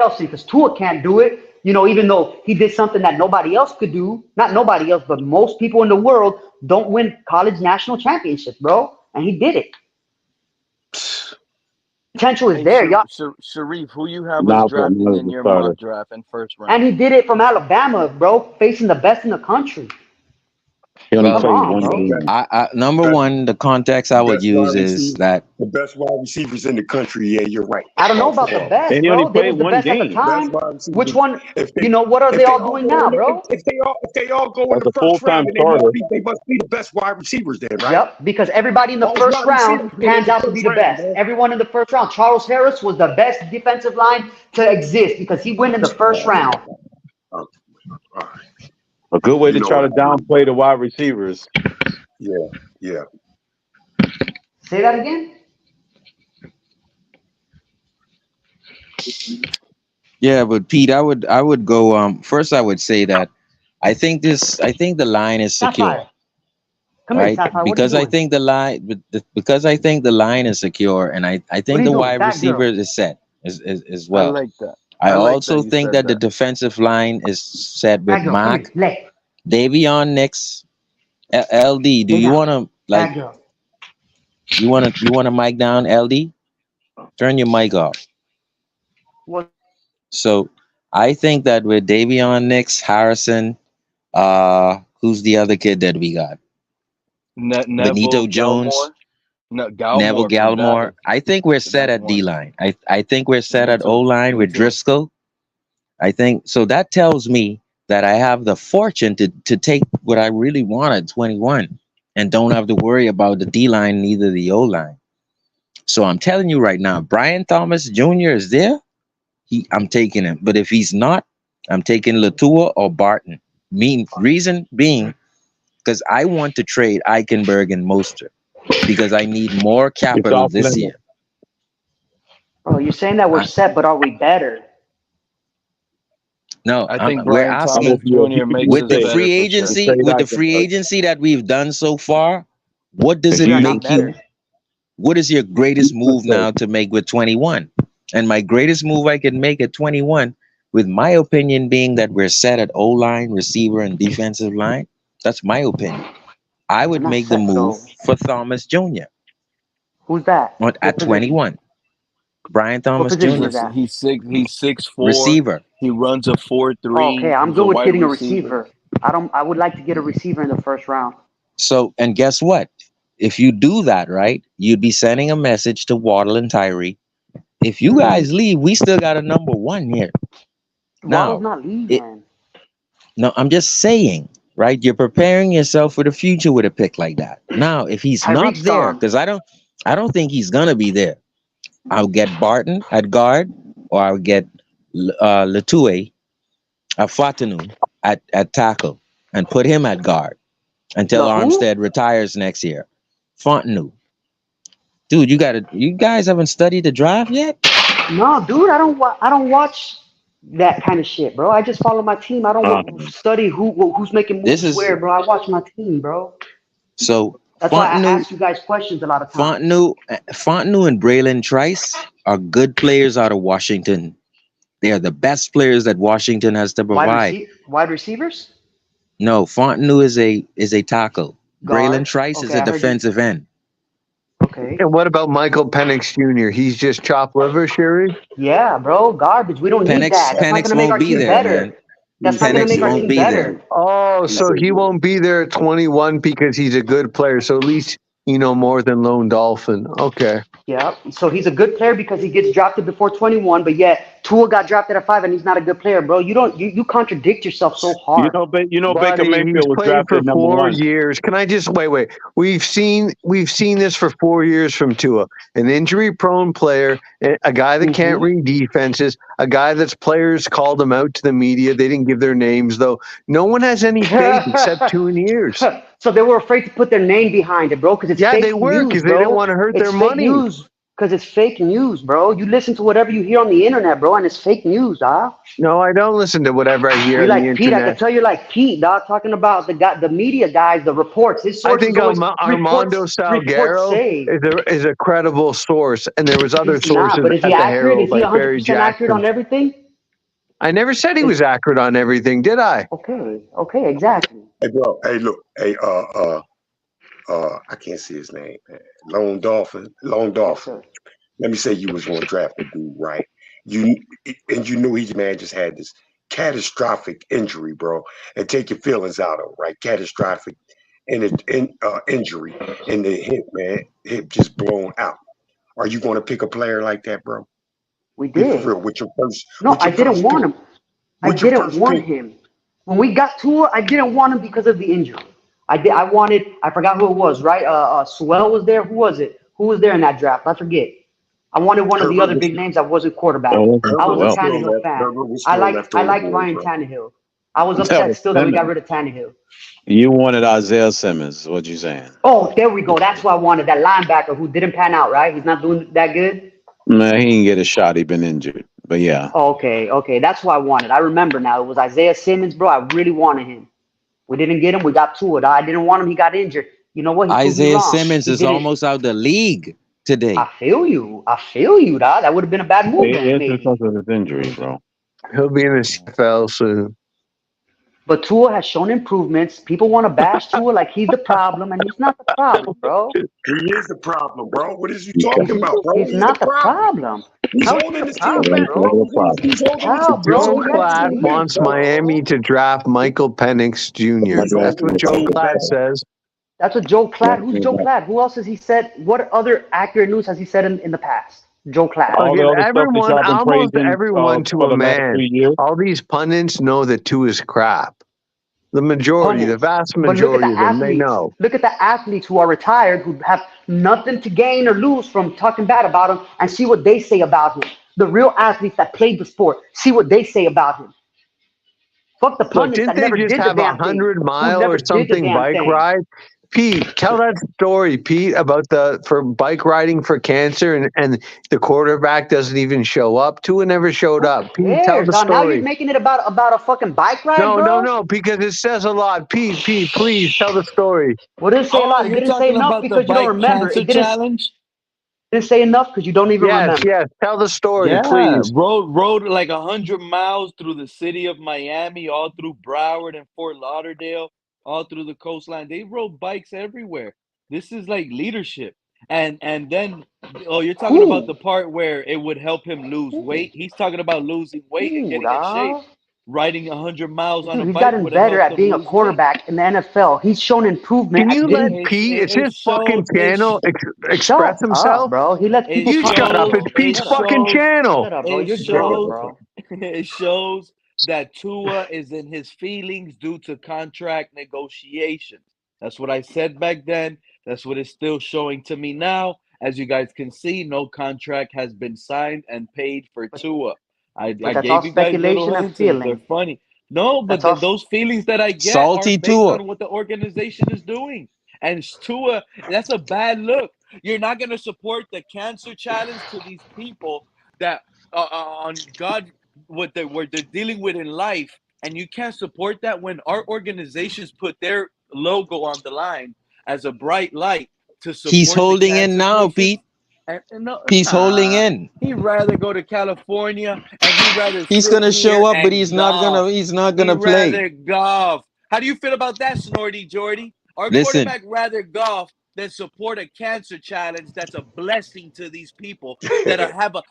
Chelsea, because Tua can't do it. You know, even though he did something that nobody else could do. Not nobody else, but most people in the world don't win college national championships, bro. And he did it. Potential is Hey, there, y'all. Sharif, who you have us Now for drafting another in your starter. mock draft in first round? And he did it from Alabama, bro, facing the best in the country. He only Well, Come played on, one bro. game. number Best, one, the context the I would best wide use is receiver, that the best wide receivers in the country. Yeah, you're right. I don't know All about four the of them. best, And he only bro. They played was the one best at the game. Best time. wide receivers. Which one? If they You know, what are if they they all all doing go now, in the, bro? if they all go in As the a first round, full-time then starter, they must be the best wide receivers then, right? Yep, because everybody in the All first wide round receivers been in pans the out to be first the round, best. man. Everyone in the first round. Charles Harris was the best defensive line to exist because he went in the first round. All right. a good way You to know try what to I mean? downplay the wide receivers. Yeah. Say that again? yeah, but Pete, I would go first I would say that I think the line is secure, Sapphire. Come here, right? Sapphire. What are you Because I doing? think because I think the line is secure and I What are think you the doing? wide Bad receiver girl. is set as I well. like that. I I like that also you think said that the that. defensive line is set with Bad girl. Come here. Mac, Lay. Davion Nix, LD. Do Lay you down. wanna like Bad girl. you wanna mic down LD? Turn your mic off. What? So I think that with Davion Nix, Harrison, who's the other kid that we got? Neville Benito Jones, Galmore. No, Neville Galmore from Gallimore. Dallas. I think we're set That's at D one. line. I think we're set Me at O too. line Me with too. Driscoll. I think so. That tells me that I have the fortune to take what I really want at 21 and don't have to worry about the D line, neither the O line. So I'm telling you right now, Brian Thomas Jr. is there. I'm taking him. But if he's not, I'm taking Latua or Barton. Reason being, because I want to trade Eichenberg and Mostert because I need more It's capital off this limits. year. Oh, you're saying that we're I, set, but are we better? no, I think we're Brian I'm Thomas with asking you. If you Jr. could makes do with us the trade, better free for sure. agency, trade with the free Eichenberg. agency that we've done so far. What does And it We are he not make you? better. What is your greatest for move sure. now to make with 21? And my greatest move I can make at 21, with my opinion being that we're set at O line, receiver, and defensive line. That's my opinion. I We're would not make the set move though. for Thomas Jr. Who's that? What At position? 21. Brian What Thomas position Jr. is that? He's 6'4". Receiver. He runs a Oh, okay, 4.3. I'm He's a good with wide getting a receiver. receiver. I would like to get a receiver in the first round. So, and guess what? If you do that, right, you'd be sending a message to Waddle and Tyree. If you guys leave, we still got a number one here. Waddle's Now, not it, leaving. no, I'm just saying, right? You're preparing yourself for the future with a pick like that. Now, if he's not Tyreek's there, gone. because I don't think he's gonna be there. I'll get Barton at guard, or I'll get Latue, Fatanu at tackle, and put him at guard until The who? Armstead retires next year. Fontenot. Dude, you guys haven't studied the draft yet? No, dude, I don't watch that kind of shit, bro. I just follow my team. I don't study who's making This moves is where, bro. I watch my team, bro. so That's why I Fontenot, ask you guys questions a lot of times. Fontenot and Braylon Trice are good players out of Washington. They are the best players that Washington has to provide. Wide receivers? No, Fontenot is a tackle. Braylon Guard? Trice is Okay, a I heard you. defensive end. Okay. And what about Michael Penix Jr.? He's just chopped liver, Sherry? Yeah, bro, garbage. We don't need that. That's not Penix gonna make won't our be team there, better. man. That's not gonna Penix make our won't team be there. better. Oh, so he won't be there at 21 because he's a good player. So at least you know more than Lone Dolphin. Okay. Yeah. So he's a good player because he gets drafted before 21, but yet Tua got drafted at 5 and he's not a good player, bro. You contradict yourself so hard. Baker Buddy, he's Mayfield was played for drafted number 4 one. years. Can I just wait? We've seen this for 4 years from Tua. An injury-prone player, a guy that can't read defenses, a guy that's players called him out to the media. They didn't give their names, though. No one has any faith except Tuaneers. So they were afraid to put their name behind it, bro, because it's Yeah, fake they were news, because they bro. didn't want to hurt It's their fake money. news. Because it's fake news, bro. You listen to whatever you hear on the internet, bro, and it's fake news, dog. No, I don't listen to whatever I hear You're on the like Pete. I can internet. tell you're like Pete, dog, talking about the media guys, the reports. His I sources think always Armando reports Salguero say is a credible source, and there was other he's not. sources But is he at the accurate? Is Herald, he like Barry 100% accurate Jackson. on everything? I never said he was accurate on everything, did I? Okay, exactly. Hey, bro. Hey, look. Hey, I can't see his name. Man. Lone Dolphin. Yes, sir. Let me say you was going to draft a dude, right? You knew his man just had this catastrophic injury, bro, and take your feelings out of it, right? Catastrophic injury in the hip, man. Hip just blown out. Are you going to pick a player like that, bro? We Be for did. real. With your first, No, with I your didn't first want pick. him. I With your didn't first want pick. him. When we got Tua, I didn't want him because of the injury. I forgot who it was, right? Swell was there. Who was it? Who was there in that draft? I forget. I wanted one of the Herbert other was, big names that wasn't quarterback. Oh, I was a well. Tannehill fan. Herbert was still left I on the liked board, Ryan bro. Tannehill. I was That upset was still that we got Simmons. rid of Tannehill. You wanted Isaiah Simmons, is what you saying? Oh, there we go. That's who I wanted. That linebacker who didn't pan out, right? He's not doing that good. Man, he didn't get a shot. He been injured. But yeah. Oh, okay. That's who I wanted. I remember now. It was Isaiah Simmons, bro. I really wanted him. We didn't get him. We got Tua. I didn't want him. He got injured. You know what? He proved me Isaiah wrong. Simmons He is didn't. almost out the league today. I feel you, dog. That would have been a bad move then, It's maybe. because of his injury, bro. He'll be in the CFL soon. But Tua has shown improvements. People want to bash Tua like he's the problem, and he's not the problem, bro. He is the problem, bro. What is you talking about, bro? He's not the problem. He's How is he holding the this team problem, back, bro? bro. He's holding this How, bro? Joe We led Klatt 2 years, wants bro. Miami to draft Michael Penix Jr. That's what Joe Klatt says. That's what Joe Klatt. Who's Joe Klatt? Who else has he said? What other accurate news has he said in the past? Joe Klatt. All the Okay, other stuff that y'all been almost praising everyone to for a the last 3 man. years. All these pundits know that Tua is crap. The majority, the vast But look at majority the of them, they athletes. know. Look at the athletes who are retired, who have nothing to gain or lose from talking bad about him, and see what they say about him. The real athletes that played the sport, see what they say about him. Fuck the Look, pundits didn't that they never just did the have damn thing. 100-mile Who never or did the something damn bike thing. ride? Pete, tell that story, Pete, about for bike riding for cancer, and the quarterback doesn't even show up. Tua never showed up. Pete, tell Cares, the dog. Now you're story. making it about a fucking bike ride, No, bro. because it says a lot. Pete, please tell the story. What did it say a lot? It You're didn't say talking enough about the because you don't bike remember. cancer It challenge? didn't say enough because you don't even remember. Yes, tell the story, Yeah, please. rode like 100 miles through the city of Miami, all through Broward and Fort Lauderdale, all through the coastline. They rode bikes everywhere. This is like leadership. And then you're talking about the part where it would help him lose weight. He's talking about losing weight and getting in shape. Riding 100 miles on a Dude, he's bike gotten would have better helped at him being a lose weight. quarterback in the NFL. He's shown improvement Can at you let getting. Pete, it's his fucking It channel, express Shut himself? up, bro. He lets people You talk. shut up. It's Pete's fucking channel. Shut up, bro. It You're drunk, shows bro. it shows that Tua is in his feelings due to contract negotiations. That's what I said back then. That's what it's still showing to me now. As you guys can see, no contract has been signed and paid for Tua. I But that's all gave you guys little speculation and hints. They're feeling. funny. No, but That's all. those feelings that I get are Salty based Tua. on what the organization is doing. And Tua, that's a bad look. You're not going to support the cancer challenge to these people that on God what they're dealing with in life, and you can't support that when our organizations put their logo on the line as a bright light to support He's holding the in cancer now, patients. Pete. And no, He's holding in. he'd rather go to California and he'd rather He's sit gonna here show up, but and he's not golf. gonna He'd play. rather golf. How do you feel about that, Snorty Jordy? Our Listen, quarterback rather golf than support a cancer challenge that's a blessing to these people that have a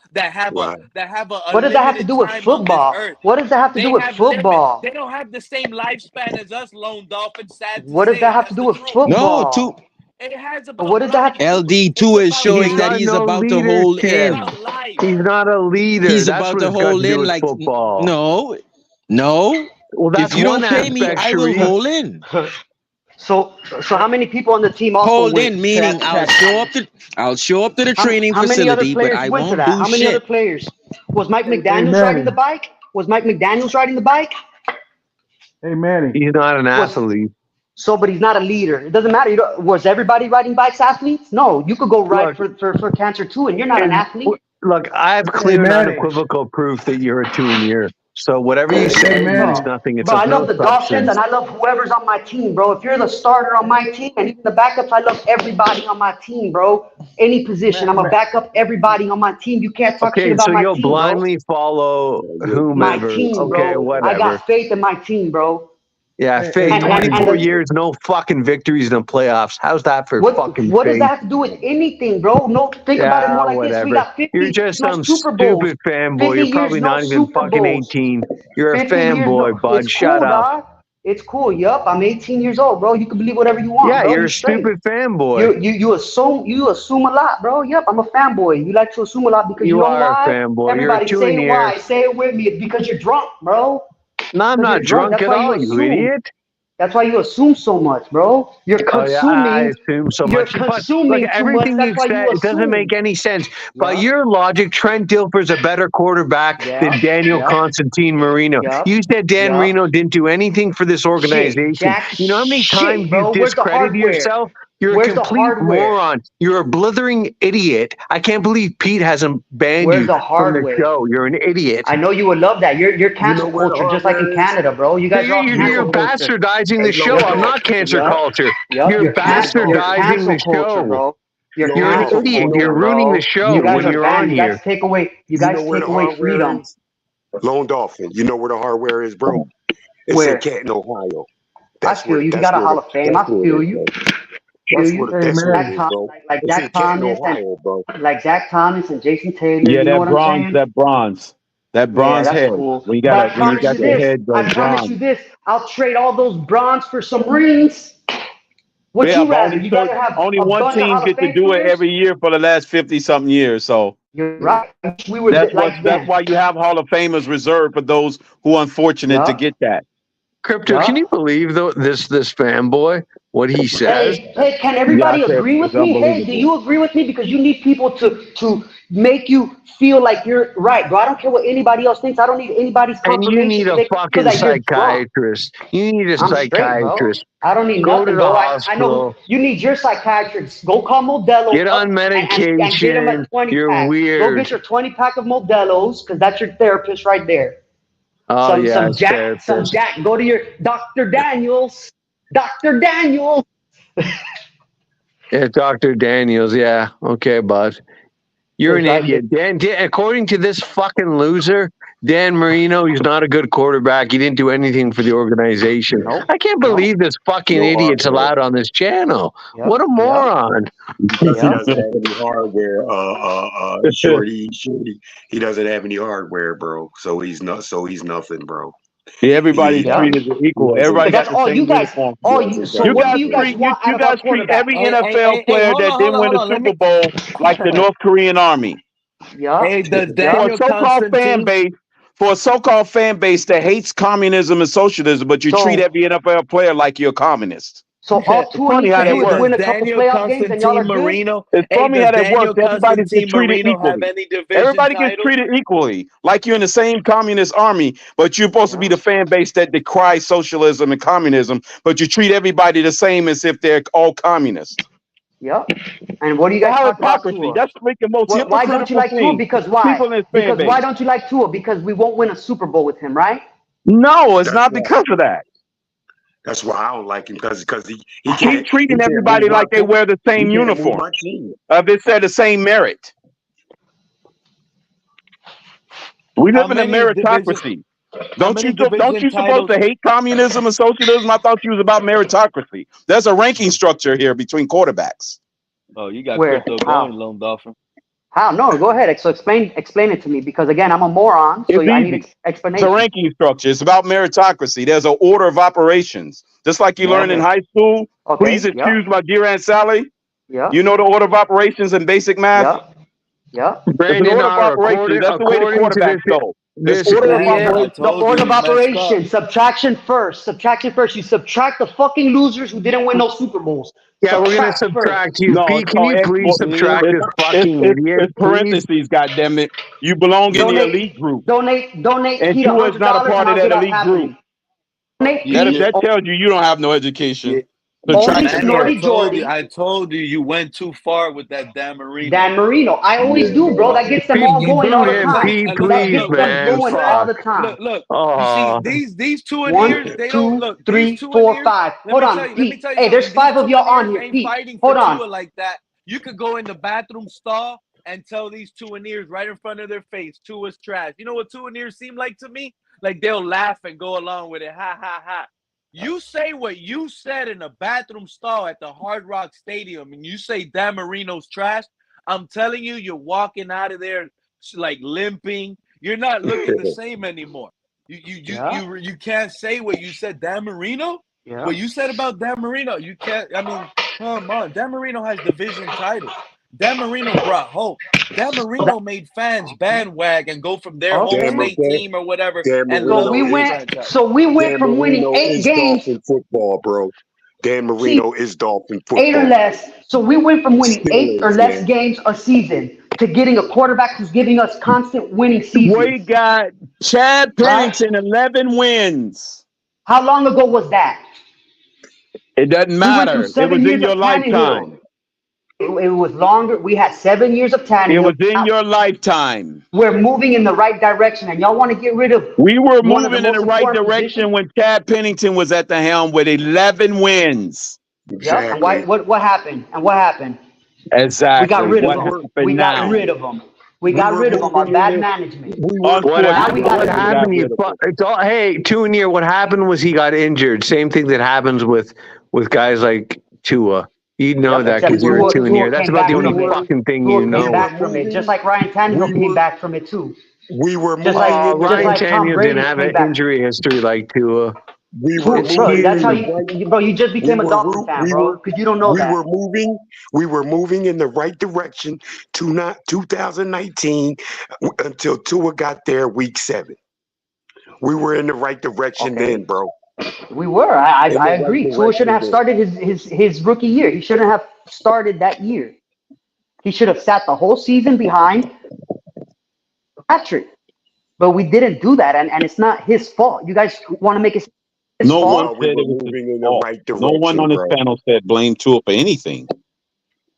What does that have to limited do with time on this football? earth. What does that have to do They with have limit. football? They don't have the same lifespan as us lone dolphins. Sad to What does say, that and have to that's do the with truth. football? It has But about what does that have? life. LD2 It's is about showing He's that got life. he's no about to hold It's leadership. in. about life. He's not a leader. He's That's about what to it's got to hold do in with like football. no. Well, that's If you one don't pay me, aspect, I will Sharif. hold in. So how many people on the team also Hold went in, to meaning that I'll test? show up to the training How many other facility, but players I went to won't that? do How many other shit. players? Was Mike Hey, McDaniels riding the Manny. bike? Was Mike McDaniels riding the bike? Hey, Manny. He's not an Was athlete. So, but he's not a leader. It doesn't matter. Was everybody riding bikes athletes? No, you could go ride for cancer too, and you're not an athlete. Look, I have clear and unequivocal proof that you're a Tuaneer. So whatever you say means nothing. It's Bro, I of no love the Dolphins, and I love whoever's on my team, bro. If you're the starter on my team, and even the backups, I love everybody on my team, bro. Any position, I'm a backup everybody on my team. You can't talk shit about my team, you'll blindly follow whomever. My team, bro. Whatever. I got faith in my team, bro. Yeah, faith. 24 years, no fucking victories in the playoffs. How's that for fucking What does faith? that have to do with anything, bro? No, think about it more like this. We got 50. You're just no some Super Bowls. stupid fanboy. You're probably not even fucking 18. You're a 50 years, fanboy, bud. It's Shut cool, up. dog. It's cool. Yup, I'm 18 years old, bro. You can believe whatever you want. Yeah, bro. you're a stupid fanboy. You assume a lot, bro. Yup, I'm a fanboy. You like to assume a lot because you don't are lie. a fanboy. Everybody You're a say Tuaneer. why. Say it with me. It's because you're drunk, bro. No, I'm not drunk at all, you idiot. That's why you assume so much, bro. You're consuming. I assume so much. You're consuming look, too everything much. you've That's why said, you it doesn't make any sense. By your logic, Trent Dilfer's a better quarterback than Daniel Constantine Marino. You said Dan Marino didn't do anything for this organization. You know how many times you've discredited yourself? You're a complete moron. You're a blithering idiot. I can't believe Pete hasn't banned you from the show. You're an idiot. I know you would love that. You're cancel culture just like in Canada, bro. You guys are all you're bastardizing the show. I'm not cancer culture. You're bastardizing the show, bro. You're an idiot. You're ruining the show when you're on here. You guys take away freedom. Lone Dolphin, you know where the hardware is, bro? It's in Canton, Ohio. I feel you. You got a Hall of Fame. I feel you. That's where the is, bro. Like Zach Thomas, like Zach Thomas and Jason Taylor. Yeah, you know that bronze, that bronze head. Cool. When you got the head, I promise you this: I'll trade all those bronze for some rings. What you rather? You gotta have only a one bunch team of get to do it every year for the last 50-something years. So you're right. We were that's why you have Hall of Famers reserved for those who are unfortunate to get that. Crypto, can you believe this fanboy? What he says? Hey, can everybody agree with me? Hey, do you agree with me? Because you need people to make you feel like you're right, bro. I don't care what anybody else thinks. I don't need anybody's confirmation. And you need a fucking psychiatrist. You need a psychiatrist. Straight, I don't need Go nothing, to the bro. hospital. I know you need your psychiatrist. Go call Modelo. Get on medication. And get him a 20 You're pack. weird. Go get your 20-pack of Modelo's because that's your therapist right there. Oh, some Jack. Go to your Dr. Daniels. Dr. Daniels. Yeah, Dr. Daniels. Yeah. Okay, bud. You're an idiot. Dan, according to this fucking loser, Dan Marino, he's not a good quarterback. He didn't do anything for the organization. I can't believe this fucking idiot's allowed on this channel. What a moron. Because he doesn't have any hardware, Shorty. He doesn't have any hardware, bro. So he's nothing, bro. Yeah, everybody's treated as equal. Everybody got the same uniform. You guys treat every NFL player that didn't win a Super Bowl like the North Korean Army. Yeah. Hey, for a so-called fan base that hates communism and socialism, but you treat every NFL player like you're a communist. So all two of you can win a couple playoff games and y'all are Marino. It's funny how that works. Everybody gets treated equally. Everybody gets treated equally, like you're in the same communist army, but you're supposed to be the fan base that decries socialism and communism, but you treat everybody the same as if they're all communists. Yep. And what do you guys talk about Tua? That's making most why don't you like Tua? Because why? Because why don't you like Tua? Because we won't win a Super Bowl with him, right? No, it's not because of that. That's why I don't like him because he keep treating everybody like they wear the same uniform. They say the same merit. We live in a meritocracy. Don't you supposed to hate communism and socialism? I thought you was about meritocracy. There's a ranking structure here between quarterbacks. Oh, you got crypto going, Lone Dolphin. How? No, go ahead. So explain it to me because again, I'm a moron. So I need explanation. It's a ranking structure. It's about meritocracy. There's an order of operations, just like you learn in high school. Okay. Please excuse my dear Aunt Sally. Yeah. You know the order of operations in basic math. Yeah. Brandon, order of operations. That's the way the quarterbacks go. The order of operations. Subtraction first. You subtract the fucking losers who didn't win no Super Bowls. Yeah, we're gonna subtract you. Pete, can you please subtract this fucking idiot? It's parentheses, goddammit. You belong in the elite group. Donate. And Tua is not a part of that elite group. That tells you don't have no education. Subtraction. Manny, I told you, you went too far with that Dan Marino. Dan Marino. I always do, bro. That gets them all going all the time. That gets them going all the time. Look. You see, these Tuaneers, 1, they 2, don't look. 3, 4, 5. Hold on, Pete. Hey, there's 5 of y'all on here, Pete. Hold on. Like that. You could go in the bathroom stall and tell these Tuaneers right in front of their face, Tua's trash. You know what Tuaneers seem like to me? Like they'll laugh and go along with it. Ha, ha, ha. You say what you said in a bathroom stall at the Hard Rock Stadium and you say Dan Marino's trash, I'm telling you, you're walking out of there like limping. You're not looking the same anymore. You can't say what you said. Dan Marino? Yeah. What you said about Dan Marino, you can't. I mean, come on. Dan Marino has division titles. Dan Marino brought hope. Dan Marino made fans bandwagon, go from their home state team or whatever. And so we went from winning 8 games. Dolphin football, bro. Dan Marino is Dolphin football. 8 or less. So we went from winning 8 or less games a season to getting a quarterback who's giving us constant winning seasons. We got Chad Pennington, 11 wins. How long ago was that? It doesn't matter. It was in your lifetime. It was longer. We had 7 years of Tannehill. It was in your lifetime. We're moving in the right direction, and y'all want to get rid of. We were moving in the right direction when Chad Pennington was at the helm with 11 wins. Exactly. Yeah. And what happened? And what happened? Exactly. We got rid of them. We got rid of them. We got rid of them on bad management. What happened? Hey, Tuaneer, what happened was he got injured. Same thing that happens with guys like Tua. You know that because you're a Tuaneer. That's about the only fucking thing you know. Came back from it, just like Ryan Tannehill came back from it too. We were just Ryan Tannehill didn't have an injury history like Tua. That's how you just became a Dolphin fan, bro, because you don't know that. We were moving in the right direction to 2019 until Tua got there week 7. We were in the right direction then, bro. We were. I agree. Tua shouldn't have started his rookie year. He shouldn't have started that year. He should have sat the whole season behind Patrick. But we didn't do that, and it's not his fault. You guys want to make it his fault? One said it was moving in the right direction. No one on this panel said blame Tua for anything.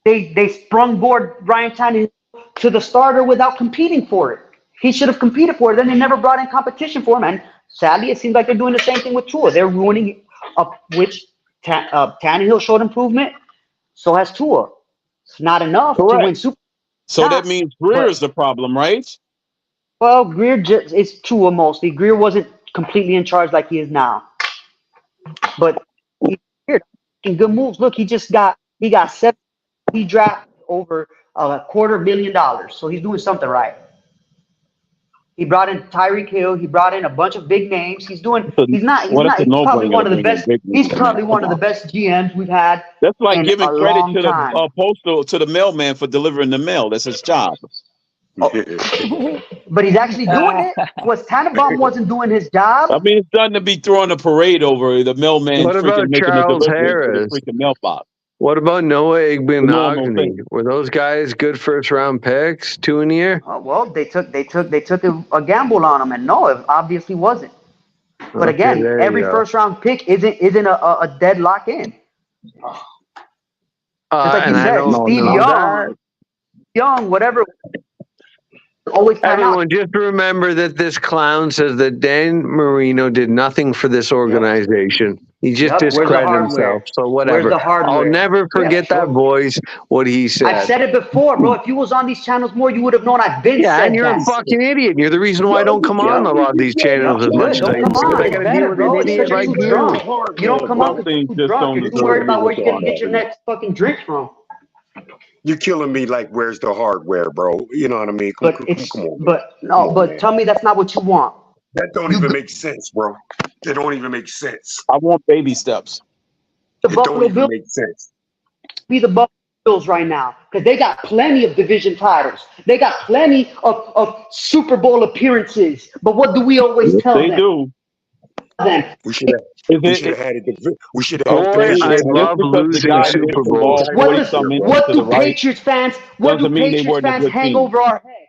They sprung board Ryan Tannehill to the starter without competing for it. He should have competed for it. Then they never brought in competition for him, and sadly, it seems like they're doing the same thing with Tua. They're ruining which Tannehill showed improvement. So has Tua. It's not enough to win Super. So that means Greer is the problem, right? Well, Greer is Tua mostly. Greer wasn't completely in charge like he is now. But he's making good moves. Look, he got 7. He drafted over $250,000. So he's doing something right. He brought in Tyreek Hill. He brought in a bunch of big names. He's probably one of the best. He's probably one of the best GMs we've had. That's like giving credit to the postal to the mailman for delivering the mail. That's his job. But he's actually doing it. Tannenbaum wasn't doing his job. I mean, it's done to be throwing a parade over the mailman. What about Charles Harris? Freaking mailbox. What about Noah Igbenogany? Were those guys good first-round picks? Tuaneer? Well, they took a gamble on him, and no, it obviously wasn't. But again, every first-round pick isn't a deadlock in. Just like you said, Steve Young, whatever. Always everyone, just remember that this clown says that Dan Marino did nothing for this organization. He just discredited himself. So whatever. I'll never forget that voice, what he said. I've said it before, bro. If you was on these channels more, you would have known I've been said and you're a fucking idiot. You're the reason why I don't come on a lot of these channels as much. Don't come on. It's better, bro. It's like you don't come on because you're too drunk. You're too worried about where you're going to get your next fucking drink from. You're killing me like, where's the hardware, bro? You know what I mean? Come on. But tell me that's not what you want. That don't even make sense, bro. It don't even make sense. I want baby steps. The Buffalo Bills make sense. Be the Buffalo Bills right now because they got plenty of division titles. They got plenty of Super Bowl appearances. But what do we always tell them? They do. We should have had it. We should have had it. I love losing a Super Bowl. What do Patriots fans hang over our head?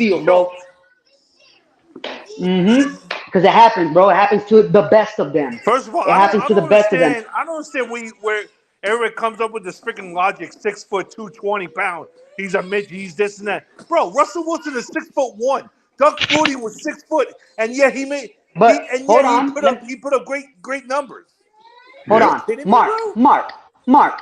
field, bro. Because it happens, bro. It happens to the best of them. First of all, It happens I to don't the best of them. understand. I don't understand where everybody comes up with this freaking logic. 6 foot 220 pounds. He's a midget. He's this and that. Bro, Russell Wilson is 6'1". Doug Flutie was 6 foot, and yet he made. But hold He on. put up great numbers. Hold Are you on, kidding me, Mark. bro? Mark.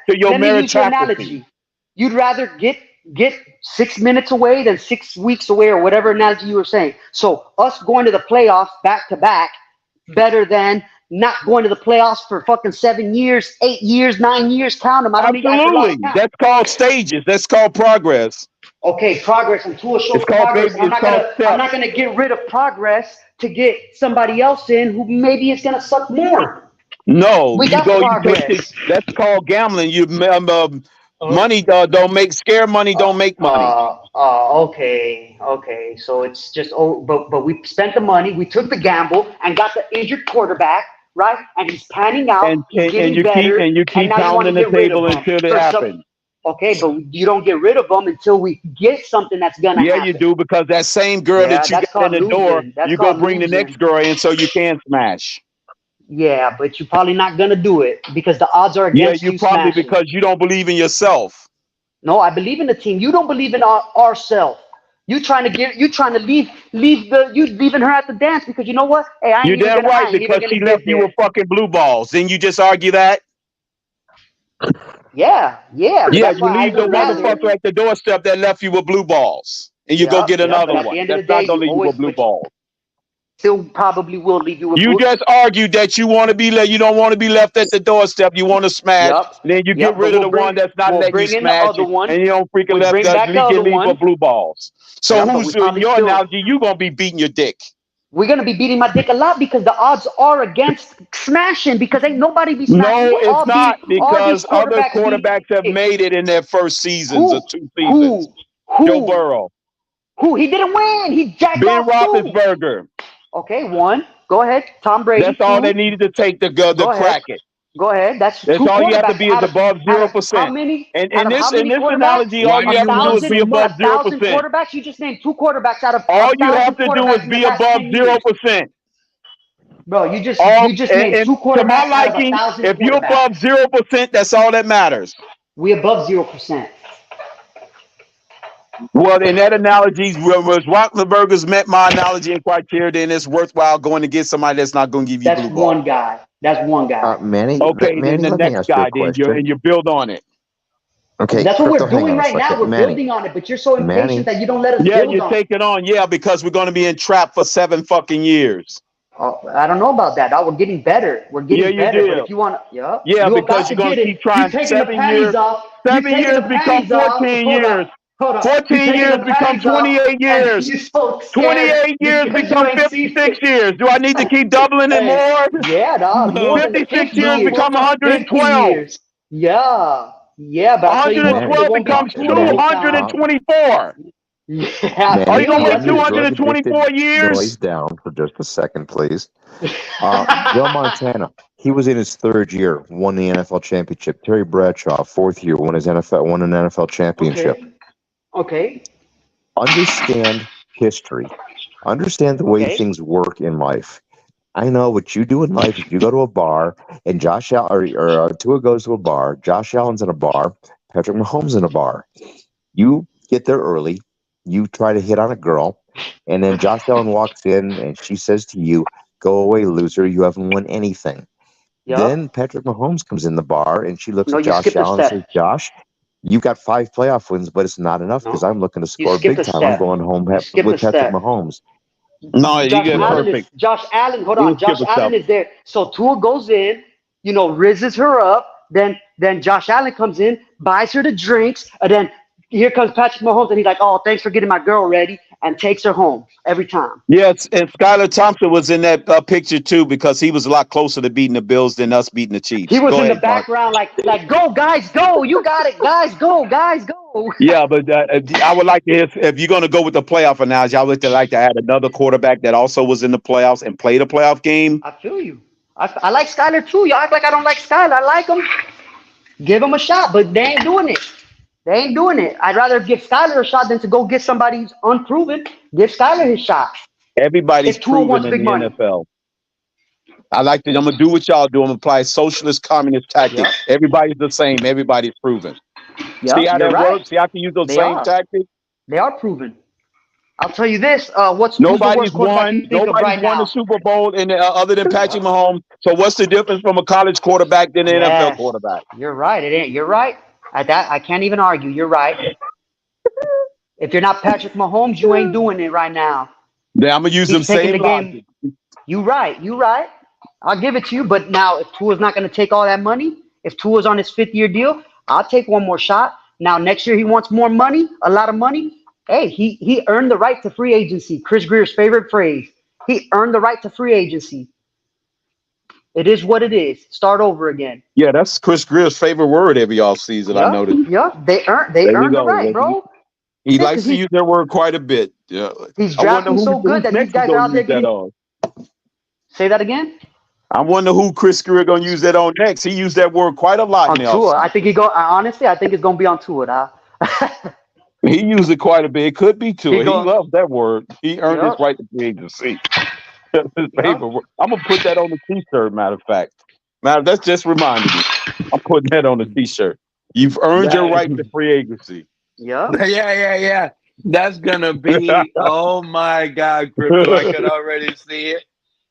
to your Let me use your meritocracy. analogy. You'd rather get get 6 minutes away, then 6 weeks away, or whatever analogy you were saying. So us going to the playoffs back to back, better than not going to the playoffs for fucking 7 years, 8 years, 9 years. Count them. I don't need. I could Absolutely. count. That's called stages. That's called progress. Okay, progress, and Tua shows It's called progress. baby. It's called I'm steps. not gonna get rid of progress to get somebody else in who maybe is gonna suck more. No, We you got go. progress. You take it. That's called gambling. You money don't make scare money. Don't make money. Okay. So it's just but we spent the money, we took the gamble, and got the injured quarterback, right? And he's panning out. And He's getting you better. keep now you want to pounding the get rid of table him until it for happens. Okay, but you don't get rid of them until we get something that's gonna Yeah, happen. you do, because that same girl that you that's got in called the door, losing. That's you go called bring the losing. next girl in so you can smash. Yeah, but you're probably not gonna do it because the odds are Yeah, against you you probably smashing. because you don't believe in yourself. No, I believe in the team. You don't believe in ourselves. You trying to leaving her at the dance because you know what? Hey, I You're ain't even damn gonna right, because she get left you there. with fucking blue balls. Then you just argue that? Yeah. But Yeah, that's you why I leave the would rather. motherfucker at the doorstep that left you with blue balls, and you go get But another at the one. end of the That's day, not gonna leave you with blue balls. Still probably will leave you with You blue. just argued that you want to be you don't want to be left at the doorstep. You want to smash. Then you get rid of the one that's not letting you smash, and you don't freaking Bring back the get other leave one. for blue balls. So Yeah, but who's we probably in your still- analogy? You gonna be beating your dick. We're gonna be beating my dick a lot because the odds are against smashing because ain't nobody be smashing. No, it's not, all these because other quarterbacks have be- made it in their first seasons or 2 seasons. Who? Joe Burrow, Who? He didn't win. He jacked Ben off too. Roethlisberger. Okay, one. Go ahead. Tom Brady. That's all two. they needed to take the crack it. Go ahead. That's That's two all you have to quarterbacks be is out of- above out of 0%. How many? And out in of how this many quarterbacks? analogy, all you have to do is be above 0%. quarterbacks. You just named two quarterbacks out of All you 1,000 have to do quarterbacks is in the be last above 10 years. 0%. Bro, you just And named two to my quarterbacks out of liking, 1,000 if you're above quarterbacks. 0%, that's all that matters. We above 0%. Well, in that analogy, was Roethlisberger's met my analogy and criteria, then it's worthwhile going to get somebody that's not going to give you blue ball. One guy. That's one guy. Manny, Okay, Manny, then the let me next ask you guy, a question. you build on it. Okay, that's what Crypto, we're hang doing on a right now. second. We're Manny, building on it, but you're so impatient Manny. that you don't let us Yeah, build you're on it. taking on, because we're going to be entrapped for 7 fucking years. I don't know about that. We're getting better. We're getting Yeah, you better. do. But if you want, Yeah, you because you're going to keep trying. You're taking 7 the panties years. off. 7 years become 14 years. Hold on. 14 years become 28 years. 28 years become 56 years. Do I need to keep doubling it more? Yeah, dog. More than 56 years become 112. Yeah, but I'll tell you what, 112 becomes 224. Yeah, Are you going to wait Manny, 224 years? Noise down for just a second, please. Joe Montana, he was in his 3rd year, won the NFL championship. Terry Bradshaw, 4th year, won an NFL championship. Okay. Understand history. Understand the way things work in life. I know what you do in life. If you go to a bar and Tua goes to a bar, Josh Allen's in a bar, Patrick Mahomes in a bar. You get there early. You try to hit on a girl, and then Josh Allen walks in and she says to you, "Go away, loser. You haven't won anything." Yep. Then Patrick Mahomes comes in the bar and she looks at you Josh skipped a Allen and step. says, "Josh, you got 5 playoff wins, but it's not enough because I'm looking to score big time. step. I'm going home with skipped a Patrick step. Mahomes." No, you get perfect. Josh Allen, hold You on. Josh skip a Allen step. is there. So Tua goes in, rizzes her up. Then Josh Allen comes in, buys her the drinks, and then here comes Patrick Mahomes, and he's like, "Oh, thanks for getting my girl ready," and takes her home every time. Yes, and Skylar Thompson was in that picture too, because he was a lot closer to beating the Bills than us beating the Chiefs. He was in the background, like, "Go guys, go! You got it, guys, go, guys, go!" Yeah, but I would like to hear, if you're going to go with the playoff analogy, I would like to add another quarterback that also was in the playoffs and played a playoff game. I feel you. I like Skylar too. Y'all act like I don't like Skylar. I like him. Give him a shot, but they ain't doing it. I'd rather give Skylar a shot than to go get somebody who's unproven. Give Skylar his shot. Everybody's If Tua proven wants in big the money. NFL. I'm going to do what y'all do. I'm going to apply socialist communist tactics. Yep. Everybody's the same. Everybody's proven. Yep, See how you're that right. works? See how I can use those They same are. tactics? They are proven. I'll tell you this. Who's Nobody's the worst quarterback won. you think of Nobody's right won now? the Super Bowl other than Patrick Mahomes. So what's the difference from a college quarterback than an NFL quarterback? You're right. It ain't. You're right. I can't even argue. You're right. If you're not Patrick Mahomes, you ain't doing it right now. Then I'm gonna use them He's taking same the logic. game. You right. I'll give it to you. But now, if Tua's not going to take all that money, if Tua's on his 5th-year deal, I'll take one more shot. Now, next year he wants more money, a lot of money. Hey, he earned the right to free agency. Chris Greer's favorite phrase. He earned the right to free agency. It is what it is. Start over again. Yeah, that's Chris Greer's favorite word every offseason, I noticed. Yep. They earned the right, bro. He likes to use that word quite a bit. Yeah. He's I wonder drafting so good that these guys are out there getting. Say that again. I wonder who Chris Greer gonna use that on next. He used that word quite a lot on now. Tua. I think honestly, I think it's gonna be on Tua. He used it quite a bit. It could be Tua. He loves that word. He earned his right to free agency. His favorite word. I'm gonna put that on the T-shirt. Matter of fact, that's just reminded me. I'm putting that on the T-shirt. You've earned your right to free agency. Yeah. That's gonna be. Oh my God, Crypto! I could already see it.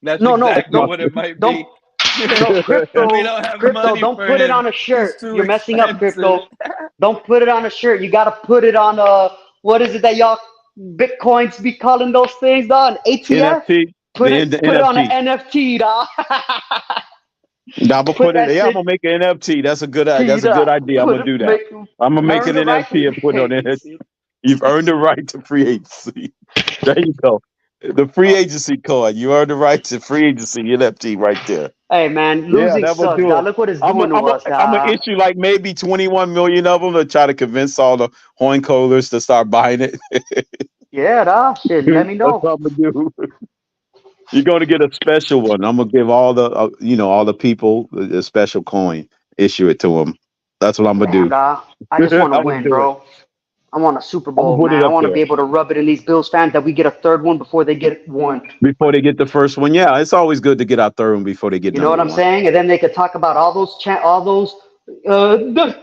That's exactly what it might be. No, Crypto, we don't have Crypto, money don't for put it him. on a shirt. You're messing expensive. up, Crypto. Don't put it on a shirt. You gotta put it on what is it that y'all Bitcoins be calling those things, dog? ATF? NFT. Put it on an NFT, dog. I'm gonna make an NFT. That's a good idea. I'm gonna do that. I'm gonna make an NFT and put it on NFT. You've earned the right to free agency. There you go. The free agency card. You earned the right to free agency NFT right there. Hey man, losing sucks, dog. Look what it's doing to us, dog. I'm gonna issue like maybe 21 million of them to try to convince all the Hoinkollers to start buying it. Yeah, dog. Shit, let me know. That's what I'm gonna do. You're gonna get a special one. I'm gonna give all the all the people a special coin. Issue it to them. That's what I'm gonna do. Dog. I just want to win, bro. I want a Super Bowl, man. I want to be able to rub it in these Bills fans that we get a third one before they get one. Before they get the first one, yeah, it's always good to get our third one before they get. You know what I'm saying? And then they could talk about all those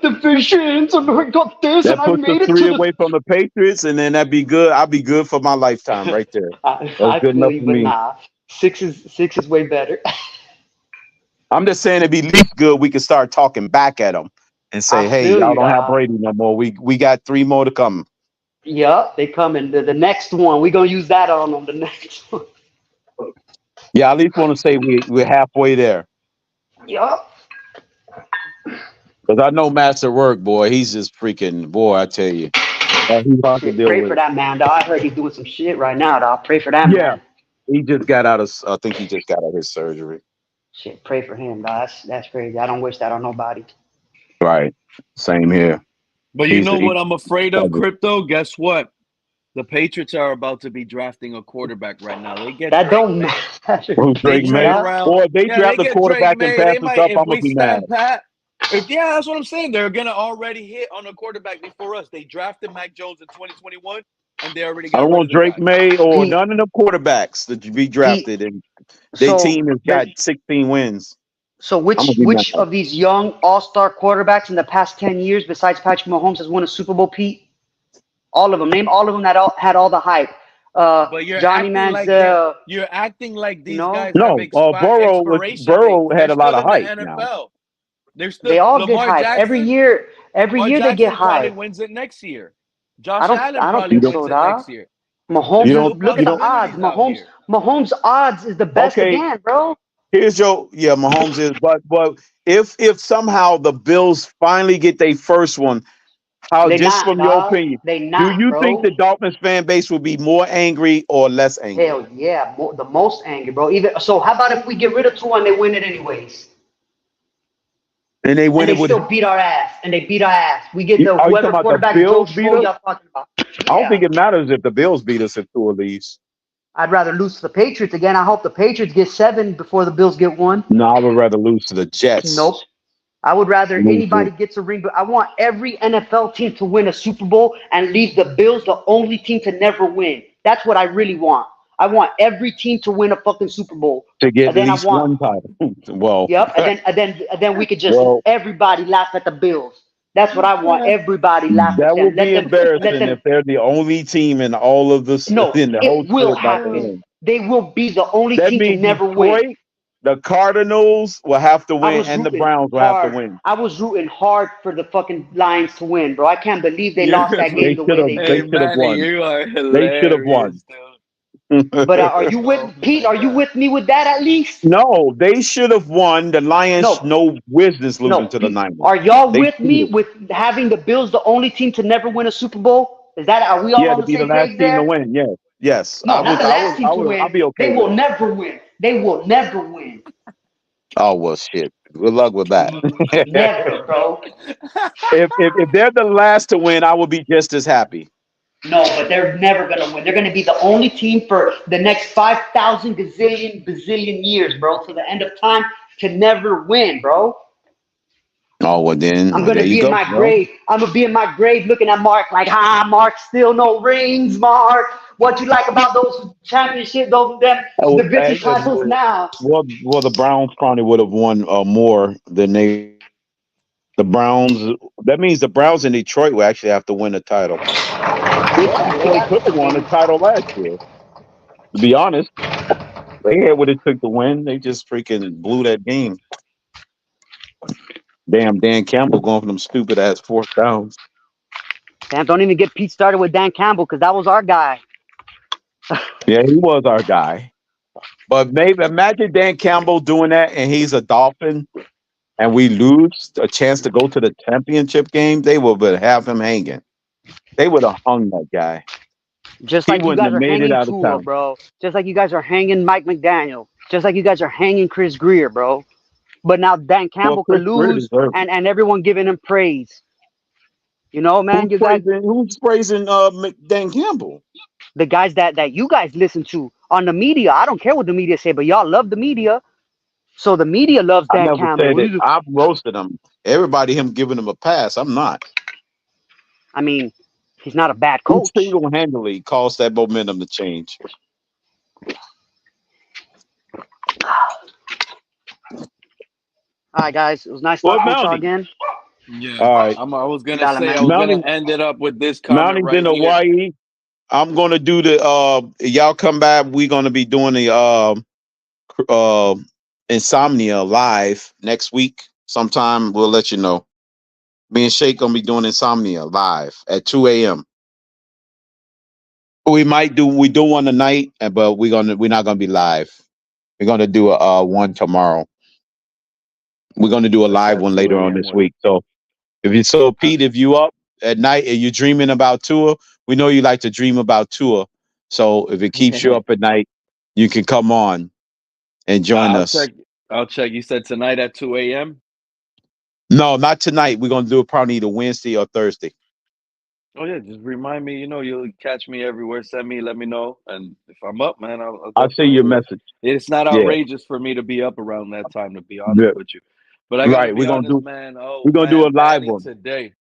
divisions and I got this that and I puts made the it three to away from the Patriots, and then that'd be good. I'll be good for my lifetime right there. I good enough feel you, for but me. nah, six is way better. I'm just saying it'd be least good. We could start talking back at them and say, "Hey, y'all don't have Brady no more. We got 3 more to come." Yup, they coming. The next one, we gonna use that on them. The next one. Yeah, I at least want to say we're halfway there. Yup. Because I know Master Work, boy. He's just freaking boy. I tell you, he's hard to deal Pray with. for that man, dog. I heard he's doing some shit right now, dog. Pray for that man. He just got out of. I think he just got out of his surgery. Shit, pray for him, dog. That's crazy. I don't wish that on nobody. Right. Same here. But you know what I'm afraid of, Crypto? Guess what? The Patriots are about to be drafting a quarterback right now. They get that don't matter. Drake May. Or they draft the quarterback and pass us up. I'm gonna be mad. That's what I'm saying. They're gonna already hit on a quarterback before us. They drafted Mac Jones in 2021, and they already got. I don't want Drake May or none of the quarterbacks that be drafted, and their team has got 16 wins. So which of these young all-star quarterbacks in the past 10 years, besides Patrick Mahomes, has won a Super Bowl, Pete? All of them. Name all of them that had all the hype. But you're Johnny Manziel. You're acting like these guys have Burrow had a lot of hype. They all get hype every year. Every year they get hype. Probably wins it next year. Josh Allen probably wins it next year. Mahomes, look at the odds. Mahomes' odds is the best again, bro. Here's Mahomes is, but if somehow the Bills finally get their first one, from your opinion, do you think the Dolphins fan base will be more angry or less angry? Hell yeah, the most angry, bro. So how about if we get rid of Tua and they win it anyways? And they win and it with. Still beat our ass, and they beat our ass. We get the whoever quarterback Bills beat us? y'all talking about. Yeah. I don't think it matters if the Bills beat us if Tua leaves. I'd rather lose to the Patriots again. I hope the Patriots get 7 before the Bills get 1. No, I would rather lose to the Jets. Nope. I would rather anybody gets a ring, but I want every NFL team to win a Super Bowl and leave the Bills the only team to never win. That's what I really want. I want every team to win a fucking Super Bowl. To get at least one title. Well. Yep, and then we could just everybody laugh at the Bills. That's what I want. Everybody laugh at them. That would be embarrassing if they're the only team in all of this. No, in the whole it will happen. They will be the only team to never win. the Cardinals will have to I win, was and the rooting Browns will have to hard. win. I was rooting hard for the fucking Lions to win, bro. I can't believe they You're, lost that They game the should way have. they They hey, did. should have Manny, won. you are They should have hilarious, won. But are you with Oh Pete? my Are you God. with me with that at least? No, they should have won. The Lions No, no business losing no. to the Niners. Are y'all They with should me have. with having the Bills the only team to never win a Super Bowl? Are we all Yeah, on to the be the same last page team to there? win. Yes, yes. I No, not would. the I last would. team I to would. win. I'll be okay They with will it. never win. They will never win. Oh well, shit. Good luck with that. Never, bro. If they're the last to win, I will be just as happy. No, but they're never gonna win. They're gonna be the only team for the next 5,000 gazillion bazillion years, bro, to the end of time to never win, bro. Oh well, then I'm well, there gonna you be in go. my Well, grave. I'm gonna be in my grave looking at Mark like, Mark, still no rings, Mark. What you like about those championship, those them division titles now? well, the Browns probably would have won more than the Browns. That means the Browns in Detroit will actually have to win the title. Which They they got could have won the title last year. To be honest, they had what it took to win. They just freaking blew that game. Damn, Dan Campbell going for them stupid ass fourth downs. Damn, don't even get Pete started with Dan Campbell because that was our guy. Yeah, he was our guy. But maybe imagine Dan Campbell doing that, and he's a Dolphin, and we lose a chance to go to the championship game. They would have him hanging. They would have hung that guy. Just He like you wouldn't guys have are made it hanging out of Tua, town. bro. Just like you guys are hanging Mike McDaniel. Just like you guys are hanging Chris Greer, bro. But now Dan Well, Campbell could Chris Greer lose deserved it. and everyone giving him praise. You know, man, you guys, Who's praising Dan Campbell? the guys that you guys listen to on the media. I don't care what the media say, but y'all love the media. So the media loves I Dan never said Campbell. it. I've roasted him. Everybody him giving him a pass. I'm not. I mean, he's not a bad He coach. single-handedly caused that momentum to change. All right, guys, it was nice Well, talking with y'all Mountie. again. Yeah. All right. I was gonna Dale, say I man. was gonna Mountie, end it up with this comment Mounting's in right here. Hawaii. I'm gonna do the y'all come back. We're gonna be doing the uh insomnia live next week. Sometime we'll let you know. Me and Shake gonna be doing insomnia live at 2 a.m. We do one tonight, but we're not gonna be live. We're gonna do a one tomorrow. We're gonna do a What's live that one 2 later on a.m. this with? week. So Pete, if you up at night and you're dreaming about Tua, we know you like to dream about Tua. So if it keeps you up at night, you can come on and join I'll us. check. I'll check. You said tonight at 2 a.m. No, not tonight. We're gonna do it probably either Wednesday or Thursday. Oh yeah, just remind me. You know, you'll catch me everywhere. Send me, let me know, and if I'm up, man, I'll I'll see definitely your do it. message. It's not Yeah. outrageous for me to be up around that time, to be honest Yeah. with you. But I gotta Right. be honest, man. Oh We're gonna do a man, live Manny one. today.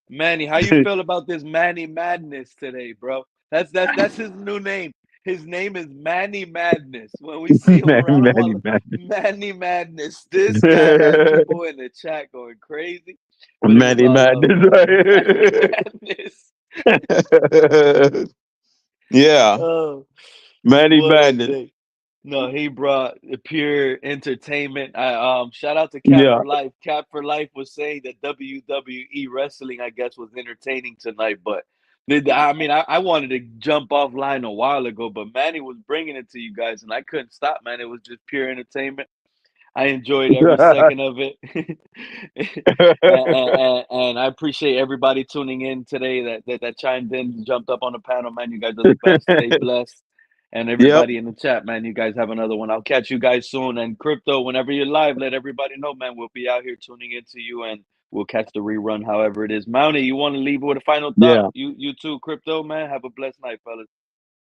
Manny, how you feel about this Manny Madness today, bro? That's his new name. His name is Manny Madness. When we see him around, I want Manny Madness. This guy has people in the chat going crazy, but it was Manny all love, Madness. man. Manny Madness. Yeah. Oh, Manny what a Madness. day. No, he brought the pure entertainment. I shout out to Cap Yeah. for Life. Cap for Life was saying that WWE wrestling, I guess, was entertaining tonight. But I mean, I wanted to jump offline a while ago, but Manny was bringing it to you guys, and I couldn't stop, man. It was just pure entertainment. I enjoyed every second of it. And I appreciate everybody tuning in today that chimed in, jumped up on the panel, man. You guys are the best. Stay blessed. And Yep. everybody in the chat, man, you guys have another one. I'll catch you guys soon. And Crypto, whenever you're live, let everybody know, man. We'll be out here tuning into you, and we'll catch the rerun, however it is. Mountie, you want to leave with a final thought? Yeah. You too, Crypto, man. Have a blessed night, fellas.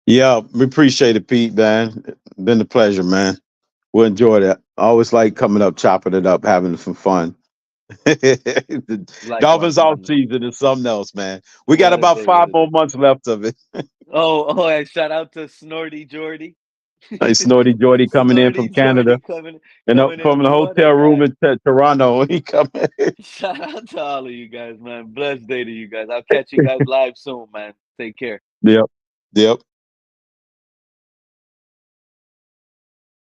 Yeah. We appreciate it, Pete, man. Been a pleasure, man. We'll enjoy that. I always like coming up, chopping it up, having some fun. The Likewise, Dolphins off man. season is something else, man. We got What a about day, 5 what a more day. months left of it. And shout out to Snorty Jordy. Snorty Jordy coming in from Snorty Canada Jordy coming and in from the doing hotel it, room man. in Toronto. He coming. Shout out to all of you guys, man. Blessed day to you guys. I'll catch you guys live soon, man. Take care. Yep. Yep.